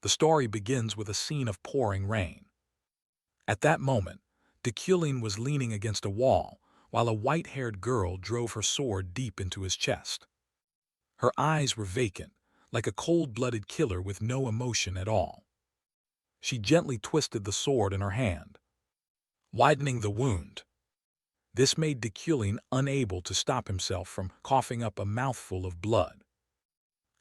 The story begins with a scene of pouring rain. At that moment, Deculin was leaning against a wall, while a white-haired girl drove her sword deep into his chest. Her eyes were vacant, like a cold-blooded killer with no emotion at all. She gently twisted the sword in her hand, widening the wound. This made Deculin unable to stop himself from coughing up a mouthful of blood.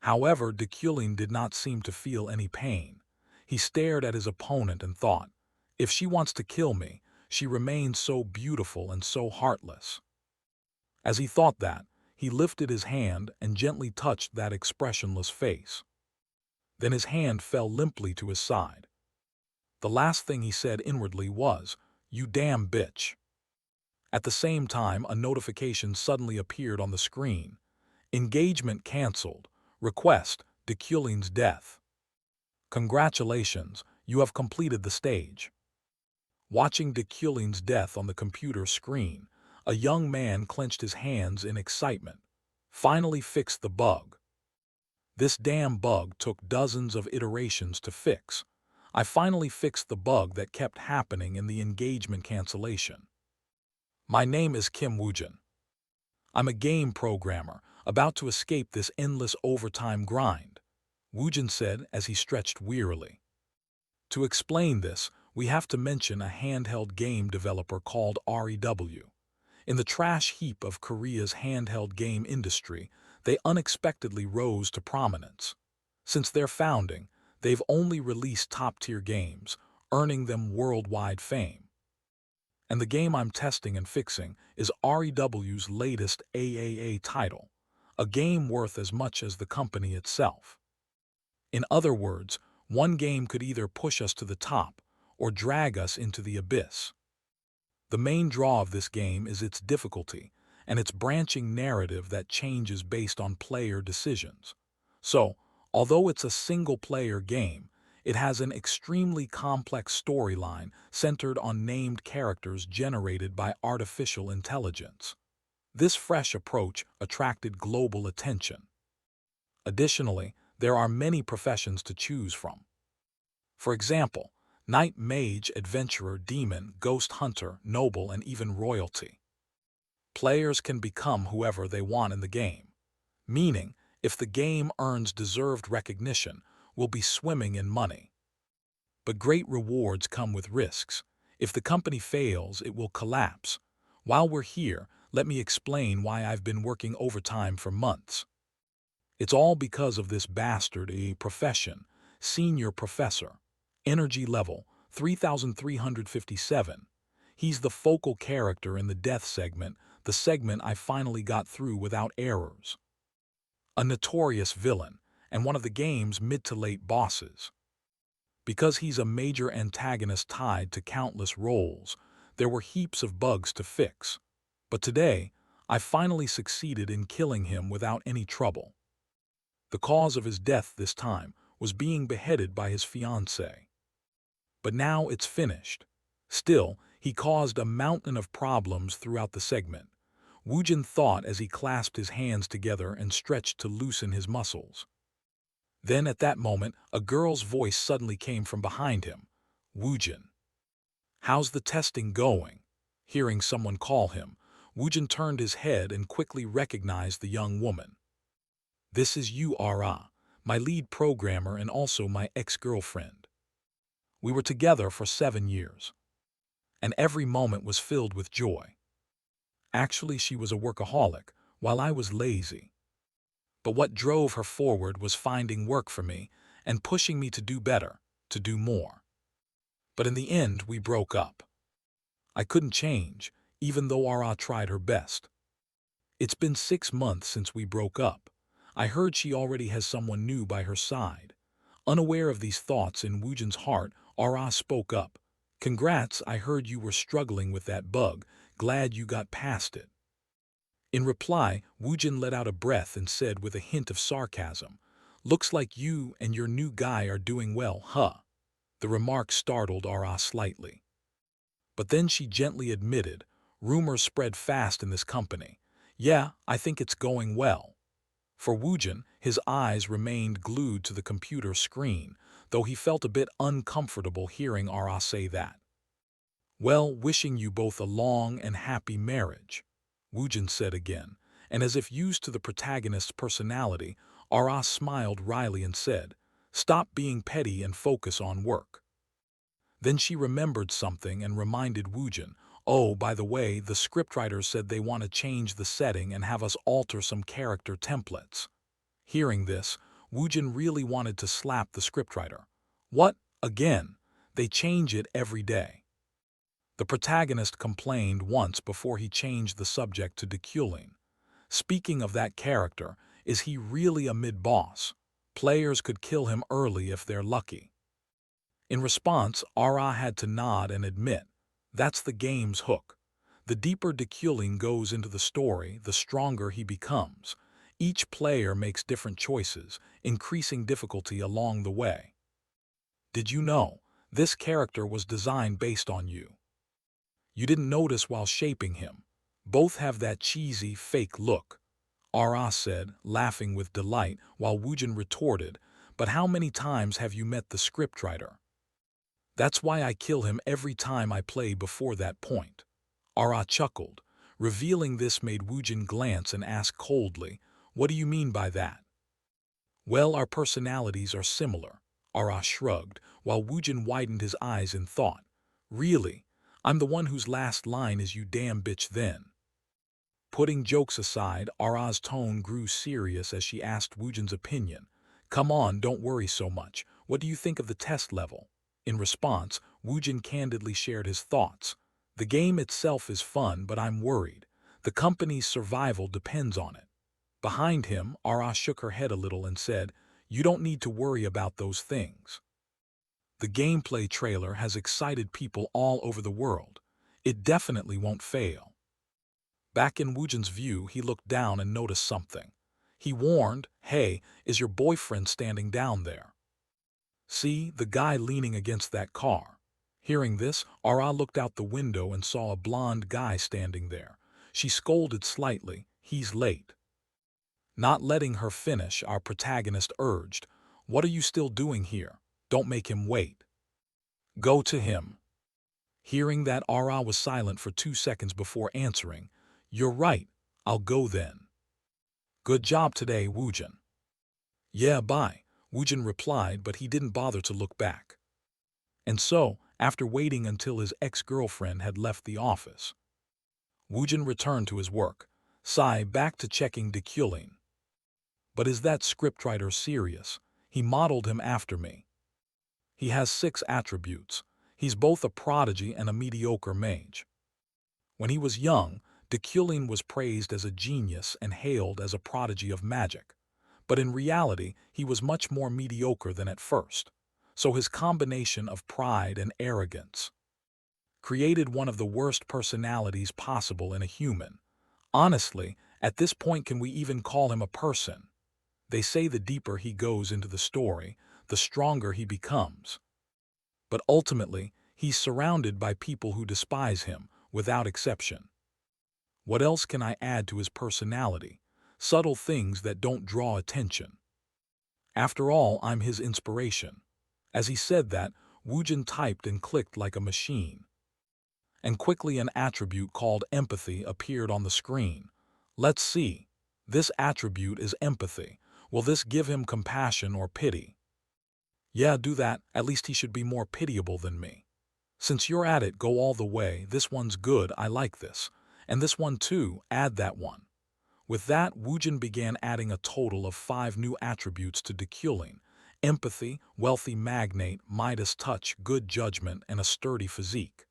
However, Deculin did not seem to feel any pain. He stared at his opponent and thought, if she wants to kill me, she remains so beautiful and so heartless. As he thought that, he lifted his hand and gently touched that expressionless face. Then his hand fell limply to his side. The last thing he said inwardly was, "You damn bitch." At the same time, a notification suddenly appeared on the screen. Engagement cancelled. Request, Deculin's death. Congratulations, you have completed the stage. Watching Deculin's death on the computer screen, a young man clenched his hands in excitement. Finally fixed the bug. This damn bug took dozens of iterations to fix. I finally fixed the bug that kept happening in the engagement cancellation. My name is Kim Woojin. I'm a game programmer, about to escape this endless overtime grind, Woojin said as he stretched wearily. To explain this, we have to mention a handheld game developer called REW. In the trash heap of Korea's handheld game industry, they unexpectedly rose to prominence. Since their founding, they've only released top-tier games, earning them worldwide fame. And the game I'm testing and fixing is REW's latest AAA title, a game worth as much as the company itself. In other words, one game could either push us to the top or drag us into the abyss. The main draw of this game is its difficulty and its branching narrative that changes based on player decisions. So, although it's a single-player game, it has an extremely complex storyline centered on named characters generated by artificial intelligence. This fresh approach attracted global attention. Additionally, there are many professions to choose from. For example, knight, mage, adventurer, demon, ghost hunter, noble, and even royalty. Players can become whoever they want in the game, meaning, if the game earns deserved recognition, we'll be swimming in money. But great rewards come with risks. If the company fails, it will collapse. While we're here, let me explain why I've been working overtime for months. It's all because of this bastard, a profession, senior professor. Energy level, 3,357. He's the focal character in the death segment, the segment I finally got through without errors. A notorious villain, and one of the game's mid-to-late bosses. Because he's a major antagonist tied to countless roles, there were heaps of bugs to fix. But today, I finally succeeded in killing him without any trouble. The cause of his death this time was being beheaded by his fiancée. But now it's finished. Still, he caused a mountain of problems throughout the segment. Woojin thought as he clasped his hands together and stretched to loosen his muscles. Then at that moment, a girl's voice suddenly came from behind him. Woojin. How's the testing going? Hearing someone call him, Woojin turned his head and quickly recognized the young woman. This is Yura, my lead programmer and also my ex-girlfriend. We were together for 7 years, and every moment was filled with joy. Actually, she was a workaholic, while I was lazy. But what drove her forward was finding work for me and pushing me to do better, to do more. But in the end, we broke up. I couldn't change, even though Ara tried her best. It's been 6 months since we broke up. I heard she already has someone new by her side. Unaware of these thoughts in Woojin's heart, Ara spoke up. Congrats, I heard you were struggling with that bug. Glad you got past it. In reply, Woojin let out a breath and said with a hint of sarcasm, Looks like you and your new guy are doing well, huh? The remark startled Ara slightly. But then she gently admitted, rumors spread fast in this company. Yeah, I think it's going well. For Woojin, his eyes remained glued to the computer screen, though he felt a bit uncomfortable hearing Ara say that. "Well, wishing you both a long and happy marriage," Woojin said again, and as if used to the protagonist's personality, Ara smiled wryly and said, "Stop being petty and focus on work." Then she remembered something and reminded Woojin, "Oh, by the way, the scriptwriters said they want to change the setting and have us alter some character templates." Hearing this, Woojin really wanted to slap the scriptwriter. "What? Again? They change it every day." The protagonist complained once before he changed the subject to Dekulin. "Speaking of that character, is he really a mid-boss? Players could kill him early if they're lucky." In response, Ara had to nod and admit, "That's the game's hook. The deeper Dekulin goes into the story, the stronger he becomes. Each player makes different choices, increasing difficulty along the way. Did you know this character was designed based on you? You didn't notice while shaping him. Both have that cheesy, fake look," Ara said, laughing with delight, while Woojin retorted, "But how many times have you met the scriptwriter? That's why I kill him every time I play before that point." Ara chuckled. Revealing this made Woojin glance and ask coldly, "What do you mean by that?" "Well, our personalities are similar," Ara shrugged, while Woojin widened his eyes in thought. "Really? I'm the one whose last line is 'you damn bitch' then." Putting jokes aside, Ara's tone grew serious as she asked Woojin's opinion. "Come on, don't worry so much. What do you think of the test level?" In response, Woojin candidly shared his thoughts. "The game itself is fun, but I'm worried. The company's survival depends on it." Behind him, Ara shook her head a little and said, "You don't need to worry about those things. The gameplay trailer has excited people all over the world. It definitely won't fail." Back in Woojin's view, he looked down and noticed something. He warned, "Hey, is your boyfriend standing down there? See, the guy leaning against that car." Hearing this, Ara looked out the window and saw a blond guy standing there. She scolded slightly, "He's late." Not letting her finish, our protagonist urged, "What are you still doing here? Don't make him wait. Go to him." Hearing that, Ara was silent for 2 seconds before answering, "You're right, I'll go then. Good job today, Woojin." "Yeah, bye," Woojin replied, but he didn't bother to look back. And so, after waiting until his ex-girlfriend had left the office, Woojin returned to his work, back to checking Dekulin. "But is that scriptwriter serious? He modeled him after me. He has 6 attributes. He's both a prodigy and a mediocre mage." When he was young, Dekulin was praised as a genius and hailed as a prodigy of magic. But in reality, he was much more mediocre than at first. So his combination of pride and arrogance created one of the worst personalities possible in a human. Honestly, at this point, can we even call him a person? They say the deeper he goes into the story, the stronger he becomes. But ultimately, he's surrounded by people who despise him, without exception. What else can I add to his personality? Subtle things that don't draw attention. After all, I'm his inspiration." As he said that, Woojin typed and clicked like a machine. And quickly an attribute called empathy appeared on the screen. "Let's see. This attribute is empathy. Will this give him compassion or pity?" "Yeah, do that. At least he should be more pitiable than me." "Since you're at it, go all the way. This one's good, I like this. And this one too, add that one." With that, Woojin began adding a total of 5 new attributes to Dekulin: empathy, wealthy magnate, Midas touch, good judgment, and a sturdy physique.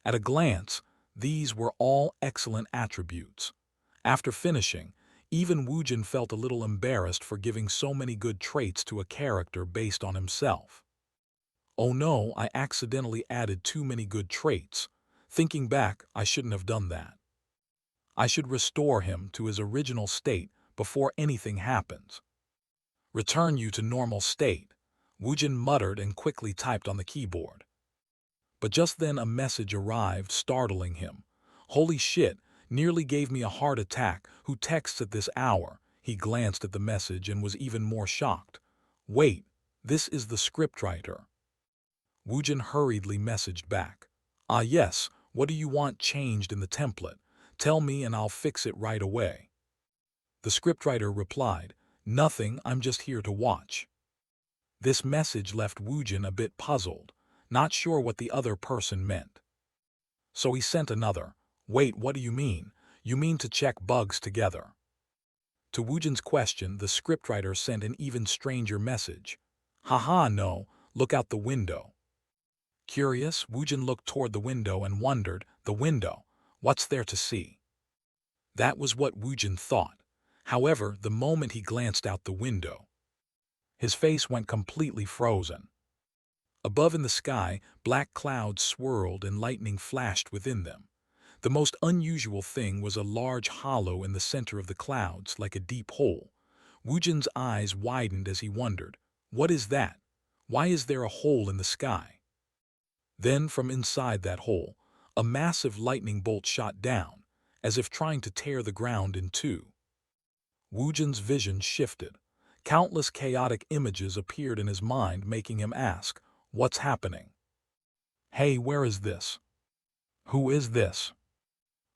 At a glance, these were all excellent attributes. After finishing, even Woojin felt a little embarrassed for giving so many good traits to a character based on himself. "Oh no, I accidentally added too many good traits. Thinking back, I shouldn't have done that. I should restore him to his original state before anything happens. Return you to normal state," Woojin muttered and quickly typed on the keyboard. But just then a message arrived, startling him. "Holy shit, nearly gave me a heart attack. Who texts at this hour?" He glanced at the message and was even more shocked. "Wait, This is the scriptwriter. Woojin hurriedly messaged back. Ah yes, what do you want changed in the template? Tell me and I'll fix it right away. The scriptwriter replied, Nothing, I'm just here to watch. This message left Woojin a bit puzzled, not sure what the other person meant. So he sent another, Wait, what do you mean? You mean to check bugs together? To Woojin's question, the scriptwriter sent an even stranger message. Haha, no, look out the window. Curious, Woojin looked toward the window and wondered, the window, what's there to see? That was what Woojin thought. However, the moment he glanced out the window, his face went completely frozen. Above in the sky, black clouds swirled and lightning flashed within them. The most unusual thing was a large hollow in the center of the clouds, like a deep hole. Woojin's eyes widened as he wondered, what is that? Why is there a hole in the sky? Then, from inside that hole, a massive lightning bolt shot down, as if trying to tear the ground in two. Woojin's vision shifted. Countless chaotic images appeared in his mind, making him ask, what's happening? Hey, where is this? Who is this?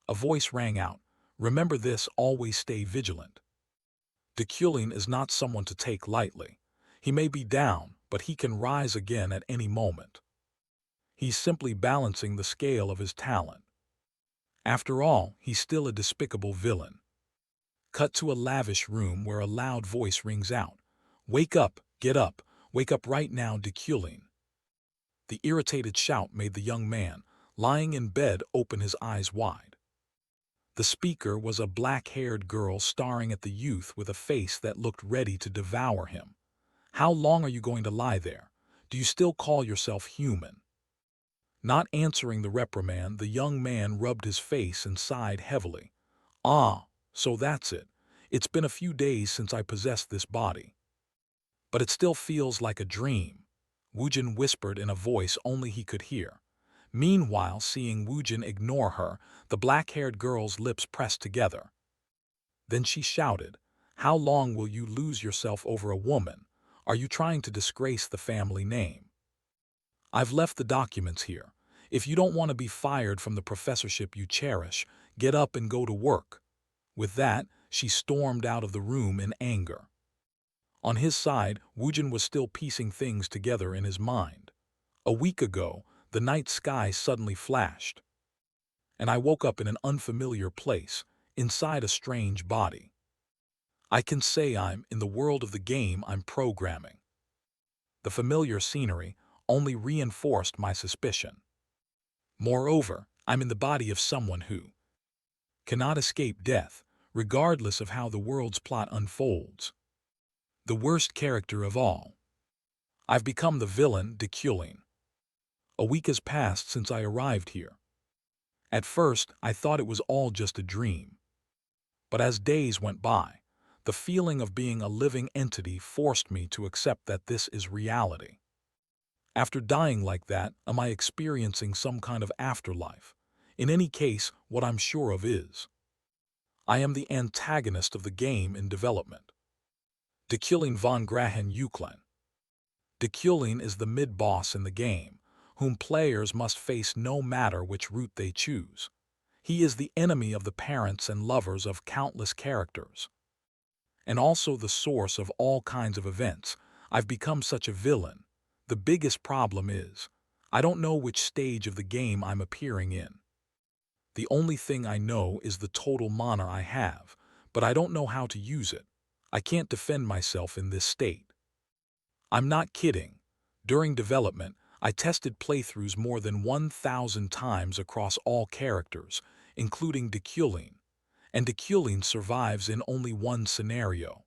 A voice rang out. Remember this, always stay vigilant. Dekulin is not someone to take lightly. He may be down, but he can rise again at any moment. He's simply balancing the scale of his talent. After all, he's still a despicable villain. Cut to a lavish room where a loud voice rings out. Wake up, get up, wake up right now, Dekulin. The irritated shout made the young man, lying in bed, open his eyes wide. The speaker was a black-haired girl staring at the youth with a face that looked ready to devour him. How long are you going to lie there? Do you still call yourself human? Not answering the reprimand, the young man rubbed his face and sighed heavily. Ah, so that's it. It's been a few days since I possessed this body. But it still feels like a dream, Woojin whispered in a voice only he could hear. Meanwhile, seeing Woojin ignore her, the black-haired girl's lips pressed together. Then she shouted, How long will you lose yourself over a woman? Are you trying to disgrace the family name? I've left the documents here. If you don't want to be fired from the professorship you cherish, get up and go to work. With that, she stormed out of the room in anger. On his side, Woojin was still piecing things together in his mind. A week ago, the night sky suddenly flashed, and I woke up in an unfamiliar place, inside a strange body. I can say I'm in the world of the game I'm programming. The familiar scenery only reinforced my suspicion. Moreover, I'm in the body of someone who cannot escape death, regardless of how the world's plot unfolds. The worst character of all. I've become the villain, Dekulin. A week has passed since I arrived here. At first, I thought it was all just a dream. But as days went by, the feeling of being a living entity forced me to accept that this is reality. After dying like that, am I experiencing some kind of afterlife? In any case, what I'm sure of is, I am the antagonist of the game in development. Dekulin von Grahen Euclin. Dekulin is the mid-boss in the game, whom players must face no matter which route they choose. He is the enemy of the parents and lovers of countless characters, and also the source of all kinds of events. I've become such a villain. The biggest problem is, I don't know which stage of the game I'm appearing in. The only thing I know is the total mana I have, but I don't know how to use it. I can't defend myself in this state. I'm not kidding. During development, I tested playthroughs more than 1,000 times across all characters, including Dekulin, and Dekulin survives in only one scenario.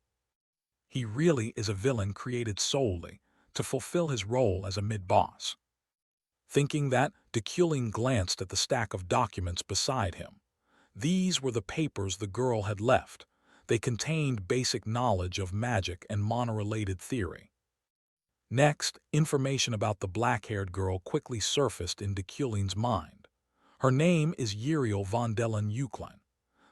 He really is a villain created solely to fulfill his role as a mid-boss. Thinking that, Dekulin glanced at the stack of documents beside him. These were the papers the girl had left. They contained basic knowledge of magic and mana-related theory. Next, information about the black-haired girl quickly surfaced in Dekulin's mind. Her name is Uriel von Dellen Euclin.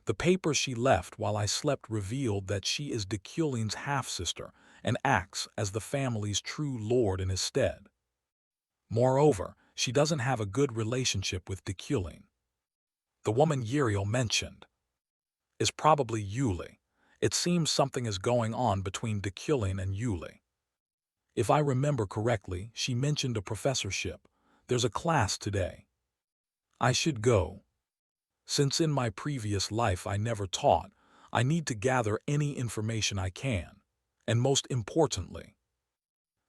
The paper she left while I slept revealed that she is Dekulin's half-sister and acts as the family's true lord in his stead. Moreover, she doesn't have a good relationship with Dekulin. The woman Uriel mentioned is probably Yuli. It seems something is going on between Dekulin and Yuli. If I remember correctly, she mentioned a professorship. There's a class today. I should go. Since in my previous life I never taught, I need to gather any information I can. And most importantly,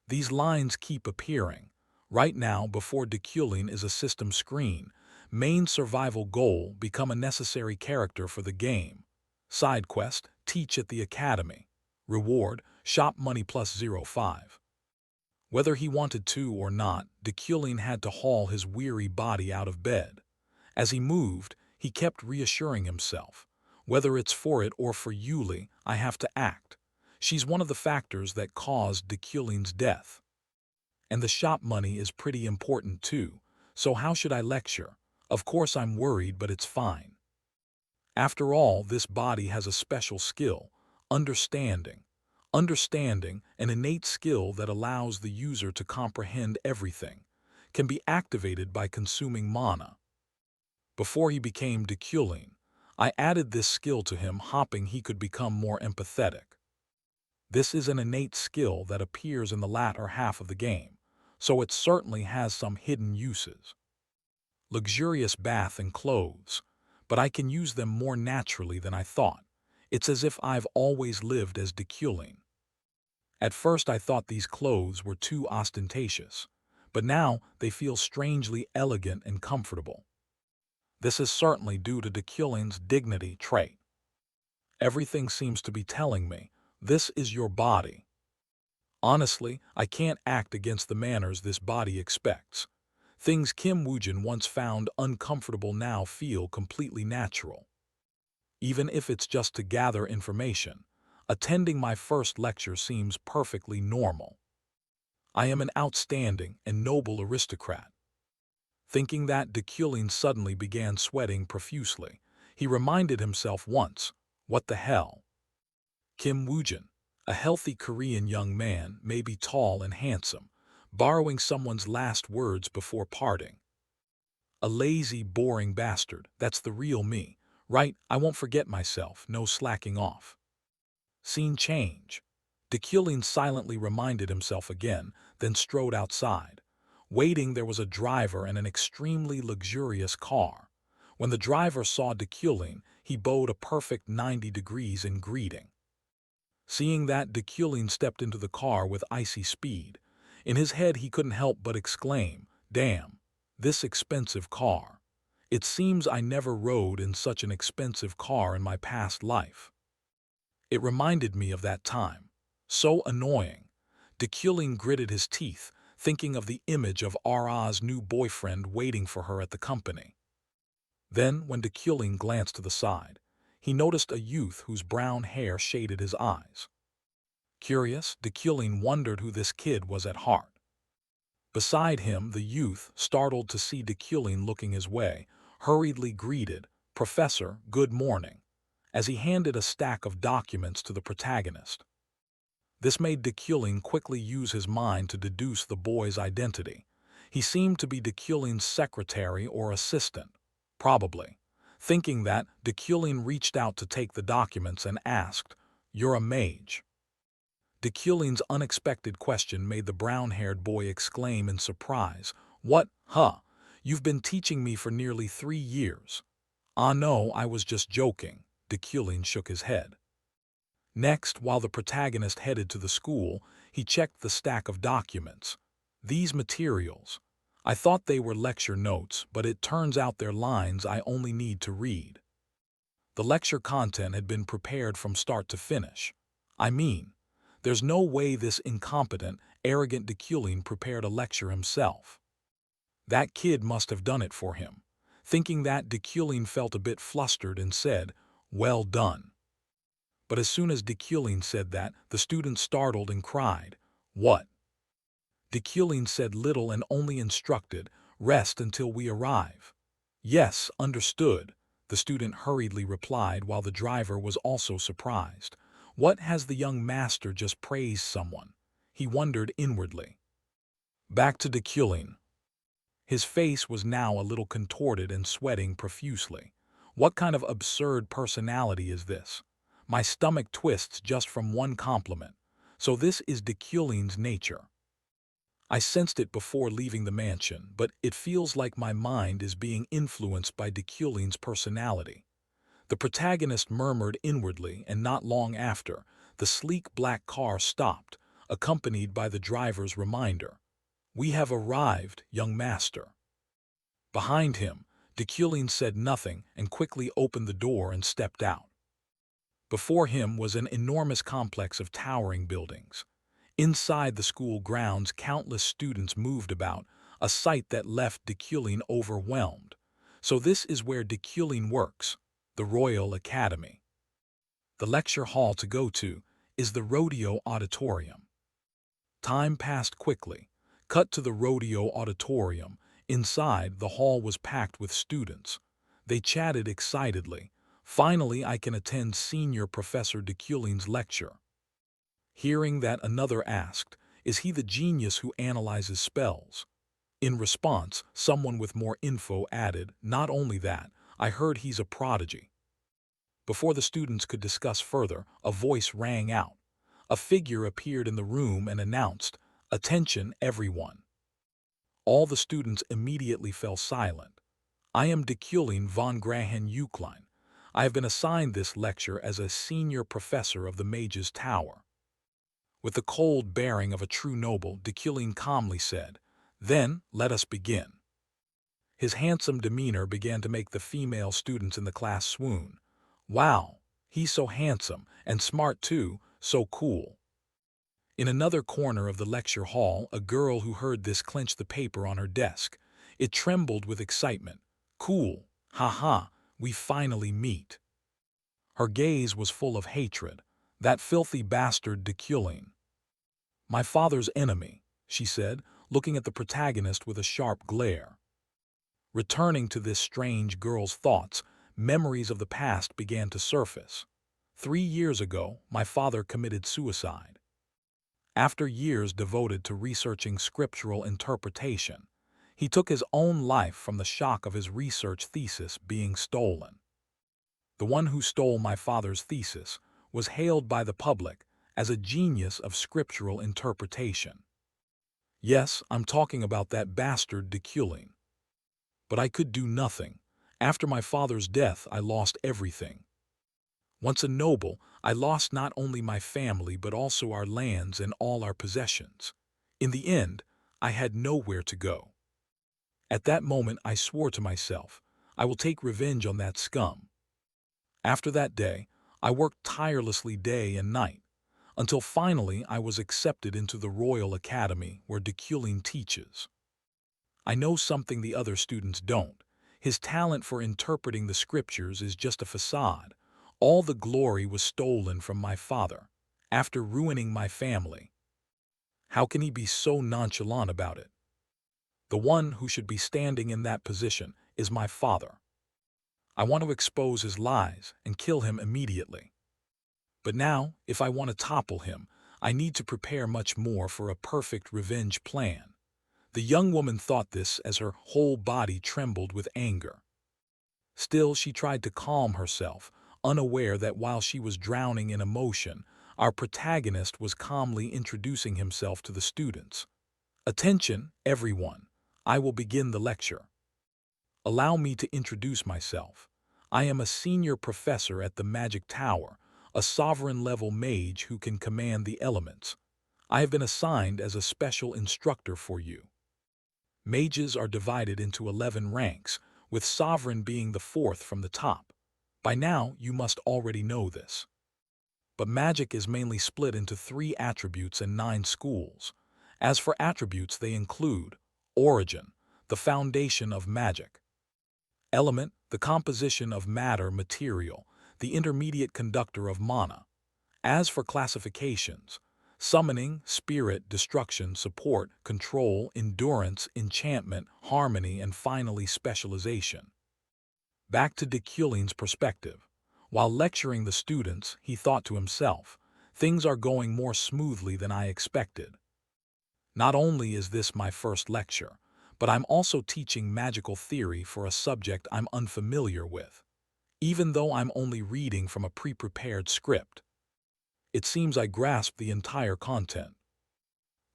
these lines keep appearing. Right now, before Dekulin is a system screen, main survival goal, become a necessary character for the game. Side quest, teach at the academy. Reward, shop money plus 05. Whether he wanted to or not, Dekulin had to haul his weary body out of bed. As he moved, he kept reassuring himself, whether it's for it or for Yuli, I have to act. She's one of the factors that caused Dekulin's death. And the shop money is pretty important too, so how should I lecture? Of course I'm worried, but it's fine. After all, this body has a special skill, understanding. Understanding, an innate skill that allows the user to comprehend everything, can be activated by consuming mana. Before he became Dekulin, I added this skill to him, hoping he could become more empathetic. This is an innate skill that appears in the latter half of the game, so it certainly has some hidden uses. Luxurious bath and clothes, but I can use them more naturally than I thought. It's as if I've always lived as Dekulin. At first I thought these clothes were too ostentatious, but now they feel strangely elegant and comfortable. This is certainly due to Dekulin's dignity trait. Everything seems to be telling me, this is your body. Honestly, I can't act against the manners this body expects. Things Kim Woojin once found uncomfortable now feel completely natural. Even if it's just to gather information, attending my first lecture seems perfectly normal. I am an outstanding and noble aristocrat. Thinking that, Dekulin suddenly began sweating profusely. He reminded himself once, what the hell? Kim Woojin, a healthy Korean young man, may be tall and handsome, borrowing someone's last words before parting. A lazy, boring bastard, that's the real me, right? I won't forget myself, no slacking off. Scene change. Dekulin silently reminded himself again, then strode outside. Waiting, there was a driver and an extremely luxurious car. When the driver saw Dekulin, he bowed a perfect 90 degrees in greeting. Seeing that, Dekulin stepped into the car with icy speed. In his head, he couldn't help but exclaim, damn, this expensive car. It seems I never rode in such an expensive car in my past life. It reminded me of that time. So annoying. Dekulin gritted his teeth, thinking of the image of Ara's new boyfriend waiting for her at the company. Then, when Dekulin glanced to the side, he noticed a youth whose brown hair shaded his eyes. Curious, Dekulin wondered who this kid was at heart. Beside him, the youth, startled to see Dekulin looking his way, hurriedly greeted, "Professor, good morning," as he handed a stack of documents to the protagonist. This made Dekulin quickly use his mind to deduce the boy's identity. He seemed to be Dekulin's secretary or assistant, probably. Thinking that, Dekulin reached out to take the documents and asked, "You're a mage?" Dekulin's unexpected question made the brown-haired boy exclaim in surprise, "What, huh? You've been teaching me for nearly 3 years." "Ah no, I was just joking," Dekulin shook his head. Next, while the protagonist headed to the school, he checked the stack of documents. These materials. I thought they were lecture notes, but it turns out they're lines I only need to read. The lecture content had been prepared from start to finish. I mean, there's no way this incompetent, arrogant Dekulin prepared a lecture himself. That kid must have done it for him. Thinking that, Dekulin felt a bit flustered and said, "Well done." But as soon as Dekulin said that, the student startled and cried, "What?" Dekulin said little and only instructed, "Rest until we arrive." "Yes, understood," the student hurriedly replied while the driver was also surprised. What has the young master just praised someone? He wondered inwardly. Back to Deculin. His face was now a little contorted and sweating profusely. What kind of absurd personality is this? My stomach twists just from one compliment. So this is Deculin's nature. I sensed it before leaving the mansion, but it feels like my mind is being influenced by Deculin's personality. The protagonist murmured inwardly, and not long after, the sleek black car stopped, accompanied by the driver's reminder. "We have arrived, young master." Behind him, Deculin said nothing and quickly opened the door and stepped out. Before him was an enormous complex of towering buildings. Inside the school grounds, countless students moved about, a sight that left Deculin overwhelmed. So this is where Deculin works, the Royal Academy. The lecture hall to go to is the Rodeo Auditorium. Time passed quickly. Cut to the Rodeo Auditorium. Inside, the hall was packed with students. They chatted excitedly. "Finally, I can attend Senior Professor Deculin's lecture." Hearing that, another asked, "Is he the genius who analyzes spells?" In response, someone with more info added, "Not only that, I heard he's a prodigy." Before the students could discuss further, a voice rang out. A figure appeared in the room and announced, "Attention, everyone." All the students immediately fell silent. "I am Deculin von Grahen Eucline. I have been assigned this lecture as a senior professor of the Mage's Tower." With the cold bearing of a true noble, Deculin calmly said, "Then let us begin." His handsome demeanor began to make the female students in the class swoon. "Wow, he's so handsome, and smart too, so cool." In another corner of the lecture hall, a girl who heard this clenched the paper on her desk. It trembled with excitement. "Cool, ha, we finally meet." Her gaze was full of hatred. "That filthy bastard Deculin. My father's enemy," she said, looking at the protagonist with a sharp glare. Returning to this strange girl's thoughts, memories of the past began to surface. 3 years ago, my father committed suicide. After years devoted to researching scriptural interpretation, he took his own life from the shock of his research thesis being stolen. The one who stole my father's thesis was hailed by the public as a genius of scriptural interpretation. Yes, I'm talking about that bastard Deculin. But I could do nothing. After my father's death, I lost everything. Once a noble, I lost not only my family but also our lands and all our possessions. In the end, I had nowhere to go. At that moment, I swore to myself, I will take revenge on that scum. After that day, I worked tirelessly day and night, until finally I was accepted into the Royal Academy where Deculin teaches. I know something the other students don't. His talent for interpreting the scriptures is just a facade. All the glory was stolen from my father, after ruining my family. How can he be so nonchalant about it? The one who should be standing in that position is my father. I want to expose his lies and kill him immediately. But now, if I want to topple him, I need to prepare much more for a perfect revenge plan. The young woman thought this as her whole body trembled with anger. Still, she tried to calm herself, unaware that while she was drowning in emotion, our protagonist was calmly introducing himself to the students. "Attention, everyone. I will begin the lecture. Allow me to introduce myself. I am a senior professor at the Magic Tower, a sovereign-level mage who can command the elements. I have been assigned as a special instructor for you. Mages are divided into 11 ranks, with sovereign being the fourth from the top. By now, you must already know this. But magic is mainly split into 3 attributes and 9 schools. As for attributes, they include origin, the foundation of magic; element, the composition of matter material, the intermediate conductor of mana. As for classifications, summoning, spirit, destruction, support, control, endurance, enchantment, harmony, and finally specialization. Back to Deculin's perspective. While lecturing the students, he thought to himself, Things are going more smoothly than I expected. Not only is this my first lecture, but I'm also teaching magical theory for a subject I'm unfamiliar with, even though I'm only reading from a pre-prepared script. It seems I grasp the entire content.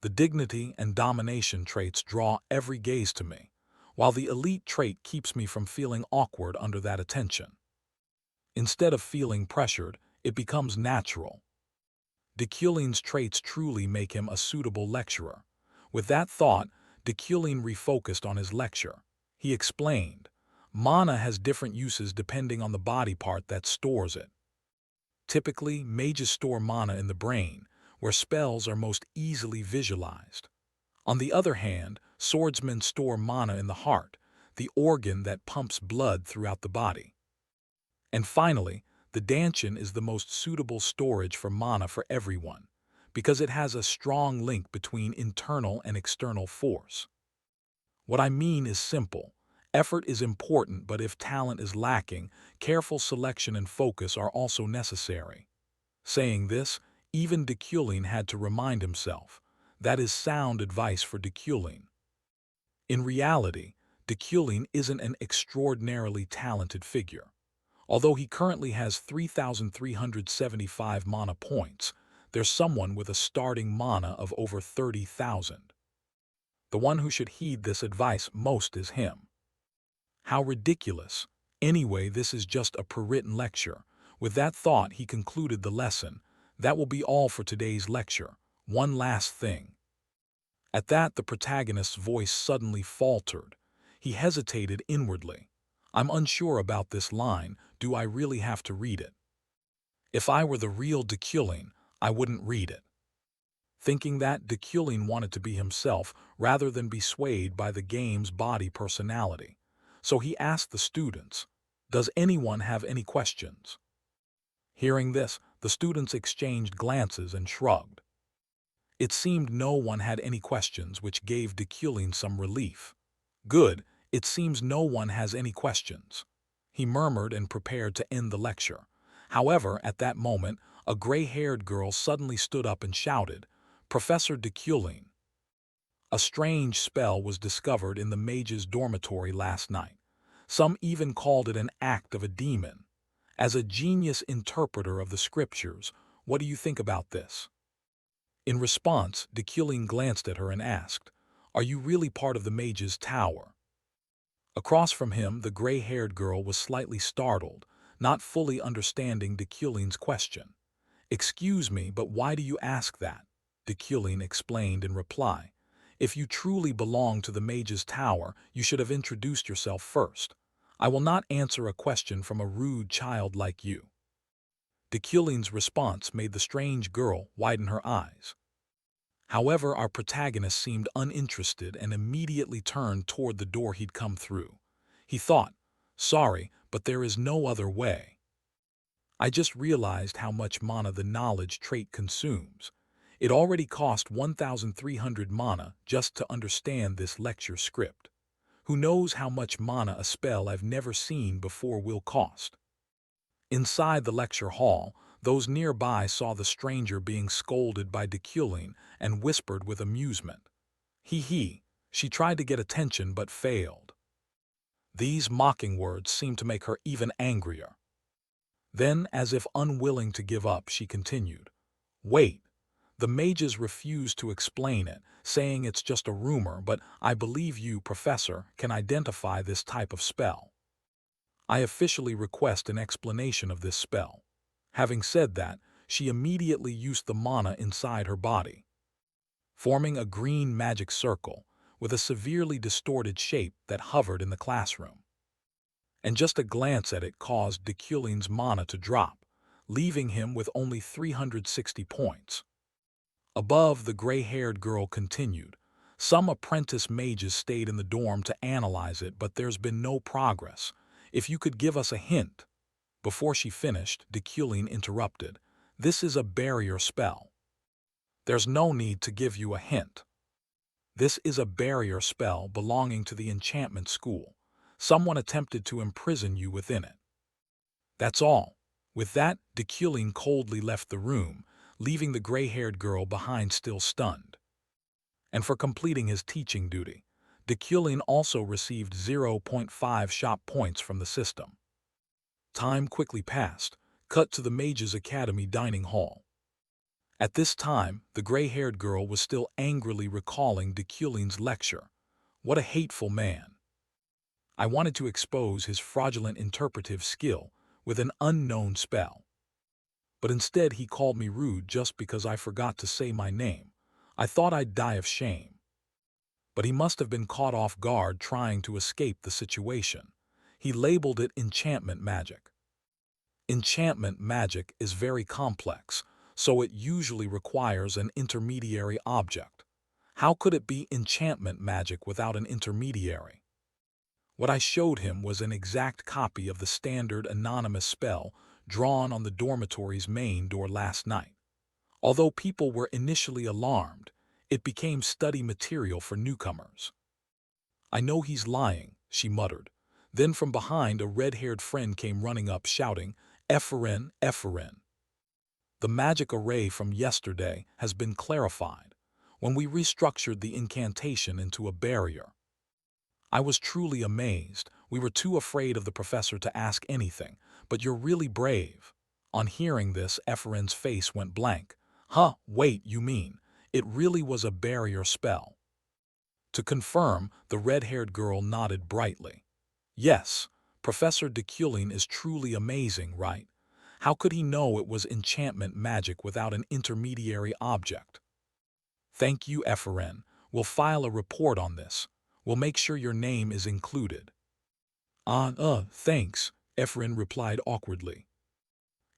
The dignity and domination traits draw every gaze to me, while the elite trait keeps me from feeling awkward under that attention. Instead of feeling pressured, it becomes natural. Deculin's traits truly make him a suitable lecturer. With that thought, Deculin refocused on his lecture. He explained, mana has different uses depending on the body part that stores it. Typically, mages store mana in the brain, where spells are most easily visualized. On the other hand, swordsmen store mana in the heart, the organ that pumps blood throughout the body. And finally, the Danshin is the most suitable storage for mana for everyone, because it has a strong link between internal and external force. What I mean is simple. Effort is important, but if talent is lacking, careful selection and focus are also necessary. Saying this, even Deculin had to remind himself. That is sound advice for Deculin. In reality, Deculin isn't an extraordinarily talented figure. Although he currently has 3,375 mana points, there's someone with a starting mana of over 30,000. The one who should heed this advice most is him. How ridiculous. Anyway, this is just a per-written lecture. With that thought, he concluded the lesson. That will be all for today's lecture. One last thing. At that, the protagonist's voice suddenly faltered. He hesitated inwardly. I'm unsure about this line. Do I really have to read it? If I were the real Deculin, I wouldn't read it. Thinking that, Deculin wanted to be himself rather than be swayed by the game's body personality. So he asked the students, "Does anyone have any questions?" Hearing this, the students exchanged glances and shrugged. It seemed no one had any questions, which gave Deculin some relief. Good, it seems no one has any questions. He murmured and prepared to end the lecture. However, at that moment, a gray-haired girl suddenly stood up and shouted, "Professor Deculin, a strange spell was discovered in the mage's dormitory last night. Some even called it an act of a demon. As a genius interpreter of the scriptures, what do you think about this?" In response, Deculin glanced at her and asked, "Are you really part of the mage's tower?" Across from him, the gray-haired girl was slightly startled, not fully understanding Deculin's question. "Excuse me, but why do you ask that?" Deculin explained in reply. "If you truly belong to the mage's tower, you should have introduced yourself first. I will not answer a question from a rude child like you." Deculin's response made the strange girl widen her eyes. However, our protagonist seemed uninterested and immediately turned toward the door he'd come through. He thought, "Sorry, but there is no other way. I just realized how much mana the knowledge trait consumes. It already cost 1,300 mana just to understand this lecture script. Who knows how much mana a spell I've never seen before will cost?" Inside the lecture hall, those nearby saw the stranger being scolded by Deculin and whispered with amusement, "Hee, she tried to get attention but failed." These mocking words seemed to make her even angrier. Then, as if unwilling to give up, she continued, "Wait, the mages refuse to explain it, saying it's just a rumor, but I believe you, Professor, can identify this type of spell. I officially request an explanation of this spell." Having said that, she immediately used the mana inside her body, forming a green magic circle with a severely distorted shape that hovered in the classroom. And just a glance at it caused Deculin's mana to drop, leaving him with only 360 points. Above, the gray-haired girl continued, "Some apprentice mages stayed in the dorm to analyze it, but there's been no progress. If you could give us a hint." Before she finished, Deculin interrupted, "This is a barrier spell. There's no need to give you a hint. This is a barrier spell belonging to the enchantment school. Someone attempted to imprison you within it. That's all." With that, Deculin coldly left the room, leaving the gray-haired girl behind still stunned. And for completing his teaching duty, Dekulin also received zero point 0.5 shop points from the system. Time quickly passed, cut to the Mage's Academy dining hall. At this time, the gray-haired girl was still angrily recalling Dekulin's lecture. What a hateful man. I wanted to expose his fraudulent interpretive skill with an unknown spell. But instead he called me rude just because I forgot to say my name. I thought I'd die of shame. But he must have been caught off guard trying to escape the situation. He labeled it enchantment magic. Enchantment magic is very complex, so it usually requires an intermediary object. How could it be enchantment magic without an intermediary? What I showed him was an exact copy of the standard anonymous spell drawn on the dormitory's main door last night. Although people were initially alarmed, it became study material for newcomers. "I know he's lying," she muttered. Then from behind a red-haired friend came running up shouting, "Ephraim, Ephraim. The magic array from yesterday has been clarified when we restructured the incantation into a barrier." I was truly amazed. We were too afraid of the professor to ask anything, but you're really brave. On hearing this, Ephraim's face went blank. "Huh, wait, you mean, it really was a barrier spell?" To confirm, the red-haired girl nodded brightly. "Yes, Professor Dekulin is truly amazing, right? How could he know it was enchantment magic without an intermediary object?" "Thank you, Ephraim. We'll file a report on this. We'll make sure your name is included." Thanks," Ephraim replied awkwardly.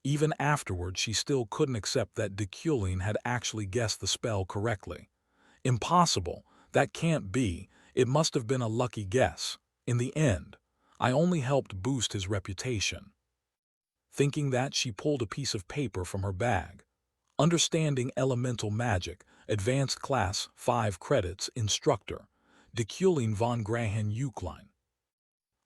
Even afterward, she still couldn't accept that Dekulin had actually guessed the spell correctly. "Impossible. That can't be. It must have been a lucky guess. In the end, I only helped boost his reputation." Thinking that, she pulled a piece of paper from her bag. "Understanding Elemental Magic, Advanced Class, 5 credits, Instructor, Dekulin von Grahen Uklein."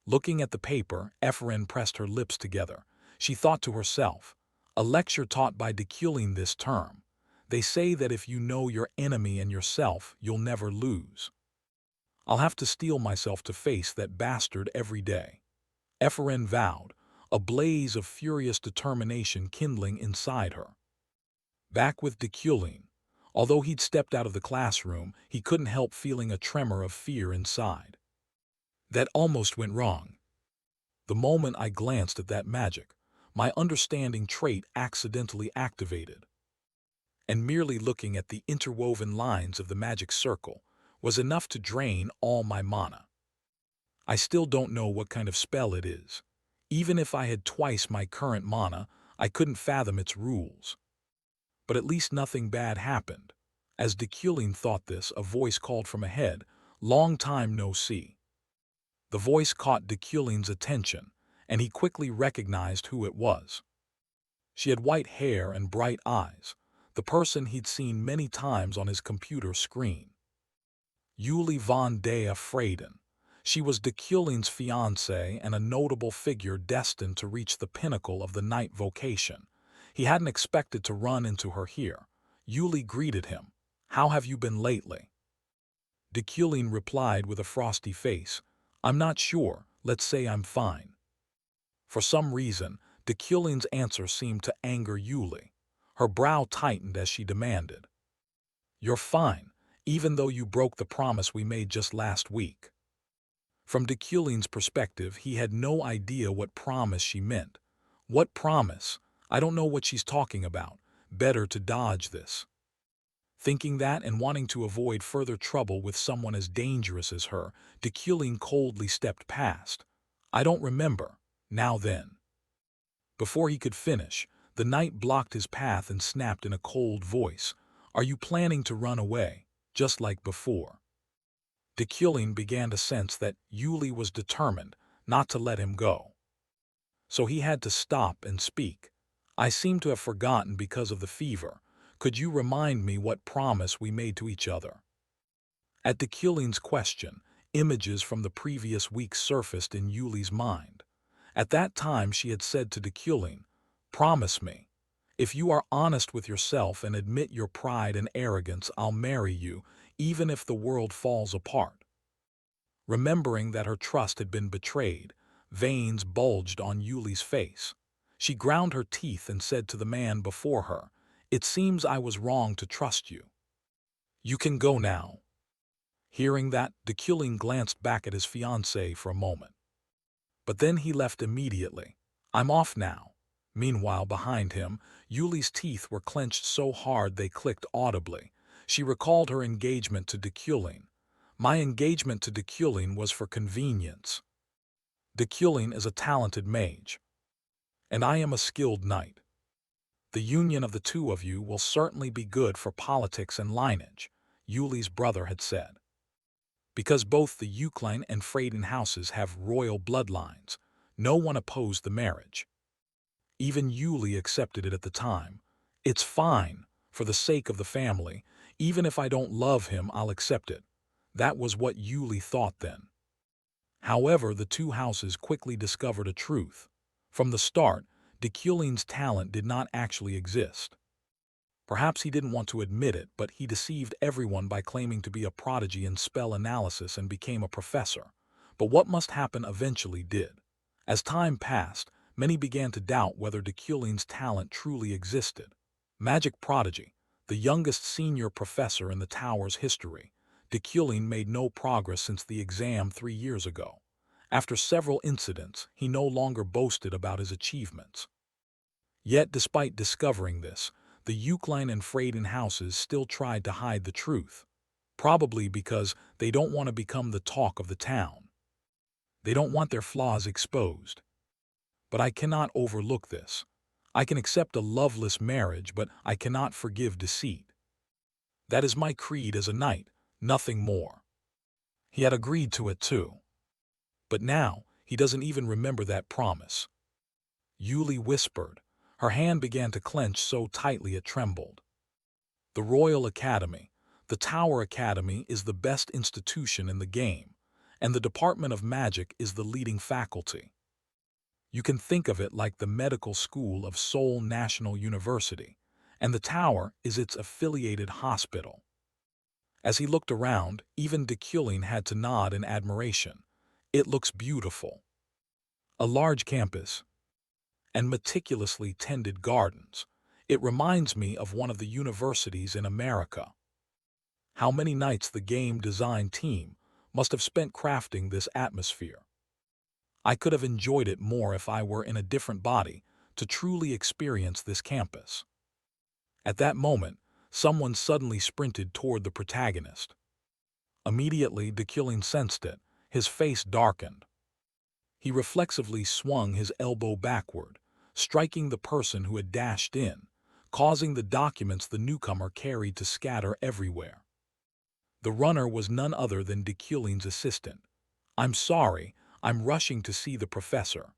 Looking at the paper, Ephraim pressed her lips together. She thought to herself, "A lecture taught by Dekulin this term. They say that if you know your enemy and yourself, you'll never lose. I'll have to steel myself to face that bastard every day." Ephraim vowed, a blaze of furious determination kindling inside her. Back with Dekulin, although he'd stepped out of the classroom, he couldn't help feeling a tremor of fear inside. That almost went wrong. The moment I glanced at that magic, my understanding trait accidentally activated. And merely looking at the interwoven lines of the magic circle was enough to drain all my mana. I still don't know what kind of spell it is. Even if I had twice my current mana, I couldn't fathom its rules. But at least nothing bad happened. As Dekulin thought this, a voice called from ahead, "Long time no see." The voice caught Dekulin's attention, and he quickly recognized who it was. She had white hair and bright eyes, the person he'd seen many times on his computer screen. Yuli von Dea Freyden. She was Dekulin's fiancée and a notable figure destined to reach the pinnacle of the knight vocation. He hadn't expected to run into her here. Yuli greeted him. "How have you been lately?" Dekulin replied with a frosty face, "I'm not sure, let's say I'm fine." For some reason, Dekulin's answer seemed to anger Yuli. Her brow tightened as she demanded, "You're fine, even though you broke the promise we made just last week." From Dekulin's perspective, he had no idea what promise she meant. "What promise? I don't know what she's talking about. Better to dodge this." Thinking that and wanting to avoid further trouble with someone as dangerous as her, Dekulin coldly stepped past. "I don't remember. Now then." Before he could finish, the knight blocked his path and snapped in a cold voice, "Are you planning to run away, just like before?" Dekulin began to sense that Yuli was determined not to let him go. So he had to stop and speak. "I seem to have forgotten because of the fever. Could you remind me what promise we made to each other?" At Dekulin's question, images from the previous week surfaced in Yuli's mind. At that time she had said to Dekulin, "Promise me." If you are honest with yourself and admit your pride and arrogance, I'll marry you, even if the world falls apart. Remembering that her trust had been betrayed, veins bulged on Yuli's face. She ground her teeth and said to the man before her, "It seems I was wrong to trust you. You can go now." Hearing that, Dekulin glanced back at his fiancée for a moment. But then he left immediately. "I'm off now." Meanwhile, behind him, Yuli's teeth were clenched so hard they clicked audibly. She recalled her engagement to Dekulin. "My engagement to Dekulin was for convenience. Dekulin is a talented mage, and I am a skilled knight. The union of the two of you will certainly be good for politics and lineage," Yuli's brother had said. Because both the Eucline and Freyden houses have royal bloodlines, no one opposed the marriage. Even Yuli accepted it at the time. "It's fine, for the sake of the family. Even if I don't love him, I'll accept it." That was what Yuli thought then. However, the two houses quickly discovered a truth. From the start, Dekulin's talent did not actually exist. Perhaps he didn't want to admit it, but he deceived everyone by claiming to be a prodigy in spell analysis and became a professor. But what must happen eventually did. As time passed, many began to doubt whether Dekulin's talent truly existed. Magic prodigy, the youngest senior professor in the tower's history, Dekulin made no progress since the exam 3 years ago. After several incidents, he no longer boasted about his achievements. Yet, despite discovering this, the Eucline and Freyden houses still tried to hide the truth, probably because they don't want to become the talk of the town. They don't want their flaws exposed. But I cannot overlook this. I can accept a loveless marriage, but I cannot forgive deceit. That is my creed as a knight, nothing more. He had agreed to it too. But now, he doesn't even remember that promise. Yuli whispered. Her hand began to clench so tightly it trembled. The Royal Academy, the Tower Academy, is the best institution in the game, and the Department of Magic is the leading faculty. You can think of it like the medical school of Seoul National University, and the tower is its affiliated hospital. As he looked around, even Dekulin had to nod in admiration. It looks beautiful. A large campus, and meticulously tended gardens. It reminds me of one of the universities in America. How many nights the game design team must have spent crafting this atmosphere. I could have enjoyed it more if I were in a different body to truly experience this campus. At that moment, someone suddenly sprinted toward the protagonist. Immediately, Dekulin sensed it. His face darkened. He reflexively swung his elbow backward, striking the person who had dashed in, causing the documents the newcomer carried to scatter everywhere. The runner was none other than Dekulin's assistant. "I'm sorry, I'm rushing to see the professor."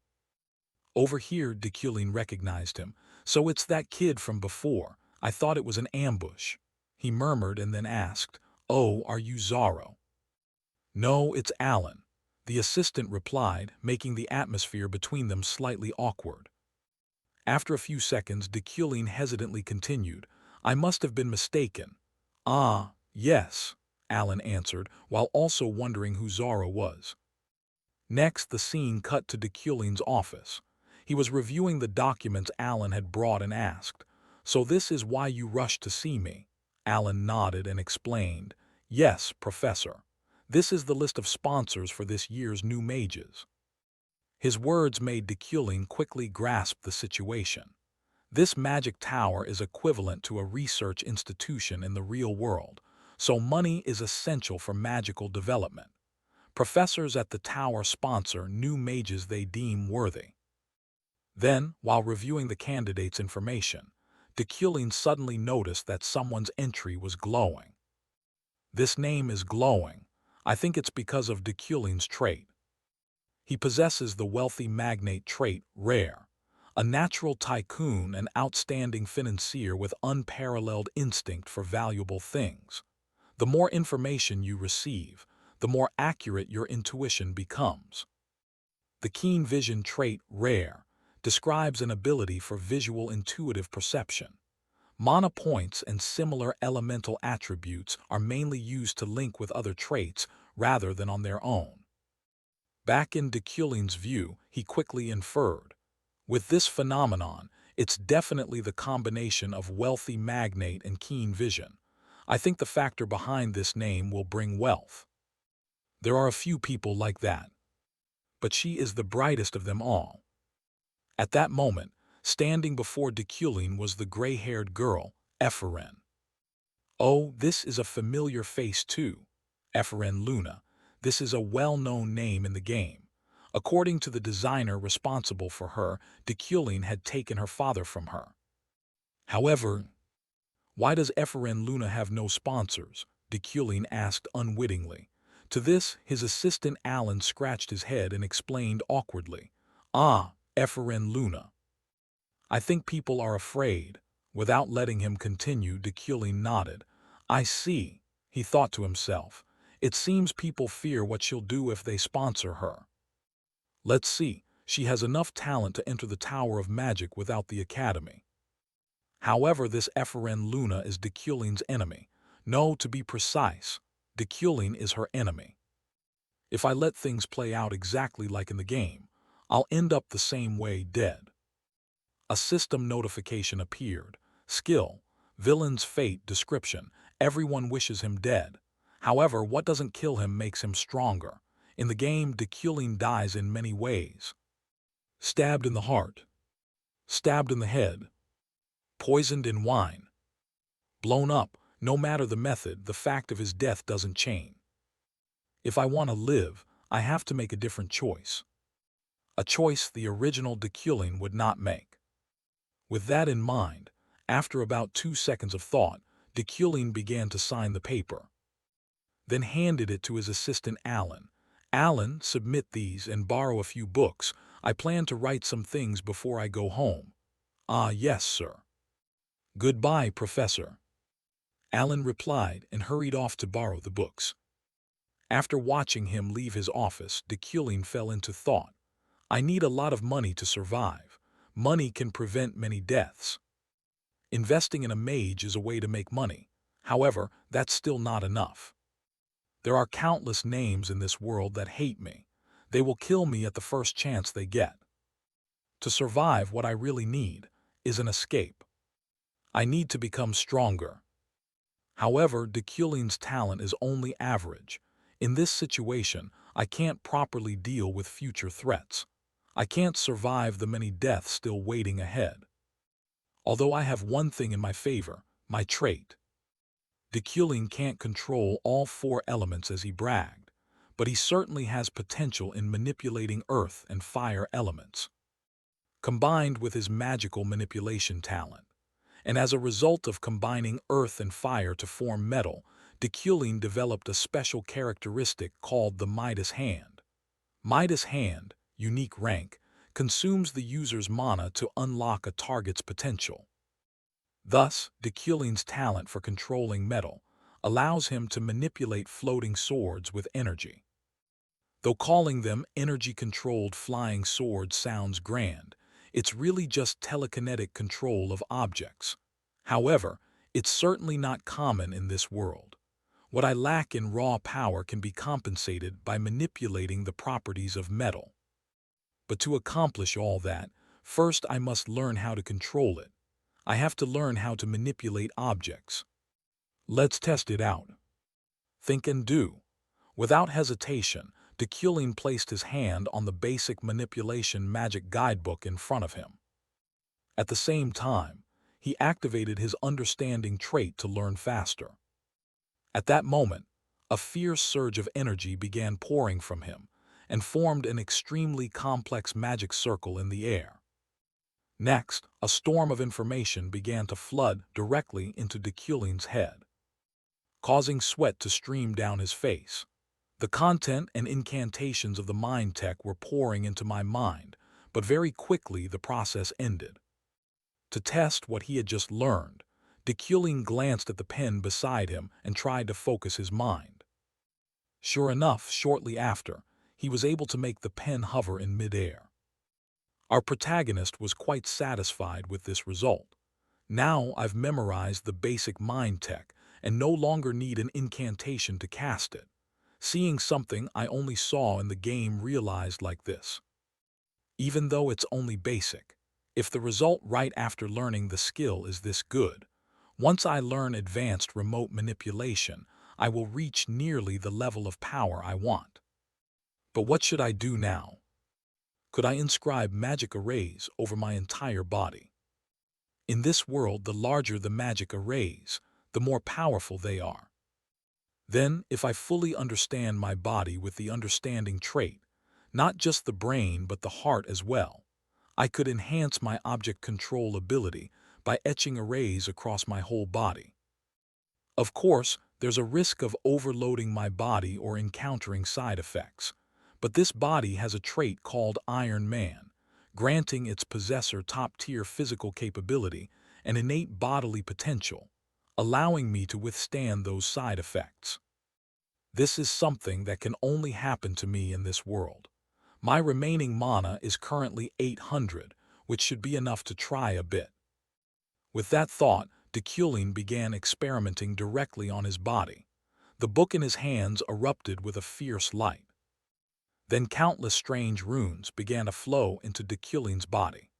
Over here, Dekulin recognized him. "So it's that kid from before. I thought it was an ambush," he murmured and then asked, "Oh, are you Zaro?" "No, it's Alan," the assistant replied, making the atmosphere between them slightly awkward. After a few seconds, Dekulin hesitantly continued, "I must have been mistaken." "Ah, yes," Alan answered, while also wondering who Zara was. Next, the scene cut to Dekulin's office. He was reviewing the documents Alan had brought and asked, "So this is why you rushed to see me?" Alan nodded and explained, "Yes, Professor. This is the list of sponsors for this year's new mages." His words made Dekulin quickly grasp the situation. This magic tower is equivalent to a research institution in the real world, so money is essential for magical development. Professors at the tower sponsor new mages they deem worthy. Then, while reviewing the candidates' information, Dekulin suddenly noticed that someone's entry was glowing. "This name is glowing. I think it's because of Dekulin's trait. He possesses the wealthy magnate trait, rare, a natural tycoon and outstanding financier with unparalleled instinct for valuable things. The more information you receive, the more accurate your intuition becomes. The keen vision trait, rare, describes an ability for visual intuitive perception. Mana points and similar elemental attributes are mainly used to link with other traits rather than on their own. Back in Deculin's view, he quickly inferred, with this phenomenon, it's definitely the combination of wealthy magnate and keen vision. I think the factor behind this name will bring wealth. There are a few people like that, but she is the brightest of them all. At that moment, standing before Deculin was the gray-haired girl, Ephren. Oh, this is a familiar face too. Ephren Luna. This is a well-known name in the game. According to the designer responsible for her, Deculin had taken her father from her. However, why does Ephren Luna have no sponsors? Deculin asked unwittingly. To this, his assistant Alan scratched his head and explained awkwardly. Ah, Ephren Luna. I think people are afraid. Without letting him continue, Deculin nodded. I see, he thought to himself. It seems people fear what she'll do if they sponsor her. Let's see, she has enough talent to enter the Tower of Magic without the Academy. However, this Ephren Luna is Deculin's enemy. No, to be precise, Deculin is her enemy. If I let things play out exactly like in the game, I'll end up the same way, dead. A system notification appeared. Skill, villain's fate description. Everyone wishes him dead. However, what doesn't kill him makes him stronger. In the game, Deculin dies in many ways. Stabbed in the heart. Stabbed in the head. Poisoned in wine. Blown up. No matter the method, the fact of his death doesn't change. If I want to live, I have to make a different choice. A choice the original Deculin would not make. With that in mind, after about 2 seconds of thought, Deculin began to sign the paper. Then handed it to his assistant Alan. Alan, submit these and borrow a few books. I plan to write some things before I go home. Ah, yes, sir. Goodbye, Professor. Alan replied and hurried off to borrow the books. After watching him leave his office, Deculin fell into thought. I need a lot of money to survive. Money can prevent many deaths. Investing in a mage is a way to make money. However, that's still not enough. There are countless names in this world that hate me. They will kill me at the first chance they get. To survive, what I really need is an escape. I need to become stronger. However, Deculin's talent is only average. In this situation, I can't properly deal with future threats. I can't survive the many deaths still waiting ahead. Although I have one thing in my favor, my trait. Deculin can't control all 4 elements as he bragged, but he certainly has potential in manipulating earth and fire elements, combined with his magical manipulation talent. And as a result of combining earth and fire to form metal, Deculin developed a special characteristic called the Midas Hand. Midas Hand, unique rank, consumes the user's mana to unlock a target's potential. Thus, Deculin's talent for controlling metal allows him to manipulate floating swords with energy. Though calling them energy-controlled flying swords sounds grand, it's really just telekinetic control of objects. However, it's certainly not common in this world. What I lack in raw power can be compensated by manipulating the properties of metal. But to accomplish all that, first I must learn how to control it. I have to learn how to manipulate objects. Let's test it out. Think and do. Without hesitation, Deculin placed his hand on the basic manipulation magic guidebook in front of him. At the same time, he activated his understanding trait to learn faster. At that moment, a fierce surge of energy began pouring from him and formed an extremely complex magic circle in the air. Next, a storm of information began to flood directly into Deculin's head, causing sweat to stream down his face. The content and incantations of the mind tech were pouring into my mind, but very quickly the process ended. To test what he had just learned, Deculin glanced at the pen beside him and tried to focus his mind. Sure enough, shortly after, he was able to make the pen hover in midair. Our protagonist was quite satisfied with this result. Now I've memorized the basic mind tech and no longer need an incantation to cast it. Seeing something I only saw in the game realized like this. Even though it's only basic, if the result right after learning the skill is this good, once I learn advanced remote manipulation, I will reach nearly the level of power I want. But what should I do now? Could I inscribe magic arrays over my entire body? In this world, the larger the magic arrays, the more powerful they are. Then, if I fully understand my body with the understanding trait, not just the brain but the heart as well, I could enhance my object control ability by etching arrays across my whole body. Of course, there's a risk of overloading my body or encountering side effects, but this body has a trait called Iron Man, granting its possessor top-tier physical capability and innate bodily potential, allowing me to withstand those side effects. This is something that can only happen to me in this world. My remaining mana is currently 800, which should be enough to try a bit. With that thought, Deculin began experimenting directly on his body. The book in his hands erupted with a fierce light. Then countless strange runes began to flow into Deculin's body.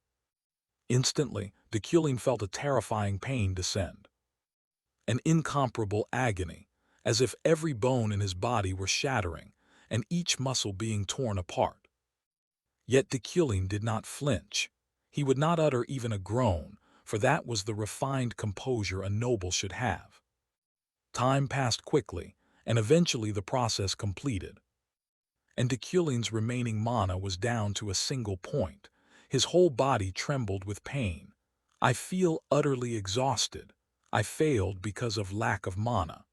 Instantly, Deculin felt a terrifying pain descend. An incomparable agony, as if every bone in his body were shattering and each muscle being torn apart. Yet Deculin did not flinch. He would not utter even a groan, for that was the refined composure a noble should have. Time passed quickly, and eventually the process completed. And Deculin's remaining mana was down to a single point. His whole body trembled with pain. I feel utterly exhausted. I failed because of lack of mana.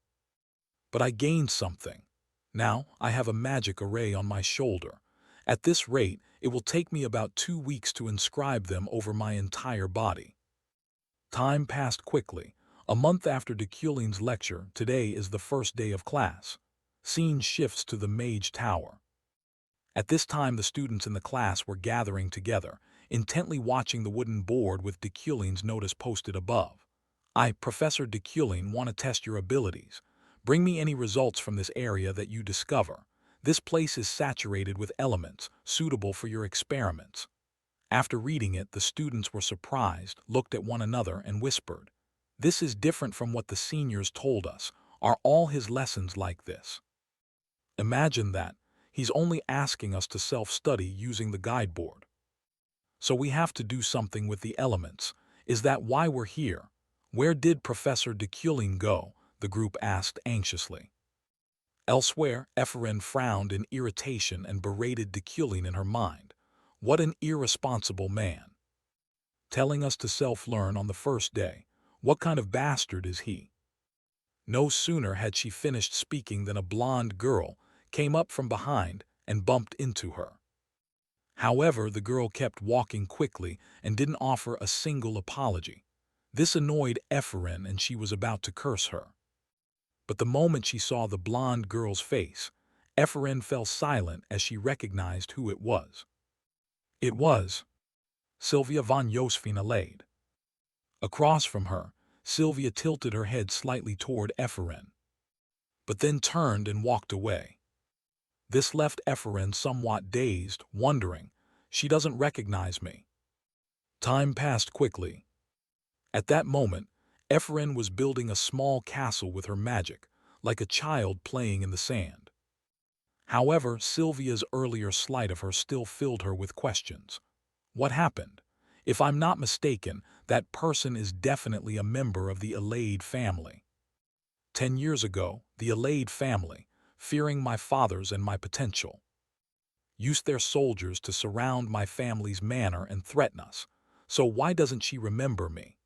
But I gained something. Now I have a magic array on my shoulder. At this rate, it will take me about 2 weeks to inscribe them over my entire body. Time passed quickly. A month after Deculin's lecture, today is the first day of class. Scene shifts to the Mage Tower. At this time, the students in the class were gathering together, intently watching the wooden board with Deculin's notice posted above. I, Professor Deculin, want to test your abilities. Bring me any results from this area that you discover. This place is saturated with elements, suitable for your experiments. After reading it, the students were surprised, looked at one another, and whispered, "This is different from what the seniors told us. Are all his lessons like this?" Imagine that. He's only asking us to self-study using the guideboard. So we have to do something with the elements. Is that why we're here? Where did Professor Deculin go? The group asked anxiously. Elsewhere, Ephraim frowned in irritation and berated Deculin in her mind. What an irresponsible man. Telling us to self-learn on the first day. What kind of bastard is he? No sooner had she finished speaking than a blonde girl came up from behind and bumped into her. However, the girl kept walking quickly and didn't offer a single apology. This annoyed Ephraim and she was about to curse her. But the moment she saw the blonde girl's face, Ephraim fell silent as she recognized who it was. It was Sylvia von Josefina Lade. Across from her, Sylvia tilted her head slightly toward Ephraim, but then turned and walked away. This left Ephraim somewhat dazed, wondering, she doesn't recognize me. Time passed quickly. At that moment, Ephraim was building a small castle with her magic, like a child playing in the sand. However, Sylvia's earlier slight of her still filled her with questions. What happened? If I'm not mistaken, that person is definitely a member of the Alade family. 10 years ago, the Alade family, fearing my father's and my potential, used their soldiers to surround my family's manor and threaten us. So why doesn't she remember me?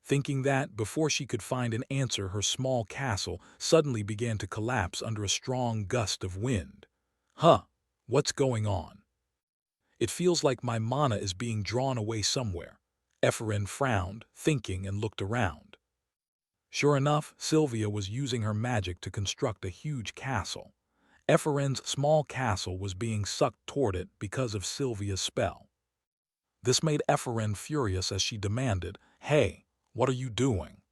Thinking that, before she could find an answer, her small castle suddenly began to collapse under a strong gust of wind. What's going on? It feels like my mana is being drawn away somewhere. Ephraim frowned, thinking, and looked around. Sure enough, Sylvia was using her magic to construct a huge castle. Ephraim's small castle was being sucked toward it because of Sylvia's spell. This made Ephraim furious as she demanded, "Hey, what are you doing?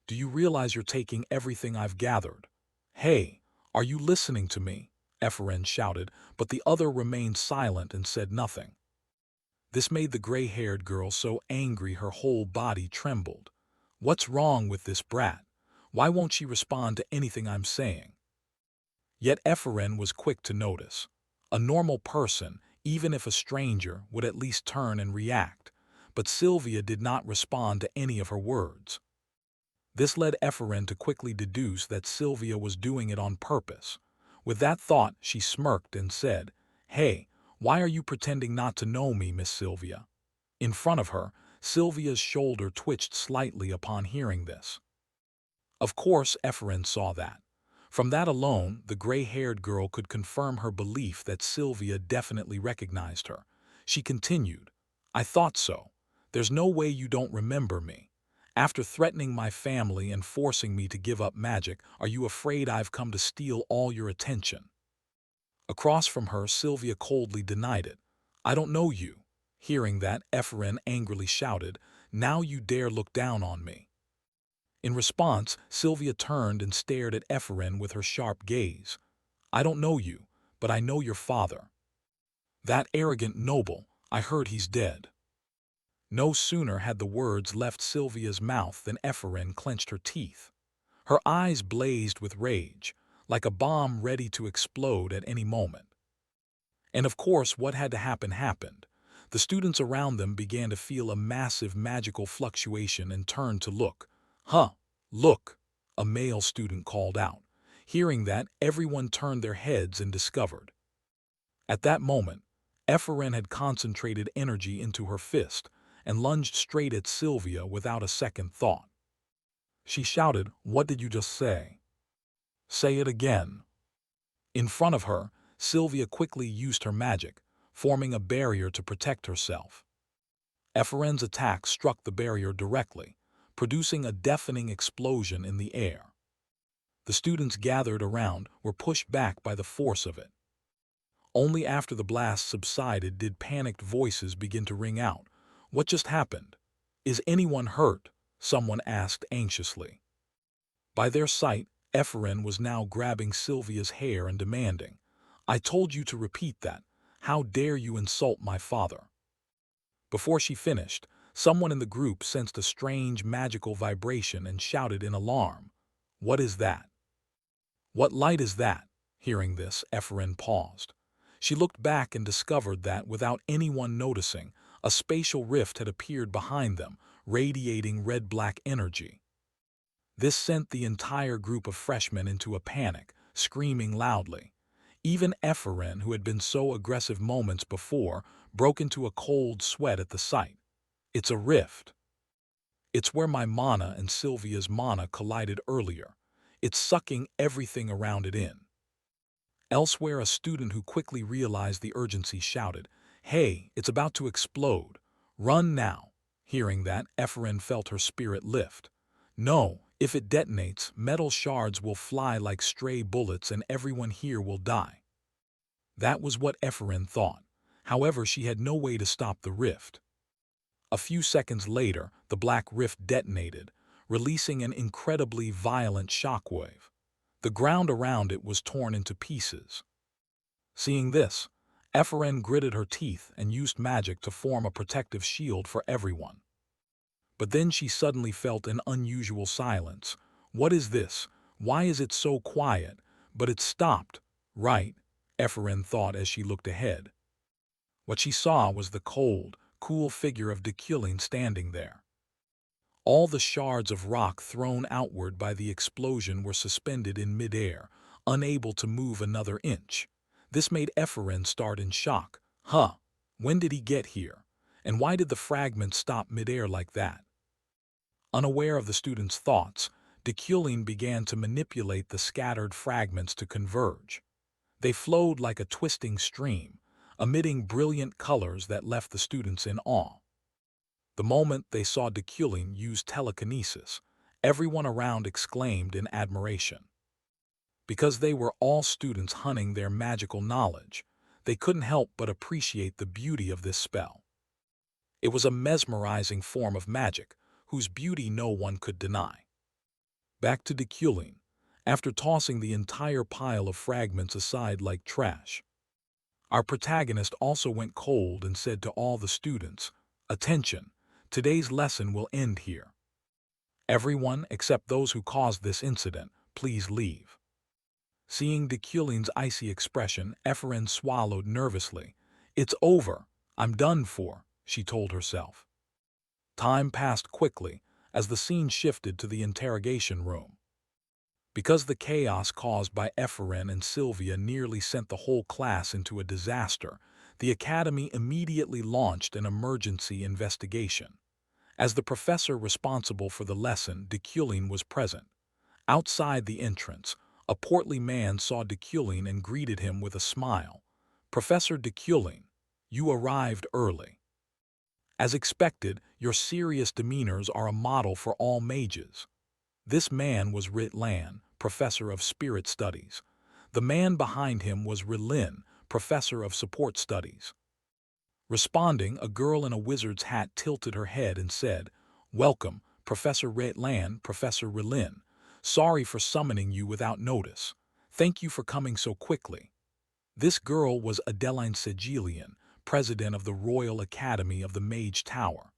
Do you realize you're taking everything I've gathered? Hey, are you listening to me?" Ephraim shouted, but the other remained silent and said nothing. This made the gray-haired girl so angry her whole body trembled. What's wrong with this brat? Why won't she respond to anything I'm saying? Yet Ephraim was quick to notice. A normal person, even if a stranger, would at least turn and react, but Sylvia did not respond to any of her words. This led Ephraim to quickly deduce that Sylvia was doing it on purpose. With that thought, she smirked and said, "Hey, why are you pretending not to know me, Miss Sylvia?" In front of her, Sylvia's shoulder twitched slightly upon hearing this. Of course, Ephraim saw that. From that alone, the gray-haired girl could confirm her belief that Sylvia definitely recognized her. She continued, "I thought so. There's no way you don't remember me. After threatening my family and forcing me to give up magic, are you afraid I've come to steal all your attention?" Across from her, Sylvia coldly denied it. "I don't know you." Hearing that, Ephraim angrily shouted, "Now you dare look down on me." In response, Sylvia turned and stared at Ephraim with her sharp gaze. "I don't know you, but I know your father. That arrogant noble, I heard he's dead." No sooner had the words left Sylvia's mouth than Ephraim clenched her teeth. Her eyes blazed with rage, like a bomb ready to explode at any moment. And of course, what had to happen happened. The students around them began to feel a massive magical fluctuation and turned to look. "Huh, look," a male student called out. Hearing that, everyone turned their heads and discovered. At that moment, Ephraim had concentrated energy into her fist and lunged straight at Sylvia without a second thought. She shouted, "What did you just say? Say it again." In front of her, Sylvia quickly used her magic, forming a barrier to protect herself. Ephraim's attack struck the barrier directly, producing a deafening explosion in the air. The students gathered around were pushed back by the force of it. Only after the blast subsided did panicked voices begin to ring out. "What just happened? Is anyone hurt?" someone asked anxiously. By their sight, Ephraim was now grabbing Sylvia's hair and demanding, "I told you to repeat that. How dare you insult my father?" Before she finished, someone in the group sensed a strange magical vibration and shouted in alarm, "What is that? What light is that?" Hearing this, Ephraim paused. She looked back and discovered that, without anyone noticing, a spatial rift had appeared behind them, radiating red-black energy. This sent the entire group of freshmen into a panic, screaming loudly. Even Ephraim, who had been so aggressive moments before, broke into a cold sweat at the sight. "It's a rift. It's where my mana and Sylvia's mana collided earlier. It's sucking everything around it in." Elsewhere, a student who quickly realized the urgency shouted, "Hey, it's about to explode. Run now." Hearing that, Ephraim felt her spirit lift. "No, if it detonates, metal shards will fly like stray bullets and everyone here will die." That was what Ephraim thought. However, she had no way to stop the rift. A few seconds later, the black rift detonated, releasing an incredibly violent shockwave. The ground around it was torn into pieces. Seeing this, Ephraim gritted her teeth and used magic to form a protective shield for everyone. But then she suddenly felt an unusual silence. "What is this? Why is it so quiet?" But it stopped, right? Ephraim thought as she looked ahead. What she saw was the cold, cool figure of Deculin standing there. All the shards of rock thrown outward by the explosion were suspended in midair, unable to move another inch. This made Ephraim start in shock. "Huh, when did he get here? And why did the fragments stop midair like that?" Unaware of the students' thoughts, Deculin began to manipulate the scattered fragments to converge. They flowed like a twisting stream, emitting brilliant colors that left the students in awe. The moment they saw Deculin use telekinesis, everyone around exclaimed in admiration. Because they were all students hunting their magical knowledge, they couldn't help but appreciate the beauty of this spell. It was a mesmerizing form of magic, whose beauty no one could deny. Back to Deculin, after tossing the entire pile of fragments aside like trash. Our protagonist also went cold and said to all the students, "Attention, today's lesson will end here. Everyone except those who caused this incident, please leave." Seeing Deculin's icy expression, Ephraim swallowed nervously. "It's over. I'm done for," she told herself. Time passed quickly as the scene shifted to the interrogation room. Because the chaos caused by Ephraim and Sylvia nearly sent the whole class into a disaster, the academy immediately launched an emergency investigation. As the professor responsible for the lesson, Deculin was present. Outside the entrance, a portly man saw Deculin and greeted him with a smile. "Professor Deculin, you arrived early. As expected, your serious demeanors are a model for all mages." This man was Ritlan, professor of spirit studies. The man behind him was Rilin, professor of support studies. Responding, a girl in a wizard's hat tilted her head and said, "Welcome, Professor Ritlan, Professor Rilin. Sorry for summoning you without notice. Thank you for coming so quickly." This girl was Adeline Sigilian, president of the Royal Academy of the Mage Tower.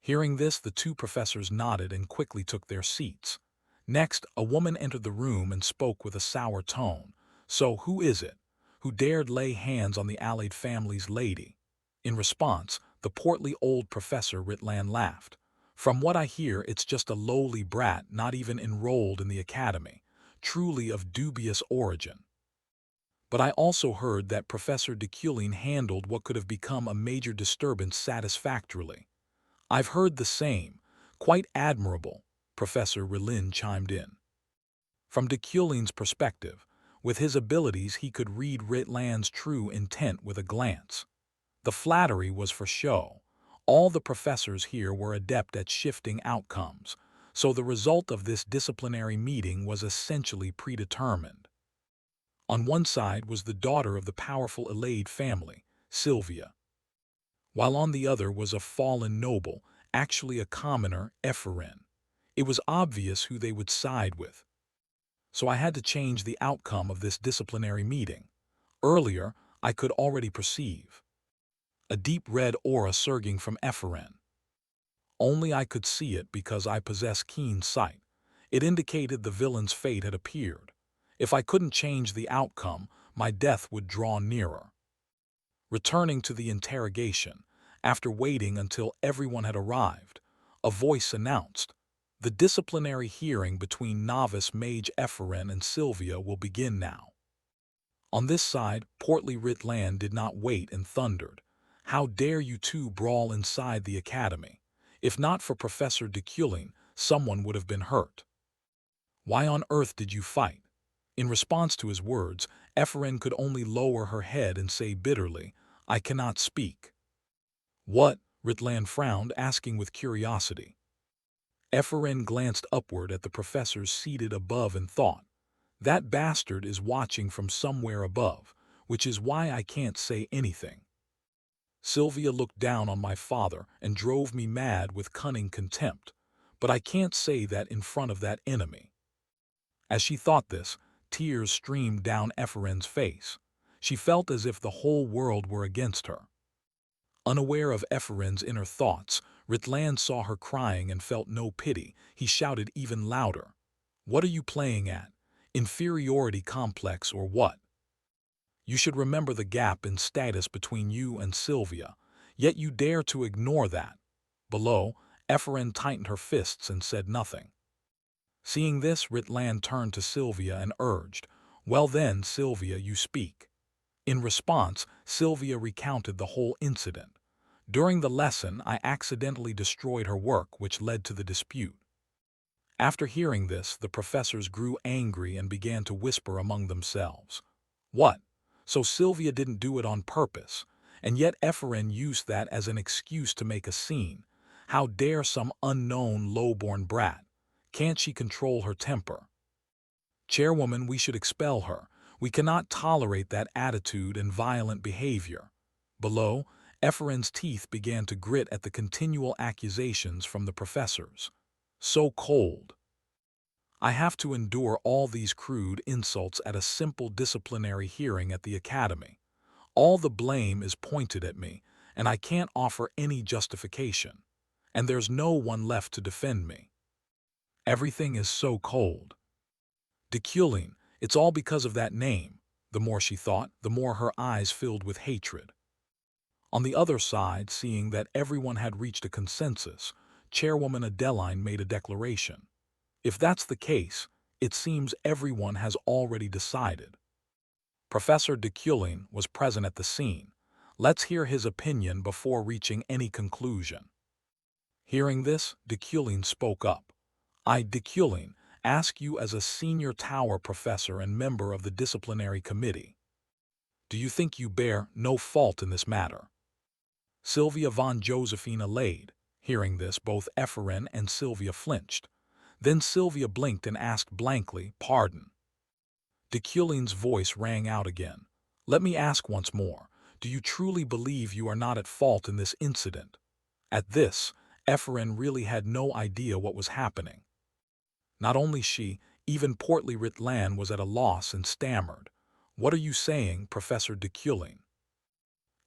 Hearing this, the two professors nodded and quickly took their seats. Next, a woman entered the room and spoke with a sour tone. "So who is it who dared lay hands on the Allied family's lady?" In response, the portly old Professor Ritlan laughed. "From what I hear, it's just a lowly brat not even enrolled in the academy, truly of dubious origin. But I also heard that Professor Deculin handled what could have become a major disturbance satisfactorily." "I've heard the same. Quite admirable," Professor Rilin chimed in. From Deculin's perspective, with his abilities he could read Ritlan's true intent with a glance. The flattery was for show. All the professors here were adept at shifting outcomes, so the result of this disciplinary meeting was essentially predetermined. On one side was the daughter of the powerful Allied family, Sylvia, while on the other was a fallen noble, actually a commoner, Ephraim. It was obvious who they would side with. So I had to change the outcome of this disciplinary meeting. Earlier, I could already perceive a deep red aura surging from Ephraim. Only I could see it because I possess keen sight. It indicated the villain's fate had appeared. If I couldn't change the outcome, my death would draw nearer. Returning to the interrogation, after waiting until everyone had arrived, a voice announced, "The disciplinary hearing between novice mage Ephraim and Sylvia will begin now." On this side, portly Ritlan did not wait and thundered, "How dare you two brawl inside the academy? If not for Professor Deculin, someone would have been hurt. Why on earth did you fight?" In response to his words, Ephraim could only lower her head and say bitterly, "I cannot speak." "What?" Ritlan frowned, asking with curiosity. Ephraim glanced upward at the professors seated above and thought, "That bastard is watching from somewhere above, which is why I can't say anything. Sylvia looked down on my father and drove me mad with cunning contempt, but I can't say that in front of that enemy." As she thought this, tears streamed down Ephraim's face. She felt as if the whole world were against her. Unaware of Ephraim's inner thoughts, Ritlan saw her crying and felt no pity. He shouted even louder, "What are you playing at? Inferiority complex or what? You should remember the gap in status between you and Sylvia, yet you dare to ignore that." Below, Ephraim tightened her fists and said nothing. Seeing this, Ritlan turned to Sylvia and urged, "Well then, Sylvia, you speak." In response, Sylvia recounted the whole incident. "During the lesson, I accidentally destroyed her work, which led to the dispute." After hearing this, the professors grew angry and began to whisper among themselves. "What? So Sylvia didn't do it on purpose, and yet Ephraim used that as an excuse to make a scene. How dare some unknown low-born brat? Can't she control her temper? Chairwoman, we should expel her. We cannot tolerate that attitude and violent behavior." Below, Ephraim's teeth began to grit at the continual accusations from the professors. So cold. I have to endure all these crude insults at a simple disciplinary hearing at the academy. All the blame is pointed at me, and I can't offer any justification. And there's no one left to defend me. Everything is so cold. Deculin, it's all because of that name. The more she thought, the more her eyes filled with hatred. On the other side, seeing that everyone had reached a consensus, Chairwoman Adeline made a declaration. If that's the case, it seems everyone has already decided. Professor Deculin was present at the scene. Let's hear his opinion before reaching any conclusion. Hearing this, Deculin spoke up. I, Deculin, ask you as a senior tower professor and member of the disciplinary committee. Do you think you bear no fault in this matter? Sylvia von Josephine allayed. Hearing this, both Ephraim and Sylvia flinched. Then Sylvia blinked and asked blankly, Pardon. Deculin's voice rang out again. Let me ask once more, do you truly believe you are not at fault in this incident? At this, Ephraim really had no idea what was happening. Not only she, even portly Ritlan was at a loss and stammered. What are you saying, Professor Deculin?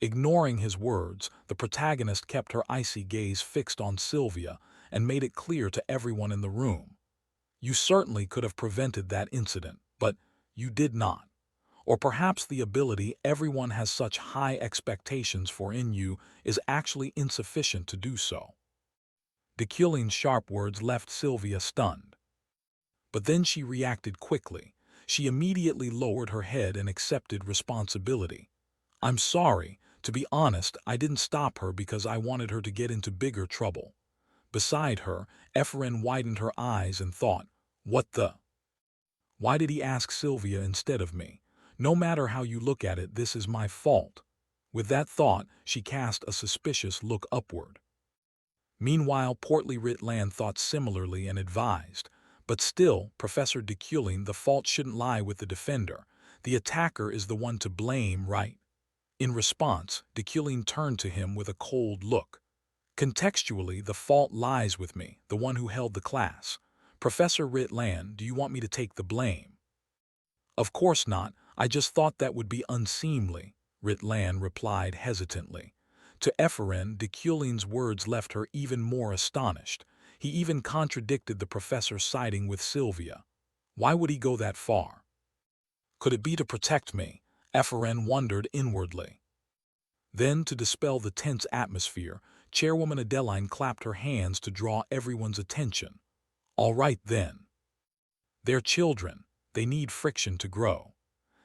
Ignoring his words, the protagonist kept her icy gaze fixed on Sylvia and made it clear to everyone in the room. You certainly could have prevented that incident, but you did not. Or perhaps the ability everyone has such high expectations for in you is actually insufficient to do so. Deculin's sharp words left Sylvia stunned. But then she reacted quickly. She immediately lowered her head and accepted responsibility. I'm sorry. To be honest, I didn't stop her because I wanted her to get into bigger trouble. Beside her, Ephraim widened her eyes and thought, what the? Why did he ask Sylvia instead of me? No matter how you look at it, this is my fault. With that thought, she cast a suspicious look upward. Meanwhile, portly Ritlan thought similarly and advised. But still, Professor Deculin, the fault shouldn't lie with the defender. The attacker is the one to blame, right? In response, Deculin turned to him with a cold look. Contextually, the fault lies with me, the one who held the class. Professor Ritlan, do you want me to take the blame? Of course not, I just thought that would be unseemly, Ritlan replied hesitantly. To Ephraim, Deculin's words left her even more astonished. He even contradicted the professor siding with Sylvia. Why would he go that far? Could it be to protect me? Ephraim wondered inwardly. Then, to dispel the tense atmosphere, Chairwoman Adeline clapped her hands to draw everyone's attention. All right then. They're children. They need friction to grow.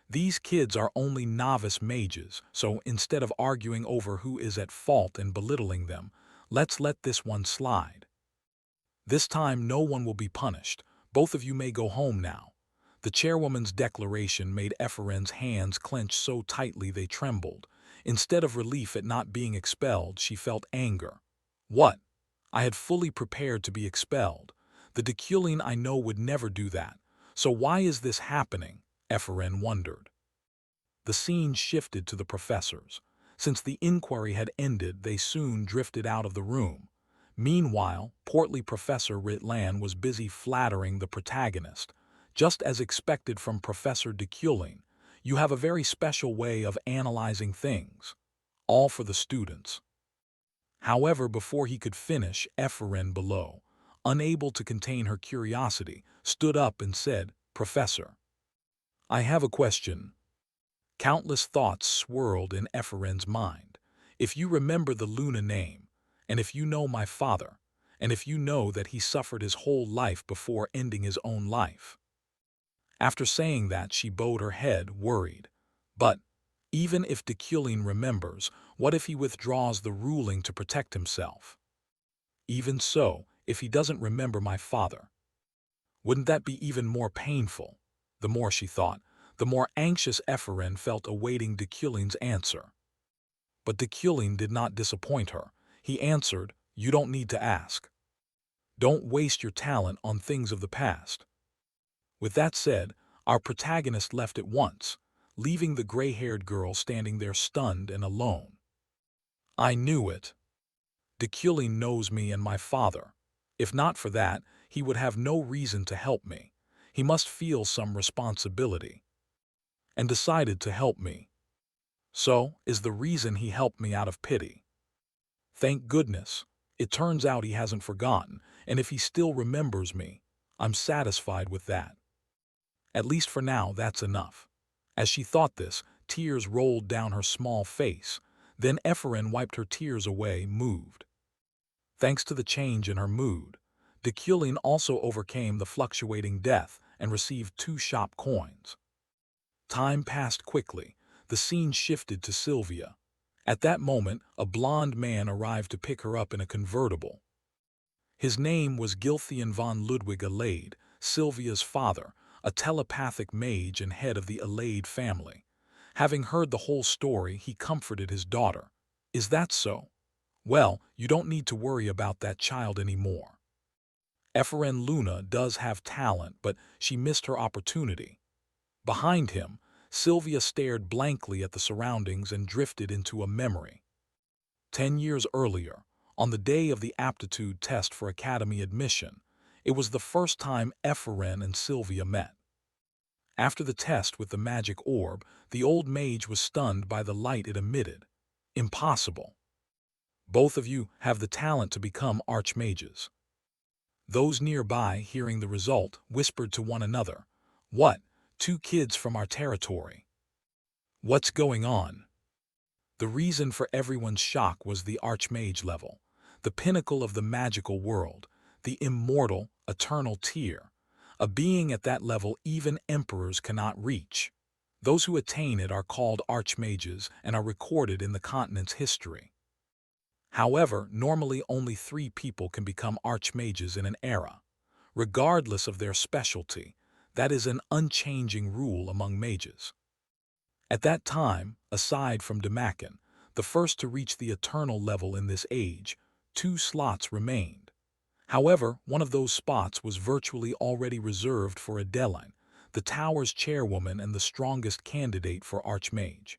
These kids are only novice mages, so instead of arguing over who is at fault and belittling them, let's let this one slide. This time no one will be punished. Both of you may go home now. The chairwoman's declaration made Ephraim's hands clench so tightly they trembled. Instead of relief at not being expelled, she felt anger. What? I had fully prepared to be expelled. The Deculin I know would never do that. So why is this happening? Ephraim wondered. The scene shifted to the professors. Since the inquiry had ended, they soon drifted out of the room. Meanwhile, portly Professor Ritlan was busy flattering the protagonist. Just as expected from Professor Deculin, you have a very special way of analyzing things. All for the students. However, before he could finish, Ephraim below, unable to contain her curiosity, stood up and said, Professor, I have a question. Countless thoughts swirled in Ephraim's mind. If you remember the Luna name, and if you know my father, and if you know that he suffered his whole life before ending his own life. After saying that, she bowed her head, worried. But, even if Deculin remembers, what if he withdraws the ruling to protect himself? Even so, if he doesn't remember my father, wouldn't that be even more painful? The more she thought, the more anxious Ephraim felt awaiting Deculin's answer. But Deculin did not disappoint her. He answered, You don't need to ask. Don't waste your talent on things of the past. With that said, our protagonist left at once, leaving the gray-haired girl standing there stunned and alone. I knew it. Deculin knows me and my father. If not for that, he would have no reason to help me. He must feel some responsibility. And decided to help me. So, is the reason he helped me out of pity. Thank goodness. It turns out he hasn't forgotten, and if he still remembers me, I'm satisfied with that. At least for now, that's enough. As she thought this, tears rolled down her small face. Then Ephraim wiped her tears away, moved. Thanks to the change in her mood, Deculin also overcame the fluctuating death and received 2 shop coins. Time passed quickly. The scene shifted to Sylvia. At that moment, a blond man arrived to pick her up in a convertible. His name was Gilthian von Ludwig Alade, Sylvia's father, a telepathic mage and head of the Alade family. Having heard the whole story, he comforted his daughter. Is that so? Well, you don't need to worry about that child anymore. Ephraim Luna does have talent, but she missed her opportunity. Behind him, Sylvia stared blankly at the surroundings and drifted into a memory. 10 years earlier, on the day of the aptitude test for academy admission, it was the first time Ephraim and Sylvia met. After the test with the magic orb, the old mage was stunned by the light it emitted. Impossible. Both of you have the talent to become archmages. Those nearby, hearing the result, whispered to one another, "What? 2 kids from our territory. What's going on?" The reason for everyone's shock was the archmage level, the pinnacle of the magical world, the immortal, eternal tier, a being at that level even emperors cannot reach. Those who attain it are called archmages and are recorded in the continent's history. However, normally only 3 people can become archmages in an era. Regardless of their specialty, that is an unchanging rule among mages. At that time, aside from Demakin, the first to reach the eternal level in this age, 2 slots remained. However, one of those spots was virtually already reserved for Adeline, the tower's chairwoman and the strongest candidate for archmage.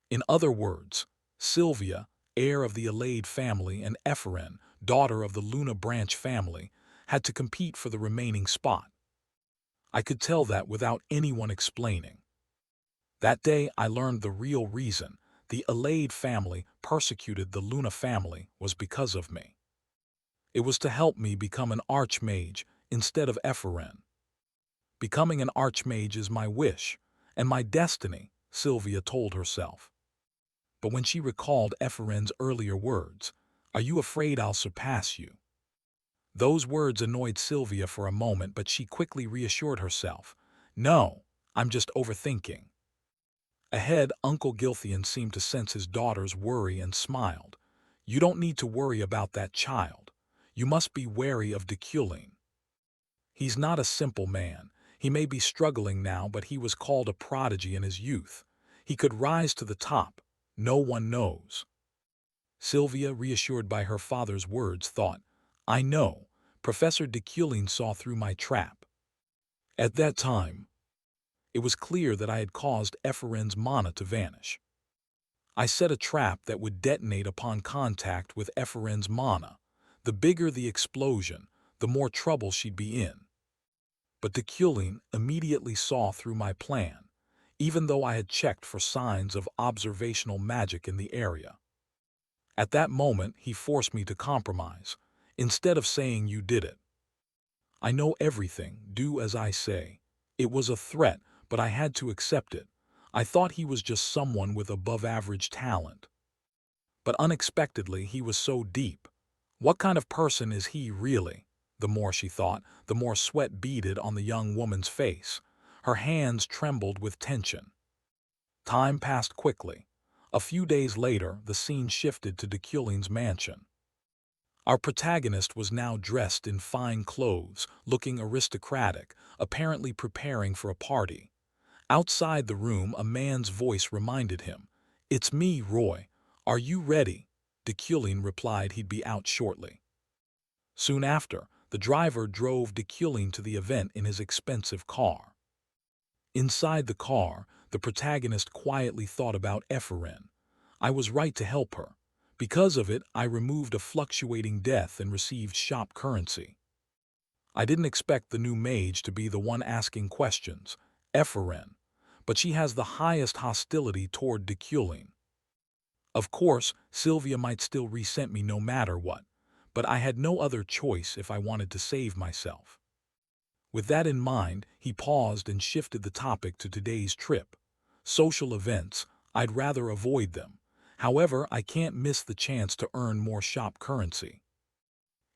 In other words, Sylvia, heir of the Alade family, and Ephraim, daughter of the Luna branch family, had to compete for the remaining spot. I could tell that without anyone explaining. That day I learned the real reason the Alade family persecuted the Luna family was because of me. It was to help me become an archmage instead of Ephraim. Becoming an archmage is my wish and my destiny, Sylvia told herself. But when she recalled Ephraim's earlier words, "Are you afraid I'll surpass you?" Those words annoyed Sylvia for a moment, but she quickly reassured herself. "No, I'm just overthinking." Ahead, Uncle Gilthian seemed to sense his daughter's worry and smiled. "You don't need to worry about that child. You must be wary of Deculin. He's not a simple man. He may be struggling now, but he was called a prodigy in his youth. He could rise to the top. No one knows." Sylvia, reassured by her father's words, thought, "I know. Professor Deculin saw through my trap." At that time, it was clear that I had caused Ephraim's mana to vanish. I set a trap that would detonate upon contact with Ephraim's mana. The bigger the explosion, the more trouble she'd be in. But Deculin immediately saw through my plan, even though I had checked for signs of observational magic in the area. At that moment, he forced me to compromise. Instead of saying you did it, "I know everything, do as I say." It was a threat, but I had to accept it. I thought he was just someone with above-average talent. But unexpectedly, he was so deep. What kind of person is he really? The more she thought, the more sweat beaded on the young woman's face. Her hands trembled with tension. Time passed quickly. A few days later, the scene shifted to Deculin's mansion. Our protagonist was now dressed in fine clothes, looking aristocratic, apparently preparing for a party. Outside the room, a man's voice reminded him, "It's me, Roy. Are you ready?" Deculin replied he'd be out shortly. Soon after, the driver drove Deculin to the event in his expensive car. Inside the car, the protagonist quietly thought about Ephraim. I was right to help her. Because of it, I removed a fluctuating death and received shop currency. I didn't expect the new mage to be the one asking questions, Ephren, but she has the highest hostility toward Deculin. Of course, Sylvia might still resent me no matter what, but I had no other choice if I wanted to save myself. With that in mind, he paused and shifted the topic to today's trip. Social events, I'd rather avoid them. However, I can't miss the chance to earn more shop currency.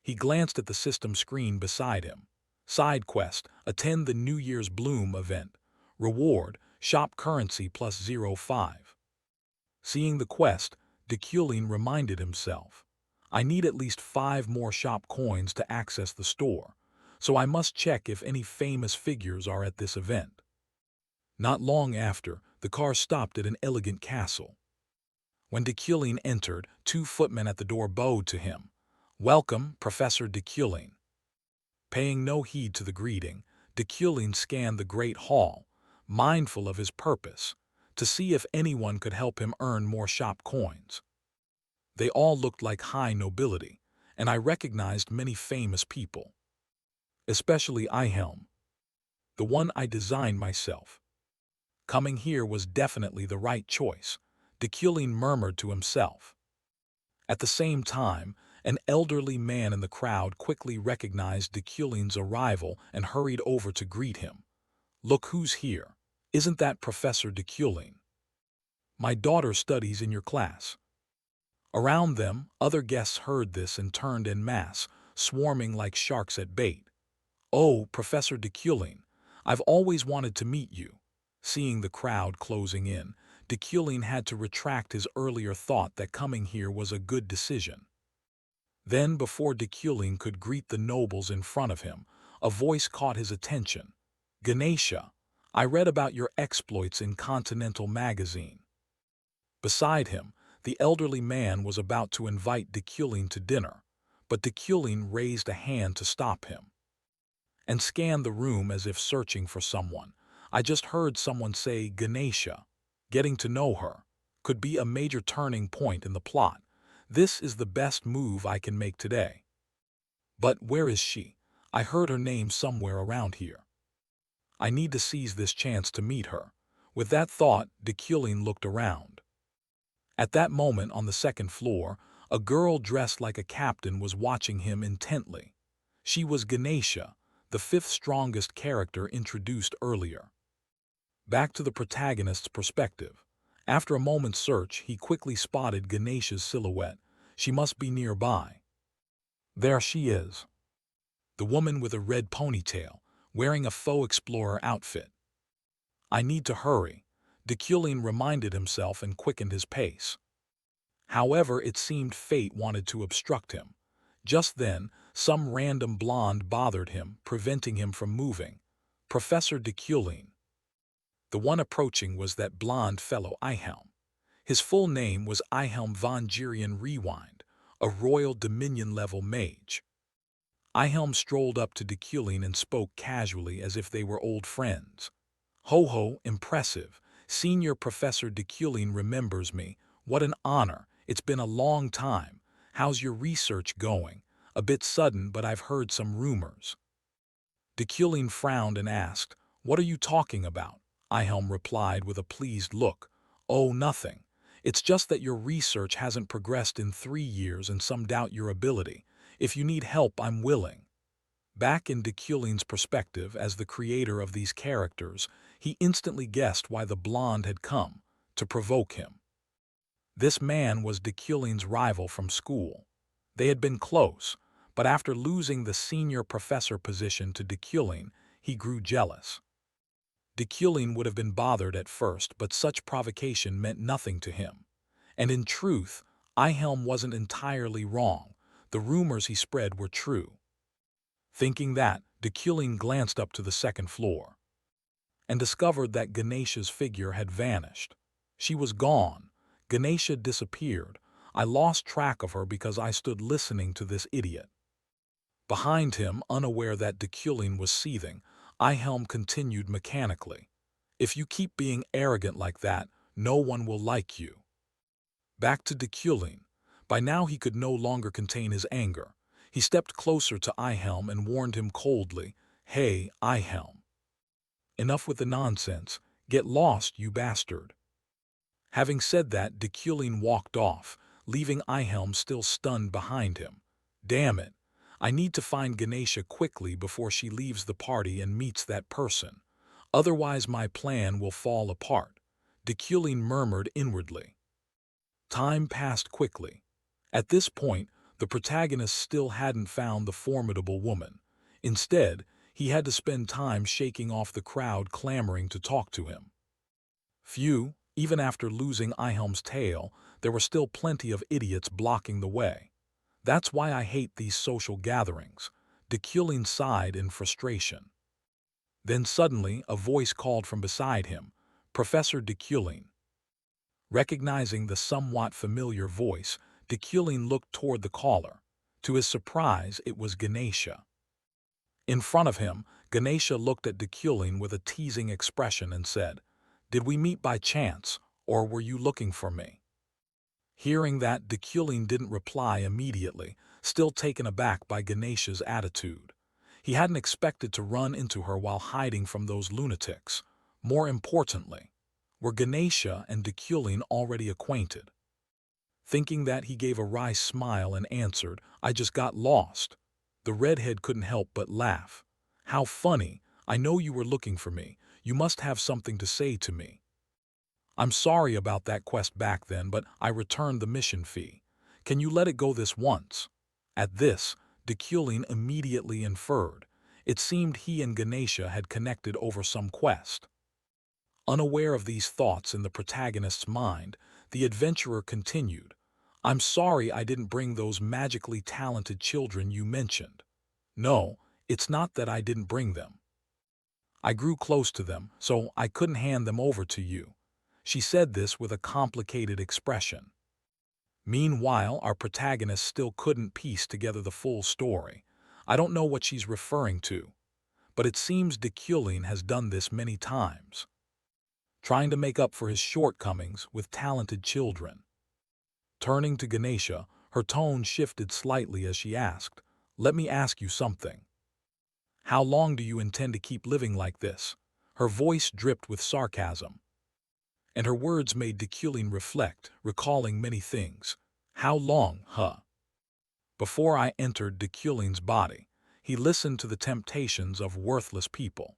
He glanced at the system screen beside him. Side quest, attend the New Year's Bloom event. Reward, shop currency plus 0.5. Seeing the quest, Deculin reminded himself. I need at least 5 more shop coins to access the store, so I must check if any famous figures are at this event. Not long after, the car stopped at an elegant castle. When Deculin entered, 2 footmen at the door bowed to him. "Welcome, Professor Deculin." Paying no heed to the greeting, Deculin scanned the great hall, mindful of his purpose, to see if anyone could help him earn more shop coins. They all looked like high nobility, and I recognized many famous people. Especially Ihelm, the one I designed myself. Coming here was definitely the right choice, Deculin murmured to himself. At the same time, an elderly man in the crowd quickly recognized Deculin's arrival and hurried over to greet him. "Look who's here. Isn't that Professor Deculin? My daughter studies in your class." Around them, other guests heard this and turned en masse, swarming like sharks at bait. "Oh, Professor Deculin, I've always wanted to meet you." Seeing the crowd closing in, Deculin had to retract his earlier thought that coming here was a good decision. Then, before Deculin could greet the nobles in front of him, a voice caught his attention. "Ganesha, I read about your exploits in Continental Magazine." Beside him, the elderly man was about to invite Deculin to dinner, but Deculin raised a hand to stop him and scanned the room as if searching for someone. "I just heard someone say Ganesha. Getting to know her could be a major turning point in the plot. This is the best move I can make today." "But where is she? I heard her name somewhere around here. I need to seize this chance to meet her." With that thought, Deculin looked around. At that moment on the second floor, a girl dressed like a captain was watching him intently. She was Ganesha, the 5th strongest character introduced earlier. Back to the protagonist's perspective. After a moment's search, he quickly spotted Ganesha's silhouette. She must be nearby. There she is. The woman with a red ponytail, wearing a faux explorer outfit. I need to hurry, Deculin reminded himself and quickened his pace. However, it seemed fate wanted to obstruct him. Just then, some random blonde bothered him, preventing him from moving. Professor Deculin. The one approaching was that blonde fellow Ihelm. His full name was Ihelm von Girion Rewind, a royal Dominion-level mage. Ihelm strolled up to Deculin and spoke casually as if they were old friends. "Ho ho, impressive. Senior Professor Deculin remembers me. What an honor. It's been a long time. How's your research going? A bit sudden, but I've heard some rumors." Deculin frowned and asked, "What are you talking about?" Ihelm replied with a pleased look. "Oh, nothing. It's just that your research hasn't progressed in 3 years and some doubt your ability. If you need help, I'm willing." Back in Deculin's perspective as the creator of these characters, he instantly guessed why the blonde had come, to provoke him. This man was Deculin's rival from school. They had been close, but after losing the senior professor position to Deculin, he grew jealous. Deculin would have been bothered at first, but such provocation meant nothing to him. And in truth, Ihelm wasn't entirely wrong. The rumors he spread were true. Thinking that, Deculin glanced up to the second floor and discovered that Ganesha's figure had vanished. She was gone. Ganesha disappeared. I lost track of her because I stood listening to this idiot. Behind him, unaware that Deculin was seething, Ihelm continued mechanically. "If you keep being arrogant like that, no one will like you." Back to Deculin. By now he could no longer contain his anger. He stepped closer to Ihelm and warned him coldly, "Hey, Ihelm. Enough with the nonsense. Get lost, you bastard." Having said that, Dekulin walked off, leaving Ihelm still stunned behind him. Damn it. I need to find Ganesha quickly before she leaves the party and meets that person. Otherwise my plan will fall apart, Dekulin murmured inwardly. Time passed quickly. At this point, the protagonist still hadn't found the formidable woman. Instead, he had to spend time shaking off the crowd clamoring to talk to him. Phew, even after losing Ihelm's tail, there were still plenty of idiots blocking the way. That's why I hate these social gatherings, Dekulin sighed in frustration. Then suddenly a voice called from beside him, Professor Dekulin. Recognizing the somewhat familiar voice, Dekulin looked toward the caller. To his surprise, it was Ganesha. In front of him, Ganesha looked at Dekulin with a teasing expression and said, "Did we meet by chance, or were you looking for me?" Hearing that, Dekulin didn't reply immediately, still taken aback by Ganesha's attitude. He hadn't expected to run into her while hiding from those lunatics. More importantly, were Ganesha and Dekulin already acquainted? Thinking that, he gave a wry smile and answered, "I just got lost." The redhead couldn't help but laugh. "How funny. I know you were looking for me. You must have something to say to me." "I'm sorry about that quest back then, but I returned the mission fee. Can you let it go this once?" At this, Dekulin immediately inferred. It seemed he and Ganesha had connected over some quest. Unaware of these thoughts in the protagonist's mind, the adventurer continued, "I'm sorry I didn't bring those magically talented children you mentioned. No, it's not that I didn't bring them. I grew close to them, so I couldn't hand them over to you." She said this with a complicated expression. Meanwhile, our protagonist still couldn't piece together the full story. I don't know what she's referring to, but it seems Dekulin has done this many times, trying to make up for his shortcomings with talented children. Turning to Ganesha, her tone shifted slightly as she asked, "Let me ask you something. How long do you intend to keep living like this?" Her voice dripped with sarcasm, and her words made Dekulin reflect, recalling many things. How long, huh? Before I entered Dekulin's body, he listened to the temptations of worthless people,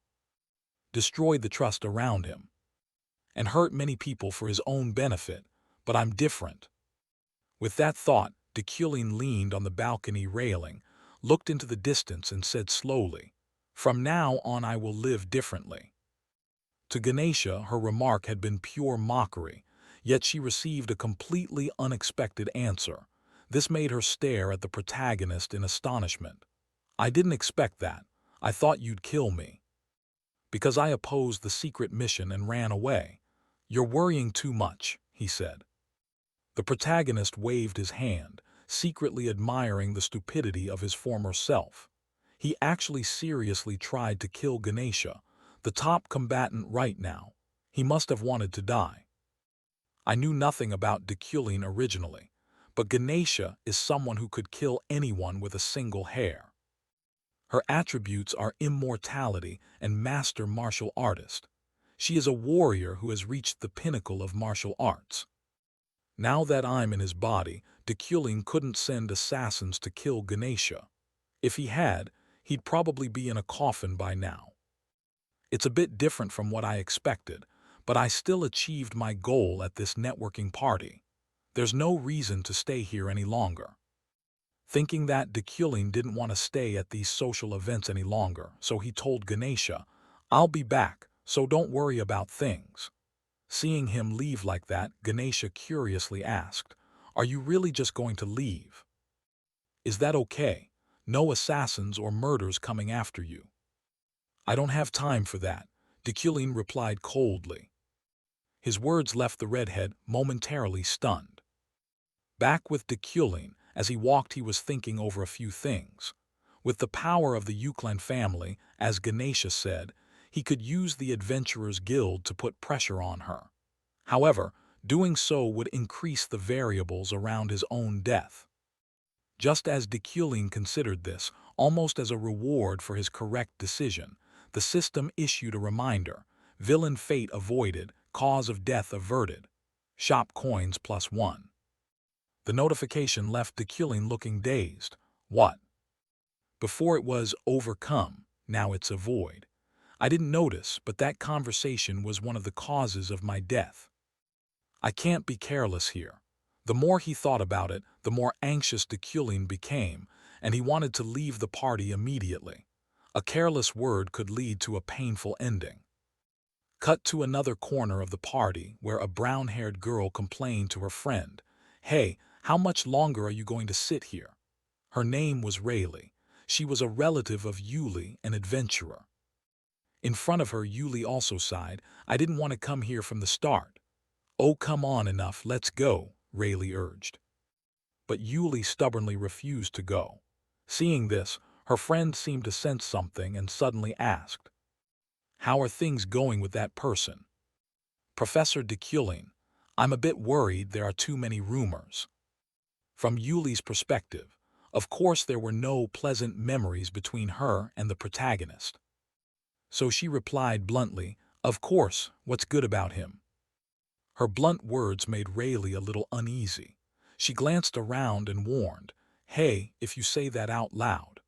destroyed the trust around him, and hurt many people for his own benefit, but I'm different. With that thought, Dekulin leaned on the balcony railing, looked into the distance and said slowly, "From now on I will live differently." To Ganesha, her remark had been pure mockery, yet she received a completely unexpected answer. This made her stare at the protagonist in astonishment. "I didn't expect that. I thought you'd kill me, because I opposed the secret mission and ran away." "You're worrying too much," he said. The protagonist waved his hand, secretly admiring the stupidity of his former self. He actually seriously tried to kill Ganesha, the top combatant right now. He must have wanted to die. I knew nothing about Dekulin originally, but Ganesha is someone who could kill anyone with a single hair. Her attributes are immortality and master martial artist. She is a warrior who has reached the pinnacle of martial arts. Now that I'm in his body, Dekulin couldn't send assassins to kill Ganesha. If he had, he'd probably be in a coffin by now. It's a bit different from what I expected, but I still achieved my goal at this networking party. There's no reason to stay here any longer. Thinking that, Dekulin didn't want to stay at these social events any longer, so he told Ganesha, "I'll be back, so don't worry about things." Seeing him leave like that, Ganesha curiously asked, "Are you really just going to leave? Is that okay? No assassins or murders coming after you?" "I don't have time for that," Dekulin replied coldly. His words left the redhead momentarily stunned. Back with Dekulin, as he walked he was thinking over a few things. With the power of the Yuklan family, as Ganesha said, he could use the Adventurers Guild to put pressure on her. However, Doing so would increase the variables around his own death. Just as Dekulin considered this, almost as a reward for his correct decision, the system issued a reminder: villain fate avoided, cause of death averted. Shop coins +1. The notification left Dekulin looking dazed. What? Before it was overcome, now it's avoid. I didn't notice, but that conversation was one of the causes of my death. I can't be careless here. The more he thought about it, the more anxious Dekulin became, and he wanted to leave the party immediately. A careless word could lead to a painful ending. Cut to another corner of the party where a brown-haired girl complained to her friend, "Hey, how much longer are you going to sit here?" Her name was Rayleigh. She was a relative of Yuli, an adventurer. In front of her, Yuli also sighed, "I didn't want to come here from the start." "Oh, come on, enough, let's go," Rayleigh urged. But Yuli stubbornly refused to go. Seeing this, her friend seemed to sense something and suddenly asked, "How are things going with that person?" "Professor Dekulin, I'm a bit worried there are too many rumors." From Yuli's perspective, of course there were no pleasant memories between her and the protagonist. So she replied bluntly, "Of course, what's good about him?" Her blunt words made Rayleigh a little uneasy. She glanced around and warned, "Hey, if you say that out loud."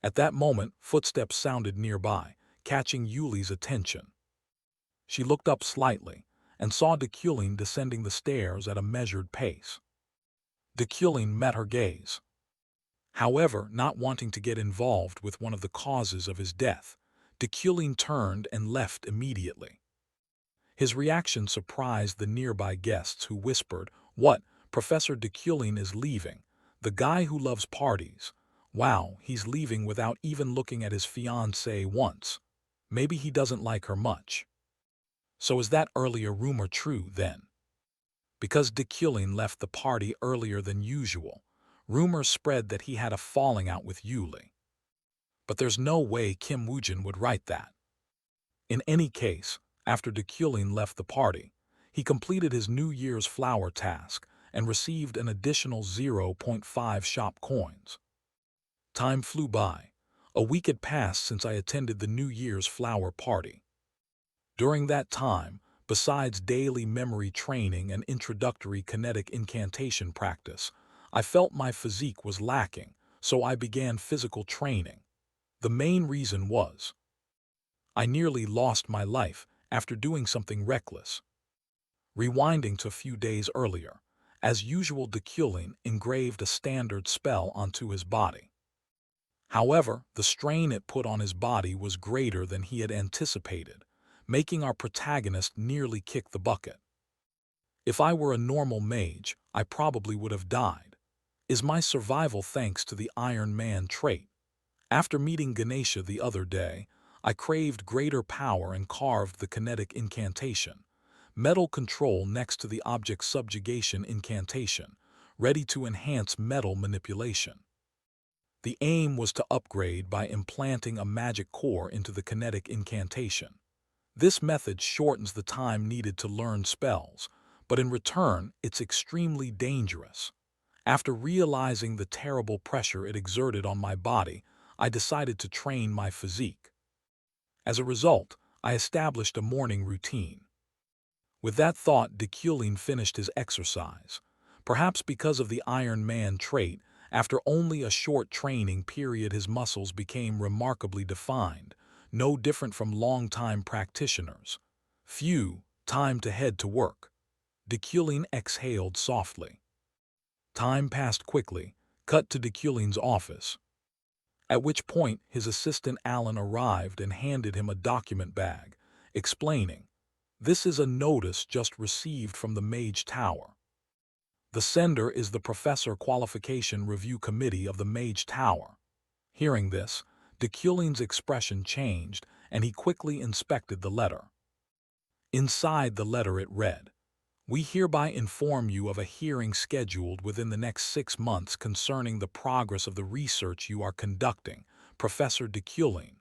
At that moment, footsteps sounded nearby, catching Yuli's attention. She looked up slightly and saw Dekulin descending the stairs at a measured pace. Dekulin met her gaze. However, not wanting to get involved with one of the causes of his death, Dekulin turned and left immediately. His reaction surprised the nearby guests who whispered, "What, Professor Dekulin is leaving? The guy who loves parties. Wow, he's leaving without even looking at his fiancée once. Maybe he doesn't like her much." So is that earlier rumor true, then? Because Dekulin left the party earlier than usual, rumors spread that he had a falling out with Yuli. But there's no way Kim Woojin would write that. In any case, after Dekulin left the party, he completed his New Year's flower task and received an additional 0.5 shop coins. Time flew by. A week had passed since I attended the New Year's flower party. During that time, besides daily memory training and introductory kinetic incantation practice, I felt my physique was lacking, so I began physical training. The main reason was, I nearly lost my life after doing something reckless. Rewinding to a few days earlier, as usual, Dekulin engraved a standard spell onto his body. However, the strain it put on his body was greater than he had anticipated, making our protagonist nearly kick the bucket. If I were a normal mage, I probably would have died. Is my survival thanks to the Iron Man trait? After meeting Ganesha the other day, I craved greater power and carved the kinetic incantation, metal control next to the object subjugation incantation, ready to enhance metal manipulation. The aim was to upgrade by implanting a magic core into the kinetic incantation. This method shortens the time needed to learn spells, but in return, it's extremely dangerous. After realizing the terrible pressure it exerted on my body, I decided to train my physique. As a result, I established a morning routine. With that thought, Dekulin finished his exercise. Perhaps because of the Iron Man trait, after only a short training period his muscles became remarkably defined, no different from long-time practitioners. Phew, time to head to work. Dekulin exhaled softly. Time passed quickly, cut to Dekulin's office. At which point his assistant Alan arrived and handed him a document bag, explaining, "This is a notice just received from the Mage Tower. The sender is the Professor Qualification Review Committee of the Mage Tower." Hearing this, Dekulin's expression changed and he quickly inspected the letter. Inside the letter it read, "We hereby inform you of a hearing scheduled within the next 6 months concerning the progress of the research you are conducting, Professor Dekulin.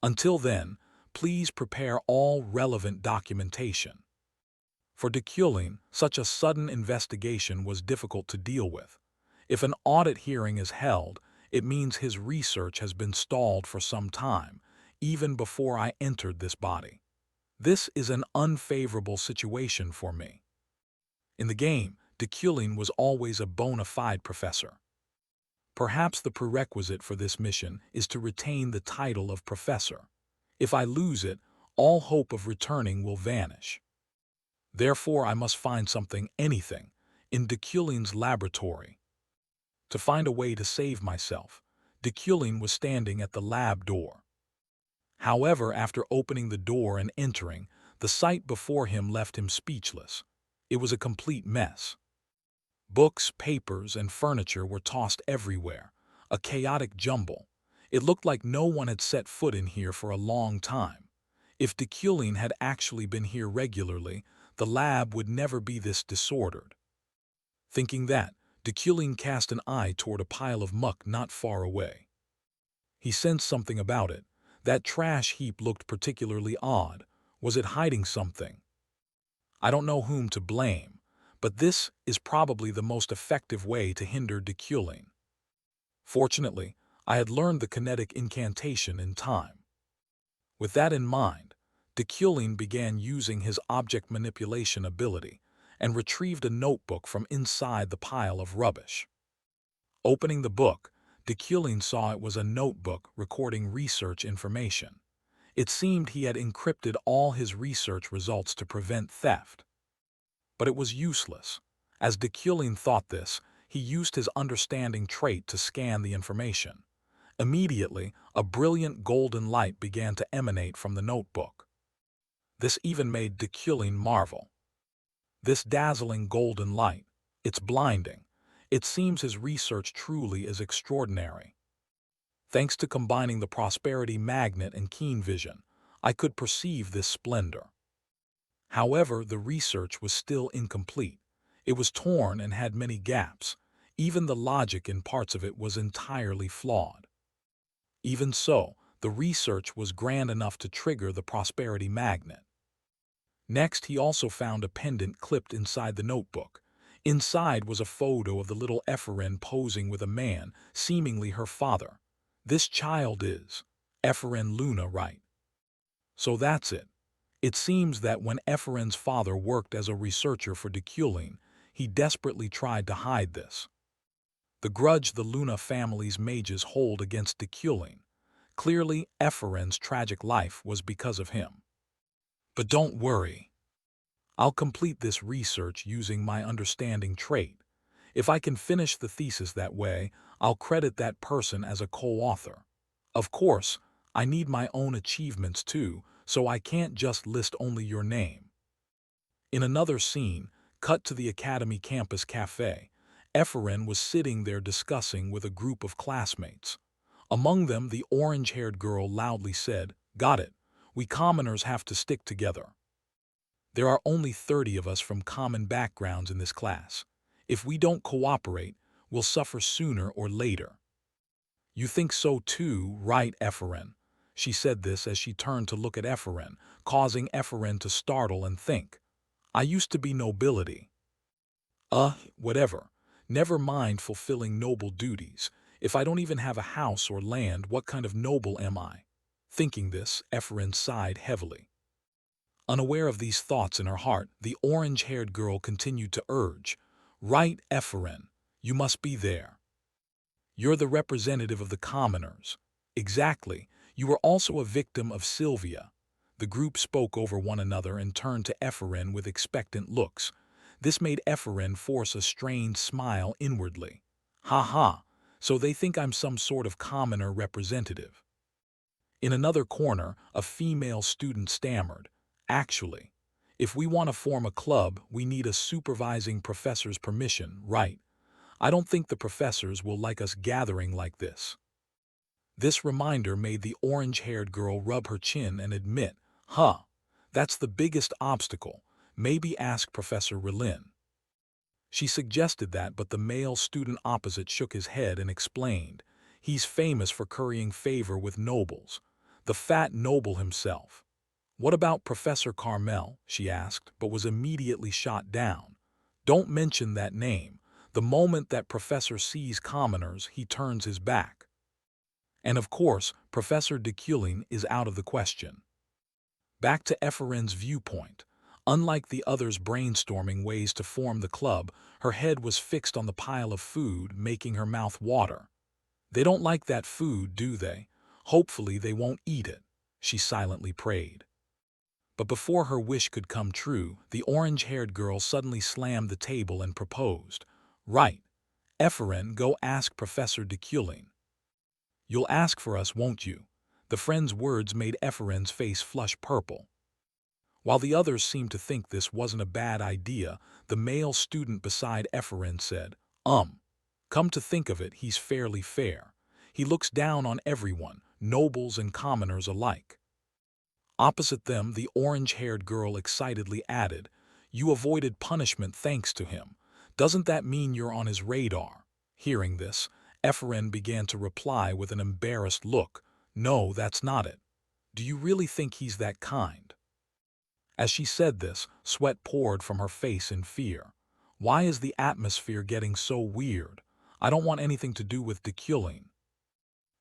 Until then, please prepare all relevant documentation." For Dekulin, such a sudden investigation was difficult to deal with. If an audit hearing is held, it means his research has been stalled for some time, even before I entered this body. This is an unfavorable situation for me. In the game, Dekulin was always a bona fide professor. Perhaps the prerequisite for this mission is to retain the title of professor. If I lose it, all hope of returning will vanish. Therefore, I must find something, anything, in Dekulin's laboratory. To find a way to save myself, Dekulin was standing at the lab door. However, after opening the door and entering, the sight before him left him speechless. It was a complete mess. Books, papers, and furniture were tossed everywhere, a chaotic jumble. It looked like no one had set foot in here for a long time. If Dekulin had actually been here regularly, the lab would never be this disordered. Thinking that, Dekulin cast an eye toward a pile of muck not far away. He sensed something about it. That trash heap looked particularly odd. Was it hiding something? I don't know whom to blame, but this is probably the most effective way to hinder Dekulin. Fortunately, I had learned the kinetic incantation in time. With that in mind, Dekulin began using his object manipulation ability and retrieved a notebook from inside the pile of rubbish. Opening the book, Dekulin saw it was a notebook recording research information. It seemed he had encrypted all his research results to prevent theft. But it was useless. As Dekulin thought this, he used his understanding trait to scan the information. Immediately, a brilliant golden light began to emanate from the notebook. This even made Dekulin marvel. This dazzling golden light, it's blinding. It seems his research truly is extraordinary. Thanks to combining the prosperity magnet and keen vision, I could perceive this splendor. However, the research was still incomplete. It was torn and had many gaps. Even the logic in parts of it was entirely flawed. Even so, the research was grand enough to trigger the prosperity magnet. Next, he also found a pendant clipped inside the notebook. Inside was a photo of the little Epherin posing with a man, seemingly her father. This child is Epherin Luna, right? So that's it. It seems that when Epherin's father worked as a researcher for Dekulin, he desperately tried to hide this. The grudge the Luna family's mages hold against Dekulin. Clearly, Epherin's tragic life was because of him. But don't worry. I'll complete this research using my understanding trait. If I can finish the thesis that way, I'll credit that person as a co-author. Of course, I need my own achievements too, so I can't just list only your name. In another scene, cut to the Academy campus cafe, Epherin was sitting there discussing with a group of classmates. Among them, the orange-haired girl loudly said, "Got it. We commoners have to stick together. There are only 30 of us from common backgrounds in this class. If we don't cooperate, we'll suffer sooner or later." "You think so too, right, Epherin?" She said this as she turned to look at Epherin, causing Epherin to startle and think. "I used to be nobility." Whatever. Never mind fulfilling noble duties. If I don't even have a house or land, what kind of noble am I?" Thinking this, Epherin sighed heavily. Unaware of these thoughts in her heart, the orange-haired girl continued to urge, "Right, Epherin, you must be there. You're the representative of the commoners." "Exactly. You were also a victim of Sylvia." The group spoke over one another and turned to Epherin with expectant looks. This made Epherin force a strained smile inwardly. "Ha ha, so they think I'm some sort of commoner representative." In another corner, a female student stammered, "Actually, if we want to form a club, we need a supervising professor's permission, right? I don't think the professors will like us gathering like this." This reminder made the orange-haired girl rub her chin and admit, that's the biggest obstacle. Maybe ask Professor Relin." She suggested that, but the male student opposite shook his head and explained, "He's famous for currying favor with nobles. The fat noble himself." "What about Professor Carmel?" she asked, but was immediately shot down. "Don't mention that name. The moment that Professor sees commoners, he turns his back. And of course, Professor Deculin is out of the question." Back to Ephraim's viewpoint. Unlike the others brainstorming ways to form the club, her head was fixed on the pile of food, making her mouth water. "They don't like that food, do they? Hopefully they won't eat it," she silently prayed. But before her wish could come true, the orange-haired girl suddenly slammed the table and proposed. "Right. Ephraim, go ask Professor Deculin." "You'll ask for us, won't you?" The friend's words made Ephraim's face flush purple. While the others seemed to think this wasn't a bad idea, the male student beside Ephraim said, Come to think of it, he's fairly fair. He looks down on everyone, nobles and commoners alike." Opposite them, the orange-haired girl excitedly added, "You avoided punishment thanks to him. Doesn't that mean you're on his radar?" Hearing this, Ephraim began to reply with an embarrassed look, "No, that's not it. Do you really think he's that kind?" As she said this, sweat poured from her face in fear. "Why is the atmosphere getting so weird? I don't want anything to do with Deculin."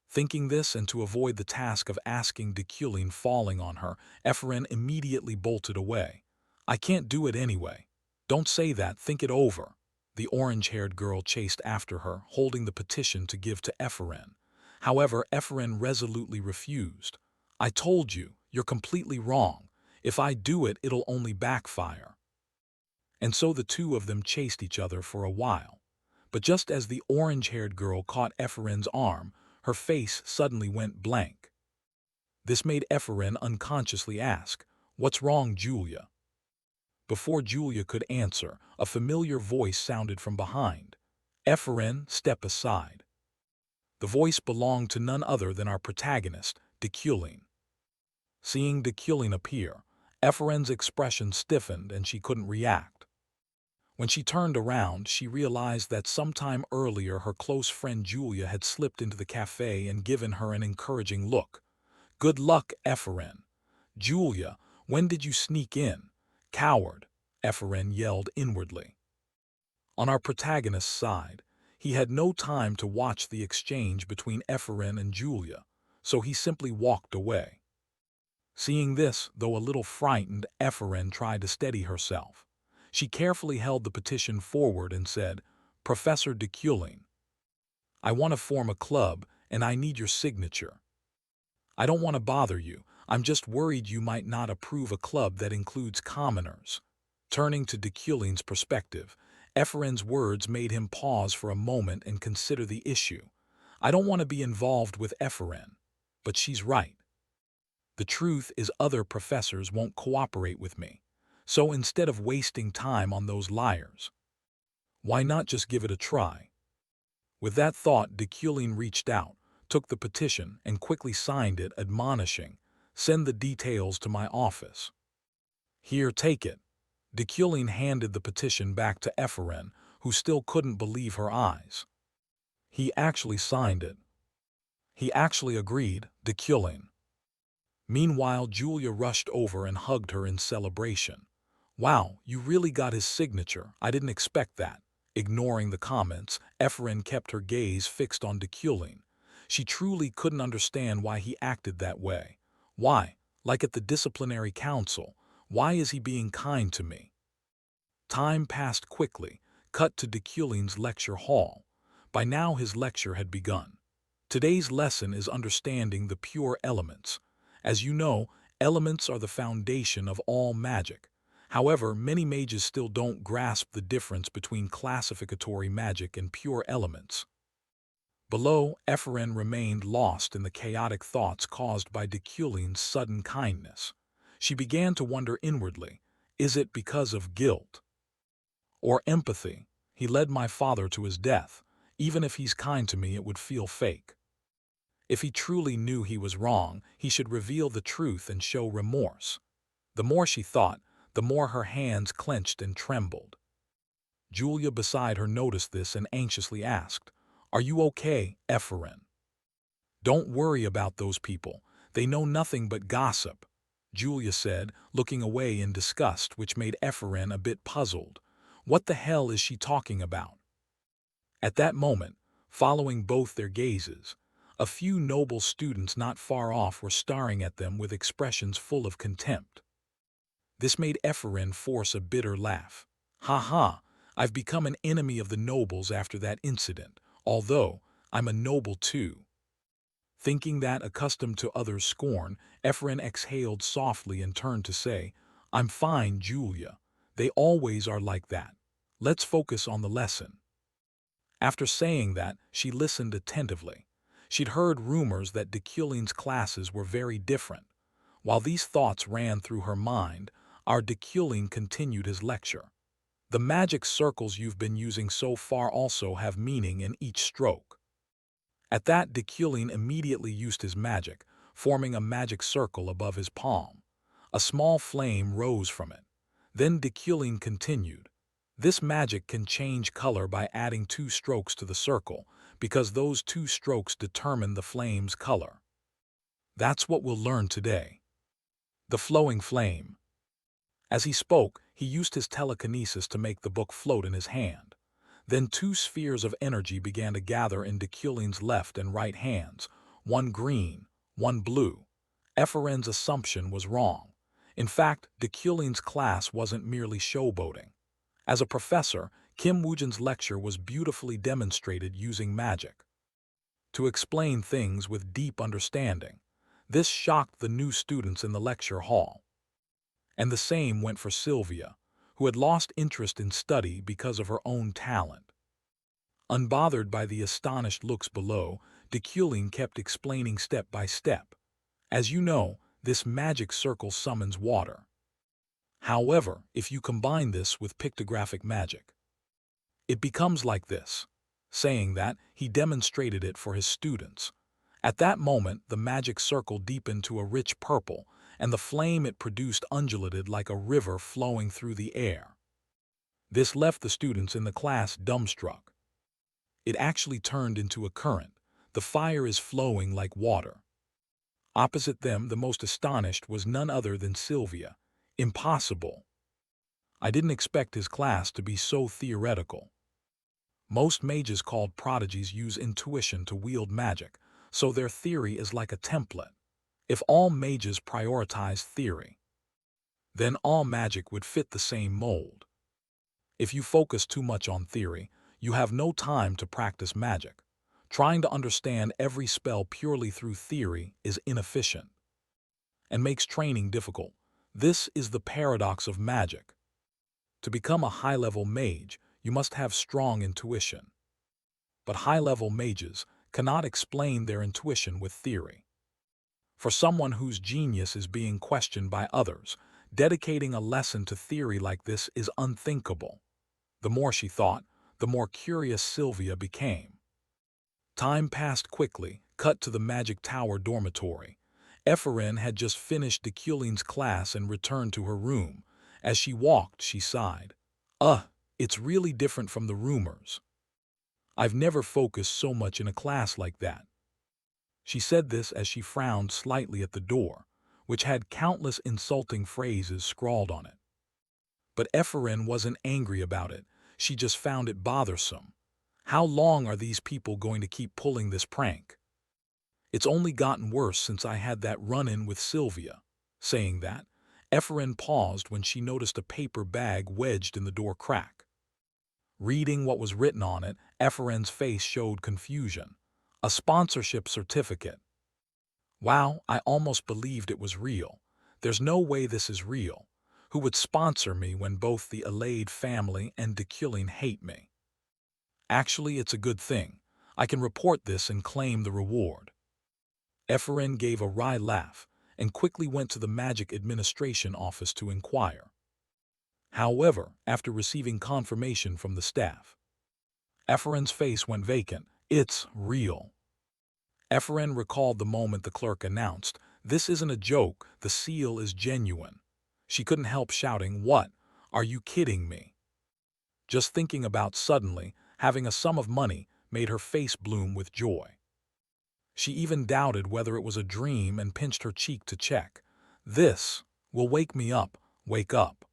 Thinking this, and to avoid the task of asking Deculin falling on her, Ephraim immediately bolted away. "I can't do it anyway." "Don't say that, think it over." The orange-haired girl chased after her, holding the petition to give to Ephraim. However, Ephraim resolutely refused. "I told you, you're completely wrong. If I do it, it'll only backfire." And so the two of them chased each other for a while. But just as the orange-haired girl caught Ephraim's arm, her face suddenly went blank. This made Ephraim unconsciously ask, "What's wrong, Julia?" Before Julia could answer, a familiar voice sounded from behind. "Ephraim, step aside." The voice belonged to none other than our protagonist, Deculin. Seeing Deculin appear, Ephraim's expression stiffened and she couldn't react. When she turned around, she realized that sometime earlier her close friend Julia had slipped into the cafe and given her an encouraging look. "Good luck, Ephraim." "Julia, when did you sneak in?" "Coward," Ephraim yelled inwardly. On our protagonist's side, he had no time to watch the exchange between Ephraim and Julia, so he simply walked away. Seeing this, though a little frightened, Ephraim tried to steady herself. She carefully held the petition forward and said, "Professor Deculin, I want to form a club, and I need your signature. I don't want to bother you, I'm just worried you might not approve a club that includes commoners." Turning to Deculin's perspective, Ephraim's words made him pause for a moment and consider the issue. "I don't want to be involved with Ephraim, but she's right. The truth is other professors won't cooperate with me. So instead of wasting time on those liars, why not just give it a try?" With that thought, Deculin reached out, took the petition, and quickly signed it, admonishing, "Send the details to my office." "Here, take it." Deculin handed the petition back to Ephraim, who still couldn't believe her eyes. "He actually signed it. He actually agreed, Deculin." Meanwhile, Julia rushed over and hugged her in celebration. "Wow, you really got his signature. I didn't expect that." Ignoring the comments, Ephraim kept her gaze fixed on Deculin. She truly couldn't understand why he acted that way. Why, like at the disciplinary council, why is he being kind to me? Time passed quickly, cut to Deculin's lecture hall. By now his lecture had begun. Today's lesson is understanding the pure elements. As you know, elements are the foundation of all magic. However, many mages still don't grasp the difference between classificatory magic and pure elements. Below, Ephraim remained lost in the chaotic thoughts caused by Deculin's sudden kindness. She began to wonder inwardly, is it because of guilt or empathy? He led my father to his death. Even if he's kind to me, it would feel fake. If he truly knew he was wrong, he should reveal the truth and show remorse. The more she thought, the more her hands clenched and trembled. Julia beside her noticed this and anxiously asked, "Are you okay, Ephraim?" "Don't worry about those people. They know nothing but gossip." Julia said, looking away in disgust, which made Ephraim a bit puzzled. What the hell is she talking about? At that moment, following both their gazes, a few noble students not far off were staring at them with expressions full of contempt. This made Ephraim force a bitter laugh. Ha ha, I've become an enemy of the nobles after that incident, although I'm a noble too. Thinking that, accustomed to others' scorn, Ephraim exhaled softly and turned to say, I'm fine, Julia. They always are like that. Let's focus on the lesson. After saying that, she listened attentively. She'd heard rumors that Deculin's classes were very different. While these thoughts ran through her mind, our Deculin continued his lecture. The magic circles you've been using so far also have meaning in each stroke. At that, Deculin immediately used his magic, forming a magic circle above his palm. A small flame rose from it. Then Deculin continued. This magic can change color by adding 2 strokes to the circle, because those 2 strokes determine the flame's color. That's what we'll learn today. The flowing flame. As he spoke, he used his telekinesis to make the book float in his hand. Then 2 spheres of energy began to gather in Deculin's left and right hands, one green, one blue. Ephraim's assumption was wrong. In fact, Deculin's class wasn't merely showboating. As a professor, Kim Woojin's lecture was beautifully demonstrated using magic to explain things with deep understanding. This shocked the new students in the lecture hall. And the same went for Sylvia, who had lost interest in study because of her own talent. Unbothered by the astonished looks below, Deculin kept explaining step by step. As you know, this magic circle summons water. However, if you combine this with pictographic magic, it becomes like this. Saying that, he demonstrated it for his students. At that moment, the magic circle deepened to a rich purple, and the flame it produced undulated like a river flowing through the air. This left the students in the class dumbstruck. It actually turned into a current. The fire is flowing like water. Opposite them, the most astonished was none other than Sylvia. Impossible. I didn't expect his class to be so theoretical. Most mages called prodigies use intuition to wield magic, so their theory is like a template. If all mages prioritize theory, then all magic would fit the same mold. If you focus too much on theory, you have no time to practice magic. Trying to understand every spell purely through theory is inefficient and makes training difficult. This is the paradox of magic. To become a high-level mage, you must have strong intuition. But high-level mages cannot explain their intuition with theory. For someone whose genius is being questioned by others, dedicating a lesson to theory like this is unthinkable. The more she thought, the more curious Sylvia became. Time passed quickly, cut to the Magic Tower dormitory. Ephraim had just finished Deculin's class and returned to her room. As she walked, she sighed. It's really different from the rumors. I've never focused so much in a class like that. She said this as she frowned slightly at the door, which had countless insulting phrases scrawled on it. But Ephraim wasn't angry about it. She just found it bothersome. How long are these people going to keep pulling this prank? It's only gotten worse since I had that run-in with Sylvia. Saying that, Ephraim paused when she noticed a paper bag wedged in the door crack. Reading what was written on it, Ephraim's face showed confusion. A sponsorship certificate. Wow, I almost believed it was real. There's no way this is real. Who would sponsor me when both the Alade family and Deculin hate me? Actually, it's a good thing. I can report this and claim the reward. Ephraim gave a wry laugh and quickly went to the Magic Administration office to inquire. However, after receiving confirmation from the staff, Ephraim's face went vacant. It's real. Ephraim recalled the moment the clerk announced, "This isn't a joke, the seal is genuine." She couldn't help shouting, "What? Are you kidding me?" Just thinking about suddenly having a sum of money made her face bloom with joy. She even doubted whether it was a dream and pinched her cheek to check. This will wake me up, wake up.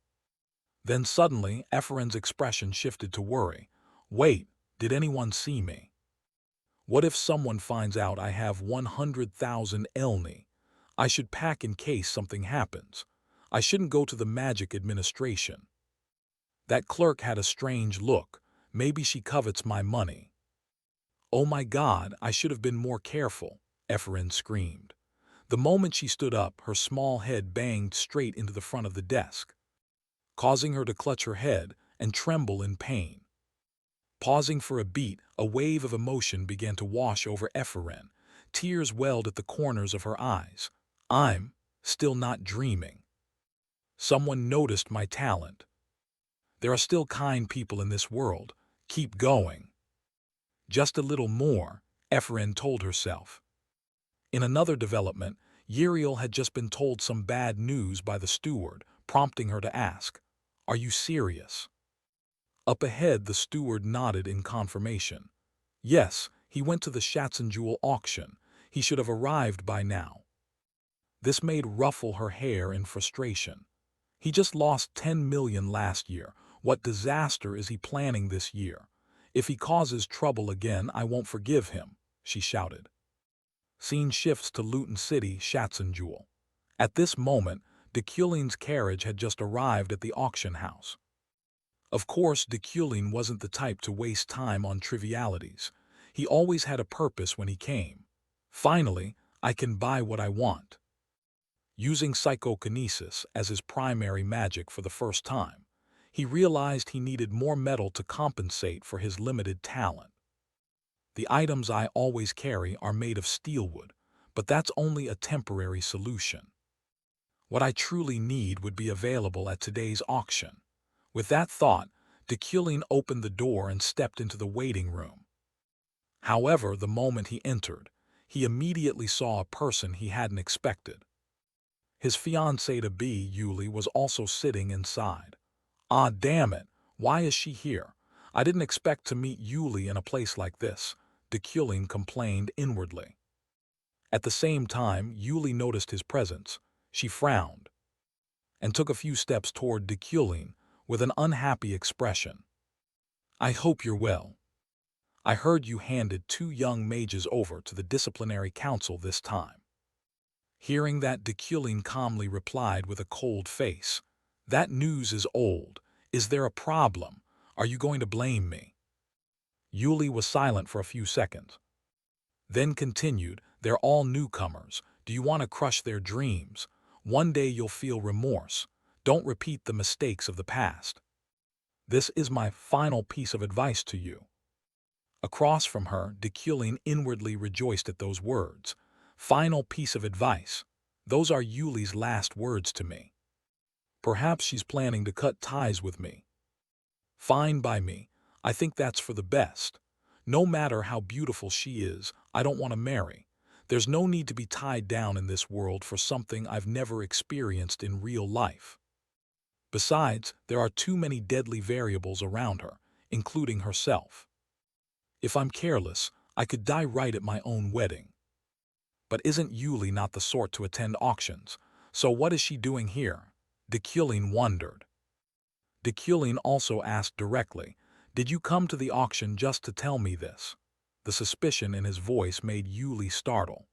Then suddenly, Ephraim's expression shifted to worry. Wait, did anyone see me? What if someone finds out I have 100,000 elni? I should pack in case something happens. I shouldn't go to the magic administration. That clerk had a strange look. Maybe she covets my money. Oh my God, I should have been more careful, Ephraim screamed. The moment she stood up, her small head banged straight into the front of the desk, causing her to clutch her head and tremble in pain. Pausing for a beat, a wave of emotion began to wash over Ephraim. Tears welled at the corners of her eyes. I'm still not dreaming. Someone noticed my talent. There are still kind people in this world. Keep going. Just a little more, Ephraim told herself. In another development, Uriel had just been told some bad news by the steward, prompting her to ask, "Are you serious?" Up ahead, the steward nodded in confirmation. Yes, he went to the Schatzenjewel auction. He should have arrived by now. This made ruffle her hair in frustration. He just lost 10 million last year. What disaster is he planning this year? If he causes trouble again, I won't forgive him, she shouted. Scene shifts to Luton City, Schatzenjewel. At this moment, de Kuelin's carriage had just arrived at the auction house. Of course, de Kuelin wasn't the type to waste time on trivialities. He always had a purpose when he came. Finally, I can buy what I want. Using psychokinesis as his primary magic for the first time, he realized he needed more metal to compensate for his limited talent. The items I always carry are made of steelwood, but that's only a temporary solution. What I truly need would be available at today's auction. With that thought, de Kuelin opened the door and stepped into the waiting room. However, the moment he entered, he immediately saw a person he hadn't expected. His fiancée-to-be, Yuli, was also sitting inside. Ah, damn it, why is she here? I didn't expect to meet Yuli in a place like this, de Kuelin complained inwardly. At the same time, Yuli noticed his presence. She frowned and took a few steps toward de Kuelin with an unhappy expression. I hope you're well. I heard you handed 2 young mages over to the disciplinary council this time. Hearing that, de Kuelin calmly replied with a cold face. That news is old. Is there a problem? Are you going to blame me? Yuli was silent for a few seconds. Then continued, they're all newcomers. Do you want to crush their dreams? One day you'll feel remorse. Don't repeat the mistakes of the past. This is my final piece of advice to you. Across from her, de Kuelin inwardly rejoiced at those words. Final piece of advice. Those are Yuli's last words to me. Perhaps she's planning to cut ties with me. Fine by me. I think that's for the best. No matter how beautiful she is, I don't want to marry. There's no need to be tied down in this world for something I've never experienced in real life. Besides, there are too many deadly variables around her, including herself. If I'm careless, I could die right at my own wedding. But isn't Yuli not the sort to attend auctions? So what is she doing here? De Kuelin wondered. De Kuelin also asked directly, did you come to the auction just to tell me this? The suspicion in his voice made Yuli startle.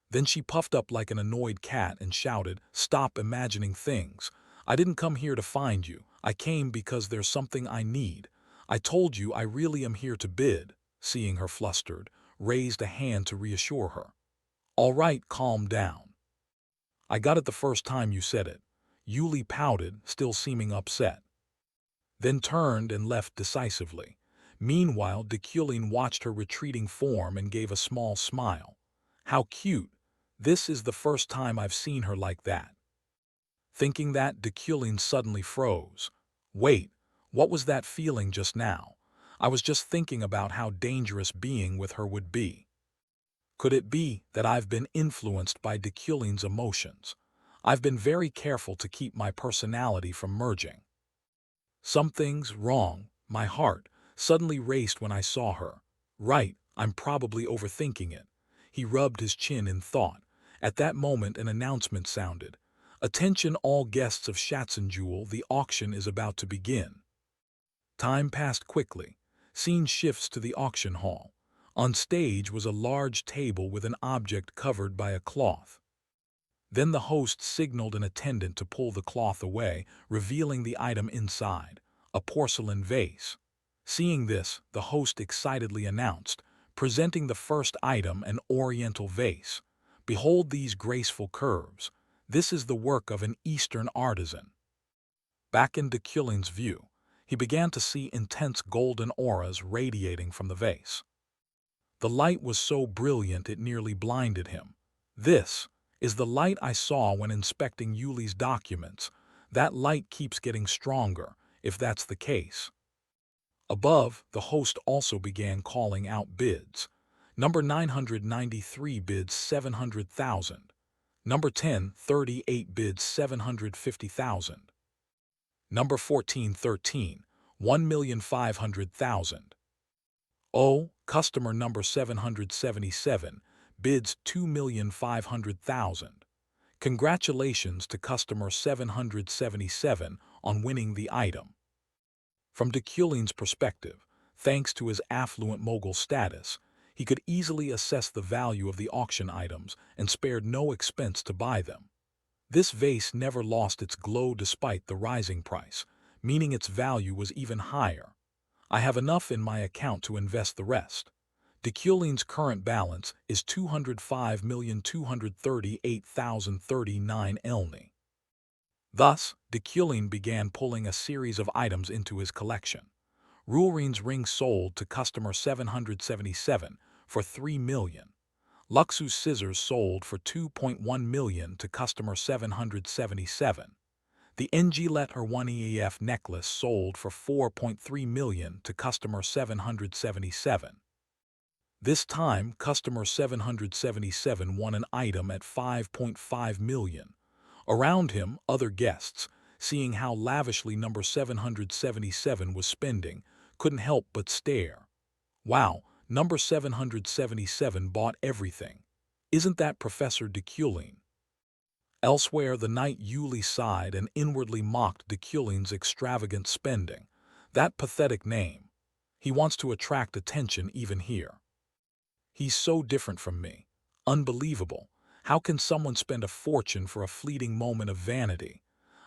Then she puffed up like an annoyed cat and shouted, stop imagining things. I didn't come here to find you. I came because there's something I need. I told you I really am here to bid. Seeing her flustered, raised a hand to reassure her. All right, calm down. I got it the first time you said it. Yuli pouted, still seeming upset. Then turned and left decisively. Meanwhile, de Kuelin watched her retreating form and gave a small smile. How cute. This is the first time I've seen her like that. Thinking that, de Kuelin suddenly froze. Wait, what was that feeling just now? I was just thinking about how dangerous being with her would be. Could it be that I've been influenced by de Kuelin's emotions? I've been very careful to keep my personality from merging. Something's wrong. My heart suddenly raced when I saw her. Right, I'm probably overthinking it. He rubbed his chin in thought. At that moment, an announcement sounded. Attention all guests of Jewel, the auction is about to begin. Time passed quickly. Scene shifts to the auction hall. On stage was a large table with an object covered by a cloth. Then the host signaled an attendant to pull the cloth away, revealing the item inside, a porcelain vase. Seeing this, the host excitedly announced, presenting the first item, an oriental vase. Behold these graceful curves. This is the work of an Eastern artisan. Back in Deculin's view, he began to see intense golden auras radiating from the vase. The light was so brilliant it nearly blinded him. This is the light I saw when inspecting Yuli's documents. That light keeps getting stronger, if that's the case. Above, the host also began calling out bids. Number 993 bids 700,000. Number 1038 bids 750,000. Number 1413, 1,500,000. Oh, customer number 777 bids 2,500,000. Congratulations to customer 777 on winning the item. From Deculin's perspective, thanks to his affluent mogul status, he could easily assess the value of the auction items and spared no expense to buy them. This vase never lost its glow despite the rising price, meaning its value was even higher. I have enough in my account to invest the rest. Deculin's current balance is 205,238,039 elni. Thus, Deculin began pulling a series of items into his collection. Rulrin's ring sold to customer 777 for 3 million. Luxu's scissors sold for 2.1 million to customer 777. The Nglet or 1EF necklace sold for 4.3 million to customer 777. This time, customer 777 won an item at 5.5 million. Around him, other guests, seeing how lavishly number 777 was spending, couldn't help but stare. Wow, number 777 bought everything. Isn't that Professor Deculin? Elsewhere, the knight Yuli sighed and inwardly mocked Deculin's extravagant spending. That pathetic name. He wants to attract attention even here. He's so different from me. Unbelievable. How can someone spend a fortune for a fleeting moment of vanity?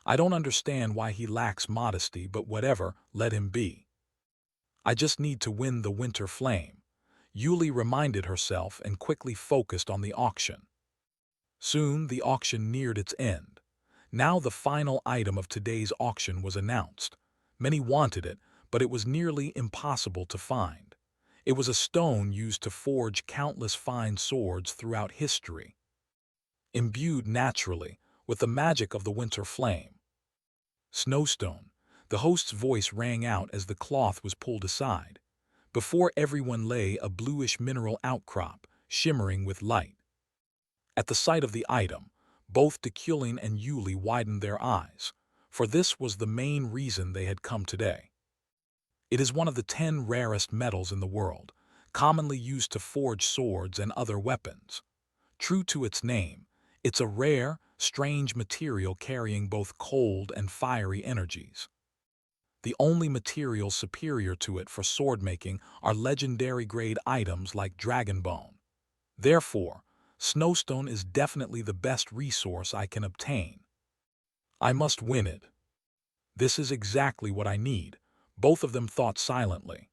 I don't understand why he lacks modesty, but whatever, let him be. I just need to win the winter flame. Yuli reminded herself and quickly focused on the auction. Soon the auction neared its end. Now the final item of today's auction was announced. Many wanted it, but it was nearly impossible to find. It was a stone used to forge countless fine swords throughout history, imbued naturally with the magic of the winter flame. Snowstone. The host's voice rang out as the cloth was pulled aside. Before everyone lay a bluish mineral outcrop, shimmering with light. At the sight of the item, both Deculin and Yuli widened their eyes, for this was the main reason they had come today. It is one of the 10 rarest metals in the world, commonly used to forge swords and other weapons. True to its name, it's a rare, strange material carrying both cold and fiery energies. The only materials superior to it for sword-making are legendary-grade items like dragon bone. Therefore, Snowstone is definitely the best resource I can obtain. I must win it. This is exactly what I need, both of them thought silently.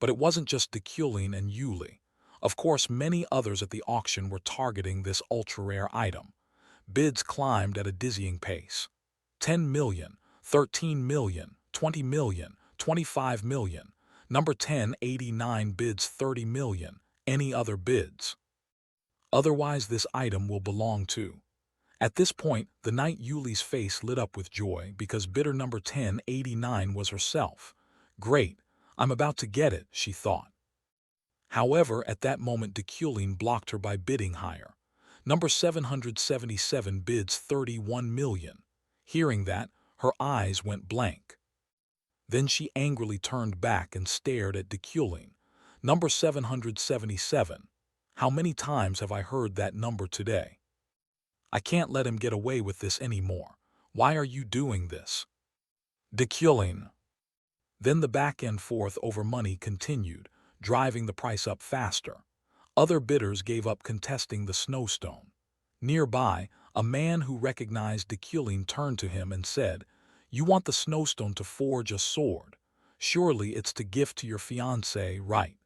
But it wasn't just Deculin and Yuli. Of course, many others at the auction were targeting this ultra-rare item. Bids climbed at a dizzying pace. 10 million, 13 million, 20 million, 25 million. Number 1089 bids 30 million. Any other bids? Otherwise, this item will belong to. At this point, the knight Yuli's face lit up with joy because bidder number 1089 was herself. Great, I'm about to get it, she thought. However, at that moment Deculin blocked her by bidding higher. Number 777 bids 31 million. Hearing that, her eyes went blank. Then she angrily turned back and stared at Deculin. Number 777. How many times have I heard that number today? I can't let him get away with this anymore. Why are you doing this? Deculain. Then the back and forth over money continued, driving the price up faster. Other bidders gave up contesting the snowstone. Nearby, a man who recognized Deculain turned to him and said, "You want the snowstone to forge a sword. Surely it's to gift to your fiancée, right?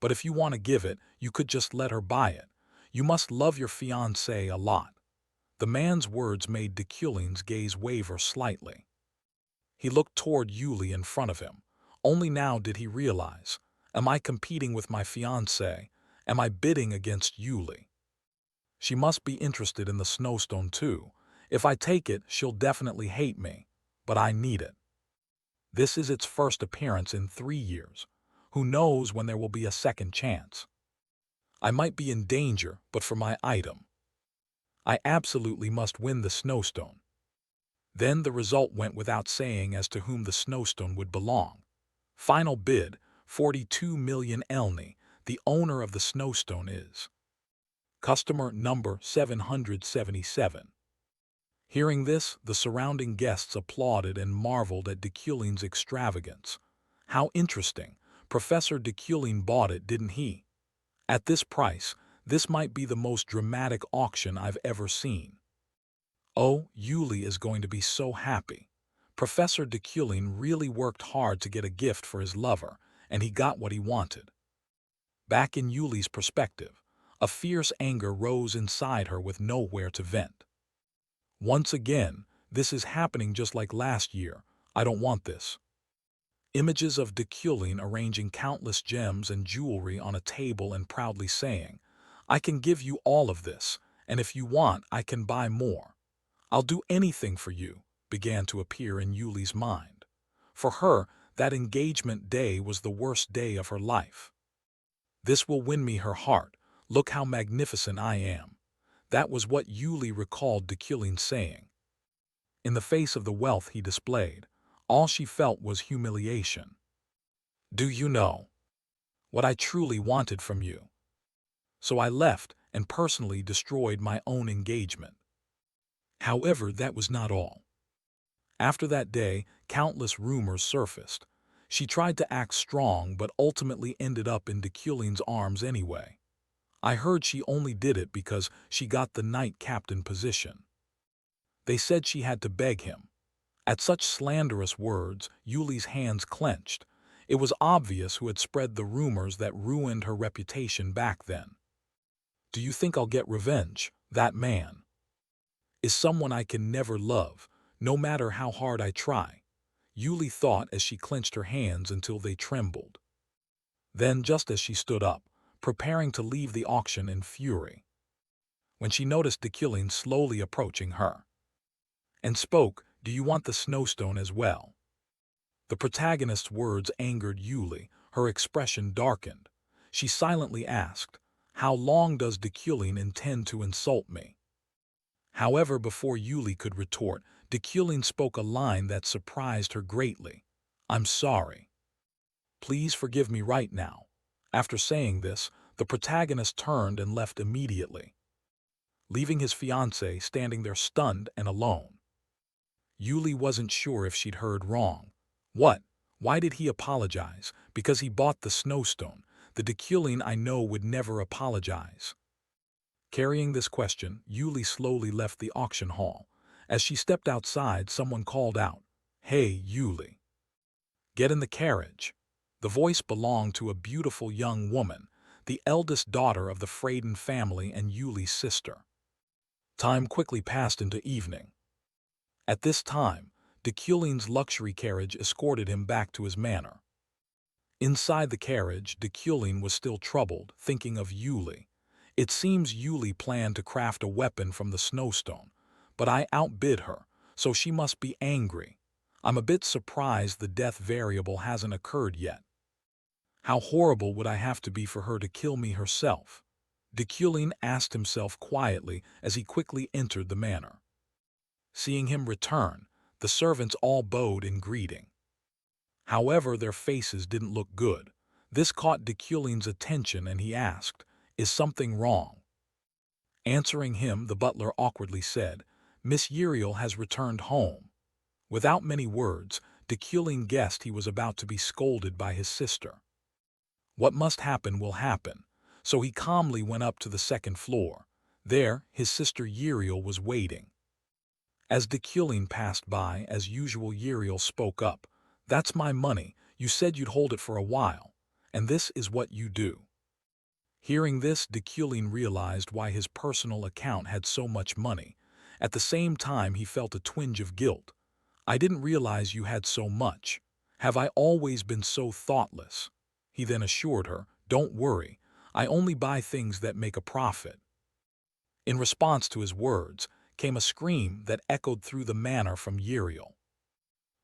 But if you want to give it, you could just let her buy it. You must love your fiancée a lot." The man's words made Deculain's gaze waver slightly. He looked toward Yuli in front of him. Only now did he realize, am I competing with my fiancée? Am I bidding against Yuli? She must be interested in the snowstone too. If I take it, she'll definitely hate me. But I need it. This is its first appearance in 3 years. Who knows when there will be a second chance? I might be in danger, but for my item, I absolutely must win the snowstone. Then the result went without saying as to whom the snowstone would belong. Final bid, 42 million elni. The owner of the snowstone is customer number 777. Hearing this, the surrounding guests applauded and marveled at Deculain's extravagance. How interesting. Professor Deculain bought it, didn't he? At this price, this might be the most dramatic auction I've ever seen. Oh, Yuli is going to be so happy. Professor Deculain really worked hard to get a gift for his lover, and he got what he wanted. Back in Yuli's perspective, a fierce anger rose inside her with nowhere to vent. Once again, this is happening just like last year. I don't want this. Images of Deculain arranging countless gems and jewelry on a table and proudly saying, "I can give you all of this, and if you want, I can buy more. I'll do anything for you," began to appear in Yuli's mind. For her, that engagement day was the worst day of her life. "This will win me her heart. Look how magnificent I am." That was what Yuli recalled Deculain saying. In the face of the wealth he displayed, all she felt was humiliation. "Do you know what I truly wanted from you?" So I left and personally destroyed my own engagement. However, that was not all. After that day, countless rumors surfaced. She tried to act strong but ultimately ended up in Deculain's arms anyway. I heard she only did it because she got the knight captain position. They said she had to beg him. At such slanderous words, Yuli's hands clenched. It was obvious who had spread the rumors that ruined her reputation back then. "Do you think I'll get revenge? That man is someone I can never love, no matter how hard I try," Yuli thought as she clenched her hands until they trembled. Then, just as she stood up, preparing to leave the auction in fury, when she noticed Deculain slowly approaching her, and spoke, "Do you want the snowstone as well?" The protagonist's words angered Yuli. Her expression darkened. She silently asked, "How long does Deculain intend to insult me?" However, before Yuli could retort, Deculain spoke a line that surprised her greatly. "I'm sorry. Please forgive me right now." After saying this, the protagonist turned and left immediately, leaving his fiancée standing there stunned and alone. Yuli wasn't sure if she'd heard wrong. What? Why did he apologize? Because he bought the snowstone. The Deculain I know would never apologize. Carrying this question, Yuli slowly left the auction hall. As she stepped outside, someone called out, "Hey, Yuli, get in the carriage." The voice belonged to a beautiful young woman, the eldest daughter of the Freyden family and Yuli's sister. Time quickly passed into evening. At this time, Deculain's luxury carriage escorted him back to his manor. Inside the carriage, Deculain was still troubled, thinking of Yuli. It seems Yuli planned to craft a weapon from the snowstone, but I outbid her, so she must be angry. I'm a bit surprised the death variable hasn't occurred yet. How horrible would I have to be for her to kill me herself? Deculain asked himself quietly as he quickly entered the manor. Seeing him return, the servants all bowed in greeting. However, their faces didn't look good. This caught Deculain's attention and he asked, "Is something wrong?" Answering him, the butler awkwardly said, "Miss Uriel has returned home." Without many words, Deculin guessed he was about to be scolded by his sister. What must happen will happen, so he calmly went up to the second floor. There, his sister Uriel was waiting. As Deculin passed by, as usual, Uriel spoke up. "That's my money. You said you'd hold it for a while, and this is what you do." Hearing this, Deculin realized why his personal account had so much money. At the same time, he felt a twinge of guilt. "I didn't realize you had so much. Have I always been so thoughtless?" He then assured her, "Don't worry, I only buy things that make a profit." In response to his words came a scream that echoed through the manor from Uriel.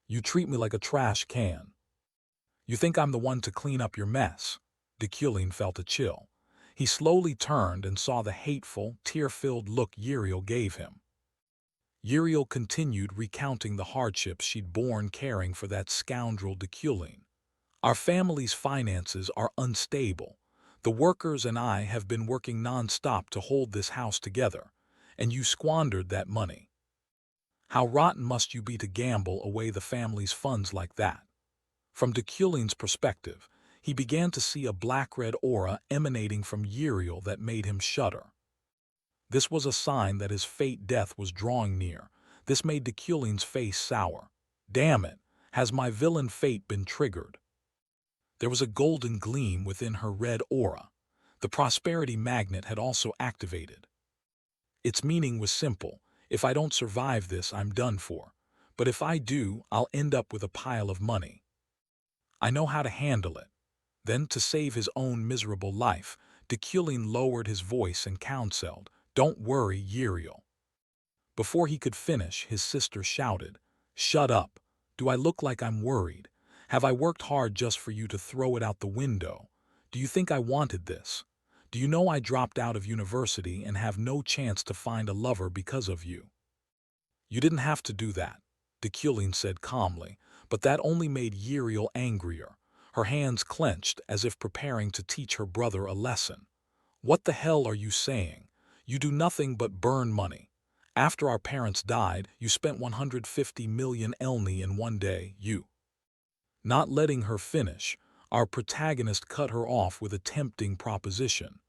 "You treat me like a trash can. You think I'm the one to clean up your mess?" Deculin felt a chill. He slowly turned and saw the hateful, tear-filled look Uriel gave him. Uriel continued recounting the hardships she'd borne caring for that scoundrel Deculin. "Our family's finances are unstable. The workers and I have been working non-stop to hold this house together, and you squandered that money. How rotten must you be to gamble away the family's funds like that?" From Deculin's perspective, he began to see a black-red aura emanating from Uriel that made him shudder. This was a sign that his fate death was drawing near. This made Deculin's face sour. "Damn it, has my villain fate been triggered?" There was a golden gleam within her red aura. The prosperity magnet had also activated. Its meaning was simple: if I don't survive this, I'm done for. But if I do, I'll end up with a pile of money. I know how to handle it. Then, to save his own miserable life, Deculin lowered his voice and counseled, "Don't worry, Uriel." Before he could finish, his sister shouted, "Shut up! Do I look like I'm worried? Have I worked hard just for you to throw it out the window? Do you think I wanted this? Do you know I dropped out of university and have no chance to find a lover because of you?" "You didn't have to do that," Deculin said calmly, but that only made Uriel angrier. Her hands clenched as if preparing to teach her brother a lesson. "What the hell are you saying? You do nothing but burn money. After our parents died, you spent 150 million elni in one day, you." Not letting her finish, our protagonist cut her off with a tempting proposition.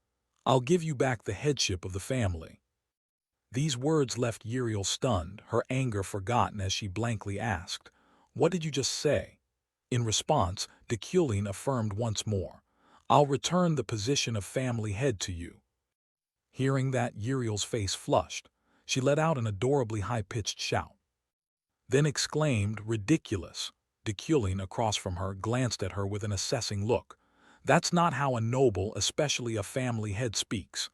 "I'll give you back the headship of the family." These words left Uriel stunned, her anger forgotten as she blankly asked, "What did you just say?" In response, Deculin affirmed once more, "I'll return the position of family head to you." Hearing that, Uriel's face flushed. She let out an adorably high-pitched shout. Then exclaimed, "Ridiculous." Deculin, across from her, glanced at her with an assessing look. "That's not how a noble, especially a family head, speaks."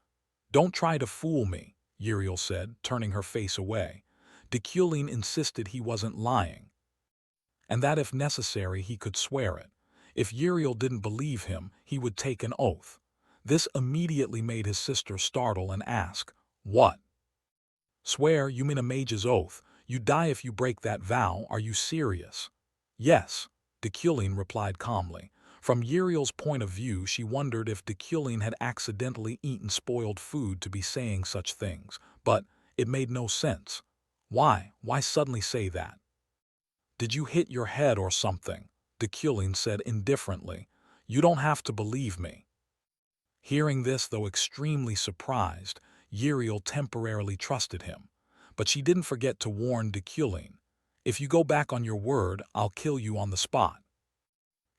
"Don't try to fool me," Uriel said, turning her face away. Deculin insisted he wasn't lying, and that if necessary he could swear it. If Uriel didn't believe him, he would take an oath. This immediately made his sister startle and ask, "What? Swear? You mean a mage's oath? You die if you break that vow. Are you serious?" "Yes," Deculin replied calmly. From Uriel's point of view, she wondered if Deculin had accidentally eaten spoiled food to be saying such things, but it made no sense. Why suddenly say that?" "Did you hit your head or something?" Deculin said indifferently. "You don't have to believe me." Hearing this, though extremely surprised, Uriel temporarily trusted him. But she didn't forget to warn Deculin, "If you go back on your word, I'll kill you on the spot."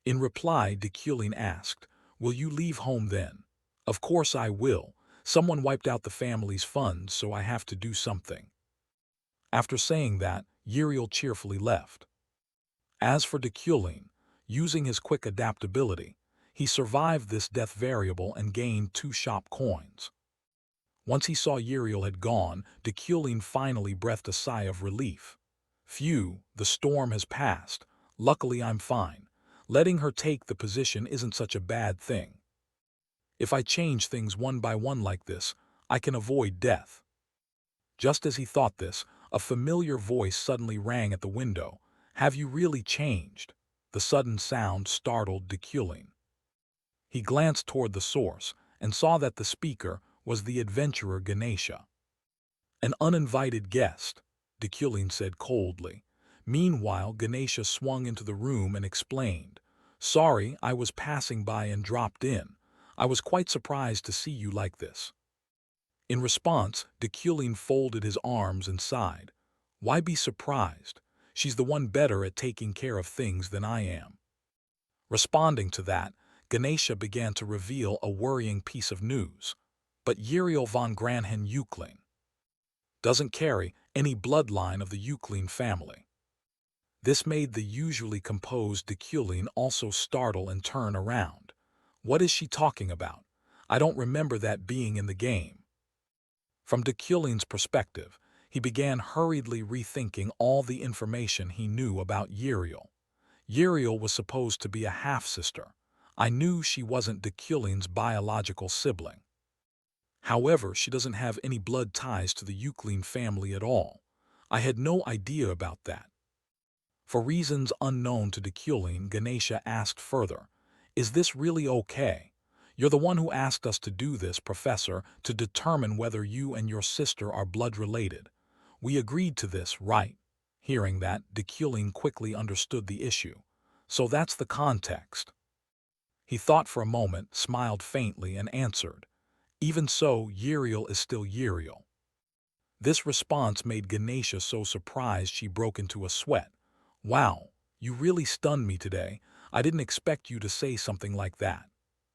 In reply, Deculin asked, "Will you leave home then?" "Of course I will. Someone wiped out the family's funds, so I have to do something." After saying that, Uriel cheerfully left. As for Deculin, using his quick adaptability, he survived this death variable and gained 2 shop coins. Once he saw Uriel had gone, Deculin finally breathed a sigh of relief. "Phew, the storm has passed. Luckily I'm fine. Letting her take the position isn't such a bad thing. If I change things one by one like this, I can avoid death." Just as he thought this, a familiar voice suddenly rang at the window. "Have you really changed?" The sudden sound startled Deculin. He glanced toward the source and saw that the speaker, was the adventurer Ganesha. An uninvited guest, Dekulin said coldly. Meanwhile, Ganesha swung into the room and explained, "Sorry, I was passing by and dropped in. I was quite surprised to see you like this." In response, Dekulin folded his arms and sighed. "Why be surprised? She's the one better at taking care of things than I am." Responding to that, Ganesha began to reveal a worrying piece of news. But Uriel von Granhen Euclin doesn't carry any bloodline of the Euclin family. This made the usually composed Dekulin also startle and turn around. "What is she talking about? I don't remember that being in the game." From Dekulin's perspective, he began hurriedly rethinking all the information he knew about Uriel. Uriel was supposed to be a half-sister. I knew she wasn't Dekulin's biological sibling. However, she doesn't have any blood ties to the Euclin family at all. I had no idea about that. For reasons unknown to Dekulin, Ganesha asked further, "Is this really okay? You're the one who asked us to do this, Professor, to determine whether you and your sister are blood-related. We agreed to this, right?" Hearing that, Dekulin quickly understood the issue. "So that's the context." He thought for a moment, smiled faintly, and answered, "Even so, Uriel is still Uriel." This response made Ganesha so surprised she broke into a sweat. "Wow, you really stunned me today. I didn't expect you to say something like that."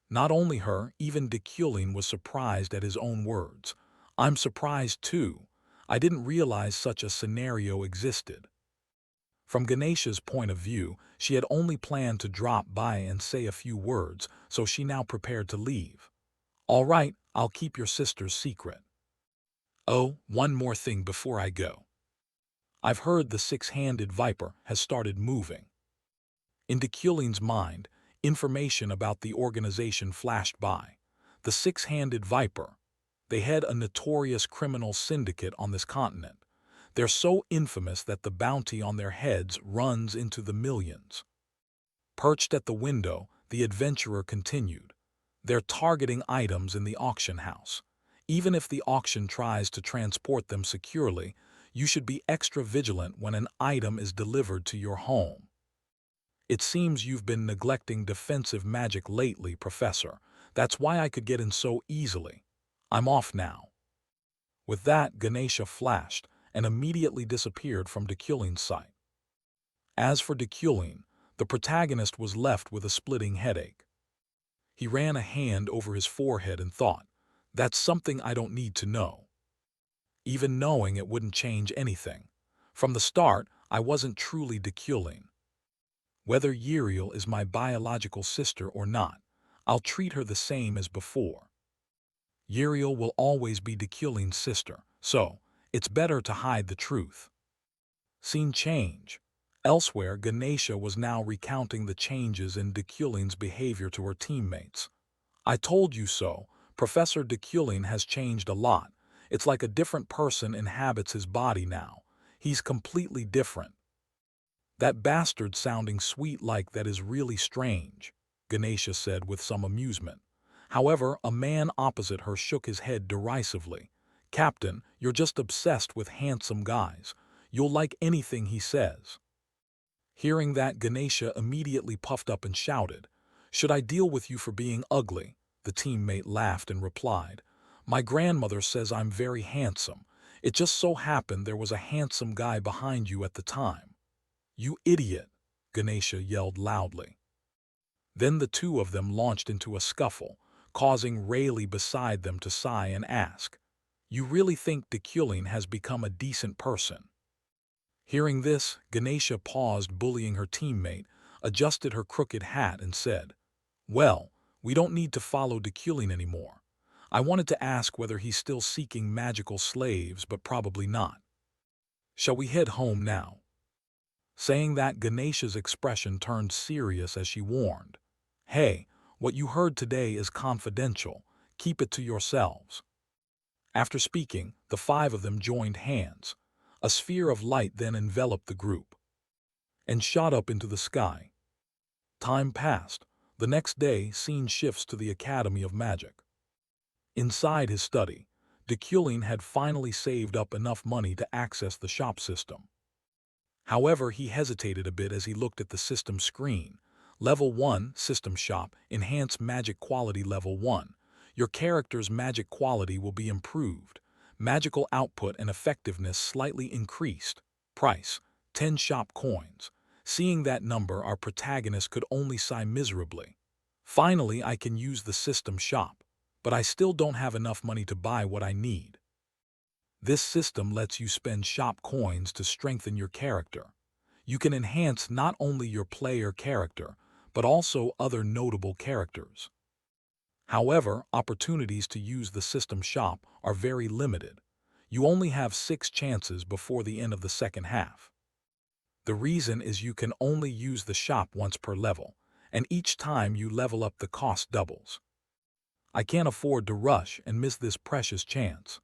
Not only her, even Dekulin was surprised at his own words. "I'm surprised too. I didn't realize such a scenario existed." From Ganesha's point of view, she had only planned to drop by and say a few words, so she now prepared to leave. "All right, I'll keep your sister's secret. Oh, one more thing before I go. I've heard the six-handed viper has started moving." In Dekulin's mind, information about the organization flashed by. The six-handed viper. They head a notorious criminal syndicate on this continent. They're so infamous that the bounty on their heads runs into the millions. Perched at the window, the adventurer continued. They're targeting items in the auction house. Even if the auction tries to transport them securely, you should be extra vigilant when an item is delivered to your home. "It seems you've been neglecting defensive magic lately, Professor. That's why I could get in so easily. I'm off now." With that, Ganesha flashed and immediately disappeared from Dekulin's sight. As for Dekulin, the protagonist was left with a splitting headache. He ran a hand over his forehead and thought, "That's something I don't need to know." Even knowing it wouldn't change anything. From the start, I wasn't truly Dekulin. Whether Uriel is my biological sister or not, I'll treat her the same as before. Uriel will always be Dekulin's sister, so it's better to hide the truth. Scene change. Elsewhere, Ganesha was now recounting the changes in Dekulin's behavior to her teammates. "I told you so. Professor Dekulin has changed a lot. It's like a different person inhabits his body now. He's completely different." "That bastard sounding sweet like that is really strange," Ganesha said with some amusement. However, a man opposite her shook his head derisively. "Captain, you're just obsessed with handsome guys. You'll like anything he says." Hearing that, Ganesha immediately puffed up and shouted, "Should I deal with you for being ugly?" The teammate laughed and replied, "My grandmother says I'm very handsome. It just so happened there was a handsome guy behind you at the time." "You idiot!" Ganesha yelled loudly. Then the two of them launched into a scuffle, causing Rayleigh beside them to sigh and ask, "You really think Dekulin has become a decent person?" Hearing this, Ganesha paused bullying her teammate, adjusted her crooked hat and said, "Well, we don't need to follow Dekulin anymore. I wanted to ask whether he's still seeking magical slaves, but probably not. Shall we head home now?" Saying that, Ganesha's expression turned serious as she warned, "Hey, what you heard today is confidential. Keep it to yourselves." After speaking, the five of them joined hands. A sphere of light then enveloped the group and shot up into the sky. Time passed. The next day, scene shifts to the Academy of Magic. Inside his study, Deculin had finally saved up enough money to access the shop system. However, he hesitated a bit as he looked at the system screen. Level 1, System Shop, Enhance Magic Quality Level 1. Your character's magic quality will be improved. Magical output and effectiveness slightly increased. Price, 10 shop coins. Seeing that number, our protagonist could only sigh miserably. Finally, I can use the system shop, but I still don't have enough money to buy what I need. This system lets you spend shop coins to strengthen your character. You can enhance not only your player character, but also other notable characters. However, opportunities to use the system shop are very limited. You only have 6 chances before the end of the second half. The reason is you can only use the shop once per level, and each time you level up the cost doubles. I can't afford to rush and miss this precious chance.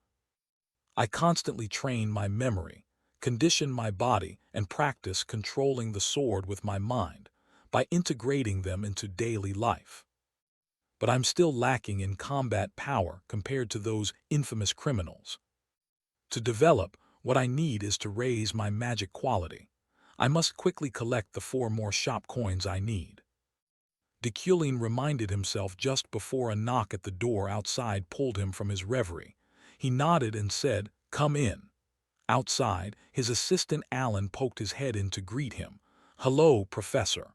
I constantly train my memory, condition my body, and practice controlling the sword with my mind by integrating them into daily life. But I'm still lacking in combat power compared to those infamous criminals. To develop, what I need is to raise my magic quality. I must quickly collect the 4 more shop coins I need. Deculin reminded himself just before a knock at the door outside pulled him from his reverie. He nodded and said, "Come in." Outside, his assistant Alan poked his head in to greet him. "Hello, Professor.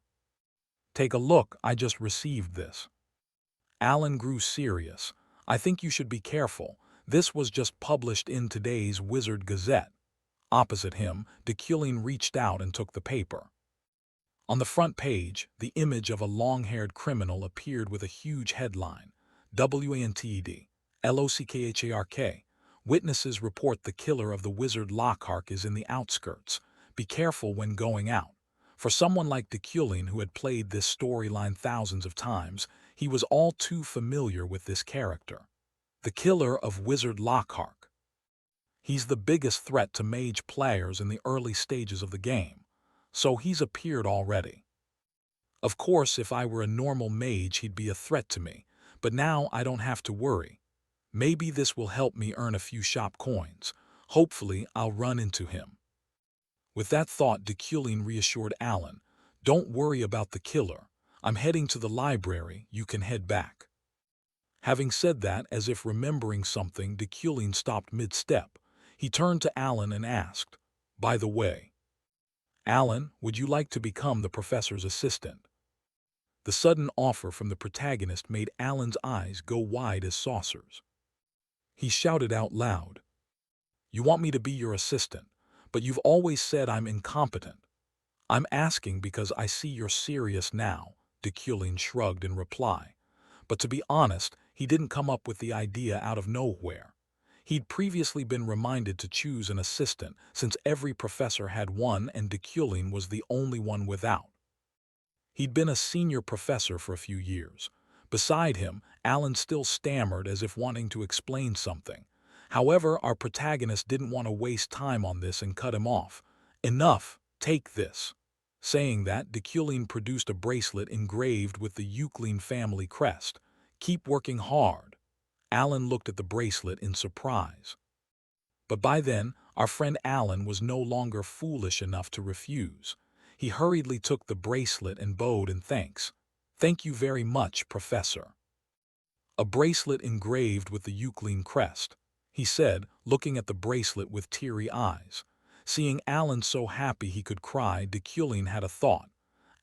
Take a look, I just received this." Alan grew serious. "I think you should be careful. This was just published in today's Wizard Gazette." Opposite him, Deculin reached out and took the paper. On the front page, the image of a long-haired criminal appeared with a huge headline. WANTED. LOCKHARK. Witnesses report the killer of the wizard Lockhart is in the outskirts. Be careful when going out. For someone like Deculin, who had played this storyline thousands of times, he was all too familiar with this character. The killer of Wizard Lockhart. He's the biggest threat to mage players in the early stages of the game, so he's appeared already. Of course, if I were a normal mage, he'd be a threat to me, but now I don't have to worry. Maybe this will help me earn a few shop coins. Hopefully, I'll run into him. With that thought, Deculin reassured Alan, "Don't worry about the killer. I'm heading to the library, you can head back." Having said that, as if remembering something, Deculin stopped mid-step. He turned to Alan and asked, "By the way, Alan, would you like to become the professor's assistant?" The sudden offer from the protagonist made Alan's eyes go wide as saucers. He shouted out loud, "You want me to be your assistant, but you've always said I'm incompetent." "I'm asking because I see you're serious now," Deculin shrugged in reply. But to be honest, he didn't come up with the idea out of nowhere. He'd previously been reminded to choose an assistant since every professor had one and Deculin was the only one without. He'd been a senior professor for a few years. Beside him, Alan still stammered as if wanting to explain something. However, our protagonist didn't want to waste time on this and cut him off. "Enough, take this." Saying that, Deculin produced a bracelet engraved with the Euclid family crest. "Keep working hard." Alan looked at the bracelet in surprise. But by then, our friend Alan was no longer foolish enough to refuse. He hurriedly took the bracelet and bowed in thanks. "Thank you very much, Professor." "A bracelet engraved with the Euclid crest," he said, looking at the bracelet with teary eyes. Seeing Alan so happy he could cry, Deculin had a thought.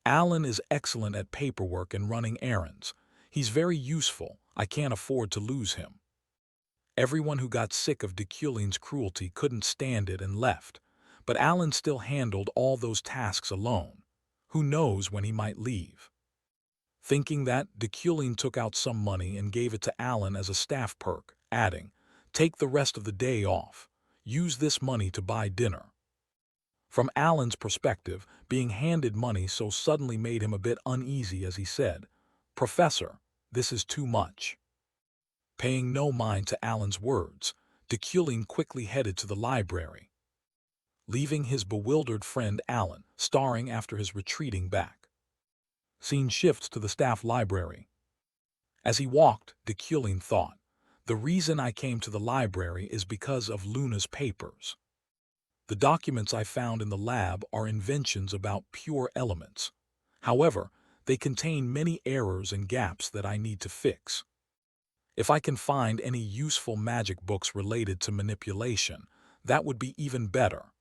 "Alan is excellent at paperwork and running errands. He's very useful. I can't afford to lose him." Everyone who got sick of Deculin's cruelty couldn't stand it and left, but Alan still handled all those tasks alone. Who knows when he might leave? Thinking that, Deculin took out some money and gave it to Alan as a staff perk, adding, "Take the rest of the day off. Use this money to buy dinner." From Alan's perspective, being handed money so suddenly made him a bit uneasy as he said, "Professor, this is too much." Paying no mind to Alan's words, Deculin quickly headed to the library, leaving his bewildered friend Alan staring after his retreating back. Scene shifts to the staff library. As he walked, Deculin thought, The reason I came to the library is because of Luna's papers. The documents I found in the lab are inventions about pure elements. However, they contain many errors and gaps that I need to fix. If I can find any useful magic books related to manipulation, that would be even better.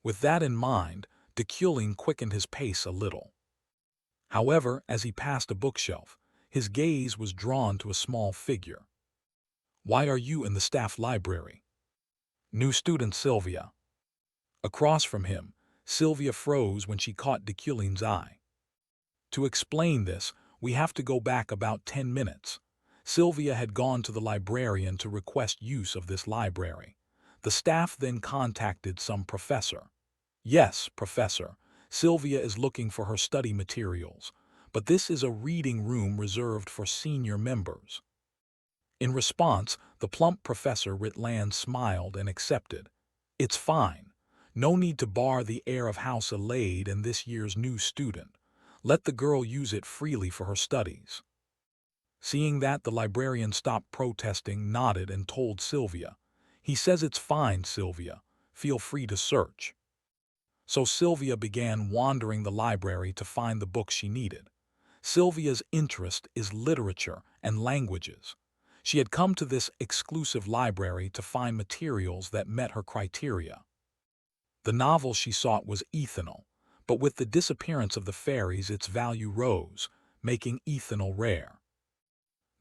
With that in mind, Deculin quickened his pace a little. However, as he passed a bookshelf, his gaze was drawn to a small figure. "Why are you in the staff library?" "New student Sylvia." Across from him, Sylvia froze when she caught Deculin's eye. To explain this, we have to go back about 10 minutes. Sylvia had gone to the librarian to request use of this library. The staff then contacted some professor. "Yes, professor, Sylvia is looking for her study materials, but this is a reading room reserved for senior members." In response, the plump Professor Ritland smiled and accepted. "It's fine. No need to bar the heir of House Alade and this year's new student. Let the girl use it freely for her studies." Seeing that, the librarian stopped protesting, nodded, and told Sylvia, "He says it's fine, Sylvia. Feel free to search." So Sylvia began wandering the library to find the books she needed. Sylvia's interest is literature and languages. She had come to this exclusive library to find materials that met her criteria. The novel she sought was ethanol, but with the disappearance of the fairies its value rose, making ethanol rare.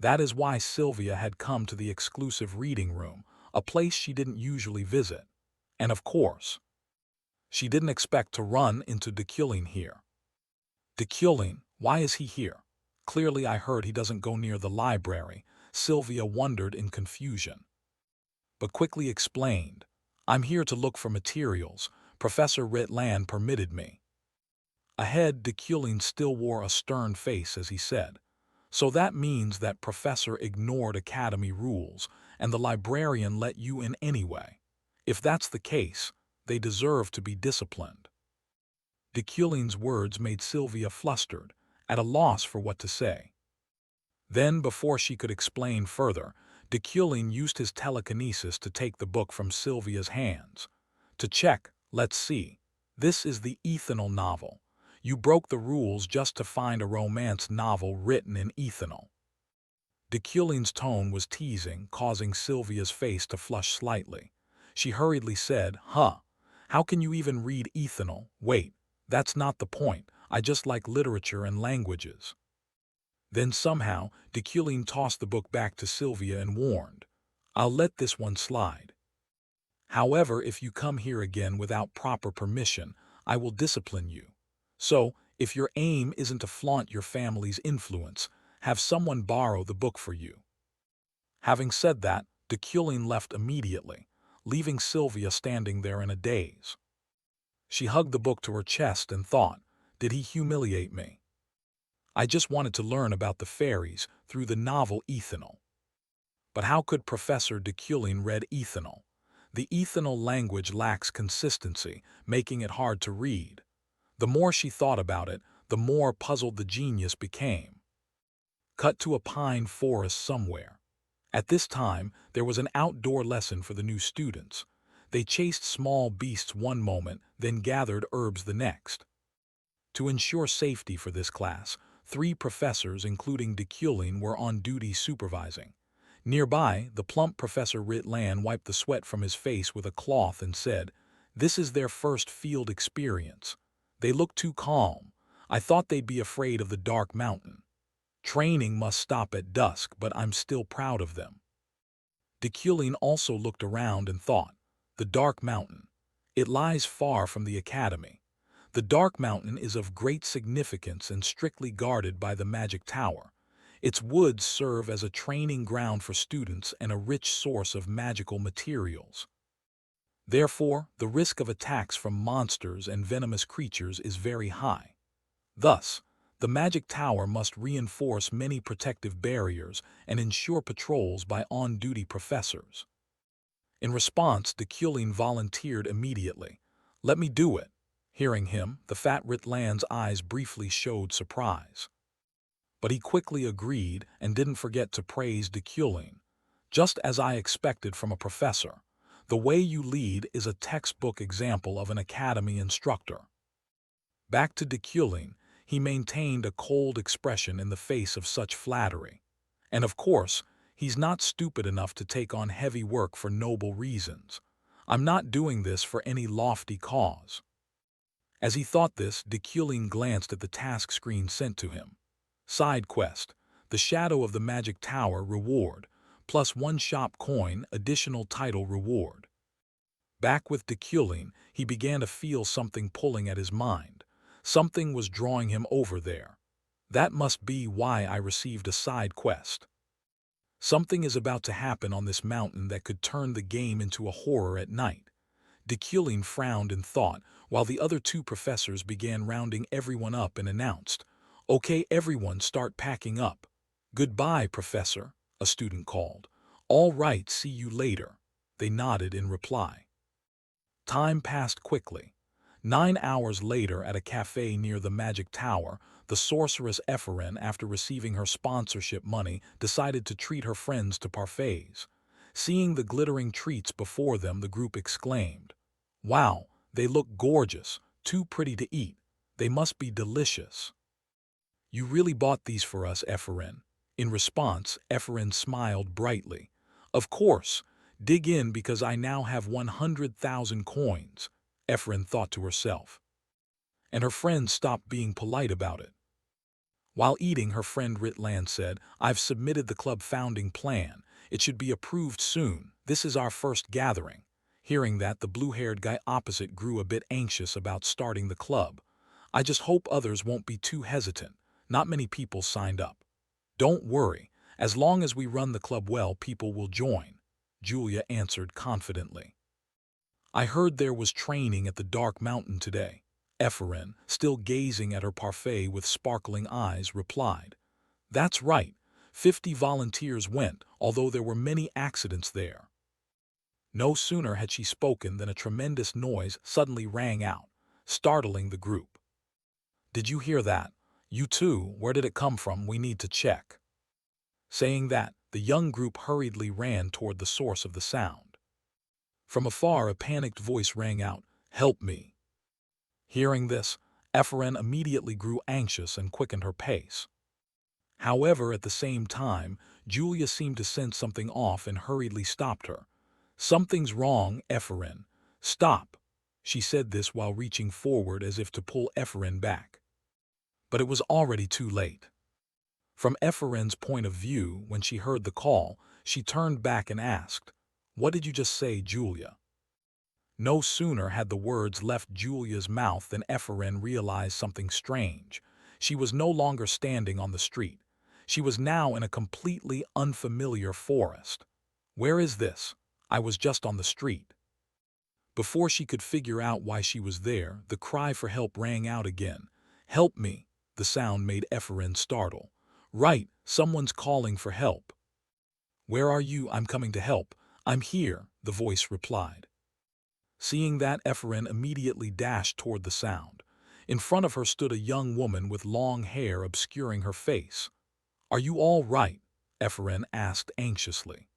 That is why Sylvia had come to the exclusive reading room, a place she didn't usually visit. And of course, she didn't expect to run into Deculin here. "Deculin, why is he here? Clearly I heard he doesn't go near the library," Sylvia wondered in confusion. But quickly explained, "I'm here to look for materials. Professor Ritland permitted me." Ahead, Deculin still wore a stern face as he said, "So that means that Professor ignored Academy rules, and the librarian let you in anyway. If that's the case, they deserve to be disciplined." Deculin's words made Sylvia flustered, at a loss for what to say. Then, before she could explain further, Deculin used his telekinesis to take the book from Sylvia's hands. "To check, let's see. This is the ethanol novel. You broke the rules just to find a romance novel written in ethanol." Deculin's tone was teasing, causing Sylvia's face to flush slightly. She hurriedly said, "Huh, how can you even read ethanol? Wait, that's not the point. I just like literature and languages." Then somehow, Deculin tossed the book back to Sylvia and warned, "I'll let this one slide. However, if you come here again without proper permission, I will discipline you. So, if your aim isn't to flaunt your family's influence, have someone borrow the book for you." Having said that, Deculin left immediately, leaving Sylvia standing there in a daze. She hugged the book to her chest and thought, "Did he humiliate me? I just wanted to learn about the fairies through the novel Ethanol." But how could Professor Deculin read ethanol? The ethanol language lacks consistency, making it hard to read. The more she thought about it, the more puzzled the genius became. Cut to a pine forest somewhere. At this time, there was an outdoor lesson for the new students. They chased small beasts one moment, then gathered herbs the next. To ensure safety for this class, 3 professors, including Deculin, were on duty supervising. Nearby, the plump Professor Ritland wiped the sweat from his face with a cloth and said, "This is their first field experience. They look too calm. I thought they'd be afraid of the dark mountain. Training must stop at dusk, but I'm still proud of them." Deculin also looked around and thought, "The dark mountain. It lies far from the academy. The dark mountain is of great significance and strictly guarded by the magic tower. Its woods serve as a training ground for students and a rich source of magical materials. Therefore, the risk of attacks from monsters and venomous creatures is very high. Thus, the magic tower must reinforce many protective barriers and ensure patrols by on-duty professors." In response, Deculin volunteered immediately. "Let me do it." Hearing him, the fat Ritland's eyes briefly showed surprise. But he quickly agreed and didn't forget to praise Deculin. Just as I expected from a professor. The way you lead is a textbook example of an academy instructor. Back to Deculling, he maintained a cold expression in the face of such flattery. And of course, he's not stupid enough to take on heavy work for noble reasons. I'm not doing this for any lofty cause. As he thought this, Deculling glanced at the task screen sent to him. Side quest, the Shadow of the Magic Tower reward, plus 1 shop coin additional title reward. Back with Deculling, he began to feel something pulling at his mind. Something was drawing him over there. That must be why I received a side quest. Something is about to happen on this mountain that could turn the game into a horror at night. Deculling frowned in thought, while the other 2 professors began rounding everyone up and announced, "Okay, everyone start packing up." "Goodbye, Professor," a student called. "All right, see you later." They nodded in reply. Time passed quickly. 9 hours later at a cafe near the Magic Tower, the sorceress Epherin, after receiving her sponsorship money, decided to treat her friends to parfaits. Seeing the glittering treats before them, the group exclaimed, "Wow, they look gorgeous, too pretty to eat. They must be delicious." "You really bought these for us, Epherin." In response, Epherin smiled brightly. "Of course. Dig in because I now have 100,000 coins," Epherin thought to herself. And her friend stopped being polite about it. While eating, her friend Ritland said, "I've submitted the club founding plan. It should be approved soon. This is our first gathering." Hearing that, the blue-haired guy opposite grew a bit anxious about starting the club. "I just hope others won't be too hesitant. Not many people signed up." "Don't worry. As long as we run the club well, people will join," Julia answered confidently. "I heard there was training at the Dark Mountain today." Epherin, still gazing at her parfait with sparkling eyes, replied. "That's right. 50 volunteers went, although there were many accidents there." No sooner had she spoken than a tremendous noise suddenly rang out, startling the group. "Did you hear that? You too, where did it come from? We need to check." Saying that, the young group hurriedly ran toward the source of the sound. From afar, a panicked voice rang out, "Help me." Hearing this, Epherin immediately grew anxious and quickened her pace. However, at the same time, Julia seemed to sense something off and hurriedly stopped her. "Something's wrong, Epherin. Stop." She said this while reaching forward as if to pull Epherin back. But it was already too late. From Epherin's point of view, when she heard the call, she turned back and asked, "What did you just say, Julia?" No sooner had the words left Julia's mouth than Epherin realized something strange. She was no longer standing on the street. She was now in a completely unfamiliar forest. "Where is this? I was just on the street." Before she could figure out why she was there, the cry for help rang out again. "Help me!" The sound made Epherin startle. "Right, someone's calling for help." "Where are you? I'm coming to help." "I'm here," the voice replied. Seeing that, Epherin immediately dashed toward the sound. In front of her stood a young woman with long hair obscuring her face. "Are you all right?" Epherin asked anxiously.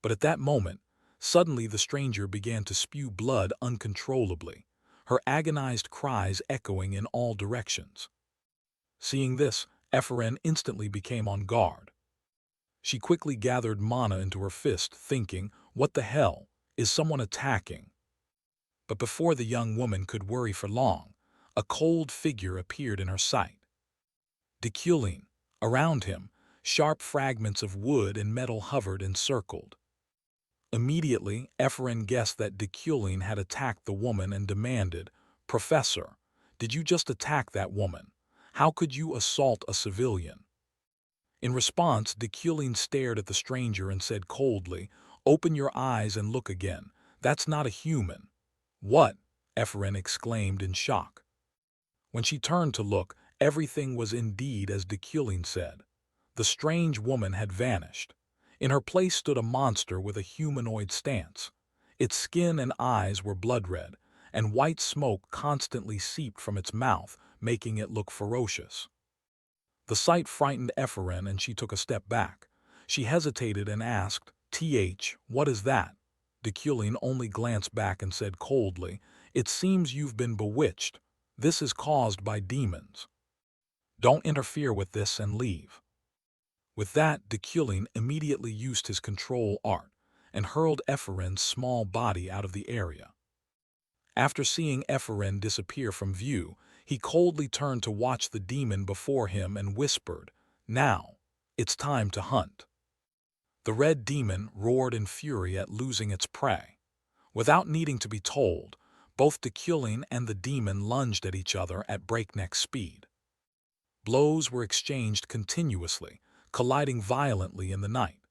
But at that moment, suddenly the stranger began to spew blood uncontrollably, her agonized cries echoing in all directions. Seeing this, Epherin instantly became on guard. She quickly gathered mana into her fist, thinking, "What the hell? Is someone attacking?" But before the young woman could worry for long, a cold figure appeared in her sight. Deculling. Around him, sharp fragments of wood and metal hovered and circled. Immediately, Epherin guessed that Deculling had attacked the woman and demanded, "Professor, did you just attack that woman? How could you assault a civilian?" In response, Deculling stared at the stranger and said coldly, "Open your eyes and look again. That's not a human." "What?" Epherin exclaimed in shock. When she turned to look, everything was indeed as Deculling said. The strange woman had vanished. In her place stood a monster with a humanoid stance. Its skin and eyes were blood-red, and white smoke constantly seeped from its mouth, making it look ferocious. The sight frightened Epherin and she took a step back. She hesitated and asked, What is that? Deculin only glanced back and said coldly, "It seems you've been bewitched. This is caused by demons. Don't interfere with this and leave." With that, Deculin immediately used his control art and hurled Ephraim's small body out of the area. After seeing Ephraim disappear from view, he coldly turned to watch the demon before him and whispered, "Now, it's time to hunt." The red demon roared in fury at losing its prey. Without needing to be told, both Deculin and the demon lunged at each other at breakneck speed. Blows were exchanged continuously, colliding violently in the night.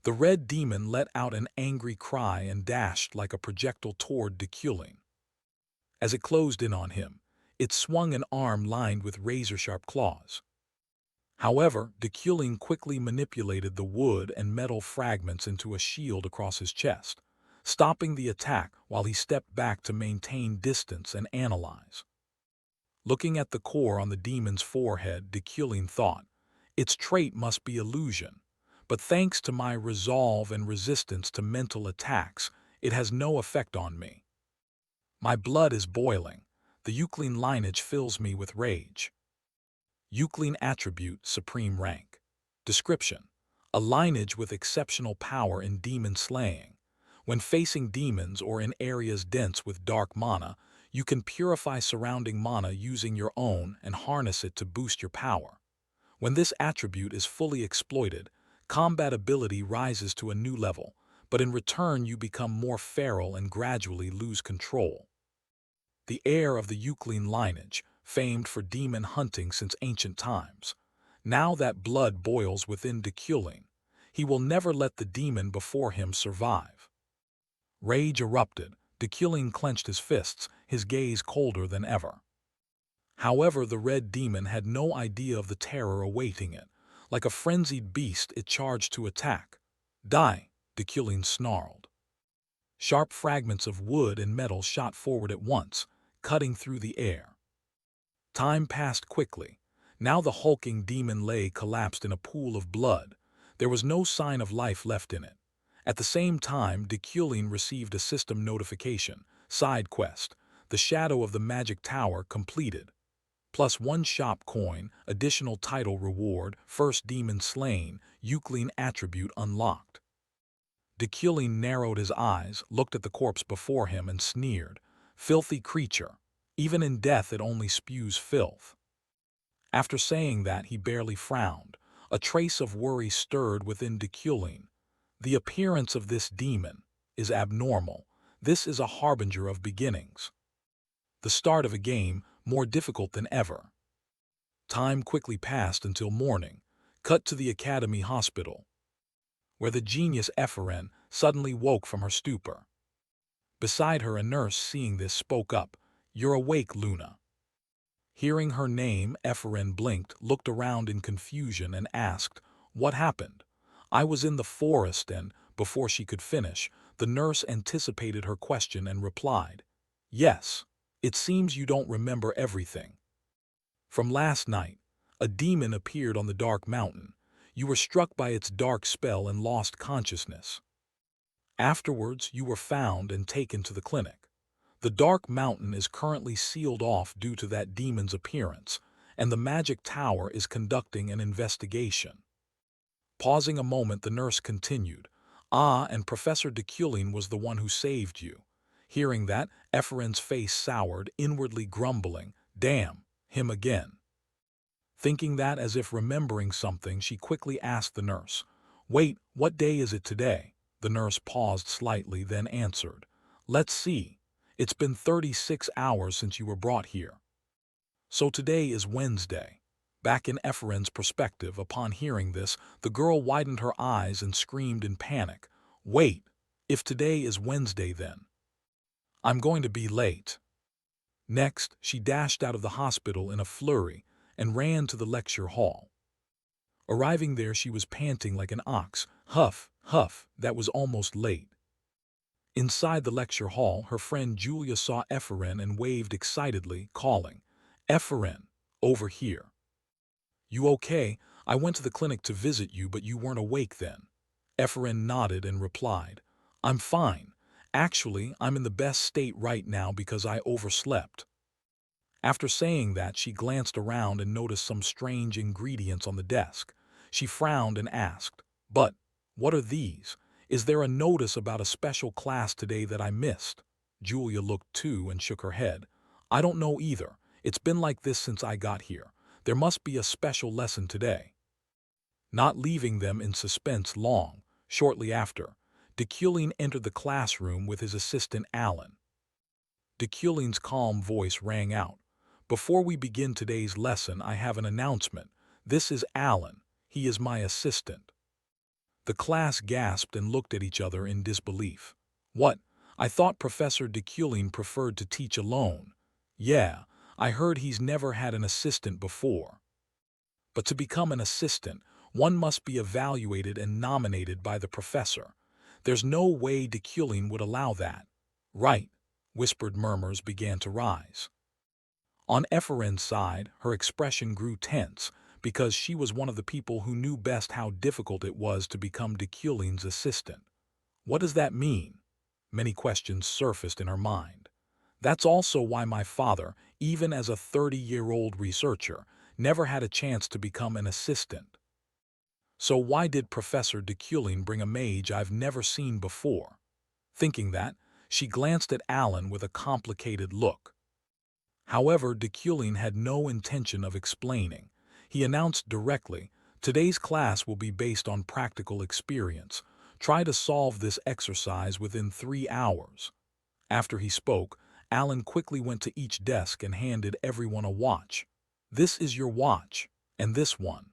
The red demon let out an angry cry and dashed like a projectile toward Deculin. As it closed in on him, it swung an arm lined with razor-sharp claws. However, Deculin quickly manipulated the wood and metal fragments into a shield across his chest, stopping the attack while he stepped back to maintain distance and analyze. Looking at the core on the demon's forehead, Deculin thought, "Its trait must be illusion, but thanks to my resolve and resistance to mental attacks, it has no effect on me. My blood is boiling. The Euclid lineage fills me with rage." Euclid attribute, supreme rank. Description: a lineage with exceptional power in demon slaying. When facing demons or in areas dense with dark mana, you can purify surrounding mana using your own and harness it to boost your power. When this attribute is fully exploited, combat ability rises to a new level, but in return you become more feral and gradually lose control. The heir of the Euclid lineage, famed for demon hunting since ancient times. Now that blood boils within Deculin, he will never let the demon before him survive. Rage erupted. Deculin clenched his fists, his gaze colder than ever. However, the red demon had no idea of the terror awaiting it. Like a frenzied beast, it charged to attack. "Die!" Deculin snarled. Sharp fragments of wood and metal shot forward at once, cutting through the air. Time passed quickly. Now the hulking demon lay collapsed in a pool of blood. There was no sign of life left in it. At the same time, Deculin received a system notification. Side quest: the Shadow of the Magic Tower completed. +1 shop coin, additional title reward, first demon slain, Euclid attribute unlocked. Deculin narrowed his eyes, looked at the corpse before him and sneered. "Filthy creature. Even in death it only spews filth." After saying that, he barely frowned. A trace of worry stirred within Deculin. The appearance of this demon is abnormal. This is a harbinger of beginnings. The start of a game more difficult than ever. Time quickly passed until morning. Cut to the Academy Hospital, where the genius Ephraim suddenly woke from her stupor. Beside her, a nurse, seeing this, spoke up, "You're awake, Luna." Hearing her name, Ephraim blinked, looked around in confusion, and asked, "What happened?" "I was in the forest and..." Before she could finish, the nurse anticipated her question and replied, "Yes, it seems you don't remember everything. From last night, a demon appeared on the dark mountain. You were struck by its dark spell and lost consciousness. Afterwards, you were found and taken to the clinic. The dark mountain is currently sealed off due to that demon's appearance, and the magic tower is conducting an investigation." Pausing a moment, the nurse continued, "Ah, and Professor Deculin was the one who saved you." Hearing that, Ephraim's face soured, inwardly grumbling, "Damn him again." Thinking that, as if remembering something, she quickly asked the nurse, "Wait, what day is it today?" The nurse paused slightly, then answered, "Let's see. It's been 36 hours since you were brought here. So today is Wednesday." Back in Ephraim's perspective, upon hearing this, the girl widened her eyes and screamed in panic, "Wait, if today is Wednesday then I'm going to be late." Next, she dashed out of the hospital in a flurry and ran to the lecture hall. Arriving there, she was panting like an ox. Huff, huff, that was almost late. Inside the lecture hall, her friend Julia saw Ephraim and waved excitedly, calling, "Ephraim, over here." "You okay? I went to the clinic to visit you, but you weren't awake then." Ephraim nodded and replied, I'm fine. Actually, I'm in the best state right now because I overslept. After saying that, she glanced around and noticed some strange ingredients on the desk. She frowned and asked, But, what are these? Is there a notice about a special class today that I missed? Julia looked too and shook her head. I don't know either. It's been like this since I got here. There must be a special lesson today. Not leaving them in suspense long, shortly after, Deculin entered the classroom with his assistant Alan. Deculin's calm voice rang out. Before we begin today's lesson, I have an announcement. This is Alan. He is my assistant. The class gasped and looked at each other in disbelief. What? I thought Professor Deculin preferred to teach alone. Yeah, I heard he's never had an assistant before. But to become an assistant, one must be evaluated and nominated by the professor. There's no way Deculin would allow that. Right, whispered murmurs began to rise. On Ephraim's side, her expression grew tense because she was one of the people who knew best how difficult it was to become Deculin's assistant. What does that mean? Many questions surfaced in her mind. That's also why my father, even as a 30-year-old researcher, never had a chance to become an assistant. So why did Professor Deculin bring a mage I've never seen before? Thinking that, she glanced at Alan with a complicated look. However, Deculin had no intention of explaining. He announced directly, today's class will be based on practical experience. Try to solve this exercise within 3 hours. After he spoke, Alan quickly went to each desk and handed everyone a watch. This is your watch, and this one.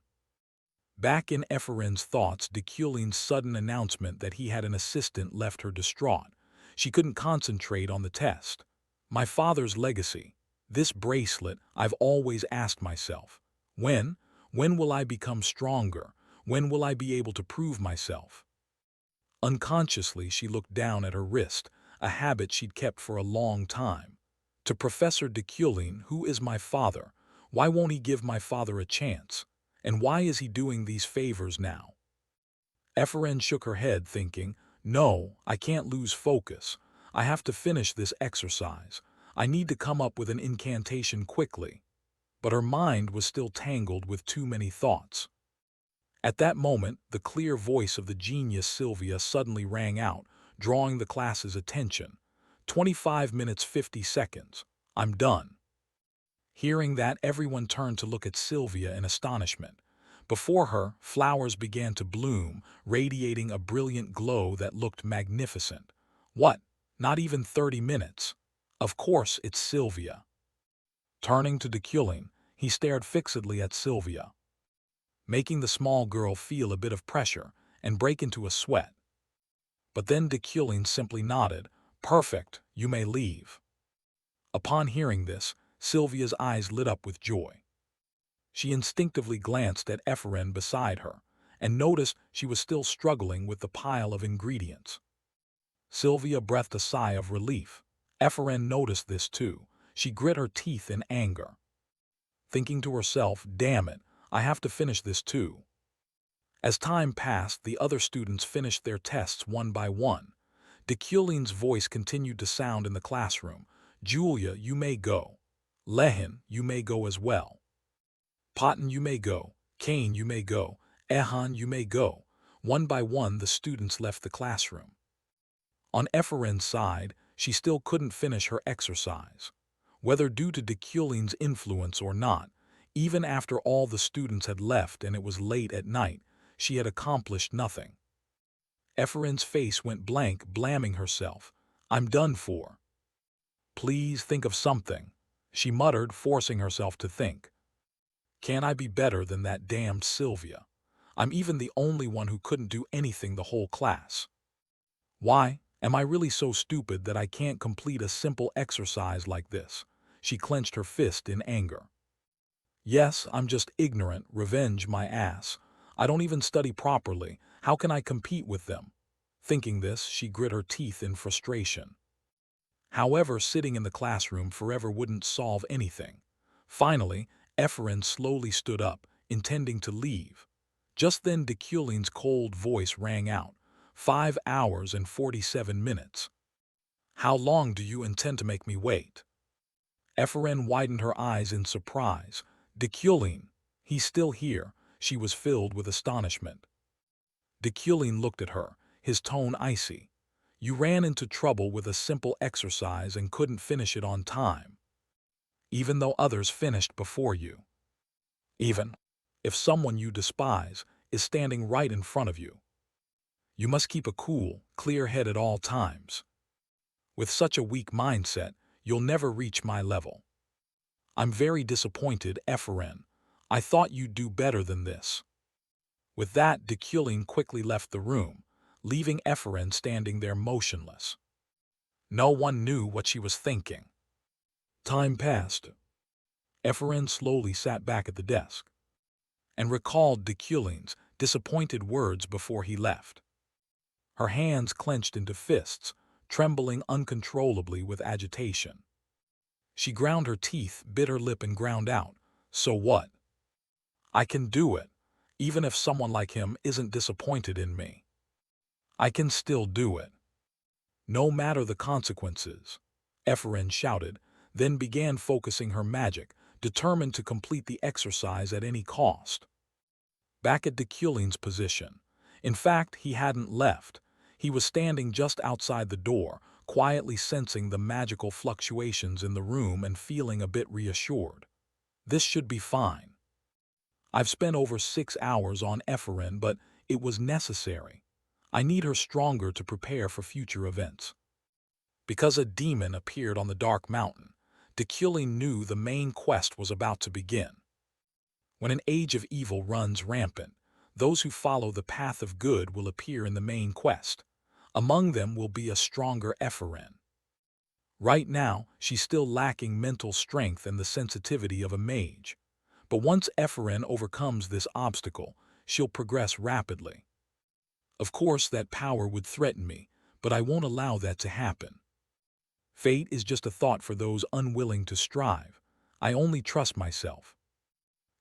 Back in Ephraim's thoughts, Deculin's sudden announcement that he had an assistant left her distraught. She couldn't concentrate on the test. My father's legacy. This bracelet, I've always asked myself. When? When will I become stronger? When will I be able to prove myself? Unconsciously, she looked down at her wrist, a habit she'd kept for a long time. To Professor Deculin, who is my father? Why won't he give my father a chance? And why is he doing these favors now? Ephraim shook her head, thinking, no, I can't lose focus. I have to finish this exercise. I need to come up with an incantation quickly. But her mind was still tangled with too many thoughts. At that moment, the clear voice of the genius Sylvia suddenly rang out, drawing the class's attention. 25 minutes 50 seconds. I'm done. Hearing that, everyone turned to look at Sylvia in astonishment. Before her, flowers began to bloom, radiating a brilliant glow that looked magnificent. What? Not even 30 minutes? Of course, it's Sylvia. Turning to Deculin, he stared fixedly at Sylvia, making the small girl feel a bit of pressure and break into a sweat. But then Deculin simply nodded. Perfect, you may leave. Upon hearing this, Sylvia's eyes lit up with joy. She instinctively glanced at Ephraim beside her and noticed she was still struggling with the pile of ingredients. Sylvia breathed a sigh of relief. Ephraim noticed this too. She grit her teeth in anger, thinking to herself, damn it, I have to finish this too. As time passed, the other students finished their tests one by one. Deculin's voice continued to sound in the classroom. Julia, you may go. Lehin, you may go as well. Potten, you may go. Kane, you may go. Ehan, you may go. One by one, the students left the classroom. On Ephraim's side, she still couldn't finish her exercise. Whether due to Deculin's influence or not, even after all the students had left and it was late at night, she had accomplished nothing. Ephraim's face went blank, blaming herself. I'm done for. Please think of something, she muttered, forcing herself to think. Can I be better than that damned Sylvia? I'm even the only one who couldn't do anything the whole class. Why? Am I really so stupid that I can't complete a simple exercise like this? She clenched her fist in anger. Yes, I'm just ignorant, revenge my ass. I don't even study properly. How can I compete with them? Thinking this, she grit her teeth in frustration. However, sitting in the classroom forever wouldn't solve anything. Finally, Ephraim slowly stood up, intending to leave. Just then Deculin's cold voice rang out. 5 hours and 47 minutes. How long do you intend to make me wait? Ephraim widened her eyes in surprise. Deculin, he's still here. She was filled with astonishment. Deculin looked at her, his tone icy. You ran into trouble with a simple exercise and couldn't finish it on time, even though others finished before you. Even if someone you despise is standing right in front of you. You must keep a cool, clear head at all times. With such a weak mindset, you'll never reach my level. I'm very disappointed, Ephraim. I thought you'd do better than this. With that, Deculin quickly left the room, leaving Ephraim standing there motionless. No one knew what she was thinking. Time passed. Ephraim slowly sat back at the desk and recalled Deculin's disappointed words before he left. Her hands clenched into fists, trembling uncontrollably with agitation. She ground her teeth, bit her lip, and ground out, "So what? I can do it, even if someone like him isn't disappointed in me. I can still do it. No matter the consequences," Ephraim shouted, then began focusing her magic, determined to complete the exercise at any cost. Back at Deculin's position. In fact, he hadn't left. He was standing just outside the door, quietly sensing the magical fluctuations in the room and feeling a bit reassured. This should be fine. I've spent over 6 hours on Ephraim, but it was necessary. I need her stronger to prepare for future events. Because a demon appeared on the dark mountain, Deculin knew the main quest was about to begin. When an age of evil runs rampant, those who follow the path of good will appear in the main quest. Among them will be a stronger Ephraim. Right now, she's still lacking mental strength and the sensitivity of a mage. But once Ephraim overcomes this obstacle, she'll progress rapidly. Of course, that power would threaten me, but I won't allow that to happen. Fate is just a thought for those unwilling to strive. I only trust myself.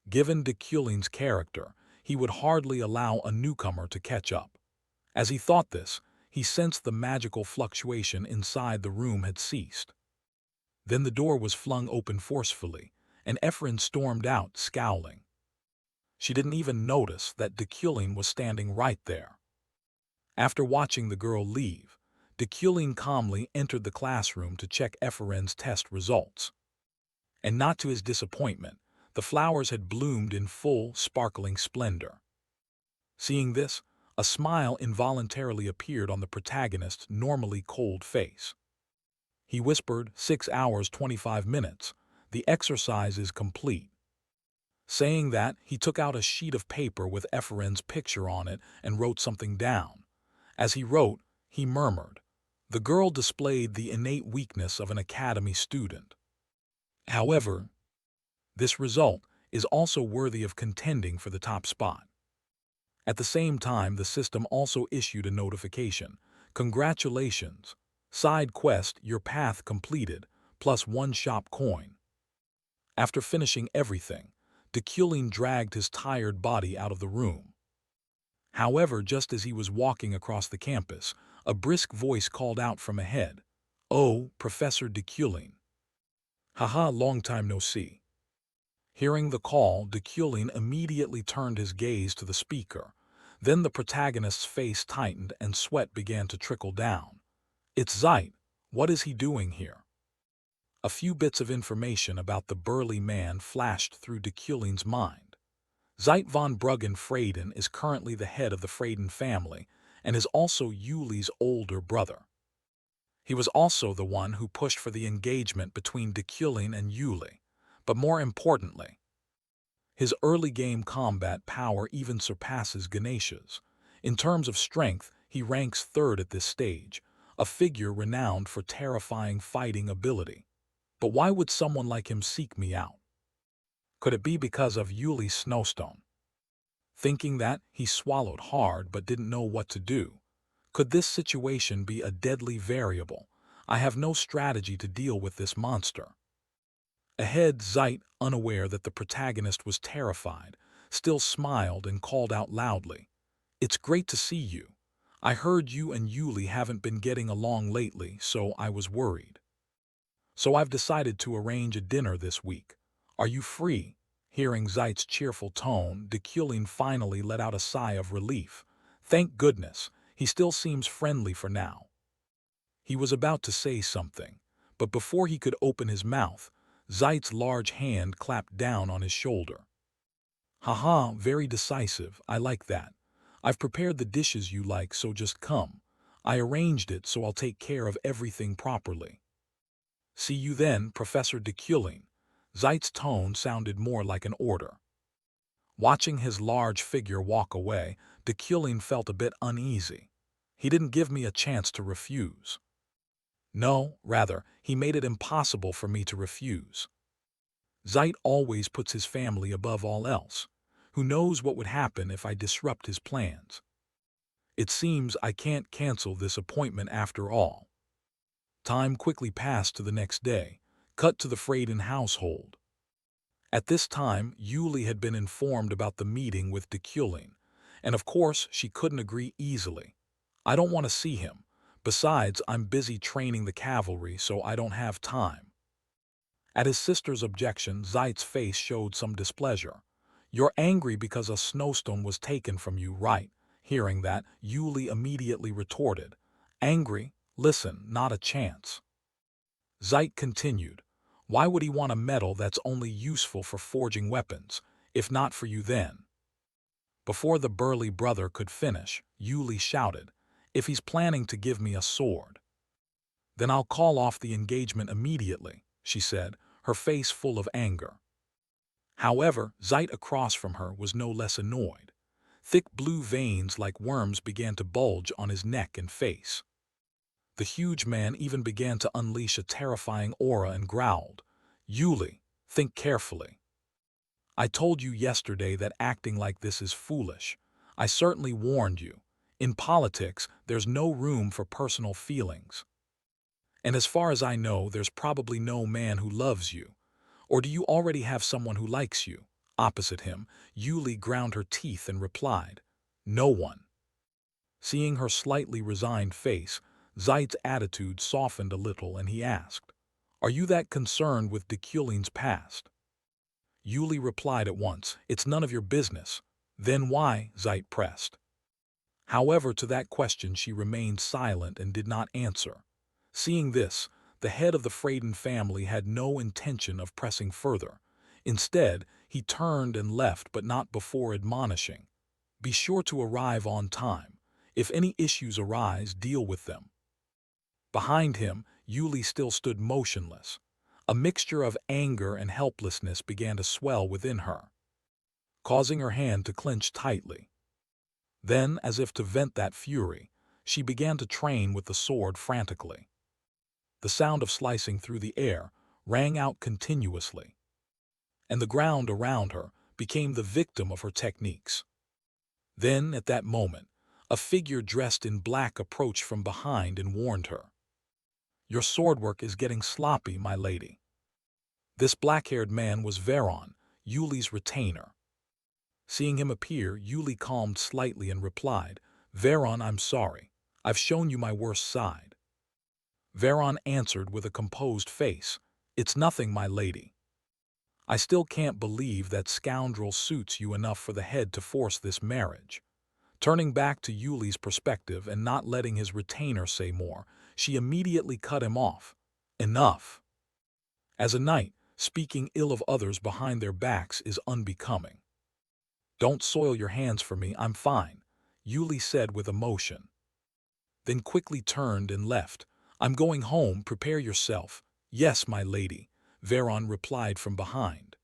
Given Deculin's character, he would hardly allow a newcomer to catch up. As he thought this, he sensed the magical fluctuation inside the room had ceased. Then the door was flung open forcefully, and Ephraim stormed out, scowling. She didn't even notice that Deculin was standing right there. After watching the girl leave, Deculin calmly entered the classroom to check Ephraim's test results. And not to his disappointment, the flowers had bloomed in full, sparkling splendor. Seeing this, a smile involuntarily appeared on the protagonist's normally cold face. He whispered, 6 hours 25 minutes. The exercise is complete. Saying that, he took out a sheet of paper with Ephraim's picture on it and wrote something down. As he wrote, he murmured. The girl displayed the innate weakness of an academy student. However, this result is also worthy of contending for the top spot. At the same time, the system also issued a notification. Congratulations. Side quest, your path completed, plus 1 shop coin. After finishing everything, Deculin dragged his tired body out of the room. However, just as he was walking across the campus, a brisk voice called out from ahead. Oh, Professor Deculin. Haha, long time no see. Hearing the call, Deculin immediately turned his gaze to the speaker. Then the protagonist's face tightened and sweat began to trickle down. It's Zeit. What is he doing here? A few bits of information about the burly man flashed through Deculin's mind. Zeit von Bruggen-Freyden is currently the head of the Freyden family and is also Yuli's older brother. He was also the one who pushed for the engagement between Deculin and Yuli. But more importantly, his early-game combat power even surpasses Ganesha's. In terms of strength, he ranks third at this stage, a figure renowned for terrifying fighting ability. But why would someone like him seek me out? Could it be because of Yuli's snowstone? Thinking that, he swallowed hard but didn't know what to do. Could this situation be a deadly variable? I have no strategy to deal with this monster. Ahead, Zeit, unaware that the protagonist was terrified, still smiled and called out loudly. It's great to see you. I heard you and Yuli haven't been getting along lately, so I was worried. So I've decided to arrange a dinner this week. Are you free?" Hearing Zeit's cheerful tone, Dekulin finally let out a sigh of relief. Thank goodness, he still seems friendly for now. He was about to say something, but before he could open his mouth, Zeit's large hand clapped down on his shoulder. Haha, very decisive, I like that. I've prepared the dishes you like, so just come. I arranged it so I'll take care of everything properly. See you then, Professor Dekulin. Zeit's tone sounded more like an order. Watching his large figure walk away, Dekulin felt a bit uneasy. He didn't give me a chance to refuse. No, rather, he made it impossible for me to refuse. Zeit always puts his family above all else. Who knows what would happen if I disrupt his plans? It seems I can't cancel this appointment after all. Time quickly passed to the next day. Cut to the Freyden household. At this time, Yuli had been informed about the meeting with Dekulin, and of course she couldn't agree easily. I don't want to see him. Besides, I'm busy training the cavalry, so I don't have time. At his sister's objection, Zeit's face showed some displeasure. You're angry because a snowstone was taken from you, right? Hearing that, Yuli immediately retorted. Angry? Listen, not a chance. Zeit continued. Why would he want a metal that's only useful for forging weapons, if not for you then? Before the burly brother could finish, Yuli shouted, if he's planning to give me a sword, then I'll call off the engagement immediately, she said, her face full of anger. However, Zeit across from her was no less annoyed. Thick blue veins like worms began to bulge on his neck and face. The huge man even began to unleash a terrifying aura and growled, Yuli, think carefully. I told you yesterday that acting like this is foolish. I certainly warned you. In politics, there's no room for personal feelings. And as far as I know, there's probably no man who loves you. Or do you already have someone who likes you? Opposite him, Yuli ground her teeth and replied, no one. Seeing her slightly resigned face, Zeit's attitude softened a little and he asked, are you that concerned with Dekulin's past? Yuli replied at once, it's none of your business. Then why? Zeit pressed. However, to that question she remained silent and did not answer. Seeing this, the head of the Freyden family had no intention of pressing further. Instead, he turned and left, but not before admonishing, be sure to arrive on time. If any issues arise, deal with them. Behind him, Yuli still stood motionless. A mixture of anger and helplessness began to swell within her, causing her hand to clench tightly. Then, as if to vent that fury, she began to train with the sword frantically. The sound of slicing through the air rang out continuously, and the ground around her became the victim of her techniques. Then, at that moment, a figure dressed in black approached from behind and warned her. Your sword work is getting sloppy, my lady. This black-haired man was Veron, Yuli's retainer. Seeing him appear, Yuli calmed slightly and replied, Veron, I'm sorry. I've shown you my worst side. Veron answered with a composed face, it's nothing, my lady. I still can't believe that scoundrel suits you enough for the head to force this marriage. Turning back to Yuli's perspective and not letting his retainer say more, she immediately cut him off. Enough. As a knight, speaking ill of others behind their backs is unbecoming. Don't soil your hands for me, I'm fine, Yuli said with emotion. Then quickly turned and left. I'm going home, prepare yourself. Yes, my lady, Veron replied from behind.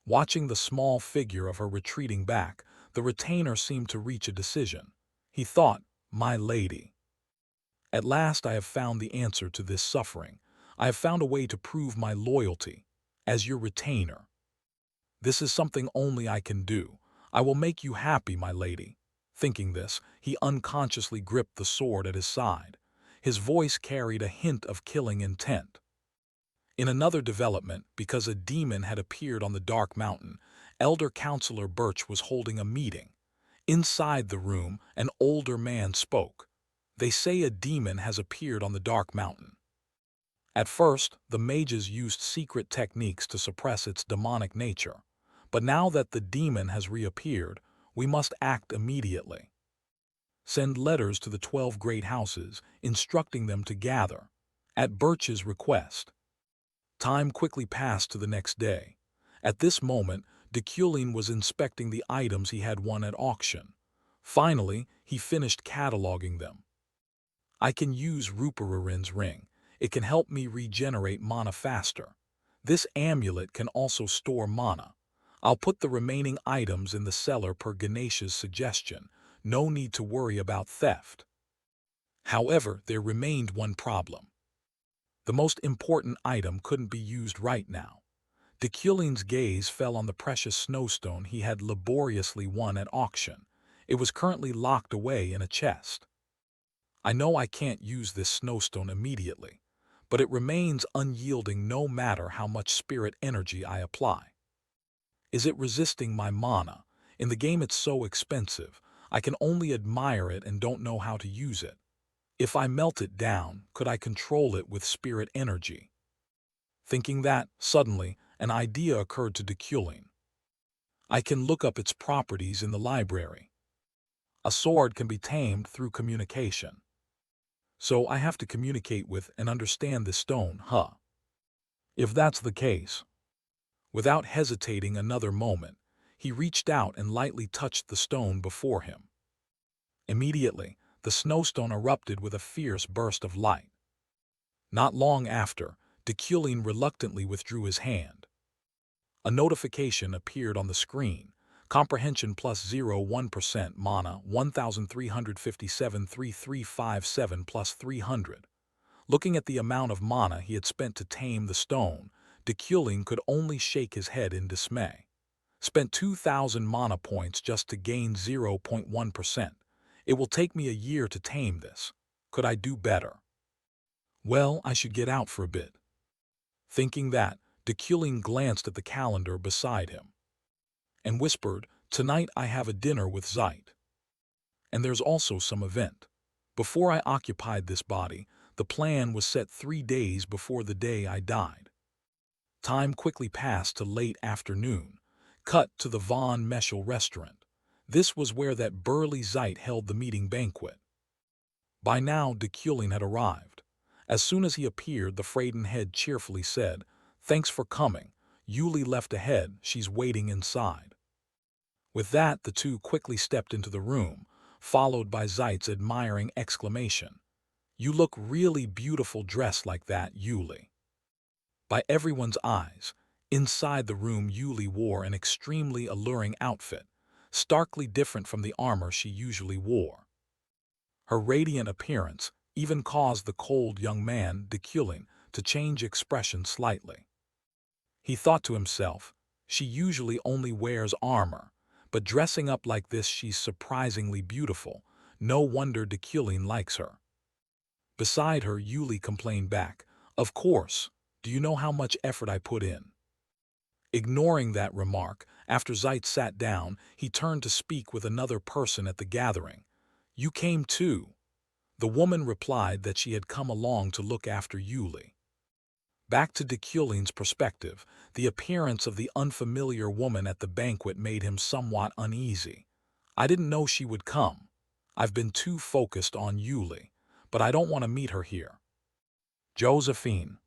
Watching the small figure of her retreating back, the retainer seemed to reach a decision. He thought, my lady. At last I have found the answer to this suffering. I have found a way to prove my loyalty, as your retainer. This is something only I can do. I will make you happy, my lady. Thinking this, he unconsciously gripped the sword at his side. His voice carried a hint of killing intent. In another development, because a demon had appeared on the dark mountain, Elder Counselor Birch was holding a meeting. Inside the room, an older man spoke. They say a demon has appeared on the dark mountain. At first, the mages used secret techniques to suppress its demonic nature. But now that the demon has reappeared, we must act immediately. Send letters to the 12 great houses, instructing them to gather, at Birch's request. Time quickly passed to the next day. At this moment, Deculin was inspecting the items he had won at auction. Finally, he finished cataloging them. I can use Rupararin's ring. It can help me regenerate mana faster. This amulet can also store mana. I'll put the remaining items in the cellar per Ganesha's suggestion. No need to worry about theft. However, there remained one problem. The most important item couldn't be used right now. Deculin's gaze fell on the precious snowstone he had laboriously won at auction. It was currently locked away in a chest. I know I can't use this snowstone immediately, but it remains unyielding no matter how much spirit energy I apply. Is it resisting my mana? In the game it's so expensive, I can only admire it and don't know how to use it. If I melt it down, could I control it with spirit energy? Thinking that, suddenly, an idea occurred to Deculin. I can look up its properties in the library. A sword can be tamed through communication. So I have to communicate with and understand this stone, huh? If that's the case. Without hesitating another moment, he reached out and lightly touched the stone before him. Immediately, the snowstone erupted with a fierce burst of light. Not long after, Deculin reluctantly withdrew his hand. A notification appeared on the screen. Comprehension plus 0.1% mana 1357 3357 plus 300. Looking at the amount of mana he had spent to tame the stone, Deculin could only shake his head in dismay. Spent 2,000 mana points just to gain 0.1%. It will take me a year to tame this. Could I do better? Well, I should get out for a bit. Thinking that, Deculin glanced at the calendar beside him and whispered, "Tonight I have a dinner with Zeit. And there's also some event. Before I occupied this body, the plan was set 3 days before the day I died." Time quickly passed to late afternoon. Cut to the Von Meschel restaurant. This was where that burly Zeit held the meeting banquet. By now, Deculin had arrived. As soon as he appeared, the Freyden head cheerfully said, "Thanks for coming. Yuli left ahead. She's waiting inside." With that, the two quickly stepped into the room, followed by Zeit's admiring exclamation, "You look really beautiful dressed like that, Yuli." By everyone's eyes, inside the room Yuli wore an extremely alluring outfit, starkly different from the armor she usually wore. Her radiant appearance even caused the cold young man, Deculin, to change expression slightly. He thought to himself, she usually only wears armor, but dressing up like this she's surprisingly beautiful. No wonder Deculin likes her. Beside her, Yuli complained back, "Of course, do you know how much effort I put in?" Ignoring that remark, after Zeit sat down, he turned to speak with another person at the gathering. "You came too." The woman replied that she had come along to look after Yuli. Back to Deculin's perspective, the appearance of the unfamiliar woman at the banquet made him somewhat uneasy. "I didn't know she would come. I've been too focused on Yuli, but I don't want to meet her here." Josephine.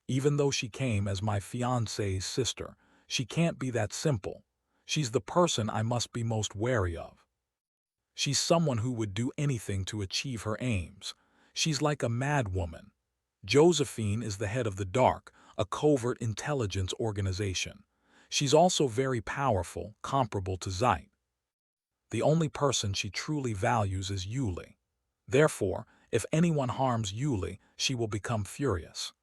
Even though she came as my fiancé's sister, she can't be that simple. She's the person I must be most wary of. She's someone who would do anything to achieve her aims. She's like a mad woman. Josephine is the head of the Dark, a covert intelligence organization. She's also very powerful, comparable to Zeit. The only person she truly values is Yuli. Therefore, if anyone harms Yuli, she will become furious.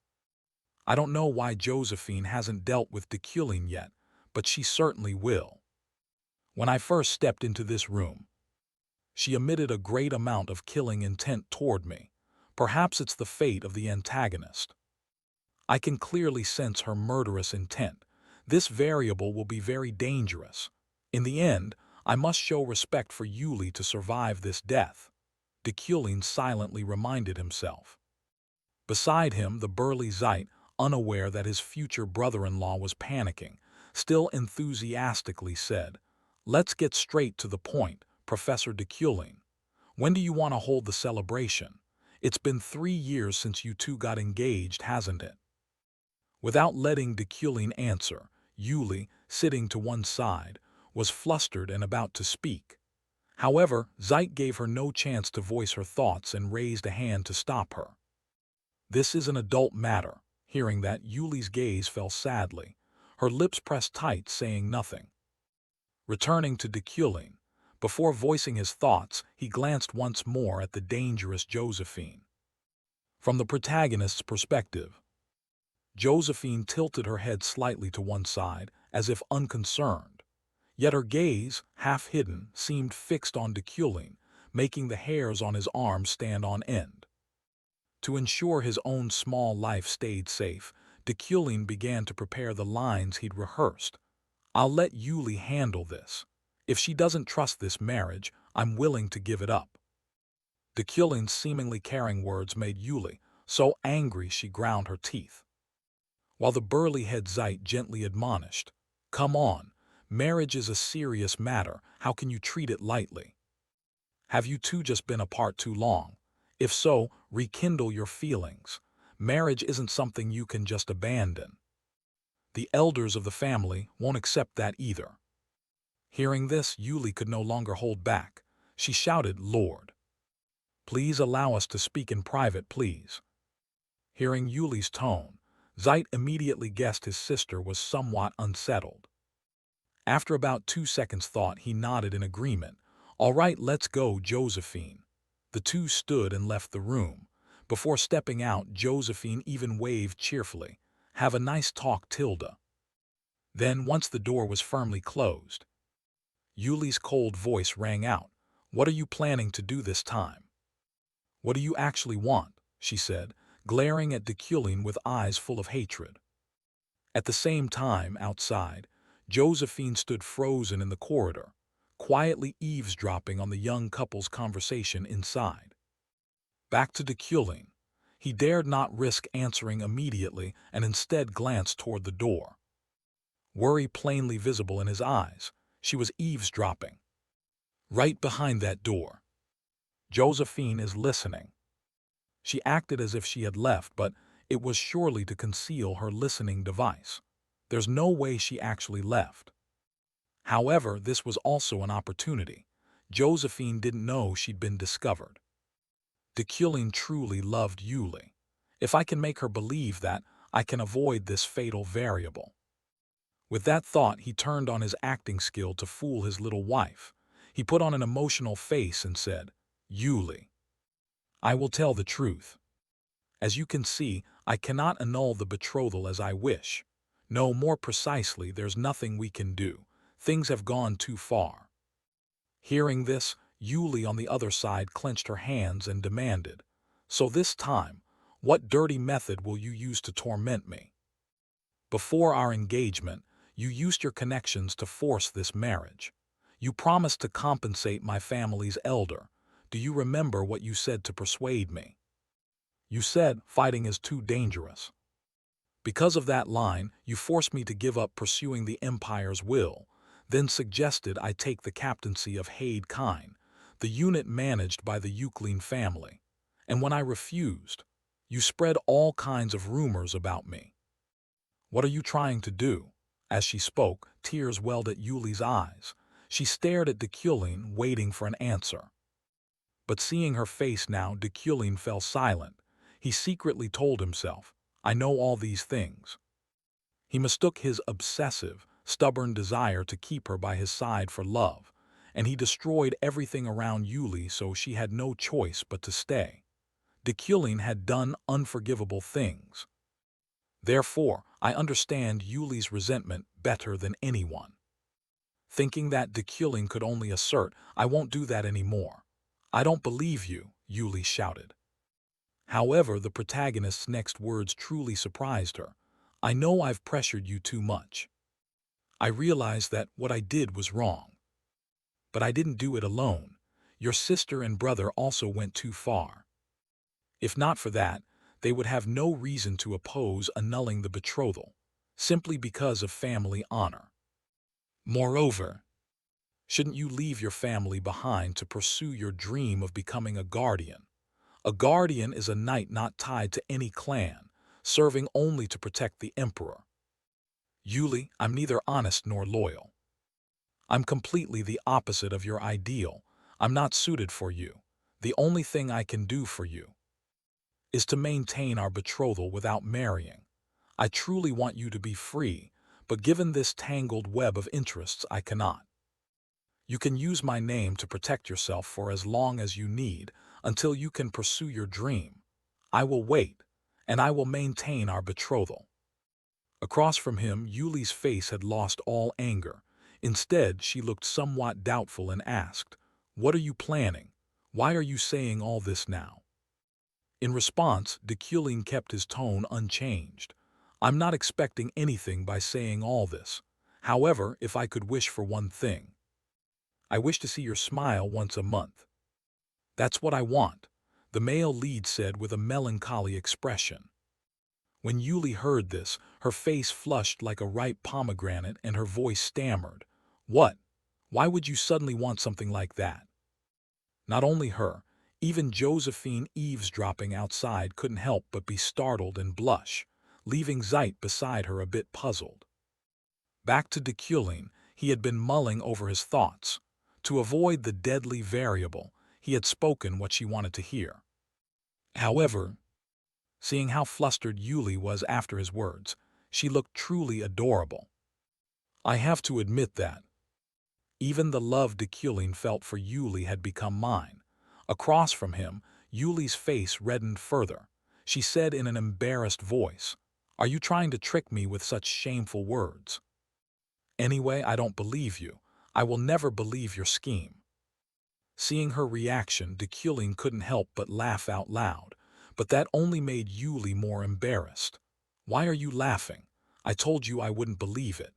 I don't know why Josephine hasn't dealt with Deculin yet, but she certainly will. When I first stepped into this room, she emitted a great amount of killing intent toward me. Perhaps it's the fate of the antagonist. I can clearly sense her murderous intent. This variable will be very dangerous. In the end, I must show respect for Yuli to survive this death, Dekulin silently reminded himself. Beside him, the burly Zeit, unaware that his future brother-in-law was panicking, still enthusiastically said, "Let's get straight to the point, Professor Dekulin. When do you want to hold the celebration? It's been 3 years since you two got engaged, hasn't it?" Without letting Dekulin answer, Yuli, sitting to one side, was flustered and about to speak. However, Zeit gave her no chance to voice her thoughts and raised a hand to stop her. "This is an adult matter." Hearing that, Yuli's gaze fell sadly. Her lips pressed tight, saying nothing. Returning to Dekulin, before voicing his thoughts, he glanced once more at the dangerous Josephine. From the protagonist's perspective, Josephine tilted her head slightly to one side, as if unconcerned. Yet her gaze, half hidden, seemed fixed on Dekulin, making the hairs on his arms stand on end. To ensure his own small life stayed safe, Dekulin began to prepare the lines he'd rehearsed. "I'll let Yuli handle this. If she doesn't trust this marriage, I'm willing to give it up." Dekulin's seemingly caring words made Yuli so angry she ground her teeth. While the burly head Zeit gently admonished, "Come on, marriage is a serious matter, how can you treat it lightly? Have you two just been apart too long? If so, rekindle your feelings. Marriage isn't something you can just abandon. The elders of the family won't accept that either." Hearing this, Yuli could no longer hold back. She shouted, "Lord, please allow us to speak in private, please." Hearing Yuli's tone, Zeit immediately guessed his sister was somewhat unsettled. After about 2 seconds thought, he nodded in agreement. "All right, let's go, Josephine." The two stood and left the room. Before stepping out, Josephine even waved cheerfully. "Have a nice talk, Tilda." Then, once the door was firmly closed, Yuli's cold voice rang out. "What are you planning to do this time? What do you actually want?" she said, glaring at Dekulin with eyes full of hatred. At the same time, outside, Josephine stood frozen in the corridor, quietly eavesdropping on the young couple's conversation inside. Back to Dekulin. He dared not risk answering immediately and instead glanced toward the door. Worry plainly visible in his eyes. She was eavesdropping. "Right behind that door. Josephine is listening." She acted as if she had left, but it was surely to conceal her listening device. There's no way she actually left. However, this was also an opportunity. Josephine didn't know she'd been discovered. Dekulin truly loved Yuli. If I can make her believe that, I can avoid this fatal variable. With that thought, he turned on his acting skill to fool his little wife. He put on an emotional face and said, "Yuli, I will tell the truth. As you can see, I cannot annul the betrothal as I wish. No, more precisely, there's nothing we can do. Things have gone too far." Hearing this, Yuli on the other side clenched her hands and demanded, "So this time, what dirty method will you use to torment me? Before our engagement, you used your connections to force this marriage. You promised to compensate my family's elder. Do you remember what you said to persuade me? You said fighting is too dangerous. Because of that line, you forced me to give up pursuing the Empire's will, then suggested I take the captaincy of Haid Kine, the unit managed by the Euclid family. And when I refused, you spread all kinds of rumors about me. What are you trying to do?" As she spoke, tears welled at Yuli's eyes. She stared at Dekulin, waiting for an answer. But seeing her face now, Dekulin fell silent. He secretly told himself, "I know all these things." He mistook his obsessive, stubborn desire to keep her by his side for love, and he destroyed everything around Yuli so she had no choice but to stay. Dekulin had done unforgivable things. Therefore, I understand Yuli's resentment better than anyone. Thinking that Dekulin could only assert, "I won't do that anymore." "I don't believe you," Yuli shouted. However, the protagonist's next words truly surprised her. "I know I've pressured you too much. I realize that what I did was wrong. But I didn't do it alone. Your sister and brother also went too far. If not for that, they would have no reason to oppose annulling the betrothal, simply because of family honor. Moreover, shouldn't you leave your family behind to pursue your dream of becoming a guardian? A guardian is a knight not tied to any clan, serving only to protect the emperor. Yuli, I'm neither honest nor loyal. I'm completely the opposite of your ideal. I'm not suited for you. The only thing I can do for you is to maintain our betrothal without marrying. I truly want you to be free, but given this tangled web of interests, I cannot. You can use my name to protect yourself for as long as you need, until you can pursue your dream. I will wait, and I will maintain our betrothal. Across from him, Yuli's face had lost all anger. Instead, she looked somewhat doubtful and asked, "What are you planning? Why are you saying all this now?" In response, Dekulin kept his tone unchanged. "I'm not expecting anything by saying all this. However, if I could wish for one thing, I wish to see your smile once a month." "That's what I want," the male lead said with a melancholy expression. When Yuli heard this, her face flushed like a ripe pomegranate and her voice stammered. "What? Why would you suddenly want something like that?" Not only her, even Josephine eavesdropping outside couldn't help but be startled and blush, leaving Zeit beside her a bit puzzled. Back to Dekulin, he had been mulling over his thoughts. To avoid the deadly variable, he had spoken what she wanted to hear. However, seeing how flustered Yuli was after his words, she looked truly adorable. I have to admit that even the love Dekulin felt for Yuli had become mine. Across from him, Yuli's face reddened further. She said in an embarrassed voice, "Are you trying to trick me with such shameful words? Anyway, I don't believe you. I will never believe your scheme." Seeing her reaction, Dekulin couldn't help but laugh out loud, but that only made Yuli more embarrassed. "Why are you laughing? I told you I wouldn't believe it."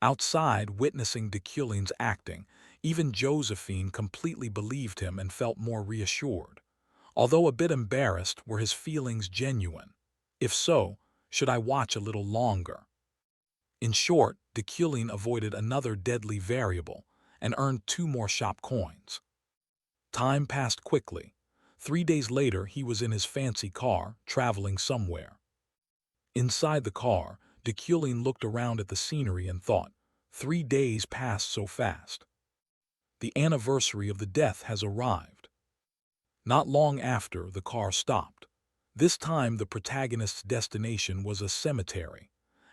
Outside, witnessing Dekulin's acting, even Josephine completely believed him and felt more reassured. Although a bit embarrassed, were his feelings genuine? If so, should I watch a little longer? In short, Dekulin avoided another deadly variable and earned 2 more shop coins. Time passed quickly. 3 days later, he was in his fancy car, traveling somewhere. Inside the car, Dekulin looked around at the scenery and thought, 3 days passed so fast. The anniversary of the death has arrived. Not long after, the car stopped. This time, the protagonist's destination was a cemetery.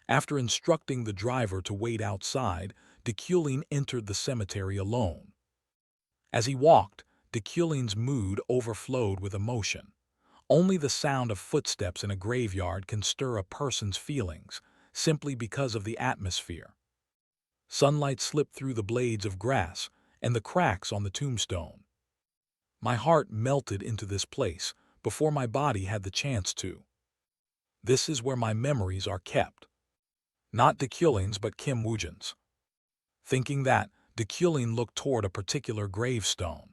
After instructing the driver to wait outside, Dekulin entered the cemetery alone. As he walked, Dekulin's mood overflowed with emotion. Only the sound of footsteps in a graveyard can stir a person's feelings, simply because of the atmosphere. Sunlight slipped through the blades of grass and the cracks on the tombstone. My heart melted into this place before my body had the chance to. This is where my memories are kept. Not Dekulin's but Kim Woojin's. Thinking that, Dekulin looked toward a particular gravestone.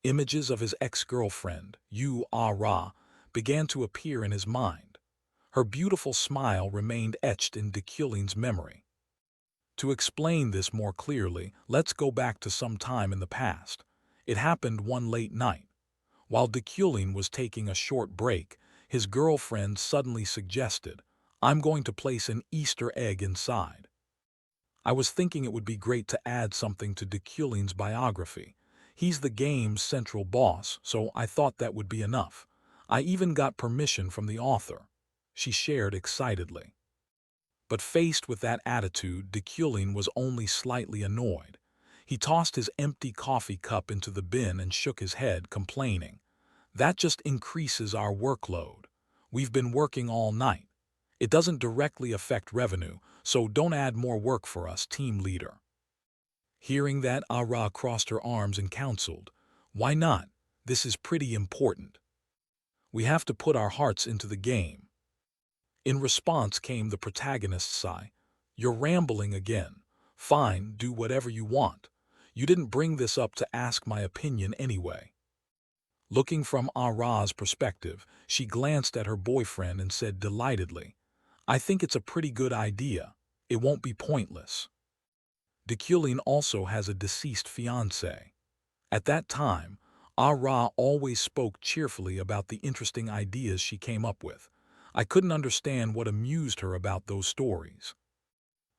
Images of his ex-girlfriend, Yu Ah-ra, began to appear in his mind. Her beautiful smile remained etched in Dekulin's memory. To explain this more clearly, let's go back to some time in the past. It happened one late night. While Dekulin was taking a short break, his girlfriend suddenly suggested, "I'm going to place an Easter egg inside." I was thinking it would be great to add something to Dekulin's biography. He's the game's central boss, so I thought that would be enough. I even got permission from the author, she shared excitedly. But faced with that attitude, Dekulin was only slightly annoyed. He tossed his empty coffee cup into the bin and shook his head, complaining, "That just increases our workload. We've been working all night. It doesn't directly affect revenue, so don't add more work for us, team leader." Hearing that, Ara crossed her arms and counseled, "Why not? This is pretty important. We have to put our hearts into the game." In response came the protagonist's sigh, "You're rambling again. Fine, do whatever you want. You didn't bring this up to ask my opinion anyway. Looking from Ara's perspective, she glanced at her boyfriend and said delightedly, I think it's a pretty good idea. It won't be pointless. Dekulin also has a deceased fiancé. At that time, Ara always spoke cheerfully about the interesting ideas she came up with. I couldn't understand what amused her about those stories.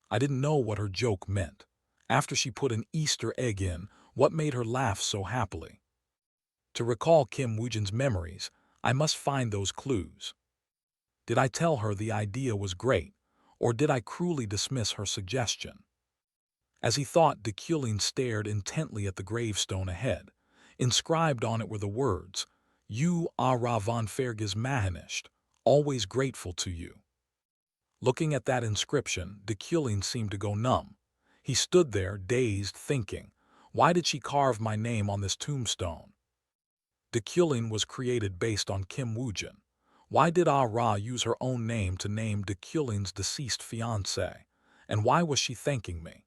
I didn't know what her joke meant. After she put an Easter egg in, what made her laugh so happily? To recall Kim Woojin's memories, I must find those clues. Did I tell her the idea was great, or did I cruelly dismiss her suggestion? As he thought, Dekulin stared intently at the gravestone ahead. Inscribed on it were the words, You Ara von Fergus Mahanisht, always grateful to you. Looking at that inscription, Dekulin seemed to go numb. He stood there, dazed, thinking, why did she carve my name on this tombstone? Dekulin was created based on Kim Woojin. Why did Ara use her own name to name Dekulin's deceased fiancé? And why was she thanking me?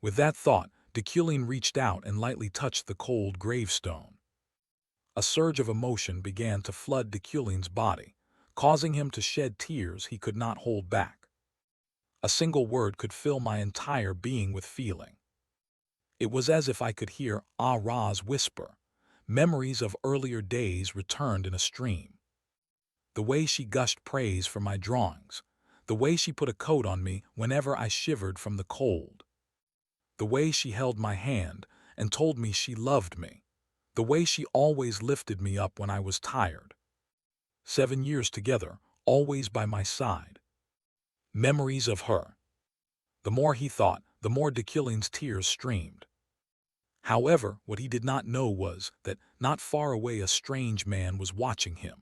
With that thought, Dekulin reached out and lightly touched the cold gravestone. A surge of emotion began to flood Dekulin's body, causing him to shed tears he could not hold back. A single word could fill my entire being with feeling. It was as if I could hear Ara's whisper. Memories of earlier days returned in a stream. The way she gushed praise for my drawings, the way she put a coat on me whenever I shivered from the cold, the way she held my hand and told me she loved me, the way she always lifted me up when I was tired. 7 years together, always by my side. Memories of her. The more he thought, the more Dekulin's tears streamed. However, what he did not know was that not far away a strange man was watching him.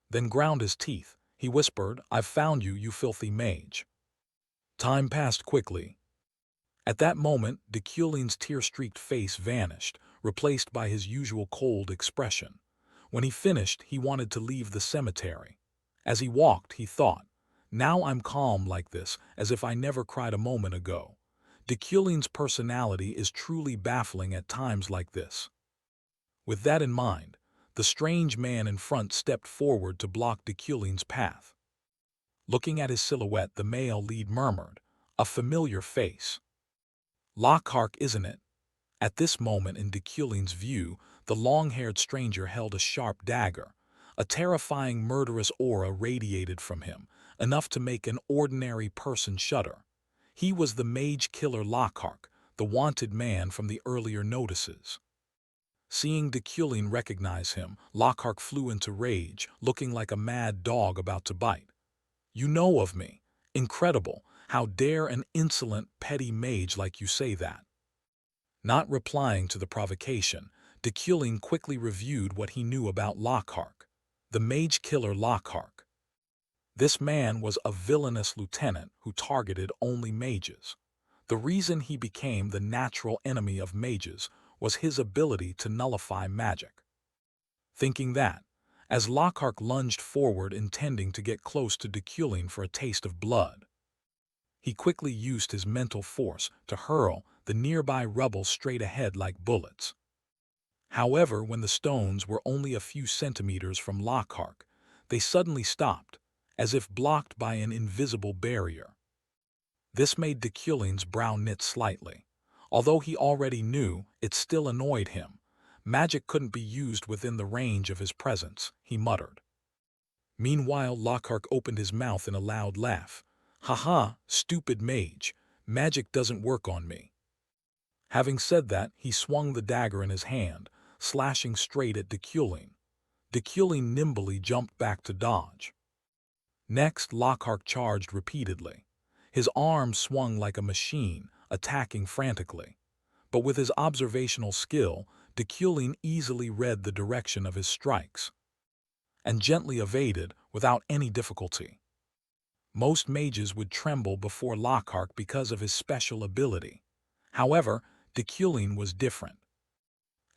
Then ground his teeth, he whispered, I've found you, you filthy mage. Time passed quickly. At that moment, Dekulin's tear-streaked face vanished, replaced by his usual cold expression. When he finished, he wanted to leave the cemetery. As he walked, he thought, now I'm calm like this, as if I never cried a moment ago. Dekulin's personality is truly baffling at times like this. With that in mind, the strange man in front stepped forward to block Dekulin's path. Looking at his silhouette, the male lead murmured, a familiar face. Lockhart, isn't it? At this moment in Dekulin's view, the long-haired stranger held a sharp dagger. A terrifying murderous aura radiated from him, enough to make an ordinary person shudder. He was the mage killer Lockhart, the wanted man from the earlier notices. Seeing Dekulin recognize him, Lockhart flew into rage, looking like a mad dog about to bite. You know of me. Incredible. How dare an insolent, petty mage like you say that? Not replying to the provocation, Dekulin quickly reviewed what he knew about Lockhart, the mage killer Lockhart. This man was a villainous lieutenant who targeted only mages. The reason he became the natural enemy of mages was his ability to nullify magic. Thinking that, as Lockhart lunged forward intending to get close to Dekulin for a taste of blood, he quickly used his mental force to hurl the nearby rubble straight ahead like bullets. However, when the stones were only a few centimeters from Lockhart, they suddenly stopped, as if blocked by an invisible barrier. This made Dekulin's brow knit slightly. Although he already knew, it still annoyed him. Magic couldn't be used within the range of his presence, he muttered. Meanwhile, Lockhart opened his mouth in a loud laugh. Ha, stupid mage, magic doesn't work on me. Having said that, he swung the dagger in his hand, slashing straight at Dekulin. Dekulin nimbly jumped back to dodge. Next, Lockhart charged repeatedly. His arm swung like a machine, attacking frantically. But with his observational skill, Dekulin easily read the direction of his strikes, and gently evaded without any difficulty. Most mages would tremble before Lockhart because of his special ability. However, Dekulin was different.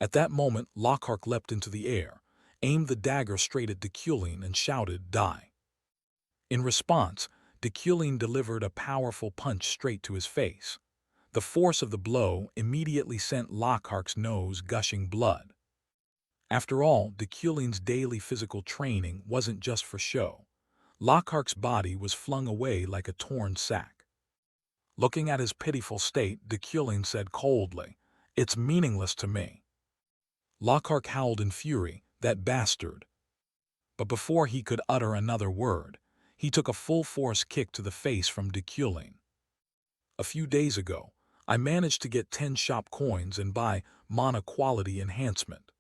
At that moment, Lockhart leapt into the air, aimed the dagger straight at Dekulin and shouted, Die. In response, Dekulin delivered a powerful punch straight to his face. The force of the blow immediately sent Lockhart's nose gushing blood. After all, Deculin's daily physical training wasn't just for show. Lockhart's body was flung away like a torn sack. Looking at his pitiful state, Deculin said coldly, "It's meaningless to me." Lockhart howled in fury, "That bastard." But before he could utter another word, he took a full-force kick to the face from Deculin. "A few days ago, I managed to get 10 shop coins and buy mana quality enhancement.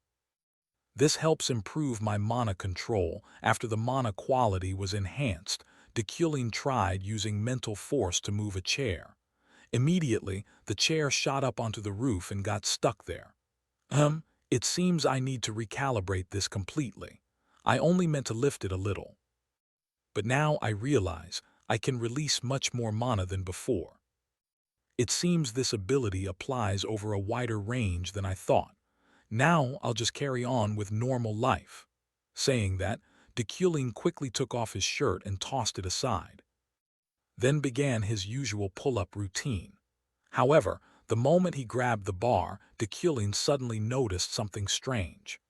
This helps improve my mana control. After the mana quality was enhanced, Deculin tried using mental force to move a chair. Immediately, the chair shot up onto the roof and got stuck there. It seems I need to recalibrate this completely. I only meant to lift it a little. But now I realize I can release much more mana than before. It seems this ability applies over a wider range than I thought. Now I'll just carry on with normal life." Saying that, Deculin quickly took off his shirt and tossed it aside. Then began his usual pull-up routine. However, the moment he grabbed the bar, Deculin suddenly noticed something strange.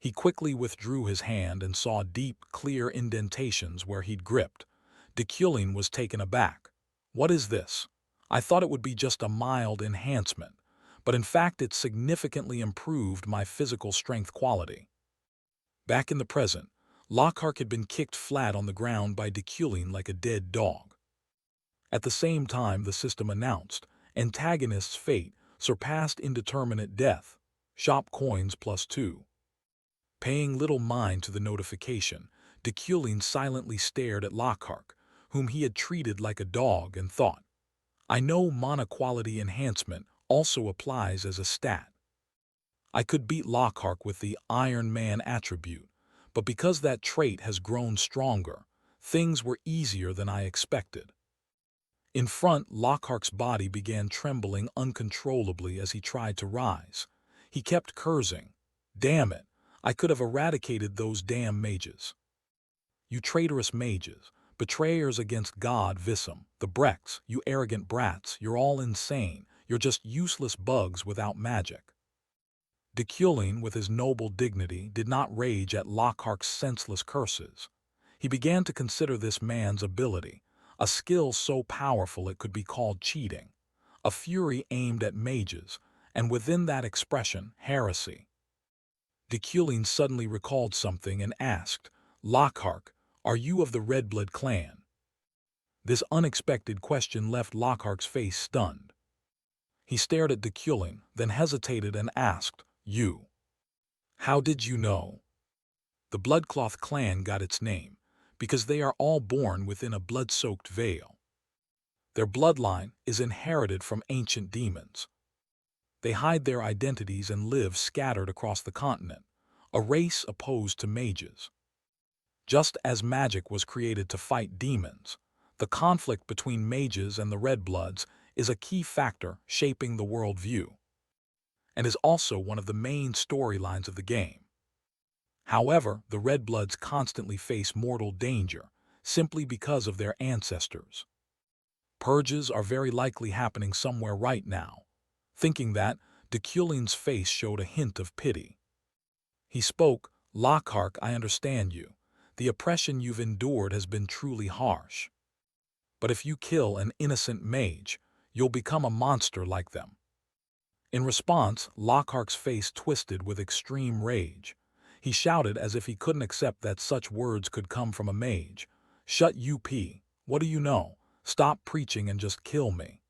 He quickly withdrew his hand and saw deep, clear indentations where he'd gripped. Deculin was taken aback. "What is this? I thought it would be just a mild enhancement, but in fact it significantly improved my physical strength quality." Back in the present, Lockhart had been kicked flat on the ground by Deculin like a dead dog. At the same time, the system announced, "Antagonist's fate surpassed indeterminate death. Shop coins +2. Paying little mind to the notification, Deculin silently stared at Lockhart, whom he had treated like a dog, and thought, "I know mana quality enhancement also applies as a stat. I could beat Lockhart with the Iron Man attribute, but because that trait has grown stronger, things were easier than I expected." In front, Lockhart's body began trembling uncontrollably as he tried to rise. He kept cursing, "Damn it, I could have eradicated those damn mages. You traitorous mages, betrayers against God Vissam, the Brecks, you arrogant brats, you're all insane, you're just useless bugs without magic." Deculin, with his noble dignity, did not rage at Lockhart's senseless curses. He began to consider this man's ability, a skill so powerful it could be called cheating, a fury aimed at mages, and within that expression, heresy. Deculin suddenly recalled something and asked, "Lockhart, are you of the Red Blood clan?" This unexpected question left Lockhart's face stunned. He stared at Deculin, then hesitated and asked, "You? How did you know?" "The Bloodcloth clan got its name because they are all born within a blood-soaked veil. Their bloodline is inherited from ancient demons. They hide their identities and live scattered across the continent, a race opposed to mages. Just as magic was created to fight demons, the conflict between mages and the Red Bloods is a key factor shaping the worldview, and is also one of the main storylines of the game. However, the Red Bloods constantly face mortal danger simply because of their ancestors. Purges are very likely happening somewhere right now." Thinking that, Deculin's face showed a hint of pity. He spoke, "Lockhart, I understand you. The oppression you've endured has been truly harsh. But if you kill an innocent mage, you'll become a monster like them." In response, Lockhart's face twisted with extreme rage. He shouted as if he couldn't accept that such words could come from a mage, "Shut up! What do you know? Stop preaching and just kill me."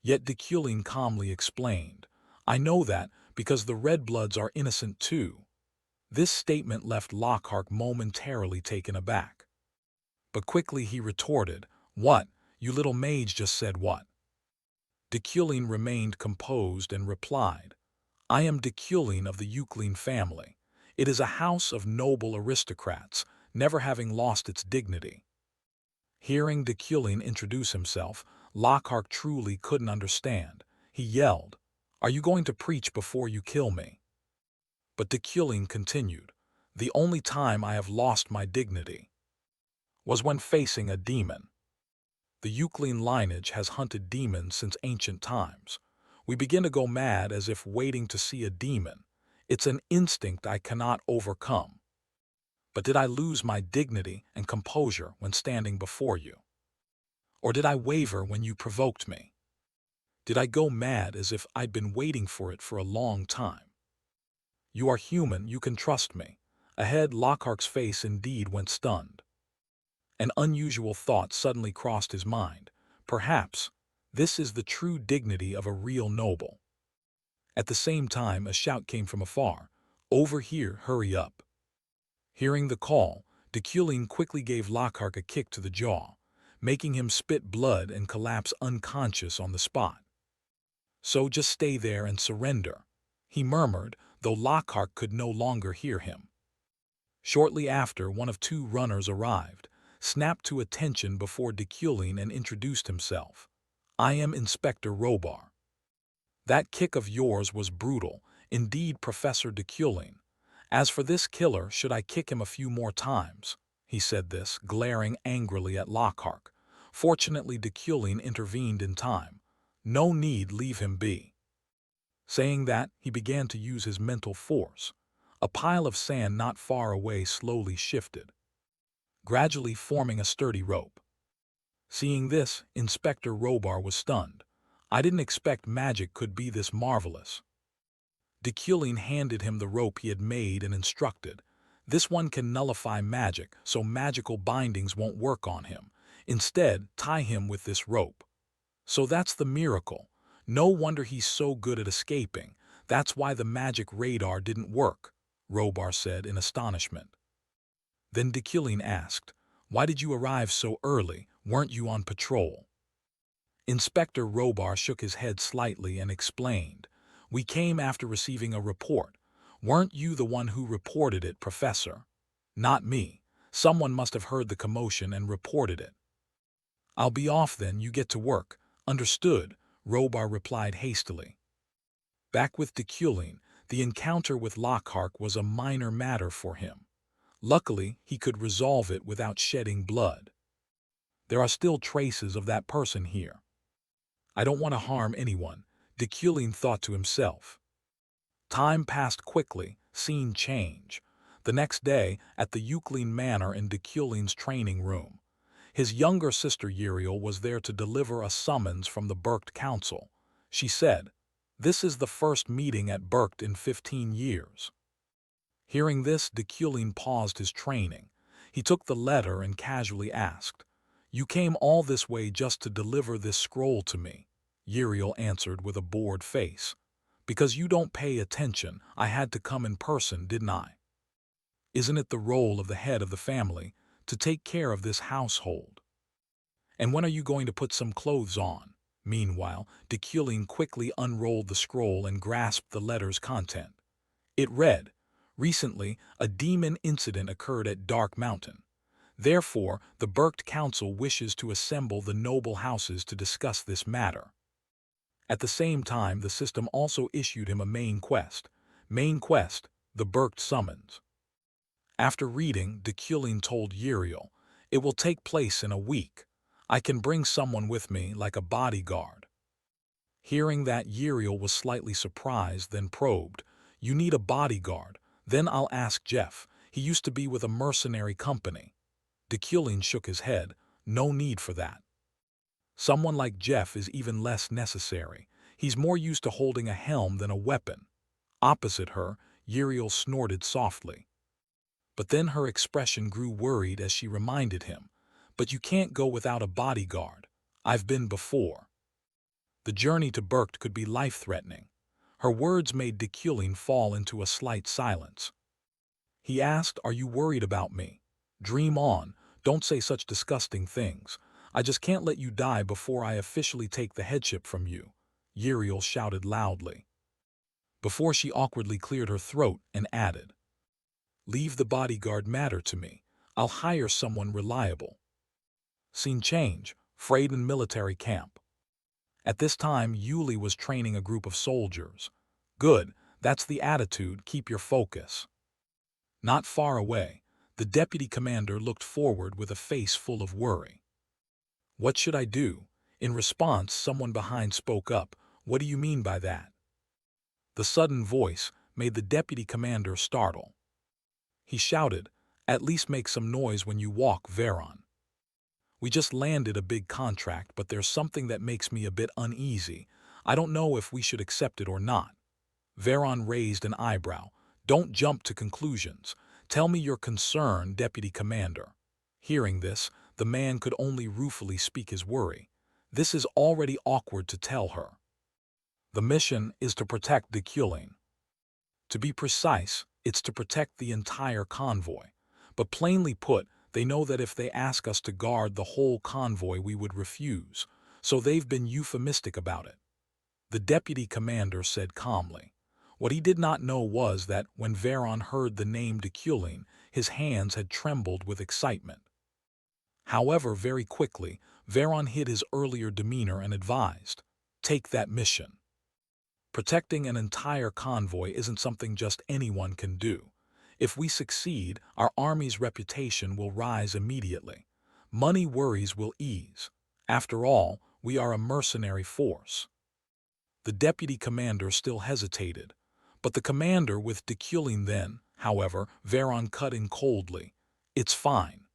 Yet Deculin calmly explained, "I know that because the Red Bloods are innocent too." This statement left Lockhart momentarily taken aback. But quickly he retorted, "What? You little mage just said what?" Deculin remained composed and replied, "I am Deculin of the Euclin family. It is a house of noble aristocrats, never having lost its dignity." Hearing Deculin introduce himself, Lockhart truly couldn't understand. He yelled, "Are you going to preach before you kill me?" But Deculin continued, "The only time I have lost my dignity was when facing a demon." The Euclidean lineage has hunted demons since ancient times. We begin to go mad as if waiting to see a demon. It's an instinct I cannot overcome. But did I lose my dignity and composure when standing before you? Or did I waver when you provoked me? Did I go mad as if I'd been waiting for it for a long time? You are human, you can trust me. Ahead, Lockhart's face indeed went stunned. An unusual thought suddenly crossed his mind. Perhaps this is the true dignity of a real noble. At the same time, a shout came from afar. "Over here, hurry up." Hearing the call, Deculin quickly gave Lockhart a kick to the jaw, making him spit blood and collapse unconscious on the spot. "So just stay there and surrender," he murmured, though Lockhart could no longer hear him. Shortly after, one of two runners arrived, snapped to attention before Deculin and introduced himself. "I am Inspector Robar." "That kick of yours was brutal, indeed, Professor Deculin. As for this killer, should I kick him a few more times?" He said this, glaring angrily at Lockhart. Fortunately, Deculin intervened in time. "No need, leave him be." Saying that, he began to use his mental force. A pile of sand not far away slowly shifted, gradually forming a sturdy rope. Seeing this, Inspector Robar was stunned. "I didn't expect magic could be this marvelous." Deculin handed him the rope he had made and instructed, "This one can nullify magic, so magical bindings won't work on him. Instead, tie him with this rope." "So that's the miracle. No wonder he's so good at escaping. That's why the magic radar didn't work," Robar said in astonishment. Then Deculin asked, "Why did you arrive so early? Weren't you on patrol?" Inspector Robar shook his head slightly and explained, "We came after receiving a report. Weren't you the one who reported it, Professor?" "Not me. Someone must have heard the commotion and reported it." "I'll be off then, you get to work." "Understood," Robar replied hastily. Back with Deculin, the encounter with Lockhart was a minor matter for him. Luckily, he could resolve it without shedding blood. "There are still traces of that person here. I don't want to harm anyone," Deculin thought to himself. Time passed quickly, scene change. The next day, at the Euclidean Manor in Deculin's training room. His younger sister Uriel was there to deliver a summons from the Berkt Council. She said, "This is the first meeting at Berkt in 15 years. Hearing this, Deculin paused his training. He took the letter and casually asked, "You came all this way just to deliver this scroll to me?" Uriel answered with a bored face. "Because you don't pay attention, I had to come in person, didn't I? Isn't it the role of the head of the family to take care of this household? And when are you going to put some clothes on?" Meanwhile, Deculin quickly unrolled the scroll and grasped the letter's content. It read, "Recently, a demon incident occurred at Dark Mountain. Therefore, the Berkt Council wishes to assemble the noble houses to discuss this matter." At the same time, the system also issued him a main quest. Main quest, the Berkt Summons. After reading, Deculin told Uriel, "It will take place in a week. I can bring someone with me like a bodyguard." Hearing that, Uriel was slightly surprised, then probed, "You need a bodyguard? Then I'll ask Jeff. He used to be with a mercenary company." Deculin shook his head. "No need for that. Someone like Jeff is even less necessary. He's more used to holding a helm than a weapon." Opposite her, Uriel snorted softly. But then her expression grew worried as she reminded him, "But you can't go without a bodyguard. I've been before." The journey to Berkt could be life-threatening. Her words made Deculin fall into a slight silence. He asked, "Are you worried about me?" "Dream on. Don't say such disgusting things. I just can't let you die before I officially take the headship from you," Uriel shouted loudly. Before she awkwardly cleared her throat and added, "Leave the bodyguard matter to me. I'll hire someone reliable." Scene change, Freyden military camp. At this time, Yuli was training a group of soldiers. "Good, that's the attitude, keep your focus." Not far away, the deputy commander looked forward with a face full of worry. "What should I do?" In response, someone behind spoke up, "What do you mean by that?" The sudden voice made the deputy commander startle. He shouted, "At least make some noise when you walk, Veron. We just landed a big contract, but there's something that makes me a bit uneasy. I don't know if we should accept it or not." Veron raised an eyebrow. "Don't jump to conclusions. Tell me your concern, Deputy Commander." Hearing this, the man could only ruefully speak his worry. "This is already awkward to tell her. The mission is to protect the Kulin. To be precise, it's to protect the entire convoy. But plainly put, they know that if they ask us to guard the whole convoy, we would refuse. So they've been euphemistic about it." The deputy commander said calmly. What he did not know was that when Veron heard the name de Kulin, his hands had trembled with excitement. However, very quickly, Veron hid his earlier demeanor and advised, "Take that mission. Protecting an entire convoy isn't something just anyone can do. If we succeed, our army's reputation will rise immediately. Money worries will ease. After all, we are a mercenary force." The deputy commander still hesitated, but the commander with de Kulin then, however, Veron cut in coldly, "It's fine.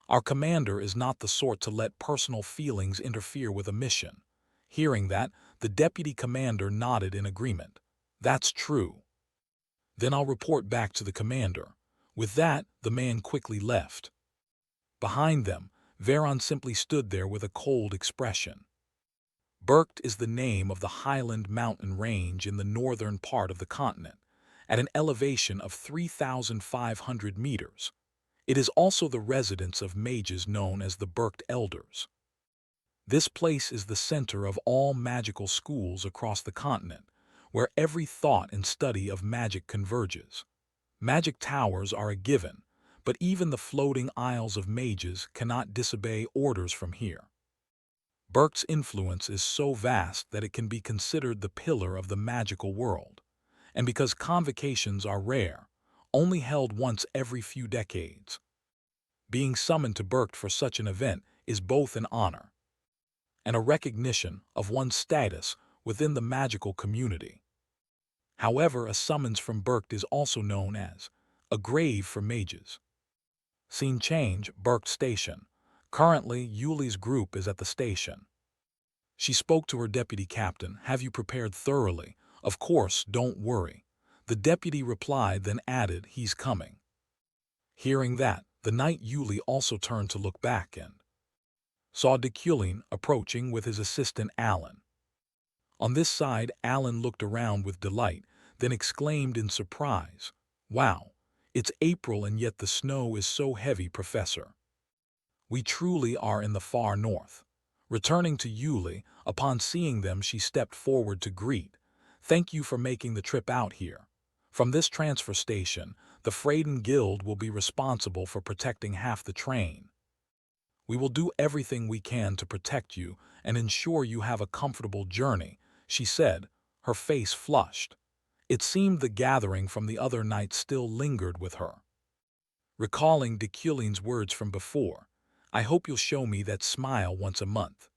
Our commander is not the sort to let personal feelings interfere with a mission." Hearing that, the deputy commander nodded in agreement. "That's true. Then I'll report back to the commander." With that, the man quickly left. Behind them, Veron simply stood there with a cold expression. Berkt is the name of the highland mountain range in the northern part of the continent, at an elevation of 3,500 meters. It is also the residence of mages known as the Berkt Elders. This place is the center of all magical schools across the continent, where every thought and study of magic converges. Magic towers are a given, but even the floating isles of mages cannot disobey orders from here. Berkt's influence is so vast that it can be considered the pillar of the magical world. And because convocations are rare, only held once every few decades, being summoned to Berkt for such an event is both an honor and a recognition of one's status within the magical community. However, a summons from Berkt is also known as a grave for mages. Scene change, Berkt Station. Currently, Yuli's group is at the station. She spoke to her deputy captain. "Have you prepared thoroughly?" "Of course, don't worry." The deputy replied, then added, "He's coming." Hearing that, the knight Yuli also turned to look back and saw de Kulin approaching with his assistant Alan. On this side, Alan looked around with delight, then exclaimed in surprise, "Wow, it's April and yet the snow is so heavy, Professor. We truly are in the far north." Returning to Yuli, upon seeing them she stepped forward to greet. "Thank you for making the trip out here. From this transfer station, the Freyden Guild will be responsible for protecting half the train. We will do everything we can to protect you and ensure you have a comfortable journey," she said, her face flushed. It seemed the gathering from the other night still lingered with her. Recalling de Kulin's words from before, "I hope you'll show me that smile once a month."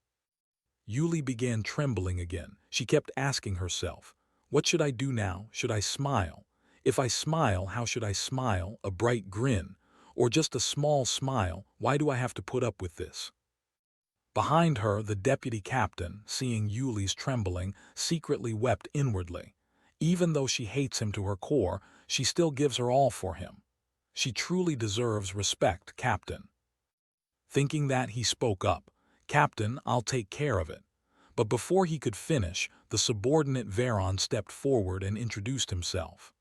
Yuli began trembling again. She kept asking herself, "What should I do now? Should I smile? If I smile, how should I smile? A bright grin? Or just a small smile? Why do I have to put up with this?" Behind her, the deputy captain, seeing Yuli's trembling, secretly wept inwardly. Even though she hates him to her core, she still gives her all for him. She truly deserves respect, Captain. Thinking that, he spoke up, "Captain, I'll take care of it." But before he could finish, the subordinate Veron stepped forward and introduced himself.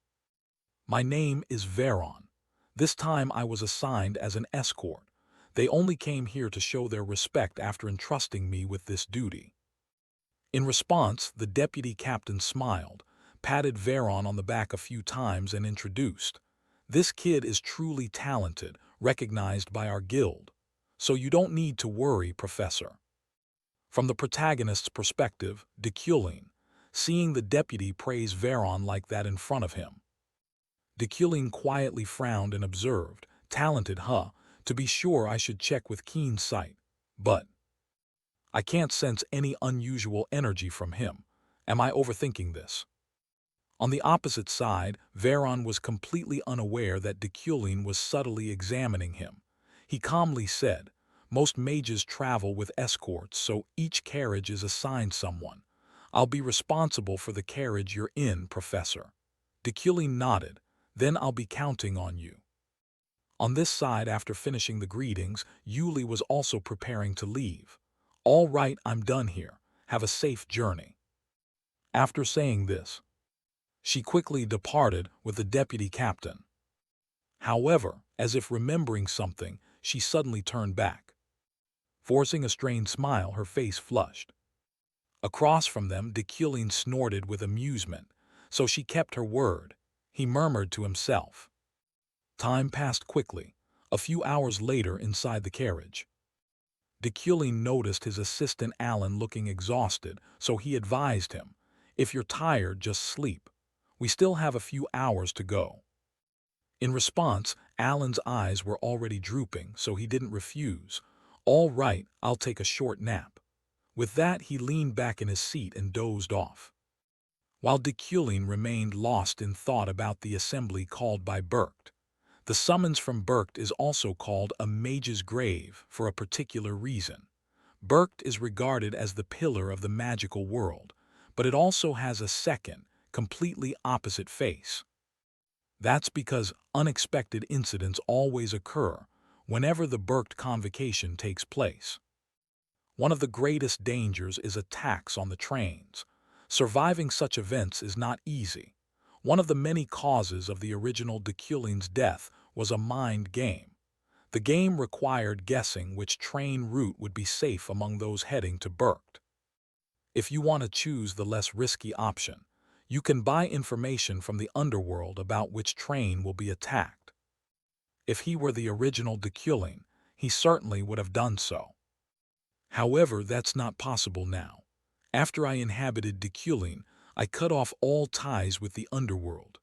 "My name is Veron. This time I was assigned as an escort. They only came here to show their respect after entrusting me with this duty." In response, the deputy captain smiled, patted Veron on the back a few times and introduced, "This kid is truly talented, recognized by our guild. So you don't need to worry, Professor." From the protagonist's perspective, de Kulin, seeing the deputy praise Veron like that in front of him. De Kulin quietly frowned and observed, "Talented, huh? To be sure I should check with keen sight. But I can't sense any unusual energy from him. Am I overthinking this? On the opposite side, Veron was completely unaware that Deculin was subtly examining him. He calmly said, "Most mages travel with escorts, so each carriage is assigned someone. I'll be responsible for the carriage you're in, Professor." Deculin nodded. "Then I'll be counting on you." On this side, after finishing the greetings, Yuli was also preparing to leave. "All right, I'm done here. Have a safe journey." After saying this, she quickly departed with the deputy captain. However, as if remembering something, she suddenly turned back. Forcing a strained smile, her face flushed. Across from them, Deculin snorted with amusement, so she kept her word. He murmured to himself. Time passed quickly. A few hours later, inside the carriage, Deculin noticed his assistant Alan looking exhausted, so he advised him, "If you're tired, just sleep. We still have a few hours to go." In response, Alan's eyes were already drooping, so he didn't refuse. "All right, I'll take a short nap." With that, he leaned back in his seat and dozed off, while Deculin remained lost in thought about the assembly called by Berkt. The summons from Berkt is also called a mage's grave for a particular reason. Berkt is regarded as the pillar of the magical world, but it also has a second, completely opposite face. That's because unexpected incidents always occur whenever the Berkt convocation takes place. One of the greatest dangers is attacks on the trains. Surviving such events is not easy. One of the many causes of the original Deculin's death was a mind game. The game required guessing which train route would be safe among those heading to Berkt. If you want to choose the less risky option, you can buy information from the underworld about which train will be attacked. If he were the original Deculin, he certainly would have done so. However, that's not possible now. After I inhabited Deculin, I cut off all ties with the underworld.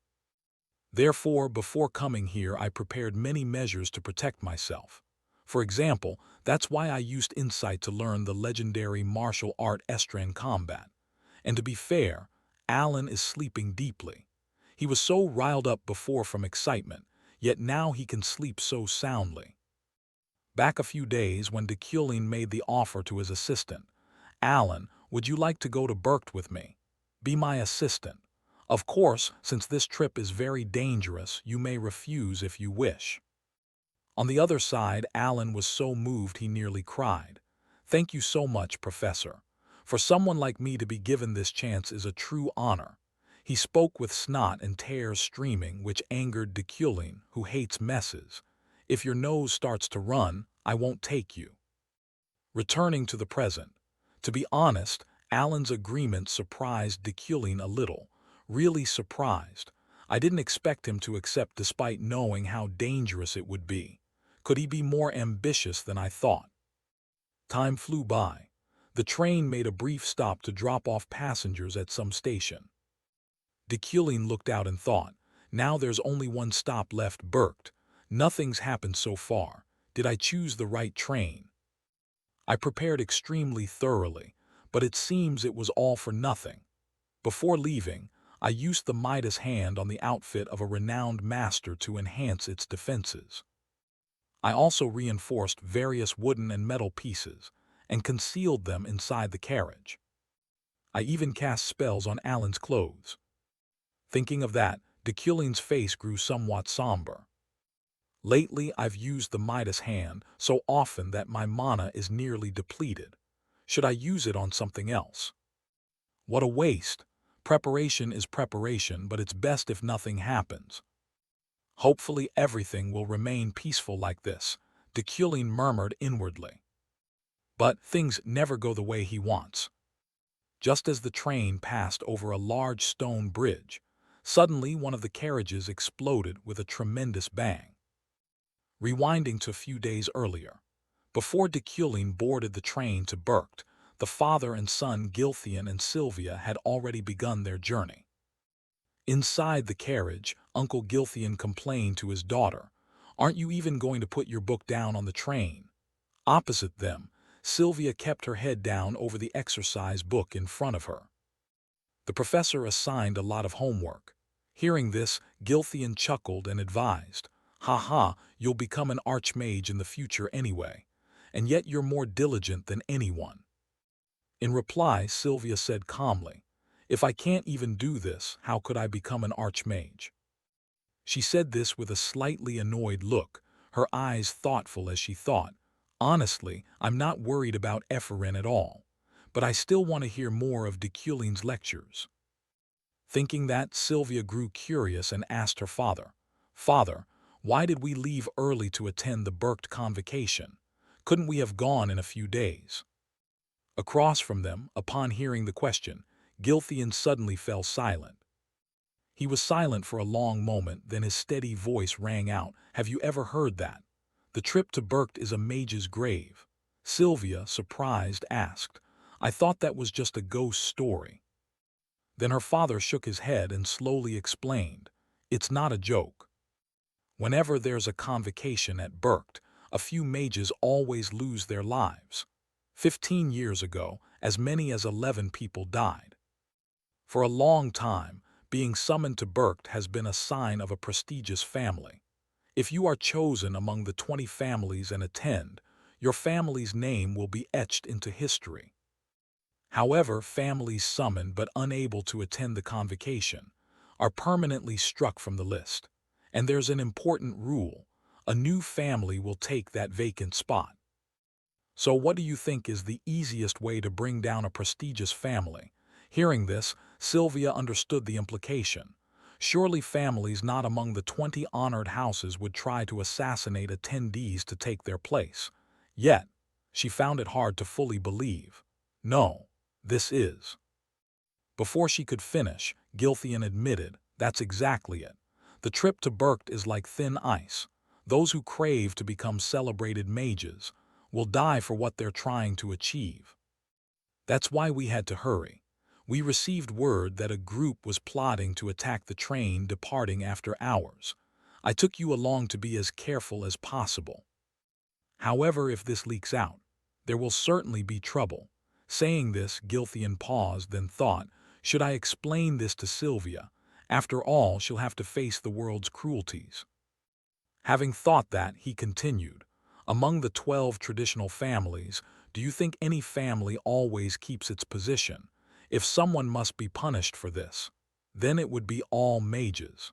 Therefore, before coming here, I prepared many measures to protect myself. For example, that's why I used insight to learn the legendary martial art Estran combat. And to be fair, Alan is sleeping deeply. He was so riled up before from excitement, yet now he can sleep so soundly. Back a few days when Deculin made the offer to his assistant, "Alan, would you like to go to Berkt with me? Be my assistant. Of course, since this trip is very dangerous, you may refuse if you wish." On the other side, Alan was so moved he nearly cried. "Thank you so much, Professor. For someone like me to be given this chance is a true honor." He spoke with snot and tears streaming, which angered Deculin, who hates messes. "If your nose starts to run, I won't take you." Returning to the present. To be honest, Alan's agreement surprised Deculin a little. Really surprised. I didn't expect him to accept despite knowing how dangerous it would be. Could he be more ambitious than I thought? Time flew by. The train made a brief stop to drop off passengers at some station. Deculin looked out and thought, now there's only one stop left, Berkt. Nothing's happened so far. Did I choose the right train? I prepared extremely thoroughly, but it seems it was all for nothing. Before leaving, I used the Midas hand on the outfit of a renowned master to enhance its defenses. I also reinforced various wooden and metal pieces and concealed them inside the carriage. I even cast spells on Alan's clothes. Thinking of that, Deculin's face grew somewhat somber. Lately, I've used the Midas hand so often that my mana is nearly depleted. Should I use it on something else? What a waste! Preparation is preparation, but it's best if nothing happens. Hopefully everything will remain peaceful like this, Deculin murmured inwardly. But things never go the way he wants. Just as the train passed over a large stone bridge, suddenly one of the carriages exploded with a tremendous bang. Rewinding to a few days earlier, before Deculin boarded the train to Berkt, the father and son Gilthian and Sylvia had already begun their journey. Inside the carriage, Uncle Gilthian complained to his daughter, "Aren't you even going to put your book down on the train?" Opposite them, Sylvia kept her head down over the exercise book in front of her. The professor assigned a lot of homework. Hearing this, Gilthian chuckled and advised, "Ha ha, you'll become an archmage in the future anyway, and yet you're more diligent than anyone." In reply, Sylvia said calmly, "If I can't even do this, how could I become an archmage?" She said this with a slightly annoyed look, her eyes thoughtful as she thought, "Honestly, I'm not worried about Epherin at all, but I still want to hear more of Deculine's lectures." Thinking that, Sylvia grew curious and asked her father, "Father, why did we leave early to attend the Berkt convocation? Couldn't we have gone in a few days?" Across from them, upon hearing the question, Gilthian suddenly fell silent. He was silent for a long moment, then his steady voice rang out, "Have you ever heard that? The trip to Berkt is a mage's grave." Sylvia, surprised, asked, "I thought that was just a ghost story." Then her father shook his head and slowly explained, "It's not a joke. Whenever there's a convocation at Berkt, a few mages always lose their lives. 15 years ago, as many as 11 people died. For a long time, being summoned to Berkt has been a sign of a prestigious family. If you are chosen among the 20 families and attend, your family's name will be etched into history. However, families summoned but unable to attend the convocation are permanently struck from the list. And there's an important rule: a new family will take that vacant spot. So what do you think is the easiest way to bring down a prestigious family?" Hearing this, Sylvia understood the implication. Surely families not among the 20 honored houses would try to assassinate attendees to take their place. Yet, she found it hard to fully believe. "No, this is." Before she could finish, Gilthian admitted, "That's exactly it. The trip to Berkt is like thin ice. Those who crave to become celebrated mages will die for what they're trying to achieve. That's why we had to hurry. We received word that a group was plotting to attack the train departing after hours. I took you along to be as careful as possible. However, if this leaks out, there will certainly be trouble." Saying this, Gilthian paused, then thought, "Should I explain this to Sylvia? After all, she'll have to face the world's cruelties." Having thought that, he continued, "Among the 12 traditional families, do you think any family always keeps its position? If someone must be punished for this, then it would be all mages.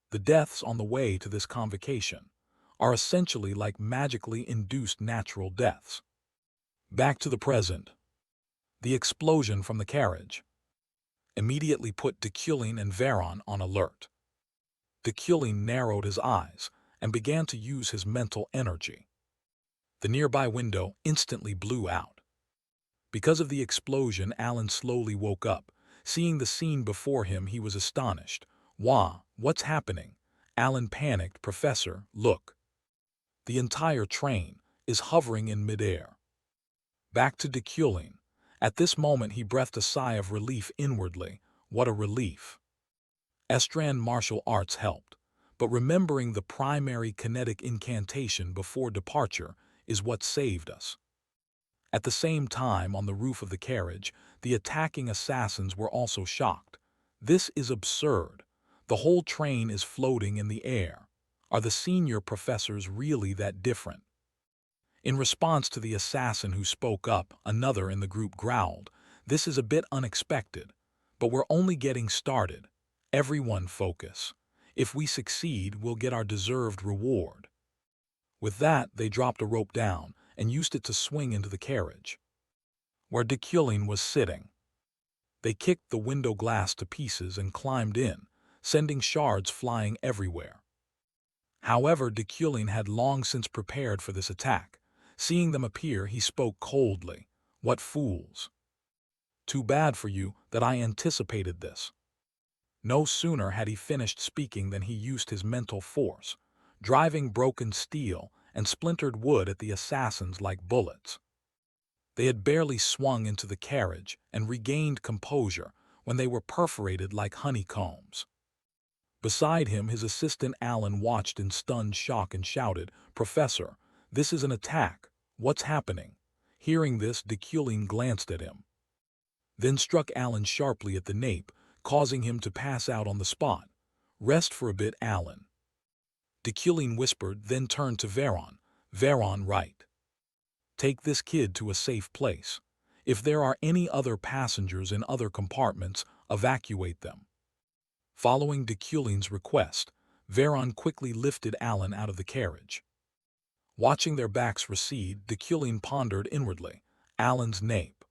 The deaths on the way to this convocation are essentially like magically induced natural deaths." Back to the present. The explosion from the carriage immediately put Deculine and Veron on alert. Deculine narrowed his eyes and began to use his mental energy. The nearby window instantly blew out. Because of the explosion, Alan slowly woke up. Seeing the scene before him, he was astonished. What's happening?" Alan panicked. "Professor, look. The entire train is hovering in midair." Back to Deculine. At this moment he breathed a sigh of relief inwardly. What a relief. Estran martial arts helped, but remembering the primary kinetic incantation before departure is what saved us. At the same time, on the roof of the carriage, the attacking assassins were also shocked. "This is absurd. The whole train is floating in the air. Are the senior professors really that different?" In response to the assassin who spoke up, another in the group growled, "This is a bit unexpected, but we're only getting started. Everyone focus. If we succeed, we'll get our deserved reward." With that, they dropped a rope down and used it to swing into the carriage, where Deculine was sitting. They kicked the window glass to pieces and climbed in, sending shards flying everywhere. However, Deculine had long since prepared for this attack. Seeing them appear, he spoke coldly. "What fools! Too bad for you that I anticipated this." No sooner had he finished speaking than he used his mental force, driving broken steel and splintered wood at the assassins like bullets. They had barely swung into the carriage and regained composure when they were perforated like honeycombs. Beside him, his assistant Alan watched in stunned shock and shouted, "Professor, this is an attack. What's happening?" Hearing this, Deculin glanced at him, then struck Alan sharply at the nape, causing him to pass out on the spot. "Rest for a bit, Alan," Deculin whispered, then turned to Veron. "Veron, right. Take this kid to a safe place. If there are any other passengers in other compartments, evacuate them." Following Deculin's request, Veron quickly lifted Alan out of the carriage. Watching their backs recede, Deculin pondered inwardly. Alan's nape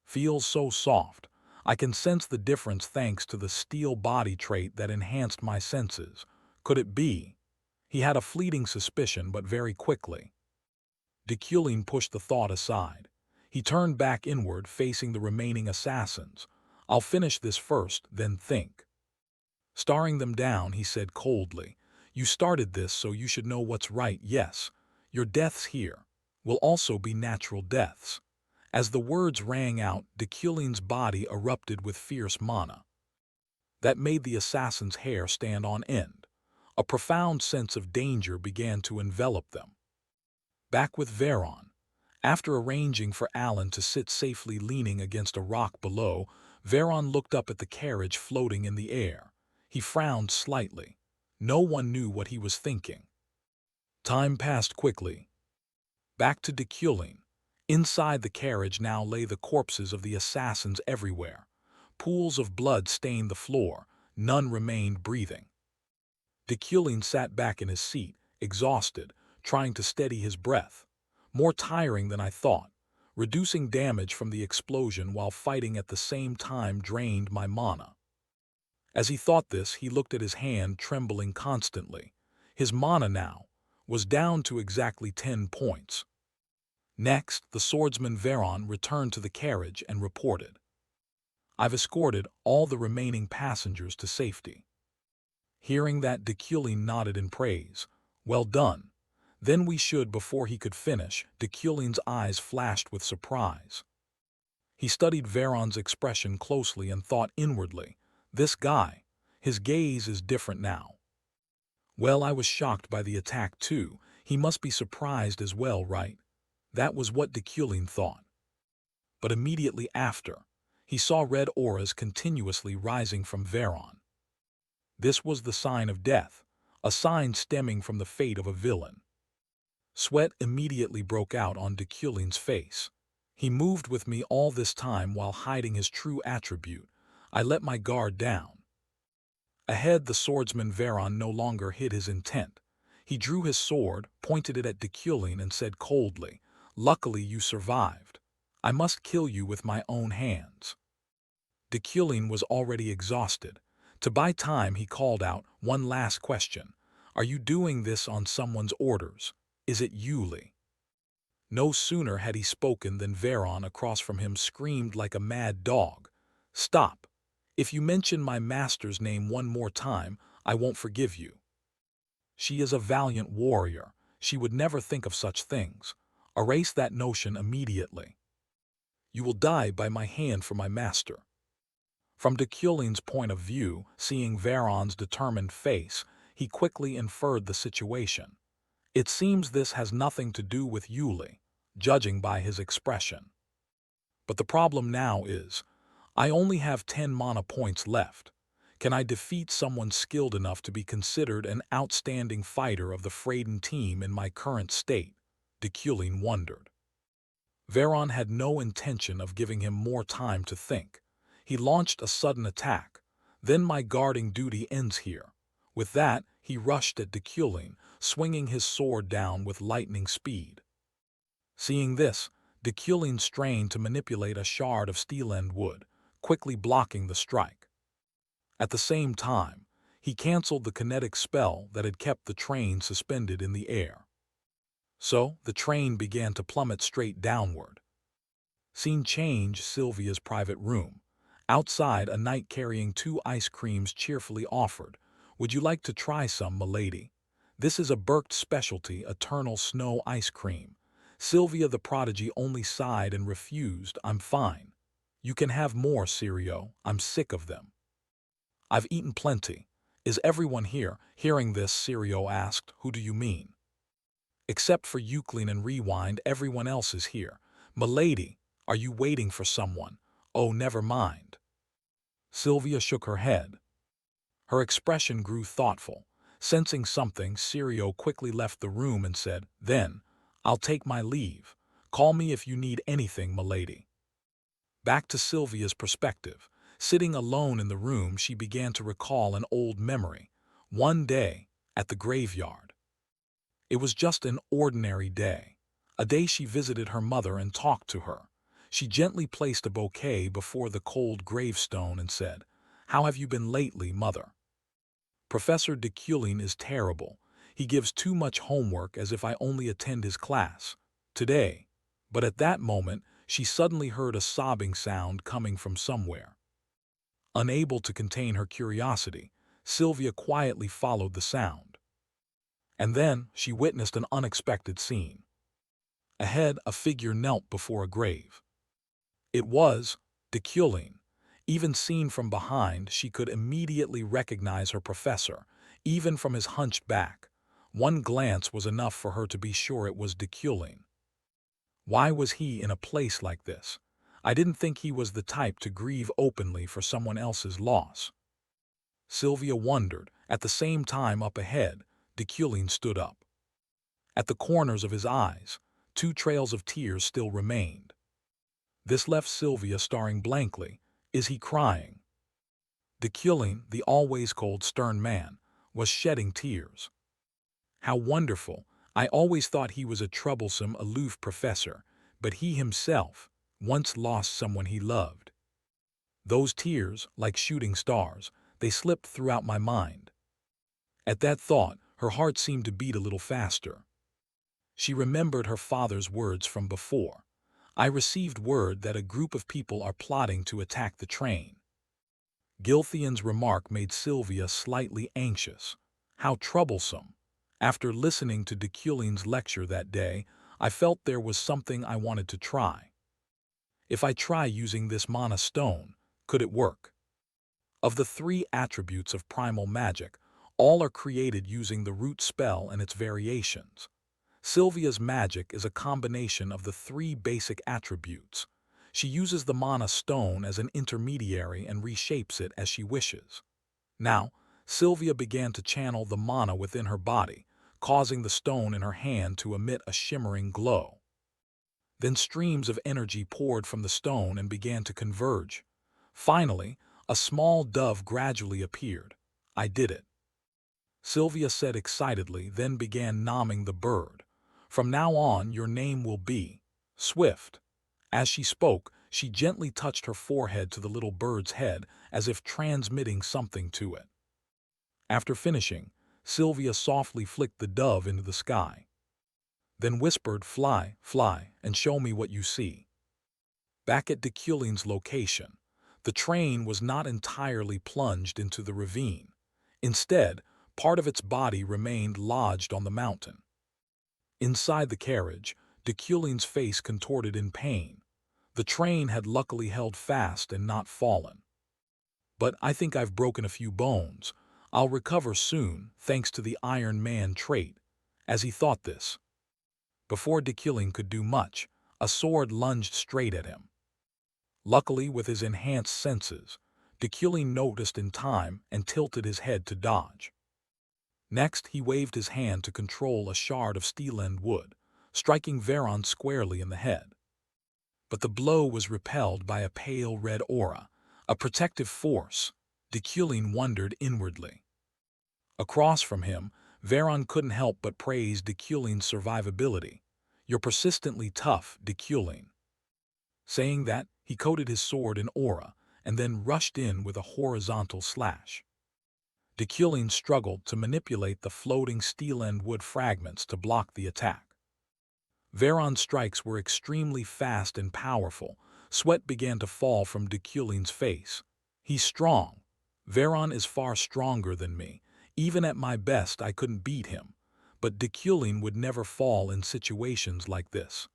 feels so soft. I can sense the difference thanks to the steel body trait that enhanced my senses. Could it be? He had a fleeting suspicion, but very quickly Deculin pushed the thought aside. He turned back inward, facing the remaining assassins. "I'll finish this first, then think." Staring them down, he said coldly, "You started this, so you should know what's right. Yes, your deaths here will also be natural deaths." As the words rang out, Deculin's body erupted with fierce mana that made the assassin's hair stand on end. A profound sense of danger began to envelop them. Back with Veron, after arranging for Alan to sit safely leaning against a rock below, Veron looked up at the carriage floating in the air. He frowned slightly. No one knew what he was thinking. Time passed quickly. Back to Deculin. Inside the carriage now lay the corpses of the assassins everywhere. Pools of blood stained the floor. None remained breathing. Deculin sat back in his seat, exhausted, trying to steady his breath. "More tiring than I thought. Reducing damage from the explosion while fighting at the same time drained my mana." As he thought this, he looked at his hand, trembling constantly. His mana now was down to exactly 10 points. Next, the swordsman Veron returned to the carriage and reported, "I've escorted all the remaining passengers to safety." Hearing that, Deculin nodded in praise. "Well done." Then we should, before he could finish, Deculin's eyes flashed with surprise. He studied Veron's expression closely and thought inwardly, "This guy, his gaze is different now. Well, I was shocked by the attack too. He must be surprised as well, right?" That was what Deculin thought. But immediately after, he saw red auras continuously rising from Veron. This was the sign of death, a sign stemming from the fate of a villain. Sweat immediately broke out on Deculin's face. "He moved with me all this time while hiding his true attribute. I let my guard down." Ahead, the swordsman Veron no longer hid his intent. He drew his sword, pointed it at Deculin, and said coldly, "Luckily you survived. I must kill you with my own hands." Deculin was already exhausted. To buy time, he called out, "One last question. Are you doing this on someone's orders? Is it Yuli?" No sooner had he spoken than Veron across from him screamed like a mad dog, "Stop! If you mention my master's name one more time, I won't forgive you. She is a valiant warrior. She would never think of such things. Erase that notion immediately. You will die by my hand for my master." From Deculin's point of view, seeing Veron's determined face, he quickly inferred the situation. "It seems this has nothing to do with Yuli, judging by his expression. But the problem now is, I only have 10 mana points left. Can I defeat someone skilled enough to be considered an outstanding fighter of the Freyden team in my current state?" Deculin wondered. Veron had no intention of giving him more time to think. He launched a sudden attack. "Then my guarding duty ends here." With that, he rushed at Deculin, swinging his sword down with lightning speed. Seeing this, Deculin strained to manipulate a shard of steel-end wood, quickly blocking the strike. At the same time, he canceled the kinetic spell that had kept the train suspended in the air. So, the train began to plummet straight downward. Scene change: Sylvia's private room. Outside, a knight carrying 2 ice creams cheerfully offered. "Would you like to try some, milady? This is a Berked specialty, eternal snow ice cream." Sylvia the prodigy only sighed and refused. "I'm fine. You can have more, Sirio. I'm sick of them. I've eaten plenty." "Is everyone here?" Hearing this, Sirio asked, "Who do you mean?" "Except for Euclid and Rewind, everyone else is here." "Milady, are you waiting for someone? Oh, never mind." Sylvia shook her head. Her expression grew thoughtful. Sensing something, Sirio quickly left the room and said, "Then, I'll take my leave. Call me if you need anything, milady." Back to Sylvia's perspective. Sitting alone in the room, she began to recall an old memory. One day, at the graveyard. It was just an ordinary day. A day she visited her mother and talked to her. She gently placed a bouquet before the cold gravestone and said, "How have you been lately, mother? Professor de Kulin is terrible. He gives too much homework as if I only attend his class. Today." But at that moment, she suddenly heard a sobbing sound coming from somewhere. Unable to contain her curiosity, Sylvia quietly followed the sound. And then she witnessed an unexpected scene. Ahead, a figure knelt before a grave. It was de Kulin. Even seen from behind, she could immediately recognize her professor, even from his hunched back. One glance was enough for her to be sure it was de Kulin. Why was he in a place like this? I didn't think he was the type to grieve openly for someone else's loss. Sylvia wondered. At the same time, up ahead, de Kulin stood up. At the corners of his eyes, two trails of tears still remained. This left Sylvia staring blankly. Is he crying? De Kulin, the always cold, stern man, was shedding tears. How wonderful! I always thought he was a troublesome, aloof professor, but he himself once lost someone he loved. Those tears, like shooting stars, they slipped throughout my mind. At that thought, her heart seemed to beat a little faster. She remembered her father's words from before. I received word that a group of people are plotting to attack the train. Gilthian's remark made Sylvia slightly anxious. How troublesome! After listening to de Kulin's lecture that day, I felt there was something I wanted to try. If I try using this mana stone, could it work? Of the three attributes of primal magic, all are created using the root spell and its variations. Sylvia's magic is a combination of the three basic attributes. She uses the mana stone as an intermediary and reshapes it as she wishes. Now, Sylvia began to channel the mana within her body, causing the stone in her hand to emit a shimmering glow. Then streams of energy poured from the stone and began to converge. Finally, a small dove gradually appeared. I did it, Sylvia said excitedly, then began nomming the bird. From now on, your name will be Swift. As she spoke, she gently touched her forehead to the little bird's head, as if transmitting something to it. After finishing, Sylvia softly flicked the dove into the sky, then whispered, "Fly, fly, and show me what you see." Back at de Kulin's location, the train was not entirely plunged into the ravine. Instead, part of its body remained lodged on the mountain. Inside the carriage, de Kulin's face contorted in pain. The train had luckily held fast and not fallen. "But I think I've broken a few bones. I'll recover soon, thanks to the Iron Man trait." As he thought this, before de Kulin could do much, a sword lunged straight at him. Luckily, with his enhanced senses, de Kulin noticed in time and tilted his head to dodge. Next, he waved his hand to control a shard of steel-end wood, striking Veron squarely in the head. But the blow was repelled by a pale red aura, a protective force. De Kulin wondered inwardly. Across from him, Veron couldn't help but praise de Kulin's survivability. "You're persistently tough, de Kulin." Saying that, he coated his sword in aura, and then rushed in with a horizontal slash. De Kulin struggled to manipulate the floating steel-end wood fragments to block the attack. Veron's strikes were extremely fast and powerful. Sweat began to fall from de Kulin's face. "He's strong. Veron is far stronger than me. Even at my best, I couldn't beat him. But de Kulin would never fall in situations like this."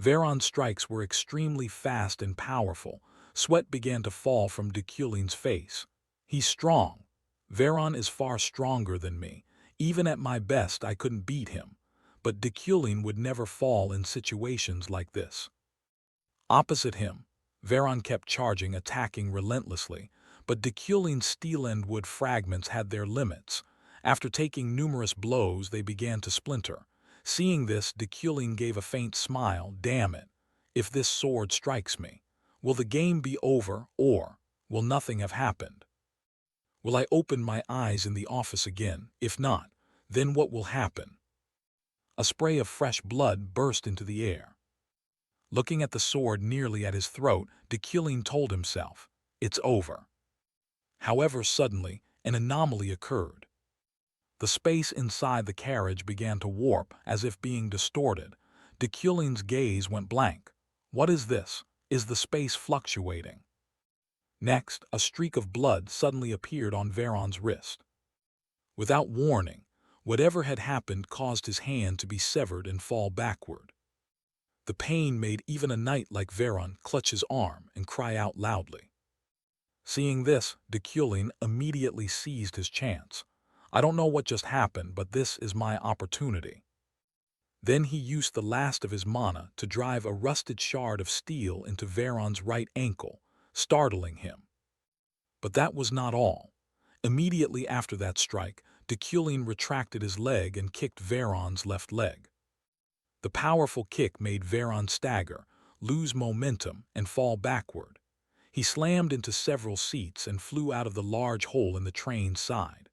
Veron's strikes were extremely fast and powerful. Sweat began to fall from de Kulin's face. "He's strong. Veron is far stronger than me. Even at my best, I couldn't beat him. but Dekulin would never fall in situations like this. Opposite him, Veron kept charging, attacking relentlessly, but Dekulin's steel and wood fragments had their limits. After taking numerous blows, they began to splinter. Seeing this, Dekulin gave a faint smile. Damn it. If this sword strikes me, will the game be over, or will nothing have happened? Will I open my eyes in the office again? If not, then what will happen? A spray of fresh blood burst into the air. Looking at the sword nearly at his throat, Dekulin told himself, it's over. However, suddenly, an anomaly occurred. The space inside the carriage began to warp as if being distorted. Dekulin's gaze went blank. What is this? Is the space fluctuating? Next, a streak of blood suddenly appeared on Veron's wrist. Without warning, whatever had happened caused his hand to be severed and fall backward. The pain made even a knight like Veron clutch his arm and cry out loudly. Seeing this, Dekulin immediately seized his chance. I don't know what just happened, but this is my opportunity. Then he used the last of his mana to drive a rusted shard of steel into Veron's right ankle, startling him. But that was not all. Immediately after that strike, Dekulin retracted his leg and kicked Veron's left leg. The powerful kick made Veron stagger, lose momentum, and fall backward. He slammed into several seats and flew out of the large hole in the train's side.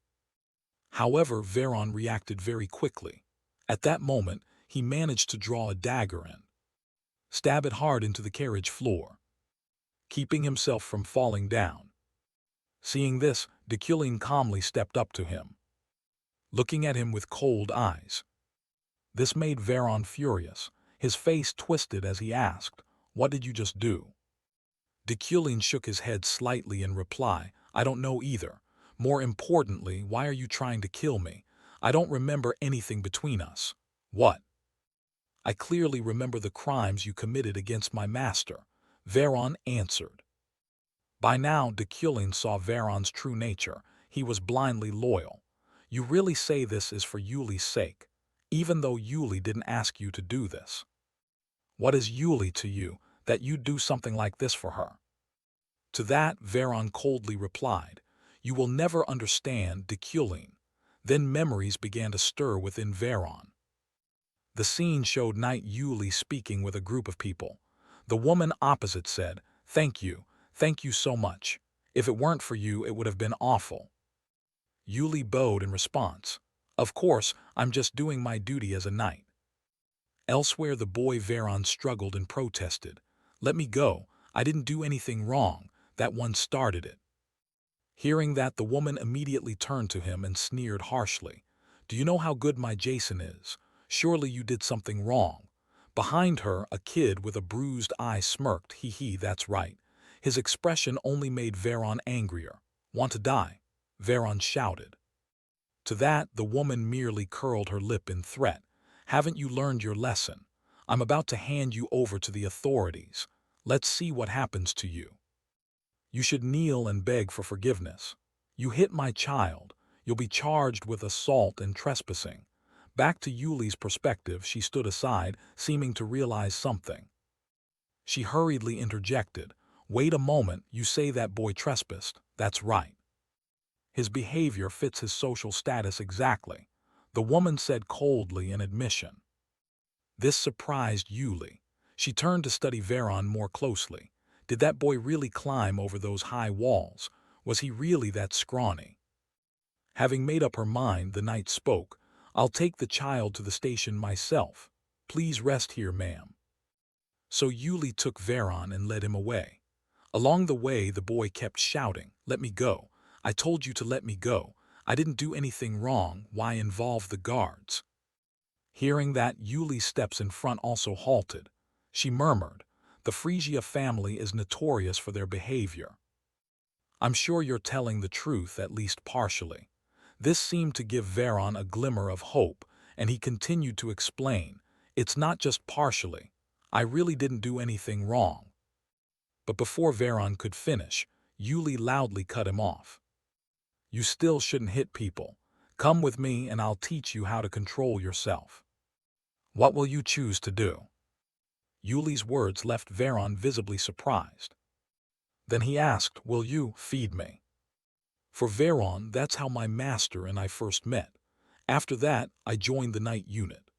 However, Veron reacted very quickly. At that moment, he managed to draw a dagger and stab it hard into the carriage floor, keeping himself from falling down. Seeing this, Dekulin calmly stepped up to him, looking at him with cold eyes. This made Veron furious. His face twisted as he asked, "What did you just do?" Dekulin shook his head slightly in reply, "I don't know either. More importantly, why are you trying to kill me? I don't remember anything between us." "What?" "I clearly remember the crimes you committed against my master," Veron answered. By now, Dekulin saw Veron's true nature. He was blindly loyal. "You really say this is for Yuli's sake, even though Yuli didn't ask you to do this? What is Yuli to you, that you do something like this for her?" To that, Veron coldly replied, "You will never understand, Dekulin." Then memories began to stir within Veron. The scene showed Knight Yuli speaking with a group of people. The woman opposite said, thank you so much. If it weren't for you, it would have been awful." Yuli bowed in response, "Of course, I'm just doing my duty as a knight." Elsewhere, the boy Veron struggled and protested, "Let me go, I didn't do anything wrong, that one started it." Hearing that, the woman immediately turned to him and sneered harshly, "Do you know how good my Jason is? Surely you did something wrong." Behind her, a kid with a bruised eye smirked, "Hee, that's right." His expression only made Veron angrier. "Want to die?" Veron shouted. To that, the woman merely curled her lip in threat. "Haven't you learned your lesson? I'm about to hand you over to the authorities. Let's see what happens to you. You should kneel and beg for forgiveness. You hit my child. You'll be charged with assault and trespassing." Back to Yuli's perspective, she stood aside, seeming to realize something. She hurriedly interjected, "Wait a moment, you say that boy trespassed. That's right. His behavior fits his social status exactly," the woman said coldly in admission. This surprised Yuli. She turned to study Veron more closely. Did that boy really climb over those high walls? Was he really that scrawny? Having made up her mind, the knight spoke, "I'll take the child to the station myself. Please rest here, ma'am." So Yuli took Veron and led him away. Along the way, the boy kept shouting, "Let me go. I told you to let me go. I didn't do anything wrong. Why involve the guards?" Hearing that, Yuli's steps in front also halted. She murmured, "The Phrygia family is notorious for their behavior. I'm sure you're telling the truth, at least partially." This seemed to give Veron a glimmer of hope, and he continued to explain, "It's not just partially. I really didn't do anything wrong." But before Veron could finish, Yuli loudly cut him off. "You still shouldn't hit people. Come with me and I'll teach you how to control yourself." What will you choose to do? Yuli's words left Veron visibly surprised. Then he asked, will you feed me? For Veron, that's how my master and I first met. After that, I joined the night unit.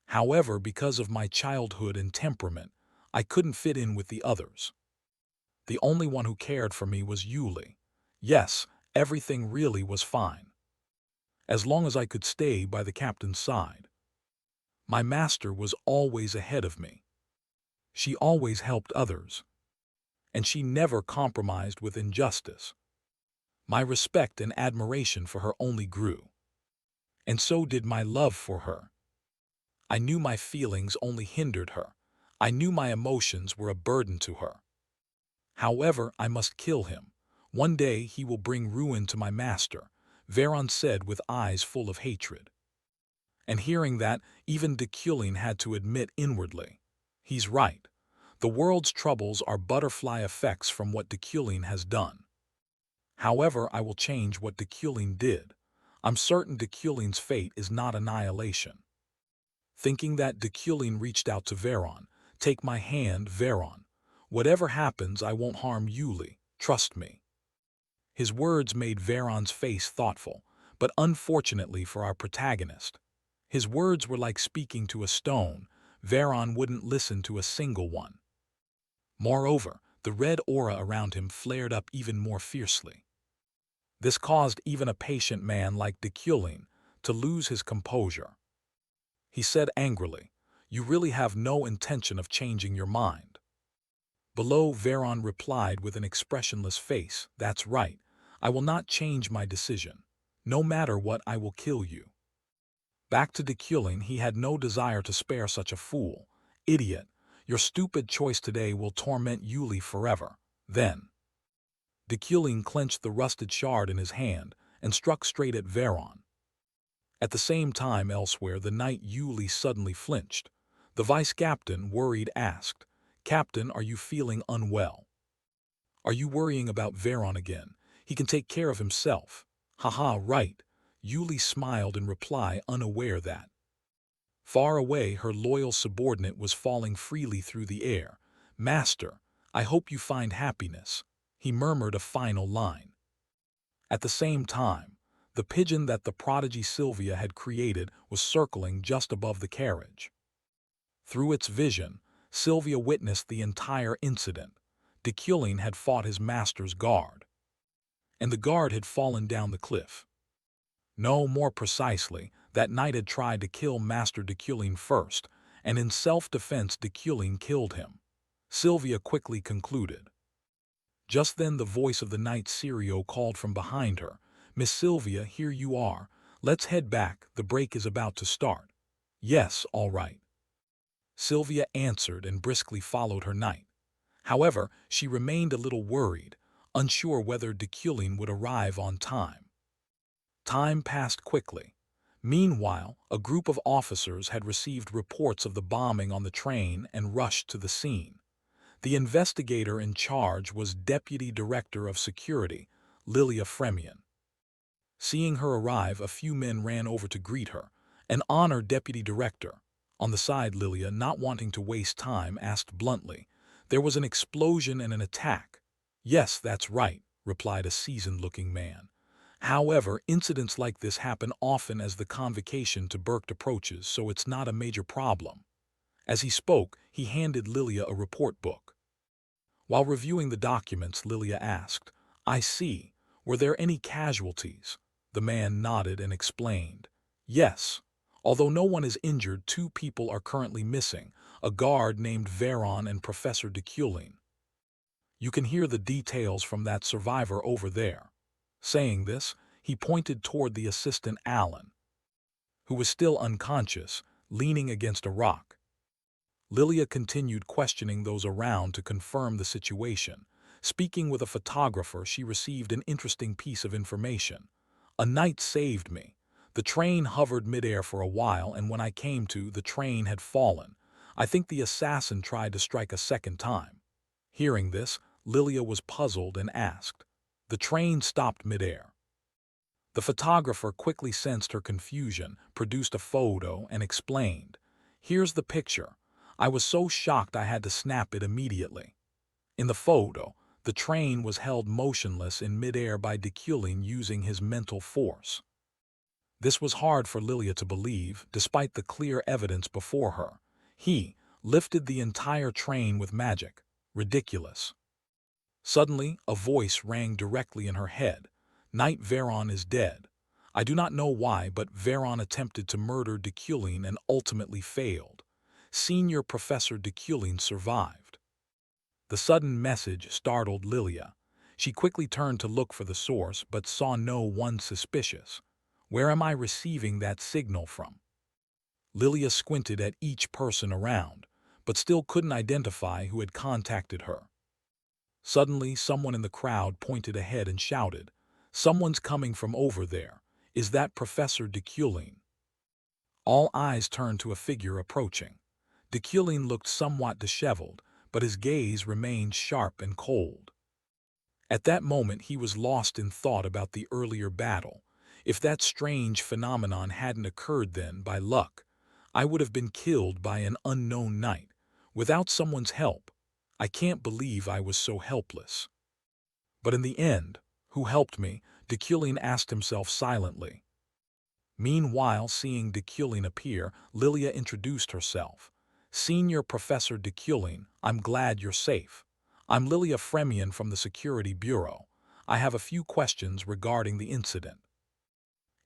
However, because of my childhood and temperament, I couldn't fit in with the others. The only one who cared for me was Yuli. Yes, everything really was fine, as long as I could stay by the captain's side. My master was always ahead of me. She always helped others, and she never compromised with injustice. My respect and admiration for her only grew, and so did my love for her. I knew my feelings only hindered her. I knew my emotions were a burden to her. However, I must kill him. One day he will bring ruin to my master, Veron said with eyes full of hatred. And hearing that, even Deculin had to admit inwardly, he's right. The world's troubles are butterfly effects from what Deculin has done. However, I will change what Deculin did. I'm certain Deculin's fate is not annihilation. Thinking that, Deculin reached out to Veron. Take my hand, Veron. Whatever happens, I won't harm Yuli. Trust me. His words made Veron's face thoughtful, but unfortunately for our protagonist, his words were like speaking to a stone. Veron wouldn't listen to a single one. Moreover, the red aura around him flared up even more fiercely. This caused even a patient man like Deculin to lose his composure. He said angrily, you really have no intention of changing your mind. Below, Veron replied with an expressionless face, that's right, I will not change my decision. No matter what, I will kill you. Back to Deculin, he had no desire to spare such a fool. Idiot, your stupid choice today will torment Yuli forever. Then, Deculin clenched the rusted shard in his hand and struck straight at Veron. At the same time elsewhere, the night Yuli suddenly flinched. The vice-captain, worried, asked, Captain, are you feeling unwell? Are you worrying about Veron again? He can take care of himself. Haha, right. Yuli smiled in reply, unaware that far away her loyal subordinate was falling freely through the air. Master, I hope you find happiness. He murmured a final line. At the same time, the pigeon that the prodigy Sylvia had created was circling just above the carriage. Through its vision, Sylvia witnessed the entire incident. Deculin had fought his master's guard, and the guard had fallen down the cliff. No, more precisely, that knight had tried to kill Master Deculin first, and in self-defense Deculin killed him. Sylvia quickly concluded. Just then the voice of the knight Sirio called from behind her, Miss Sylvia, here you are. Let's head back, the break is about to start. Yes, all right. Sylvia answered and briskly followed her knight. However, she remained a little worried, unsure whether Deculin would arrive on time. Time passed quickly. Meanwhile, a group of officers had received reports of the bombing on the train and rushed to the scene. The investigator in charge was Deputy Director of Security, Lilia Fremian. Seeing her arrive, a few men ran over to greet her. An honored deputy director. On the side, Lilia, not wanting to waste time, asked bluntly, there was an explosion and an attack. Yes, that's right, replied a seasoned-looking man. However, incidents like this happen often as the convocation to Berkt approaches, so it's not a major problem. As he spoke, he handed Lilia a report book. While reviewing the documents, Lilia asked, I see. Were there any casualties? The man nodded and explained. Yes. Although no one is injured, 2 people are currently missing, a guard named Veron and Professor Deculin. You can hear the details from that survivor over there. Saying this, he pointed toward the assistant Alan, who was still unconscious, leaning against a rock. Lilia continued questioning those around to confirm the situation. Speaking with a photographer, she received an interesting piece of information. A knight saved me. The train hovered midair for a while, and when I came to, the train had fallen. I think the assassin tried to strike a second time. Hearing this, Lilia was puzzled and asked. The train stopped midair. The photographer quickly sensed her confusion, produced a photo, and explained. Here's the picture. I was so shocked I had to snap it immediately. In the photo, the train was held motionless in midair by Deculin using his mental force. This was hard for Lilia to believe, despite the clear evidence before her. He lifted the entire train with magic. Ridiculous. Suddenly, a voice rang directly in her head. Knight Veron is dead. I do not know why, but Veron attempted to murder Deculin and ultimately failed. Senior Professor Deculin survived. The sudden message startled Lilia. She quickly turned to look for the source, but saw no one suspicious. Where am I receiving that signal from? Lilia squinted at each person around, but still couldn't identify who had contacted her. Suddenly, someone in the crowd pointed ahead and shouted, "Someone's coming from over there. Is that Professor Deculin?" All eyes turned to a figure approaching. Deculin looked somewhat disheveled, but his gaze remained sharp and cold. At that moment he was lost in thought about the earlier battle. If that strange phenomenon hadn't occurred then, by luck, I would have been killed by an unknown knight. Without someone's help, I can't believe I was so helpless. But in the end, who helped me? Deculin asked himself silently. Meanwhile, seeing Deculin appear, Lilia introduced herself. "Senior Professor Deculin, I'm glad you're safe. I'm Lilia Fremion from the Security Bureau. I have a few questions regarding the incident."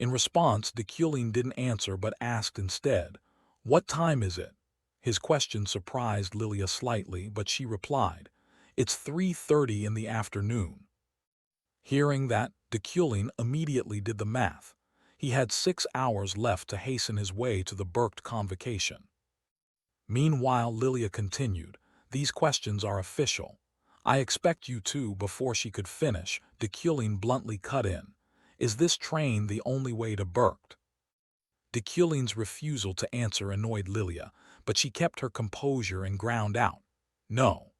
In response, Deculin didn't answer but asked instead, "What time is it?" His question surprised Lilia slightly, but she replied, "It's 3:30 in the afternoon." Hearing that, Deculin immediately did the math. He had 6 hours left to hasten his way to the Berkt convocation. Meanwhile, Lilia continued, "These questions are official. I expect you to." Before she could finish, Deculin bluntly cut in, "Is this train the only way to Berkt?" Deculin's refusal to answer annoyed Lilia, but she kept her composure and ground out, "No.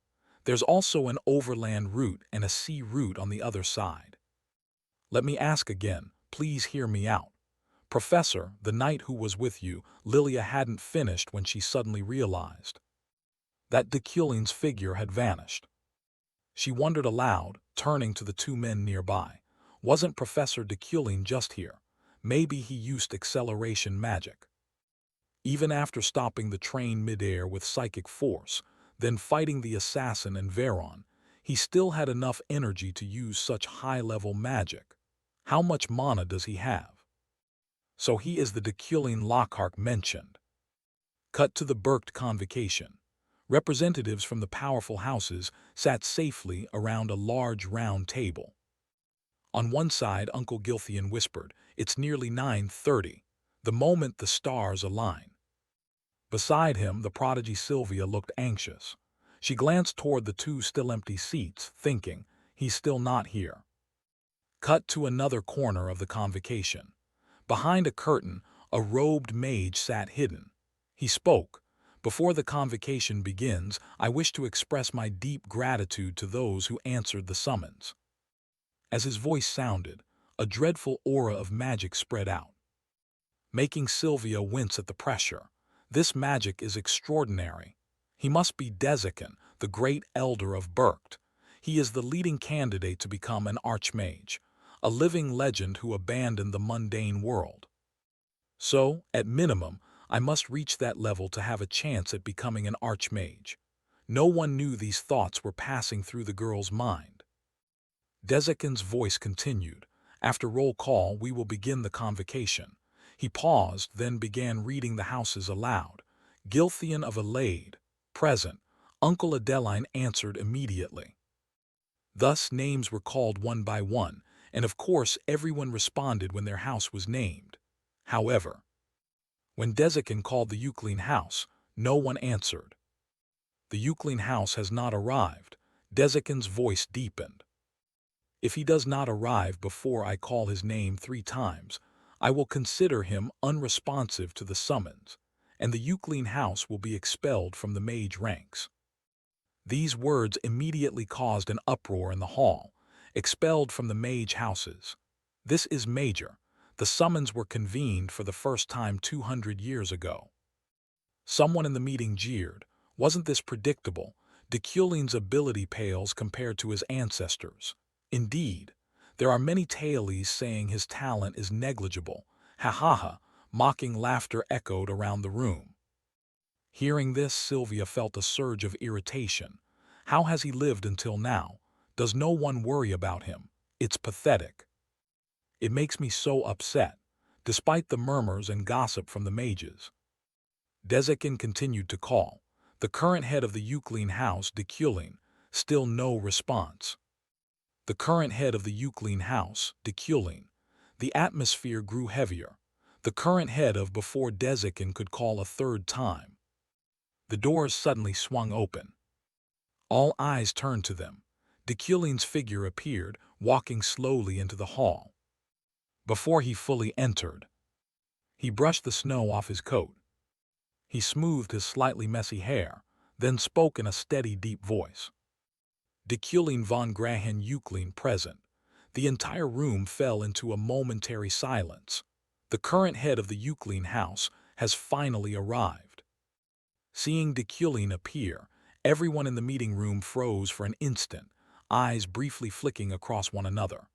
There's also an overland route and a sea route on the other side." "Let me ask again. Please hear me out. Professor, the knight who was with you," Lilia hadn't finished when she suddenly realized that Deculin's figure had vanished. She wondered aloud, turning to the two men nearby. Wasn't Professor Deculin just here? Maybe he used acceleration magic. Even after stopping the train midair with psychic force, then fighting the assassin and Veron, he still had enough energy to use such high-level magic. How much mana does he have? So he is the Deculin Lockhart mentioned. Cut to the Berkt convocation. Representatives from the powerful houses sat safely around a large round table. On one side, Uncle Gilthian whispered, "It's nearly 9:30, the moment the stars align." Beside him, the prodigy Sylvia looked anxious. She glanced toward the two still empty seats, thinking, "He's still not here." Cut to another corner of the convocation. Behind a curtain, a robed mage sat hidden. He spoke, "Before the convocation begins, I wish to express my deep gratitude to those who answered the summons." As his voice sounded, a dreadful aura of magic spread out, making Sylvia wince at the pressure. This magic is extraordinary. He must be Desikan, the great elder of Berkt. He is the leading candidate to become an archmage, a living legend who abandoned the mundane world. So, at minimum, I must reach that level to have a chance at becoming an archmage. No one knew these thoughts were passing through the girl's mind. Desikan's voice continued, "After roll call, we will begin the convocation." He paused, then began reading the houses aloud. Gilthian of Alade, present. Uncle Adeline answered immediately. Thus names were called one by one, and of course everyone responded when their house was named. However, when Desikan called the Euclid house, no one answered. "The Euclid house has not arrived." Desikan's voice deepened. "If he does not arrive before I call his name 3 times, I will consider him unresponsive to the summons, and the Euclid house will be expelled from the mage ranks." These words immediately caused an uproar in the hall. Expelled from the mage houses. This is major. The summons were convened for the first time 200 years ago. Someone in the meeting jeered. Wasn't this predictable? Deculin's ability pales compared to his ancestors. Indeed, there are many tailies saying his talent is negligible. Ha ha ha, mocking laughter echoed around the room. Hearing this, Sylvia felt a surge of irritation. How has he lived until now? Does no one worry about him? It's pathetic. It makes me so upset, despite the murmurs and gossip from the mages. Dezekin continued to call. The current head of the Euclid house, Deculin, still no response. The current head of the Euclid house, Deculin. The atmosphere grew heavier. The current head of before Dezekin could call a third time. The doors suddenly swung open. All eyes turned to them. Deculin's figure appeared, walking slowly into the hall. Before he fully entered, he brushed the snow off his coat. He smoothed his slightly messy hair, then spoke in a steady, deep voice. Deculin von Grahen Euclid present. The entire room fell into a momentary silence. The current head of the Euclid house has finally arrived. Seeing Deculin appear, everyone in the meeting room froze for an instant, eyes briefly flicking across one another.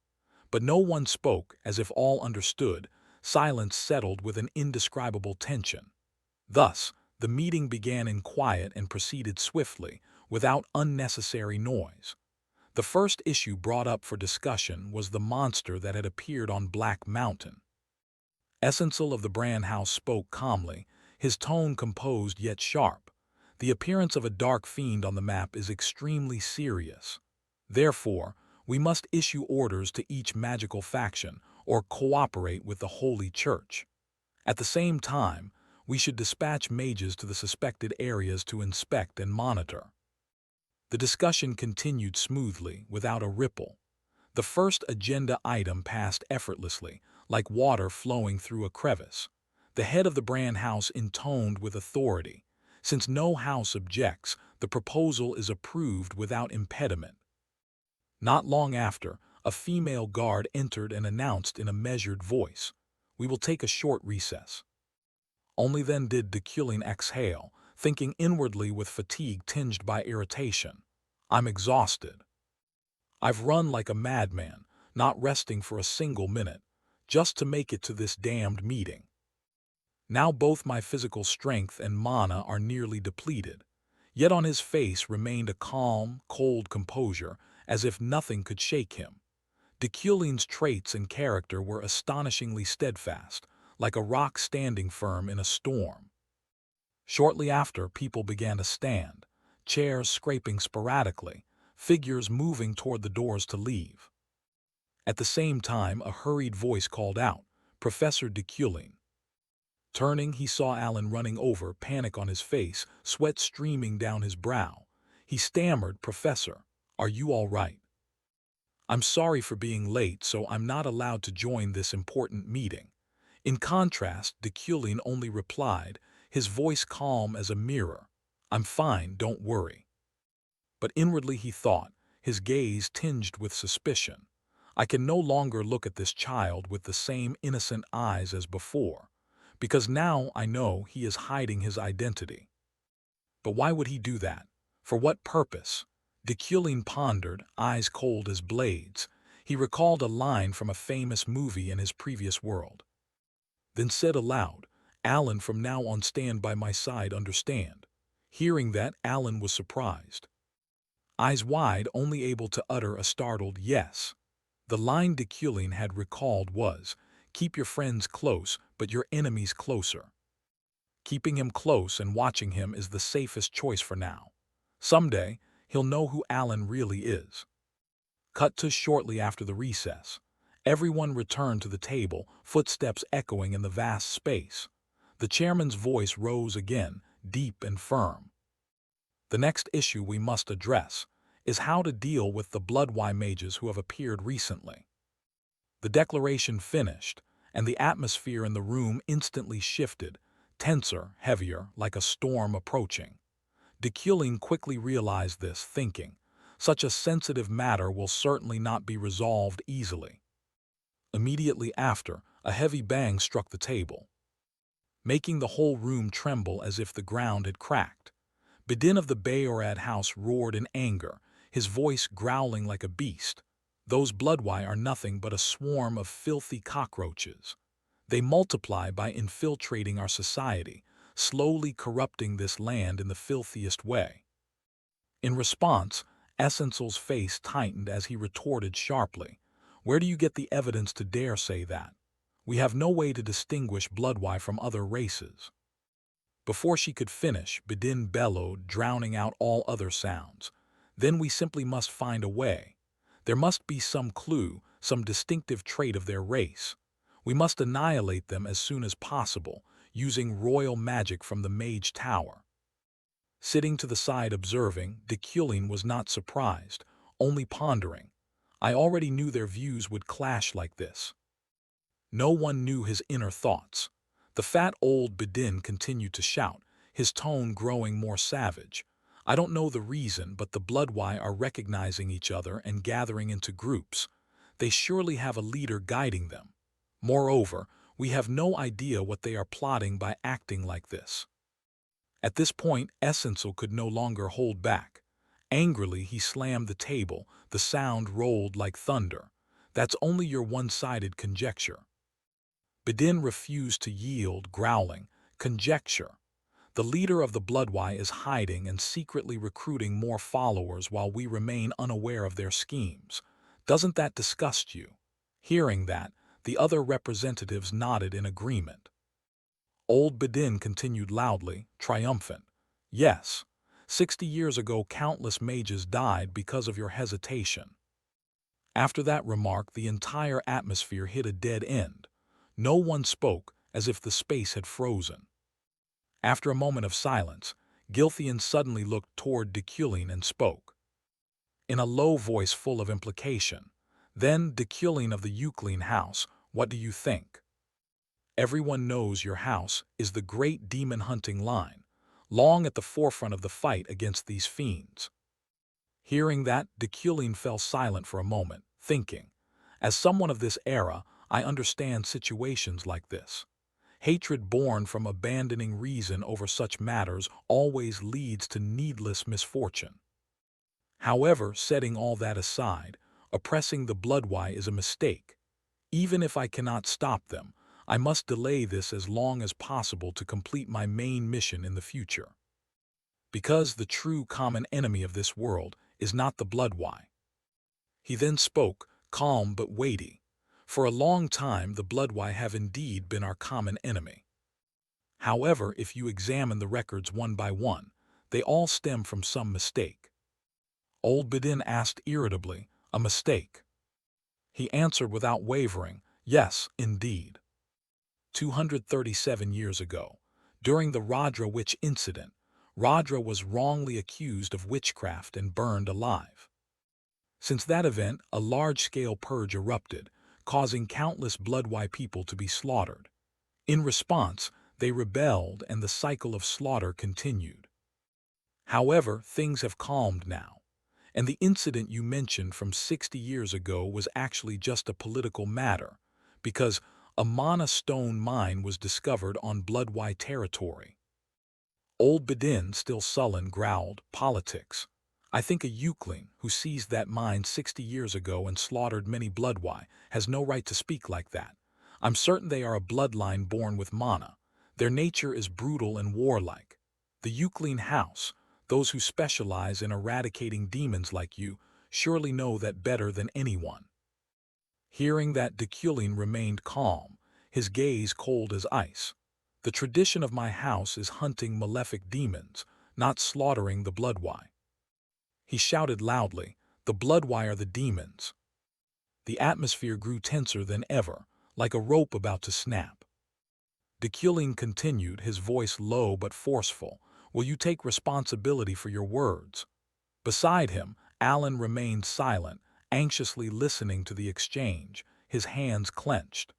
But no one spoke, as if all understood. Silence settled with an indescribable tension. Thus, the meeting began in quiet and proceeded swiftly, without unnecessary noise. The first issue brought up for discussion was the monster that had appeared on Black Mountain. Essential of the Brand House spoke calmly, his tone composed yet sharp. The appearance of a dark fiend on the map is extremely serious. Therefore, we must issue orders to each magical faction or cooperate with the Holy Church. At the same time, we should dispatch mages to the suspected areas to inspect and monitor. The discussion continued smoothly, without a ripple. The first agenda item passed effortlessly, like water flowing through a crevice. The head of the Brand House intoned with authority. Since no house objects, the proposal is approved without impediment. Not long after, a female guard entered and announced in a measured voice, "We will take a short recess." Only then did Deculin exhale, thinking inwardly with fatigue tinged by irritation. "I'm exhausted. I've run like a madman, not resting for a single minute, just to make it to this damned meeting. Now both my physical strength and mana are nearly depleted." Yet on his face remained a calm, cold composure, as if nothing could shake him. Deculin's traits and character were astonishingly steadfast, like a rock standing firm in a storm. Shortly after, people began to stand, chairs scraping sporadically, figures moving toward the doors to leave. At the same time, a hurried voice called out, "Professor Deculin." Turning, he saw Alan running over, panic on his face, sweat streaming down his brow. He stammered, "Professor, are you all right? I'm sorry for being late, so I'm not allowed to join this important meeting." In contrast, Deculin only replied, his voice calm as a mirror, "I'm fine, don't worry." But inwardly he thought, his gaze tinged with suspicion, "I can no longer look at this child with the same innocent eyes as before, because now I know he is hiding his identity." But why would he do that? For what purpose? Deculin pondered, eyes cold as blades. He recalled a line from a famous movie in his previous world. Then said aloud, "Alan, from now on stand by my side, understand." Hearing that, Alan was surprised. Eyes wide, only able to utter a startled yes. The line Deculin had recalled was, "Keep your friends close, but your enemies closer." Keeping him close and watching him is the safest choice for now. Someday, he'll know who Alan really is. Cut to shortly after the recess. Everyone returned to the table, footsteps echoing in the vast space. The chairman's voice rose again, deep and firm. "The next issue we must address is how to deal with the Bloodwy mages who have appeared recently." The declaration finished, and the atmosphere in the room instantly shifted, tenser, heavier, like a storm approaching. Deculin quickly realized this, thinking, "Such a sensitive matter will certainly not be resolved easily." Immediately after, a heavy bang struck the table. making the whole room tremble as if the ground had cracked. Bedin of the Bayorad house roared in anger, his voice growling like a beast. Those bloodwy are nothing but a swarm of filthy cockroaches. They multiply by infiltrating our society, slowly corrupting this land in the filthiest way. In response, Essensal's face tightened as he retorted sharply, "Where do you get the evidence to dare say that? We have no way to distinguish bloodwy from other races." Before she could finish, Bedin bellowed, drowning out all other sounds. "Then we simply must find a way. There must be some clue, some distinctive trait of their race. We must annihilate them as soon as possible, using royal magic from the Mage Tower." Sitting to the side observing, Deculin was not surprised, only pondering. I already knew their views would clash like this. No one knew his inner thoughts. The fat old Bedin continued to shout, his tone growing more savage. "I don't know the reason, but the bloodwy are recognizing each other and gathering into groups. They surely have a leader guiding them. Moreover, we have no idea what they are plotting by acting like this." At this point, Essential could no longer hold back. Angrily, he slammed the table, the sound rolled like thunder. "That's only your one-sided conjecture." Bedin refused to yield, growling, "Conjecture. The leader of the bloodwy is hiding and secretly recruiting more followers while we remain unaware of their schemes. Doesn't that disgust you?" Hearing that, the other representatives nodded in agreement. Old Bedin continued loudly, triumphant, "Yes, 60 years ago countless mages died because of your hesitation." After that remark, the entire atmosphere hit a dead end. No one spoke, as if the space had frozen. After a moment of silence, Gilthian suddenly looked toward Deculin and spoke, in a low voice full of implication. "Then, Deculin of the Euclin house, what do you think? Everyone knows your house is the great demon-hunting line, long at the forefront of the fight against these fiends." Hearing that, Deculin fell silent for a moment, thinking, "As someone of this era, I understand situations like this. Hatred born from abandoning reason over such matters always leads to needless misfortune. However, setting all that aside, oppressing the bloodwy is a mistake. Even if I cannot stop them, I must delay this as long as possible to complete my main mission in the future. Because the true common enemy of this world is not the bloodwy." He then spoke, calm but weighty. "For a long time the bloodwy have indeed been our common enemy. However, if you examine the records one by one, they all stem from some mistake." Old Bedin asked irritably, "A mistake?" He answered without wavering, "Yes, indeed. 237 years ago, during the Radra witch incident, Radra was wrongly accused of witchcraft and burned alive. Since that event, a large-scale purge erupted, causing countless bloodwy people to be slaughtered. In response, they rebelled and the cycle of slaughter continued. However, things have calmed now, and the incident you mentioned from 60 years ago was actually just a political matter, because a mana stone mine was discovered on bloodwy territory." Old Bedin, still sullen, growled, "Politics. I think a Euclin, who seized that mine 60 years ago and slaughtered many bloodwy, has no right to speak like that. I'm certain they are a bloodline born with mana. Their nature is brutal and warlike. The Euclin house, those who specialize in eradicating demons like you, surely know that better than anyone." Hearing that, Deculin remained calm, his gaze cold as ice. "The tradition of my house is hunting malefic demons, not slaughtering the bloodwy." He shouted loudly, "The bloodwy are the demons." The atmosphere grew tenser than ever, like a rope about to snap. Deculin continued, his voice low but forceful, "Will you take responsibility for your words?" Beside him, Alan remained silent, anxiously listening to the exchange, his hands clenched.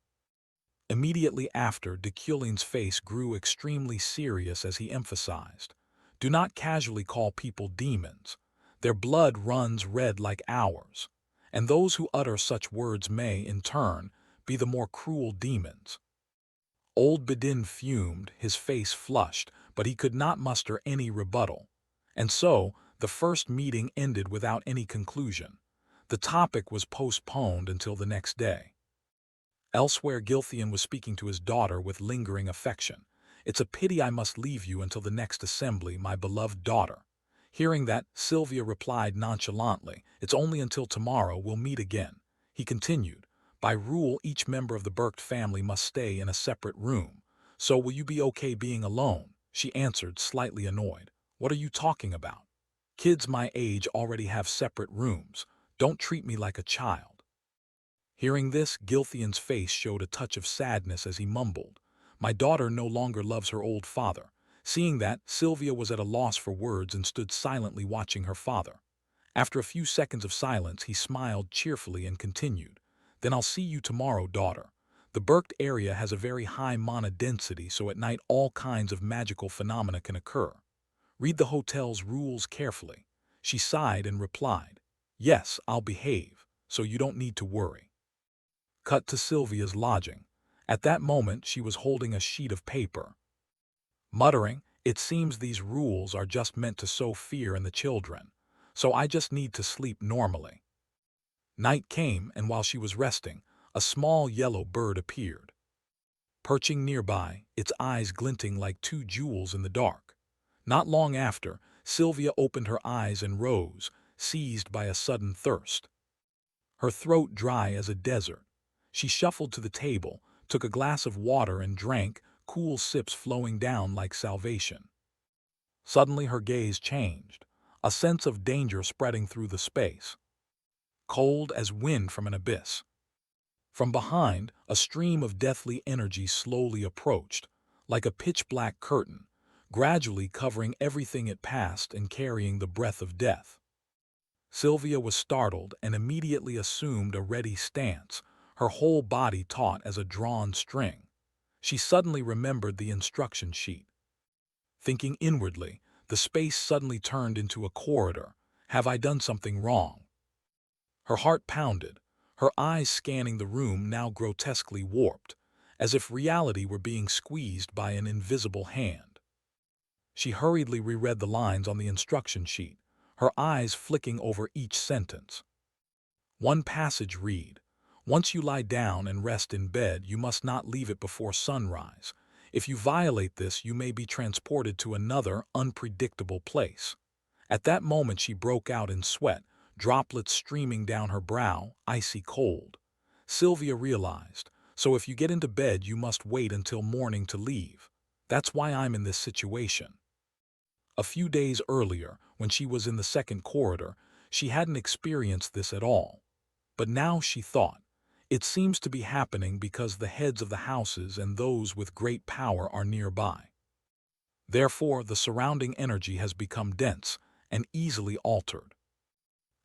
Immediately after, Deculin's face grew extremely serious as he emphasized, "Do not casually call people demons. Their blood runs red like ours, and those who utter such words may, in turn, be the more cruel demons." Old Bedin fumed, his face flushed, but he could not muster any rebuttal. And so, the first meeting ended without any conclusion. The topic was postponed until the next day. Elsewhere, Gilthian was speaking to his daughter with lingering affection. "It's a pity I must leave you until the next assembly, my beloved daughter." Hearing that, Sylvia replied nonchalantly, "It's only until tomorrow, we'll meet again." He continued, "By rule, each member of the Burke family must stay in a separate room. So will you be okay being alone?" She answered, slightly annoyed. "What are you talking about? Kids my age already have separate rooms. Don't treat me like a child." Hearing this, Gilthian's face showed a touch of sadness as he mumbled, "My daughter no longer loves her old father." Seeing that, Sylvia was at a loss for words and stood silently watching her father. After a few seconds of silence, he smiled cheerfully and continued, "Then I'll see you tomorrow, daughter. The Burked area has a very high mana density, so at night all kinds of magical phenomena can occur. Read the hotel's rules carefully." She sighed and replied, "Yes, I'll behave, so you don't need to worry." Cut to Sylvia's lodging. At that moment, she was holding a sheet of paper. Muttering, "It seems these rules are just meant to sow fear in the children, so I just need to sleep normally." Night came, and while she was resting, a small yellow bird appeared. Perching nearby, its eyes glinting like two jewels in the dark. Not long after, Sylvia opened her eyes and rose, seized by a sudden thirst. Her throat dry as a desert. She shuffled to the table, took a glass of water and drank, cool sips flowing down like salvation. Suddenly her gaze changed, a sense of danger spreading through the space. Cold as wind from an abyss. From behind, a stream of deathly energy slowly approached, like a pitch-black curtain, gradually covering everything it passed and carrying the breath of death. Sylvia was startled and immediately assumed a ready stance, her whole body taut as a drawn string. She suddenly remembered the instruction sheet. Thinking inwardly, the space suddenly turned into a corridor. Have I done something wrong? Her heart pounded, her eyes scanning the room now grotesquely warped, as if reality were being squeezed by an invisible hand. She hurriedly reread the lines on the instruction sheet, her eyes flicking over each sentence. One passage read, "Once you lie down and rest in bed, you must not leave it before sunrise. If you violate this, you may be transported to another, unpredictable place." At that moment she broke out in sweat, droplets streaming down her brow, icy cold. Sylvia realized, so if you get into bed, you must wait until morning to leave. That's why I'm in this situation. A few days earlier, when she was in the second corridor, she hadn't experienced this at all. But now she thought, it seems to be happening because the heads of the houses and those with great power are nearby. Therefore, the surrounding energy has become dense and easily altered.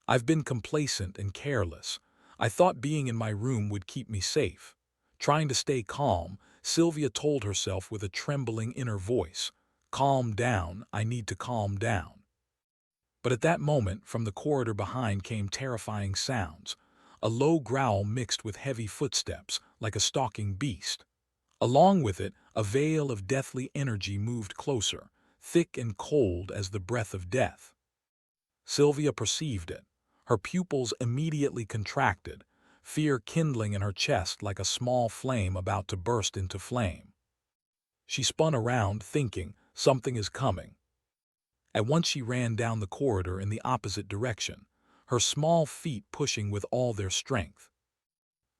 I've been complacent and careless. I thought being in my room would keep me safe. Trying to stay calm, Sylvia told herself with a trembling inner voice, "Calm down, I need to calm down." But at that moment, from the corridor behind came terrifying sounds, a low growl mixed with heavy footsteps, like a stalking beast. Along with it, a veil of deathly energy moved closer, thick and cold as the breath of death. Sylvia perceived it. Her pupils immediately contracted, fear kindling in her chest like a small flame about to burst into flame. She spun around, thinking, something is coming. At once she ran down the corridor in the opposite direction, her small feet pushing with all their strength.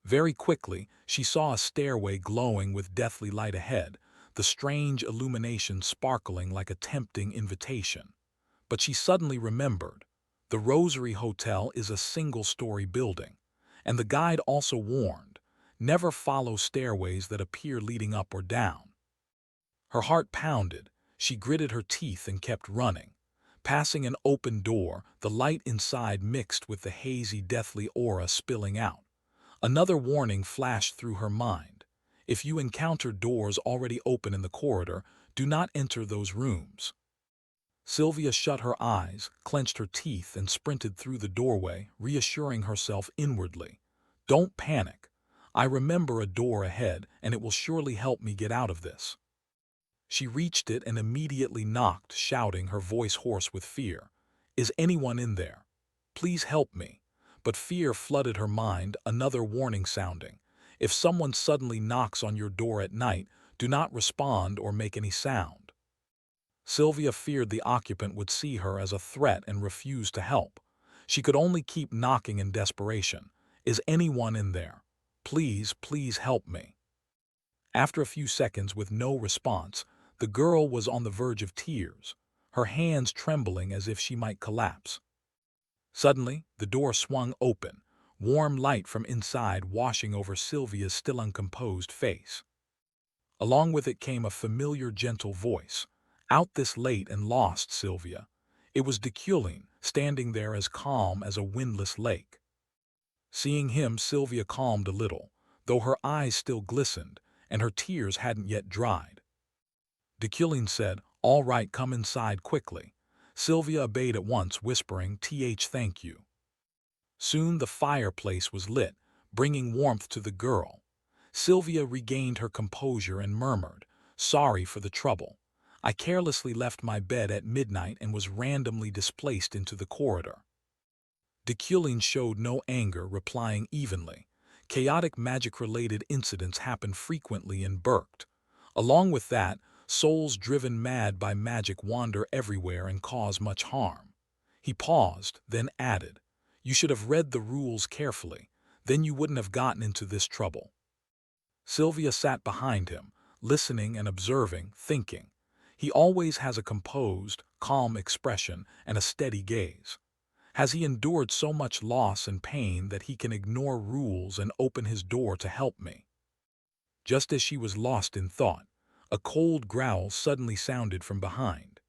Very quickly, she saw a stairway glowing with deathly light ahead, the strange illumination sparkling like a tempting invitation. But she suddenly remembered, the Rosary Hotel is a single-story building, and the guide also warned, never follow stairways that appear leading up or down. Her heart pounded, she gritted her teeth and kept running. Passing an open door, the light inside mixed with the hazy, deathly aura spilling out. Another warning flashed through her mind. If you encounter doors already open in the corridor, do not enter those rooms. Sylvia shut her eyes, clenched her teeth, and sprinted through the doorway, reassuring herself inwardly. Don't panic. I remember a door ahead, and it will surely help me get out of this. She reached it and immediately knocked, shouting, her voice hoarse with fear. Is anyone in there? Please help me. But fear flooded her mind, another warning sounding. If someone suddenly knocks on your door at night, do not respond or make any sound. Sylvia feared the occupant would see her as a threat and refuse to help. She could only keep knocking in desperation. Is anyone in there? Please, please help me. After a few seconds with no response, the girl was on the verge of tears, her hands trembling as if she might collapse. Suddenly, the door swung open, warm light from inside washing over Sylvia's still uncomposed face. Along with it came a familiar, gentle voice. Out this late and lost, Sylvia. It was Deculin, standing there as calm as a windless lake. Seeing him, Sylvia calmed a little, though her eyes still glistened, and her tears hadn't yet dried. Deculin said, "All right, come inside quickly." Sylvia obeyed at once, whispering, Thank you." Soon the fireplace was lit, bringing warmth to the girl. Sylvia regained her composure and murmured, "Sorry for the trouble. I carelessly left my bed at midnight and was randomly displaced into the corridor." Deculin showed no anger, replying evenly, "Chaotic magic-related incidents happen frequently in Berkt. Along with that, souls driven mad by magic wander everywhere and cause much harm." He paused, then added, "You should have read the rules carefully, then you wouldn't have gotten into this trouble." Sylvia sat behind him, listening and observing, thinking. He always has a composed, calm expression and a steady gaze. Has he endured so much loss and pain that he can ignore rules and open his door to help me? Just as she was lost in thought, a cold growl suddenly sounded from behind.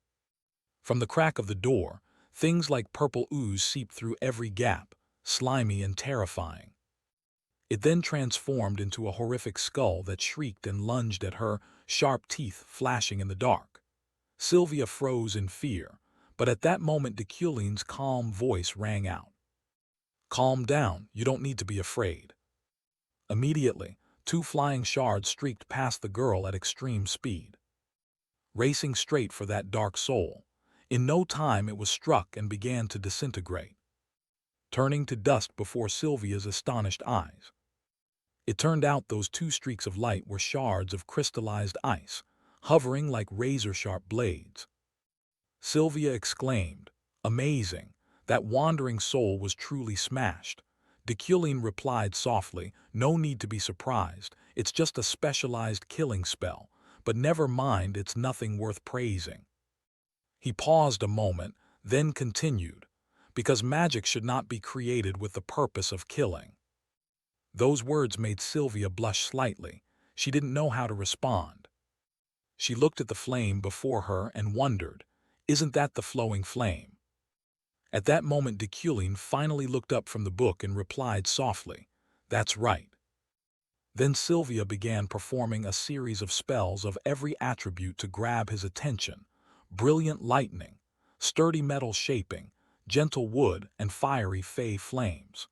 From the crack of the door, things like purple ooze seeped through every gap, slimy and terrifying. It then transformed into a horrific skull that shrieked and lunged at her, sharp teeth flashing in the dark. Sylvia froze in fear, but at that moment Deculin's calm voice rang out. "Calm down, you don't need to be afraid." Immediately, two flying shards streaked past the girl at extreme speed, racing straight for that dark soul. In no time it was struck and began to disintegrate, turning to dust before Sylvia's astonished eyes. It turned out those two streaks of light were shards of crystallized ice, hovering like razor-sharp blades. Sylvia exclaimed, "Amazing! That wandering soul was truly smashed." Deculin replied softly, "No need to be surprised. It's just a specialized killing spell, but never mind, it's nothing worth praising." He paused a moment, then continued, "Because magic should not be created with the purpose of killing." Those words made Sylvia blush slightly. She didn't know how to respond. She looked at the flame before her and wondered, isn't that the flowing flame? At that moment Deculin finally looked up from the book and replied softly, "That's right." Then Sylvia began performing a series of spells of every attribute to grab his attention: brilliant lightning, sturdy metal shaping, gentle wood, and fiery fey flames.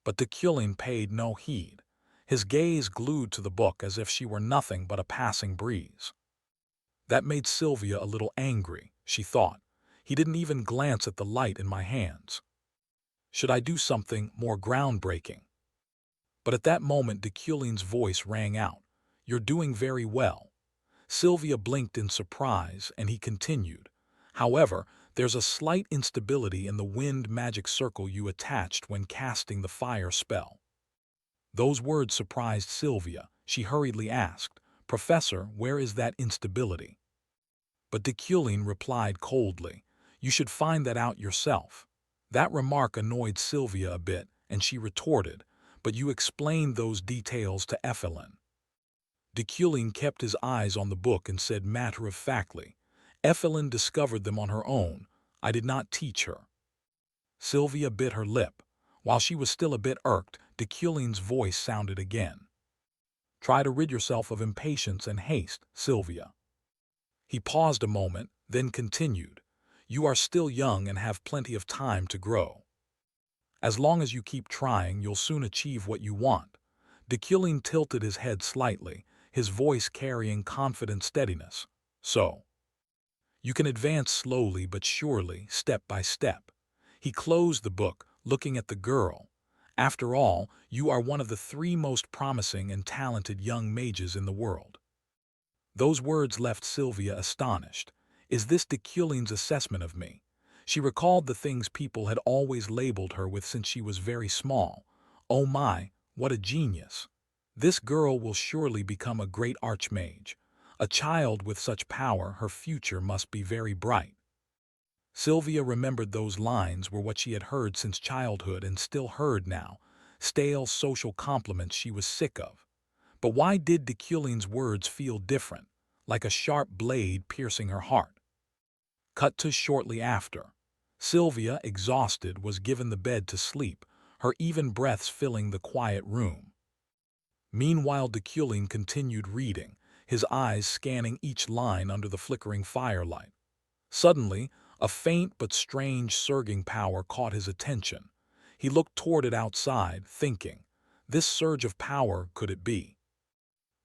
But Deculin paid no heed, his gaze glued to the book as if she were nothing but a passing breeze. That made Sylvia a little angry, she thought. He didn't even glance at the light in my hands. Should I do something more groundbreaking? But at that moment Deculin's voice rang out, "You're doing very well." Sylvia blinked in surprise, and he continued, "However, there's a slight instability in the wind magic circle you attached when casting the fire spell." Those words surprised Sylvia. She hurriedly asked, "Professor, where is that instability?" But Deculin replied coldly, "You should find that out yourself." That remark annoyed Sylvia a bit, and she retorted, "But you explained those details to Evelyn." Deculin kept his eyes on the book and said matter-of-factly, "Evelyn discovered them on her own. I did not teach her." Sylvia bit her lip. While she was still a bit irked, Deculin's voice sounded again. "Try to rid yourself of impatience and haste, Sylvia." He paused a moment, then continued, "You are still young and have plenty of time to grow. As long as you keep trying, you'll soon achieve what you want." Deculin tilted his head slightly, his voice carrying confident steadiness. So, you can advance slowly but surely, step by step. He closed the book, looking at the girl. After all, you are one of the 3 most promising and talented young mages in the world. Those words left Sylvia astonished. Is this Deculin's assessment of me? She recalled the things people had always labeled her with since she was very small. Oh my, what a genius! This girl will surely become a great archmage. A child with such power, her future must be very bright. Sylvia remembered those lines were what she had heard since childhood and still heard now, stale social compliments she was sick of. But why did Deculin's words feel different, like a sharp blade piercing her heart? Cut to shortly after. Sylvia, exhausted, was given the bed to sleep, her even breaths filling the quiet room. Meanwhile, Deculin continued reading, his eyes scanning each line under the flickering firelight. Suddenly, a faint but strange surging power caught his attention. He looked toward it outside, thinking, this surge of power, could it be?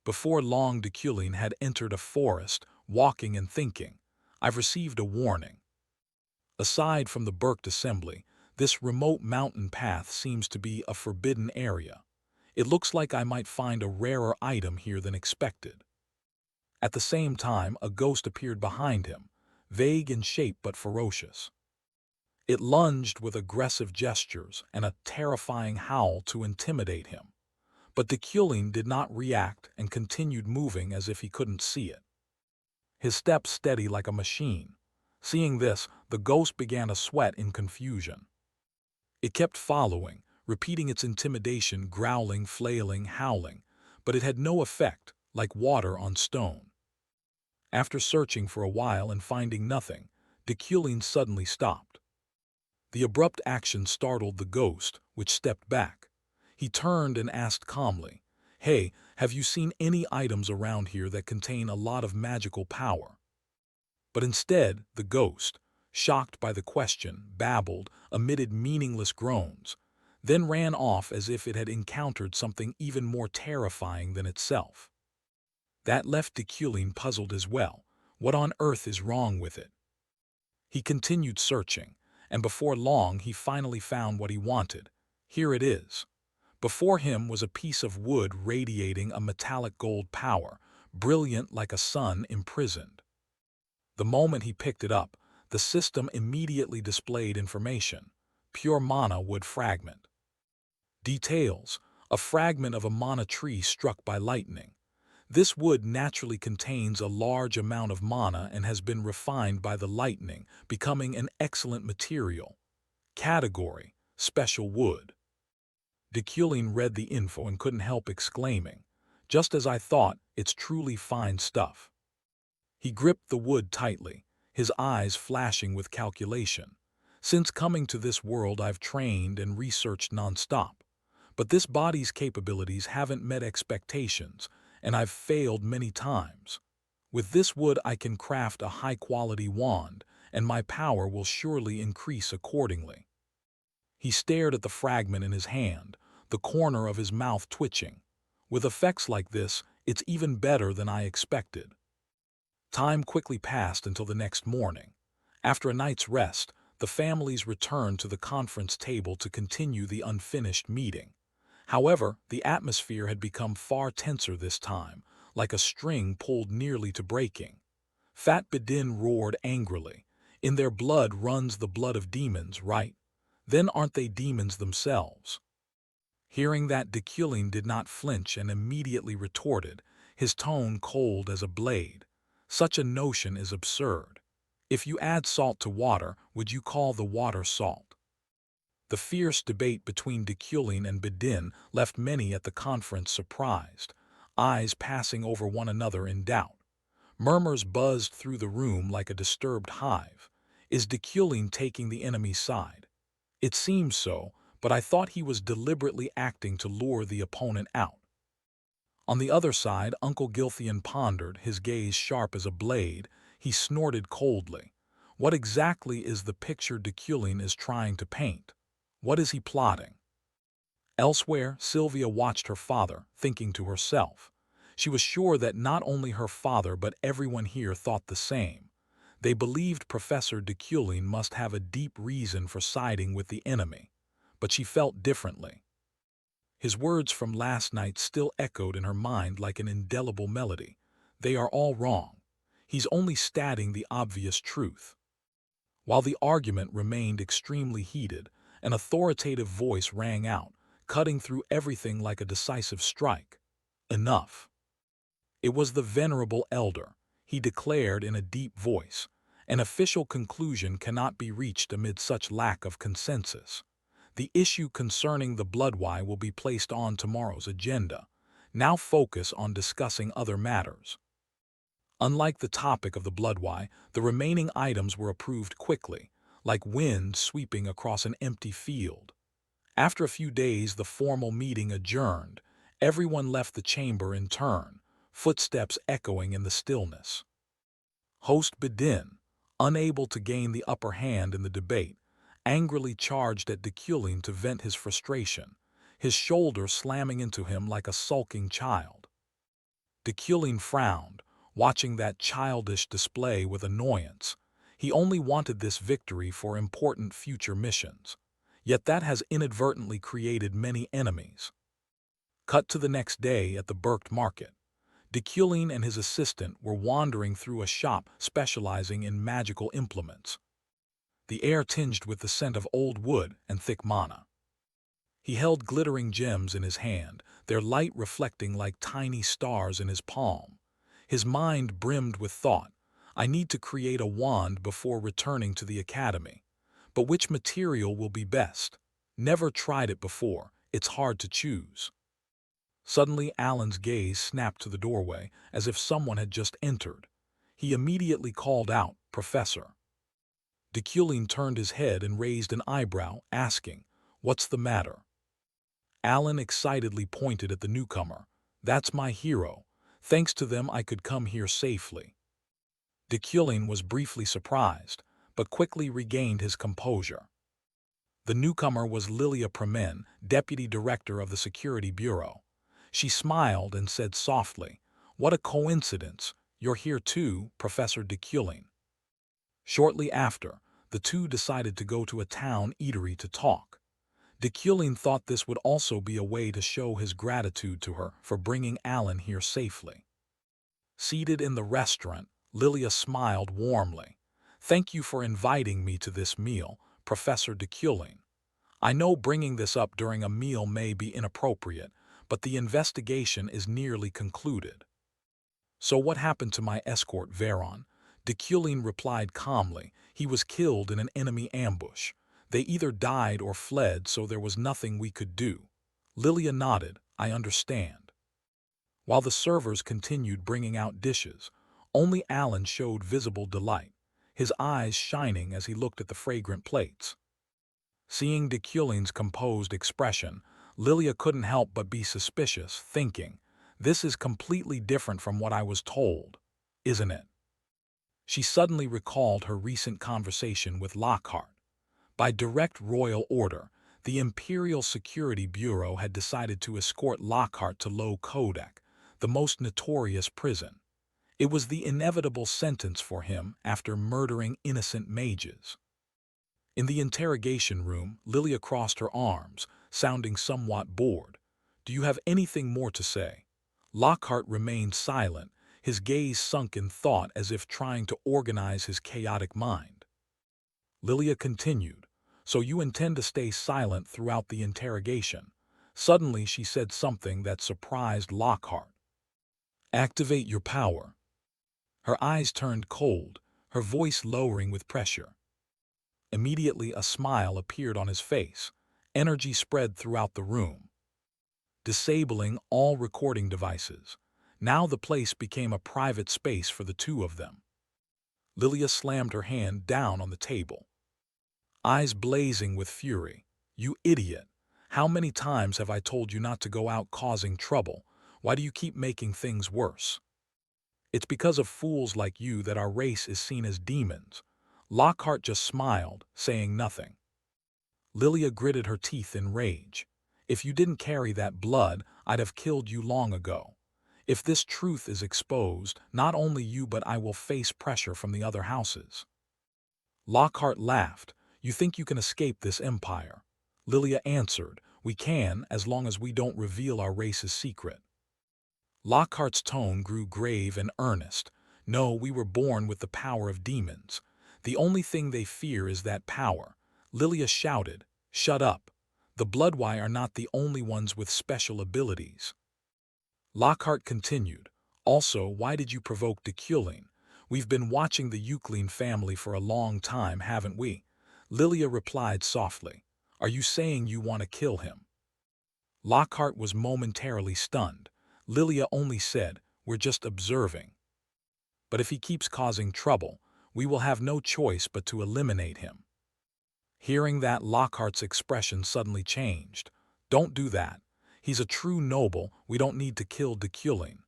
Before long, Deculin had entered a forest, walking and thinking, I've received a warning. Aside from the Berkt assembly, this remote mountain path seems to be a forbidden area. It looks like I might find a rarer item here than expected. At the same time, a ghost appeared behind him, vague in shape but ferocious. It lunged with aggressive gestures and a terrifying howl to intimidate him. But Deculin did not react and continued moving as if he couldn't see it. His steps steady like a machine. Seeing this, the ghost began to sweat in confusion. It kept following, repeating its intimidation, growling, flailing, howling, but it had no effect, like water on stone. After searching for a while and finding nothing, Deculin suddenly stopped. The abrupt action startled the ghost, which stepped back. He turned and asked calmly, Hey, have you seen any items around here that contain a lot of magical power? But instead, the ghost, shocked by the question, babbled, emitted meaningless groans, then ran off as if it had encountered something even more terrifying than itself. That left Deculin puzzled as well. What on earth is wrong with it? He continued searching, and before long he finally found what he wanted. Here it is. Before him was a piece of wood radiating a metallic gold power, brilliant like a sun imprisoned. The moment he picked it up, the system immediately displayed information. Pure mana wood fragment. Details: a fragment of a mana tree struck by lightning. This wood naturally contains a large amount of mana and has been refined by the lightning, becoming an excellent material. Category: special wood. Deculin read the info and couldn't help exclaiming, just as I thought, it's truly fine stuff. He gripped the wood tightly, his eyes flashing with calculation. Since coming to this world, I've trained and researched nonstop. But this body's capabilities haven't met expectations, and I've failed many times. With this wood I can craft a high-quality wand, and my power will surely increase accordingly. He stared at the fragment in his hand, the corner of his mouth twitching. With effects like this, it's even better than I expected. Time quickly passed until the next morning. After a night's rest, the families returned to the conference table to continue the unfinished meeting. However, the atmosphere had become far tenser this time, like a string pulled nearly to breaking. Fat Bedin roared angrily. In their blood runs the blood of demons, right? Then aren't they demons themselves? Hearing that, Deculin did not flinch and immediately retorted, his tone cold as a blade. Such a notion is absurd. If you add salt to water, would you call the water salt? The fierce debate between Deculin and Bedin left many at the conference surprised, eyes passing over one another in doubt. Murmurs buzzed through the room like a disturbed hive. Is Deculin taking the enemy's side? It seems so, but I thought he was deliberately acting to lure the opponent out. On the other side, Uncle Gilthian pondered, his gaze sharp as a blade. He snorted coldly. What exactly is the picture Deculin is trying to paint? What is he plotting? Elsewhere, Sylvia watched her father, thinking to herself. She was sure that not only her father but everyone here thought the same. They believed Professor de Kulin must have a deep reason for siding with the enemy. But she felt differently. His words from last night still echoed in her mind like an indelible melody. They are all wrong. He's only stating the obvious truth. While the argument remained extremely heated, an authoritative voice rang out, cutting through everything like a decisive strike. Enough. It was the venerable elder. He declared in a deep voice, "An official conclusion cannot be reached amid such lack of consensus. The issue concerning the bloodwhy will be placed on tomorrow's agenda. Now focus on discussing other matters." Unlike the topic of the bloodwhy, the remaining items were approved quickly, like wind sweeping across an empty field. After a few days, the formal meeting adjourned. Everyone left the chamber in turn, footsteps echoing in the stillness. Host Bedin, unable to gain the upper hand in the debate, angrily charged at de Kulin to vent his frustration, his shoulder slamming into him like a sulking child. De Kulin frowned, watching that childish display with annoyance. He only wanted this victory for important future missions. Yet that has inadvertently created many enemies. Cut to the next day at the Berkt market. De Kulin and his assistant were wandering through a shop specializing in magical implements, the air tinged with the scent of old wood and thick mana. He held glittering gems in his hand, their light reflecting like tiny stars in his palm. His mind brimmed with thought. I need to create a wand before returning to the academy. But which material will be best? Never tried it before. It's hard to choose. Suddenly, Alan's gaze snapped to the doorway, as if someone had just entered. He immediately called out, "Professor." De Kulin turned his head and raised an eyebrow, asking, "What's the matter?" Alan excitedly pointed at the newcomer. "That's my hero. Thanks to them I could come here safely." De Kulin was briefly surprised, but quickly regained his composure. The newcomer was Lilia Premen, deputy director of the Security Bureau. She smiled and said softly, "What a coincidence. You're here too, Professor de Kulin." Shortly after, the two decided to go to a town eatery to talk. De Kulin thought this would also be a way to show his gratitude to her for bringing Alan here safely. Seated in the restaurant, Lilia smiled warmly. "Thank you for inviting me to this meal, Professor de Kulin. I know bringing this up during a meal may be inappropriate, but the investigation is nearly concluded." "So what happened to my escort Veron?" De Kulin replied calmly. "He was killed in an enemy ambush. They either died or fled, so there was nothing we could do." Lilia nodded. "I understand." While the servers continued bringing out dishes, only Alan showed visible delight, his eyes shining as he looked at the fragrant plates. Seeing de Kulin's composed expression, Lilia couldn't help but be suspicious, thinking, "This is completely different from what I was told, isn't it?" She suddenly recalled her recent conversation with Lockhart. By direct royal order, the Imperial Security Bureau had decided to escort Lockhart to Low Kodak, the most notorious prison. It was the inevitable sentence for him after murdering innocent mages. In the interrogation room, Lilia crossed her arms, sounding somewhat bored. "Do you have anything more to say?" Lockhart remained silent, his gaze sunk in thought as if trying to organize his chaotic mind. Lilia continued, "So you intend to stay silent throughout the interrogation?" Suddenly she said something that surprised Lockhart. "Activate your power." Her eyes turned cold, her voice lowering with pressure. Immediately a smile appeared on his face. Energy spread throughout the room. Disabling all recording devices. Now the place became a private space for the two of them. Lilia slammed her hand down on the table, eyes blazing with fury. "You idiot! How many times have I told you not to go out causing trouble? Why do you keep making things worse? It's because of fools like you that our race is seen as demons." Lockhart just smiled, saying nothing. Lilia gritted her teeth in rage. If you didn't carry that blood, I'd have killed you long ago. If this truth is exposed, not only you but I will face pressure from the other houses." Lockhart laughed. "You think you can escape this empire?" Lilia answered, "We can, as long as we don't reveal our race's secret." Lockhart's tone grew grave and earnest. "No, we were born with the power of demons. The only thing they fear is that power." Lilia shouted, "Shut up. The Bloodwy are not the only ones with special abilities." Lockhart continued, "Also, why did you provoke Deculin? We've been watching the Euclid family for a long time, haven't we?" Lilia replied softly, "Are you saying you want to kill him?" Lockhart was momentarily stunned. Lilia only said, "We're just observing. But if he keeps causing trouble, we will have no choice but to eliminate him." Hearing that, Lockhart's expression suddenly changed. "Don't do that. He's a true noble, we don't need to kill Deculin."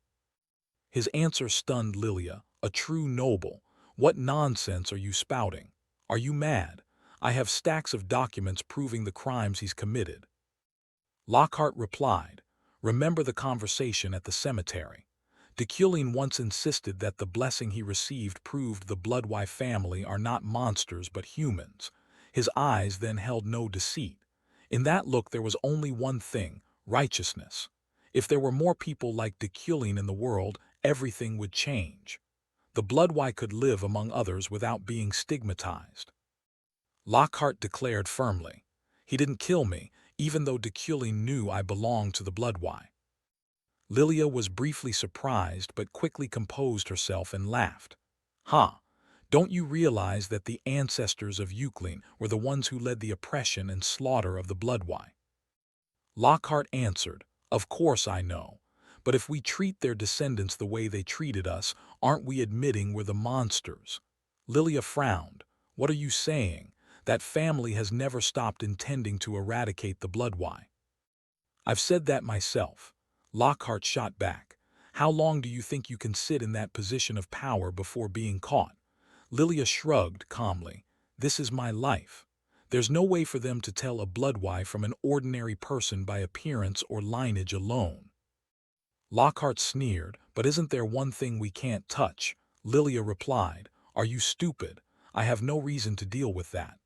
His answer stunned Lilia. "A true noble? What nonsense are you spouting? Are you mad? I have stacks of documents proving the crimes he's committed." Lockhart replied, "Remember the conversation at the cemetery. Deculin once insisted that the blessing he received proved the Bloodwy family are not monsters but humans. His eyes then held no deceit. In that look there was only one thing, righteousness. If there were more people like Deculin in the world, everything would change. The Bloodwy could live among others without being stigmatized." Lockhart declared firmly, "He didn't kill me, even though Deculin knew I belonged to the Bloodwy." Lilia was briefly surprised but quickly composed herself and laughed. "Ha! Don't you realize that the ancestors of Euclid were the ones who led the oppression and slaughter of the Bloodwy?" Lockhart answered, "Of course I know. But if we treat their descendants the way they treated us, aren't we admitting we're the monsters?" Lilia frowned. "What are you saying? That family has never stopped intending to eradicate the Bloodwy." "I've said that myself." Lockhart shot back. "How long do you think you can sit in that position of power before being caught?" Lilia shrugged calmly. "This is my life. There's no way for them to tell a Bloodwy from an ordinary person by appearance or lineage alone." Lockhart sneered, "But isn't there one thing we can't touch?" Lilia replied, "Are you stupid? I have no reason to deal with that."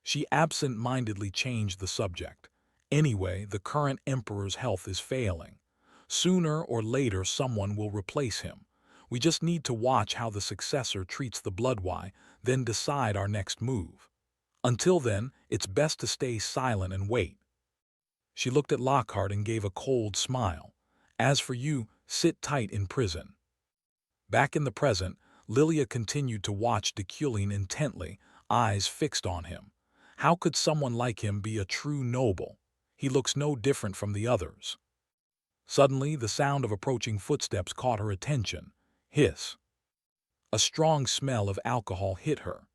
She absent-mindedly changed the subject. "Anyway, the current emperor's health is failing. Sooner or later someone will replace him. We just need to watch how the successor treats the Bloodwy, then decide our next move. Until then, it's best to stay silent and wait." She looked at Lockhart and gave a cold smile. "As for you, sit tight in prison." Back in the present, Lilia continued to watch Deculin intently, eyes fixed on him. How could someone like him be a true noble? He looks no different from the others. Suddenly, the sound of approaching footsteps caught her attention. Hiss! A strong smell of alcohol hit her.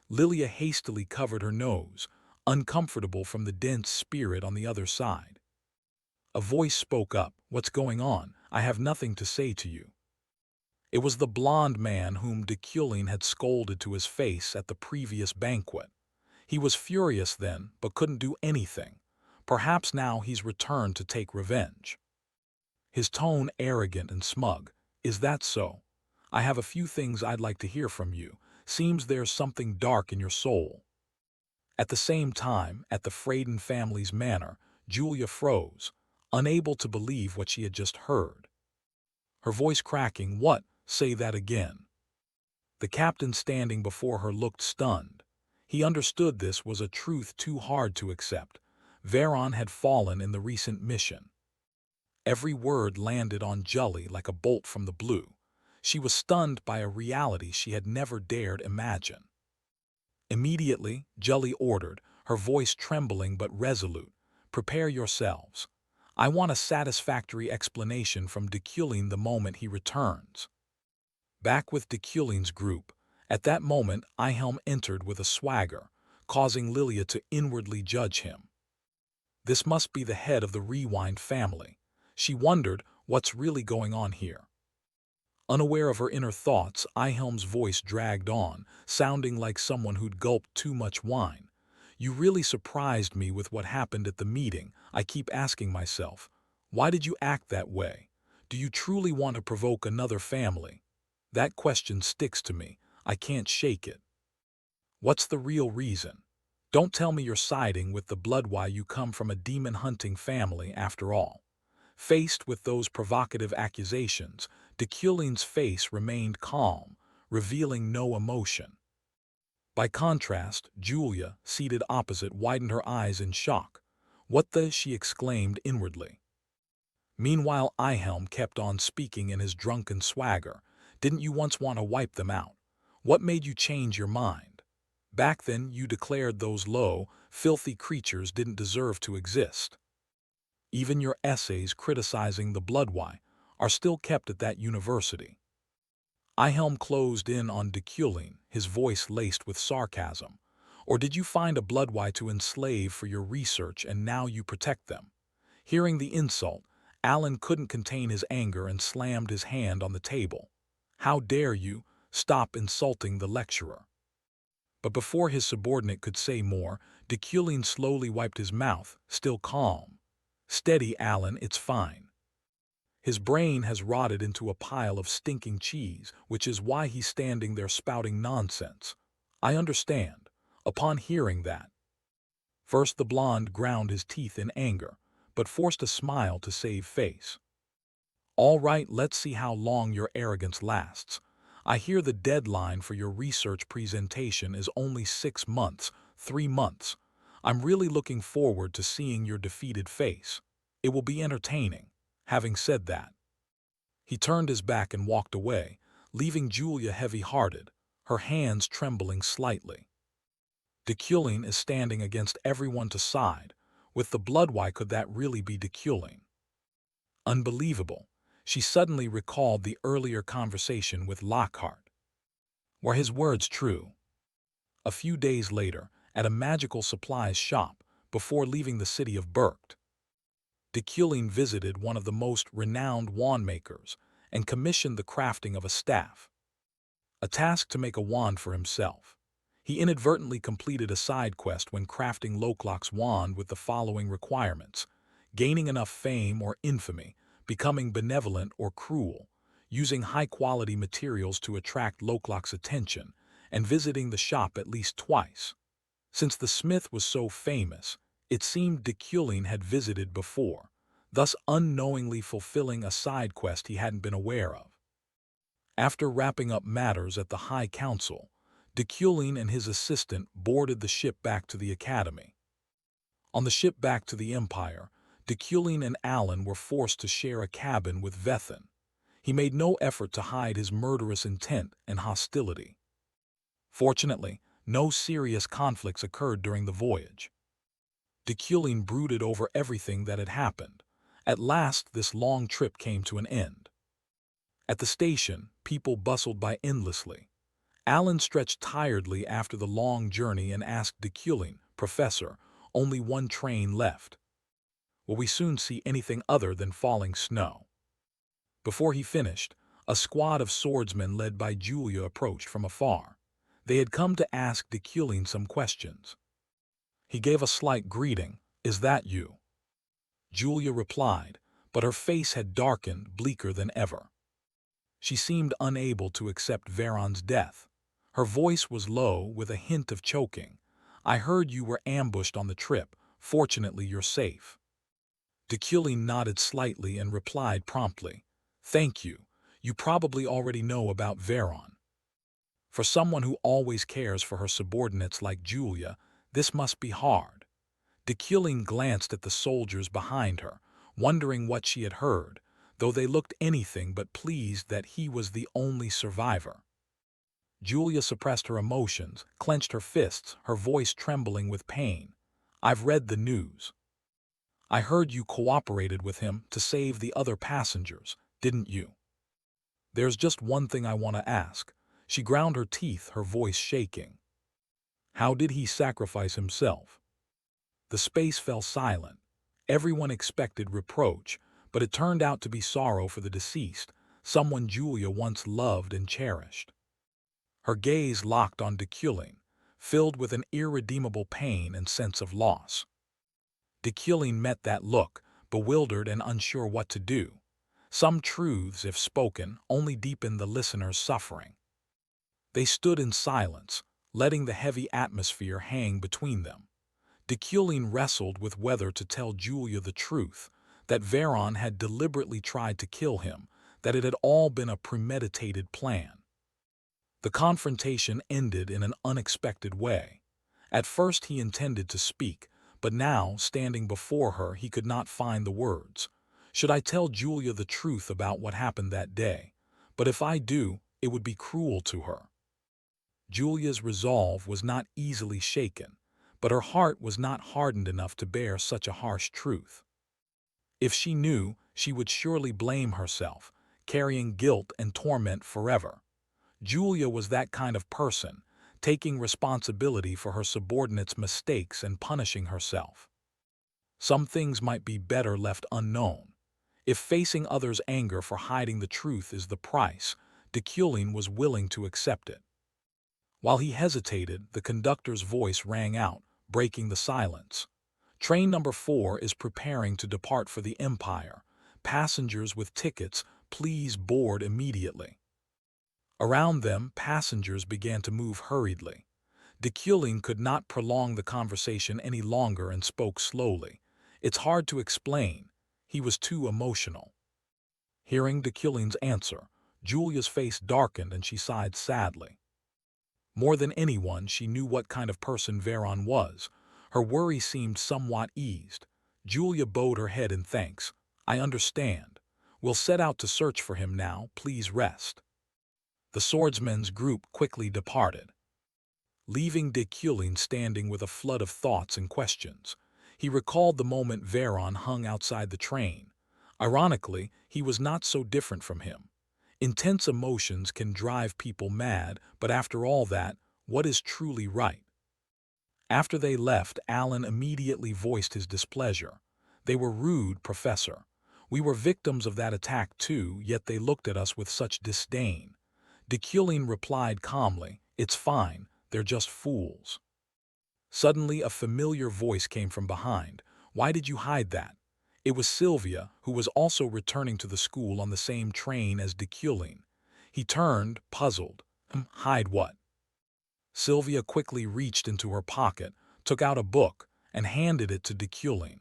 Lilia hastily covered her nose, uncomfortable from the dense spirit on the other side. A voice spoke up, "What's going on? I have nothing to say to you." It was the blond man whom Deculin had scolded to his face at the previous banquet. He was furious then, but couldn't do anything. Perhaps now he's returned to take revenge. His tone arrogant and smug. "Is that so? I have a few things I'd like to hear from you. Seems there's something dark in your soul." At the same time, at the Freyden family's manor, Julia froze, unable to believe what she had just heard. Her voice cracking, "What? Say that again." The captain standing before her looked stunned. He understood this was a truth too hard to accept. Veron had fallen in the recent mission. Every word landed on Jully like a bolt from the blue. She was stunned by a reality she had never dared imagine. Immediately, Jully ordered, her voice trembling but resolute, "Prepare yourselves. I want a satisfactory explanation from Deculin the moment he returns." Back with Deculin's group, at that moment Ihelm entered with a swagger, causing Lilia to inwardly judge him. This must be the head of the Rewind family. She wondered, what's really going on here? Unaware of her inner thoughts, Ihelm's voice dragged on, sounding like someone who'd gulped too much wine. You really surprised me with what happened at the meeting. I keep asking myself, why did you act that way? Do you truly want to provoke another family? That question sticks to me. I can't shake it. What's the real reason? Don't tell me you're siding with the blood. Why, you come from a demon-hunting family after all. Faced with those provocative accusations, Deculin's face remained calm, revealing no emotion. By contrast, Julia, seated opposite, widened her eyes in shock. What the? She exclaimed inwardly. Meanwhile, Ihelm kept on speaking in his drunken swagger. Didn't you once want to wipe them out? What made you change your mind? Back then, you declared those low, filthy creatures didn't deserve to exist. Even your essays criticizing the Bloodwy are still kept at that university. Ihelm closed in on Deculin, his voice laced with sarcasm. Or did you find a Bloodwy to enslave for your research and now you protect them? Hearing the insult, Alan couldn't contain his anger and slammed his hand on the table. How dare you? Stop insulting the lecturer. But before his subordinate could say more, Deculin slowly wiped his mouth, still calm. Steady, Alan, it's fine. His brain has rotted into a pile of stinking cheese, which is why he's standing there spouting nonsense. I understand. Upon hearing that, first the blonde ground his teeth in anger, but forced a smile to save face. All right, let's see how long your arrogance lasts. I hear the deadline for your research presentation is only 6 months, 3 months. I'm really looking forward to seeing your defeated face. It will be entertaining. Having said that, he turned his back and walked away, leaving Julia heavy-hearted, her hands trembling slightly. Deculin is standing against everyone to side. With the blood, why could that really be Deculin? Unbelievable. She suddenly recalled the earlier conversation with Lockhart. Were his words true? A few days later, at a magical supplies shop, before leaving the city of Berkt, Deculin visited one of the most renowned wand makers and commissioned the crafting of a staff, a task to make a wand for himself. He inadvertently completed a side quest when crafting Loklok's wand with the following requirements: gaining enough fame or infamy, becoming benevolent or cruel, using high-quality materials to attract Loklok's attention, and visiting the shop at least twice. Since the smith was so famous, it seemed Deculin had visited before, thus unknowingly fulfilling a side quest he hadn't been aware of. After wrapping up matters at the High Council, Deculin and his assistant boarded the ship back to the Academy. On the ship back to the Empire, Deculin and Alan were forced to share a cabin with Vethin. He made no effort to hide his murderous intent and hostility. Fortunately, no serious conflicts occurred during the voyage. Deculin brooded over everything that had happened. At last, this long trip came to an end. At the station, people bustled by endlessly. Alan stretched tiredly after the long journey and asked Deculin, "Professor, only one train left. Will we soon see anything other than falling snow?" Before he finished, a squad of swordsmen led by Julia approached from afar. They had come to ask Deculin some questions. He gave a slight greeting. "Is that you?" Julia replied, but her face had darkened, bleaker than ever. She seemed unable to accept Veron's death. Her voice was low, with a hint of choking. "I heard you were ambushed on the trip. Fortunately, you're safe." Deculin nodded slightly and replied promptly, "Thank you. You probably already know about Veron." For someone who always cares for her subordinates like Julia, this must be hard. Deculin glanced at the soldiers behind her, wondering what she had heard, though they looked anything but pleased that he was the only survivor. Julia suppressed her emotions, clenched her fists, her voice trembling with pain. "I've read the news. I heard you cooperated with him to save the other passengers, didn't you? There's just one thing I want to ask." She ground her teeth, her voice shaking. "How did he sacrifice himself?" The space fell silent. Everyone expected reproach, but it turned out to be sorrow for the deceased, someone Julia once loved and cherished. Her gaze locked on Deculin. filled with an irredeemable pain and sense of loss. Dekulin met that look, bewildered and unsure what to do. Some truths, if spoken, only deepen the listener's suffering. They stood in silence, letting the heavy atmosphere hang between them. Dekulin wrestled with whether to tell Julia the truth, that Veron had deliberately tried to kill him, that it had all been a premeditated plan. The confrontation ended in an unexpected way. At first he intended to speak, but now, standing before her, he could not find the words. Should I tell Julia the truth about what happened that day? But if I do, it would be cruel to her. Julia's resolve was not easily shaken, but her heart was not hardened enough to bear such a harsh truth. If she knew, she would surely blame herself, carrying guilt and torment forever. Julia was that kind of person, taking responsibility for her subordinates' mistakes and punishing herself. Some things might be better left unknown. If facing others' anger for hiding the truth is the price, Dekulin was willing to accept it. While he hesitated, the conductor's voice rang out, breaking the silence. Train number 4 is preparing to depart for the Empire. Passengers with tickets, please board immediately. Around them, passengers began to move hurriedly. Dekulin could not prolong the conversation any longer and spoke slowly. It's hard to explain. He was too emotional. Hearing Dekulin's answer, Julia's face darkened and she sighed sadly. More than anyone, she knew what kind of person Veron was. Her worry seemed somewhat eased. Julia bowed her head in thanks. I understand. We'll set out to search for him now. Please rest. The swordsmen's group quickly departed, leaving Dekulin standing with a flood of thoughts and questions. He recalled the moment Veron hung outside the train. Ironically, he was not so different from him. Intense emotions can drive people mad, but after all that, what is truly right? After they left, Alan immediately voiced his displeasure. They were rude, Professor. We were victims of that attack too, yet they looked at us with such disdain. Dekulin replied calmly, It's fine, they're just fools. Suddenly, a familiar voice came from behind. Why did you hide that? It was Sylvia, who was also returning to the school on the same train as Dekulin. He turned, puzzled. Hide what? Sylvia quickly reached into her pocket, took out a book, and handed it to Dekulin.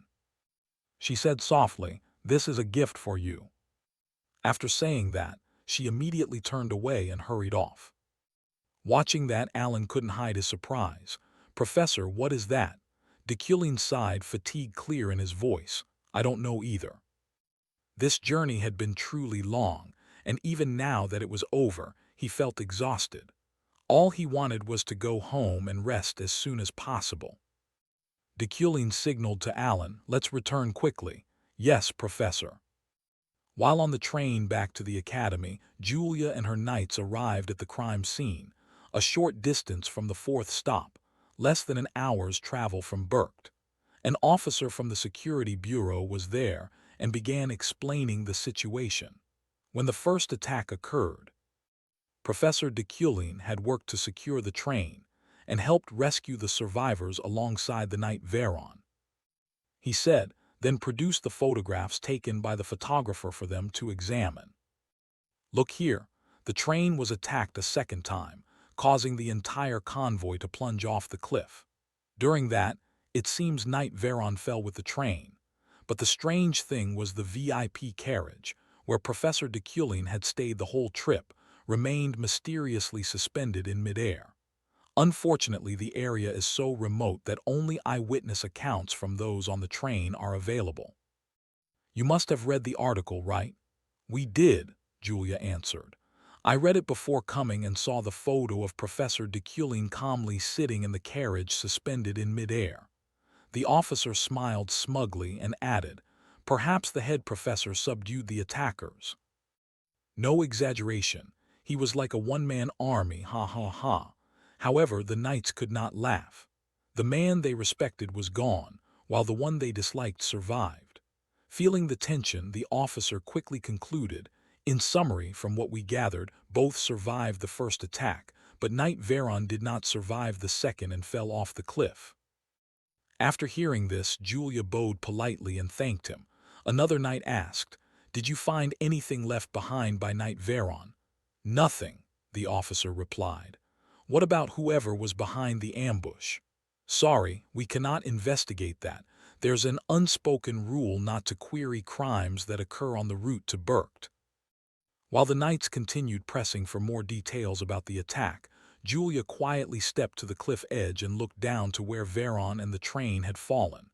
She said softly, This is a gift for you. After saying that, she immediately turned away and hurried off. Watching that, Alan couldn't hide his surprise. Professor, what is that? Dekulin sighed, fatigue clear in his voice. I don't know either. This journey had been truly long, and even now that it was over, he felt exhausted. All he wanted was to go home and rest as soon as possible. Dekulin signaled to Alan, Let's return quickly. Yes, Professor. While on the train back to the academy, Julia and her knights arrived at the crime scene, a short distance from the 4th stop, less than an hour's travel from Burkt. An officer from the security bureau was there and began explaining the situation. When the first attack occurred, Professor Dekulin had worked to secure the train and helped rescue the survivors alongside the knight Veron. He said, then produced the photographs taken by the photographer for them to examine. Look here, the train was attacked a second time, causing the entire convoy to plunge off the cliff. During that, it seems Knight Veron fell with the train. But the strange thing was the VIP carriage, where Professor Dekulin had stayed the whole trip, remained mysteriously suspended in midair. Unfortunately, the area is so remote that only eyewitness accounts from those on the train are available. You must have read the article, right? We did, Julia answered. I read it before coming and saw the photo of Professor Dekulin calmly sitting in the carriage suspended in midair. The officer smiled smugly and added, Perhaps the head professor subdued the attackers. No exaggeration. He was like a one-man army, ha ha ha. However, the knights could not laugh. The man they respected was gone, while the one they disliked survived. Feeling the tension, the officer quickly concluded, In summary, from what we gathered, both survived the first attack, but Knight Veron did not survive the second and fell off the cliff. After hearing this, Julia bowed politely and thanked him. Another knight asked, "Did you find anything left behind by Knight Veron?" "Nothing," the officer replied. "What about whoever was behind the ambush?" "Sorry, we cannot investigate that. There's an unspoken rule not to query crimes that occur on the route to Berkt." While the knights continued pressing for more details about the attack, Julia quietly stepped to the cliff edge and looked down to where Veron and the train had fallen.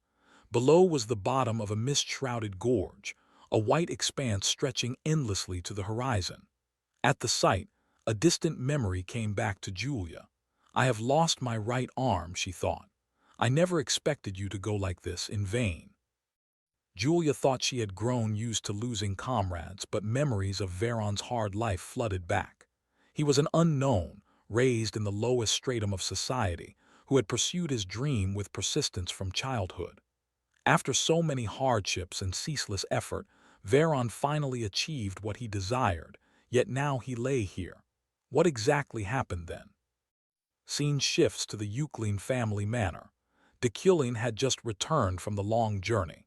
Below was the bottom of a mist-shrouded gorge, a white expanse stretching endlessly to the horizon. At the sight, a distant memory came back to Julia. "I have lost my right arm," she thought. "I never expected you to go like this in vain." Julia thought she had grown used to losing comrades, but memories of Veron's hard life flooded back. He was an unknown, raised in the lowest stratum of society, who had pursued his dream with persistence from childhood. After so many hardships and ceaseless effort, Veron finally achieved what he desired, yet now he lay here. What exactly happened then? Scene shifts to the Euclid family manor. Deculin had just returned from the long journey.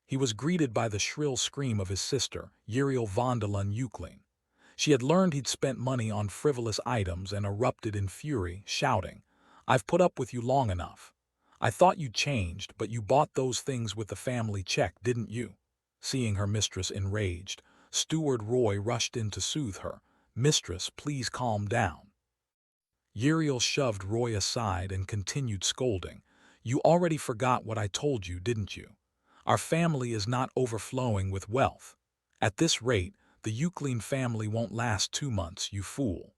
He was greeted by the shrill scream of his sister, Uriel Vondelun Euclid. She had learned he'd spent money on frivolous items and erupted in fury, shouting, "I've put up with you long enough. I thought you'd changed, but you bought those things with the family check, didn't you?" Seeing her mistress enraged, Steward Roy rushed in to soothe her. "Mistress, please calm down." Uriel shoved Roy aside and continued scolding. "You already forgot what I told you, didn't you? Our family is not overflowing with wealth. At this rate, the Euclid family won't last 2 months, you fool."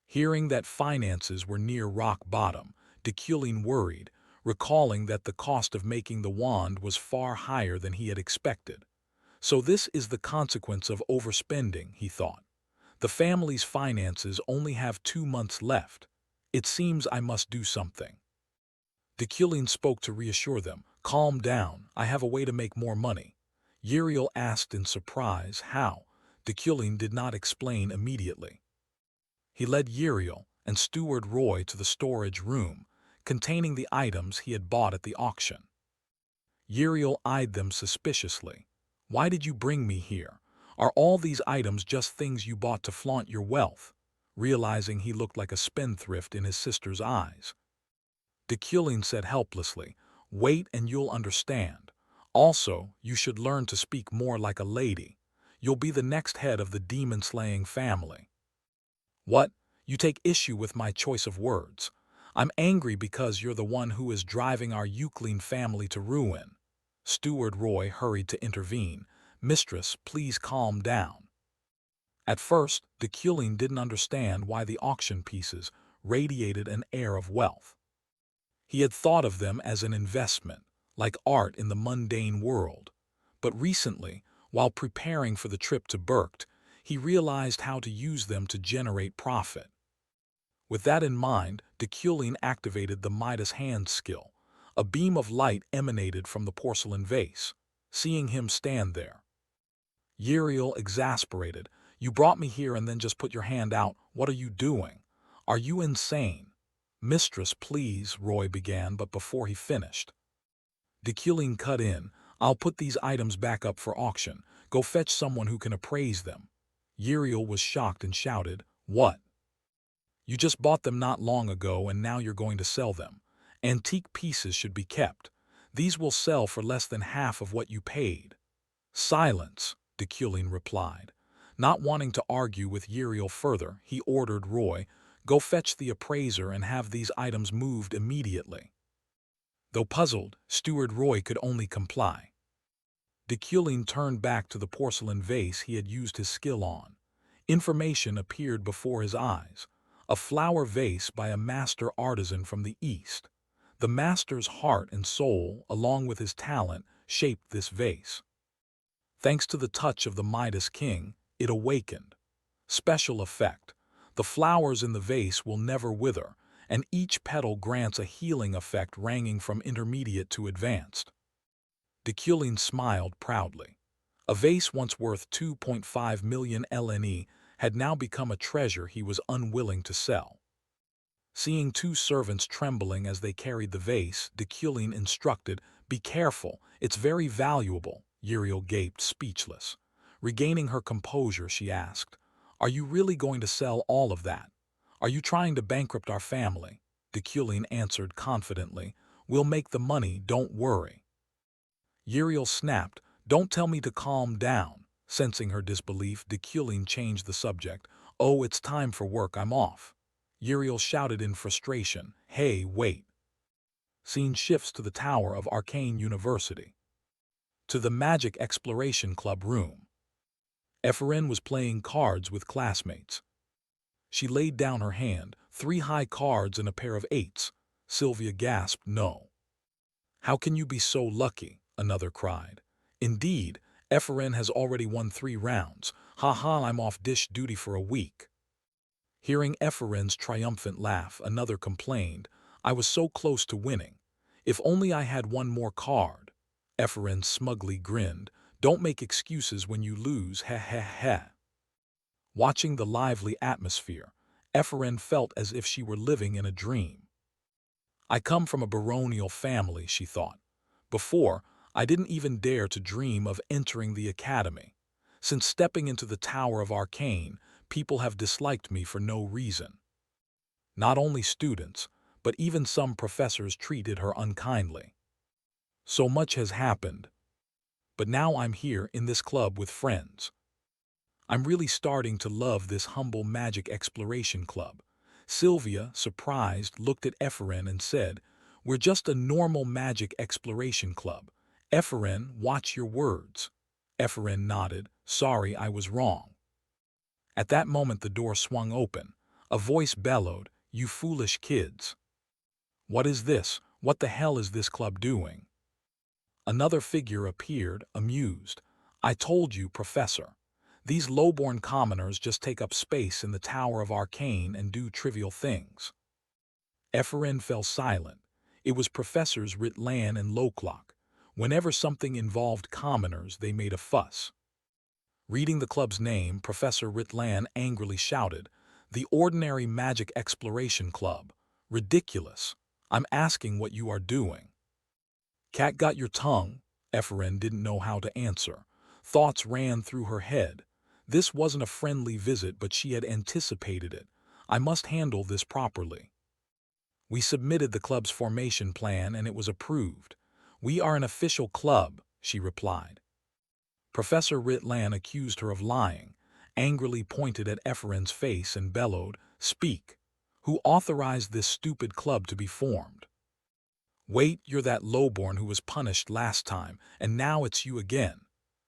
Hearing that finances were near rock bottom, Deculin worried, recalling that the cost of making the wand was far higher than he had expected. So this is the consequence of overspending, he thought. The family's finances only have 2 months left. It seems I must do something. Deculin spoke to reassure them. "Calm down, I have a way to make more money." Uriel asked in surprise how. Deculin did not explain immediately. He led Uriel and Steward Roy to the storage room, containing the items he had bought at the auction. Uriel eyed them suspiciously. "Why did you bring me here? Are all these items just things you bought to flaunt your wealth?" Realizing he looked like a spendthrift in his sister's eyes, Deculin said helplessly, "Wait and you'll understand. Also, you should learn to speak more like a lady. You'll be the next head of the demon-slaying family." "What? You take issue with my choice of words. I'm angry because you're the one who is driving our Euclid family to ruin." Steward Roy hurried to intervene. "Mistress, please calm down." At first, Deculin didn't understand why the auction pieces radiated an air of wealth. He had thought of them as an investment, like art in the mundane world. But recently, while preparing for the trip to Berkt, he realized how to use them to generate profit. With that in mind, Deculin activated the Midas hand skill. A beam of light emanated from the porcelain vase. Seeing him stand there, Uriel exasperated. "You brought me here and then just put your hand out. What are you doing? Are you insane?" "Mistress, please," Roy began, but before he finished, Deculin cut in. "I'll put these items back up for auction. Go fetch someone who can appraise them." Uriel was shocked and shouted, "What? You just bought them not long ago and now you're going to sell them. Antique pieces should be kept. These will sell for less than half of what you paid." "Silence," Deculin replied. Not wanting to argue with Uriel further, he ordered Roy, "Go fetch the appraiser and have these items moved immediately." Though puzzled, Steward Roy could only comply. Deculin turned back to the porcelain vase he had used his skill on. Information appeared before his eyes. A flower vase by a master artisan from the East. The master's heart and soul, along with his talent, shaped this vase. Thanks to the touch of the Midas King, it awakened. Special effect. The flowers in the vase will never wither, and each petal grants a healing effect ranging from intermediate to advanced. Deculin smiled proudly. A vase once worth 2.5 million LNE had now become a treasure he was unwilling to sell. Seeing two servants trembling as they carried the vase, Dekulin instructed, "Be careful, it's very valuable." Uriel gaped, speechless. Regaining her composure, she asked, "Are you really going to sell all of that? Are you trying to bankrupt our family?" Dekulin answered confidently, "We'll make the money, don't worry." Uriel snapped, "Don't tell me to calm down." Sensing her disbelief, Dekulin changed the subject. "Oh, it's time for work, I'm off." Uriel shouted in frustration, "Hey, wait." Scene shifts to the tower of Arcane University. To the Magic Exploration Club room. Ephraim was playing cards with classmates. She laid down her hand, 3 high cards and a pair of 8s. Sylvia gasped, "No." "How can you be so lucky?" another cried. "Indeed, Ephraim has already won 3 rounds. Ha ha, I'm off dish duty for a week." Hearing Ephraim's triumphant laugh, another complained, "I was so close to winning. If only I had one more card." Ephraim smugly grinned, "Don't make excuses when you lose, heh heh heh." Watching the lively atmosphere, Ephraim felt as if she were living in a dream. "I come from a baronial family," she thought. "Before, I didn't even dare to dream of entering the academy. Since stepping into the Tower of Arcane, people have disliked me for no reason. Not only students, but even some professors treated her unkindly. So much has happened. But now I'm here in this club with friends. I'm really starting to love this humble magic exploration club." Sylvia, surprised, looked at Ephraim and said, "We're just a normal magic exploration club. Ephraim, watch your words." Ephraim nodded, "Sorry, I was wrong." At that moment the door swung open. A voice bellowed, "You foolish kids. What is this? What the hell is this club doing?" Another figure appeared, amused. "I told you, Professor. These lowborn commoners just take up space in the Tower of Arcane and do trivial things." Ephraim fell silent. It was Professors Ritlan and Loclock. Whenever something involved commoners, they made a fuss. Reading the club's name, Professor Ritlan angrily shouted, "The Ordinary Magic Exploration Club. Ridiculous. I'm asking what you are doing." "Cat got your tongue?" Ephraim didn't know how to answer. Thoughts ran through her head. This wasn't a friendly visit, but she had anticipated it. "I must handle this properly." "We submitted the club's formation plan and it was approved. We are an official club," she replied. Professor Ritlan accused her of lying, angrily pointed at Ephraim's face and bellowed, "Speak. Who authorized this stupid club to be formed?" "Wait, you're that lowborn who was punished last time, and now it's you again."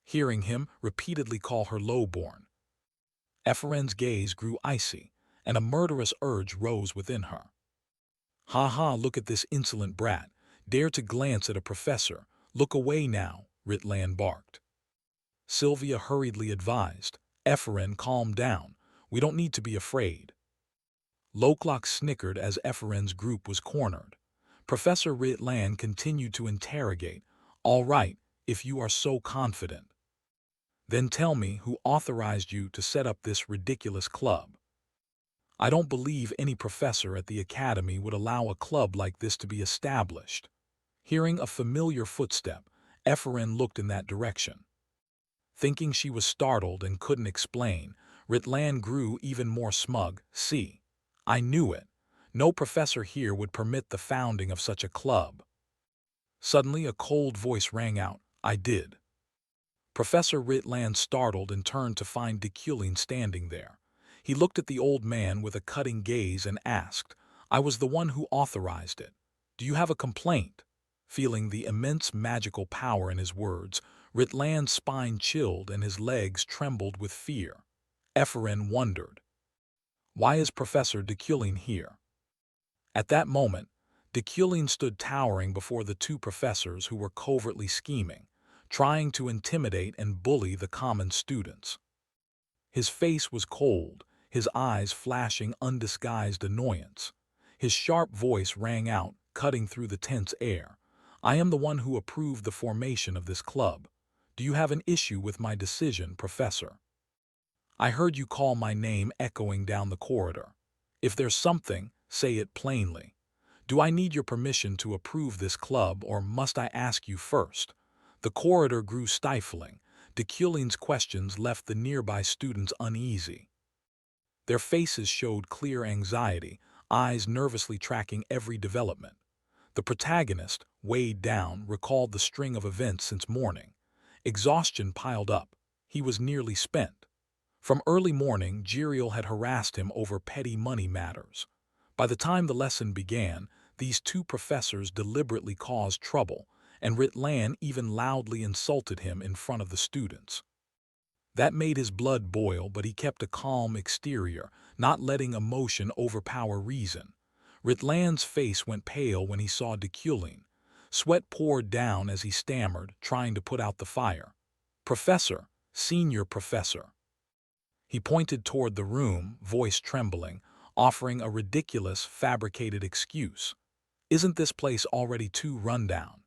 Hearing him repeatedly call her lowborn, Ephraim's gaze grew icy, and a murderous urge rose within her. "Ha ha, look at this insolent brat. Dare to glance at a professor. Look away now," Ritlan barked. Sylvia hurriedly advised, "Ephraim, calm down. We don't need to be afraid." Loclock snickered as Ephraim's group was cornered. Professor Ritlan continued to interrogate, "All right, if you are so confident. Then tell me who authorized you to set up this ridiculous club." "I don't believe any professor at the academy would allow a club like this to be established." Hearing a familiar footstep, Ephraim looked in that direction. Thinking she was startled and couldn't explain, Ritlan grew even more smug. "See, I knew it. No professor here would permit the founding of such a club." Suddenly a cold voice rang out, "I did." Professor Ritlan startled and turned to find Dekulin standing there. He looked at the old man with a cutting gaze and asked, "I was the one who authorized it. Do you have a complaint?" Feeling the immense magical power in his words, Ritlan's spine chilled and his legs trembled with fear. Ephraim wondered, "Why is Professor Dekulin here?" At that moment, Dekulin stood towering before the two professors who were covertly scheming, trying to intimidate and bully the common students. His face was cold, his eyes flashing undisguised annoyance. His sharp voice rang out, cutting through the tense air. "I am the one who approved the formation of this club. Do you have an issue with my decision, Professor?" I heard you call my name echoing down the corridor. If there's something, say it plainly. Do I need your permission to approve this club, or must I ask you first? The corridor grew stifling. Deculin's questions left the nearby students uneasy. Their faces showed clear anxiety, eyes nervously tracking every development. The protagonist, weighed down, recalled the string of events since morning. Exhaustion piled up. He was nearly spent. From early morning, Jiriel had harassed him over petty money matters. By the time the lesson began, these two professors deliberately caused trouble, and Ritlan even loudly insulted him in front of the students. That made his blood boil, but he kept a calm exterior, not letting emotion overpower reason. Ritlan's face went pale when he saw Deculin. Sweat poured down as he stammered, trying to put out the fire. "Professor, senior professor." He pointed toward the room, voice trembling, offering a ridiculous, fabricated excuse. "Isn't this place already too rundown?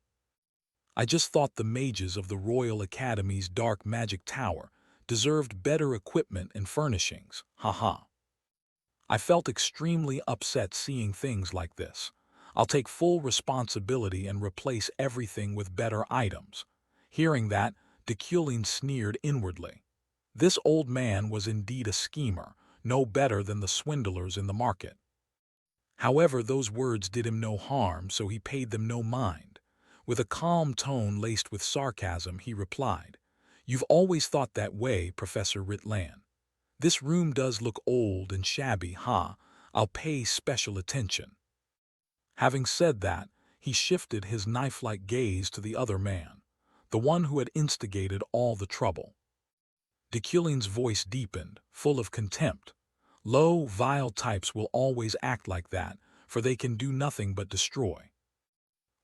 I just thought the mages of the Royal Academy's Dark Magic Tower deserved better equipment and furnishings, haha." I felt extremely upset seeing things like this. "I'll take full responsibility and replace everything with better items." Hearing that, Deculin sneered inwardly. This old man was indeed a schemer, no better than the swindlers in the market. However, those words did him no harm, so he paid them no mind. With a calm tone laced with sarcasm, he replied, "You've always thought that way, Professor Ritlan. This room does look old and shabby, huh? I'll pay special attention." Having said that, he shifted his knife-like gaze to the other man, the one who had instigated all the trouble. Deculin's voice deepened, full of contempt. "Low, vile types will always act like that, for they can do nothing but destroy."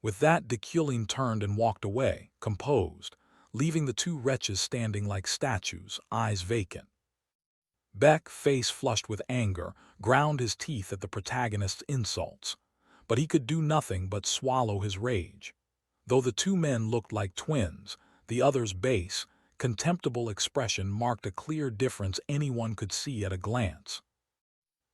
With that, Deculin turned and walked away, composed, leaving the two wretches standing like statues, eyes vacant. Beck, face flushed with anger, ground his teeth at the protagonist's insults. But he could do nothing but swallow his rage. Though the two men looked like twins, the other's base, contemptible expression marked a clear difference anyone could see at a glance.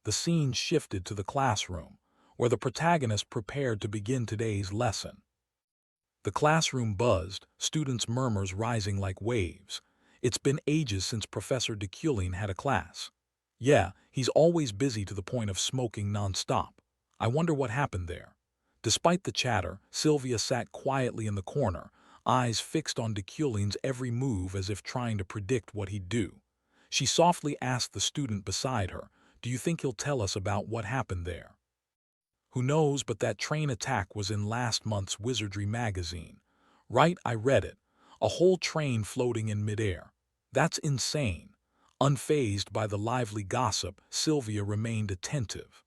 The scene shifted to the classroom, where the protagonist prepared to begin today's lesson. The classroom buzzed, students' murmurs rising like waves. "It's been ages since Professor Deculin had a class. Yeah, he's always busy to the point of smoking non-stop. I wonder what happened there." Despite the chatter, Sylvia sat quietly in the corner, eyes fixed on Deculin's every move as if trying to predict what he'd do. She softly asked the student beside her, "Do you think he'll tell us about what happened there?" "Who knows, but that train attack was in last month's Wizardry magazine." "Right, I read it. A whole train floating in midair. That's insane." Unfazed by the lively gossip, Sylvia remained attentive.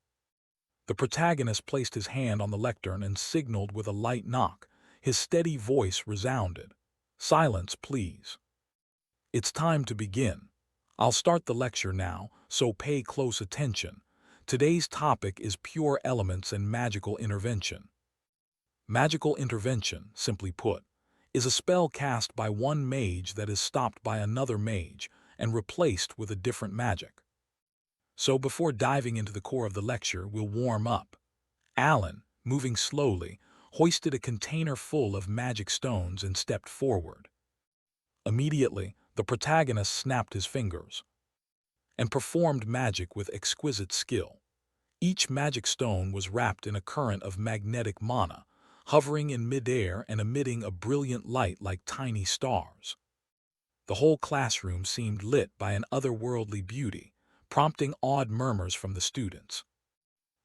The protagonist placed his hand on the lectern and signaled with a light knock. His steady voice resounded. "Silence, please. It's time to begin. I'll start the lecture now, so pay close attention. Today's topic is pure elements and magical intervention." Magical intervention, simply put, is a spell cast by one mage that is stopped by another mage and replaced with a different magic. So before diving into the core of the lecture, we'll warm up. Alan, moving slowly, hoisted a container full of magic stones and stepped forward. Immediately, the protagonist snapped his fingers and performed magic with exquisite skill. Each magic stone was wrapped in a current of magnetic mana, hovering in midair and emitting a brilliant light like tiny stars. The whole classroom seemed lit by an otherworldly beauty, prompting awed murmurs from the students.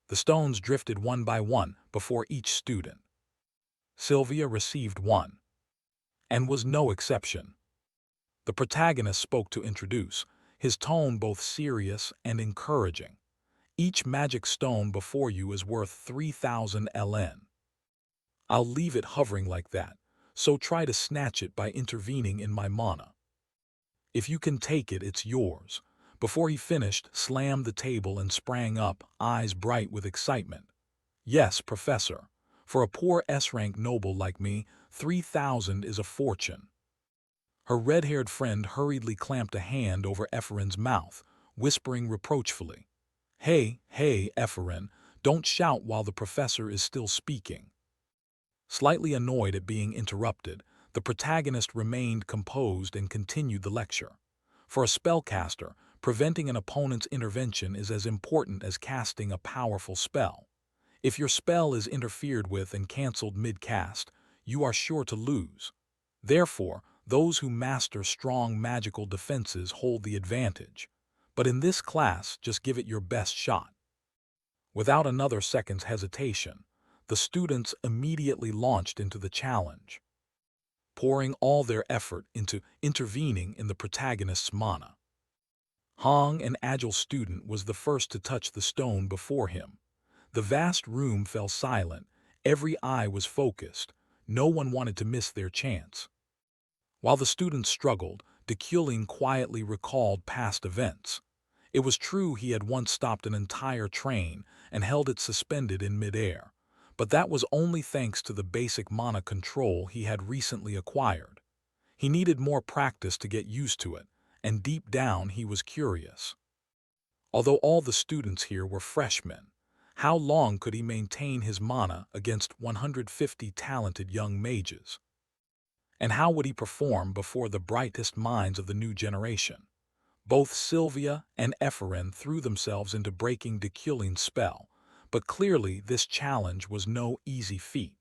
The stones drifted one by one before each student. Sylvia received one, and was no exception. The protagonist spoke to introduce, his tone both serious and encouraging. "Each magic stone before you is worth 3,000 LN. I'll leave it hovering like that, so try to snatch it by intervening in my mana. If you can take it, it's yours." Before he finished, slammed the table and sprang up, eyes bright with excitement. "Yes, Professor. For a poor S-rank noble like me, 3,000 is a fortune." Her red-haired friend hurriedly clamped a hand over Ephraim's mouth, whispering reproachfully, "Hey, hey, Ephraim, don't shout while the professor is still speaking." Slightly annoyed at being interrupted, the protagonist remained composed and continued the lecture. For a spellcaster, preventing an opponent's intervention is as important as casting a powerful spell. If your spell is interfered with and cancelled mid-cast, you are sure to lose. Therefore, those who master strong magical defenses hold the advantage. But in this class, just give it your best shot. Without another second's hesitation, the students immediately launched into the challenge, pouring all their effort into intervening in the protagonist's mana. Hong, an agile student, was the first to touch the stone before him. The vast room fell silent, every eye was focused, no one wanted to miss their chance. While the students struggled, Deculin quietly recalled past events. It was true he had once stopped an entire train and held it suspended in midair, but that was only thanks to the basic mana control he had recently acquired. He needed more practice to get used to it, and deep down he was curious. Although all the students here were freshmen, how long could he maintain his mana against 150 talented young mages? And how would he perform before the brightest minds of the new generation? Both Sylvia and Ephraim threw themselves into breaking Deculin's spell, but clearly this challenge was no easy feat.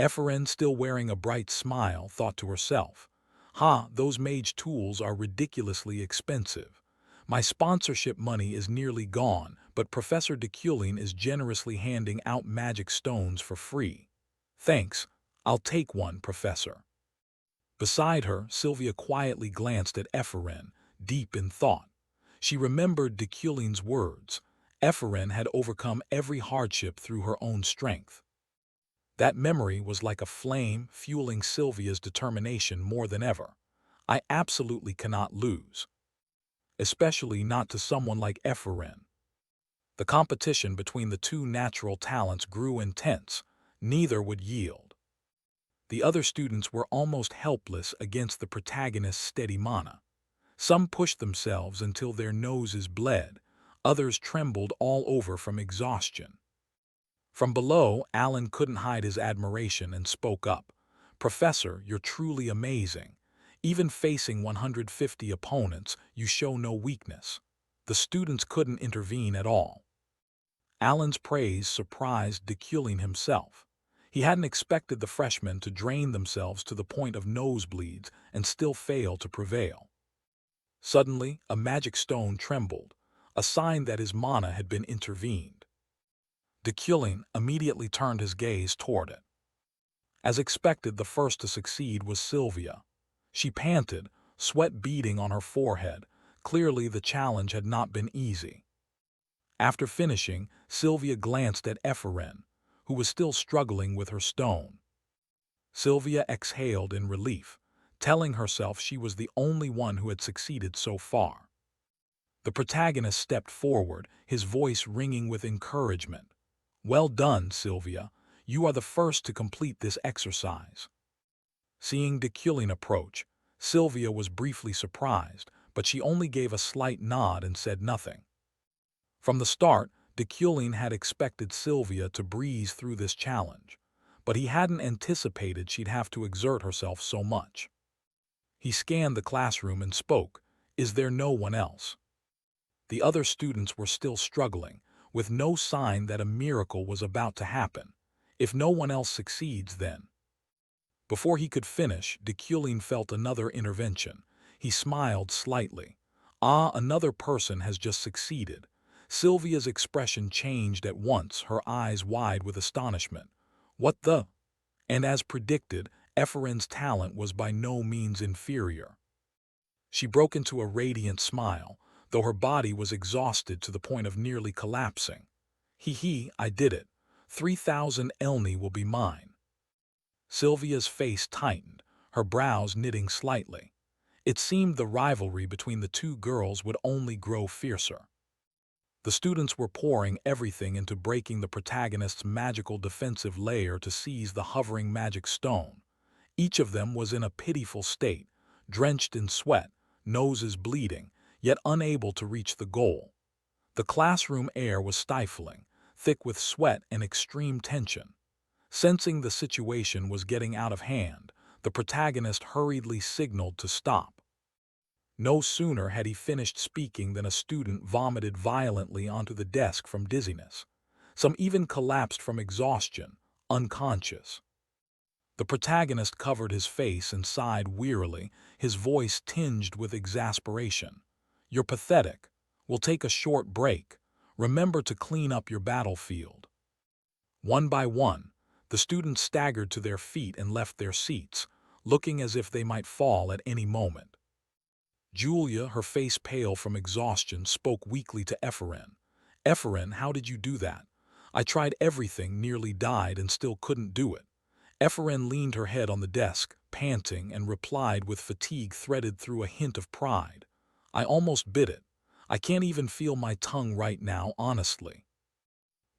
Ephraim, still wearing a bright smile, thought to herself, those mage tools are ridiculously expensive. My sponsorship money is nearly gone, but Professor Deculin is generously handing out magic stones for free. Thanks, I'll take one, Professor." Beside her, Sylvia quietly glanced at Ephraim, deep in thought. She remembered Deculin's words. Ephraim had overcome every hardship through her own strength. That memory was like a flame, fueling Sylvia's determination more than ever. I absolutely cannot lose. Especially not to someone like Ephraim. The competition between the two natural talents grew intense. Neither would yield. The other students were almost helpless against the protagonist's steady mana. Some pushed themselves until their noses bled. Others trembled all over from exhaustion. From below, Alan couldn't hide his admiration and spoke up. "Professor, you're truly amazing. Even facing 150 opponents, you show no weakness." The students couldn't intervene at all. Alan's praise surprised Deculin himself. He hadn't expected the freshmen to drain themselves to the point of nosebleeds and still fail to prevail. Suddenly, a magic stone trembled, a sign that his mana had been intervened. Deculin immediately turned his gaze toward it. As expected, the first to succeed was Sylvia. She panted, sweat beading on her forehead. Clearly, the challenge had not been easy. After finishing, Sylvia glanced at Ephraim, who was still struggling with her stone. Sylvia exhaled in relief, telling herself she was the only one who had succeeded so far. The protagonist stepped forward, his voice ringing with encouragement. "Well done, Sylvia. You are the first to complete this exercise." Seeing Deculin approach, Sylvia was briefly surprised, but she only gave a slight nod and said nothing. From the start, Deculin had expected Sylvia to breeze through this challenge, but he hadn't anticipated she'd have to exert herself so much. He scanned the classroom and spoke, "Is there no one else?" The other students were still struggling, with no sign that a miracle was about to happen. If no one else succeeds, then... Before he could finish, Deculin felt another intervention. He smiled slightly. Another person has just succeeded." Sylvia's expression changed at once, her eyes wide with astonishment. "What the?" And as predicted, Ephraim's talent was by no means inferior. She broke into a radiant smile, though her body was exhausted to the point of nearly collapsing. I did it. 3,000 Elni will be mine." Sylvia's face tightened, her brows knitting slightly. It seemed the rivalry between the two girls would only grow fiercer. The students were pouring everything into breaking the protagonist's magical defensive layer to seize the hovering magic stone. Each of them was in a pitiful state, drenched in sweat, noses bleeding, yet unable to reach the goal. The classroom air was stifling, thick with sweat and extreme tension. Sensing the situation was getting out of hand, the protagonist hurriedly signaled to stop. No sooner had he finished speaking than a student vomited violently onto the desk from dizziness. Some even collapsed from exhaustion, unconscious. The protagonist covered his face and sighed wearily, his voice tinged with exasperation. "You're pathetic. We'll take a short break. Remember to clean up your battlefield." One by one, the students staggered to their feet and left their seats, looking as if they might fall at any moment. Julia, her face pale from exhaustion, spoke weakly to Ephraim. "Ephraim, how did you do that? I tried everything, nearly died, and still couldn't do it." Ephraim leaned her head on the desk, panting, and replied with fatigue threaded through a hint of pride. "I almost bit it. I can't even feel my tongue right now, honestly.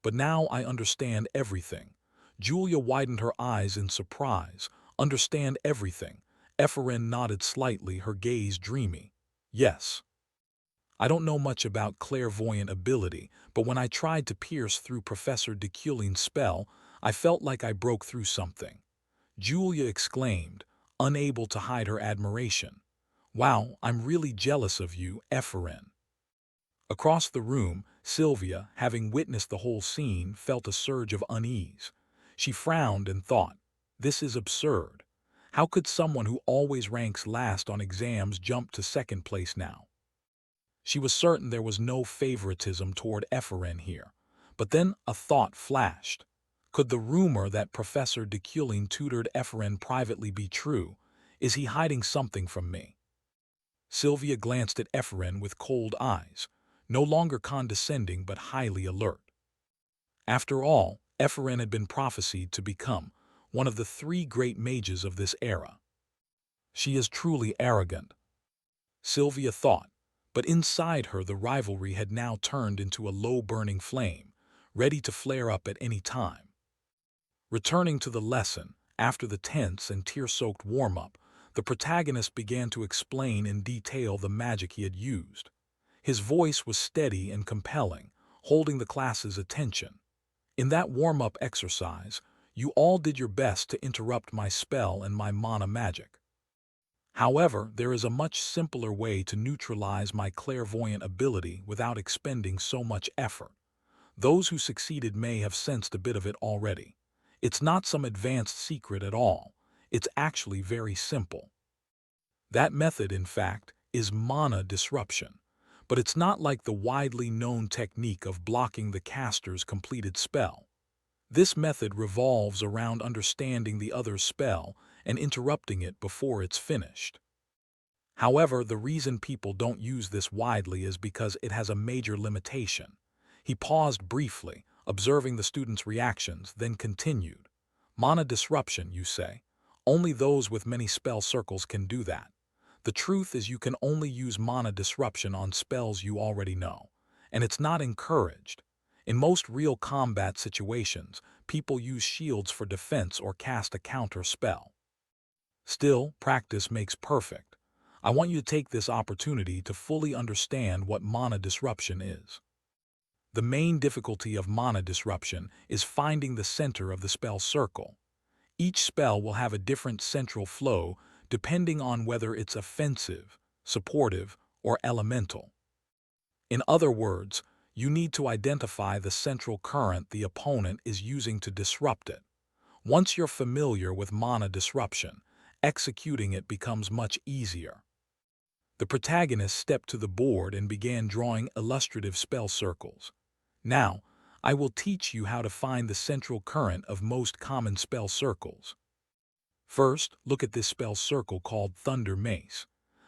But now I understand everything." Julia widened her eyes in surprise. "Understand everything?" Ephraim nodded slightly, her gaze dreamy. "Yes. I don't know much about clairvoyant ability, but when I tried to pierce through Professor Deculin's spell, I felt like I broke through something." Julia exclaimed, unable to hide her admiration. "Wow, I'm really jealous of you, Ephraim." Across the room, Sylvia, having witnessed the whole scene, felt a surge of unease. She frowned and thought, "This is absurd. How could someone who always ranks last on exams jump to second place now?" She was certain there was no favoritism toward Ephraim here. But then a thought flashed. Could the rumor that Professor Deculin tutored Ephraim privately be true? Is he hiding something from me? Sylvia glanced at Ephraim with cold eyes, no longer condescending but highly alert. After all, Ephraim had been prophesied to become one of the three great mages of this era. She is truly arrogant, Sylvia thought, but inside her the rivalry had now turned into a low-burning flame, ready to flare up at any time. Returning to the lesson, after the tense and tear-soaked warm-up, the protagonist began to explain in detail the magic he had used. His voice was steady and compelling, holding the class's attention. "In that warm-up exercise, you all did your best to interrupt my spell and my mana magic. However, there is a much simpler way to neutralize my clairvoyant ability without expending so much effort. Those who succeeded may have sensed a bit of it already. It's not some advanced secret at all. It's actually very simple. That method, in fact, is mana disruption. But it's not like the widely known technique of blocking the caster's completed spell. This method revolves around understanding the other's spell and interrupting it before it's finished. However, the reason people don't use this widely is because it has a major limitation." He paused briefly, observing the students' reactions, then continued. "Mana disruption, you say? Only those with many spell circles can do that. The truth is you can only use mana disruption on spells you already know, and it's not encouraged. In most real combat situations, people use shields for defense or cast a counter spell. Still, practice makes perfect. I want you to take this opportunity to fully understand what mana disruption is. The main difficulty of mana disruption is finding the center of the spell circle. Each spell will have a different central flow depending on whether it's offensive, supportive, or elemental. In other words, you need to identify the central current the opponent is using to disrupt it. Once you're familiar with mana disruption, executing it becomes much easier." The protagonist stepped to the board and began drawing illustrative spell circles. "Now, I will teach you how to find the central current of most common spell circles. First, look at this spell circle called Thunder Mace.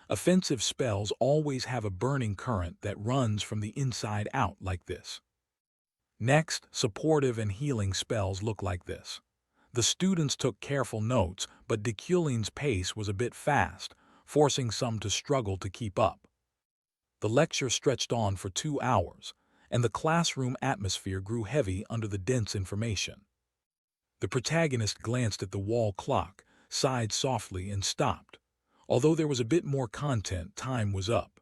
Offensive spells always have a burning current that runs from the inside out like this. Next, supportive and healing spells look like this." The students took careful notes, but Deculin's pace was a bit fast, forcing some to struggle to keep up. The lecture stretched on for 2 hours, and the classroom atmosphere grew heavy under the dense information. The protagonist glanced at the wall clock, sighed softly, and stopped. Although there was a bit more content, time was up.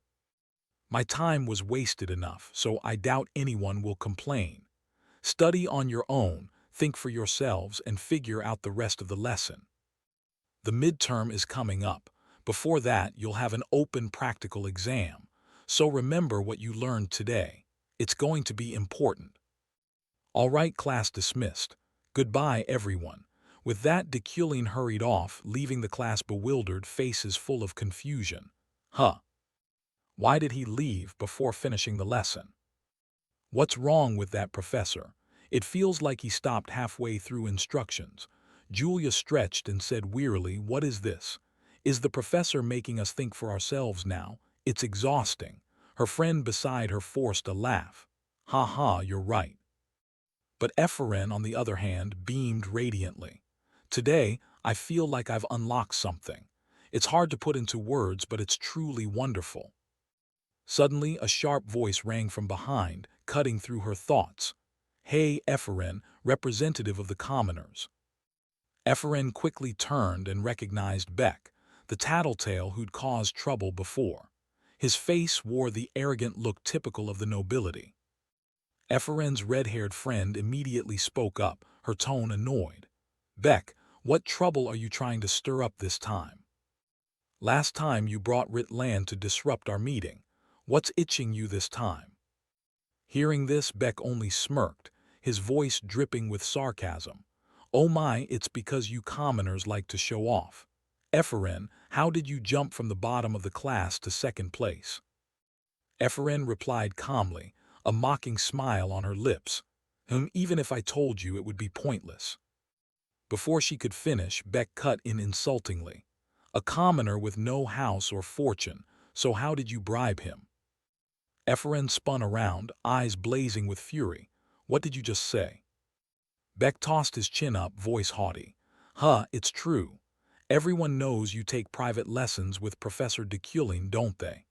My time was wasted enough, so I doubt anyone will complain. Study on your own, think for yourselves, and figure out the rest of the lesson. The midterm is coming up. Before that, you'll have an open practical exam. So remember what you learned today. It's going to be important. All right, class dismissed. Goodbye, everyone. With that, Deculin hurried off, leaving the class bewildered, faces full of confusion. Huh. Why did he leave before finishing the lesson? What's wrong with that professor? It feels like he stopped halfway through instructions. Julia stretched and said wearily, "What is this? Is the professor making us think for ourselves now? It's exhausting." Her friend beside her forced a laugh. "Ha ha, you're right." But Ephraim, on the other hand, beamed radiantly. "Today, I feel like I've unlocked something. It's hard to put into words, but it's truly wonderful." Suddenly, a sharp voice rang from behind, cutting through her thoughts. "Hey, Ephraim, representative of the commoners." Ephraim quickly turned and recognized Beck, the tattletale who'd caused trouble before. His face wore the arrogant look typical of the nobility. Ephraim's red-haired friend immediately spoke up, her tone annoyed. "Beck, what trouble are you trying to stir up this time? Last time you brought Rit Land to disrupt our meeting. What's itching you this time?" Hearing this, Beck only smirked, his voice dripping with sarcasm. "Oh my, it's because you commoners like to show off. Ephraim, how did you jump from the bottom of the class to second place?" Ephraim replied calmly, a mocking smile on her lips. Even if I told you, it would be pointless." Before she could finish, Beck cut in insultingly. "A commoner with no house or fortune, so how did you bribe him?" Ephraim spun around, eyes blazing with fury. "What did you just say?" Beck tossed his chin up, voice haughty. "Huh, it's true. Everyone knows you take private lessons with Professor Deculin, don't they?"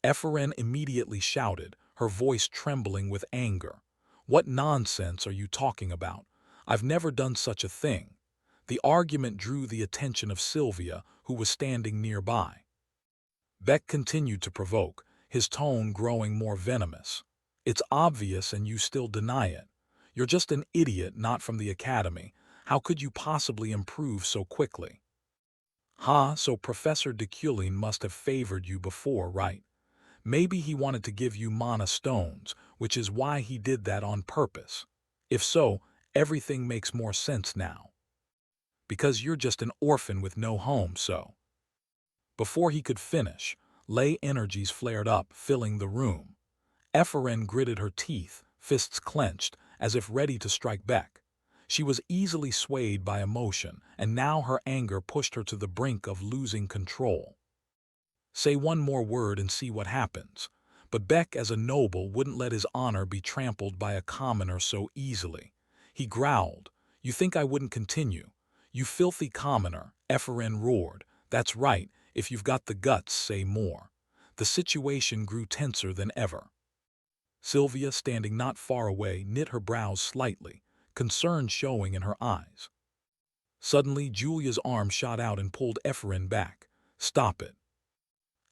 Ephraim immediately shouted, her voice trembling with anger. "What nonsense are you talking about? I've never done such a thing." The argument drew the attention of Sylvia, who was standing nearby. Beck continued to provoke, his tone growing more venomous. "It's obvious and you still deny it. You're just an idiot not from the academy. How could you possibly improve so quickly?" "Ha, so Professor Deculin must have favored you before, right? Maybe he wanted to give you mana stones, which is why he did that on purpose. If so, everything makes more sense now. Because you're just an orphan with no home, so." Before he could finish, Lei energies flared up, filling the room. Ephraim gritted her teeth, fists clenched, as if ready to strike back. She was easily swayed by emotion, and now her anger pushed her to the brink of losing control. Say one more word and see what happens. But Beck, as a noble, wouldn't let his honor be trampled by a commoner so easily. He growled, "You think I wouldn't continue? You filthy commoner," Ephraim roared. "That's right, if you've got the guts, say more." The situation grew tenser than ever. Sylvia, standing not far away, knit her brows slightly, concern showing in her eyes. Suddenly, Julia's arm shot out and pulled Ephraim back. "Stop it.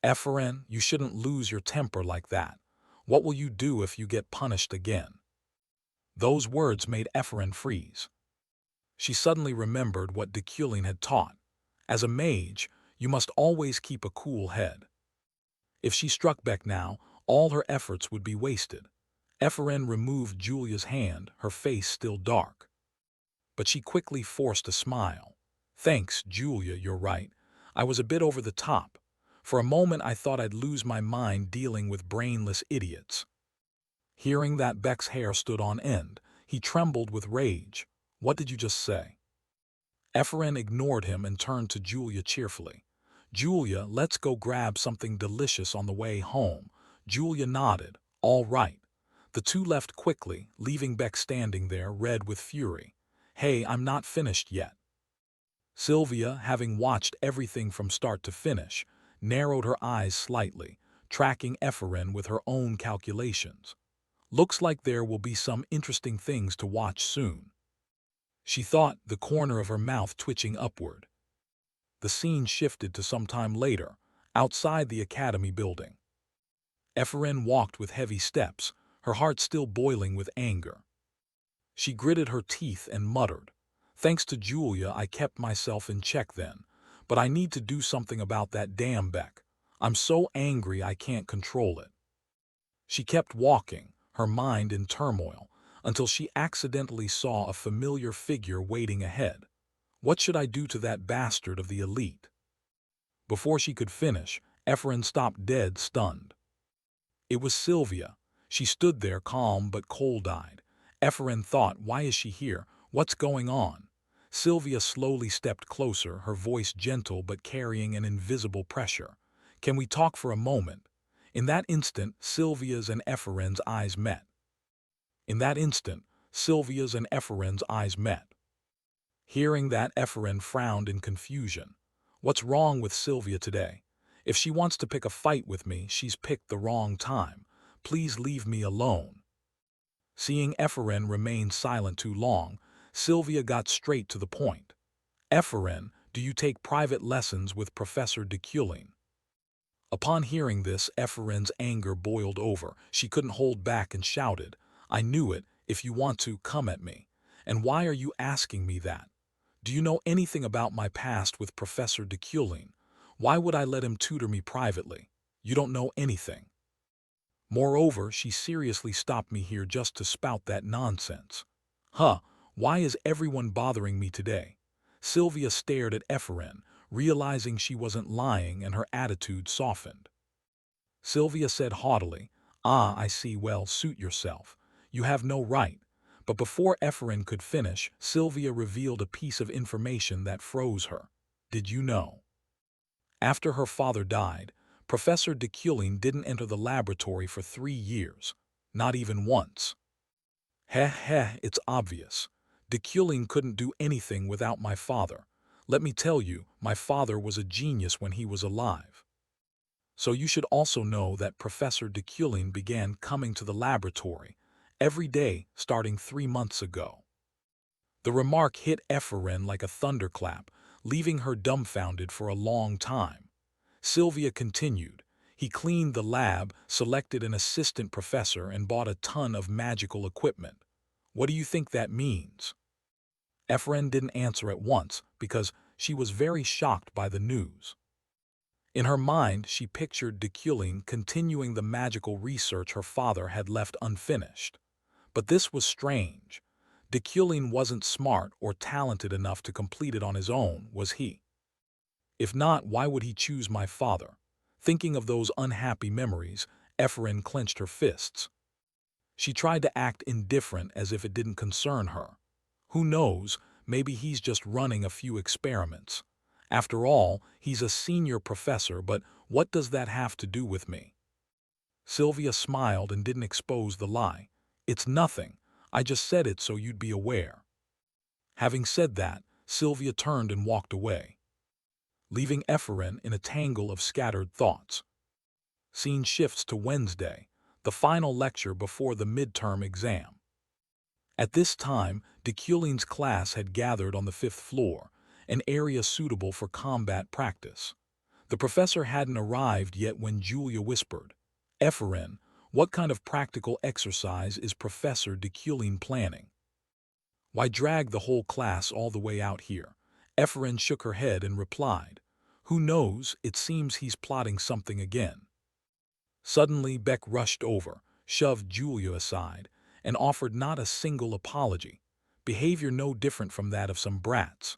Ephraim, you shouldn't lose your temper like that. What will you do if you get punished again?" Those words made Ephraim freeze. She suddenly remembered what Deculin had taught. As a mage, you must always keep a cool head. If she struck back now, all her efforts would be wasted. Ephraim removed Julia's hand, her face still dark. But she quickly forced a smile. "Thanks, Julia, you're right. I was a bit over the top. For a moment I thought I'd lose my mind dealing with brainless idiots." Hearing that, Beck's hair stood on end. He trembled with rage. "What did you just say?" Ephraim ignored him and turned to Julia cheerfully. "Julia, let's go grab something delicious on the way home." Julia nodded. "All right." The two left quickly, leaving Beck standing there, red with fury. "Hey, I'm not finished yet." Sylvia, having watched everything from start to finish, narrowed her eyes slightly, tracking Ephraim with her own calculations. "Looks like there will be some interesting things to watch soon," she thought, the corner of her mouth twitching upward. The scene shifted to some time later, outside the academy building. Ephraim walked with heavy steps, her heart still boiling with anger. She gritted her teeth and muttered, "Thanks to Julia, I kept myself in check then. But I need to do something about that damn Beck. I'm so angry I can't control it." She kept walking, her mind in turmoil, until she accidentally saw a familiar figure waiting ahead. What should I do to that bastard of the elite? Before she could finish, Ephraim stopped dead, stunned. It was Sylvia. She stood there calm but cold-eyed. Ephraim thought, why is she here? What's going on? Sylvia slowly stepped closer, her voice gentle but carrying an invisible pressure. "Can we talk for a moment?" In that instant, Sylvia's and Ephraim's eyes met. Hearing that, Ephraim frowned in confusion. What's wrong with Sylvia today? If she wants to pick a fight with me, she's picked the wrong time. Please leave me alone. Seeing Ephraim remain silent too long, Sylvia got straight to the point. "Ephraim, do you take private lessons with Professor de Kulin?" Upon hearing this, Ephraim's anger boiled over. She couldn't hold back and shouted, "I knew it. If you want to, come at me. And why are you asking me that? Do you know anything about my past with Professor de Kulin? Why would I let him tutor me privately? You don't know anything. Moreover, she seriously stopped me here just to spout that nonsense. Huh, why is everyone bothering me today?" Sylvia stared at Ephraim, realizing she wasn't lying, and her attitude softened. Sylvia said haughtily, "Ah, I see, well, suit yourself. You have no right." But before Ephraim could finish, Sylvia revealed a piece of information that froze her. "Did you know? After her father died, Professor de Kulin didn't enter the laboratory for 3 years. Not even once." Heh, it's obvious. De Kulin couldn't do anything without my father. Let me tell you, my father was a genius when he was alive. So you should also know that Professor de Kulin began coming to the laboratory every day starting 3 months ago. The remark hit Ephraim like a thunderclap, leaving her dumbfounded for a long time. Sylvia continued, "He cleaned the lab, selected an assistant professor, and bought a ton of magical equipment. What do you think that means?" Ephraim didn't answer at once because she was very shocked by the news. In her mind, she pictured de Kulin continuing the magical research her father had left unfinished. But this was strange. De Kulin wasn't smart or talented enough to complete it on his own, was he? If not, why would he choose my father? Thinking of those unhappy memories, Ephraim clenched her fists. She tried to act indifferent as if it didn't concern her. Who knows, maybe he's just running a few experiments. After all, he's a senior professor, but what does that have to do with me? Sylvia smiled and didn't expose the lie. "It's nothing. I just said it so you'd be aware." Having said that, Sylvia turned and walked away, leaving Ephraim in a tangle of scattered thoughts. Scene shifts to Wednesday, the final lecture before the midterm exam. At this time, de Kulin's class had gathered on the 5th floor, an area suitable for combat practice. The professor hadn't arrived yet when Julia whispered, "Ephraim, what kind of practical exercise is Professor de Kulin planning? Why drag the whole class all the way out here?" Ephraim shook her head and replied, "Who knows, it seems he's plotting something again." Suddenly, Beck rushed over, shoved Julia aside, and offered not a single apology, behavior no different from that of some brats.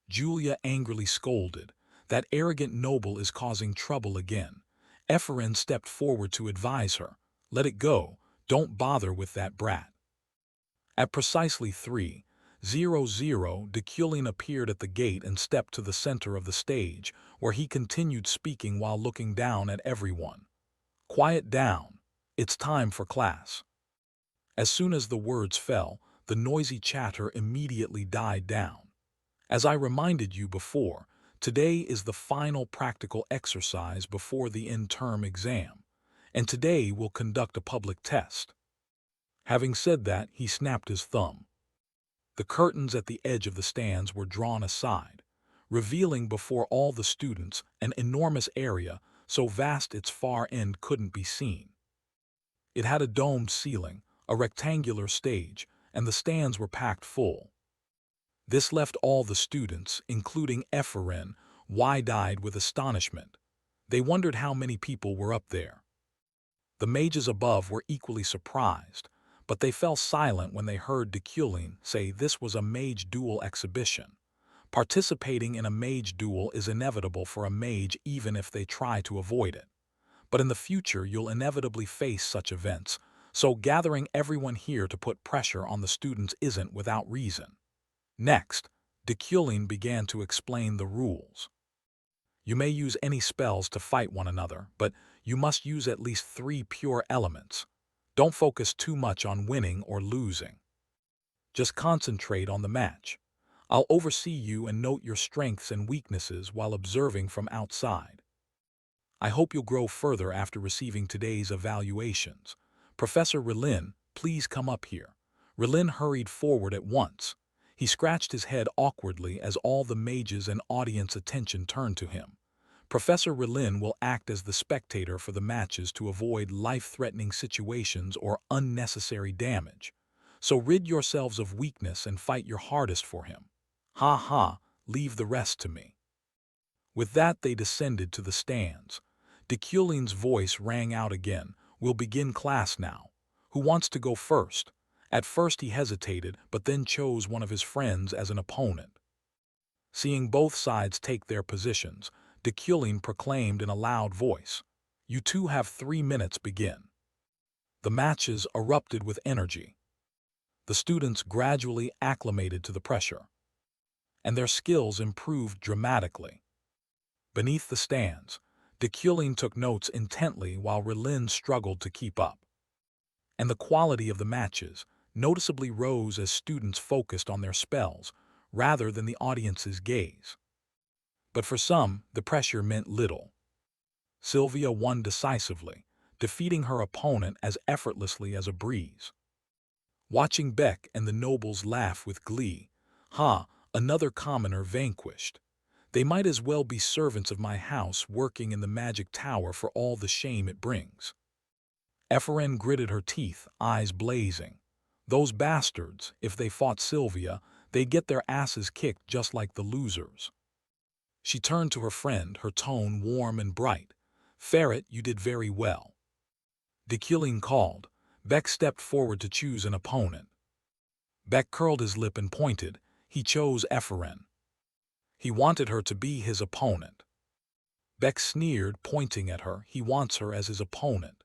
Julia angrily scolded, "That arrogant noble is causing trouble again." Ephraim stepped forward to advise her, "Let it go, don't bother with that brat." At precisely 3:00, de Kulin appeared at the gate and stepped to the center of the stage, where he continued speaking while looking down at everyone. "Quiet down. It's time for class." As soon as the words fell, the noisy chatter immediately died down. "As I reminded you before, today is the final practical exercise before the end-term exam, and today we'll conduct a public test." Having said that, he snapped his thumb. The curtains at the edge of the stands were drawn aside, revealing before all the students an enormous area so vast its far end couldn't be seen. It had a domed ceiling, a rectangular stage, and the stands were packed full. This left all the students, including Ephraim, wide-eyed with astonishment. They wondered how many people were up there. The mages above were equally surprised, but they fell silent when they heard Deculin say this was a mage duel exhibition. Participating in a mage duel is inevitable for a mage even if they try to avoid it. But in the future you'll inevitably face such events, so gathering everyone here to put pressure on the students isn't without reason. Next, Deculin began to explain the rules. You may use any spells to fight one another, but you must use at least 3 pure elements. Don't focus too much on winning or losing. Just concentrate on the match. I'll oversee you and note your strengths and weaknesses while observing from outside. I hope you'll grow further after receiving today's evaluations. Professor Relin, please come up here. Relin hurried forward at once. He scratched his head awkwardly as all the mages and audience attention turned to him. Professor Relin will act as the spectator for the matches to avoid life-threatening situations or unnecessary damage. So rid yourselves of weakness and fight your hardest for him. Ha ha, leave the rest to me. With that they descended to the stands. Deculin's voice rang out again. We'll begin class now. Who wants to go first? At first he hesitated, but then chose one of his friends as an opponent. Seeing both sides take their positions, Deculin proclaimed in a loud voice, "You two have 3 minutes, begin." The matches erupted with energy. The students gradually acclimated to the pressure, and their skills improved dramatically. Beneath the stands, Deculin took notes intently while Relin struggled to keep up. And the quality of the matches noticeably rose as students focused on their spells rather than the audience's gaze. But for some, the pressure meant little. Sylvia won decisively, defeating her opponent as effortlessly as a breeze. Watching Beck and the nobles laugh with glee, another commoner vanquished. They might as well be servants of my house working in the magic tower for all the shame it brings. Ephraim gritted her teeth, eyes blazing. Those bastards, if they fought Sylvia, they'd get their asses kicked just like the losers. She turned to her friend, her tone warm and bright. Ferret, you did very well. Deculin called. Beck stepped forward to choose an opponent. Beck curled his lip and pointed. He chose Ephraim. He wanted her to be his opponent. Beck sneered, pointing at her. He wants her as his opponent.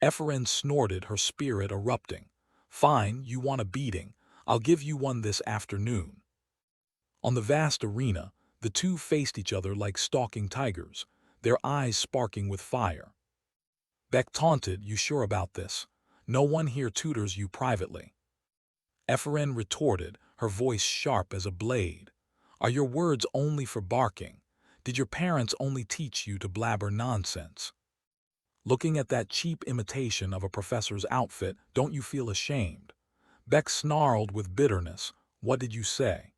Ephraim snorted, her spirit erupting. Fine, you want a beating. I'll give you one this afternoon. On the vast arena, the two faced each other like stalking tigers, their eyes sparking with fire. Beck taunted, you sure about this? No one here tutors you privately. Ephraim retorted, her voice sharp as a blade. Are your words only for barking? Did your parents only teach you to blabber nonsense? Looking at that cheap imitation of a professor's outfit, don't you feel ashamed? Beck snarled with bitterness. What did you say?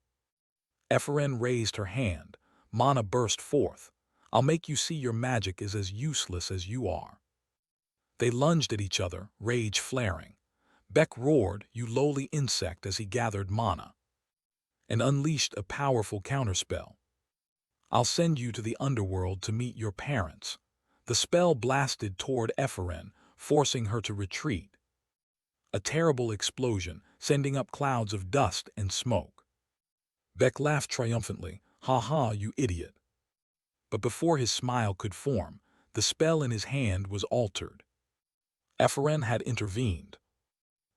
Ephraim raised her hand. Mana burst forth. I'll make you see your magic is as useless as you are. They lunged at each other, rage flaring. Beck roared, you lowly insect, as he gathered mana and unleashed a powerful counterspell. I'll send you to the underworld to meet your parents. The spell blasted toward Ephraim, forcing her to retreat. A terrible explosion, sending up clouds of dust and smoke. Beck laughed triumphantly. Ha ha, you idiot. But before his smile could form, the spell in his hand was altered. Ephraim had intervened.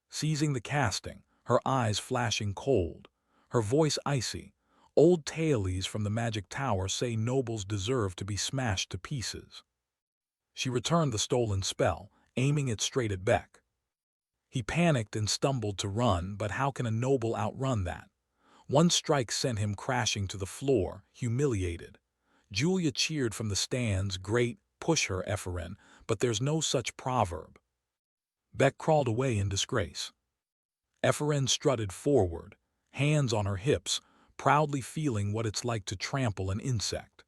Seizing the casting, her eyes flashing cold, her voice icy, old tailies from the magic tower say nobles deserve to be smashed to pieces. She returned the stolen spell, aiming it straight at Beck. He panicked and stumbled to run, but how can a noble outrun that? One strike sent him crashing to the floor, humiliated. Julia cheered from the stands, great, push her, Ephraim, but there's no such proverb. Beck crawled away in disgrace. Ephraim strutted forward, hands on her hips, proudly feeling what it's like to trample an insect.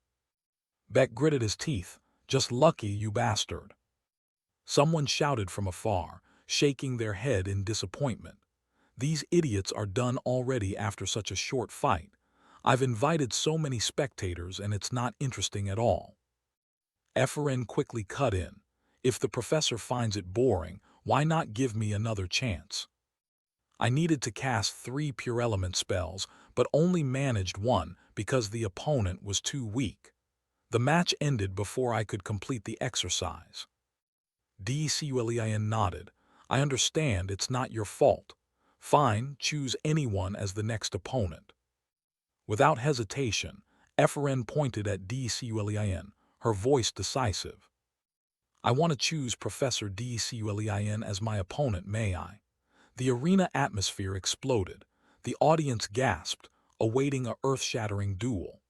Beck gritted his teeth. "Just lucky, you bastard." Someone shouted from afar, shaking their head in disappointment. "These idiots are done already after such a short fight. I've invited so many spectators and it's not interesting at all." Efren quickly cut in. "If the professor finds it boring, why not give me another chance?" I needed to cast 3 pure element spells, but only managed one because the opponent was too weak. The match ended before I could complete the exercise. Dculin nodded. "I understand it's not your fault. Fine, choose anyone as the next opponent." Without hesitation, Efren pointed at Dculin, her voice decisive. "I want to choose Professor Dculin as my opponent, may I?" The arena atmosphere exploded. The audience gasped, awaiting a earth-shattering duel.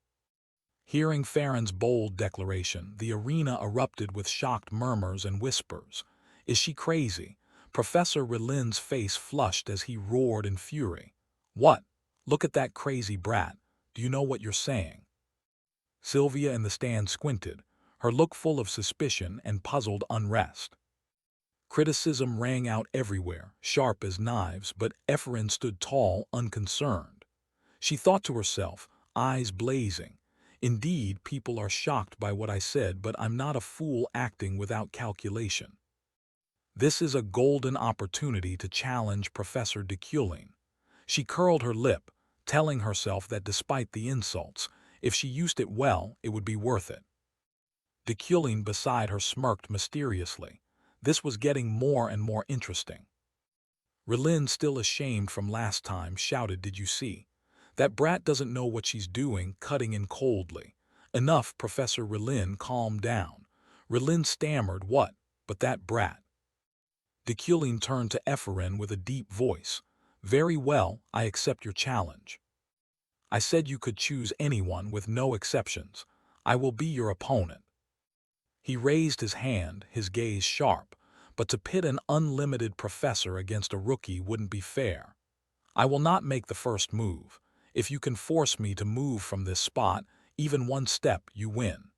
Hearing Farron's bold declaration, the arena erupted with shocked murmurs and whispers. "Is she crazy?" Professor Relin's face flushed as he roared in fury. "What? Look at that crazy brat. Do you know what you're saying?" Sylvia in the stand squinted, her look full of suspicion and puzzled unrest. Criticism rang out everywhere, sharp as knives, but Efren stood tall, unconcerned. She thought to herself, eyes blazing, "Indeed, people are shocked by what I said, but I'm not a fool acting without calculation. This is a golden opportunity to challenge Professor Deculin." She curled her lip, telling herself that despite the insults, if she used it well, it would be worth it. Deculin beside her smirked mysteriously. This was getting more and more interesting. Relin, still ashamed from last time, shouted, "Did you see? That brat doesn't know what she's doing," cutting in coldly. "Enough, Professor Relin, calm down." Relin stammered, "What? But that brat." Deculin turned to Efren with a deep voice. "Very well, I accept your challenge. I said you could choose anyone with no exceptions. I will be your opponent." He raised his hand, his gaze sharp, but to pit an unlimited professor against a rookie wouldn't be fair. "I will not make the first move. If you can force me to move from this spot, even one step, you win."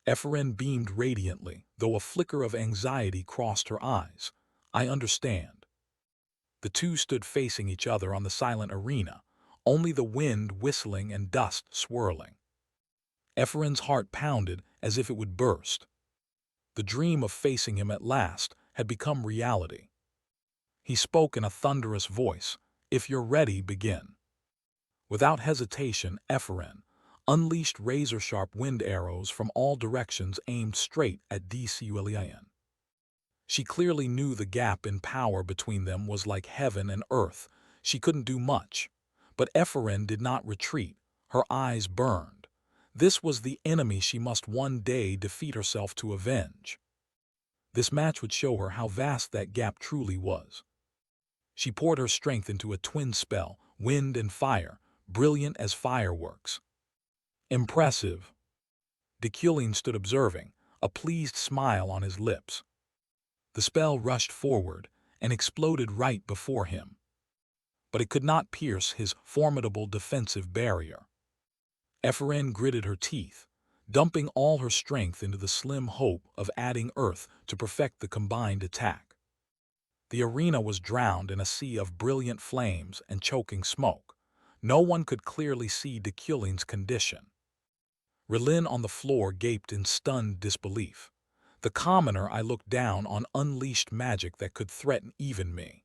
Efren beamed radiantly, though a flicker of anxiety crossed her eyes. "I understand." The two stood facing each other on the silent arena, only the wind whistling and dust swirling. Efren's heart pounded as if it would burst. The dream of facing him at last had become reality. He spoke in a thunderous voice, "If you're ready, begin." Without hesitation, Efren unleashed razor-sharp wind arrows from all directions aimed straight at Dculin. She clearly knew the gap in power between them was like heaven and earth. She couldn't do much. But Efren did not retreat. Her eyes burned. This was the enemy she must one day defeat herself to avenge. This match would show her how vast that gap truly was. She poured her strength into a twin spell, wind and fire, brilliant as fireworks. "Impressive." Deculin stood observing, a pleased smile on his lips. The spell rushed forward and exploded right before him. But it could not pierce his formidable defensive barrier. Efren gritted her teeth, dumping all her strength into the slim hope of adding earth to perfect the combined attack. The arena was drowned in a sea of brilliant flames and choking smoke. No one could clearly see Deculin's condition. Relin on the floor gaped in stunned disbelief. "The commoner I looked down on unleashed magic that could threaten even me."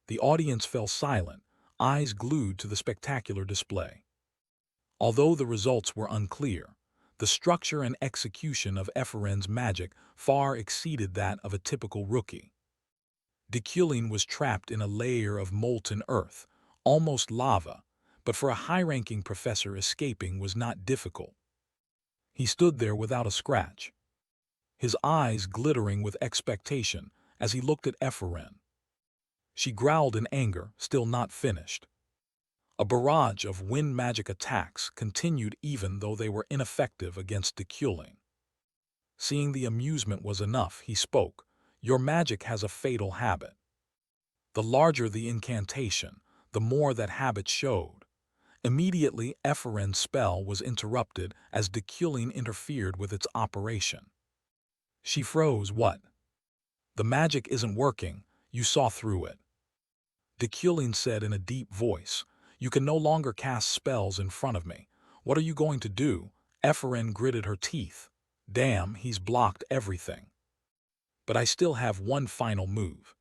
The audience fell silent, eyes glued to the spectacular display. Although the results were unclear, the structure and execution of Efren's magic far exceeded that of a typical rookie. Deculin was trapped in a layer of molten earth, almost lava, but for a high-ranking professor escaping was not difficult. He stood there without a scratch, his eyes glittering with expectation as he looked at Efren. She growled in anger, still not finished. A barrage of wind magic attacks continued even though they were ineffective against Deculin. Seeing the amusement was enough, he spoke. "Your magic has a fatal habit. The larger the incantation, the more that habit showed." Immediately, Ephraim's spell was interrupted as Deculin interfered with its operation. She froze. What? The magic isn't working. You saw through it. Deculin said in a deep voice. You can no longer cast spells in front of me. What are you going to do? Ephraim gritted her teeth. Damn, he's blocked everything. But I still have one final move.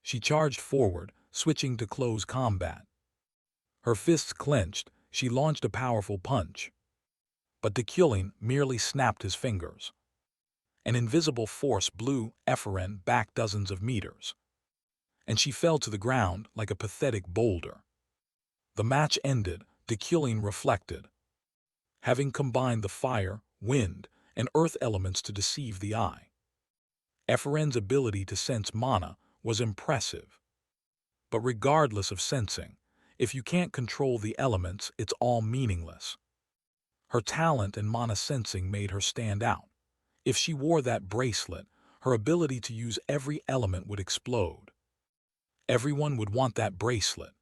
She charged forward, switching to close combat. Her fists clenched, she launched a powerful punch. But Deculin merely snapped his fingers. An invisible force blew Ephraim back dozens of meters, and she fell to the ground like a pathetic boulder. The match ended, Deculin reflected. Having combined the fire, wind, and earth elements to deceive the eye. Ephraim's ability to sense mana was impressive. But regardless of sensing, if you can't control the elements, it's all meaningless. Her talent and mana sensing made her stand out. If she wore that bracelet, her ability to use every element would explode. Everyone would want that bracelet.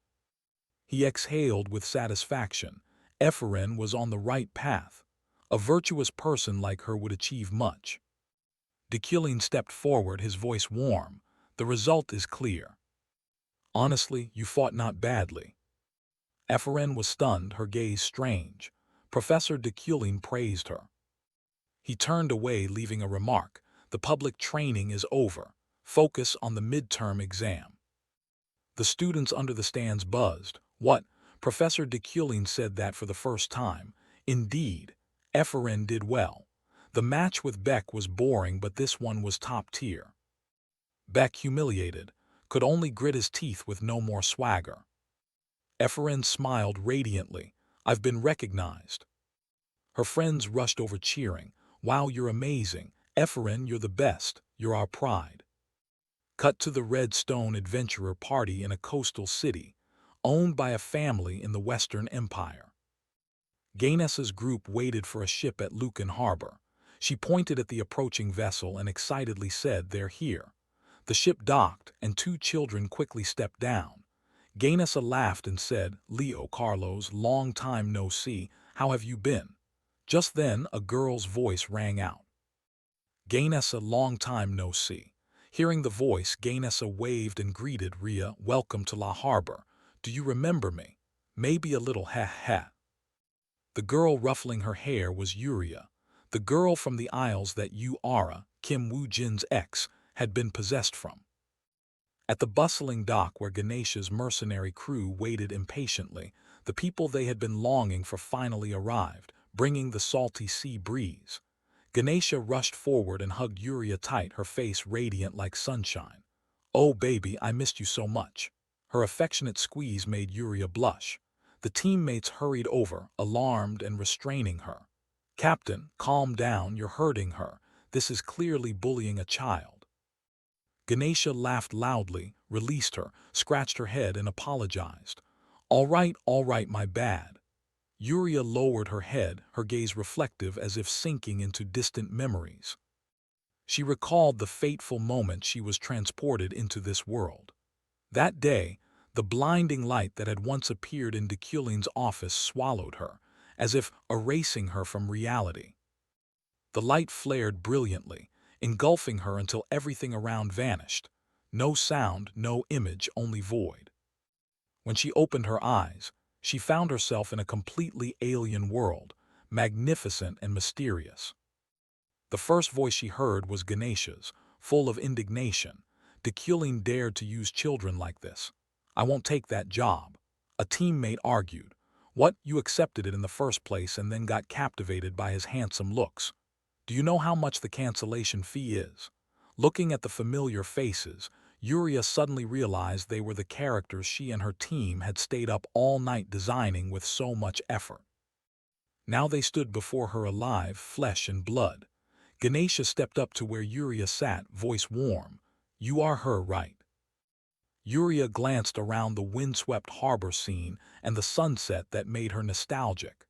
He exhaled with satisfaction. Ephraim was on the right path. A virtuous person like her would achieve much. Deculin stepped forward, his voice warm. The result is clear. Honestly, you fought not badly. Ephraim was stunned, her gaze strange. Professor Deculin praised her. He turned away, leaving a remark. The public training is over. Focus on the midterm exam. The students under the stands buzzed. What? Professor Deculin said that for the first time. Indeed, Ephraim did well. The match with Beck was boring, but this one was top tier. Beck, humiliated, could only grit his teeth with no more swagger. Ephraim smiled radiantly. I've been recognized. Her friends rushed over cheering. Wow, you're amazing. Ephraim, you're the best. You're our pride. Cut to the Redstone Adventurer party in a coastal city, owned by a family in the Western Empire. Gainessa's group waited for a ship at Lucan Harbor. She pointed at the approaching vessel and excitedly said, they're here. The ship docked, and two children quickly stepped down. Gainessa laughed and said, Leo, Carlos, long time no see, how have you been? Just then, a girl's voice rang out. Gainessa, long time no see. Hearing the voice, Gainessa waved and greeted Ria, welcome to La Harbor. Do you remember me? Maybe a little heh. The girl ruffling her hair was Yuria, the girl from the Isles that Ara, Kim Woo-jin's ex, had been possessed from. At the bustling dock where Ganesha's mercenary crew waited impatiently, the people they had been longing for finally arrived, bringing the salty sea breeze. Ganesha rushed forward and hugged Yuria tight, her face radiant like sunshine. Oh baby, I missed you so much. Her affectionate squeeze made Yuria blush. The teammates hurried over, alarmed and restraining her. Captain, calm down, you're hurting her. This is clearly bullying a child. Ganesha laughed loudly, released her, scratched her head and apologized. All right, my bad. Yuria lowered her head, her gaze reflective as if sinking into distant memories. She recalled the fateful moment she was transported into this world. That day, the blinding light that had once appeared in Deculin's office swallowed her, as if erasing her from reality. The light flared brilliantly, engulfing her until everything around vanished. No sound, no image, only void. When she opened her eyes, she found herself in a completely alien world, magnificent and mysterious. The first voice she heard was Ganesha's, full of indignation. Deculin dared to use children like this. I won't take that job. A teammate argued. What, you accepted it in the first place and then got captivated by his handsome looks. Do you know how much the cancellation fee is? Looking at the familiar faces, Yuria suddenly realized they were the characters she and her team had stayed up all night designing with so much effort. Now they stood before her alive, flesh and blood. Ganesha stepped up to where Yuria sat, voice warm. You are her, right? Yuria glanced around the windswept harbor scene and the sunset that made her nostalgic.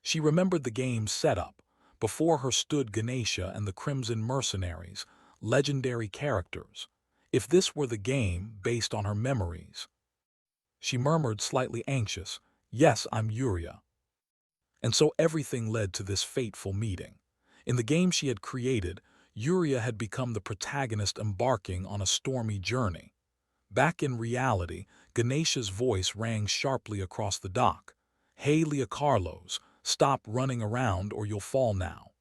She remembered the game's setup. Before her stood Ganesha and the Crimson Mercenaries, legendary characters. If this were the game based on her memories. She murmured, slightly anxious, Yes, I'm Yuria. And so everything led to this fateful meeting. In the game she had created, Yuria had become the protagonist embarking on a stormy journey. Back in reality, Ganesha's voice rang sharply across the dock. "Hey, Leah Carlos, stop running around or you'll fall now."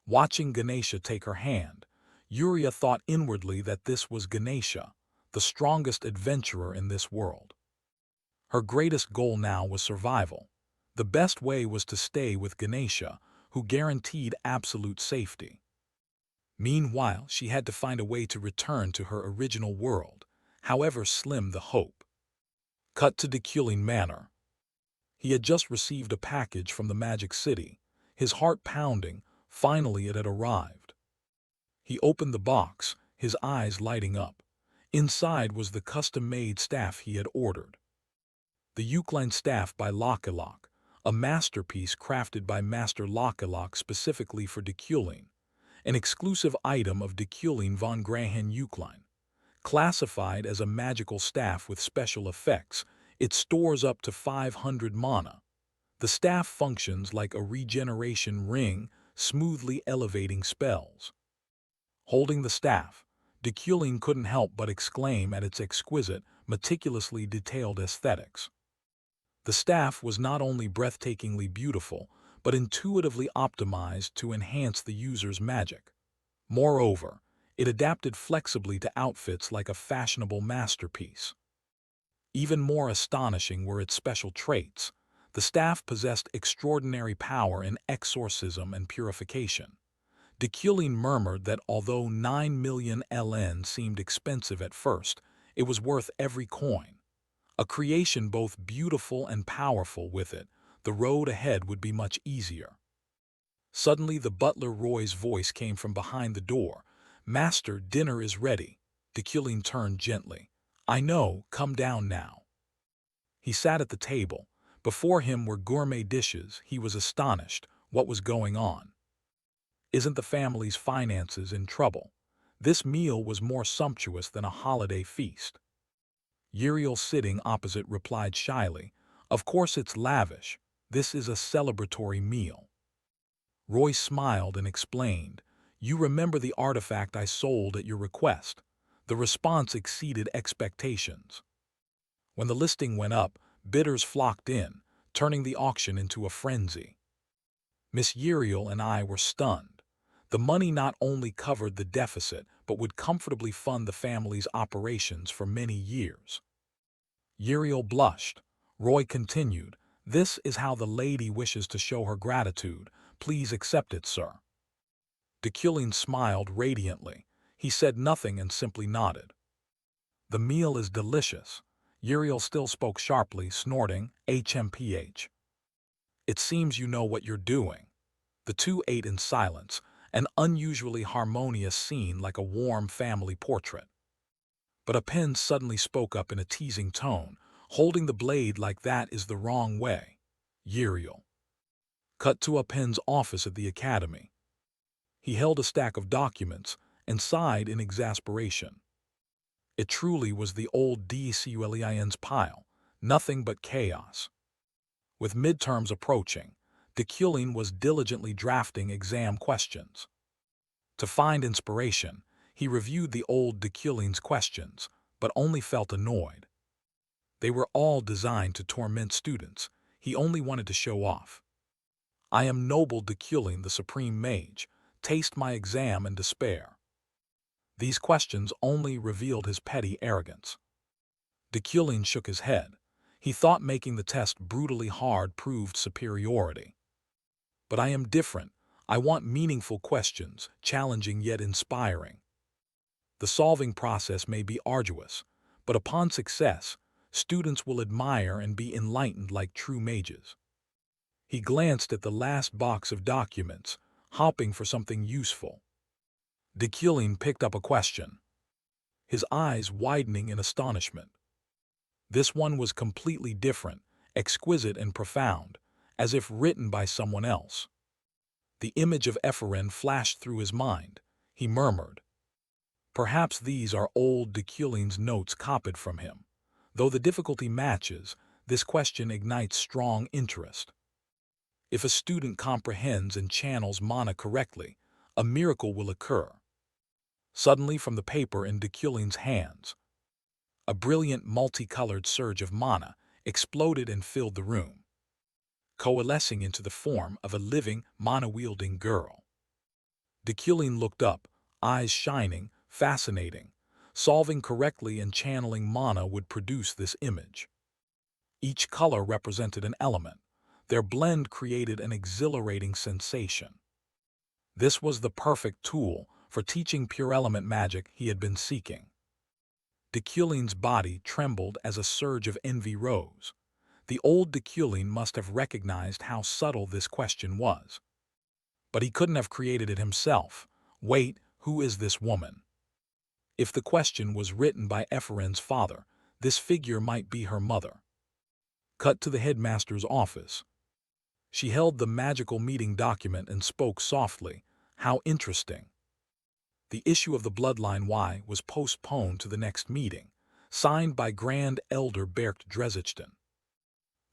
Watching Ganesha take her hand, Yuria thought inwardly that this was Ganesha, the strongest adventurer in this world. Her greatest goal now was survival. The best way was to stay with Ganesha, who guaranteed absolute safety. Meanwhile, she had to find a way to return to her original world, however slim the hope. Cut to Deculin Manor. He had just received a package from the Magic City, his heart pounding. Finally it had arrived. He opened the box, his eyes lighting up. Inside was the custom-made staff he had ordered. The Eucline staff by Lockillock, a masterpiece crafted by Master Lockillock specifically for Deculin, an exclusive item of Deculin von Grahan Eucline. Classified as a magical staff with special effects, it stores up to 500 mana. The staff functions like a regeneration ring, smoothly elevating spells. Holding the staff, Deculin couldn't help but exclaim at its exquisite, meticulously detailed aesthetics. The staff was not only breathtakingly beautiful, but intuitively optimized to enhance the user's magic. Moreover, it adapted flexibly to outfits like a fashionable masterpiece. Even more astonishing were its special traits. The staff possessed extraordinary power in exorcism and purification. Deculin murmured that although 9 million LN seemed expensive at first, it was worth every coin. A creation both beautiful and powerful. With it, the road ahead would be much easier. Suddenly the butler Roy's voice came from behind the door. "Master, dinner is ready." Deculin turned gently. "I know, come down now." He sat at the table. Before him were gourmet dishes. He was astonished. What was going on? Isn't the family's finances in trouble? This meal was more sumptuous than a holiday feast. Uriel, sitting opposite, replied shyly, "Of course it's lavish. This is a celebratory meal." Roy smiled and explained, "You remember the artifact I sold at your request? The response exceeded expectations. When the listing went up, bidders flocked in, turning the auction into a frenzy. Miss Uriel and I were stunned. The money not only covered the deficit, but would comfortably fund the family's operations for many years." Uriel blushed. Roy continued, "This is how the lady wishes to show her gratitude. Please accept it, sir." Deculin smiled radiantly. He said nothing and simply nodded. "The meal is delicious." Uriel still spoke sharply, snorting, "HMPH. It seems you know what you're doing." The two ate in silence, an unusually harmonious scene like a warm family portrait. But Apen suddenly spoke up in a teasing tone, "Holding the blade like that is the wrong way." Uriel. Cut to Apen's office at the academy. He held a stack of documents and sighed in exasperation. It truly was the old DCULEIN's pile, nothing but chaos. With midterms approaching, Deculin was diligently drafting exam questions. To find inspiration, he reviewed the old Deculin's questions, but only felt annoyed. They were all designed to torment students. He only wanted to show off. "I am noble Deculin, the supreme mage. Taste my exam and despair." These questions only revealed his petty arrogance. Deculin shook his head. He thought making the test brutally hard proved superiority. "But I am different. I want meaningful questions, challenging yet inspiring. The solving process may be arduous, but upon success, students will admire and be enlightened like true mages." He glanced at the last box of documents, hoping for something useful. Deculin picked up a question, his eyes widening in astonishment. This one was completely different, exquisite and profound, as if written by someone else. The image of Epherin flashed through his mind. He murmured, "Perhaps these are old Deculin's notes copied from him. Though the difficulty matches, This question ignites strong interest. If a student comprehends and channels mana correctly, a miracle will occur. Suddenly, from the paper in Deculin's hands, a brilliant multicolored surge of mana exploded and filled the room, coalescing into the form of a living, mana-wielding girl. Deculin looked up, eyes shining, fascinating. Solving correctly and channeling mana would produce this image. Each color represented an element. Their blend created an exhilarating sensation. This was the perfect tool for teaching pure element magic he had been seeking. Deculin's body trembled as a surge of envy rose. The old Deculin must have recognized how subtle this question was. But he couldn't have created it himself. Wait, who is this woman? If the question was written by Ephraim's father, this figure might be her mother. Cut to the headmaster's office. She held the magical meeting document and spoke softly. How interesting. The issue of the Bloodline Y was postponed to the next meeting, signed by Grand Elder Bercht Dresden.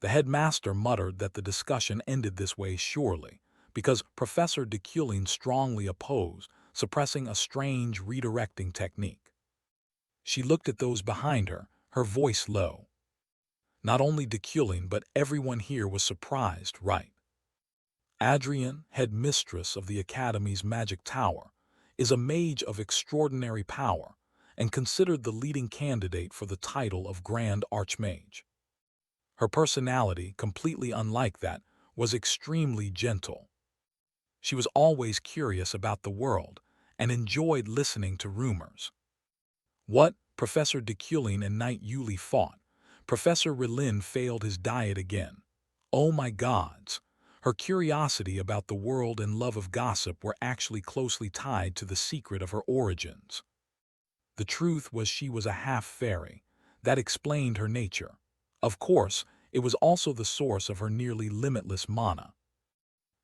The headmaster muttered that the discussion ended this way surely, because Professor Deculin strongly opposed, suppressing a strange redirecting technique. She looked at those behind her, her voice low. Not only Deculin but everyone here was surprised, right? Adrienne, head mistress of the Academy's Magic Tower, is a mage of extraordinary power and considered the leading candidate for the title of Grand Archmage. Her personality, completely unlike that, was extremely gentle. She was always curious about the world and enjoyed listening to rumors. What? Professor Deculin and Knight Yuli fought. Professor Relin failed his diet again. Oh my gods! Her curiosity about the world and love of gossip were actually closely tied to the secret of her origins. The truth was she was a half-fairy. That explained her nature. Of course, it was also the source of her nearly limitless mana.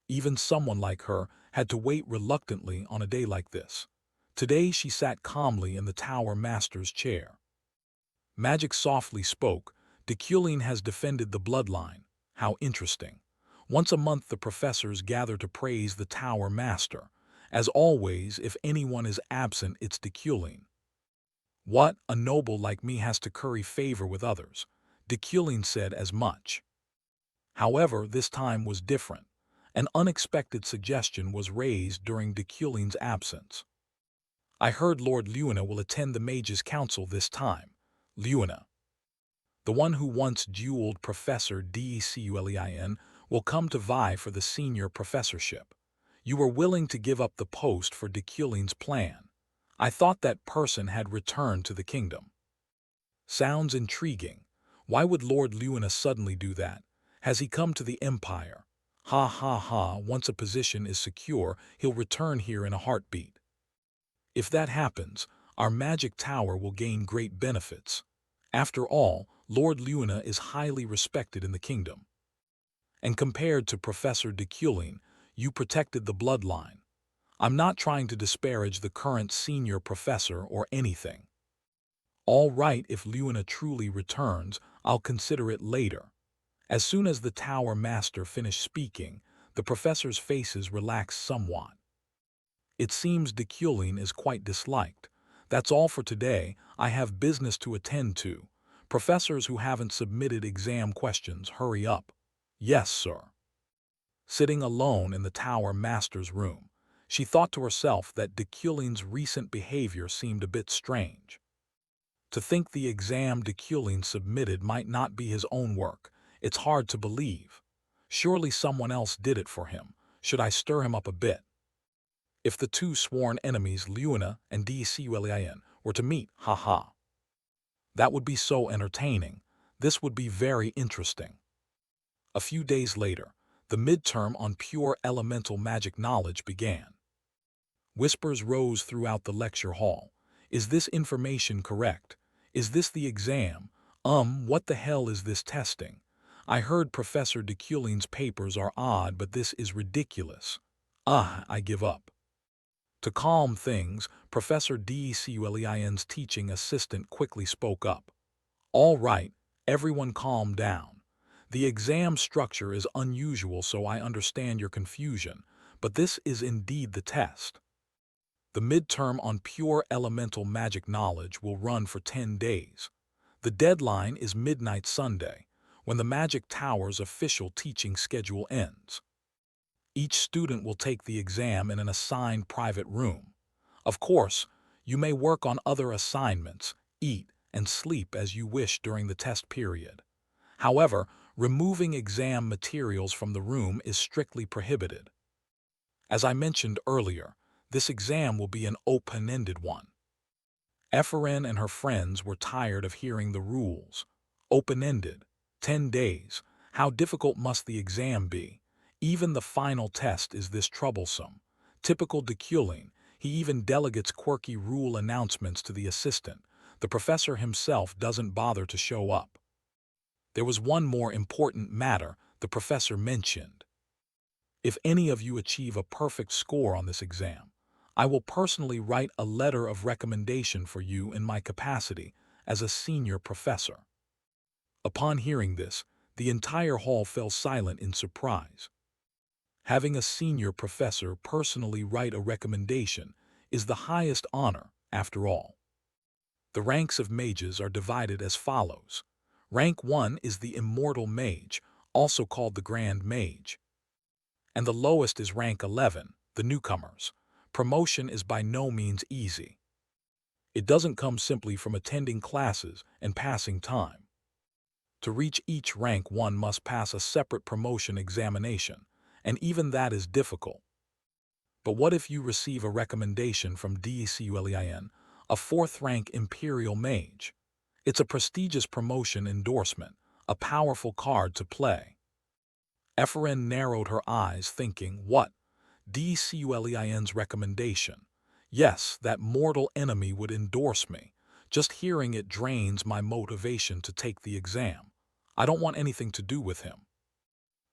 Even someone like her had to wait reluctantly on a day like this. Today she sat calmly in the Tower Master's chair. Magic softly spoke. Deculin has defended the bloodline. How interesting. Once a month the professors gather to praise the Tower Master. As always, if anyone is absent, it's Deculin. What? A noble like me has to curry favor with others. Deculin said as much. However, this time was different. An unexpected suggestion was raised during Deculin's absence. I heard Lord Luina will attend the Mages' Council this time. Luina, the one who once dueled Professor Deculin, will come to vie for the senior professorship. You were willing to give up the post for Deculin's plan. I thought that person had returned to the kingdom. Sounds intriguing. Why would Lord Luina suddenly do that? Has he come to the Empire? Ha ha ha, once a position is secure, he'll return here in a heartbeat. If that happens, our magic tower will gain great benefits. After all, Lord Luina is highly respected in the kingdom. And compared to Professor Deculin, you protected the bloodline. I'm not trying to disparage the current senior professor or anything. All right, if Luina truly returns, I'll consider it later. As soon as the Tower Master finished speaking, the professors' faces relaxed somewhat. It seems Deculin is quite disliked. That's all for today. I have business to attend to. Professors who haven't submitted exam questions, hurry up. Yes, sir. Sitting alone in the Tower Master's room, she thought to herself that Deculin's recent behavior seemed a bit strange. To think the exam Deculin submitted might not be his own work, it's hard to believe. Surely someone else did it for him. Should I stir him up a bit? If the two sworn enemies, Luina and Deculin, were to meet, haha. That would be so entertaining. This would be very interesting. A few days later, the midterm on pure elemental magic knowledge began. Whispers rose throughout the lecture hall. Is this information correct? Is this the exam? What the hell is this testing? I heard Professor Deculin's papers are odd, but this is ridiculous. I give up. To calm things, Professor Deculin's teaching assistant quickly spoke up. All right, everyone calm down. The exam structure is unusual, so I understand your confusion, but this is indeed the test. The midterm on pure elemental magic knowledge will run for 10 days. The deadline is midnight Sunday, when the Magic Tower's official teaching schedule ends. Each student will take the exam in an assigned private room. Of course, you may work on other assignments, eat, and sleep as you wish during the test period. However, removing exam materials from the room is strictly prohibited. As I mentioned earlier, this exam will be an open-ended one. Ephraim and her friends were tired of hearing the rules. Open-ended, 10 days. How difficult must the exam be? Even the final test is this troublesome. Typical Deculin, he even delegates quirky rule announcements to the assistant. The professor himself doesn't bother to show up. There was one more important matter the professor mentioned. If any of you achieve a perfect score on this exam, I will personally write a letter of recommendation for you in my capacity as a senior professor. Upon hearing this, the entire hall fell silent in surprise. Having a senior professor personally write a recommendation is the highest honor, after all. The ranks of mages are divided as follows. Rank 1 is the Immortal Mage, also called the Grand Mage. And the lowest is rank 11, the newcomers. Promotion is by no means easy. It doesn't come simply from attending classes and passing time. To reach each rank, one must pass a separate promotion examination, and even that is difficult. But what if you receive a recommendation from destined, a fourth-rank Imperial Mage? It's a prestigious promotion endorsement, a powerful card to play. Ephraim narrowed her eyes, thinking, what? destined's recommendation. Yes, that mortal enemy would endorse me. Just hearing it drains my motivation to take the exam. I don't want anything to do with him.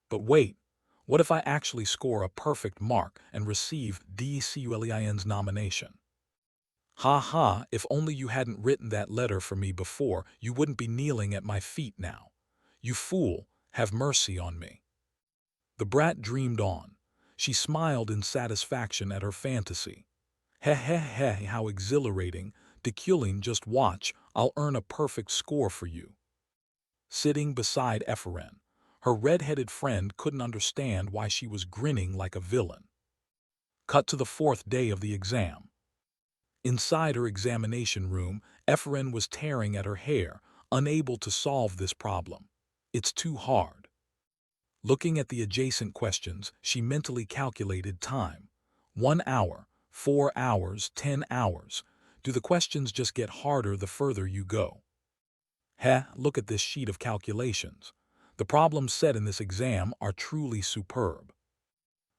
But wait, what if I actually score a perfect mark and receive destined's nomination? Ha ha, if only you hadn't written that letter for me before, you wouldn't be kneeling at my feet now. You fool, have mercy on me. The brat dreamed on. She smiled in satisfaction at her fantasy. Heh heh heh, how exhilarating. Deculin, just watch, I'll earn a perfect score for you. Sitting beside Ephraim, her red-headed friend couldn't understand why she was grinning like a villain. Cut to the 4th day of the exam. Inside her examination room, Ephraim was tearing at her hair, unable to solve this problem. It's too hard. Looking at the adjacent questions, she mentally calculated time. 1 hour, 4 hours, 10 hours. Do the questions just get harder the further you go? Heh, look at this sheet of calculations. The problems set in this exam are truly superb.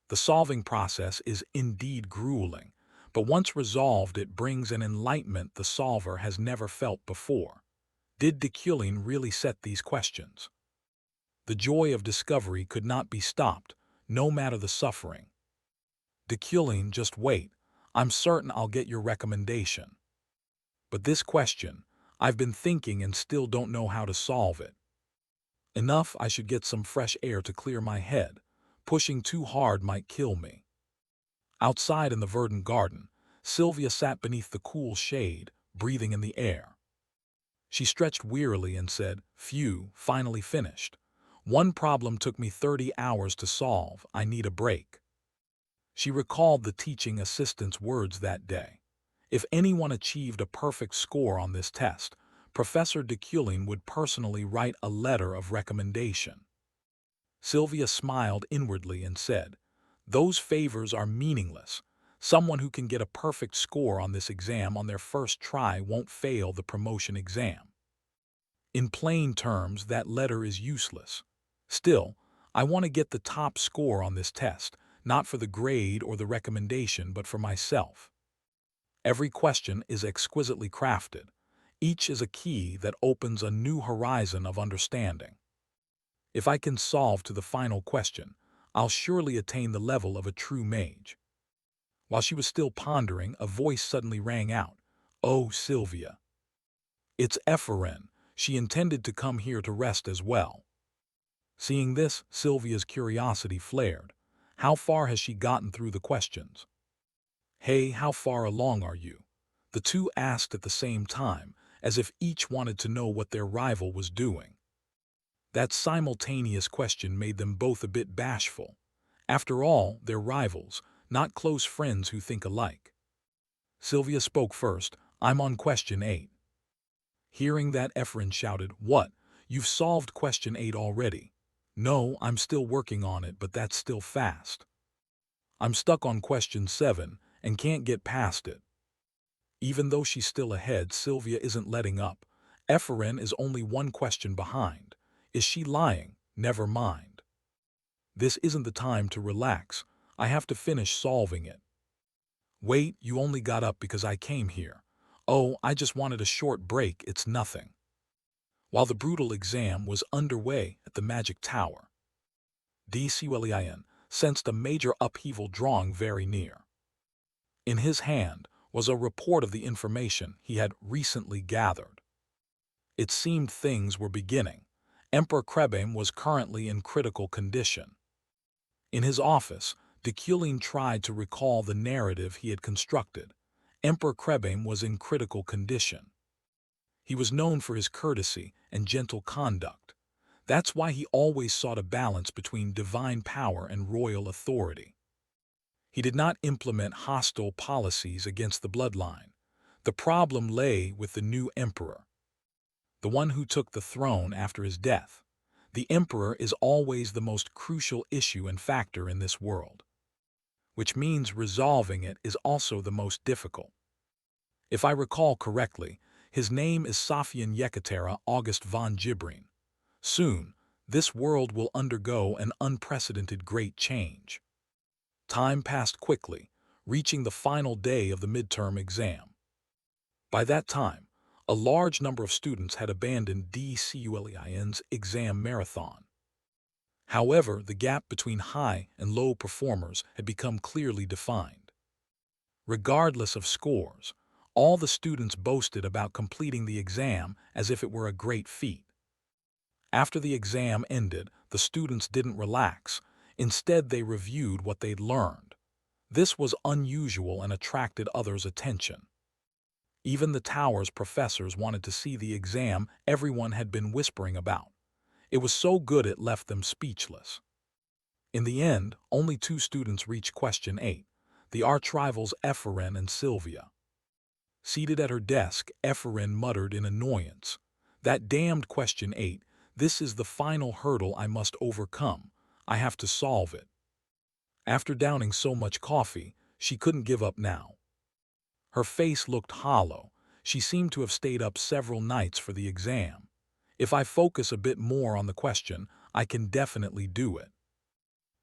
The solving process is indeed grueling, but once resolved it brings an enlightenment the solver has never felt before. Did Deculin really set these questions? The joy of discovery could not be stopped, no matter the suffering. Deculin, just wait. I'm certain I'll get your recommendation. But this question, I've been thinking and still don't know how to solve it. Enough, I should get some fresh air to clear my head. Pushing too hard might kill me. Outside in the verdant garden, Sylvia sat beneath the cool shade, breathing in the air. She stretched wearily and said, "Phew, finally finished. One problem took me 30 hours to solve. I need a break." She recalled the teaching assistant's words that day. If anyone achieved a perfect score on this test, Professor Deculin would personally write a letter of recommendation. Sylvia smiled inwardly and said, "Those favors are meaningless. Someone who can get a perfect score on this exam on their first try won't fail the promotion exam." In plain terms, that letter is useless. Still, I want to get the top score on this test, not for the grade or the recommendation, but for myself. Every question is exquisitely crafted. Each is a key that opens a new horizon of understanding. If I can solve to the final question, I'll surely attain the level of a true mage. While she was still pondering, a voice suddenly rang out. "Oh, Sylvia." "It's Ephraim. She intended to come here to rest as well." Seeing this, Sylvia's curiosity flared. How far has she gotten through the questions? Hey, how far along are you? The two asked at the same time, as if each wanted to know what their rival was doing. That simultaneous question made them both a bit bashful. After all, they're rivals, not close friends who think alike. Sylvia spoke first. I'm on question 8. Hearing that, Ephraim shouted, What? You've solved question 8 already? No, I'm still working on it, but that's still fast. I'm stuck on question 7 and can't get past it. Even though she's still ahead, Sylvia isn't letting up. Ephraim is only one question behind. Is she lying? Never mind. This isn't the time to relax. I have to finish solving it. Wait, you only got up because I came here. Oh, I just wanted a short break, it's nothing. While the brutal exam was underway at the Magic Tower, Destined sensed a major upheaval drawing very near. In his hand was a report of the information he had recently gathered. It seemed things were beginning. Emperor Krebem was currently in critical condition. In his office, Dekulin tried to recall the narrative he had constructed. Emperor Krebem was in critical condition. He was known for his courtesy and gentle conduct. That's why he always sought a balance between divine power and royal authority. He did not implement hostile policies against the bloodline. The problem lay with the new emperor, the one who took the throne after his death. The emperor is always the most crucial issue and factor in this world, which means resolving it is also the most difficult. If I recall correctly, his name is Safian Yekatera August von Gibrin. Soon, this world will undergo an unprecedented great change. Time passed quickly, reaching the final day of the midterm exam. By that time, a large number of students had abandoned DCULEIN's exam marathon. However, the gap between high and low performers had become clearly defined. Regardless of scores, all the students boasted about completing the exam as if it were a great feat. After the exam ended, the students didn't relax. Instead, they reviewed what they'd learned. This was unusual and attracted others' attention. Even the tower's professors wanted to see the exam everyone had been whispering about. It was so good it left them speechless. In the end, only 2 students reached question 8, the arch-rivals Ephraim and Sylvia. Seated at her desk, Ephraim muttered in annoyance, That damned question 8, this is the final hurdle I must overcome. I have to solve it. After downing so much coffee, she couldn't give up now. Her face looked hollow. She seemed to have stayed up several nights for the exam. If I focus a bit more on the question, I can definitely do it.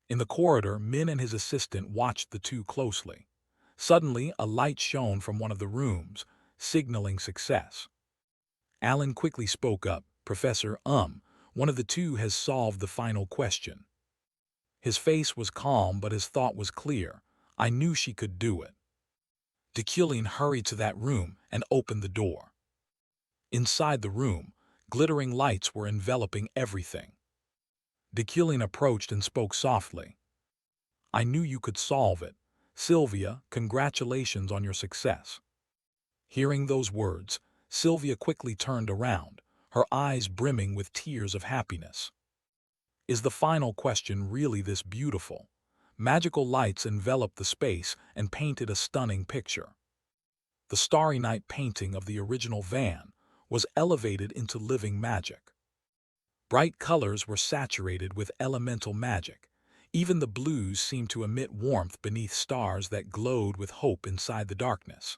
In the corridor, Min and his assistant watched the two closely. Suddenly, a light shone from one of the rooms, signaling success. Alan quickly spoke up, Professor, one of the two has solved the final question. His face was calm, but his thought was clear. I knew she could do it. Dekulin hurried to that room and opened the door. Inside the room, glittering lights were enveloping everything. Dekulin approached and spoke softly. I knew you could solve it. Sylvia, congratulations on your success. Hearing those words, Sylvia quickly turned around, her eyes brimming with tears of happiness. Is the final question really this beautiful? Magical lights enveloped the space and painted a stunning picture. The Starry Night painting of the original van was elevated into living magic. Bright colors were saturated with elemental magic. Even the blues seemed to emit warmth beneath stars that glowed with hope inside the darkness.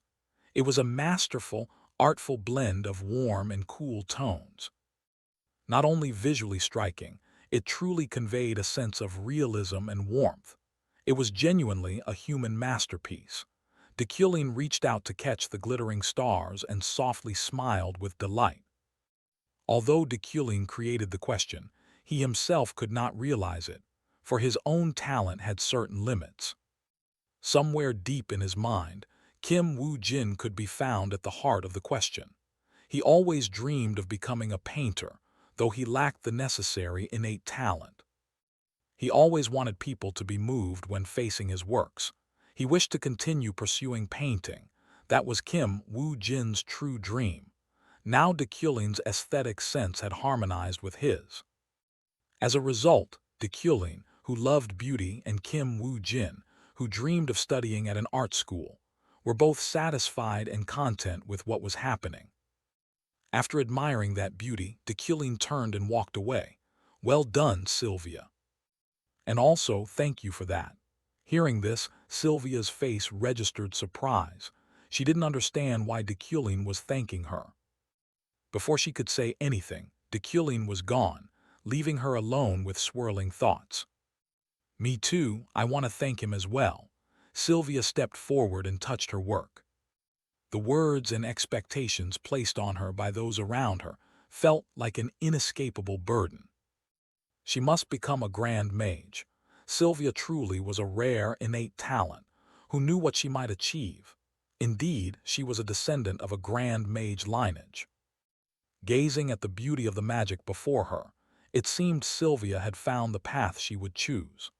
It was a masterful, artful blend of warm and cool tones. Not only visually striking, it truly conveyed a sense of realism and warmth. It was genuinely a human masterpiece. Dekulin reached out to catch the glittering stars and softly smiled with delight. Although Dekulin created the question, he himself could not realize it, for his own talent had certain limits. Somewhere deep in his mind, Kim Woo-jin could be found at the heart of the question. He always dreamed of becoming a painter, though he lacked the necessary innate talent. He always wanted people to be moved when facing his works. He wished to continue pursuing painting. That was Kim Woo-jin's true dream. Now De Kuelin's aesthetic sense had harmonized with his. As a result, De Kuelin, who loved beauty, and Kim Woo-jin, who dreamed of studying at an art school, were both satisfied and content with what was happening. After admiring that beauty, De Kuelin turned and walked away. "Well done, Sylvia. And also, thank you for that." Hearing this, Sylvia's face registered surprise. She didn't understand why De Kuelin was thanking her. Before she could say anything, De Kuelin was gone, leaving her alone with swirling thoughts. "Me too, I want to thank him as well." Sylvia stepped forward and touched her work. The words and expectations placed on her by those around her felt like an inescapable burden. She must become a grand mage. Sylvia truly was a rare, innate talent, who knew what she might achieve. Indeed, she was a descendant of a grand mage lineage. Gazing at the beauty of the magic before her, it seemed Sylvia had found the path she would choose.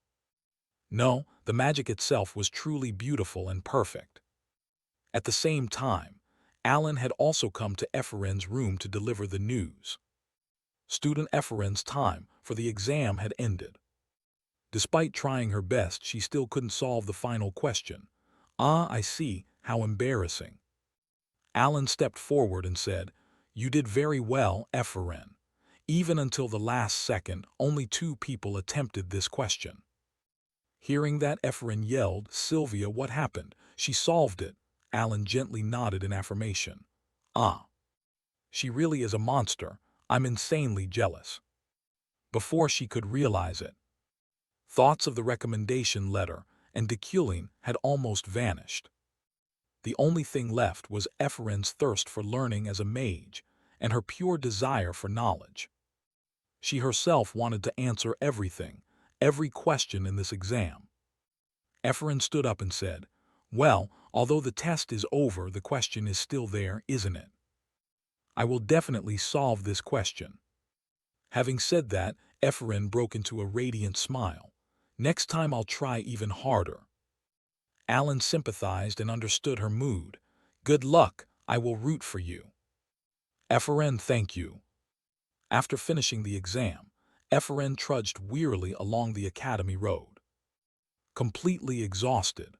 No, the magic itself was truly beautiful and perfect. At the same time, Alan had also come to Ephraim's room to deliver the news. Student Ephraim's time for the exam had ended. Despite trying her best, she still couldn't solve the final question. "Ah, I see, how embarrassing." Alan stepped forward and said, "You did very well, Ephraim. Even until the last second, only 2 people attempted this question." Hearing that, Ephraim yelled, "Sylvia, what happened?" "She solved it." Alan gently nodded in affirmation. "Ah. She really is a monster. I'm insanely jealous." Before she could realize it, thoughts of the recommendation letter and De Kuelin had almost vanished. The only thing left was Ephraim's thirst for learning as a mage and her pure desire for knowledge. She herself wanted to answer everything, every question in this exam. Ephraim stood up and said, "Well, although the test is over, the question is still there, isn't it? I will definitely solve this question." Having said that, Ephraim broke into a radiant smile. "Next time I'll try even harder." Alan sympathized and understood her mood. "Good luck, I will root for you." "Ephraim, thank you." After finishing the exam, Ephraim trudged wearily along the academy road. Completely exhausted.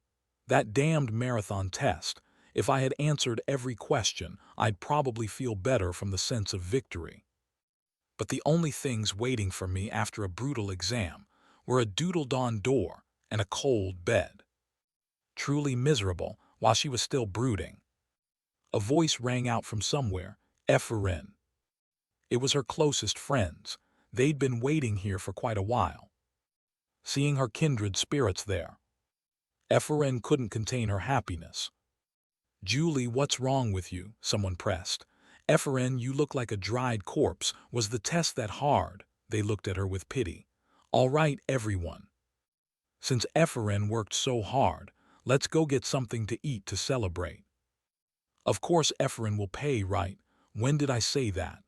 That damned marathon test. If I had answered every question, I'd probably feel better from the sense of victory. But the only things waiting for me after a brutal exam were a doodle-dawn door and a cold bed. Truly miserable while she was still brooding. A voice rang out from somewhere, "Ephraim." It was her closest friends. They'd been waiting here for quite a while. Seeing her kindred spirits there, Ephraim couldn't contain her happiness. "Julie, what's wrong with you?" someone pressed. "Ephraim, you look like a dried corpse. Was the test that hard?" They looked at her with pity. "All right, everyone. Since Ephraim worked so hard, let's go get something to eat to celebrate." "Of course Ephraim will pay, right? When did I say that?"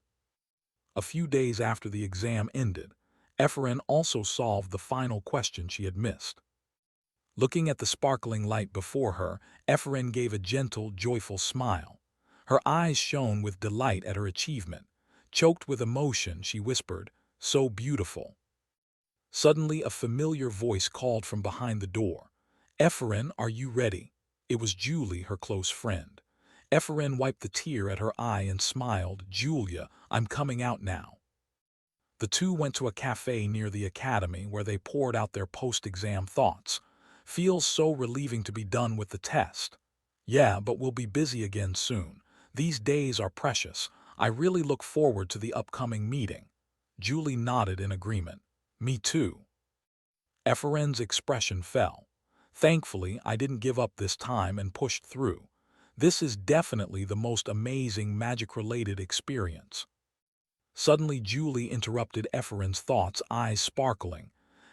A few days after the exam ended, Ephraim also solved the final question she had missed. Looking at the sparkling light before her, Ephraim gave a gentle, joyful smile. Her eyes shone with delight at her achievement. Choked with emotion, she whispered, "So beautiful." Suddenly, a familiar voice called from behind the door. "Ephraim, are you ready?" It was Julie, her close friend. Ephraim wiped the tear at her eye and smiled. "Julia, I'm coming out now." The two went to a cafe near the academy where they poured out their post-exam thoughts. "Feels so relieving to be done with the test." "Yeah, but we'll be busy again soon. These days are precious. I really look forward to the upcoming meeting." Julie nodded in agreement. "Me too." Ephraim's expression fell. "Thankfully, I didn't give up this time and pushed through. This is definitely the most amazing magic-related experience." Suddenly, Julie interrupted Ephraim's thoughts, eyes sparkling.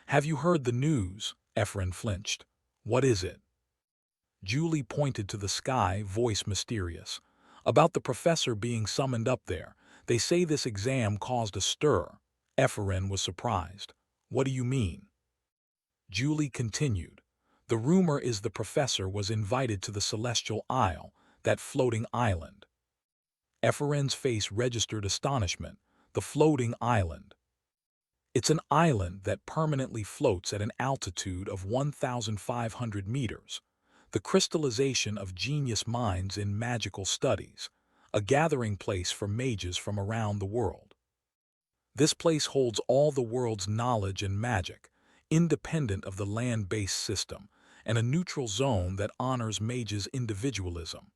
"Have you heard the news?" Ephraim flinched. "What is it?" Julie pointed to the sky, voice mysterious. "About the professor being summoned up there. They say this exam caused a stir. Ephraim was surprised. What do you mean? Julie continued. The rumor is the professor was invited to the Celestial Isle, that floating island. Ephraim's face registered astonishment. The floating island. It's an island that permanently floats at an altitude of 1,500 meters, the crystallization of genius minds in magical studies, a gathering place for mages from around the world. This place holds all the world's knowledge and magic, independent of the land-based system, and a neutral zone that honors mages' individualism.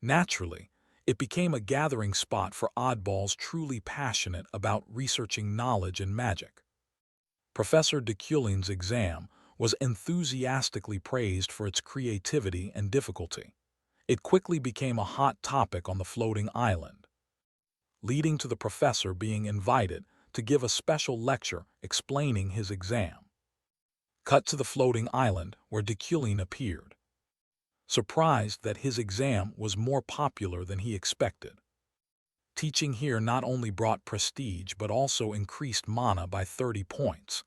Naturally, it became a gathering spot for oddballs truly passionate about researching knowledge and magic. Professor de Culin's exam was enthusiastically praised for its creativity and difficulty. It quickly became a hot topic on the floating island, leading to the professor being invited to give a special lecture explaining his exam. Cut to the floating island where de Culin appeared, surprised that his exam was more popular than he expected. Teaching here not only brought prestige but also increased mana by 30 points.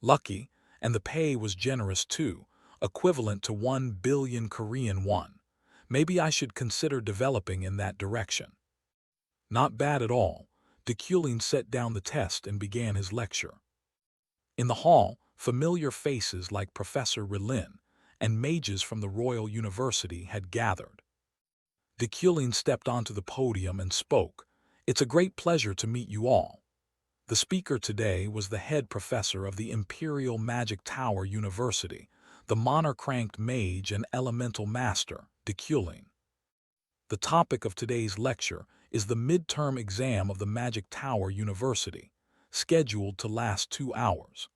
Lucky, and the pay was generous too, equivalent to 1 billion Korean won. Maybe I should consider developing in that direction. Not bad at all. De Culin set down the test and began his lecture. In the hall, familiar faces like Professor Rilin and mages from the Royal University had gathered. De Culin stepped onto the podium and spoke. It's a great pleasure to meet you all. The speaker today was the head professor of the Imperial Magic Tower University, the monarch-ranked mage and elemental master, de Culin. The topic of today's lecture is the midterm exam of the Magic Tower University, scheduled to last 2 hours.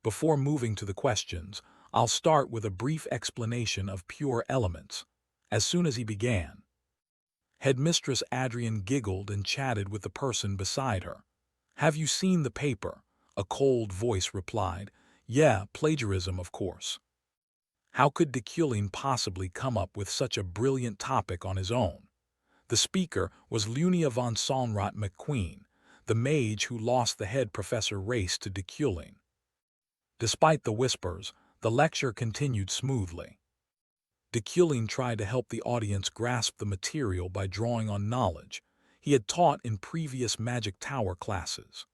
Before moving to the questions, I'll start with a brief explanation of pure elements. As soon as he began, Headmistress Adrian giggled and chatted with the person beside her. Have you seen the paper? A cold voice replied. Yeah, plagiarism, of course. How could de Culin possibly come up with such a brilliant topic on his own? The speaker was Lunia von Sonrat McQueen, the mage who lost the head professor race to de Culin. Despite the whispers, the lecture continued smoothly. De Culin tried to help the audience grasp the material by drawing on knowledge he had taught in previous Magic Tower classes.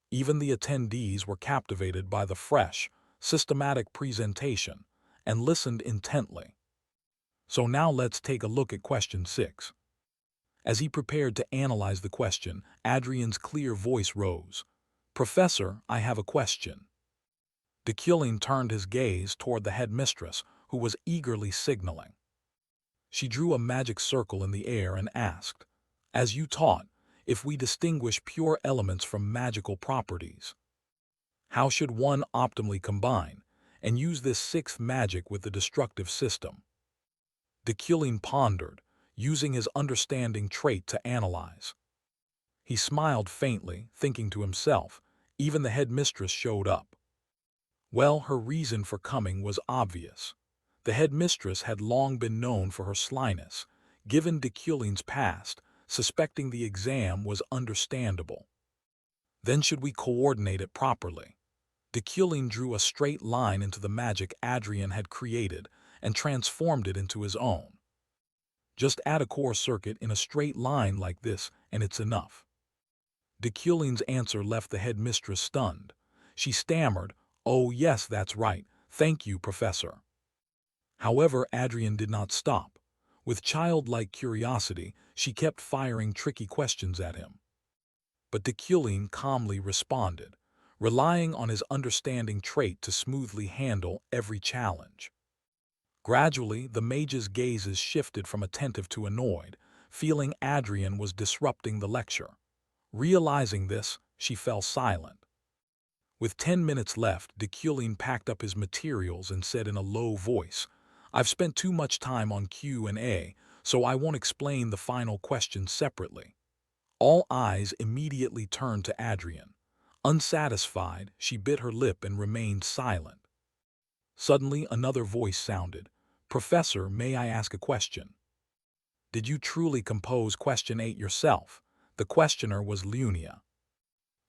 Even the attendees were captivated by the fresh, systematic presentation and listened intently. So now let's take a look at question 6. As he prepared to analyze the question, Adrian's clear voice rose. Professor, I have a question. De Culin turned his gaze toward the headmistress, who was eagerly signaling. She drew a magic circle in the air and asked, as you taught, if we distinguish pure elements from magical properties, how should one optimally combine and use this sixth magic with the destructive system? De Culin pondered, using his understanding trait to analyze. He smiled faintly, thinking to himself, even the headmistress showed up. Well, her reason for coming was obvious. The headmistress had long been known for her slyness. Given de Culin's past, suspecting the exam was understandable. Then should we coordinate it properly? De Culin drew a straight line into the magic Adrian had created and transformed it into his own. Just add a core circuit in a straight line like this and it's enough. De Culin's answer left the headmistress stunned. She stammered, oh yes, that's right, thank you, Professor. However, Adrian did not stop. With childlike curiosity, she kept firing tricky questions at him. But de Culin calmly responded, relying on his understanding trait to smoothly handle every challenge. Gradually, the mage's gazes shifted from attentive to annoyed, feeling Adrian was disrupting the lecture. Realizing this, she fell silent. With 10 minutes left, de Culin packed up his materials and said in a low voice, I've spent too much time on Q&A, so I won't explain the final question separately. All eyes immediately turned to Adrian. Unsatisfied, she bit her lip and remained silent. Suddenly, another voice sounded. Professor, may I ask a question? Did you truly compose question 8 yourself? The questioner was Lunia.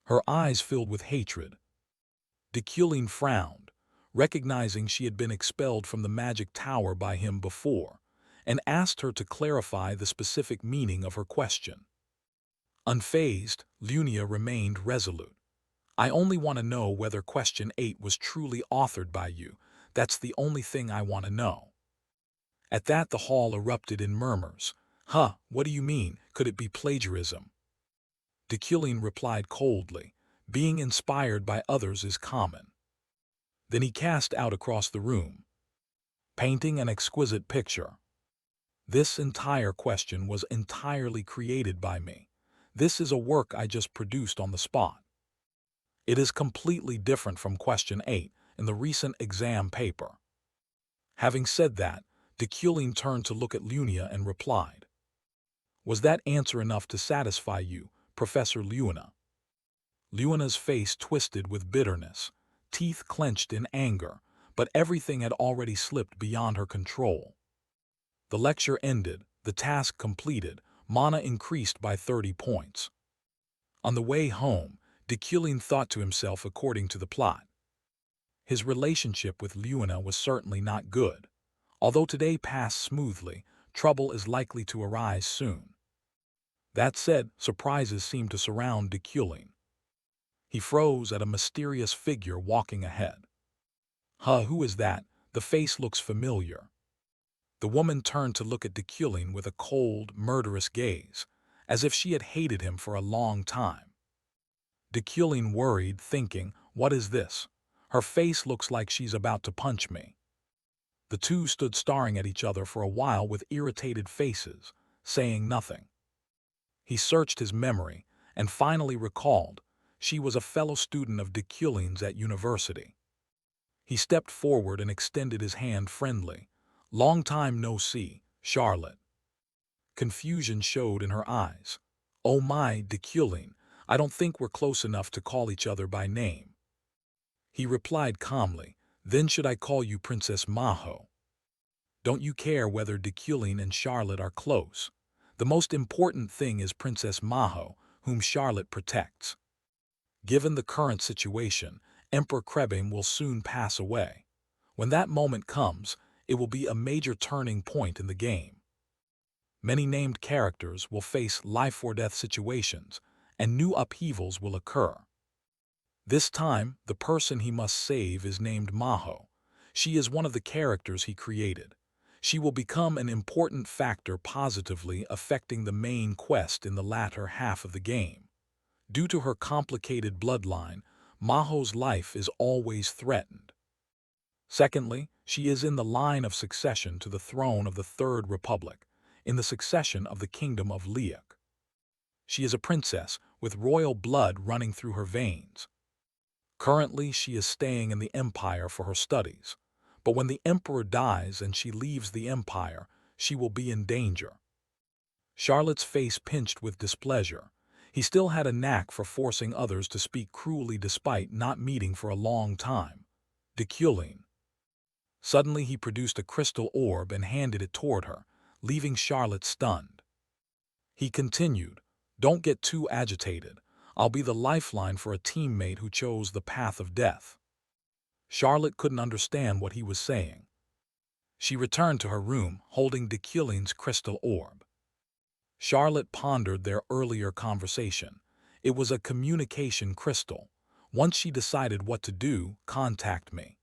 Her eyes filled with hatred. Deculin frowned, recognizing she had been expelled from the magic tower by him before, and asked her to clarify the specific meaning of her question. Unfazed, Lunia remained resolute. I only want to know whether question 8 was truly authored by you. That's the only thing I want to know. At that, the hall erupted in murmurs. Huh, what do you mean? Could it be plagiarism? Deculin replied coldly. Being inspired by others is common. Then he cast out across the room, painting an exquisite picture. This entire question was entirely created by me. This is a work I just produced on the spot. It is completely different from question 8 in the recent exam paper. Having said that, Deculin turned to look at Lunia and replied, Was that answer enough to satisfy you, Professor Luna? Luna's face twisted with bitterness, teeth clenched in anger, but everything had already slipped beyond her control. The lecture ended, the task completed, mana increased by 30 points. On the way home, Deculin thought to himself according to the plot. His relationship with Luna was certainly not good. Although today passed smoothly, trouble is likely to arise soon. That said, surprises seemed to surround Deculin. He froze at a mysterious figure walking ahead. Huh, who is that? The face looks familiar. The woman turned to look at Deculin with a cold, murderous gaze, as if she had hated him for a long time. Deculin worried, thinking, what is this? Her face looks like she's about to punch me. The two stood staring at each other for a while with irritated faces, saying nothing. He searched his memory and finally recalled she was a fellow student of Deculin's at university. He stepped forward and extended his hand friendly. Long time no see, Charlotte. Confusion showed in her eyes. Oh my, Deculin, I don't think we're close enough to call each other by name. He replied calmly, Then should I call you Princess Maho? Don't you care whether Deculin and Charlotte are close? The most important thing is Princess Maho, whom Charlotte protects. Given the current situation, Emperor Krebim will soon pass away. When that moment comes, it will be a major turning point in the game. Many named characters will face life-or-death situations, and new upheavals will occur. This time, the person he must save is named Maho. She is one of the characters he created. She will become an important factor positively affecting the main quest in the latter half of the game. Due to her complicated bloodline, Maho's life is always threatened. Secondly, she is in the line of succession to the throne of the Third Republic, in the succession of the Kingdom of Liak. She is a princess with royal blood running through her veins. Currently, she is staying in the Empire for her studies, but when the Emperor dies and she leaves the Empire, she will be in danger. Charlotte's face pinched with displeasure. He still had a knack for forcing others to speak cruelly despite not meeting for a long time. Deculin. Suddenly he produced a crystal orb and handed it toward her, leaving Charlotte stunned. He continued, Don't get too agitated. I'll be the lifeline for a teammate who chose the path of death. Charlotte couldn't understand what he was saying. She returned to her room, holding Deculin's crystal orb. Charlotte pondered their earlier conversation. It was a communication crystal. Once she decided what to do, contact me.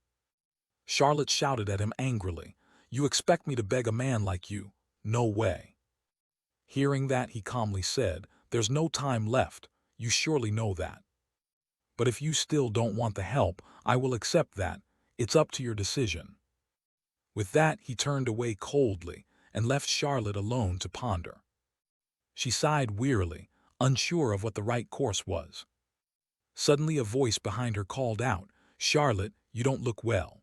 Charlotte shouted at him angrily, You expect me to beg a man like you? No way. Hearing that, he calmly said, There's no time left. You surely know that. But if you still don't want the help, I will accept that. It's up to your decision. With that, he turned away coldly and left Charlotte alone to ponder. She sighed wearily, unsure of what the right course was. Suddenly a voice behind her called out, Charlotte, you don't look well.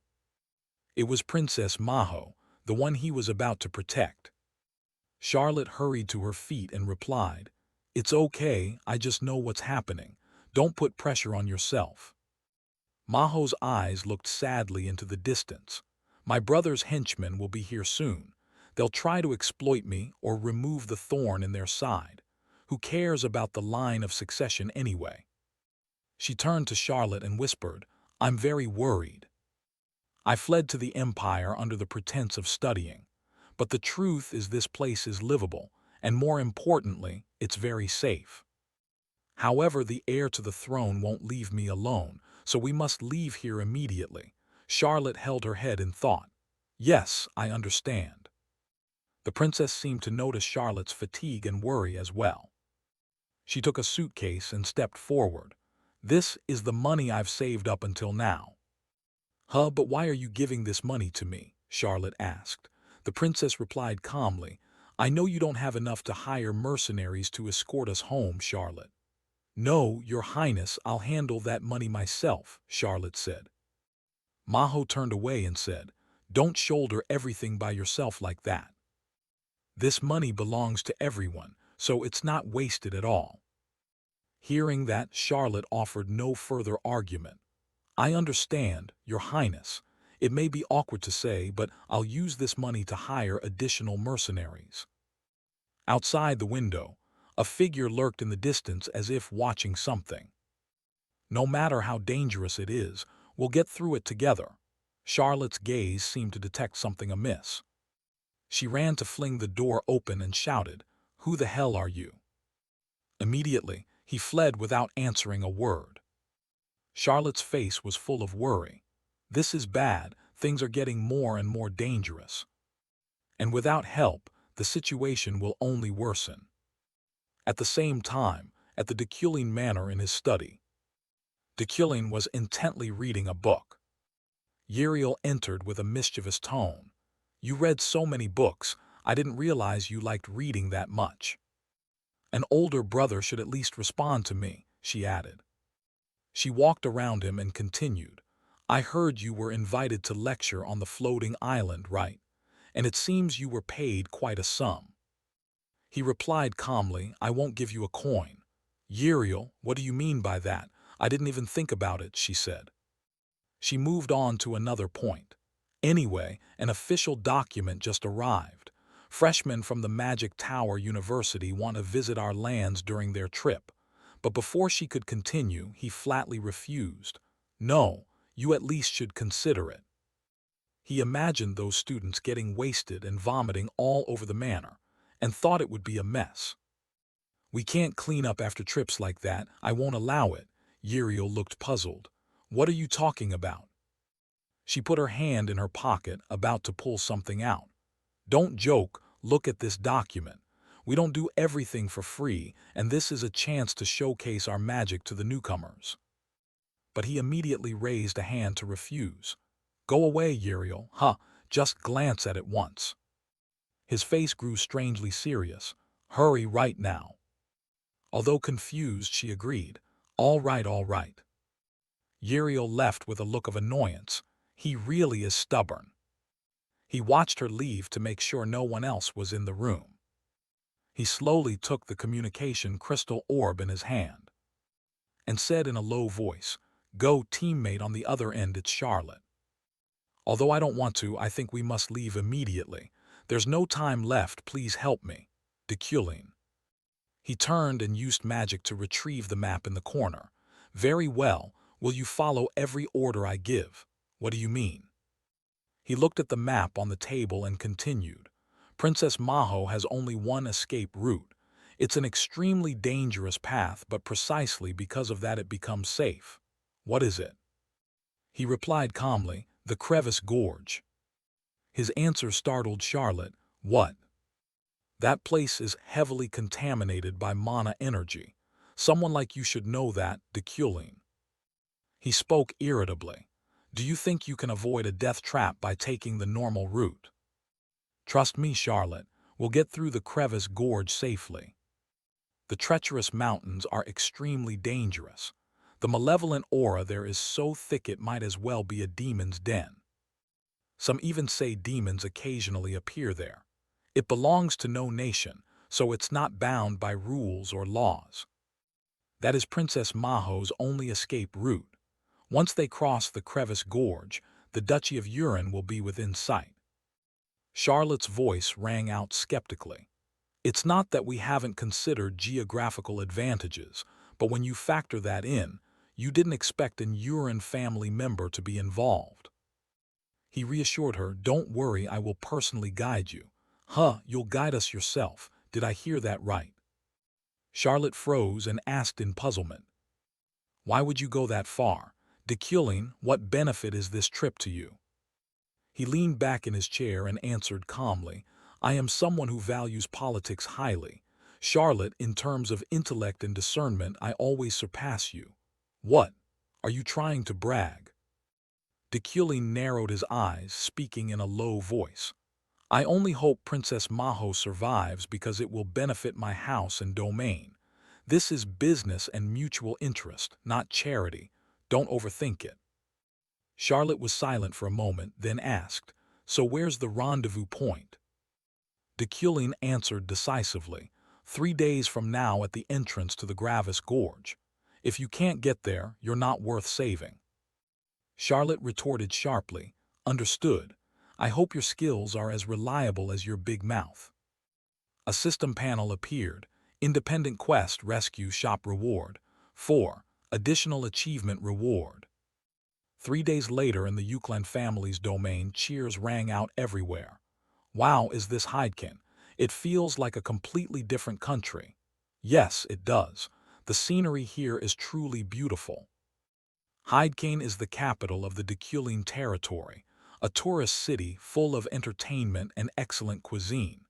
It was Princess Maho, the one he was about to protect. Charlotte hurried to her feet and replied, It's okay, I just know what's happening. Don't put pressure on yourself. Maho's eyes looked sadly into the distance. My brother's henchmen will be here soon. They'll try to exploit me or remove the thorn in their side. Who cares about the line of succession anyway? She turned to Charlotte and whispered, I'm very worried. I fled to the Empire under the pretense of studying. But the truth is this place is livable, and more importantly, it's very safe. However, the heir to the throne won't leave me alone, so we must leave here immediately. Charlotte held her head in thought. Yes, I understand. The princess seemed to notice Charlotte's fatigue and worry as well. She took a suitcase and stepped forward. This is the money I've saved up until now. Huh, but why are you giving this money to me? Charlotte asked. The princess replied calmly, I know you don't have enough to hire mercenaries to escort us home, Charlotte. No, Your Highness, I'll handle that money myself, Charlotte said. Maho turned away and said, Don't shoulder everything by yourself like that. This money belongs to everyone, so it's not wasted at all. Hearing that, Charlotte offered no further argument. I understand, Your Highness. It may be awkward to say, but I'll use this money to hire additional mercenaries. Outside the window, a figure lurked in the distance as if watching something. No matter how dangerous it is, we'll get through it together. Charlotte's gaze seemed to detect something amiss. She ran to fling the door open and shouted, Who the hell are you? Immediately, he fled without answering a word. Charlotte's face was full of worry. This is bad, things are getting more and more dangerous. And without help, the situation will only worsen. At the same time, at the Deculin manor in his study, Deculin was intently reading a book. Uriel entered with a mischievous tone. You read so many books, I didn't realize you liked reading that much. An older brother should at least respond to me, she added. She walked around him and continued, I heard you were invited to lecture on the floating island, right? And it seems you were paid quite a sum. He replied calmly, I won't give you a coin. Uriel, what do you mean by that? I didn't even think about it, she said. She moved on to another point. Anyway, an official document just arrived. Freshmen from the Magic Tower University want to visit our lands during their trip. But before she could continue, he flatly refused. No, you at least should consider it. He imagined those students getting wasted and vomiting all over the manor, and thought it would be a mess. We can't clean up after trips like that, I won't allow it. Uriel looked puzzled. What are you talking about? She put her hand in her pocket, about to pull something out. Don't joke, look at this document. We don't do everything for free, and this is a chance to showcase our magic to the newcomers. But he immediately raised a hand to refuse. Go away, Uriel, just glance at it once. His face grew strangely serious. Hurry right now. Although confused, she agreed. All right, all right. Uriel left with a look of annoyance. He really is stubborn. He watched her leave to make sure no one else was in the room. He slowly took the communication crystal orb in his hand and said in a low voice, Go, teammate on the other end, it's Charlotte. Although I don't want to, I think we must leave immediately. There's no time left, please help me. Deculin. He turned and used magic to retrieve the map in the corner. Very well, will you follow every order I give? What do you mean? He looked at the map on the table and continued. Princess Maho has only one escape route. It's an extremely dangerous path, but precisely because of that it becomes safe. What is it? He replied calmly, the Crevice Gorge. His answer startled Charlotte. What? That place is heavily contaminated by mana energy. Someone like you should know that, Deculin. He spoke irritably. Do you think you can avoid a death trap by taking the normal route? Trust me, Charlotte, we'll get through the Crevice Gorge safely. The treacherous mountains are extremely dangerous. The malevolent aura there is so thick it might as well be a demon's den. Some even say demons occasionally appear there. It belongs to no nation, so it's not bound by rules or laws. That is Princess Maho's only escape route. Once they cross the Crevice Gorge, the Duchy of Urin will be within sight. Charlotte's voice rang out skeptically. It's not that we haven't considered geographical advantages, but when you factor that in, you didn't expect an Uran family member to be involved. He reassured her, "Don't worry, I will personally guide you." "Huh, you'll guide us yourself. Did I hear that right?" Charlotte froze and asked in puzzlement, "Why would you go that far? Deculling, what benefit is this trip to you?" He leaned back in his chair and answered calmly, "I am someone who values politics highly. Charlotte, in terms of intellect and discernment, I always surpass you." "What? Are you trying to brag?" Deculling narrowed his eyes, speaking in a low voice. "I only hope Princess Maho survives because it will benefit my house and domain. This is business and mutual interest, not charity. Don't overthink it." Charlotte was silent for a moment, then asked, "So where's the rendezvous point?" Deculling answered decisively, 3 days from now at the entrance to the Gravis Gorge. If you can't get there, you're not worth saving." Charlotte retorted sharply, "Understood. I hope your skills are as reliable as your big mouth." A system panel appeared. Independent Quest Rescue Shop Reward. 4. Additional Achievement Reward. 3 days later in the Euclid family's domain, cheers rang out everywhere. "Wow, is this Hydekin? It feels like a completely different country." "Yes, it does. The scenery here is truly beautiful." Hydekin is the capital of the Deculin territory, a tourist city full of entertainment and excellent cuisine.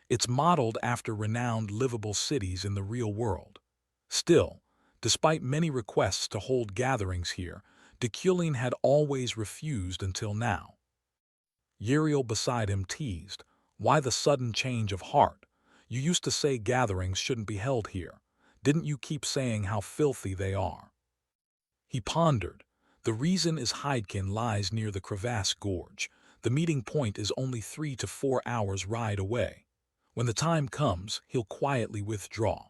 It's modeled after renowned livable cities in the real world. Still, despite many requests to hold gatherings here, Deculin had always refused until now. Uriel beside him teased, "Why the sudden change of heart? You used to say gatherings shouldn't be held here. Didn't you keep saying how filthy they are?" He pondered. "The reason is Hydekin lies near the crevasse gorge. The meeting point is only 3 to 4 hours ride away. When the time comes, he'll quietly withdraw."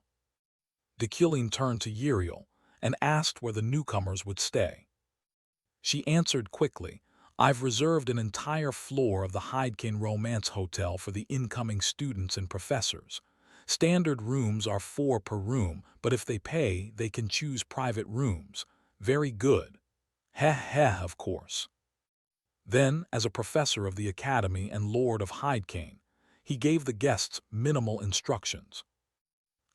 Deculin turned to Uriel and asked where the newcomers would stay. She answered quickly, "I've reserved an entire floor of the Hydekin Romance Hotel for the incoming students and professors. Standard rooms are 4 per room, but if they pay, they can choose private rooms. Very good. Heh heh, of course." Then, as a professor of the Academy and Lord of Hydekin, he gave the guests minimal instructions.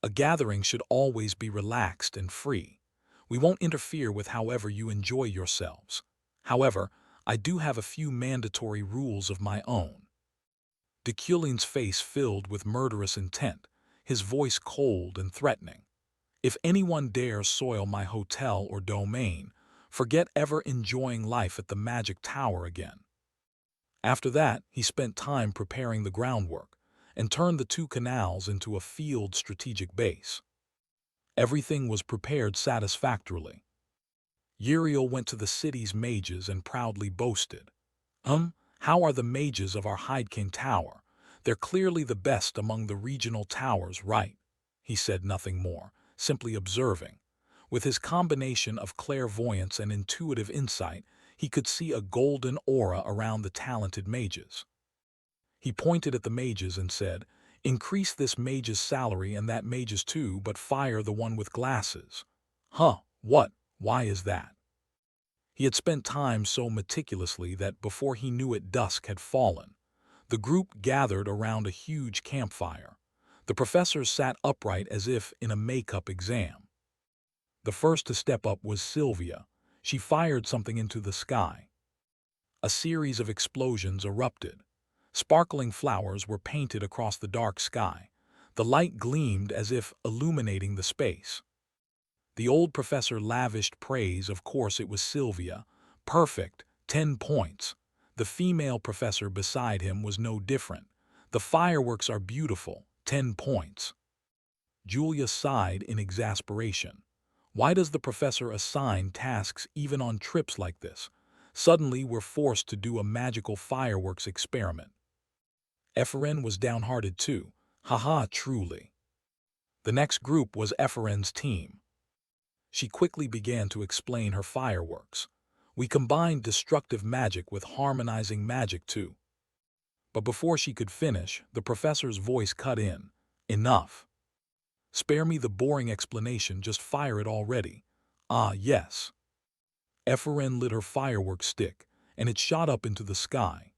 "A gathering should always be relaxed and free. We won't interfere with however you enjoy yourselves. However, I do have a few mandatory rules of my own." Deculin's face filled with murderous intent, his voice cold and threatening. "If anyone dares soil my hotel or domain, forget ever enjoying life at the Magic Tower again." After that, he spent time preparing the groundwork and turned the 2 canals into a field strategic base. Everything was prepared satisfactorily. Uriel went to the city's mages and proudly boasted, How are the mages of our Hydekin Tower? They're clearly the best among the regional towers, right?" He said nothing more, simply observing. With his combination of clairvoyance and intuitive insight, he could see a golden aura around the talented mages. He pointed at the mages and said, "Increase this mage's salary and that mage's too, but fire the one with glasses." "Huh, what? Why is that?" He had spent time so meticulously that before he knew it, dusk had fallen. The group gathered around a huge campfire. The professors sat upright as if in a make-up exam. The first to step up was Sylvia. She fired something into the sky. A series of explosions erupted. Sparkling flowers were painted across the dark sky. The light gleamed as if illuminating the space. The old professor lavished praise. Of course it was Sylvia. Perfect, 10 points. The female professor beside him was no different. "The fireworks are beautiful, 10 points. Julia sighed in exasperation. Why does the professor assign tasks even on trips like this? Suddenly we're forced to do a magical fireworks experiment. Ephraim was downhearted too. Haha, truly. The next group was Ephraim's team. She quickly began to explain her fireworks. We combined destructive magic with harmonizing magic too. But before she could finish, the professor's voice cut in. Enough. Spare me the boring explanation, just fire it already. Ah, yes. Efren lit her firework stick, and it shot up into the sky.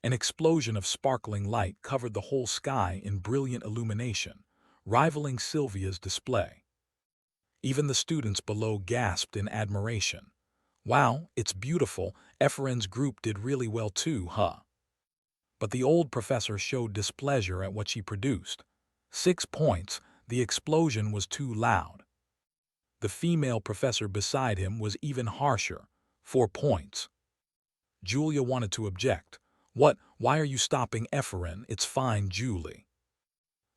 An explosion of sparkling light covered the whole sky in brilliant illumination, rivaling Sylvia's display. Even the students below gasped in admiration. Wow, it's beautiful. Efren's group did really well too, huh? But the old professor showed displeasure at what she produced. 6 points, the explosion was too loud. The female professor beside him was even harsher. 4 points. Julia wanted to object. What? Why are you stopping Efren? It's fine, Julie.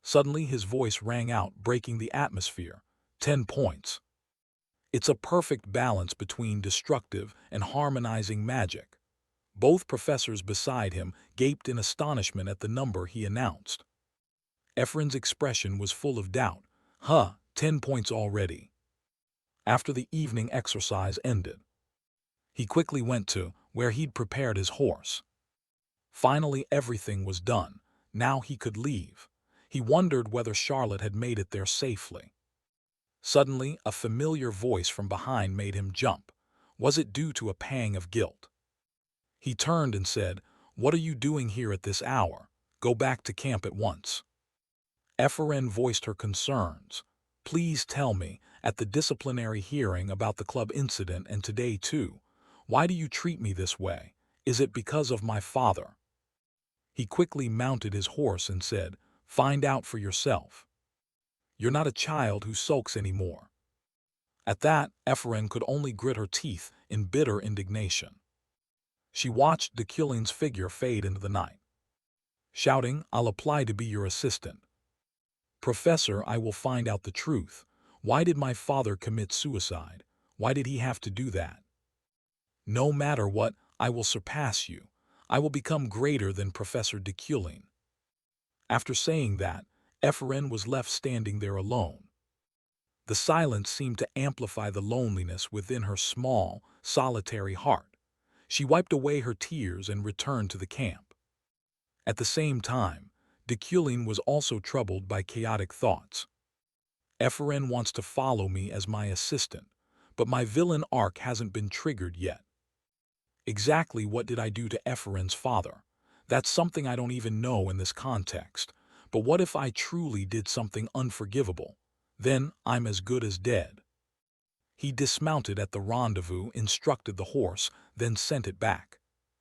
Suddenly his voice rang out, breaking the atmosphere. 10 points. It's a perfect balance between destructive and harmonizing magic. Both professors beside him gaped in astonishment at the number he announced. Efren's expression was full of doubt. 10 points already. After the evening exercise ended, he quickly went to where he'd prepared his horse. Finally, everything was done. Now he could leave. He wondered whether Charlotte had made it there safely. Suddenly, a familiar voice from behind made him jump. Was it due to a pang of guilt? He turned and said, "What are you doing here at this hour? Go back to camp at once." Efren voiced her concerns. "Please tell me, at the disciplinary hearing about the club incident and today too, why do you treat me this way? Is it because of my father?" He quickly mounted his horse and said, "Find out for yourself. You're not a child who sulks anymore." At that, Efren could only grit her teeth in bitter indignation. She watched Deculin's figure fade into the night, shouting, "I'll apply to be your assistant. Professor, I will find out the truth. Why did my father commit suicide? Why did he have to do that? No matter what, I will surpass you. I will become greater than Professor Deculin." After saying that, Efren was left standing there alone. The silence seemed to amplify the loneliness within her small, solitary heart. She wiped away her tears and returned to the camp. At the same time, Deculin was also troubled by chaotic thoughts. Efren wants to follow me as my assistant, but my villain arc hasn't been triggered yet. Exactly what did I do to Efren's father? That's something I don't even know in this context. But what if I truly did something unforgivable? Then I'm as good as dead. He dismounted at the rendezvous, instructed the horse, then sent it back.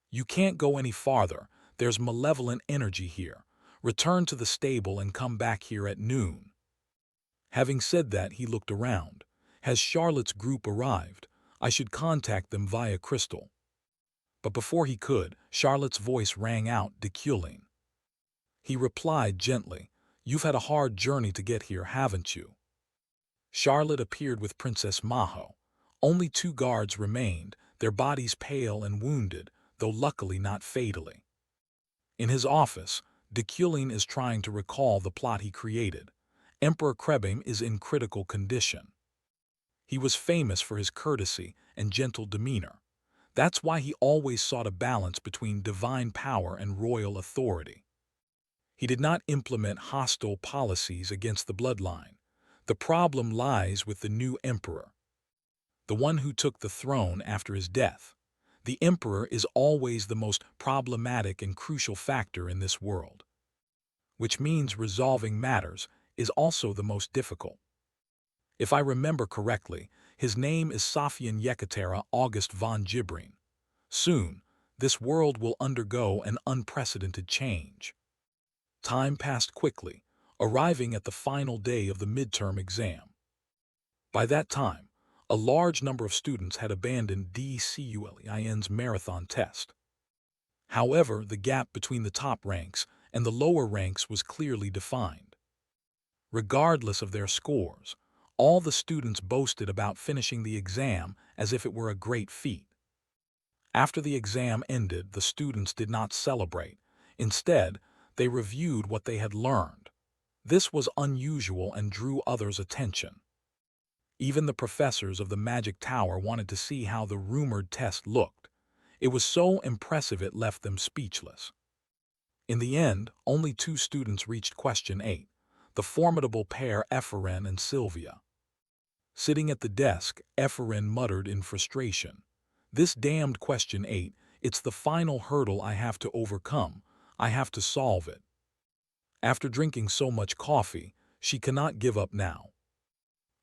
"You can't go any farther. There's malevolent energy here. Return to the stable and come back here at noon." Having said that, he looked around. Has Charlotte's group arrived? I should contact them via Crystal. But before he could, Charlotte's voice rang out, "Deculin." He replied gently, "You've had a hard journey to get here, haven't you?" Charlotte appeared with Princess Maho. Only 2 guards remained, their bodies pale and wounded, though luckily not fatally. In his office, Deculin is trying to recall the plot he created. Emperor Krebim is in critical condition. He was famous for his courtesy and gentle demeanor. That's why he always sought a balance between divine power and royal authority. He did not implement hostile policies against the bloodline. The problem lies with the new emperor, the one who took the throne after his death. The emperor is always the most problematic and crucial factor in this world, which means resolving matters is also the most difficult. If I remember correctly, his name is Sophian Yekatera August von Gibrin. Soon, this world will undergo an unprecedented change. Time passed quickly, arriving at the final day of the midterm exam. By that time, a large number of students had abandoned DCULEIN's marathon test. However, the gap between the top ranks and the lower ranks was clearly defined. Regardless of their scores, all the students boasted about finishing the exam as if it were a great feat. After the exam ended, the students did not celebrate. Instead, they reviewed what they had learned. This was unusual and drew others' attention. Even the professors of the Magic Tower wanted to see how the rumored test looked. It was so impressive it left them speechless. In the end, only 2 students reached question 8. the formidable pair Ephraim and Sylvia. Sitting at the desk, Ephraim muttered in frustration. This damned question 8, it's the final hurdle I have to overcome. I have to solve it. After drinking so much coffee, she cannot give up now.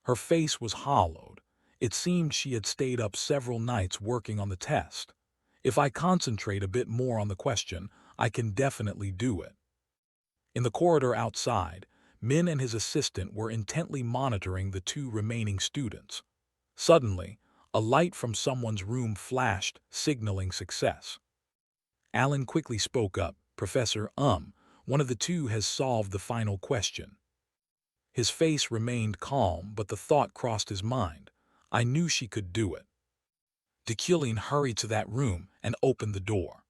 Her face was hollowed. It seemed she had stayed up several nights working on the test. If I concentrate a bit more on the question, I can definitely do it. In the corridor outside, Min and his assistant were intently monitoring the two remaining students. Suddenly, a light from someone's room flashed, signaling success. Alan quickly spoke up, Professor, one of the two has solved the final question. His face remained calm, but the thought crossed his mind. I knew she could do it. Deculin hurried to that room and opened the door.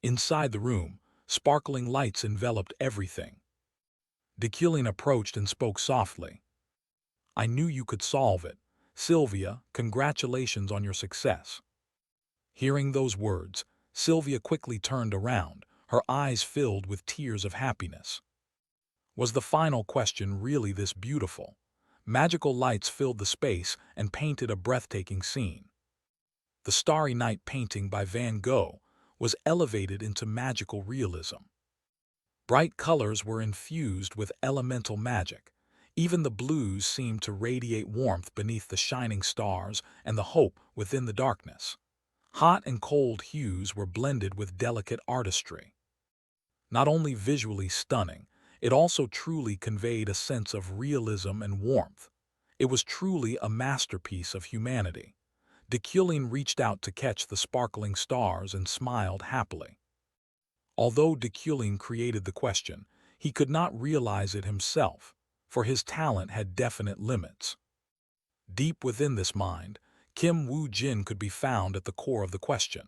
Inside the room, sparkling lights enveloped everything. Deculin approached and spoke softly. I knew you could solve it. Sylvia, congratulations on your success. Hearing those words, Sylvia quickly turned around, her eyes filled with tears of happiness. Was the final question really this beautiful? Magical lights filled the space and painted a breathtaking scene. The Starry Night painting by Van Gogh was elevated into magical realism. Bright colors were infused with elemental magic. Even the blues seemed to radiate warmth beneath the shining stars and the hope within the darkness. Hot and cold hues were blended with delicate artistry. Not only visually stunning, it also truly conveyed a sense of realism and warmth. It was truly a masterpiece of humanity. Deculin reached out to catch the sparkling stars and smiled happily. Although Deculin created the question, he could not realize it himself, for his talent had definite limits. Deep within this mind, Kim Woo-jin could be found at the core of the question.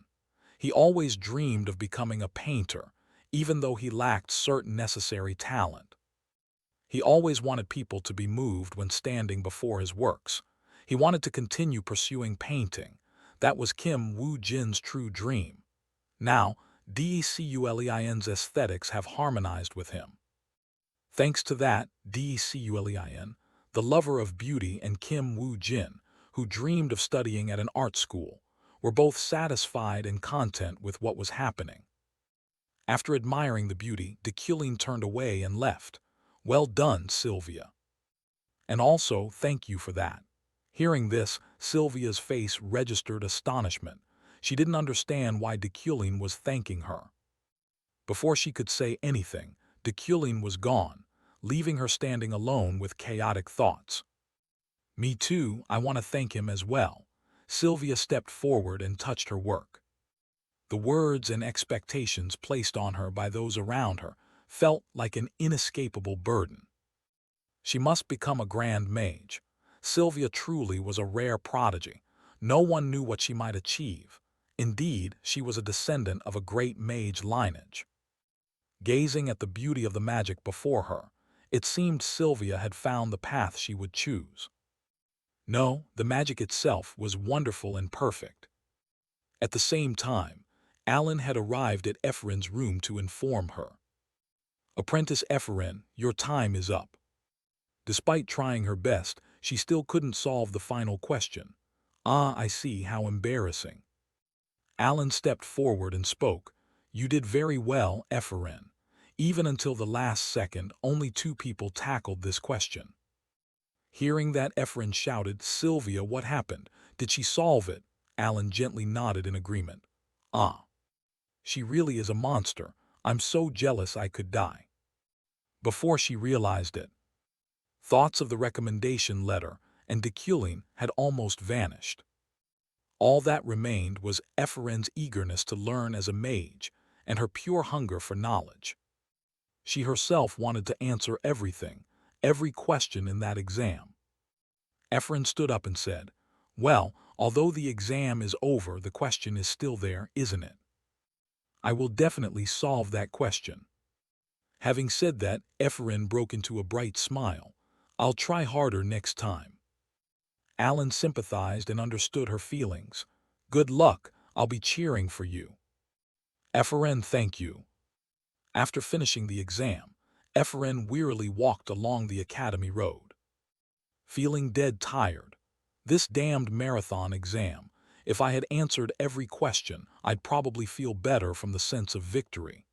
He always dreamed of becoming a painter, even though he lacked certain necessary talent. He always wanted people to be moved when standing before his works. He wanted to continue pursuing painting. That was Kim Woo-jin's true dream. Now, Deculin's aesthetics have harmonized with him. Thanks to that, Deculin, the lover of beauty, and Kim Woo-jin, who dreamed of studying at an art school, were both satisfied and content with what was happening. After admiring the beauty, Deculin turned away and left. Well done, Sylvia. And also, thank you for that. Hearing this, Sylvia's face registered astonishment. She didn't understand why Deculin was thanking her. Before she could say anything, Deculin was gone, leaving her standing alone with chaotic thoughts. Me too, I want to thank him as well. Sylvia stepped forward and touched her work. The words and expectations placed on her by those around her felt like an inescapable burden. She must become a grand mage. Sylvia truly was a rare prodigy. No one knew what she might achieve. Indeed, she was a descendant of a great mage lineage. Gazing at the beauty of the magic before her, it seemed Sylvia had found the path she would choose. No, the magic itself was wonderful and perfect. At the same time, Alan had arrived at Ephraim's room to inform her. Apprentice Ephraim, your time is up. Despite trying her best, she still couldn't solve the final question. Ah, I see, how embarrassing. Alan stepped forward and spoke. You did very well, Ephraim. Even until the last second, only 2 people tackled this question. Hearing that, Ephraim shouted, Sylvia, what happened? Did she solve it? Alan gently nodded in agreement. Ah. She really is a monster. I'm so jealous I could die. Before she realized it, thoughts of the recommendation letter and Deculin had almost vanished. All that remained was Ephraim's eagerness to learn as a mage and her pure hunger for knowledge. She herself wanted to answer everything, every question in that exam. Ephraim stood up and said, Well, although the exam is over, the question is still there, isn't it? I will definitely solve that question. Having said that, Ephraim broke into a bright smile. I'll try harder next time. Alan sympathized and understood her feelings. Good luck, I'll be cheering for you. Ephraim, thank you. After finishing the exam, Ephraim wearily walked along the academy road, feeling dead tired. This damned marathon exam. If I had answered every question, I'd probably feel better from the sense of victory.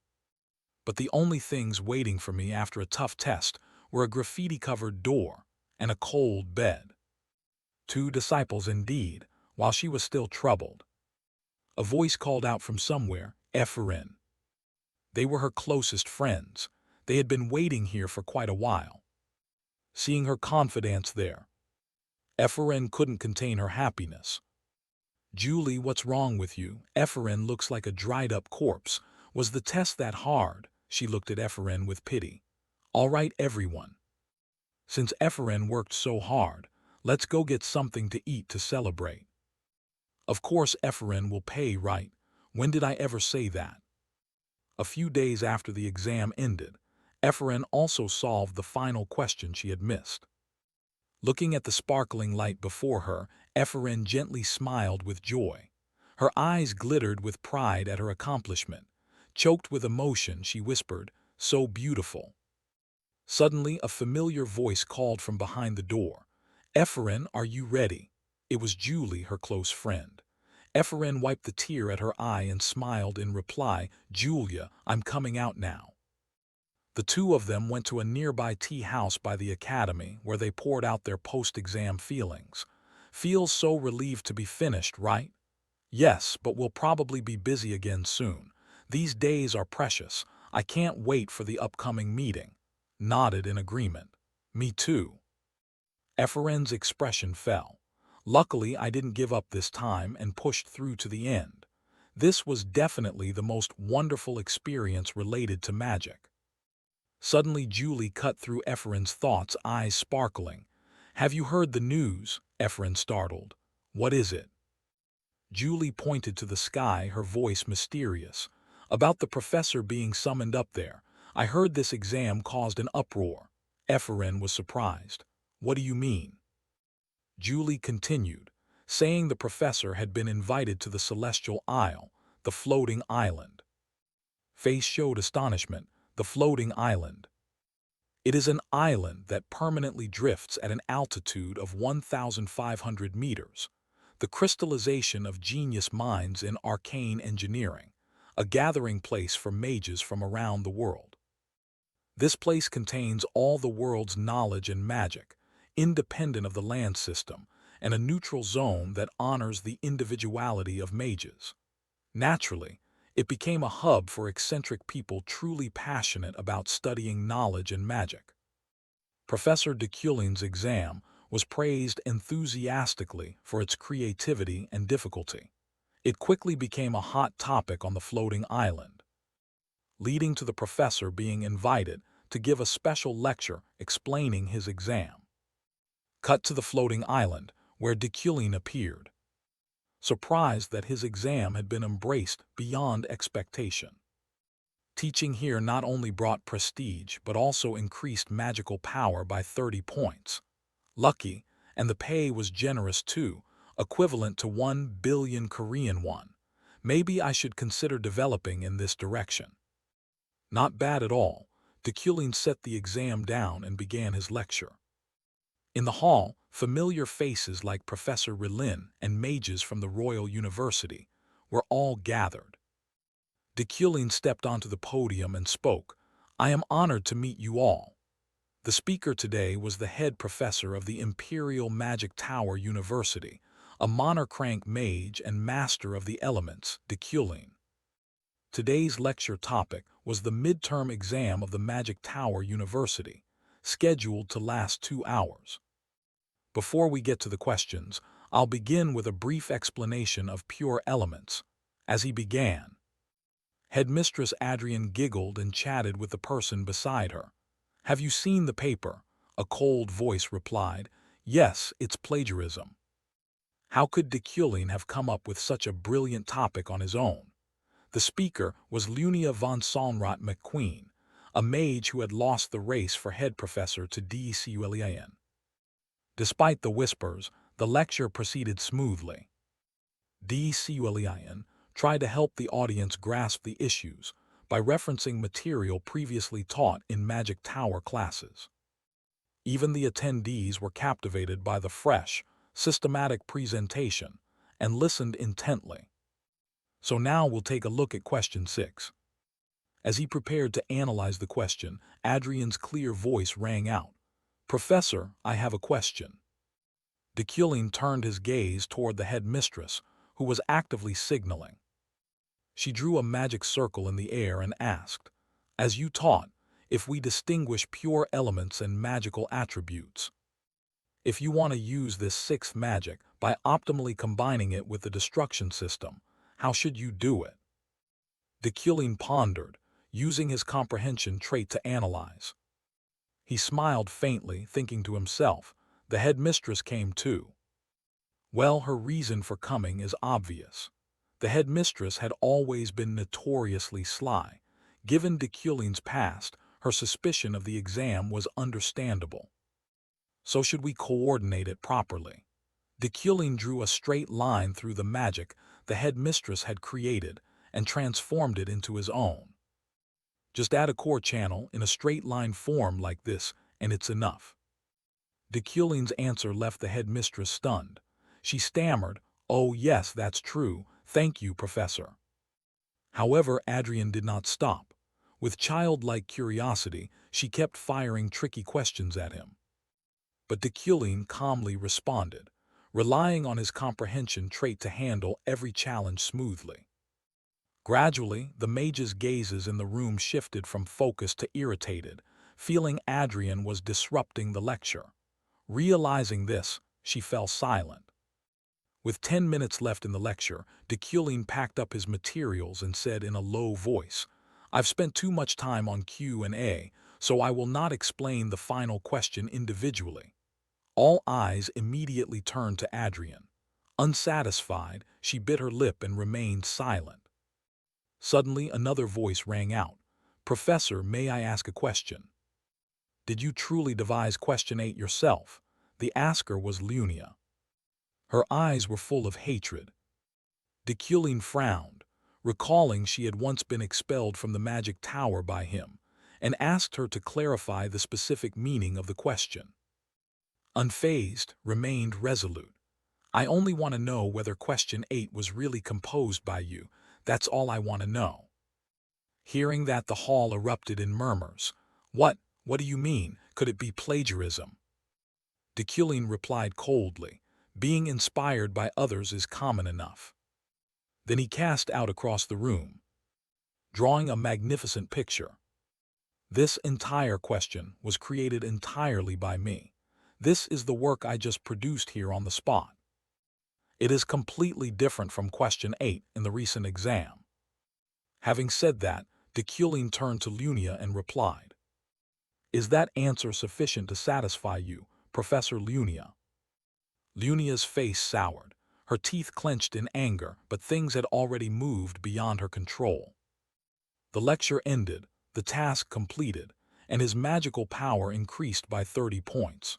But the only things waiting for me after a tough test were a graffiti-covered door and a cold bed. Two disciples indeed, while she was still troubled. A voice called out from somewhere, Ephraim. They were her closest friends. They had been waiting here for quite a while. Seeing her confidence there, Ephraim couldn't contain her happiness. Julie, what's wrong with you? Ephraim looks like a dried-up corpse. Was the test that hard? She looked at Ephraim with pity. All right, everyone. Since Ephraim worked so hard, let's go get something to eat to celebrate. Of course Ephraim will pay, right? When did I ever say that? A few days after the exam ended, Ephraim also solved the final question she had missed. Looking at the sparkling light before her, Ephraim gently smiled with joy. Her eyes glittered with pride at her accomplishment. Choked with emotion, she whispered, "So beautiful." Suddenly, a familiar voice called from behind the door. "Ephraim, are you ready?" It was Julie, her close friend. Ephraim wiped the tear at her eye and smiled in reply, "Julia, I'm coming out now." The two of them went to a nearby tea house by the academy where they poured out their post-exam feelings. "Feels so relieved to be finished, right?" "Yes, but we'll probably be busy again soon. These days are precious. I can't wait for the upcoming meeting." Nodded in agreement. "Me too." Ephraim's expression fell. "Luckily, I didn't give up this time and pushed through to the end. This was definitely the most wonderful experience related to magic." Suddenly Julie cut through Ephraim's thoughts, eyes sparkling. "Have you heard the news?" Ephraim startled. "What is it?" Julie pointed to the sky, her voice mysterious. "About the professor being summoned up there. I heard this exam caused an uproar." Ephraim was surprised. "What do you mean?" Julie continued, saying the professor had been invited to the Celestial Isle, the floating island. Face showed astonishment. The floating island. It is an island that permanently drifts at an altitude of 1,500 meters. The crystallization of genius minds in arcane engineering, a gathering place for mages from around the world. This place contains all the world's knowledge and magic, independent of the land system, and a neutral zone that honors the individuality of mages. Naturally, it became a hub for eccentric people truly passionate about studying knowledge and magic. Professor Deculin's exam was praised enthusiastically for its creativity and difficulty. It quickly became a hot topic on the floating island, leading to the professor being invited to give a special lecture explaining his exam. Cut to the floating island, where Deculin appeared, surprised that his exam had been embraced beyond expectation. Teaching here not only brought prestige but also increased magical power by 30 points. Lucky, and the pay was generous too, equivalent to 1 billion Korean won. Maybe I should consider developing in this direction. Not bad at all. Deculin set the exam down and began his lecture. In the hall, familiar faces like Professor Rilin and mages from the Royal University were all gathered. Deculin stepped onto the podium and spoke. "I am honored to meet you all." The speaker today was the head professor of the Imperial Magic Tower University, a monarch-rank mage and master of the elements, Deculin. Today's lecture topic was the midterm exam of the Magic Tower University, scheduled to last 2 hours. Before we get to the questions, I'll begin with a brief explanation of pure elements. As he began, Headmistress Adrian giggled and chatted with the person beside her. "Have you seen the paper?" A cold voice replied. "Yes, it's plagiarism." How could Deculin have come up with such a brilliant topic on his own? The speaker was Lunia von Sonrat McQueen, a mage who had lost the race for head professor to D.C.Ulian. Despite the whispers, the lecture proceeded smoothly. D.C.Ulian tried to help the audience grasp the issues, by referencing material previously taught in Magic Tower classes. Even the attendees were captivated by the fresh, systematic presentation and listened intently. So now we'll take a look at question 6. As he prepared to analyze the question, Adrian's clear voice rang out. "Professor, I have a question." Deculin turned his gaze toward the headmistress, who was actively signaling. She drew a magic circle in the air and asked, "As you taught, if we distinguish pure elements and magical attributes. If you want to use this sixth magic by optimally combining it with the destruction system, how should you do it?" Deculin pondered, using his comprehension trait to analyze. He smiled faintly, thinking to himself, the headmistress came too. Well, her reason for coming is obvious. The headmistress had always been notoriously sly. Given Deculin's past, her suspicion of the exam was understandable. So should we coordinate it properly? Deculin drew a straight line through the magic the headmistress had created and transformed it into his own. Just add a core channel in a straight line form like this, and it's enough. Deculin's answer left the headmistress stunned. She stammered, "Oh yes, that's true. Thank you, Professor." However, Adrian did not stop. With childlike curiosity, she kept firing tricky questions at him. But Deculin calmly responded, relying on his comprehension trait to handle every challenge smoothly. Gradually, the mage's gazes in the room shifted from focused to irritated, feeling Adrian was disrupting the lecture. Realizing this, she fell silent. With 10 minutes left in the lecture, Deculin packed up his materials and said in a low voice, "I've spent too much time on Q&A, so I will not explain the final question individually." All eyes immediately turned to Adrian. Unsatisfied, she bit her lip and remained silent. Suddenly, another voice rang out. "Professor, may I ask a question?" "Did you truly devise question 8 yourself?" The asker was Lunia. Her eyes were full of hatred. Deculin frowned, recalling she had once been expelled from the Magic Tower by him, and asked her to clarify the specific meaning of the question. Unfazed, remained resolute. "I only want to know whether question 8 was really composed by you. That's all I want to know." Hearing that, the hall erupted in murmurs. What do you mean? Could it be plagiarism?" Deculin replied coldly, "Being inspired by others is common enough." Then he cast out across the room, drawing a magnificent picture. "This entire question was created entirely by me. This is the work I just produced here on the spot. It is completely different from question 8 in the recent exam." Having said that, Deculin turned to Lunia and replied, "Is that answer sufficient to satisfy you, Professor Lunia?" Lunia's face soured, her teeth clenched in anger, but things had already moved beyond her control. The lecture ended, the task completed, and his magical power increased by 30 points.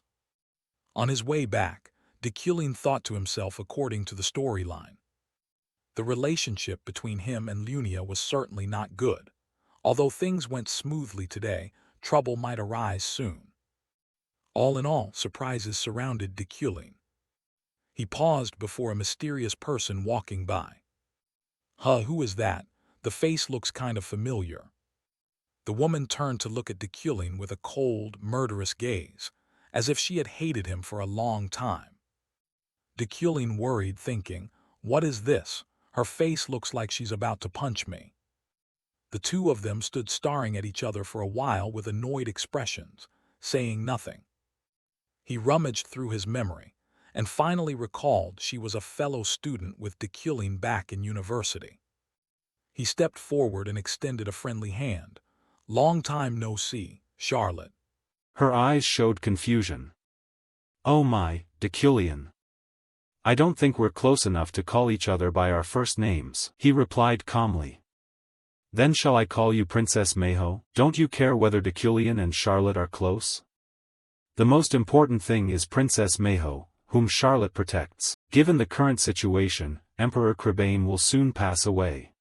On his way back, Deculin thought to himself according to the storyline. The relationship between him and Lunia was certainly not good. Although things went smoothly today, trouble might arise soon. All in all, surprises surrounded Deculin. He paused before a mysterious person walking by. Who is that? The face looks kind of familiar." The woman turned to look at Deculin with a cold, murderous gaze, as if she had hated him for a long time. Deculin worried, thinking, "What is this? Her face looks like she's about to punch me." The two of them stood staring at each other for a while with annoyed expressions, saying nothing. He rummaged through his memory, and finally recalled she was a fellow student with Deculin back in university. He stepped forward and extended a friendly hand. "Long time no see, Charlotte." Her eyes showed confusion. "Oh my, Deculin. I don't think we're close enough to call each other by our first names," he replied calmly. "Then shall I call you Princess Mayho? Don't you care whether Deculin and Charlotte are close? The most important thing is Princess Mayho, whom Charlotte protects. Given the current situation, Emperor Crebain will soon pass away.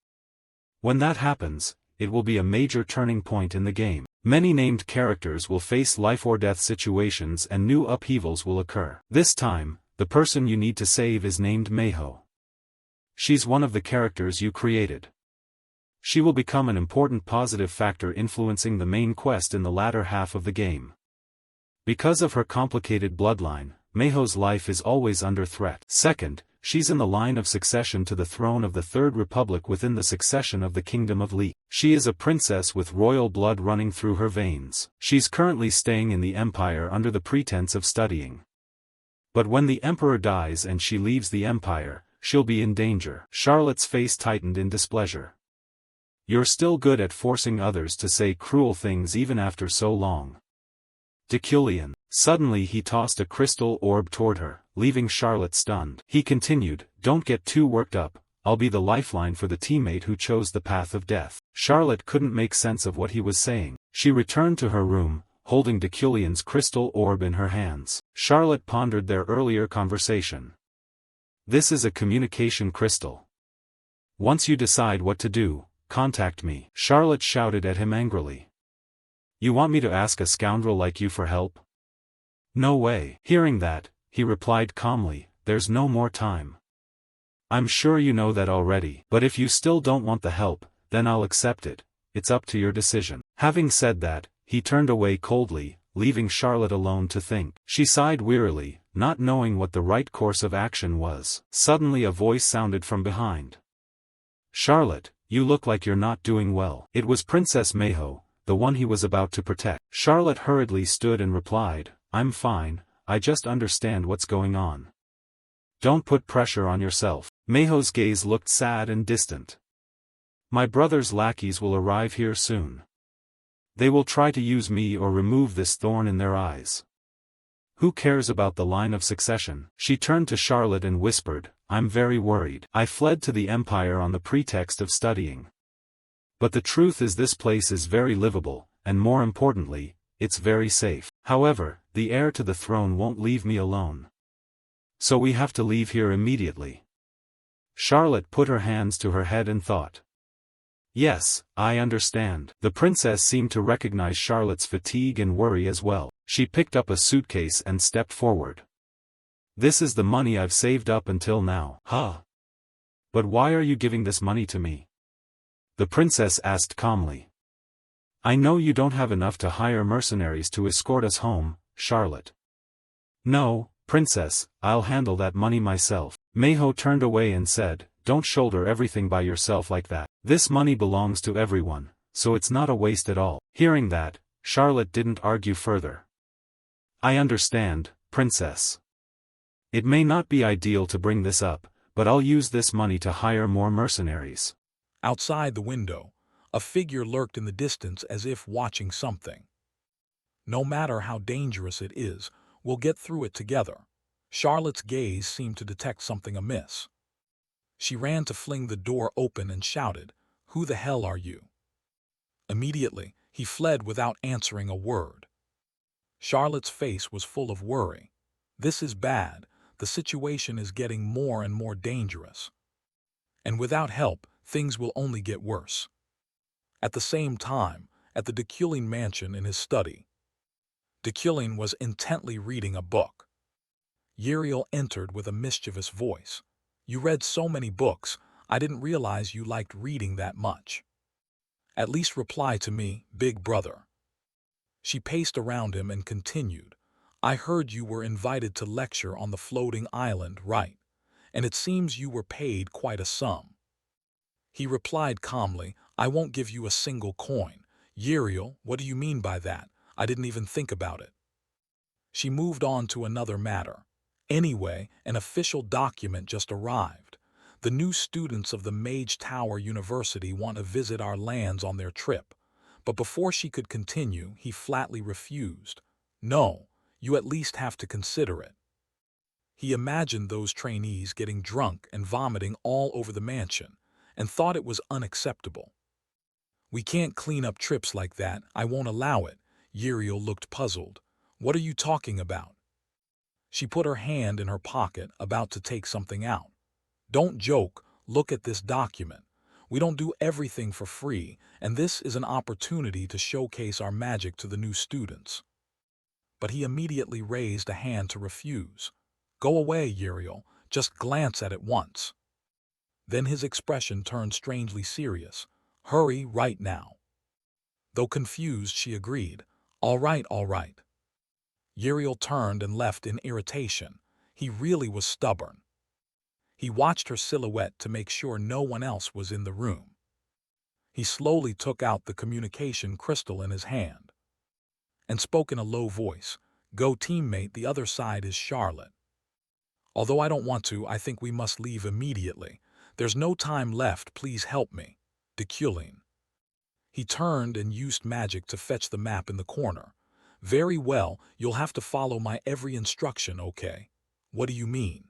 When that happens, it will be a major turning point in the game. Many named characters will face life-or-death situations and new upheavals will occur. This time, the person you need to save is named Manhwa. She's one of the characters you created. She will become an important positive factor influencing the main quest in the latter half of the game. Because of her complicated bloodline, Manhwa's life is always under threat. Second, she's in the line of succession to the throne of the Third Republic within the succession of the Kingdom of Li. She is a princess with royal blood running through her veins. She's currently staying in the Empire under the pretense of studying. But when the Emperor dies and she leaves the Empire, she'll be in danger. Charlotte's face tightened in displeasure. You're still good at forcing others to say cruel things even after so long. Destined. Suddenly he tossed a crystal orb toward her, leaving Charlotte stunned. He continued, don't get too worked up, I'll be the lifeline for the teammate who chose the path of death. Charlotte couldn't make sense of what he was saying. She returned to her room, holding Destined's crystal orb in her hands. Charlotte pondered their earlier conversation. This is a communication crystal. Once you decide what to do, contact me. Charlotte shouted at him angrily. You want me to ask a scoundrel like you for help? No way. Hearing that, he replied calmly, there's no more time. I'm sure you know that already. But if you still don't want the help, then I'll accept it. It's up to your decision. Having said that, he turned away coldly, leaving Charlotte alone to think. She sighed wearily, not knowing what the right course of action was. Suddenly a voice sounded from behind. Charlotte, you look like you're not doing well. It was Princess Manhwa, the one he was about to protect. Charlotte hurriedly stood and replied, I'm fine, I just understand what's going on. Don't put pressure on yourself. Manhwa's gaze looked sad and distant. My brother's lackeys will arrive here soon. They will try to use me or remove this thorn in their eyes. Who cares about the line of succession? She turned to Charlotte and whispered, I'm very worried. I fled to the Empire on the pretext of studying. But the truth is this place is very livable, and more importantly, it's very safe. However, the heir to the throne won't leave me alone. So we have to leave here immediately. Charlotte put her hands to her head and thought. Yes, I understand. The princess seemed to recognize Charlotte's fatigue and worry as well. She picked up a suitcase and stepped forward. This is the money I've saved up until now. Huh? But why are you giving this money to me? The princess asked calmly. I know you don't have enough to hire mercenaries to escort us home, Charlotte. No, princess, I'll handle that money myself. Manhwa turned away and said, don't shoulder everything by yourself like that. This money belongs to everyone, so it's not a waste at all. Hearing that, Charlotte didn't argue further. I understand, princess. It may not be ideal to bring this up, but I'll use this money to hire more mercenaries. Outside the window, a figure lurked in the distance as if watching something. No matter how dangerous it is, we'll get through it together. Charlotte's gaze seemed to detect something amiss. She ran to fling the door open and shouted, Who the hell are you? Immediately, he fled without answering a word. Charlotte's face was full of worry. This is bad. The situation is getting more and more dangerous. And without help, things will only get worse. At the same time, at the Destined mansion in his study, Destined was intently reading a book. Uriel entered with a mischievous voice. You read so many books, I didn't realize you liked reading that much. At least reply to me, big brother. She paced around him and continued. I heard you were invited to lecture on the floating island, right? And it seems you were paid quite a sum. He replied calmly, I won't give you a single coin. Uriel, what do you mean by that? I didn't even think about it. She moved on to another matter. Anyway, an official document just arrived. The new students of the Mage Tower University want to visit our lands on their trip. But before she could continue, he flatly refused. No, you at least have to consider it. He imagined those trainees getting drunk and vomiting all over the mansion, and thought it was unacceptable. We can't clean up trips like that, I won't allow it. Uriel looked puzzled. What are you talking about? She put her hand in her pocket, about to take something out. Don't joke, look at this document. We don't do everything for free, and this is an opportunity to showcase our magic to the new students. But he immediately raised a hand to refuse. Go away, Uriel. Just glance at it once. Then his expression turned strangely serious. Hurry right now. Though confused, she agreed. All right, all right. Uriel turned and left in irritation. He really was stubborn. He watched her silhouette to make sure no one else was in the room. He slowly took out the communication crystal in his hand and spoke in a low voice. Go, teammate, the other side is Charlotte. Although I don't want to, I think we must leave immediately. There's no time left, please help me. Deculin. He turned and used magic to fetch the map in the corner. Very well, you'll have to follow my every instruction, okay? What do you mean?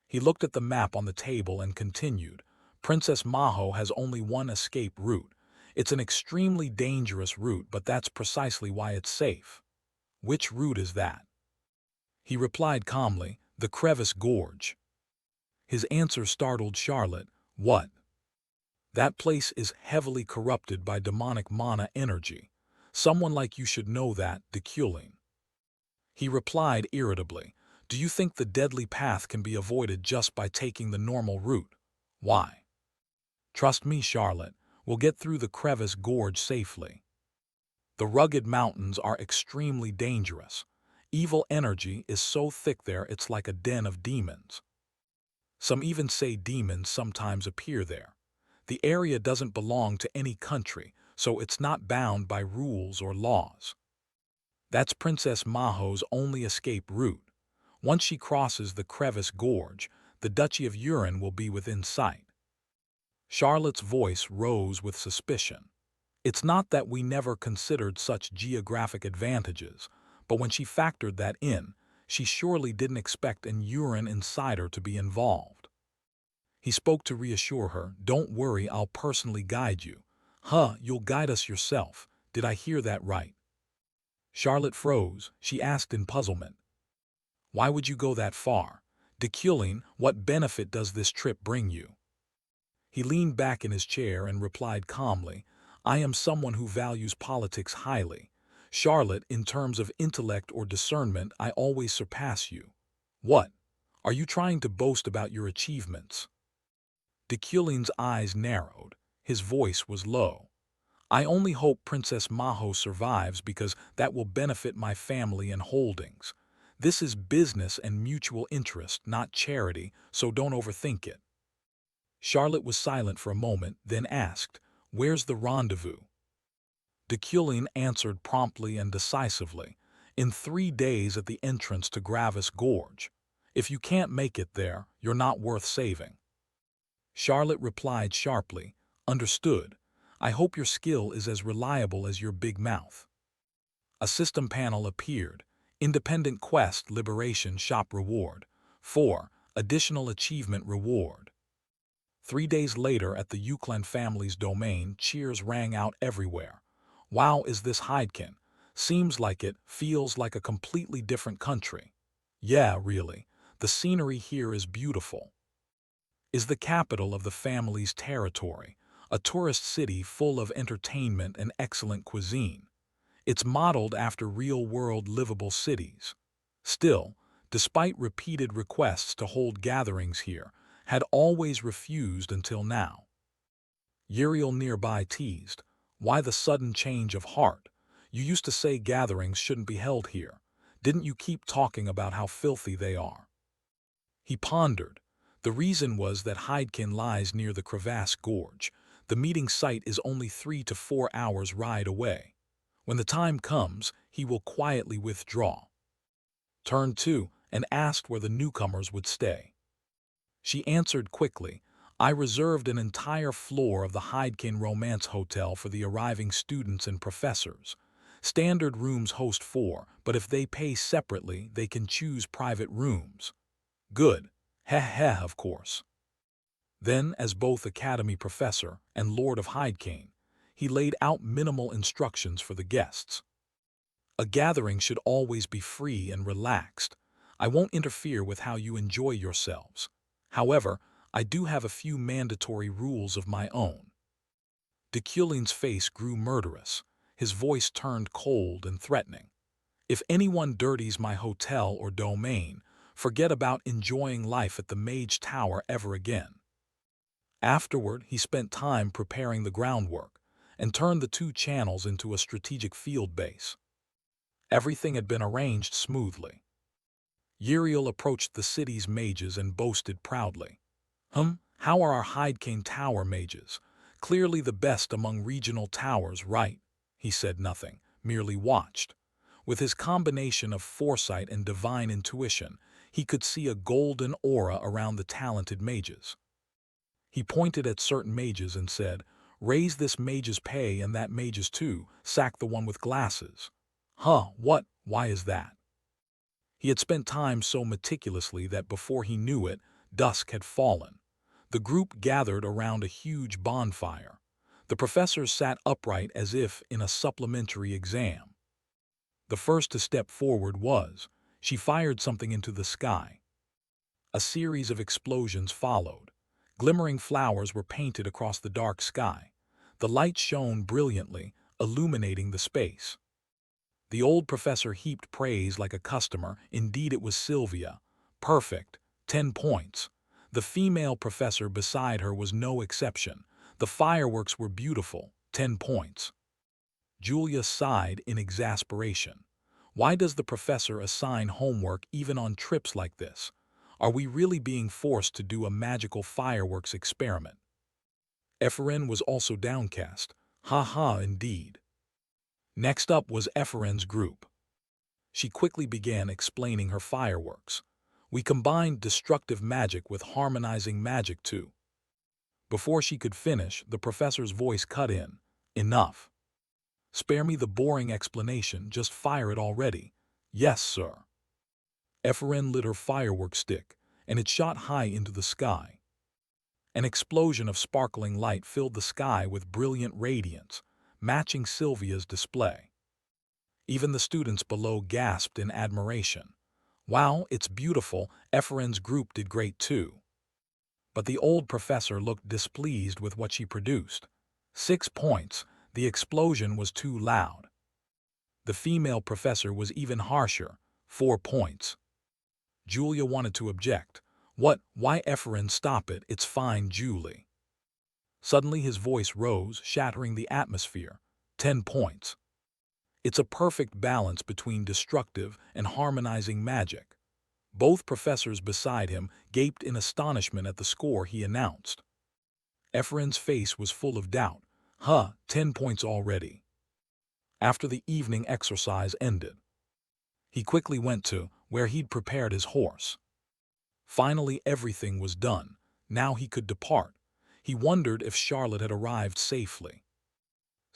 He looked at the map on the table and continued. Princess Maho has only one escape route. It's an extremely dangerous route, but that's precisely why it's safe. Which route is that? He replied calmly, the Crevice Gorge. His answer startled Charlotte. What? That place is heavily corrupted by demonic mana energy. Someone like you should know that, Deculin. He replied irritably, do you think the deadly path can be avoided just by taking the normal route? Why? Trust me, Charlotte, we'll get through the Crevice Gorge safely. The rugged mountains are extremely dangerous. Evil energy is so thick there it's like a den of demons. Some even say demons sometimes appear there. The area doesn't belong to any country, so it's not bound by rules or laws. That's Princess Maho's only escape route. Once she crosses the Crevice Gorge, the Duchy of Urin will be within sight. Charlotte's voice rose with suspicion. It's not that we never considered such geographic advantages, but when she factored that in, she surely didn't expect an Urin insider to be involved. He spoke to reassure her, don't worry, I'll personally guide you. You'll guide us yourself. Did I hear that right? Charlotte froze. She asked in puzzlement. Why would you go that far? Deculin, what benefit does this trip bring you? He leaned back in his chair and replied calmly, I am someone who values politics highly. Charlotte, in terms of intellect or discernment, I always surpass you. What? Are you trying to boast about your achievements? Deculin's eyes narrowed. His voice was low. I only hope Princess Maho survives because that will benefit my family and holdings. This is business and mutual interest, not charity, so don't overthink it. Charlotte was silent for a moment, then asked, Where's the rendezvous? Deculin answered promptly and decisively, In 3 days at the entrance to Gravis Gorge. If you can't make it there, you're not worth saving. Charlotte replied sharply, Understood. I hope your skill is as reliable as your big mouth. A system panel appeared. Independent Quest Liberation Shop Reward. 4. Additional Achievement Reward. 3 days later at the Euclid family's domain, cheers rang out everywhere. Wow, is this Heidekin? Seems like it, feels like a completely different country. Yeah, really. The scenery here is beautiful. Is the capital of the family's territory, a tourist city full of entertainment and excellent cuisine. It's modeled after real-world livable cities. Still, despite repeated requests to hold gatherings here, had always refused until now. Uriel nearby teased, Why the sudden change of heart? You used to say gatherings shouldn't be held here. Didn't you keep talking about how filthy they are? He pondered. The reason was that Heidekin lies near the Crevasse Gorge. The meeting site is only 3 to 4 hours' ride away. When the time comes, he will quietly withdraw. Turned to and asked where the newcomers would stay. She answered quickly, I reserved an entire floor of the Heidekin Romance Hotel for the arriving students and professors. Standard rooms host 4, but if they pay separately, they can choose private rooms. Good. Heh, of course. Then, as both Academy Professor and Lord of Heidekin, he laid out minimal instructions for the guests. A gathering should always be free and relaxed. I won't interfere with how you enjoy yourselves. However, I do have a few mandatory rules of my own. Deculin's face grew murderous. His voice turned cold and threatening. If anyone dirties my hotel or domain, forget about enjoying life at the Mage Tower ever again. Afterward, he spent time preparing the groundwork and turned the two channels into a strategic field base. Everything had been arranged smoothly. Uriel approached the city's mages and boasted proudly. How are our Hydecane Tower mages? Clearly the best among regional towers, right? He said nothing, merely watched. With his combination of foresight and divine intuition, he could see a golden aura around the talented mages. He pointed at certain mages and said, "Raise this mage's pay and that mage's too, sack the one with glasses." What? Why is that? He had spent time so meticulously that before he knew it, dusk had fallen. The group gathered around a huge bonfire. The professors sat upright as if in a supplementary exam. The first to step forward was, she fired something into the sky. A series of explosions followed. Glimmering flowers were painted across the dark sky. The light shone brilliantly, illuminating the space. The old professor heaped praise like a customer. Indeed, it was Sylvia. Perfect. 10 points. The female professor beside her was no exception. The fireworks were beautiful. 10 points. Julia sighed in exasperation. Why does the professor assign homework even on trips like this? Are we really being forced to do a magical fireworks experiment? Ephraim was also downcast. Indeed. Next up was Ephraim's group. She quickly began explaining her fireworks. We combined destructive magic with harmonizing magic too. Before she could finish, the professor's voice cut in. Enough. Spare me the boring explanation, just fire it already. Yes, sir. Ephraim lit her firework stick, and it shot high into the sky. An explosion of sparkling light filled the sky with brilliant radiance, matching Sylvia's display. Even the students below gasped in admiration. Wow, it's beautiful. Ephraim's group did great too. But the old professor looked displeased with what she produced. 6 points. The explosion was too loud. The female professor was even harsher. 4 points. Julia wanted to object. What? Why, Ephraim, stop it. It's fine, Julie. Suddenly his voice rose, shattering the atmosphere. 10 points. It's a perfect balance between destructive and harmonizing magic. Both professors beside him gaped in astonishment at the score he announced. Ephraim's face was full of doubt. 10 points already. After the evening exercise ended, he quickly went to where he'd prepared his horse. Finally, everything was done. Now he could depart. He wondered if Charlotte had arrived safely.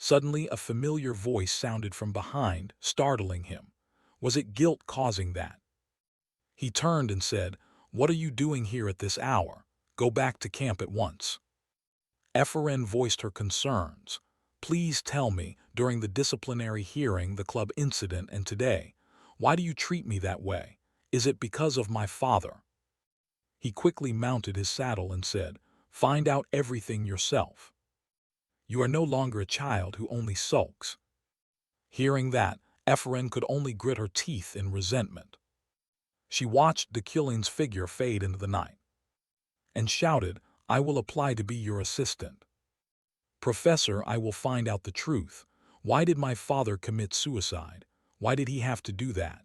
Suddenly, a familiar voice sounded from behind, startling him. Was it guilt causing that? He turned and said, "What are you doing here at this hour? Go back to camp at once." Ephraim voiced her concerns. "Please tell me, during the disciplinary hearing, the club incident, and today, why do you treat me that way? Is it because of my father?" He quickly mounted his saddle and said, "Find out everything yourself. You are no longer a child who only sulks." Hearing that, Ephraim could only grit her teeth in resentment. She watched Deculin's figure fade into the night and shouted, "I will apply to be your assistant. Professor, I will find out the truth. Why did my father commit suicide? Why did he have to do that?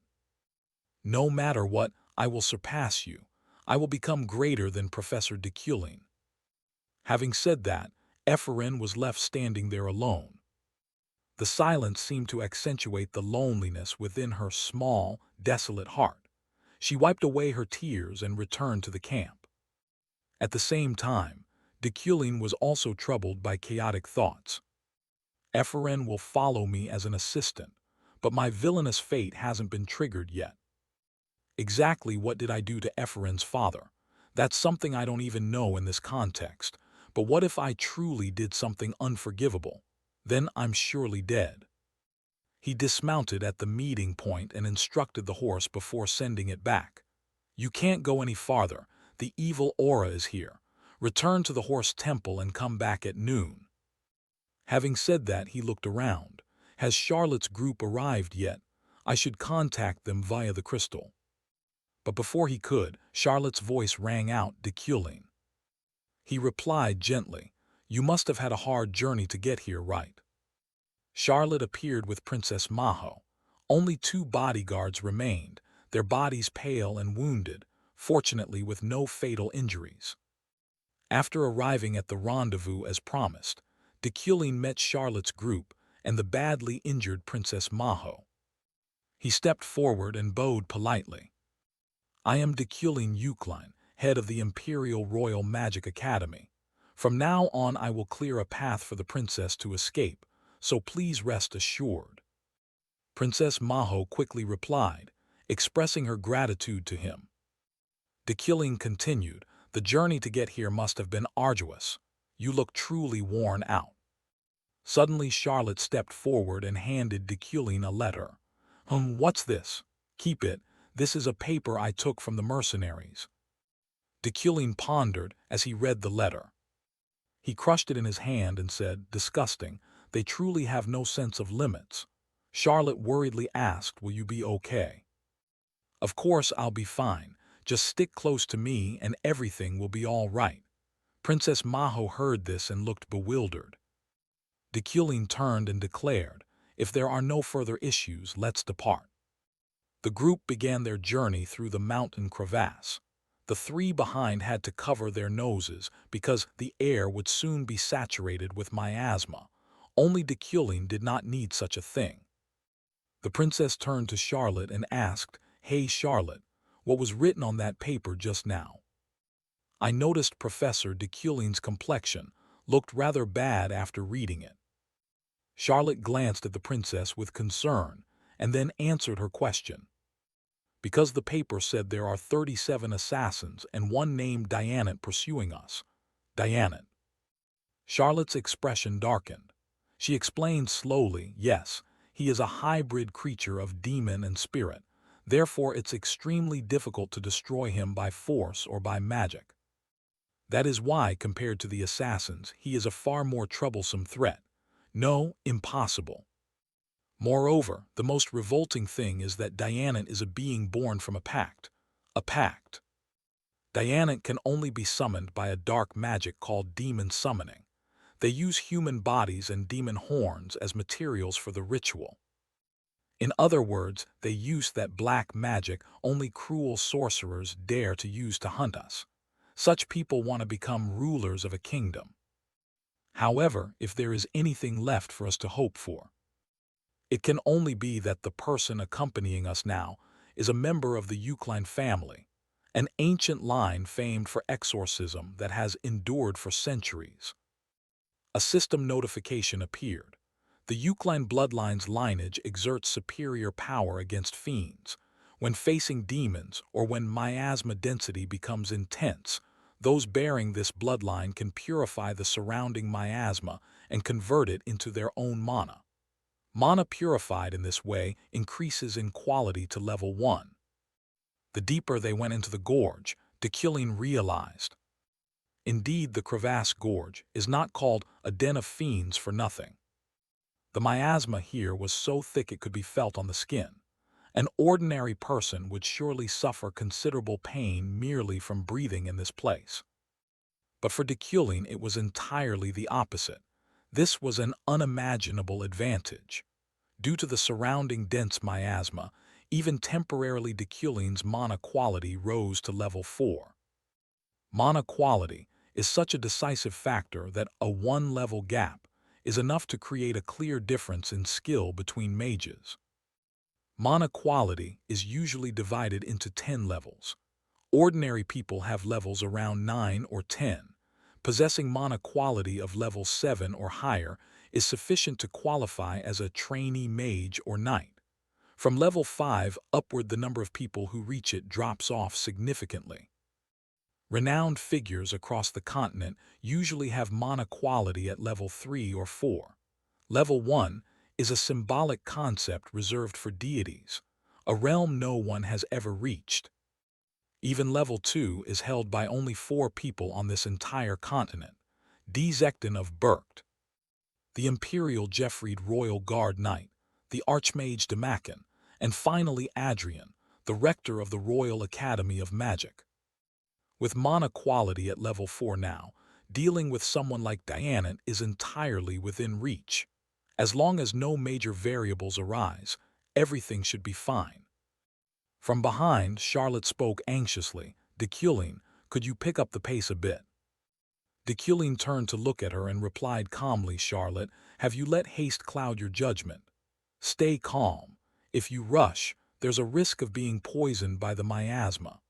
No matter what, I will surpass you. I will become greater than Professor Deculin." Having said that, Ephraim was left standing there alone. The silence seemed to accentuate the loneliness within her small, desolate heart. She wiped away her tears and returned to the camp. At the same time, Deculin was also troubled by chaotic thoughts. Ephraim will follow me as an assistant, but my villainous fate hasn't been triggered yet. Exactly what did I do to Ephraim's father? That's something I don't even know in this context. But what if I truly did something unforgivable? Then I'm surely dead. He dismounted at the meeting point and instructed the horse before sending it back. "You can't go any farther. The evil aura is here. Return to the horse temple and come back at noon." Having said that, he looked around. Has Charlotte's group arrived yet? I should contact them via the crystal. But before he could, Charlotte's voice rang out, "Deculin." He replied gently, "You must have had a hard journey to get here, right?" Charlotte appeared with Princess Maho. Only 2 bodyguards remained, their bodies pale and wounded, fortunately with no fatal injuries. After arriving at the rendezvous as promised, Deculin met Charlotte's group and the badly injured Princess Maho. He stepped forward and bowed politely. "I am Deculin Eucline, head of the Imperial Royal Magic Academy. From now on I will clear a path for the princess to escape, so please rest assured." Princess Maho quickly replied, expressing her gratitude to him. Deculin continued, "The journey to get here must have been arduous. You look truly worn out." Suddenly Charlotte stepped forward and handed Deculin a letter. What's this?" "Keep it. This is a paper I took from the mercenaries." Deculin pondered as he read the letter. He crushed it in his hand and said, "Disgusting. They truly have no sense of limits." Charlotte worriedly asked, "Will you be okay?" "Of course I'll be fine. Just stick close to me and everything will be all right." Princess Maho heard this and looked bewildered. Deculin turned and declared, "If there are no further issues, let's depart." The group began their journey through the mountain crevasse. The 3 behind had to cover their noses because the air would soon be saturated with miasma. Only Deculin did not need such a thing. The princess turned to Charlotte and asked, "Hey Charlotte, what was written on that paper just now?" I noticed Professor Deculin's complexion looked rather bad after reading it. Charlotte glanced at the princess with concern and then answered her question. "Because the paper said there are 37 assassins and one named Dianet pursuing us." "Dianet?" Charlotte's expression darkened. She explained slowly, "Yes, he is a hybrid creature of demon and spirit. Therefore it's extremely difficult to destroy him by force or by magic. That is why, compared to the assassins, he is a far more troublesome threat. No, impossible. Moreover, the most revolting thing is that Dianet is a being born from a pact. A pact. Dianet can only be summoned by a dark magic called demon summoning. They use human bodies and demon horns as materials for the ritual. In other words, they use that black magic only cruel sorcerers dare to use to hunt us. Such people want to become rulers of a kingdom. However, if there is anything left for us to hope for, it can only be that the person accompanying us now is a member of the Eucline family, an ancient line famed for exorcism that has endured for centuries." A system notification appeared. The Eucline bloodline's lineage exerts superior power against fiends. When facing demons or when miasma density becomes intense, those bearing this bloodline can purify the surrounding miasma and convert it into their own mana. Mana purified in this way increases in quality to level 1. The deeper they went into the gorge, Deculin realized. Indeed, the crevasse gorge is not called a den of fiends for nothing. The miasma here was so thick it could be felt on the skin. An ordinary person would surely suffer considerable pain merely from breathing in this place. But for Deculin it was entirely the opposite. This was an unimaginable advantage. Due to the surrounding dense miasma, even temporarily Deculin's mana quality rose to level 4. Mana quality is such a decisive factor that a 1-level gap is enough to create a clear difference in skill between mages. Mana quality is usually divided into 10 levels. Ordinary people have levels around 9 or 10. Possessing mana quality of level 7 or higher is sufficient to qualify as a trainee mage or knight. From level 5 upward, the number of people who reach it drops off significantly. Renowned figures across the continent usually have mana quality at level 3 or 4. Level 1 is a symbolic concept reserved for deities, a realm no one has ever reached. Even level 2 is held by only 4 people on this entire continent. Desectin of Burkt, the Imperial Jeffried Royal Guard Knight, the Archmage Demakin, and finally Adrian, the Rector of the Royal Academy of Magic. With mana quality at level 4 now, dealing with someone like Diana is entirely within reach. As long as no major variables arise, everything should be fine. From behind, Charlotte spoke anxiously. "Deculin, could you pick up the pace a bit?" Deculin turned to look at her and replied calmly, "Charlotte, have you let haste cloud your judgment? Stay calm. If you rush, there's a risk of being poisoned by the miasma."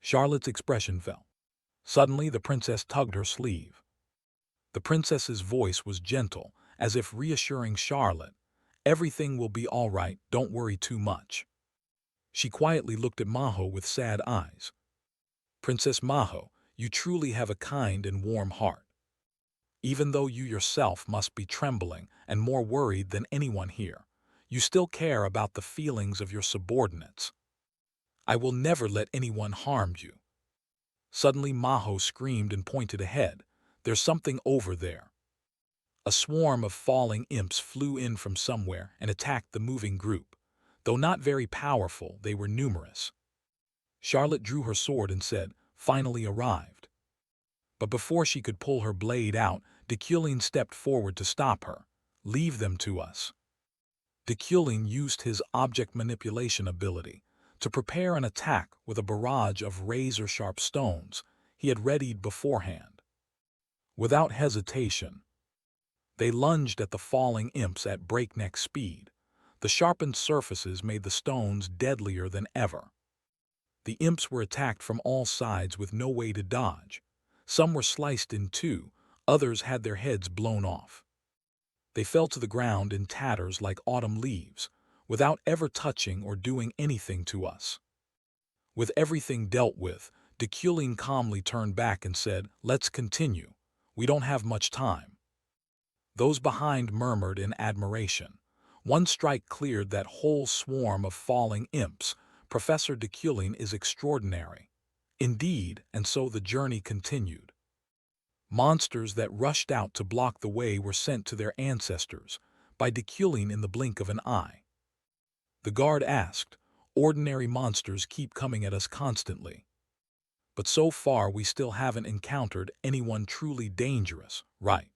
Charlotte's expression fell. Suddenly, the princess tugged her sleeve. The princess's voice was gentle, as if reassuring Charlotte. "Everything will be all right, don't worry too much." She quietly looked at Maho with sad eyes. "Princess Maho, you truly have a kind and warm heart. Even though you yourself must be trembling and more worried than anyone here, you still care about the feelings of your subordinates. I will never let anyone harm you." Suddenly Maho screamed and pointed ahead. "There's something over there." A swarm of falling imps flew in from somewhere and attacked the moving group. Though not very powerful, they were numerous. Charlotte drew her sword and said, "Finally arrived." But before she could pull her blade out, Deculin stepped forward to stop her. "Leave them to us." Deculin used his object manipulation ability to prepare an attack with a barrage of razor-sharp stones he had readied beforehand. Without hesitation, they lunged at the falling imps at breakneck speed. The sharpened surfaces made the stones deadlier than ever. The imps were attacked from all sides with no way to dodge. Some were sliced in two, others had their heads blown off. They fell to the ground in tatters like autumn leaves, without ever touching or doing anything to us. With everything dealt with, Deculin calmly turned back and said, "Let's continue. We don't have much time." Those behind murmured in admiration. One strike cleared that whole swarm of falling imps. Professor Deculin is extraordinary. Indeed, and so the journey continued. Monsters that rushed out to block the way were sent to their ancestors by Deculin in the blink of an eye. The guard asked, "Ordinary monsters keep coming at us constantly. But so far we still haven't encountered anyone truly dangerous, right?"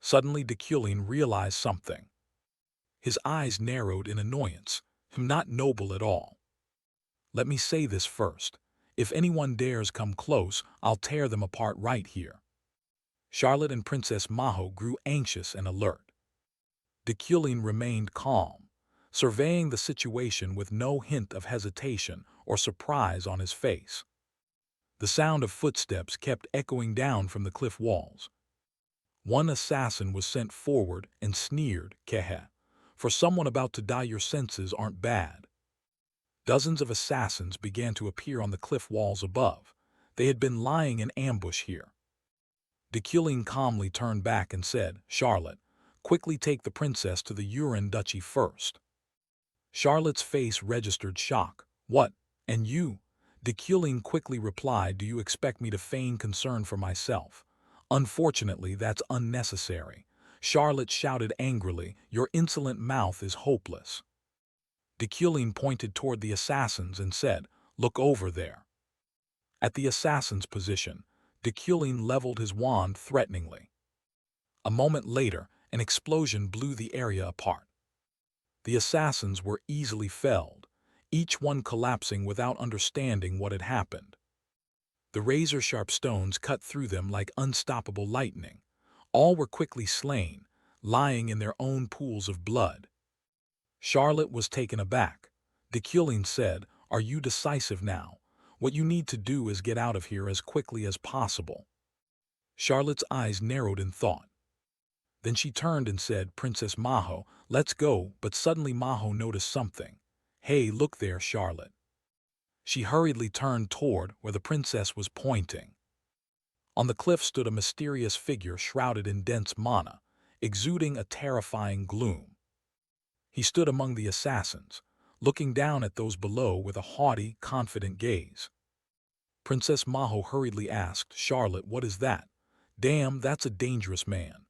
Suddenly Deculin realized something. His eyes narrowed in annoyance. "Not noble at all. Let me say this first. If anyone dares come close, I'll tear them apart right here." Charlotte and Princess Maho grew anxious and alert. Deculin remained calm, surveying the situation with no hint of hesitation or surprise on his face. The sound of footsteps kept echoing down from the cliff walls. One assassin was sent forward and sneered, "Kehe, for someone about to die your senses aren't bad." Dozens of assassins began to appear on the cliff walls above. They had been lying in ambush here. Deculin calmly turned back and said, "Charlotte, quickly take the princess to the Urin Duchy first." Charlotte's face registered shock. "What? And you?" Deculin quickly replied, "Do you expect me to feign concern for myself? Unfortunately, that's unnecessary." Charlotte shouted angrily, "Your insolent mouth is hopeless." Deculin pointed toward the assassins and said, "Look over there." At the assassin's position, Deculin leveled his wand threateningly. A moment later, an explosion blew the area apart. The assassins were easily felled, each one collapsing without understanding what had happened. The razor-sharp stones cut through them like unstoppable lightning. All were quickly slain, lying in their own pools of blood. Charlotte was taken aback. Deculin said, "Are you decisive now? What you need to do is get out of here as quickly as possible." Charlotte's eyes narrowed in thought. Then she turned and said, "Princess Maho, let's go," but suddenly Maho noticed something. "Hey, look there, Charlotte." She hurriedly turned toward where the princess was pointing. On the cliff stood a mysterious figure shrouded in dense mana, exuding a terrifying gloom. He stood among the assassins, looking down at those below with a haughty, confident gaze. Princess Maho hurriedly asked, "Charlotte, what is that? Damn, that's a dangerous man."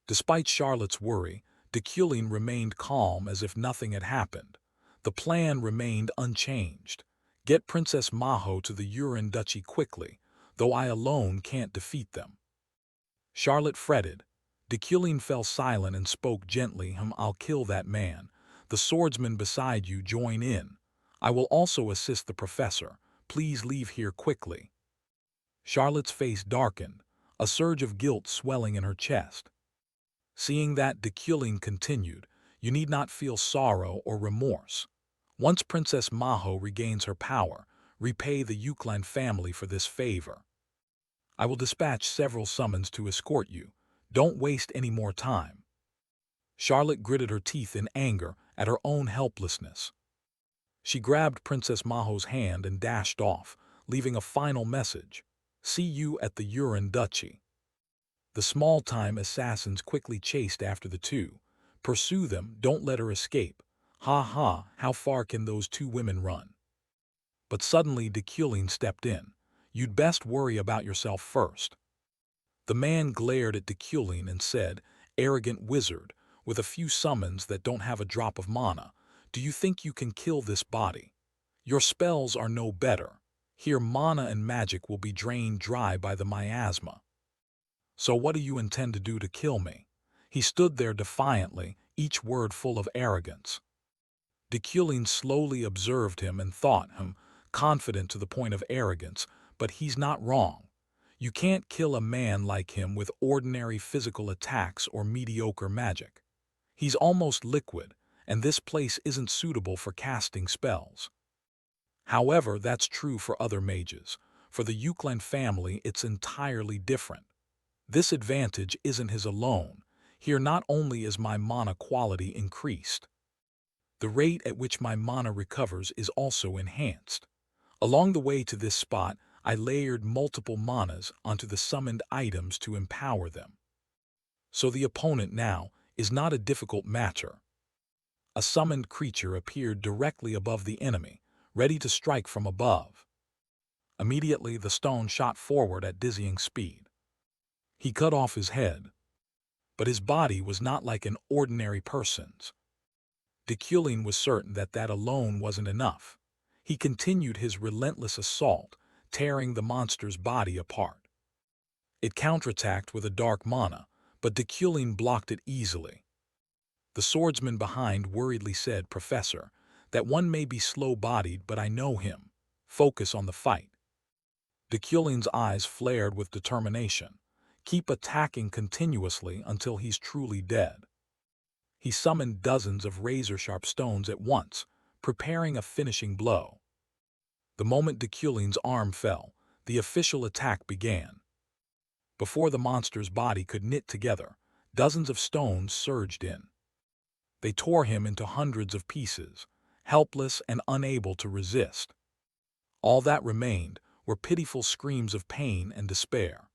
Despite Charlotte's worry, Deculin remained calm as if nothing had happened. The plan remained unchanged. Get Princess Maho to the Yuan Duchy quickly, though I alone can't defeat them. Charlotte fretted. Deculin fell silent and spoke gently, I'll kill that man. The swordsmen beside you join in. I will also assist the professor. Please leave here quickly." Charlotte's face darkened, a surge of guilt swelling in her chest. Seeing that, Deculin continued, "You need not feel sorrow or remorse. Once Princess Maho regains her power, repay the Yuan family for this favor. I will dispatch several summons to escort you. Don't waste any more time." Charlotte gritted her teeth in anger at her own helplessness. She grabbed Princess Maho's hand and dashed off, leaving a final message. "See you at the Yuan Duchy." The small-time assassins quickly chased after the two. "Pursue them, don't let her escape. Ha ha, how far can those two women run?" But suddenly Deculin stepped in. "You'd best worry about yourself first." The man glared at Deculin and said, "Arrogant wizard, with a few summons that don't have a drop of mana, do you think you can kill this body? Your spells are no better. Here mana and magic will be drained dry by the miasma. So what do you intend to do to kill me?" He stood there defiantly, each word full of arrogance. Deculin slowly observed him and thought him confident to the point of arrogance, but he's not wrong. You can't kill a man like him with ordinary physical attacks or mediocre magic. He's almost liquid, and this place isn't suitable for casting spells. However, that's true for other mages. For the Yuan family, it's entirely different. This advantage isn't his alone. Here not only is my mana quality increased, the rate at which my mana recovers is also enhanced. Along the way to this spot, I layered multiple manas onto the summoned items to empower them. So the opponent now is not a difficult matcher. A summoned creature appeared directly above the enemy, ready to strike from above. Immediately the stone shot forward at dizzying speed. He cut off his head, but his body was not like an ordinary person's. Deculin was certain that that alone wasn't enough. He continued his relentless assault, tearing the monster's body apart. It counterattacked with a dark mana, but Deculin blocked it easily. The swordsman behind worriedly said, "Professor, that one may be slow-bodied, but I know him. Focus on the fight." Deculin's eyes flared with determination. "Keep attacking continuously until he's truly dead." He summoned dozens of razor-sharp stones at once, preparing a finishing blow. The moment Deculin's arm fell, the official attack began. Before the monster's body could knit together, dozens of stones surged in. They tore him into hundreds of pieces, helpless and unable to resist. All that remained were pitiful screams of pain and despair.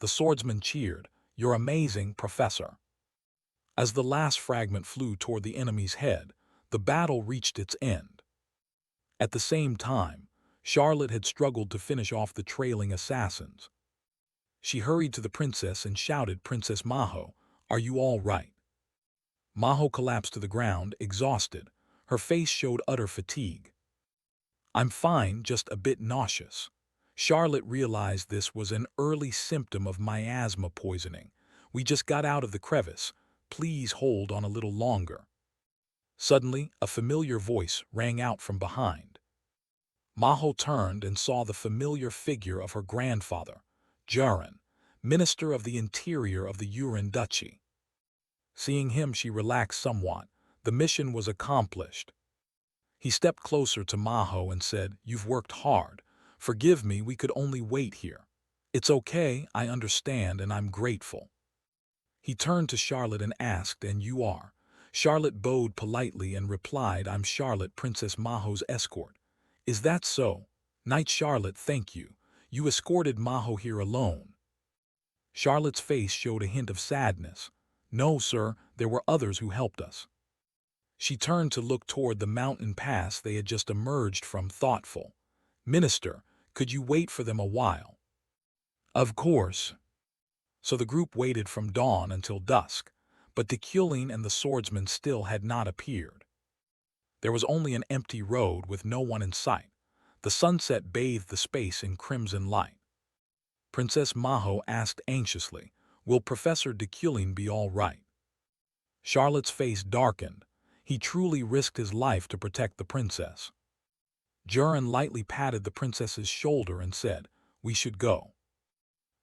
The swordsman cheered, "You're amazing, Professor." As the last fragment flew toward the enemy's head, the battle reached its end. At the same time, Charlotte had struggled to finish off the trailing assassins. She hurried to the princess and shouted, "Princess Maho, are you all right?" Maho collapsed to the ground, exhausted. Her face showed utter fatigue. "I'm fine, just a bit nauseous." Charlotte realized this was an early symptom of miasma poisoning. "We just got out of the crevice. Please hold on a little longer." Suddenly, a familiar voice rang out from behind. Maho turned and saw the familiar figure of her grandfather, Jurin, Minister of the Interior of the Yuan Duchy. Seeing him, she relaxed somewhat. The mission was accomplished. He stepped closer to Maho and said, "You've worked hard. Forgive me, we could only wait here." "It's okay, I understand, and I'm grateful." He turned to Charlotte and asked, "And you are?" Charlotte bowed politely and replied, "I'm Charlotte, Princess Maho's escort." "Is that so?" "Knight Charlotte, thank you. You escorted Maho here alone." Charlotte's face showed a hint of sadness. "No, sir, there were others who helped us." She turned to look toward the mountain pass they had just emerged from, thoughtful. "Minister, could you wait for them a while?" "Of course." So the group waited from dawn until dusk, but Deculin and the swordsman still had not appeared. There was only an empty road with no one in sight. The sunset bathed the space in crimson light. Princess Maho asked anxiously, "Will Professor Deculin be all right?" Charlotte's face darkened. He truly risked his life to protect the princess. Jurin lightly patted the princess's shoulder and said, "We should go."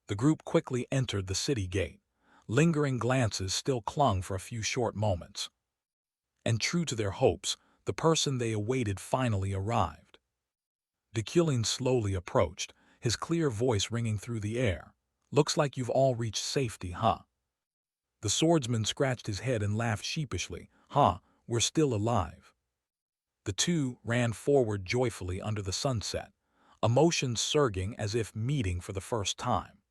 The group quickly entered the city gate. Lingering glances still clung for a few short moments. And true to their hopes, the person they awaited finally arrived. Deculin slowly approached, his clear voice ringing through the air. "Looks like you've all reached safety, huh?" The swordsman scratched his head and laughed sheepishly. "Huh, we're still alive." The two ran forward joyfully under the sunset, emotions surging as if meeting for the first time.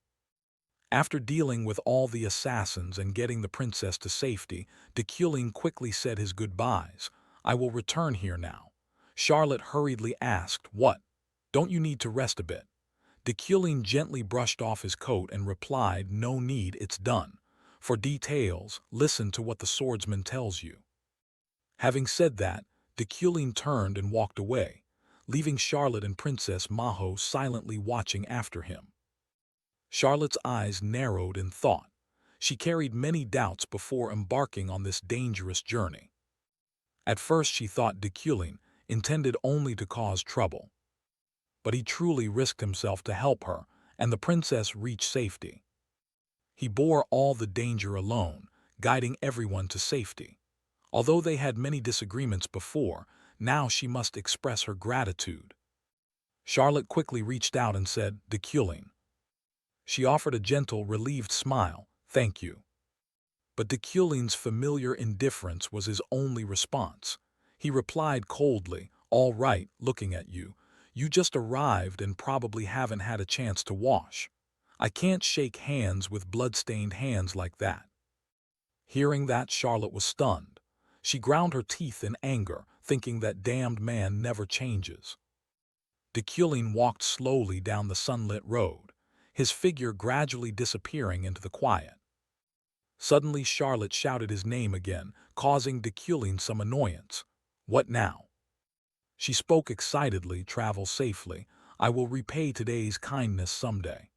After dealing with all the assassins and getting the princess to safety, Deculin quickly said his goodbyes. "I will return here now." Charlotte hurriedly asked, "What? Don't you need to rest a bit?" Deculin gently brushed off his coat and replied, "No need, it's done. For details, listen to what the swordsman tells you." Having said that, Deculin turned and walked away, leaving Charlotte and Princess Maho silently watching after him. Charlotte's eyes narrowed in thought. She carried many doubts before embarking on this dangerous journey. At first she thought Deculin intended only to cause trouble. But he truly risked himself to help her, and the princess reached safety. He bore all the danger alone, guiding everyone to safety. Although they had many disagreements before, now she must express her gratitude. Charlotte quickly reached out and said, "Deculin." She offered a gentle, relieved smile, "Thank you." But Deculin's familiar indifference was his only response. He replied coldly, "All right, looking at you. You just arrived and probably haven't had a chance to wash. I can't shake hands with blood-stained hands like that." Hearing that, Charlotte was stunned. She ground her teeth in anger, thinking that damned man never changes. Deculin walked slowly down the sunlit road, his figure gradually disappearing into the quiet. Suddenly Charlotte shouted his name again, causing Deculin some annoyance. "What now?" She spoke excitedly, "Travel safely. I will repay today's kindness someday."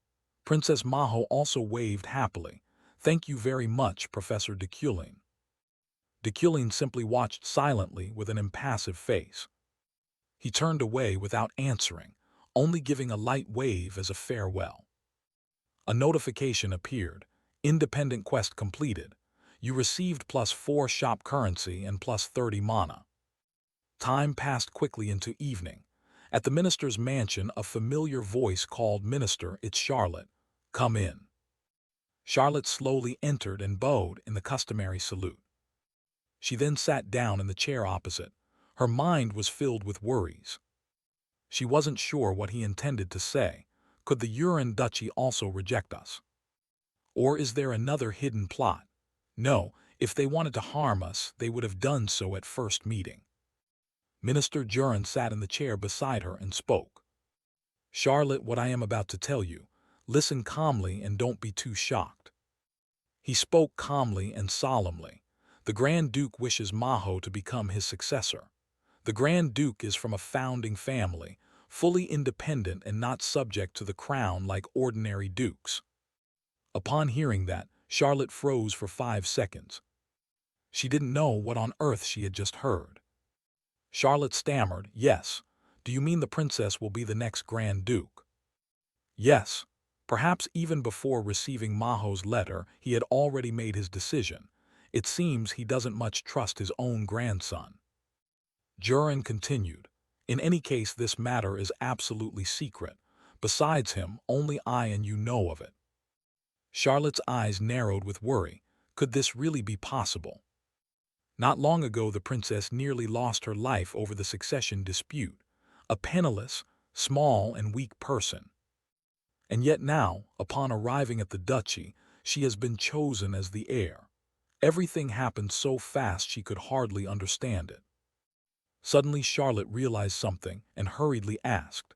Princess Maho also waved happily. "Thank you very much, Professor Deculin." Deculin simply watched silently with an impassive face. He turned away without answering, only giving a light wave as a farewell. A notification appeared. "Independent quest completed. You received +4 shop currency and +30 mana." Time passed quickly into evening. At the minister's mansion, a familiar voice called, "Minister, it's Charlotte. Come in." Charlotte slowly entered and bowed in the customary salute. She then sat down in the chair opposite. Her mind was filled with worries. She wasn't sure what he intended to say. Could the Yuan Duchy also reject us? Or is there another hidden plot? No, if they wanted to harm us, they would have done so at first meeting. Minister Jurin sat in the chair beside her and spoke. "Charlotte, what I am about to tell you, listen calmly and don't be too shocked." He spoke calmly and solemnly. "The Grand Duke wishes Maho to become his successor. The Grand Duke is from a founding family, fully independent and not subject to the crown like ordinary dukes." Upon hearing that, Charlotte froze for 5 seconds. She didn't know what on earth she had just heard. Charlotte stammered, "Yes. Do you mean the princess will be the next Grand Duke?" Yes. Perhaps even before receiving Maho's letter, he had already made his decision. It seems he doesn't much trust his own grandson. Jurin continued, "In any case, this matter is absolutely secret. Besides him, only I and you know of it." Charlotte's eyes narrowed with worry. Could this really be possible? Not long ago, the princess nearly lost her life over the succession dispute. A penniless, small and weak person. And yet now, upon arriving at the duchy, she has been chosen as the heir. Everything happened so fast she could hardly understand it. Suddenly Charlotte realized something and hurriedly asked,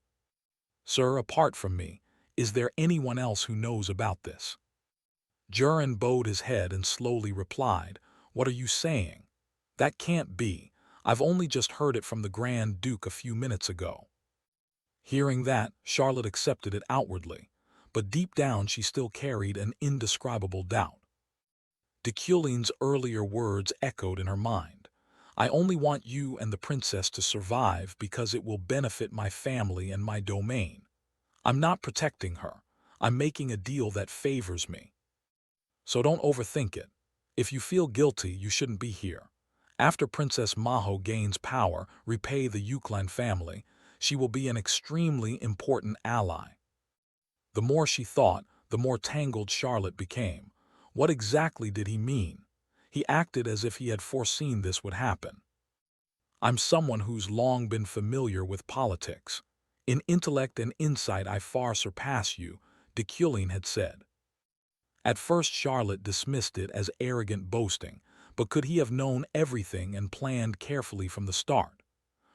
"Sir, apart from me, is there anyone else who knows about this?" Jurin bowed his head and slowly replied, "What are you saying? That can't be. I've only just heard it from the Grand Duke a few minutes ago." Hearing that, Charlotte accepted it outwardly, but deep down she still carried an indescribable doubt. Deculin's earlier words echoed in her mind. "I only want you and the princess to survive because it will benefit my family and my domain. I'm not protecting her. I'm making a deal that favors me. So don't overthink it. If you feel guilty, you shouldn't be here. After Princess Maho gains power, repay the Yuklan family. She will be an extremely important ally." The more she thought, the more tangled Charlotte became. What exactly did he mean? He acted as if he had foreseen this would happen. "I'm someone who's long been familiar with politics. In intellect and insight I far surpass you," Deculin had said. At first Charlotte dismissed it as arrogant boasting, but could he have known everything and planned carefully from the start?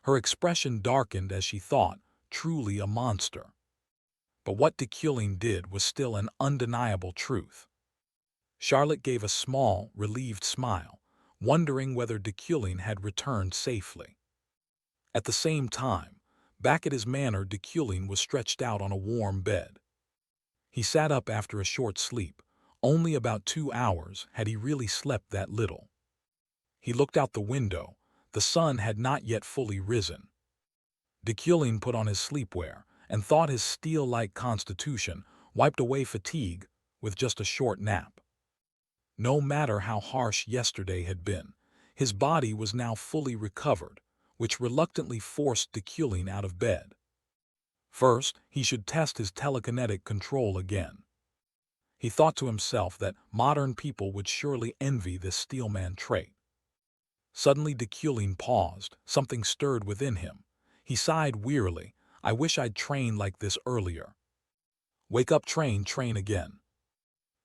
Her expression darkened as she thought, truly a monster. But what Deculin did was still an undeniable truth. Charlotte gave a small, relieved smile, wondering whether Deculin had returned safely. At the same time, back at his manor, Deculin was stretched out on a warm bed. He sat up after a short sleep. Only about 2 hours had he really slept that little. He looked out the window. The sun had not yet fully risen. Deculin put on his sleepwear and thought his steel-like constitution wiped away fatigue with just a short nap. No matter how harsh yesterday had been, his body was now fully recovered, which reluctantly forced Deculin out of bed. First, he should test his telekinetic control again. He thought to himself that modern people would surely envy this steelman trait. Suddenly Deculin paused. Something stirred within him. He sighed wearily. "I wish I'd trained like this earlier." Wake up, train again.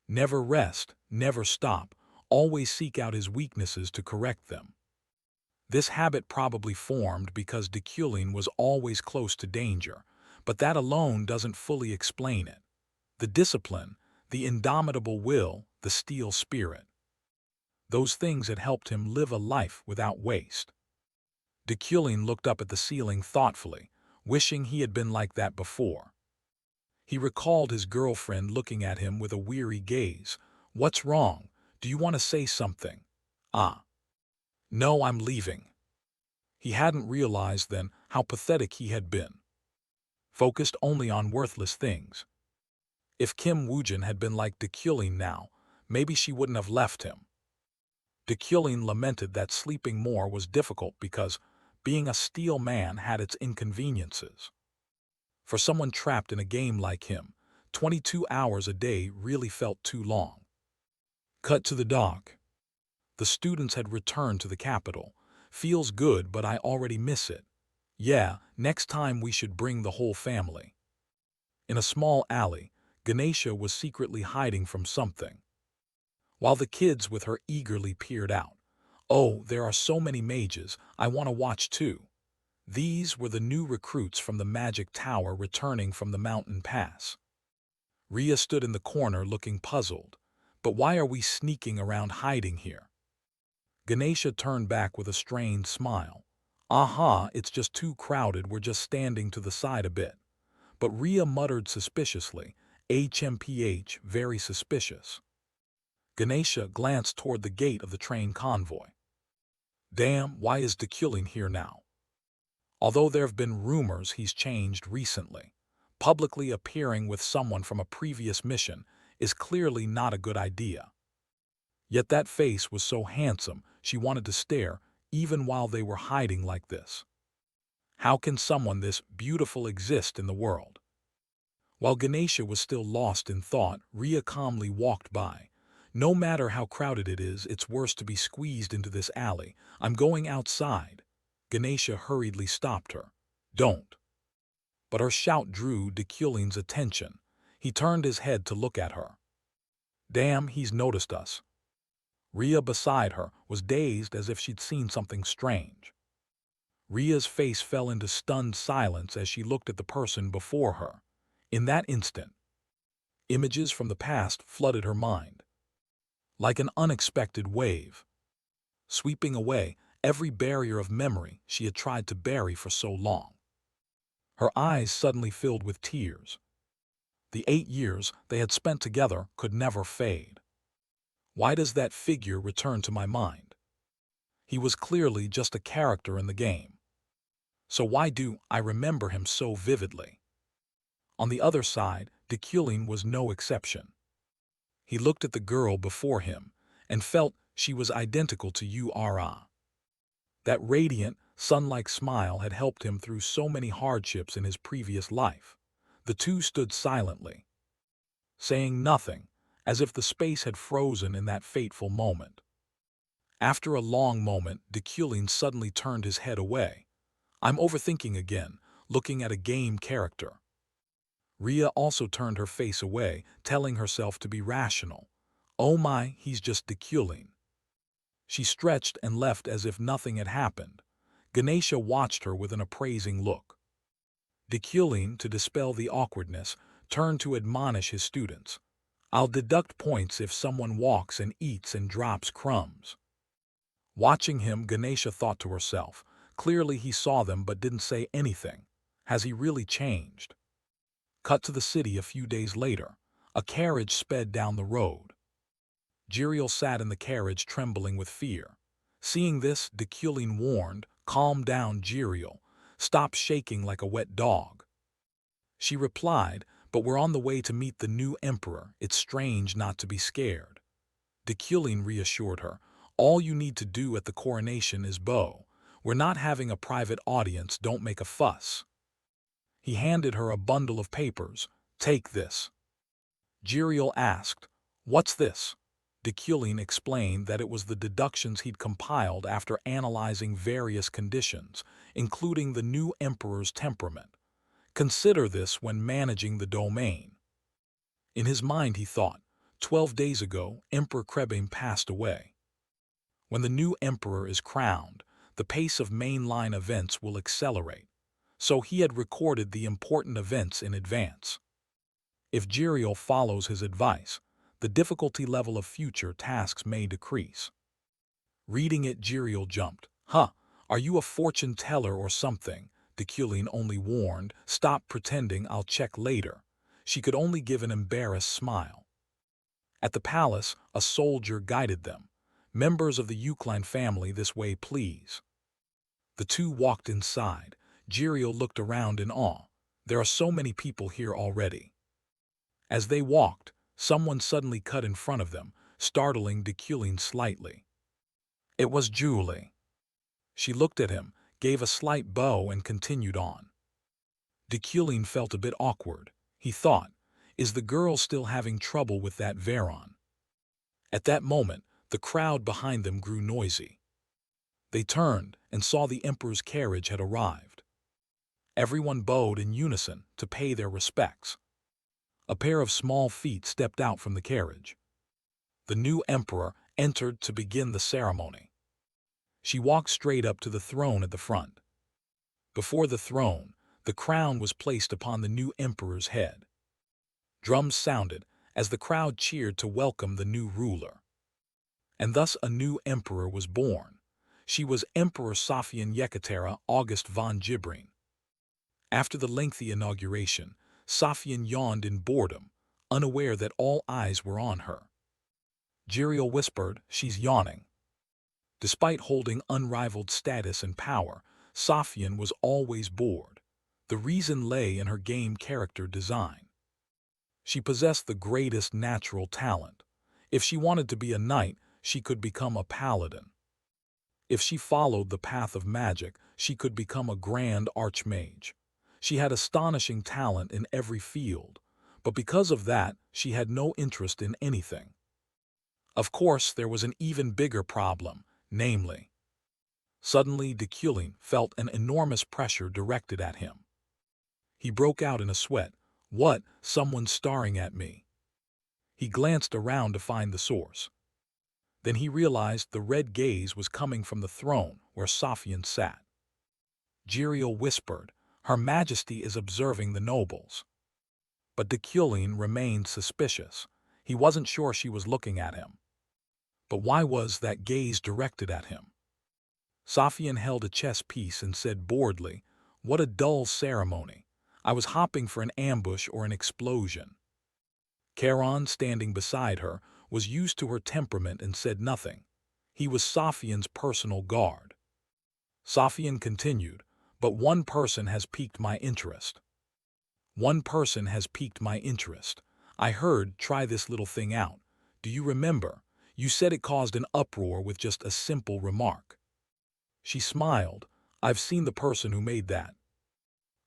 Never rest, never stop, always seek out his weaknesses to correct them. This habit probably formed because Deculin was always close to danger, but that alone doesn't fully explain it. The discipline, the indomitable will, the steel spirit. Those things had helped him live a life without waste. Deculin looked up at the ceiling thoughtfully, wishing he had been like that before. He recalled his girlfriend looking at him with a weary gaze. "What's wrong? Do you want to say something?" "Ah. No, I'm leaving." He hadn't realized then how pathetic he had been, focused only on worthless things. If Kim Woojin had been like Deculin now, maybe she wouldn't have left him. Deculin lamented that sleeping more was difficult because being a steel man had its inconveniences. For someone trapped in a game like him, 22 hours a day really felt too long. Cut to the dock. The students had returned to the capital. "Feels good, but I already miss it. Yeah, next time we should bring the whole family." In a small alley, Ganesha was secretly hiding from something, while the kids with her eagerly peered out. "Oh, there are so many mages, I want to watch too." These were the new recruits from the magic tower returning from the mountain pass. Ria stood in the corner looking puzzled. "But why are we sneaking around hiding here?" Ganesha turned back with a strained smile. "Aha, it's just too crowded, we're just standing to the side a bit." But Ria muttered suspiciously, "HMPH, very suspicious." Ganesha glanced toward the gate of the train convoy. "Damn, why is Deculin here now?" Although there have been rumors he's changed recently, publicly appearing with someone from a previous mission is clearly not a good idea. Yet that face was so handsome she wanted to stare even while they were hiding like this. How can someone this beautiful exist in the world? While Ganesha was still lost in thought, Ria calmly walked by. "No matter how crowded it is, it's worse to be squeezed into this alley. I'm going outside." Ganesha hurriedly stopped her. "Don't." But her shout drew Deculin's attention. He turned his head to look at her. "Damn, he's noticed us." Rhea beside her was dazed as if she'd seen something strange. Rhea's face fell into stunned silence as she looked at the person before her. In that instant, images from the past flooded her mind, like an unexpected wave, sweeping away every barrier of memory she had tried to bury for so long. Her eyes suddenly filled with tears. The 8 years they had spent together could never fade. Why does that figure return to my mind? He was clearly just a character in the game. So why do I remember him so vividly? On the other side, Deculin was no exception. He looked at the girl before him and felt she was identical to Ura. That radiant, sun-like smile had helped him through so many hardships in his previous life. The two stood silently, saying nothing, as if the space had frozen in that fateful moment. After a long moment, Deculin suddenly turned his head away. I'm overthinking again, looking at a game character. Rhea also turned her face away, telling herself to be rational. Oh my, he's just Deculin. She stretched and left as if nothing had happened. Ganesha watched her with an appraising look. Deculin, to dispel the awkwardness, turned to admonish his students. I'll deduct points if someone walks and eats and drops crumbs. Watching him, Ganesha thought to herself. Clearly he saw them but didn't say anything. Has he really changed? Cut to the city a few days later. A carriage sped down the road. Jiriel sat in the carriage trembling with fear. Seeing this, Deculin warned, "Calm down, Jiriel. Stop shaking like a wet dog." She replied, "But we're on the way to meet the new emperor. It's strange not to be scared." Deculin reassured her, "All you need to do at the coronation is bow. We're not having a private audience, don't make a fuss." He handed her a bundle of papers. "Take this." Jiriel asked, "What's this?" Deculin explained that it was the deductions he'd compiled after analyzing various conditions, including the new emperor's temperament. Consider this when managing the domain. In his mind he thought, 12 days ago, Emperor Krebin passed away. When the new emperor is crowned, the pace of mainline events will accelerate. So he had recorded the important events in advance. If Jiriel follows his advice, the difficulty level of future tasks may decrease. Reading it, Jiriel jumped. Huh, are you a fortune teller or something? Deculin only warned, "Stop pretending, I'll check later." She could only give an embarrassed smile. At the palace, a soldier guided them. "Members of the Eucline family, this way, please." The two walked inside. Jiriel looked around in awe. There are so many people here already. As they walked, someone suddenly cut in front of them, startling Deculin slightly. It was Julie. She looked at him, gave a slight bow and continued on. Deculin felt a bit awkward. He thought, is the girl still having trouble with that Veron? At that moment, the crowd behind them grew noisy. They turned and saw the emperor's carriage had arrived. Everyone bowed in unison to pay their respects. A pair of small feet stepped out from the carriage. The new emperor entered to begin the ceremony. She walked straight up to the throne at the front. Before the throne, the crown was placed upon the new emperor's head. Drums sounded as the crowd cheered to welcome the new ruler. And thus a new emperor was born. She was Emperor Sophian Yekatera August von Gibrin. After the lengthy inauguration, Sophian yawned in boredom, unaware that all eyes were on her. Jiriel whispered, "She's yawning." Despite holding unrivaled status and power, Sophian was always bored. The reason lay in her game character design. She possessed the greatest natural talent. If she wanted to be a knight, she could become a paladin. If she followed the path of magic, she could become a grand archmage. She had astonishing talent in every field, but because of that, she had no interest in anything. Of course, there was an even bigger problem, namely, suddenly Deculin felt an enormous pressure directed at him. He broke out in a sweat. "What? Someone's staring at me." He glanced around to find the source. Then he realized the red gaze was coming from the throne where Safian sat. Jiriel whispered, "Her Majesty is observing the nobles." But Dekulin remained suspicious. He wasn't sure she was looking at him. But why was that gaze directed at him? Safian held a chess piece and said boredly, "What a dull ceremony. I was hopping for an ambush or an explosion." Charon, standing beside her, was used to her temperament and said nothing. He was Safian's personal guard. Safian continued, "But one person has piqued my interest. One person has piqued my interest. I heard, try this little thing out. Do you remember? You said it caused an uproar with just a simple remark." She smiled. "I've seen the person who made that.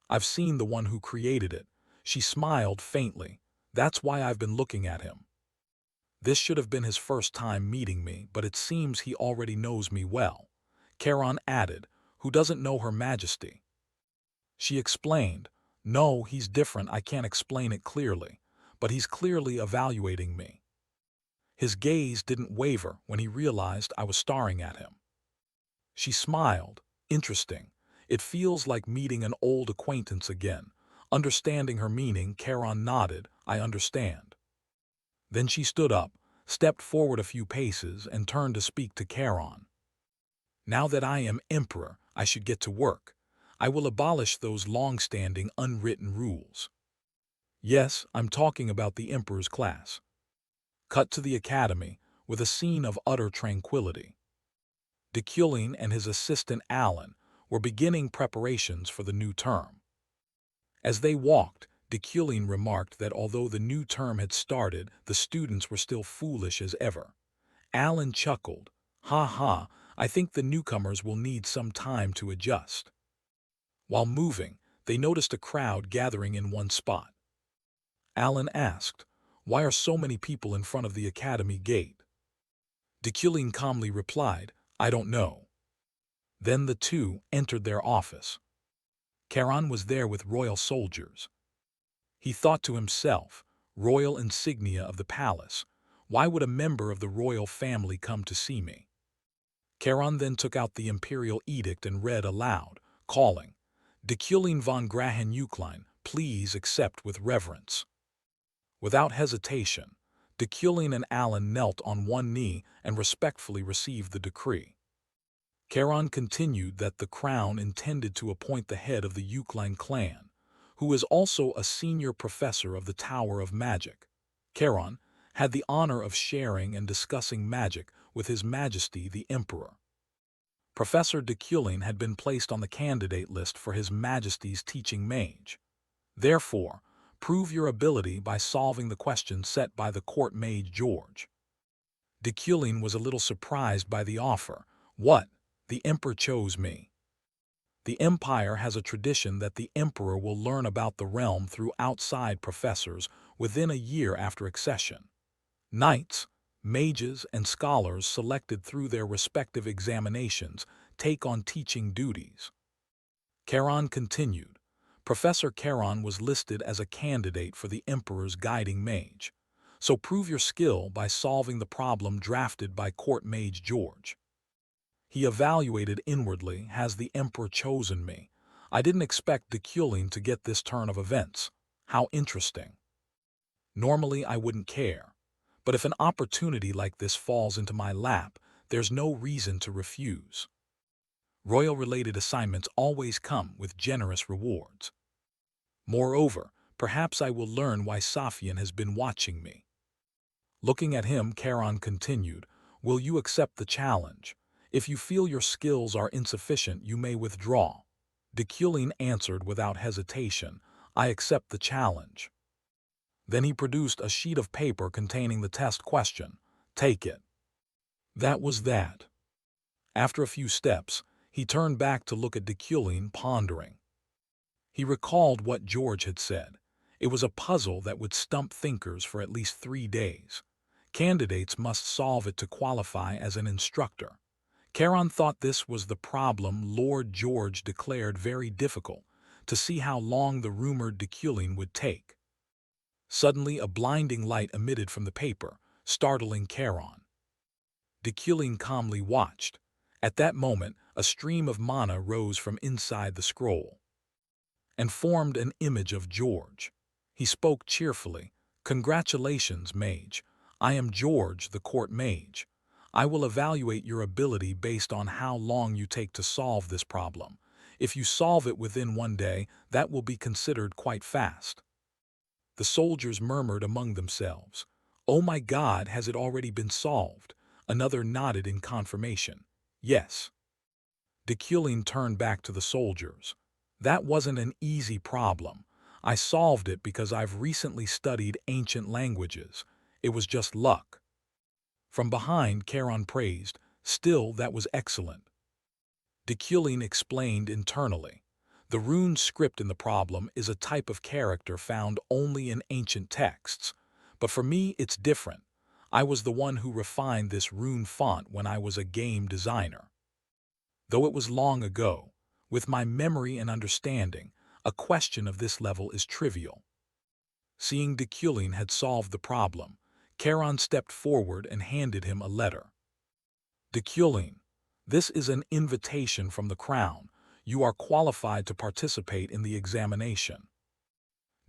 I've seen the one who created it." She smiled faintly. "That's why I've been looking at him. This should have been his first time meeting me, but it seems he already knows me well." Charon added, "Who doesn't know Her Majesty?" She explained, "No, he's different. I can't explain it clearly, but he's clearly evaluating me." His gaze didn't waver when he realized I was staring at him. She smiled. "Interesting. It feels like meeting an old acquaintance again." Understanding her meaning, Charon nodded, "I understand." Then she stood up, stepped forward a few paces, and turned to speak to Charon. "Now that I am emperor, I should get to work. I will abolish those long-standing unwritten rules." "Yes, I'm talking about the emperor's class." Cut to the academy, with a scene of utter tranquility. Dekulin and his assistant Alan were beginning preparations for the new term. As they walked, Dekulin remarked that although the new term had started, the students were still foolish as ever. Alan chuckled, "Ha ha, I think the newcomers will need some time to adjust." While moving, they noticed a crowd gathering in one spot. Alan asked, "Why are so many people in front of the academy gate?" Dekulin calmly replied, "I don't know." Then the two entered their office. Charon was there with royal soldiers. He thought to himself, royal insignia of the palace. Why would a member of the royal family come to see me? Charon then took out the imperial edict and read aloud, calling, "Dekulin von Grahen-Uklein, please accept with reverence." Without hesitation, Dekulin and Alan knelt on one knee and respectfully received the decree. Charon continued that the crown intended to appoint the head of the Uklein clan, who is also a senior professor of the Tower of Magic. Charon had the honor of sharing and discussing magic with His Majesty the Emperor. Professor Dekulin had been placed on the candidate list for His Majesty's teaching mage. Therefore, prove your ability by solving the question set by the court mage George. Dekulin was a little surprised by the offer. "What? The Emperor chose me." The Empire has a tradition that the Emperor will learn about the realm through outside professors within a year after accession. Knights, mages, and scholars selected through their respective examinations take on teaching duties. Charon continued, "Professor Charon was listed as a candidate for the Emperor's guiding mage. So prove your skill by solving the problem drafted by court mage George." He evaluated inwardly, "Has the Emperor chosen me? I didn't expect Dekulin to get this turn of events. How interesting. Normally I wouldn't care. But if an opportunity like this falls into my lap, there's no reason to refuse." Royal-related assignments always come with generous rewards. Moreover, perhaps I will learn why Safian has been watching me. Looking at him, Charon continued, "Will you accept the challenge? If you feel your skills are insufficient, you may withdraw." Dekulin answered without hesitation, "I accept the challenge." Then he produced a sheet of paper containing the test question. "Take it." That was that. After a few steps, he turned back to look at Dekulin, pondering. He recalled what George had said. It was a puzzle that would stump thinkers for at least 3 days. Candidates must solve it to qualify as an instructor. Charon thought this was the problem Lord George declared very difficult, to see how long the rumored Dekulin would take. Suddenly a blinding light emitted from the paper, startling Charon. Dekulin calmly watched. At that moment, a stream of mana rose from inside the scroll and formed an image of George. He spoke cheerfully. "Congratulations, mage. I am George, the court mage. I will evaluate your ability based on how long you take to solve this problem. If you solve it within 1 day, that will be considered quite fast." The soldiers murmured among themselves. "Oh my God, has it already been solved?" Another nodded in confirmation. "Yes." Dekulin turned back to the soldiers. "That wasn't an easy problem. I solved it because I've recently studied ancient languages. It was just luck." From behind, Charon praised, "Still, that was excellent." Dekulin explained internally. "The rune script in the problem is a type of character found only in ancient texts. But for me, it's different. I was the one who refined this rune font when I was a game designer. Though it was long ago, with my memory and understanding, a question of this level is trivial." Seeing Dekulin had solved the problem, Charon stepped forward and handed him a letter. "Dekulin, this is an invitation from the crown. You are qualified to participate in the examination."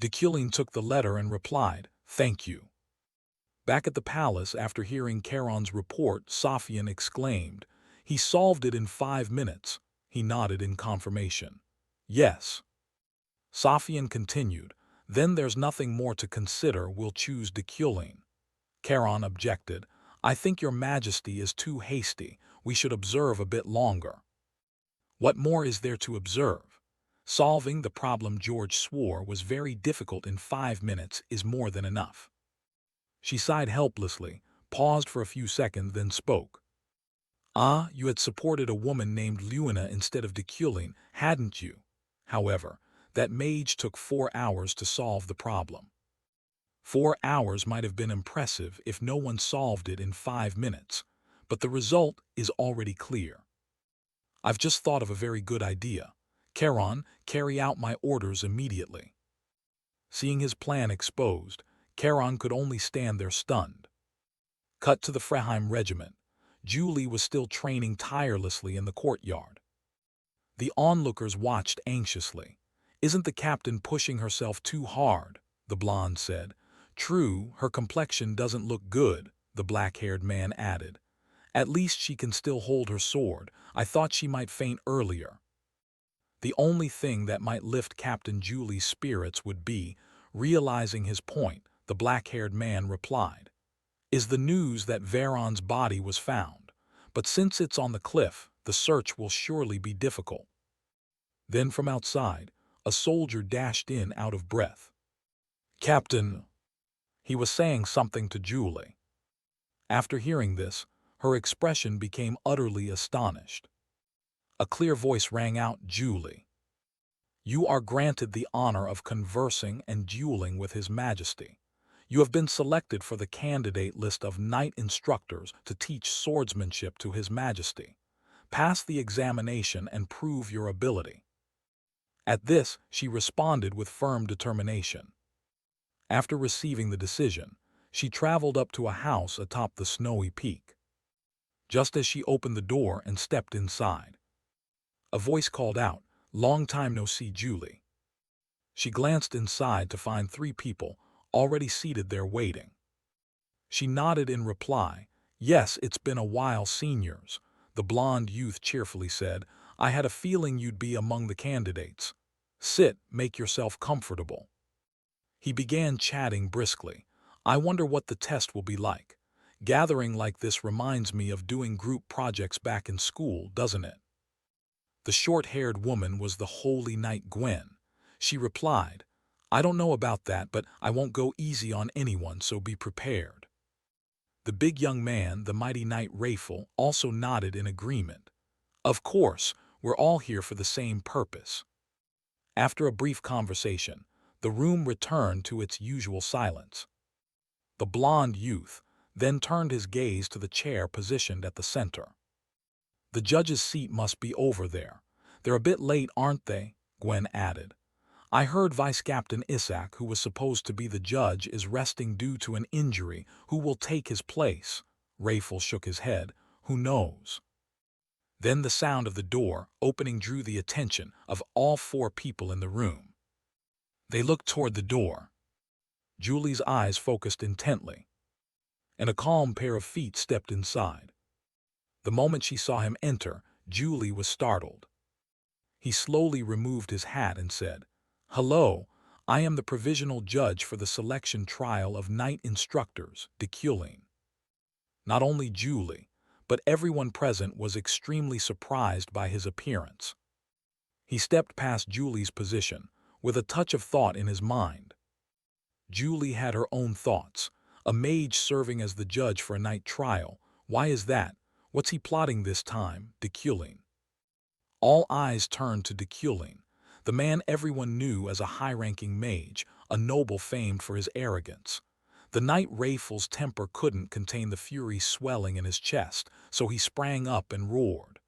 Dekulin took the letter and replied, "Thank you." Back at the palace, after hearing Charon's report, Sophian exclaimed, "He solved it in 5 minutes." He nodded in confirmation. "Yes." Sophian continued, "Then there's nothing more to consider. We'll choose Dekulin." Charon objected, "I think your majesty is too hasty. We should observe a bit longer." "What more is there to observe? Solving the problem George swore was very difficult in 5 minutes is more than enough." She sighed helplessly, paused for a few seconds, then spoke. "Ah, you had supported a woman named Luina instead of Dekulin, hadn't you? However, that mage took 4 hours to solve the problem." 4 hours might have been impressive if no one solved it in 5 minutes, but the result is already clear. "I've just thought of a very good idea. Charon, carry out my orders immediately." Seeing his plan exposed, Charon could only stand there stunned. Cut to the Freheim regiment. Julie was still training tirelessly in the courtyard. The onlookers watched anxiously. "Isn't the captain pushing herself too hard?" the blonde said. "True, her complexion doesn't look good," the black-haired man added. "At least she can still hold her sword. I thought she might faint earlier." The only thing that might lift Captain Julie's spirits would be, realizing his point, the black-haired man replied, "is the news that Veron's body was found. But since it's on the cliff, the search will surely be difficult." Then from outside, a soldier dashed in out of breath. "Captain," he was saying something to Julie. After hearing this, her expression became utterly astonished. A clear voice rang out, "Julie, you are granted the honor of conversing and dueling with His Majesty. You have been selected for the candidate list of knight instructors to teach swordsmanship to His Majesty. Pass the examination and prove your ability." At this, she responded with firm determination. After receiving the decision, she traveled up to a house atop the snowy peak. Just as she opened the door and stepped inside, a voice called out, "Long time no see, Julie." She glanced inside to find 3 people already seated there waiting. She nodded in reply. "Yes, it's been a while, seniors," the blonde youth cheerfully said. "I had a feeling you'd be among the candidates. Sit, make yourself comfortable." He began chatting briskly. "I wonder what the test will be like. Gathering like this reminds me of doing group projects back in school, doesn't it?" The short-haired woman was the holy knight Gwen. She replied, "I don't know about that, but I won't go easy on anyone, so be prepared." The big young man, the mighty knight Rayful, also nodded in agreement. "Of course, we're all here for the same purpose." After a brief conversation, the room returned to its usual silence. The blond youth then turned his gaze to the chair positioned at the center. "The judge's seat must be over there. They're a bit late, aren't they?" Gwen added. "I heard Vice Captain Isaac, who was supposed to be the judge, is resting due to an injury. Who will take his place?" Rayful shook his head. Who knows? Then the sound of the door opening drew the attention of all 4 people in the room. They looked toward the door. Julie's eyes focused intently, and a calm pair of feet stepped inside. The moment she saw him enter, Julie was startled. He slowly removed his hat and said, "Hello, I am the provisional judge for the selection trial of night instructors, destined." Not only Julie, but everyone present was extremely surprised by his appearance. He stepped past Julie's position, with a touch of thought in his mind. Julie had her own thoughts. A mage serving as the judge for a night trial. Why is that? What's he plotting this time? Destined. All eyes turned to destined, the man everyone knew as a high-ranking mage, a noble famed for his arrogance. The knight Rayful's temper couldn't contain the fury swelling in his chest, so he sprang up and roared.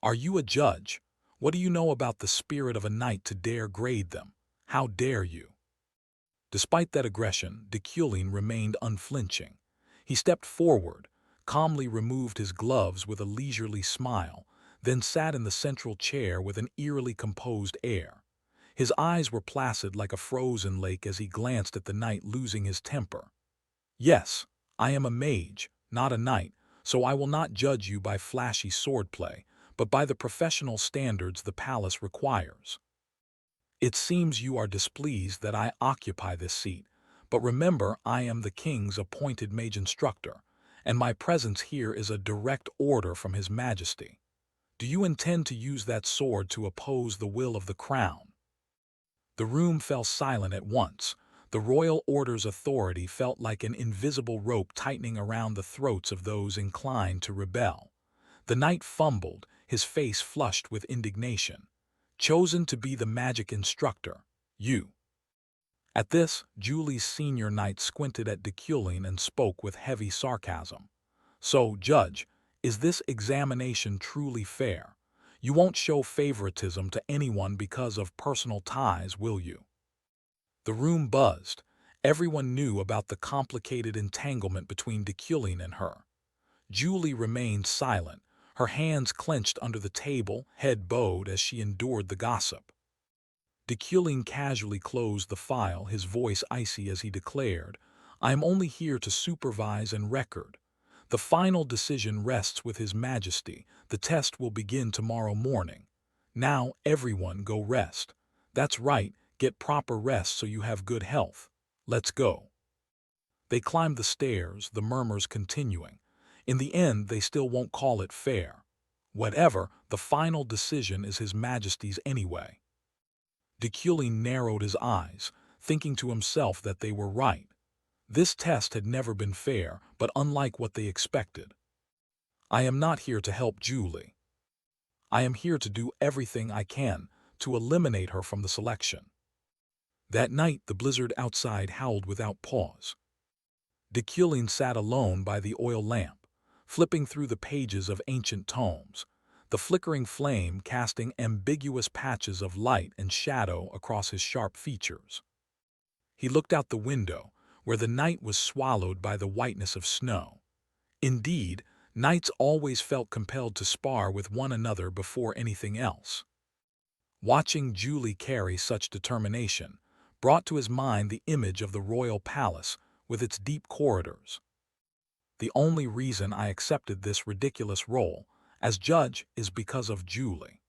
"Are you a judge? What do you know about the spirit of a knight to dare grade them? How dare you?" Despite that aggression, destined remained unflinching. He stepped forward, calmly removed his gloves with a leisurely smile, then sat in the central chair with an eerily composed air. His eyes were placid like a frozen lake as he glanced at the knight losing his temper. "Yes, I am a mage, not a knight, so I will not judge you by flashy swordplay, but by the professional standards the palace requires. It seems you are displeased that I occupy this seat, but remember I am the king's appointed mage instructor, and my presence here is a direct order from His Majesty. Do you intend to use that sword to oppose the will of the crown?" The room fell silent at once. The royal order's authority felt like an invisible rope tightening around the throats of those inclined to rebel. The knight fumbled, his face flushed with indignation. "Chosen to be the magic instructor, you." At this, Julie's senior knight squinted at destined and spoke with heavy sarcasm. "So, Judge, is this examination truly fair? You won't show favoritism to anyone because of personal ties, will you?" The room buzzed. Everyone knew about the complicated entanglement between destined and her. Julie remained silent, her hands clenched under the table, head bowed as she endured the gossip. Destined casually closed the file, his voice icy as he declared, "I am only here to supervise and record. The final decision rests with His Majesty. The test will begin tomorrow morning. Now, everyone go rest. That's right, get proper rest so you have good health. Let's go." They climbed the stairs, the murmurs continuing. In the end, they still won't call it fair. Whatever, the final decision is His Majesty's anyway. Destined narrowed his eyes, thinking to himself that they were right. This test had never been fair, but unlike what they expected. "I am not here to help Julie. I am here to do everything I can to eliminate her from the selection." That night, the blizzard outside howled without pause. Destined sat alone by the oil lamp, flipping through the pages of ancient tomes, the flickering flame casting ambiguous patches of light and shadow across his sharp features. He looked out the window, where the night was swallowed by the whiteness of snow. Indeed, knights always felt compelled to spar with one another before anything else. Watching Julie carry such determination brought to his mind the image of the royal palace with its deep corridors. "The only reason I accepted this ridiculous role as judge is because of Julie.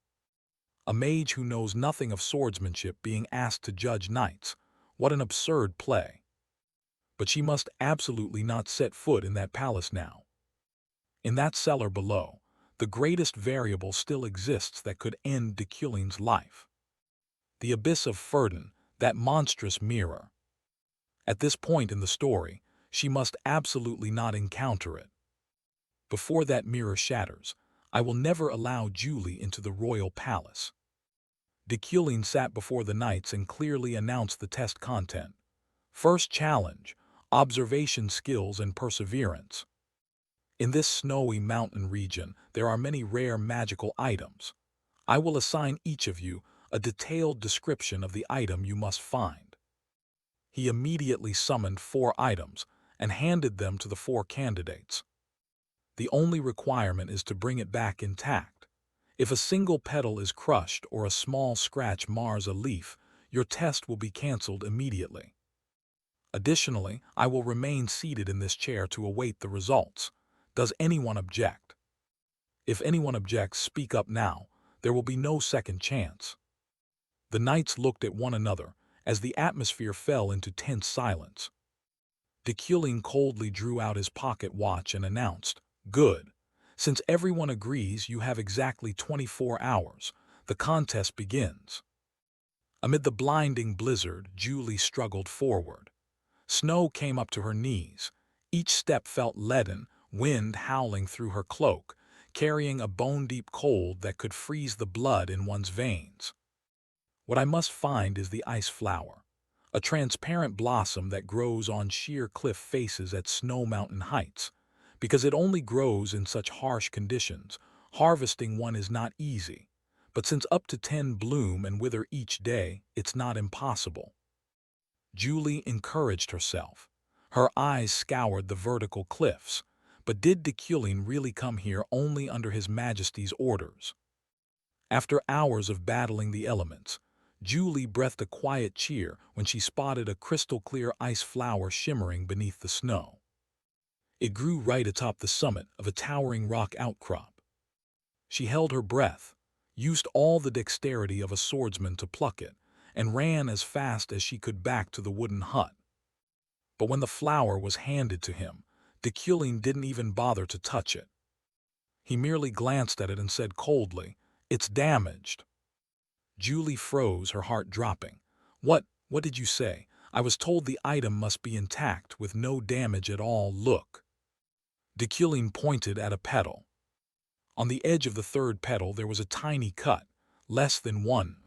A mage who knows nothing of swordsmanship being asked to judge knights. What an absurd play. But she must absolutely not set foot in that palace now. In that cellar below, the greatest variable still exists that could end destined's life. The abyss of Ferdin, that monstrous mirror. At this point in the story, she must absolutely not encounter it. Before that mirror shatters, I will never allow Julie into the royal palace." Destined sat before the knights and clearly announced the test content. First challenge, observation skills and perseverance. In this snowy mountain region, there are many rare magical items. I will assign each of you a detailed description of the item you must find. He immediately summoned 4 items and handed them to the 4 candidates. The only requirement is to bring it back intact. If a single petal is crushed or a small scratch mars a leaf, your test will be cancelled immediately. Additionally, I will remain seated in this chair to await the results. Does anyone object? If anyone objects, speak up now. There will be no second chance. The knights looked at one another as the atmosphere fell into tense silence. Deculin coldly drew out his pocket watch and announced, "Good. Since everyone agrees you have exactly 24 hours, the contest begins." Amid the blinding blizzard, Julie struggled forward. Snow came up to her knees. Each step felt leaden, wind howling through her cloak, carrying a bone-deep cold that could freeze the blood in one's veins. What I must find is the ice flower, a transparent blossom that grows on sheer cliff faces at Snow Mountain heights. Because it only grows in such harsh conditions, harvesting one is not easy. But since up to 10 bloom and wither each day, it's not impossible. Julie encouraged herself. Her eyes scoured the vertical cliffs. But did Deculin really come here only under His Majesty's orders? After hours of battling the elements, Julie breathed a quiet cheer when she spotted a crystal-clear ice flower shimmering beneath the snow. It grew right atop the summit of a towering rock outcrop. She held her breath, used all the dexterity of a swordsman to pluck it, and ran as fast as she could back to the wooden hut. But when the flower was handed to him, Deculin didn't even bother to touch it. He merely glanced at it and said coldly, "It's damaged." Julie froze, her heart dropping. What did you say? I was told the item must be intact with no damage at all. Look." Deculin pointed at a petal. On the edge of the third petal there was a tiny cut, less than one.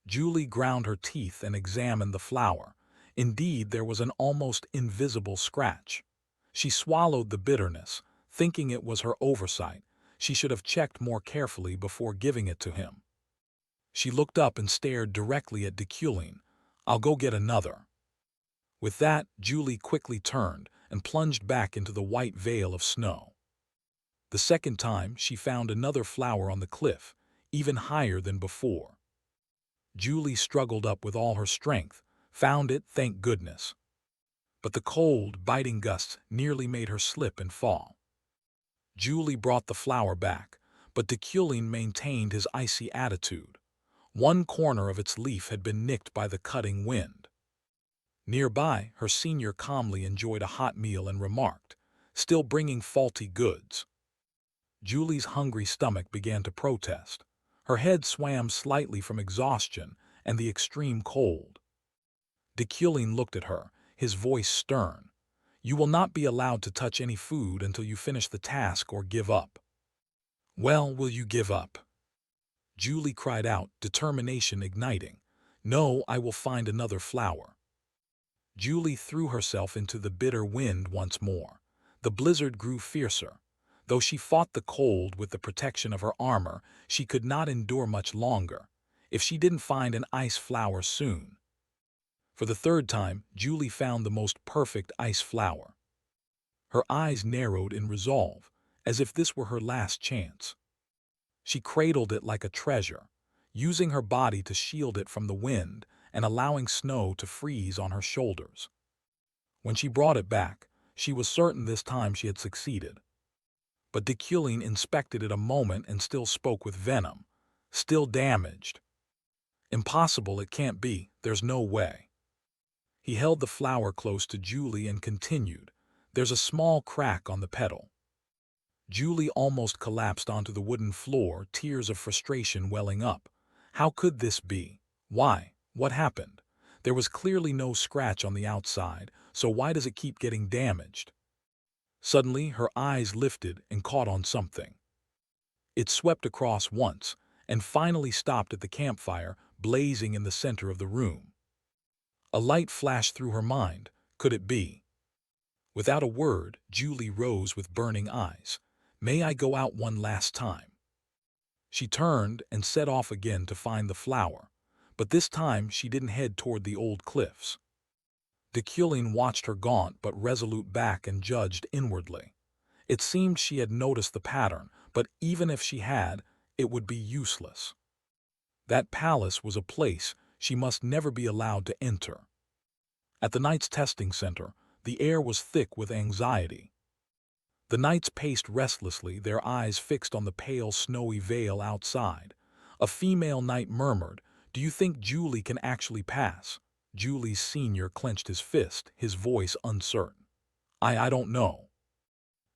Julie ground her teeth and examined the flower. Indeed, there was an almost invisible scratch. She swallowed the bitterness, thinking it was her oversight. She should have checked more carefully before giving it to him. She looked up and stared directly at Deculin. "I'll go get another." With that, Julie quickly turned and plunged back into the white veil of snow. The second time, she found another flower on the cliff, even higher than before. Julie struggled up with all her strength, found it, thank goodness. But the cold, biting gusts nearly made her slip and fall. Julie brought the flower back, but Deculin maintained his icy attitude. One corner of its leaf had been nicked by the cutting wind. Nearby, her senior calmly enjoyed a hot meal and remarked, "Still bringing faulty goods." Julie's hungry stomach began to protest. Her head swam slightly from exhaustion and the extreme cold. Deculin looked at her, his voice stern. "You will not be allowed to touch any food until you finish the task or give up." "Well, will you give up?" Julie cried out, determination igniting. "No, I will find another flower." Julie threw herself into the bitter wind once more. The blizzard grew fiercer. Though she fought the cold with the protection of her armor, she could not endure much longer, if she didn't find an ice flower soon. For the third time, Julie found the most perfect ice flower. Her eyes narrowed in resolve, as if this were her last chance. She cradled it like a treasure, using her body to shield it from the wind and allowing snow to freeze on her shoulders. When she brought it back, she was certain this time she had succeeded. But Deculin inspected it a moment and still spoke with venom. "Still damaged." "Impossible, it can't be, there's no way." He held the flower close to Julie and continued, "There's a small crack on the petal." Julie almost collapsed onto the wooden floor, tears of frustration welling up. How could this be? Why? What happened? There was clearly no scratch on the outside, so why does it keep getting damaged? Suddenly, her eyes lifted and caught on something. It swept across once, and finally stopped at the campfire, blazing in the center of the room. A light flashed through her mind. Could it be? Without a word, Julie rose with burning eyes. "May I go out one last time?" She turned and set off again to find the flower, but this time she didn't head toward the old cliffs. Deculin watched her gaunt but resolute back and judged inwardly. It seemed she had noticed the pattern, but even if she had, it would be useless. That palace was a place she must never be allowed to enter. At the Knight's testing center, the air was thick with anxiety. The knights paced restlessly, their eyes fixed on the pale, snowy veil outside. A female knight murmured, "Do you think Julie can actually pass?" Julie's senior clenched his fist, his voice uncertain. I don't know."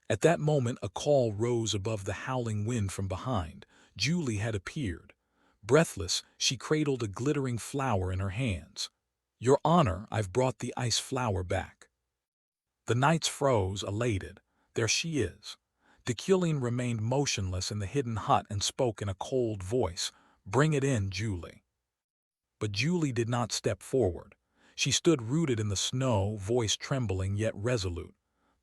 At that moment, a call rose above the howling wind from behind. Julie had appeared. Breathless, she cradled a glittering flower in her hands. "Your Honor, I've brought the ice flower back." The knights froze, elated. There she is. Deculin remained motionless in the hidden hut and spoke in a cold voice, "Bring it in, Julie." But Julie did not step forward. She stood rooted in the snow, voice trembling yet resolute.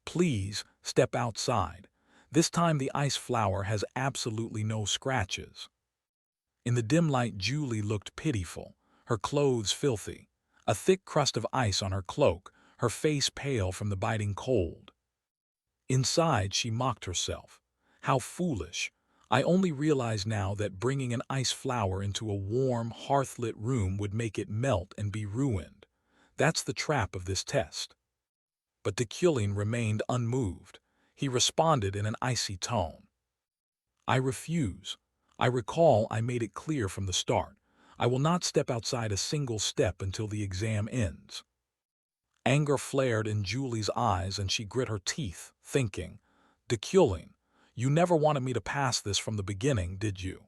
"Please, step outside. This time the ice flower has absolutely no scratches." In the dim light, Julie looked pitiful, her clothes filthy, a thick crust of ice on her cloak, her face pale from the biting cold. Inside, she mocked herself. How foolish. I only realize now that bringing an ice flower into a warm, hearth-lit room would make it melt and be ruined. That's the trap of this test. But Deculin remained unmoved. He responded in an icy tone. "I refuse. I recall I made it clear from the start. I will not step outside a single step until the exam ends." Anger flared in Julie's eyes and she grit her teeth, thinking, "Deculin, you never wanted me to pass this from the beginning, did you?"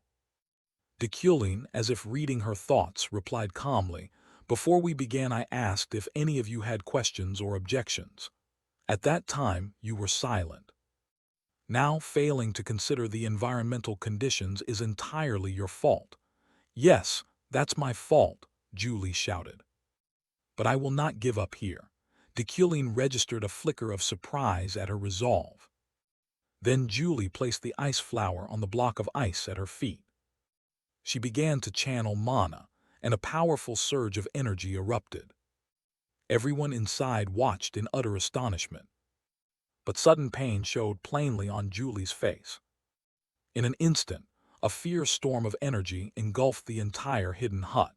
Deculin, as if reading her thoughts, replied calmly, "Before we began I asked if any of you had questions or objections. At that time, you were silent. Now, failing to consider the environmental conditions is entirely your fault." "Yes, that's my fault," Julie shouted. "But I will not give up here." Deculin registered a flicker of surprise at her resolve. Then Julie placed the ice flower on the block of ice at her feet. She began to channel mana, and a powerful surge of energy erupted. Everyone inside watched in utter astonishment. But sudden pain showed plainly on Julie's face. In an instant, a fierce storm of energy engulfed the entire hidden hut.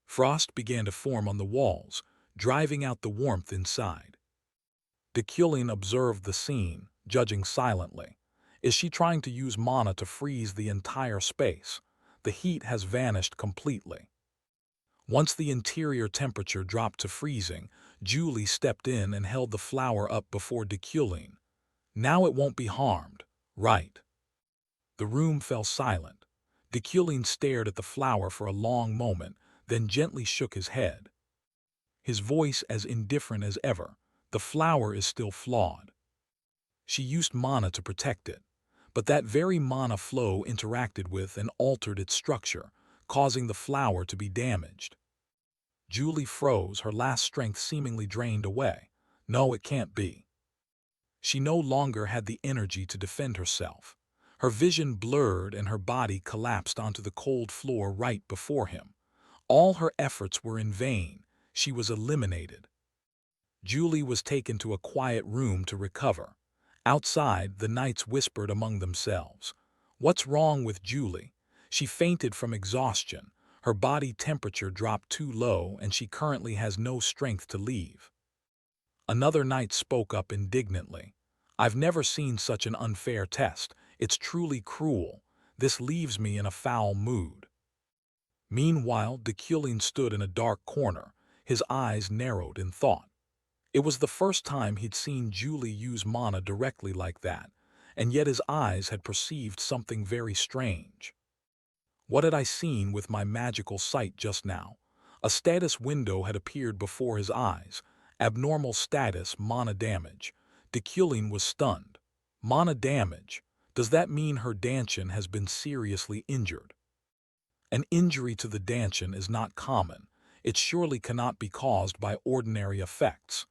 Frost began to form on the walls, driving out the warmth inside. Deculin observed the scene, judging silently. Is she trying to use mana to freeze the entire space? The heat has vanished completely. Once the interior temperature dropped to freezing, Julie stepped in and held the flower up before Deculin. "Now it won't be harmed, right?" The room fell silent. Deculin stared at the flower for a long moment, then gently shook his head. His voice as indifferent as ever. "The flower is still flawed. She used mana to protect it, but that very mana flow interacted with and altered its structure, causing the flower to be damaged." Julie froze, her last strength seemingly drained away. No, it can't be. She no longer had the energy to defend herself. Her vision blurred and her body collapsed onto the cold floor right before him. All her efforts were in vain. She was eliminated. Julie was taken to a quiet room to recover. Outside, the knights whispered among themselves. "What's wrong with Julie? She fainted from exhaustion. Her body temperature dropped too low and she currently has no strength to leave." Another knight spoke up indignantly. "I've never seen such an unfair test. It's truly cruel. This leaves me in a foul mood." Meanwhile, Deculin stood in a dark corner, his eyes narrowed in thought. It was the first time he'd seen Julie use mana directly like that, and yet his eyes had perceived something very strange. What had I seen with my magical sight just now? A status window had appeared before his eyes. Abnormal status, mana damage. Deculin was stunned. Mana damage? Does that mean her Danchin has been seriously injured? An injury to the Danchin is not common. It surely cannot be caused by ordinary effects.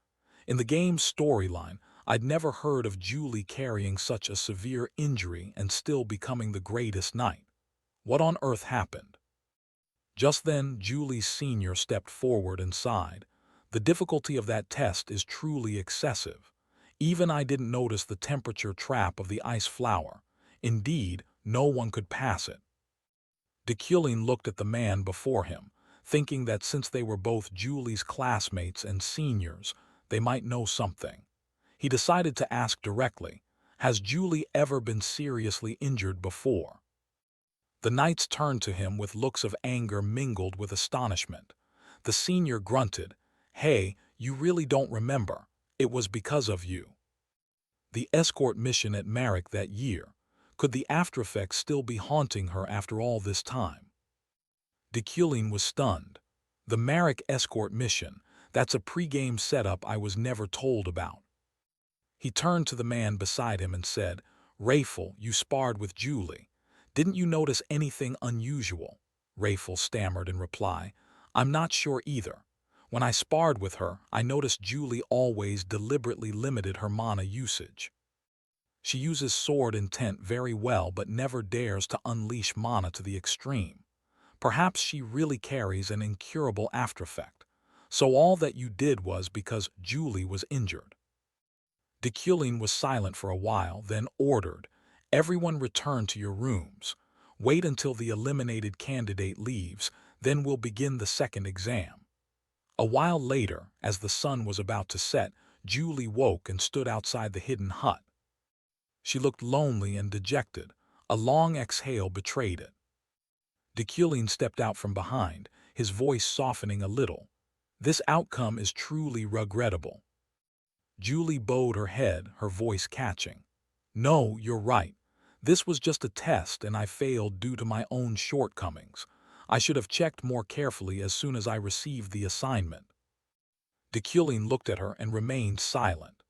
In the game's storyline, I'd never heard of Julie carrying such a severe injury and still becoming the greatest knight. What on earth happened? Just then, Julie's senior stepped forward and sighed. "The difficulty of that test is truly excessive. Even I didn't notice the temperature trap of the ice flower. Indeed, no one could pass it. Deculin looked at the man before him, thinking that since they were both Julie's classmates and seniors, they might know something. He decided to ask directly, "Has Julie ever been seriously injured before?" The knights turned to him with looks of anger mingled with astonishment. The senior grunted, "Hey, you really don't remember. It was because of you." The escort mission at Marek that year. Could the aftereffects still be haunting her after all this time? Deculin was stunned. The Marek escort mission, that's a pre-game setup I was never told about. He turned to the man beside him and said, "Rafel, you sparred with Julie. Didn't you notice anything unusual?" Rafel stammered in reply, "I'm not sure either. When I sparred with her, I noticed Julie always deliberately limited her mana usage. She uses sword intent very well but never dares to unleash mana to the extreme. Perhaps she really carries an incurable aftereffect. So all that you did was because Julie was injured." Deculin was silent for a while, then ordered, "Everyone return to your rooms. Wait until the eliminated candidate leaves, then we'll begin the second exam." A while later, as the sun was about to set, Julie woke and stood outside the hidden hut. She looked lonely and dejected. A long exhale betrayed it. Deculin stepped out from behind, his voice softening a little. "This outcome is truly regrettable." Julie bowed her head, her voice catching. "No, you're right. This was just a test and I failed due to my own shortcomings. I should have checked more carefully as soon as I received the assignment." Deculin looked at her and remained silent.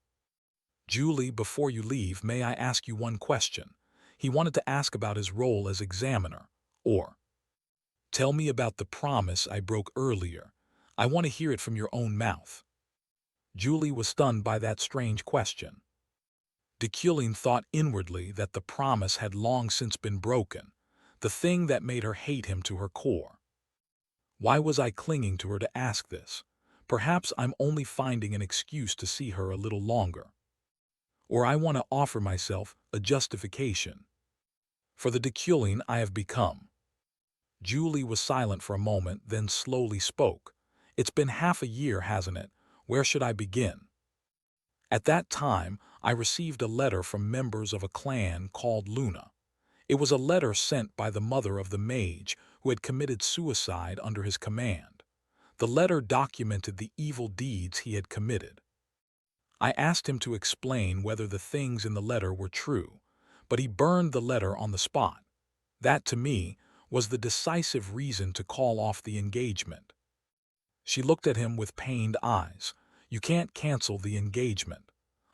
"Julie, before you leave, may I ask you one question?" He wanted to ask about his role as examiner. Or, "Tell me about the promise I broke earlier. I want to hear it from your own mouth." Julie was stunned by that strange question. Deculin thought inwardly that the promise had long since been broken, the thing that made her hate him to her core. Why was I clinging to her to ask this? Perhaps I'm only finding an excuse to see her a little longer. Or I want to offer myself a justification for the Deculin I have become. Julie was silent for a moment, then slowly spoke. "It's been half a year, hasn't it? Where should I begin?" At that time, I received a letter from members of a clan called Luna. It was a letter sent by the mother of the mage who had committed suicide under his command. The letter documented the evil deeds he had committed. I asked him to explain whether the things in the letter were true, but he burned the letter on the spot. That, to me, was the decisive reason to call off the engagement. She looked at him with pained eyes. "You can't cancel the engagement.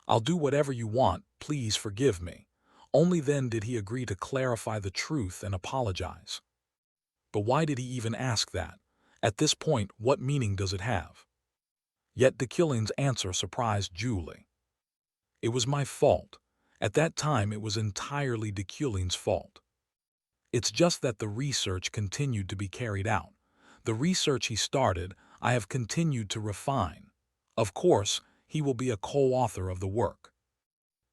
I'll do whatever you want, please forgive me." Only then did he agree to clarify the truth and apologize. But why did he even ask that? At this point, what meaning does it have? Yet Deculin's answer surprised Julie. "It was my fault. At that time it was entirely Deculin's fault. It's just that the research continued to be carried out. The research he started, I have continued to refine. Of course, he will be a co-author of the work.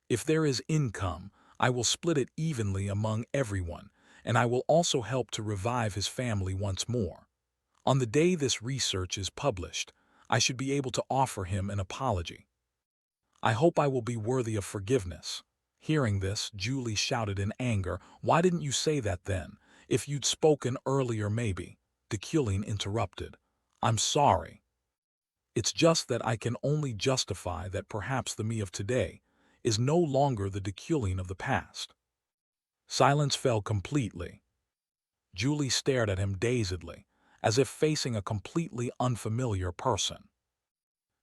If there is income, I will split it evenly among everyone, and I will also help to revive his family once more. On the day this research is published, I should be able to offer him an apology. I hope I will be worthy of forgiveness." Hearing this, Julie shouted in anger, "Why didn't you say that then? If you'd spoken earlier maybe." Deculin interrupted, "I'm sorry. It's just that I can only justify that perhaps the me of today is no longer the Deculin of the past." Silence fell completely. Julie stared at him dazedly, as if facing a completely unfamiliar person.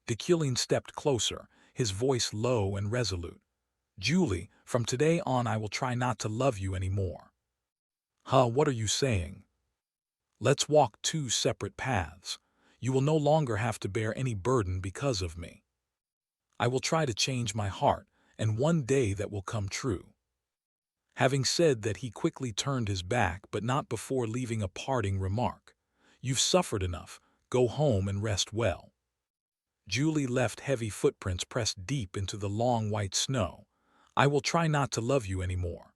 Deculin stepped closer, his voice low and resolute. "Julie, from today on I will try not to love you anymore." "Huh, what are you saying?" "Let's walk two separate paths. You will no longer have to bear any burden because of me. I will try to change my heart, and one day that will come true." Having said that, he quickly turned his back, but not before leaving a parting remark. "You've suffered enough. Go home and rest well." Julie left heavy footprints pressed deep into the long white snow. I will try not to love you anymore.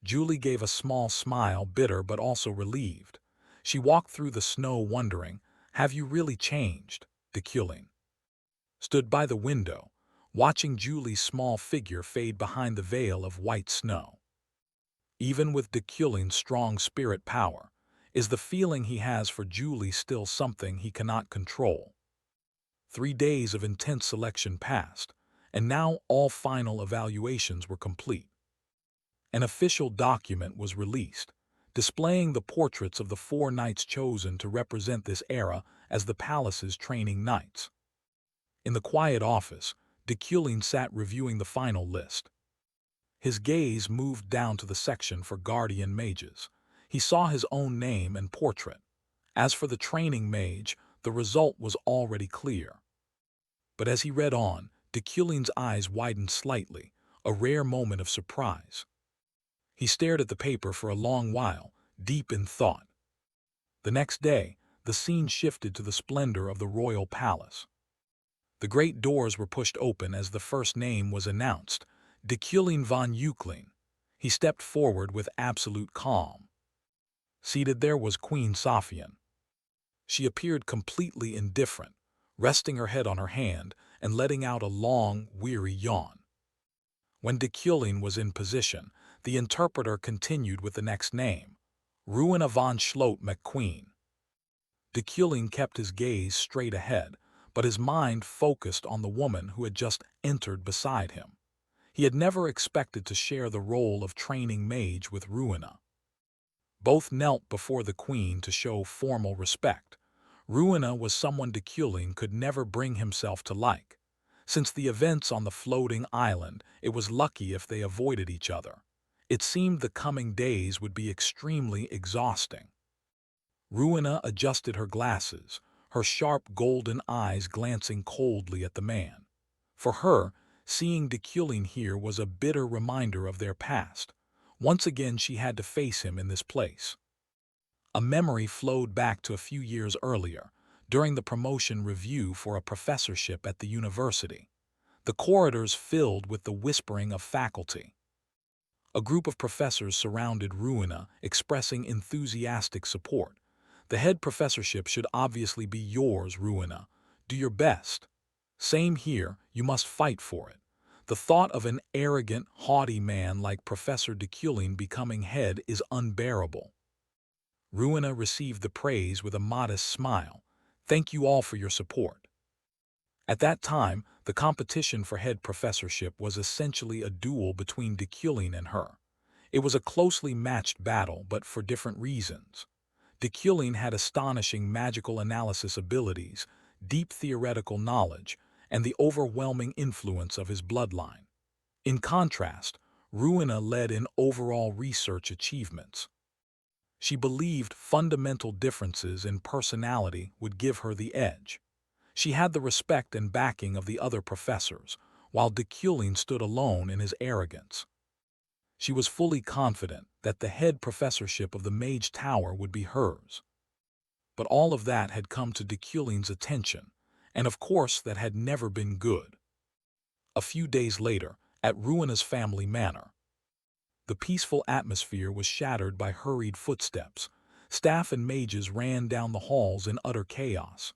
Julie gave a small smile, bitter but also relieved. She walked through the snow wondering, have you really changed? Deculin stood by the window, watching Julie's small figure fade behind the veil of white snow. Even with Deculin's strong spirit power, is the feeling he has for Julie still something he cannot control? 3 days of intense selection passed, and now all final evaluations were complete. An official document was released, displaying the portraits of the 4 knights chosen to represent this era as the palace's training knights. In the quiet office, Deculin sat reviewing the final list. His gaze moved down to the section for guardian mages. He saw his own name and portrait. As for the training mage, the result was already clear. But as he read on, Deculin's eyes widened slightly, a rare moment of surprise. He stared at the paper for a long while, deep in thought. The next day, the scene shifted to the splendor of the royal palace. The great doors were pushed open as the first name was announced, Deculin von Euclin. He stepped forward with absolute calm. Seated there was Queen Sophian. She appeared completely indifferent, resting her head on her hand and letting out a long, weary yawn. When Deculin was in position, the interpreter continued with the next name, Ruina von Schlot McQueen. Deculin kept his gaze straight ahead, but his mind focused on the woman who had just entered beside him. He had never expected to share the role of training mage with Ruina. Both knelt before the queen to show formal respect. Ruina was someone Deculin could never bring himself to like. Since the events on the floating island, it was lucky if they avoided each other. It seemed the coming days would be extremely exhausting. Ruina adjusted her glasses, her sharp golden eyes glancing coldly at the man. For her, seeing Deculin here was a bitter reminder of their past. Once again she had to face him in this place. A memory flowed back to a few years earlier, during the promotion review for a professorship at the university. The corridors filled with the whispering of faculty. A group of professors surrounded Ruina, expressing enthusiastic support. The head professorship should obviously be yours, Ruina. Do your best. Same here, you must fight for it. The thought of an arrogant, haughty man like Professor Deculin becoming head is unbearable. Ruina received the praise with a modest smile. Thank you all for your support. At that time, the competition for head professorship was essentially a duel between Deculin and her. It was a closely matched battle, but for different reasons. Deculin had astonishing magical analysis abilities, deep theoretical knowledge, and the overwhelming influence of his bloodline. In contrast, Ruina led in overall research achievements. She believed fundamental differences in personality would give her the edge. She had the respect and backing of the other professors, while Deculin stood alone in his arrogance. She was fully confident that the head professorship of the Mage Tower would be hers. But all of that had come to Deculin's attention, and of course that had never been good. A few days later, at Ruina's family manor, the peaceful atmosphere was shattered by hurried footsteps. Staff and mages ran down the halls in utter chaos.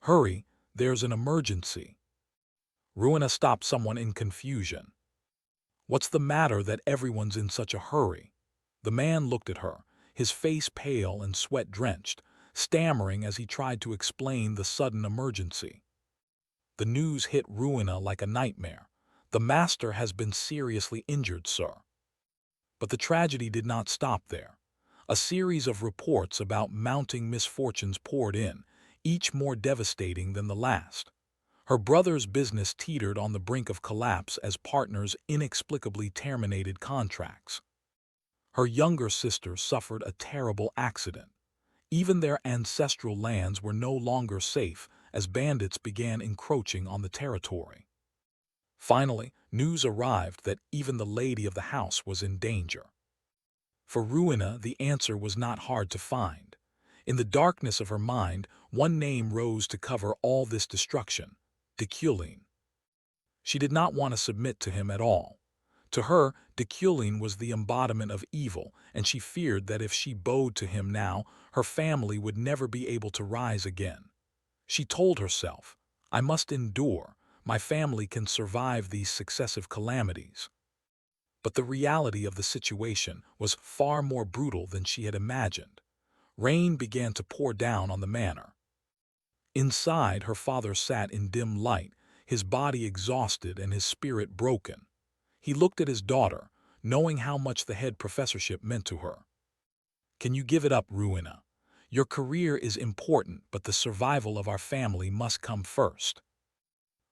Hurry, there's an emergency. Ruina stopped someone in confusion. What's the matter that everyone's in such a hurry? The man looked at her, his face pale and sweat-drenched, stammering as he tried to explain the sudden emergency. The news hit Ruina like a nightmare. The master has been seriously injured, sir. But the tragedy did not stop there. A series of reports about mounting misfortunes poured in, each more devastating than the last. Her brother's business teetered on the brink of collapse as partners inexplicably terminated contracts. Her younger sister suffered a terrible accident. Even their ancestral lands were no longer safe as bandits began encroaching on the territory. Finally, news arrived that even the lady of the house was in danger. For Ruina, the answer was not hard to find. In the darkness of her mind, one name rose to cover all this destruction: Deculin. She did not want to submit to him at all. To her, Deculin was the embodiment of evil, and she feared that if she bowed to him now, her family would never be able to rise again. She told herself, I must endure, my family can survive these successive calamities. But the reality of the situation was far more brutal than she had imagined. Rain began to pour down on the manor. Inside, her father sat in dim light, his body exhausted and his spirit broken. He looked at his daughter, knowing how much the head professorship meant to her. Can you give it up, Ruina? Your career is important, but the survival of our family must come first.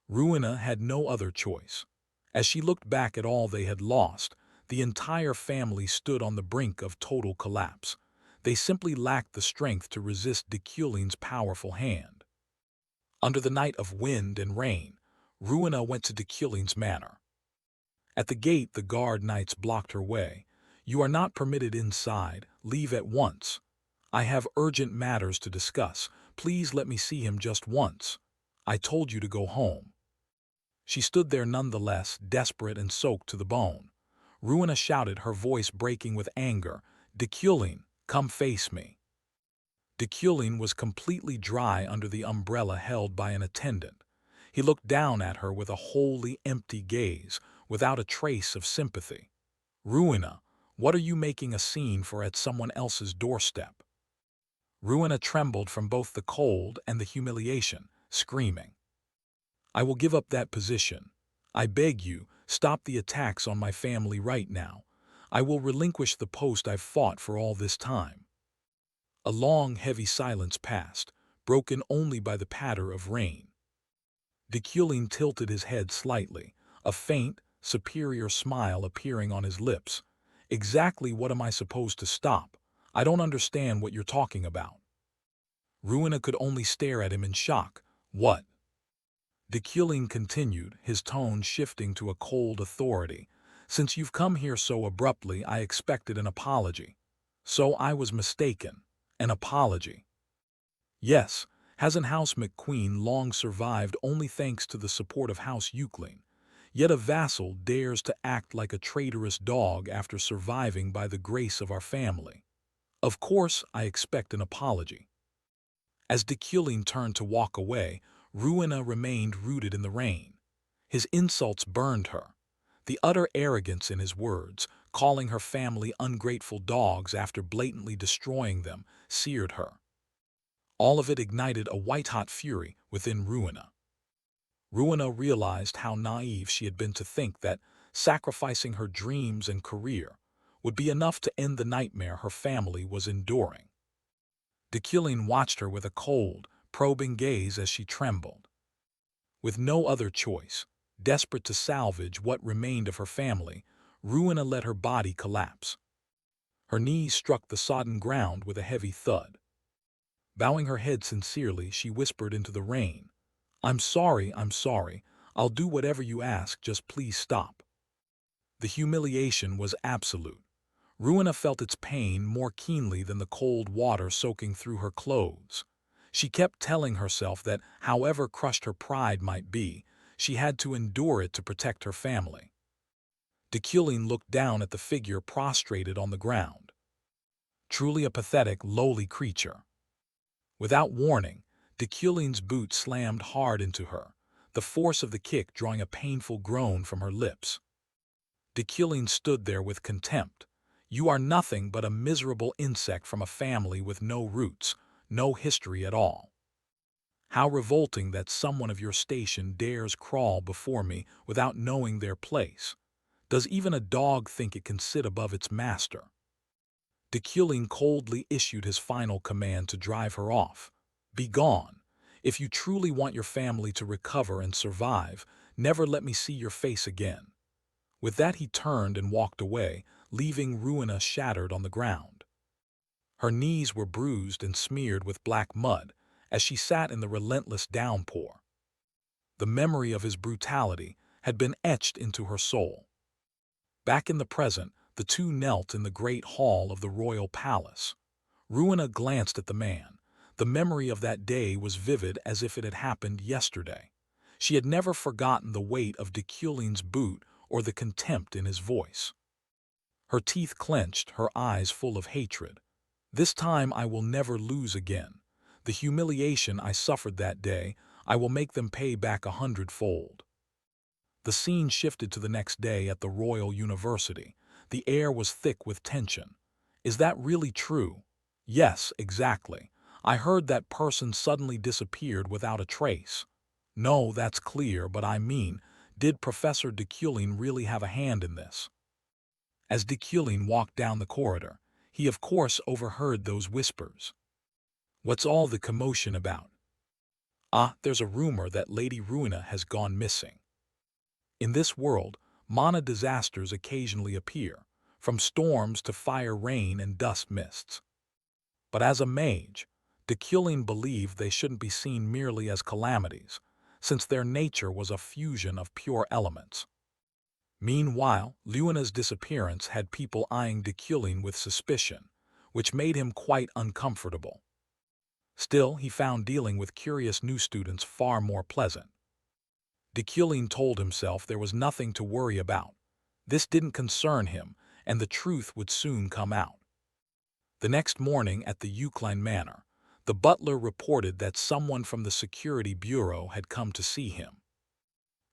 Ruina had no other choice. As she looked back at all they had lost, the entire family stood on the brink of total collapse. They simply lacked the strength to resist Deculin's powerful hand. Under the night of wind and rain, Ruina went to Deculin's manor. At the gate, the guard knights blocked her way. You are not permitted inside. Leave at once. I have urgent matters to discuss. Please let me see him just once. I told you to go home. She stood there nonetheless, desperate and soaked to the bone. Ruina shouted, her voice breaking with anger, Deculin, come face me. Deculin was completely dry under the umbrella held by an attendant. He looked down at her with a wholly empty gaze, without a trace of sympathy. Ruina, what are you making a scene for at someone else's doorstep? Ruina trembled from both the cold and the humiliation, screaming. I will give up that position. I beg you, stop the attacks on my family right now. I will relinquish the post I've fought for all this time. A long, heavy silence passed, broken only by the patter of rain. Deculin tilted his head slightly, a faint, superior smile appearing on his lips. Exactly what am I supposed to stop? I don't understand what you're talking about. Ruina could only stare at him in shock. What? Deculin continued, his tone shifting to a cold authority. Since you've come here so abruptly, I expected an apology. So I was mistaken. An apology. Yes, hasn't House McQueen long survived only thanks to the support of House Euclid? Yet a vassal dares to act like a traitorous dog after surviving by the grace of our family. Of course, I expect an apology. As Deculin turned to walk away, Ruina remained rooted in the rain. His insults burned her. The utter arrogance in his words, calling her family ungrateful dogs after blatantly destroying them, seared her. All of it ignited a white-hot fury within Ruina. Ruina realized how naive she had been to think that sacrificing her dreams and career would be enough to end the nightmare her family was enduring. Deculin watched her with a cold, probing gaze as she trembled. With no other choice, desperate to salvage what remained of her family, Ruina let her body collapse. Her knees struck the sodden ground with a heavy thud. Bowing her head sincerely, she whispered into the rain, I'm sorry, I'll do whatever you ask, just please stop. The humiliation was absolute. Ruina felt its pain more keenly than the cold water soaking through her clothes. She kept telling herself that, however crushed her pride might be, she had to endure it to protect her family. Deculin looked down at the figure prostrated on the ground. Truly a pathetic, lowly creature. Without warning, Deculin's boot slammed hard into her, the force of the kick drawing a painful groan from her lips. Deculin stood there with contempt. You are nothing but a miserable insect from a family with no roots, no history at all. How revolting that someone of your station dares crawl before me without knowing their place. Does even a dog think it can sit above its master? Deculin coldly issued his final command to drive her off. Be gone. If you truly want your family to recover and survive, never let me see your face again. With that he turned and walked away, leaving Ruina shattered on the ground. Her knees were bruised and smeared with black mud as she sat in the relentless downpour. The memory of his brutality had been etched into her soul. Back in the present, the two knelt in the great hall of the royal palace. Ruina glanced at the man. The memory of that day was vivid as if it had happened yesterday. She had never forgotten the weight of de Kuelin's boot or the contempt in his voice. Her teeth clenched, her eyes full of hatred. This time I will never lose again. The humiliation I suffered that day, I will make them pay back 100-fold. The scene shifted to the next day at the Royal University. The air was thick with tension. Is that really true? Yes, exactly. I heard that person suddenly disappeared without a trace. No, that's clear, but I mean, did Professor de Kuelin really have a hand in this? As de Kuelin walked down the corridor, he of course overheard those whispers. What's all the commotion about? Ah, there's a rumor that Lady Ruina has gone missing. In this world, mana disasters occasionally appear, from storms to fire rain and dust mists. But as a mage, de Kuelin believed they shouldn't be seen merely as calamities, since their nature was a fusion of pure elements. Meanwhile, Luina's disappearance had people eyeing de Kuelin with suspicion, which made him quite uncomfortable. Still, he found dealing with curious new students far more pleasant. De Kuelin told himself there was nothing to worry about. This didn't concern him, and the truth would soon come out. The next morning at the Eucline Manor, the butler reported that someone from the security bureau had come to see him.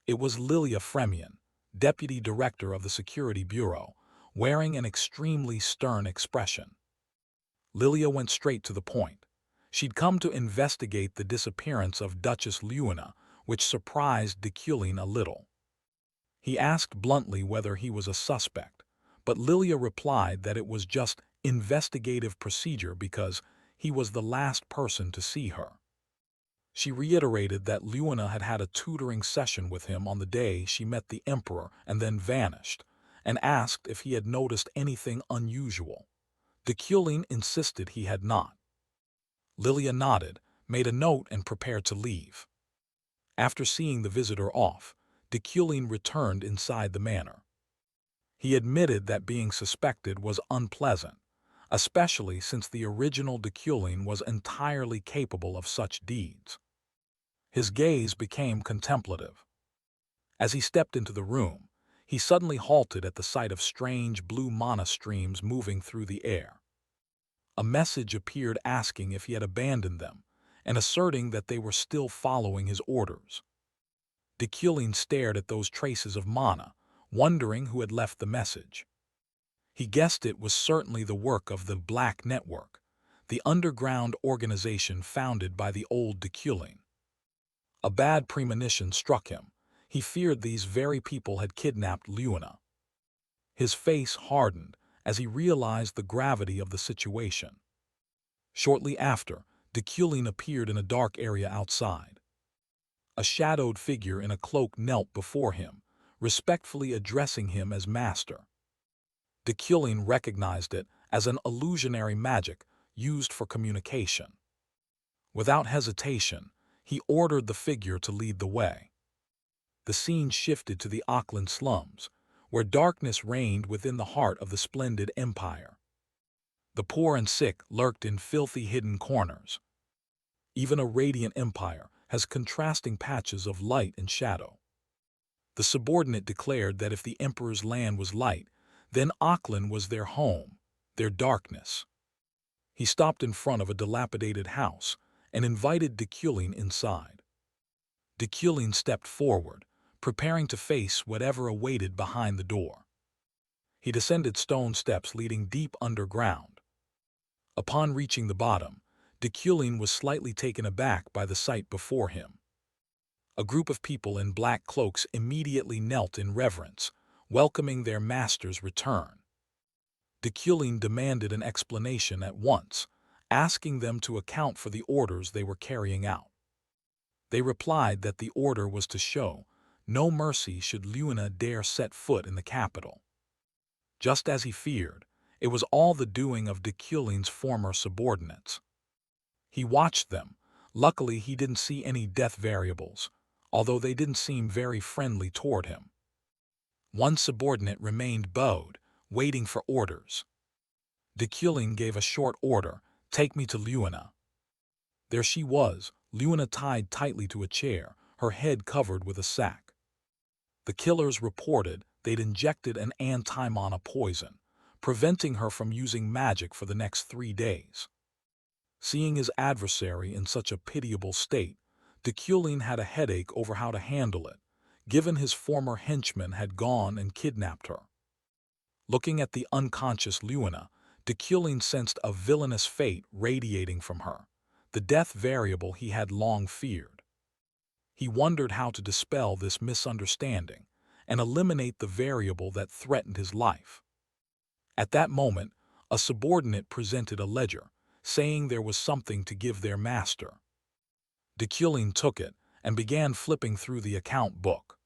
It was Lilia Fremion, deputy director of the security bureau, wearing an extremely stern expression. Lilia went straight to the point. She'd come to investigate the disappearance of Duchess Luina, which surprised de Kuelin a little. He asked bluntly whether he was a suspect, but Lilia replied that it was just investigative procedure because he was the last person to see her. She reiterated that Luina had had a tutoring session with him on the day she met the Emperor and then vanished, and asked if he had noticed anything unusual. De Kuelin insisted he had not. Lilia nodded, made a note and prepared to leave. After seeing the visitor off, de Kuelin returned inside the manor. He admitted that being suspected was unpleasant, especially since the original de Kuelin was entirely capable of such deeds. His gaze became contemplative. As he stepped into the room, he suddenly halted at the sight of strange blue mana streams moving through the air. A message appeared asking if he had abandoned them, and asserting that they were still following his orders. De Kuelin stared at those traces of mana, wondering who had left the message. He guessed it was certainly the work of the Black Network, the underground organization founded by the old de Kuelin. A bad premonition struck him. He feared these very people had kidnapped Luina. His face hardened as he realized the gravity of the situation. Shortly after, de Kuelin appeared in a dark area outside. A shadowed figure in a cloak knelt before him, respectfully addressing him as master. De Kuelin recognized it as an illusionary magic used for communication. Without hesitation, he ordered the figure to lead the way. The scene shifted to the Auckland slums, where darkness reigned within the heart of the splendid empire. The poor and sick lurked in filthy hidden corners. Even a radiant empire has contrasting patches of light and shadow. The subordinate declared that if the emperor's land was light, then Auckland was their home, their darkness. He stopped in front of a dilapidated house and invited de Kuelin inside. De Kuelin stepped forward, preparing to face whatever awaited behind the door. He descended stone steps leading deep underground. Upon reaching the bottom, de Kuelin was slightly taken aback by the sight before him. A group of people in black cloaks immediately knelt in reverence, welcoming their master's return. De Kuelin demanded an explanation at once, asking them to account for the orders they were carrying out. They replied that the order was to show no mercy should Luina dare set foot in the capital. Just as he feared, it was all the doing of de Kuelin's former subordinates. He watched them. Luckily, he didn't see any death variables, although they didn't seem very friendly toward him. One subordinate remained bowed, waiting for orders. De Kuelin gave a short order, "Take me to Luina." There she was, Luina tied tightly to a chair, her head covered with a sack. The killers reported they'd injected an anti-mana poison, preventing her from using magic for the next 3 days. Seeing his adversary in such a pitiable state, Deculin had a headache over how to handle it, given his former henchman had gone and kidnapped her. Looking at the unconscious Luina, Deculin sensed a villainous fate radiating from her, the death variable he had long feared. He wondered how to dispel this misunderstanding and eliminate the variable that threatened his life. At that moment, a subordinate presented a ledger, saying there was something to give their master. Deculin took it and began flipping through the account book.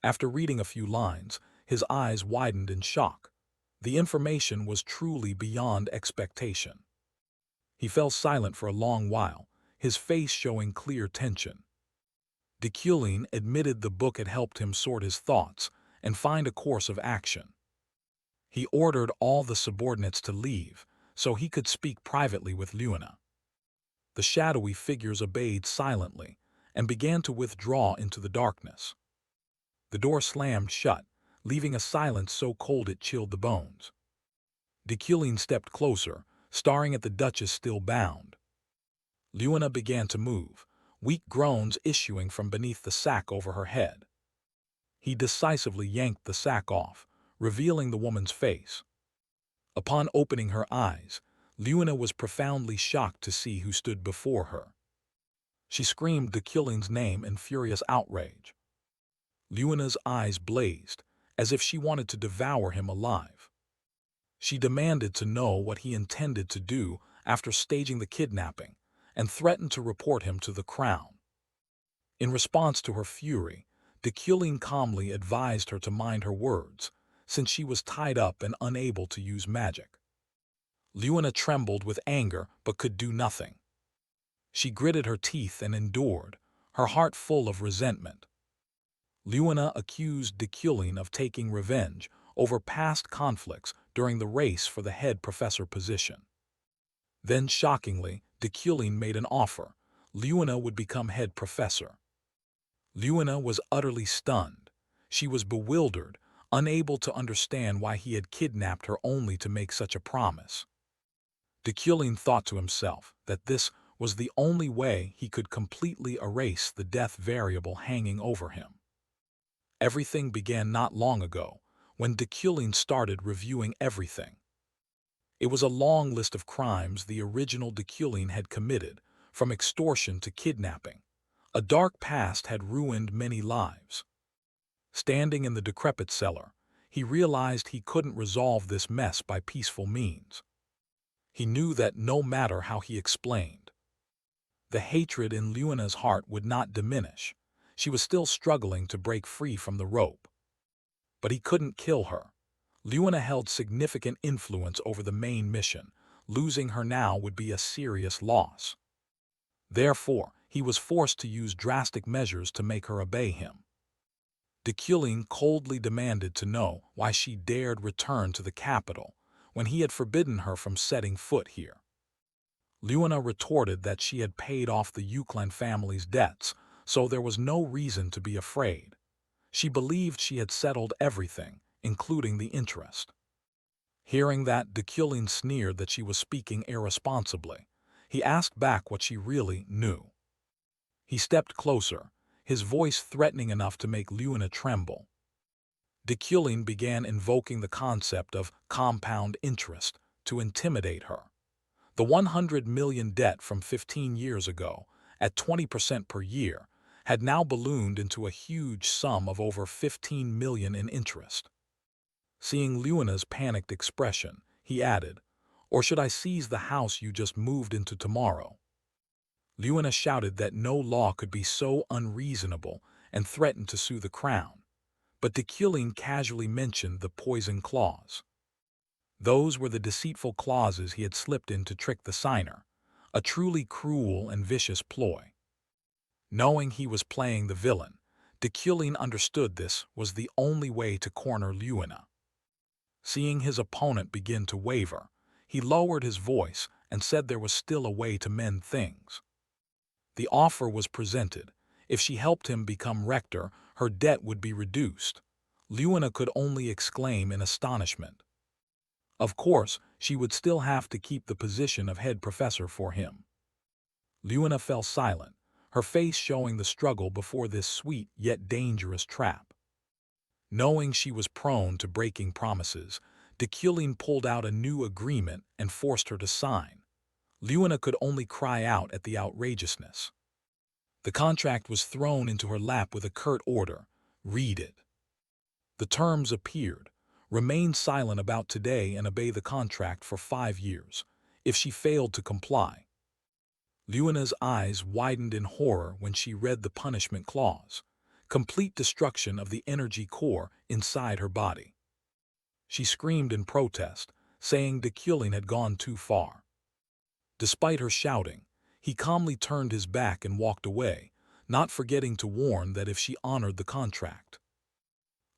After reading a few lines, his eyes widened in shock. The information was truly beyond expectation. He fell silent for a long while, his face showing clear tension. Deculin admitted the book had helped him sort his thoughts and find a course of action. He ordered all the subordinates to leave so he could speak privately with Luina. The shadowy figures obeyed silently and began to withdraw into the darkness. The door slammed shut, leaving a silence so cold it chilled the bones. Deculin stepped closer, staring at the Duchess still bound. Luina began to move, weak groans issuing from beneath the sack over her head. He decisively yanked the sack off, revealing the woman's face. Upon opening her eyes, Luina was profoundly shocked to see who stood before her. She screamed Deculin's name in furious outrage. Luina's eyes blazed, as if she wanted to devour him alive. She demanded to know what he intended to do after staging the kidnapping, and threatened to report him to the crown. In response to her fury, Deculin calmly advised her to mind her words, since she was tied up and unable to use magic. Luina trembled with anger but could do nothing. She gritted her teeth and endured, her heart full of resentment. Luina accused Deculin of taking revenge over past conflicts during the race for the head professor position. Then, shockingly, Deculin made an offer. Luina would become head professor. Luina was utterly stunned. She was bewildered, unable to understand why he had kidnapped her only to make such a promise. Deculin thought to himself that this was the only way he could completely erase the death variable hanging over him. Everything began not long ago, when Deculin started reviewing everything. It was a long list of crimes the original Deculin had committed, from extortion to kidnapping. A dark past had ruined many lives. Standing in the decrepit cellar, he realized he couldn't resolve this mess by peaceful means. He knew that no matter how he explained, the hatred in Luina's heart would not diminish. She was still struggling to break free from the rope. But he couldn't kill her. Luina held significant influence over the main mission. Losing her now would be a serious loss. Therefore, he was forced to use drastic measures to make her obey him. Deculin coldly demanded to know why she dared return to the capital when he had forbidden her from setting foot here. Luina retorted that she had paid off the Euclid family's debts, so there was no reason to be afraid. She believed she had settled everything, including the interest. Hearing that, Deculin sneered that she was speaking irresponsibly. He asked back what she really knew. He stepped closer, his voice threatening enough to make Luina tremble. Deculin began invoking the concept of compound interest to intimidate her. The 100 million debt from 15 years ago, at 20% per year, had now ballooned into a huge sum of over 15 million in interest. Seeing Luina's panicked expression, he added, "Or should I seize the house you just moved into tomorrow?" Luina shouted that no law could be so unreasonable and threatened to sue the crown. But Deculin casually mentioned the poison clause. Those were the deceitful clauses he had slipped in to trick the signer, a truly cruel and vicious ploy. Knowing he was playing the villain, Deculin understood this was the only way to corner Luina. Seeing his opponent begin to waver, he lowered his voice and said there was still a way to mend things. The offer was presented. If she helped him become rector, her debt would be reduced. Luina could only exclaim in astonishment. Of course, she would still have to keep the position of head professor for him. Luina fell silent, her face showing the struggle before this sweet yet dangerous trap. Knowing she was prone to breaking promises, Deculin pulled out a new agreement and forced her to sign. Luina could only cry out at the outrageousness. The contract was thrown into her lap with a curt order: "Read it." The terms appeared: remain silent about today and obey the contract for 5 years. If she failed to comply, Luina's eyes widened in horror when she read the punishment clause: complete destruction of the energy core inside her body. She screamed in protest, saying Deculin had gone too far. Despite her shouting, he calmly turned his back and walked away, not forgetting to warn that if she honored the contract.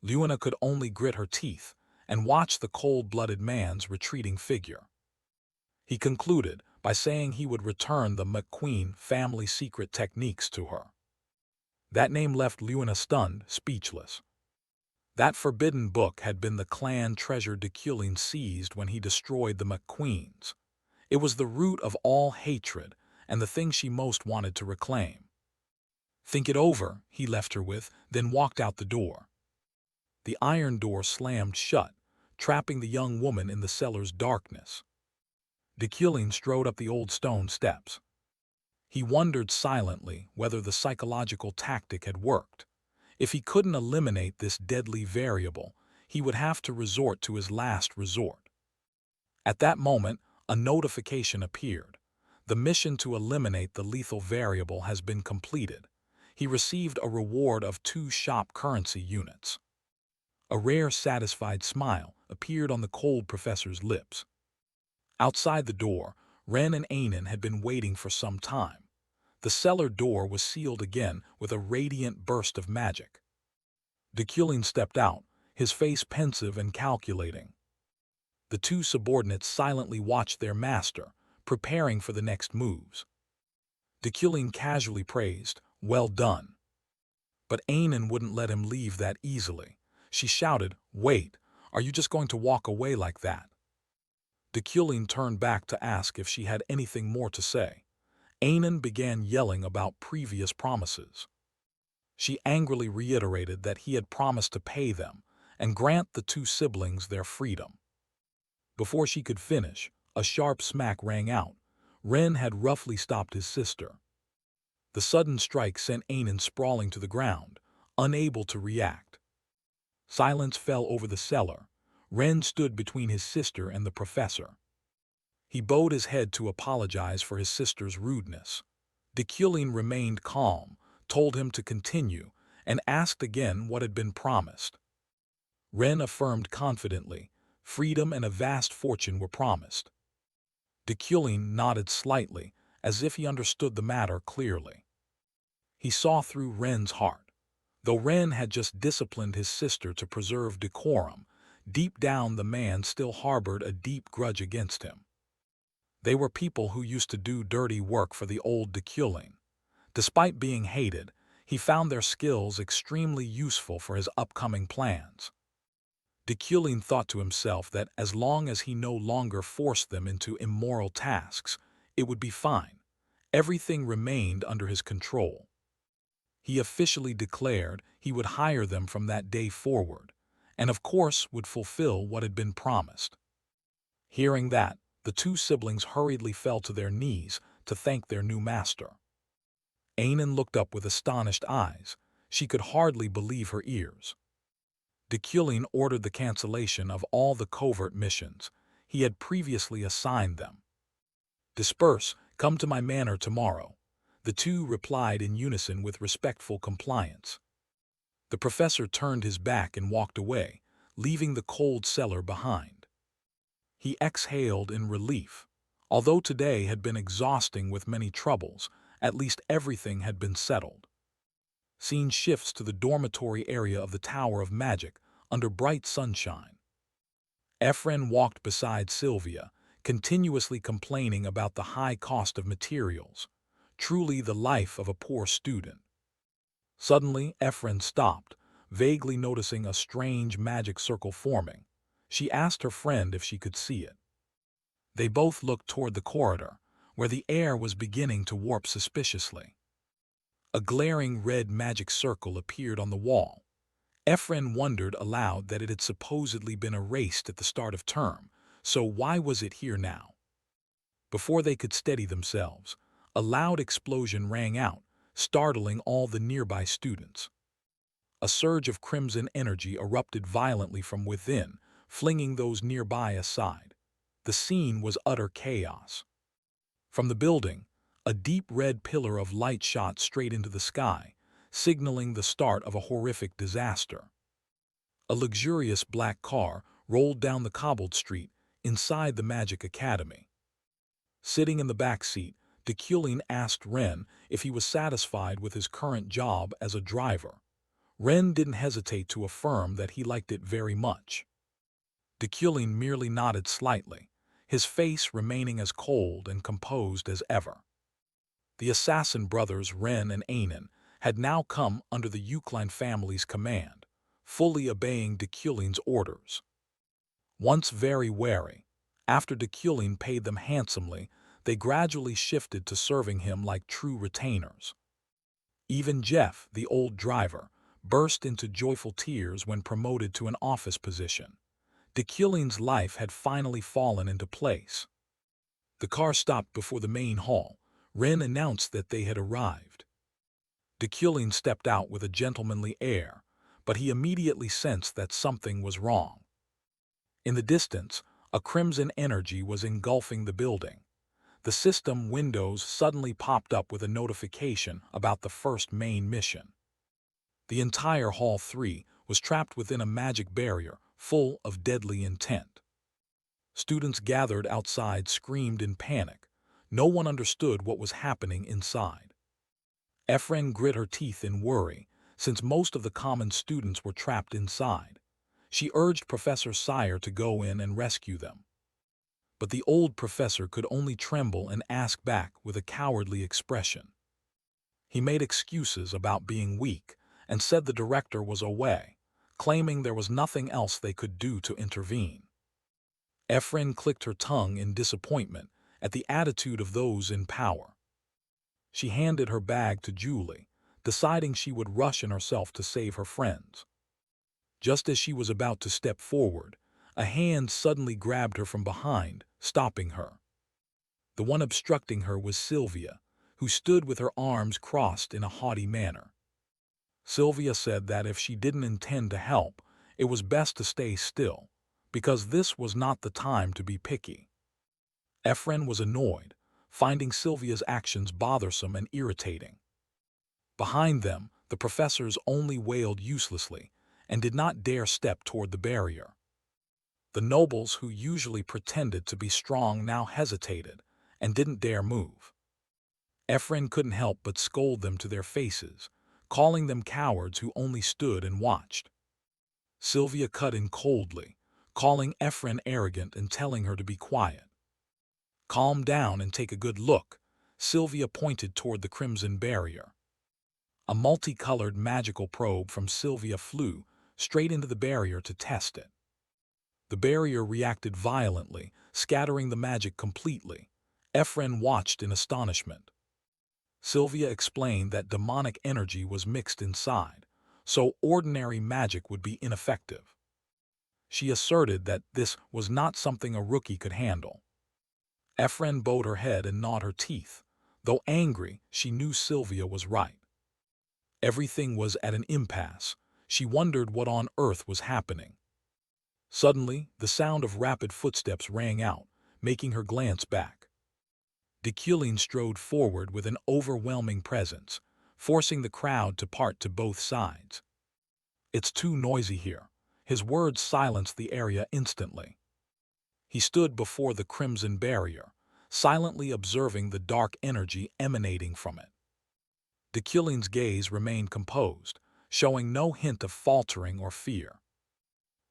Luina could only grit her teeth and watch the cold-blooded man's retreating figure. He concluded by saying he would return the McQueen family secret techniques to her. That name left Luina stunned, speechless. That forbidden book had been the clan treasure Deculin seized when he destroyed the McQueens. It was the root of all hatred and the thing she most wanted to reclaim. "Think it over," he left her with, then walked out the door. The iron door slammed shut, trapping the young woman in the cellar's darkness. Deculin strode up the old stone steps. He wondered silently whether the psychological tactic had worked. If he couldn't eliminate this deadly variable, he would have to resort to his last resort. At that moment, a notification appeared. The mission to eliminate the lethal variable has been completed. He received a reward of 2 shop currency units. A rare, satisfied smile appeared on the cold professor's lips. Outside the door, Ren and Anan had been waiting for some time. The cellar door was sealed again with a radiant burst of magic. Deculin stepped out, his face pensive and calculating. The 2 subordinates silently watched their master, preparing for the next moves. Deculin casually praised, "Well done." But Anan wouldn't let him leave that easily. She shouted, "Wait, are you just going to walk away like that?" Deculin turned back to ask if she had anything more to say. Anan began yelling about previous promises. She angrily reiterated that he had promised to pay them and grant the 2 siblings their freedom. Before she could finish, a sharp smack rang out. Ren had roughly stopped his sister. The sudden strike sent Anan sprawling to the ground, unable to react. Silence fell over the cellar. Ren stood between his sister and the professor. He bowed his head to apologize for his sister's rudeness. Deculin remained calm, told him to continue, and asked again what had been promised. Ren affirmed confidently, freedom and a vast fortune were promised. Deculin nodded slightly, as if he understood the matter clearly. He saw through Ren's heart. Though Ren had just disciplined his sister to preserve decorum, deep down the man still harbored a deep grudge against him. They were people who used to do dirty work for the old Deculin. Despite being hated, he found their skills extremely useful for his upcoming plans. Deculin thought to himself that as long as he no longer forced them into immoral tasks, it would be fine. Everything remained under his control. He officially declared he would hire them from that day forward, and of course would fulfill what had been promised. Hearing that, the 2 siblings hurriedly fell to their knees to thank their new master. Anan looked up with astonished eyes. She could hardly believe her ears. Deculin ordered the cancellation of all the covert missions he had previously assigned them. "Disperse, come to my manor tomorrow." The 2 replied in unison with respectful compliance. The professor turned his back and walked away, leaving the cold cellar behind. He exhaled in relief. Although today had been exhausting with many troubles, at least everything had been settled. Scene shifts to the dormitory area of the Tower of Magic under bright sunshine. Ephraim walked beside Sylvia, continuously complaining about the high cost of materials. Truly the life of a poor student. Suddenly, Ephraim stopped, vaguely noticing a strange magic circle forming. She asked her friend if she could see it. They both looked toward the corridor, where the air was beginning to warp suspiciously. A glaring red magic circle appeared on the wall. Ephraim wondered aloud that it had supposedly been erased at the start of term, so why was it here now? Before they could steady themselves, a loud explosion rang out, startling all the nearby students. A surge of crimson energy erupted violently from within, flinging those nearby aside. The scene was utter chaos. From the building, a deep red pillar of light shot straight into the sky, signaling the start of a horrific disaster. A luxurious black car rolled down the cobbled street inside the Magic Academy. Sitting in the back seat, Deculin asked Ren if he was satisfied with his current job as a driver. Ren didn't hesitate to affirm that he liked it very much. Deculin merely nodded slightly, his face remaining as cold and composed as ever. The assassin brothers Ren and Anan had now come under the Eucline family's command, fully obeying Deculin's orders. Once very wary, after Deculin paid them handsomely, they gradually shifted to serving him like true retainers. Even Jeff, the old driver, burst into joyful tears when promoted to an office position. Deculin's life had finally fallen into place. The car stopped before the main hall. Ren announced that they had arrived. Deculin stepped out with a gentlemanly air, but he immediately sensed that something was wrong. In the distance, a crimson energy was engulfing the building. The system windows suddenly popped up with a notification about the first main mission. The entire Hall 3 was trapped within a magic barrier full of deadly intent. Students gathered outside screamed in panic. No one understood what was happening inside. Ephraim grit her teeth in worry, since most of the common students were trapped inside. She urged Professor Sire to go in and rescue them. But the old professor could only tremble and ask back with a cowardly expression. He made excuses about being weak and said the director was away, claiming there was nothing else they could do to intervene. Ephraim clicked her tongue in disappointment at the attitude of those in power. She handed her bag to Julie, deciding she would rush in herself to save her friends. Just as she was about to step forward, a hand suddenly grabbed her from behind, stopping her. The one obstructing her was Sylvia, who stood with her arms crossed in a haughty manner. Sylvia said that if she didn't intend to help, it was best to stay still, because this was not the time to be picky. Ephraim was annoyed, finding Sylvia's actions bothersome and irritating. Behind them, the professors only wailed uselessly and did not dare step toward the barrier. The nobles who usually pretended to be strong now hesitated and didn't dare move. Ephraim couldn't help but scold them to their faces, calling them cowards who only stood and watched. Sylvia cut in coldly, calling Ephraim arrogant and telling her to be quiet. Calm down and take a good look, Sylvia pointed toward the crimson barrier. A multicolored magical probe from Sylvia flew straight into the barrier to test it. The barrier reacted violently, scattering the magic completely. Ephraim watched in astonishment. Sylvia explained that demonic energy was mixed inside, so ordinary magic would be ineffective. She asserted that this was not something a rookie could handle. Ephraim bowed her head and gnawed her teeth. Though angry, she knew Sylvia was right. Everything was at an impasse. She wondered what on earth was happening. Suddenly, the sound of rapid footsteps rang out, making her glance back. Deculin strode forward with an overwhelming presence, forcing the crowd to part to both sides. "It's too noisy here." His words silenced the area instantly. He stood before the crimson barrier, silently observing the dark energy emanating from it. Deculin's gaze remained composed, showing no hint of faltering or fear.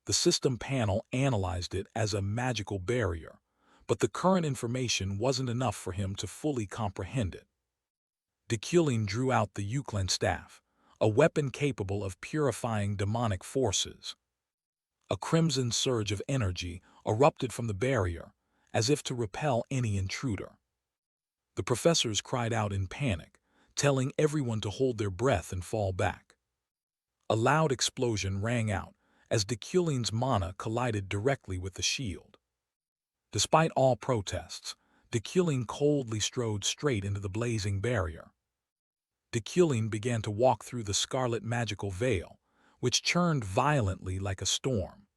The system panel analyzed it as a magical barrier, but the current information wasn't enough for him to fully comprehend it. Deculin drew out the Euclid staff, a weapon capable of purifying demonic forces. A crimson surge of energy erupted from the barrier, as if to repel any intruder. The professors cried out in panic, telling everyone to hold their breath and fall back. A loud explosion rang out as Deculine's mana collided directly with the shield. Despite all protests, Deculine coldly strode straight into the blazing barrier. Deculine began to walk through the scarlet magical veil, which churned violently like a storm.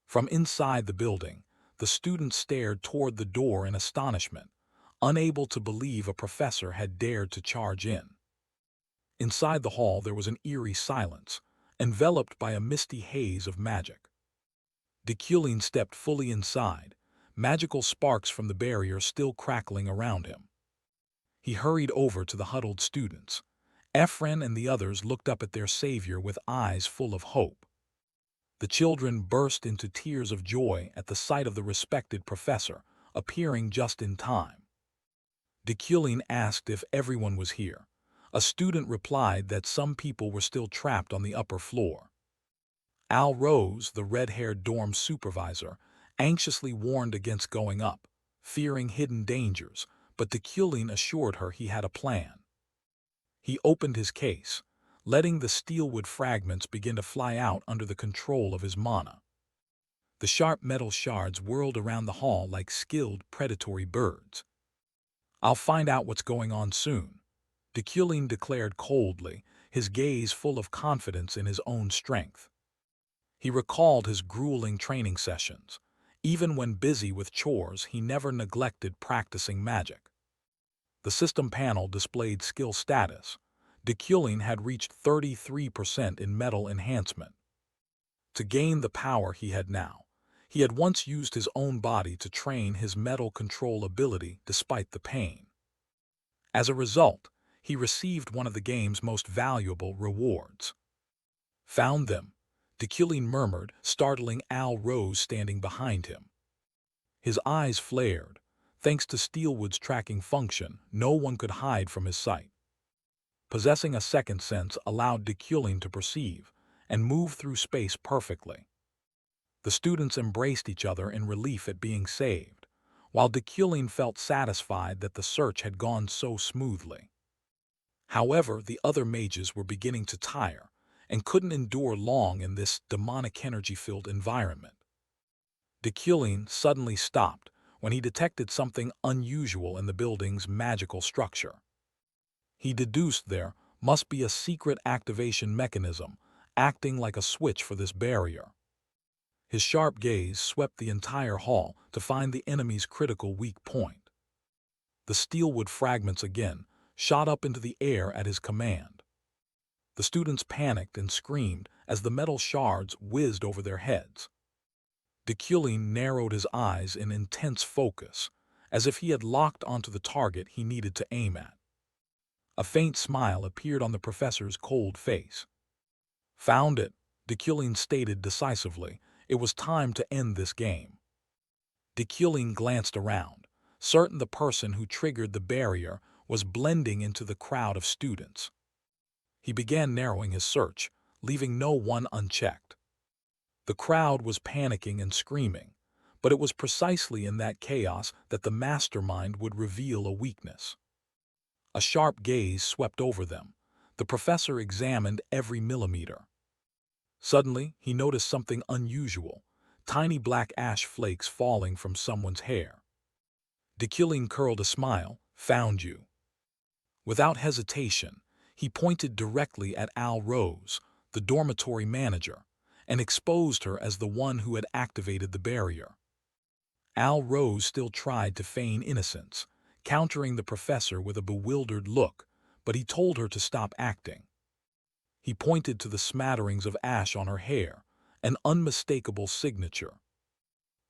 From inside the building, the students stared toward the door in astonishment, unable to believe a professor had dared to charge in. Inside the hall there was an eerie silence, enveloped by a misty haze of magic. Deculine stepped fully inside, magical sparks from the barrier still crackling around him. He hurried over to the huddled students. Ephraim and the others looked up at their savior with eyes full of hope. The children burst into tears of joy at the sight of the respected professor, appearing just in time. Deculine asked if everyone was here. A student replied that some people were still trapped on the upper floor. Al Rose, the red-haired dorm supervisor, anxiously warned against going up, fearing hidden dangers, but Deculine assured her he had a plan. He opened his case, letting the steelwood fragments begin to fly out under the control of his mana. The sharp metal shards whirled around the hall like skilled predatory birds. "I'll find out what's going on soon," Deculine declared coldly, his gaze full of confidence in his own strength. He recalled his grueling training sessions. Even when busy with chores, he never neglected practicing magic. The system panel displayed skill status. Deculine had reached 33% in metal enhancement. To gain the power he had now, he had once used his own body to train his metal control ability despite the pain. As a result, he received one of the game's most valuable rewards. "Found them," Deculine murmured, startling Al Rose standing behind him. His eyes flared. Thanks to Steelwood's tracking function, no one could hide from his sight. Possessing a second sense allowed Deculine to perceive and move through space perfectly. The students embraced each other in relief at being saved, while Deculine felt satisfied that the search had gone so smoothly. However, the other mages were beginning to tire and couldn't endure long in this demonic energy-filled environment. Deculine suddenly stopped when he detected something unusual in the building's magical structure. He deduced there must be a secret activation mechanism acting like a switch for this barrier. His sharp gaze swept the entire hall to find the enemy's critical weak point. The steelwood fragments again shot up into the air at his command. The students panicked and screamed as the metal shards whizzed over their heads. Deculine narrowed his eyes in intense focus, as if he had locked onto the target he needed to aim at. A faint smile appeared on the professor's cold face. "Found it," Deculine stated decisively. It was time to end this game. Deculine glanced around, certain the person who triggered the barrier was blending into the crowd of students. He began narrowing his search, leaving no one unchecked. The crowd was panicking and screaming, but it was precisely in that chaos that the mastermind would reveal a weakness. A sharp gaze swept over them. The professor examined every millimeter. Suddenly, he noticed something unusual, tiny black ash flakes falling from someone's hair. Deculine curled a smile. "Found you." Without hesitation, he pointed directly at Al Rose, the dormitory manager, and exposed her as the one who had activated the barrier. Al Rose still tried to feign innocence, countering the professor with a bewildered look, but he told her to stop acting. He pointed to the smatterings of ash on her hair, an unmistakable signature.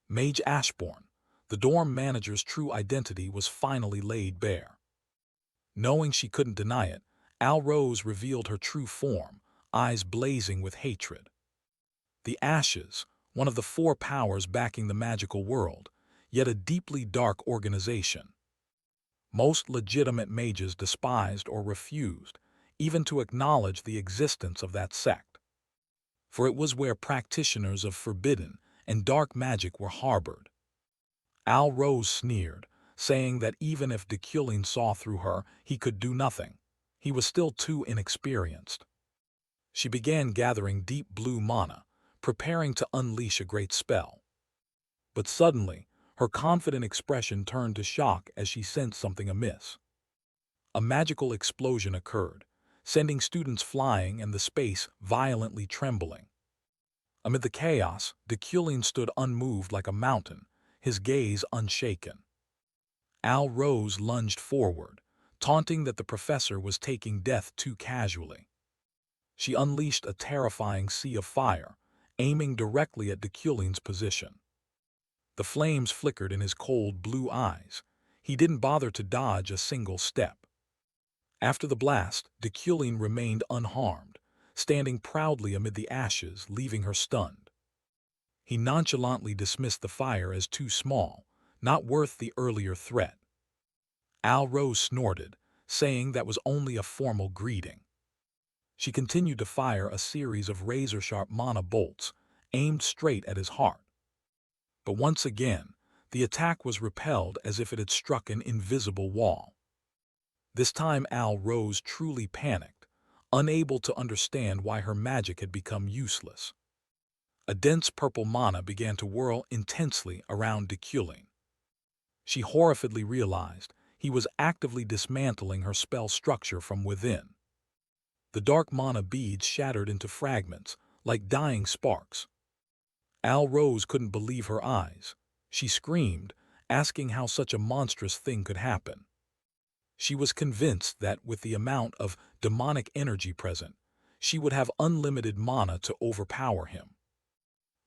Mage Ashbourne, the dorm manager's true identity, was finally laid bare. Knowing she couldn't deny it, Al Rose revealed her true form, eyes blazing with hatred. The Ashes, one of the four powers backing the magical world, yet a deeply dark organization. Most legitimate mages despised or refused, even to acknowledge the existence of that sect, for it was where practitioners of forbidden and dark magic were harbored. Al Rose sneered, saying that even if Deculin saw through her, he could do nothing. He was still too inexperienced. She began gathering deep blue mana, preparing to unleash a great spell. But suddenly, her confident expression turned to shock as she sensed something amiss. A magical explosion occurred, sending students flying and the space violently trembling. Amid the chaos, Deculin stood unmoved like a mountain, his gaze unshaken. Al Rose lunged forward, taunting that the professor was taking death too casually. She unleashed a terrifying sea of fire, aiming directly at Deculin's position. The flames flickered in his cold blue eyes. He didn't bother to dodge a single step. After the blast, Deculin remained unharmed, standing proudly amid the ashes, leaving her stunned. He nonchalantly dismissed the fire as too small, not worth the earlier threat. Al Rose snorted, saying that was only a formal greeting. She continued to fire a series of razor-sharp mana bolts, aimed straight at his heart. But once again, the attack was repelled as if it had struck an invisible wall. This time Al Rose truly panicked, unable to understand why her magic had become useless. A dense purple mana began to whirl intensely around Deculin. She horrifiedly realized he was actively dismantling her spell structure from within. The dark mana beads shattered into fragments, like dying sparks. Al Rose couldn't believe her eyes. She screamed, asking how such a monstrous thing could happen. She was convinced that with the amount of demonic energy present, she would have unlimited mana to overpower him.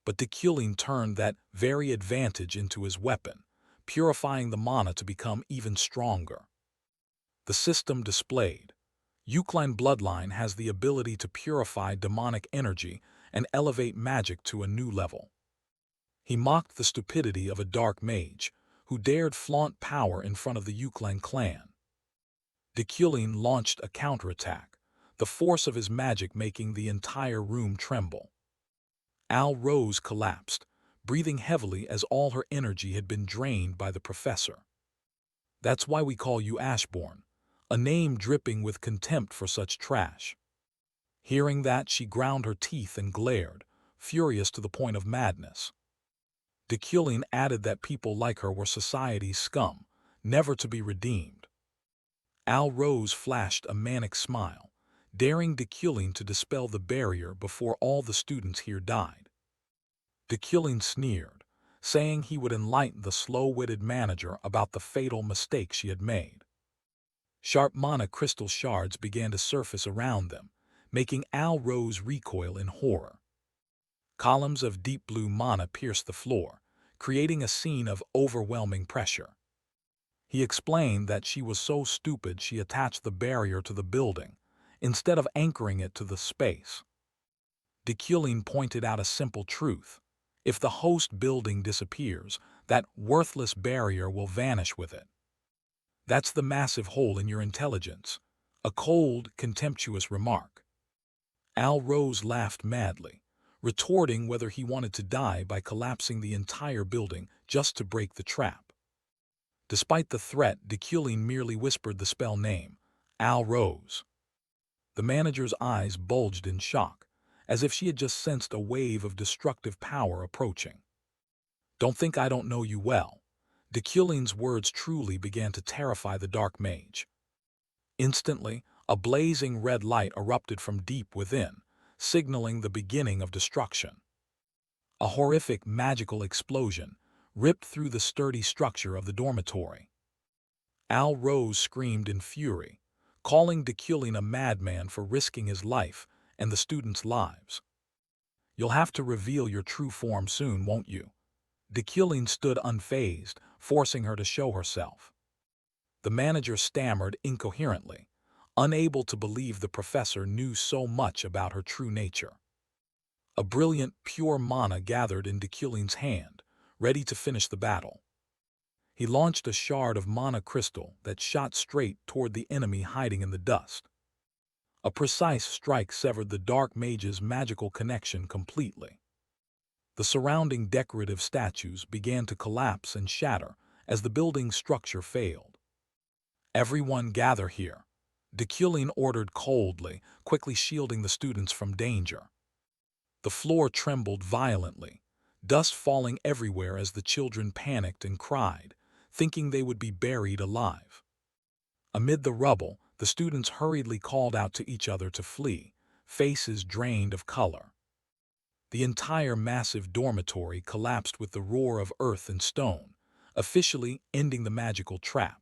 But Deculin turned that very advantage into his weapon, purifying the mana to become even stronger. The system displayed. Eucline Bloodline has the ability to purify demonic energy and elevate magic to a new level. He mocked the stupidity of a dark mage, who dared flaunt power in front of the Eucline clan. Deculin launched a counterattack, the force of his magic making the entire room tremble. Al Rose collapsed, breathing heavily as all her energy had been drained by the professor. "That's why we call you Ashbourne," a name dripping with contempt for such trash. Hearing that, she ground her teeth and glared, furious to the point of madness. Deculin added that people like her were society's scum, never to be redeemed. Al Rose flashed a manic smile, daring Deculin to dispel the barrier before all the students here died. Deculin sneered, saying he would enlighten the slow-witted manager about the fatal mistake she had made. Sharp mana crystal shards began to surface around them, making Al Rose recoil in horror. Columns of deep blue mana pierced the floor, creating a scene of overwhelming pressure. He explained that she was so stupid she attached the barrier to the building, instead of anchoring it to the space. Deculin pointed out a simple truth. If the host building disappears, that worthless barrier will vanish with it. That's the massive hole in your intelligence. A cold, contemptuous remark. Al Rose laughed madly, retorting whether he wanted to die by collapsing the entire building just to break the trap. Despite the threat, Deculin merely whispered the spell name, Al Rose. The manager's eyes bulged in shock, as if she had just sensed a wave of destructive power approaching. "Don't think I don't know you well." Deculin's words truly began to terrify the dark mage. Instantly, a blazing red light erupted from deep within, signaling the beginning of destruction. A horrific magical explosion ripped through the sturdy structure of the dormitory. Al Rose screamed in fury, calling Deculin a madman for risking his life and the students' lives. "You'll have to reveal your true form soon, won't you?" Deculin stood unfazed, forcing her to show herself. The manager stammered incoherently, unable to believe the professor knew so much about her true nature. A brilliant, pure mana gathered in Deculin's hand, ready to finish the battle. He launched a shard of mana crystal that shot straight toward the enemy hiding in the dust. A precise strike severed the dark mage's magical connection completely. The surrounding decorative statues began to collapse and shatter as the building's structure failed. "Everyone gather here," Deculin ordered coldly, quickly shielding the students from danger. The floor trembled violently, dust falling everywhere as the children panicked and cried, thinking they would be buried alive. Amid the rubble, the students hurriedly called out to each other to flee, faces drained of color. The entire massive dormitory collapsed with the roar of earth and stone, officially ending the magical trap.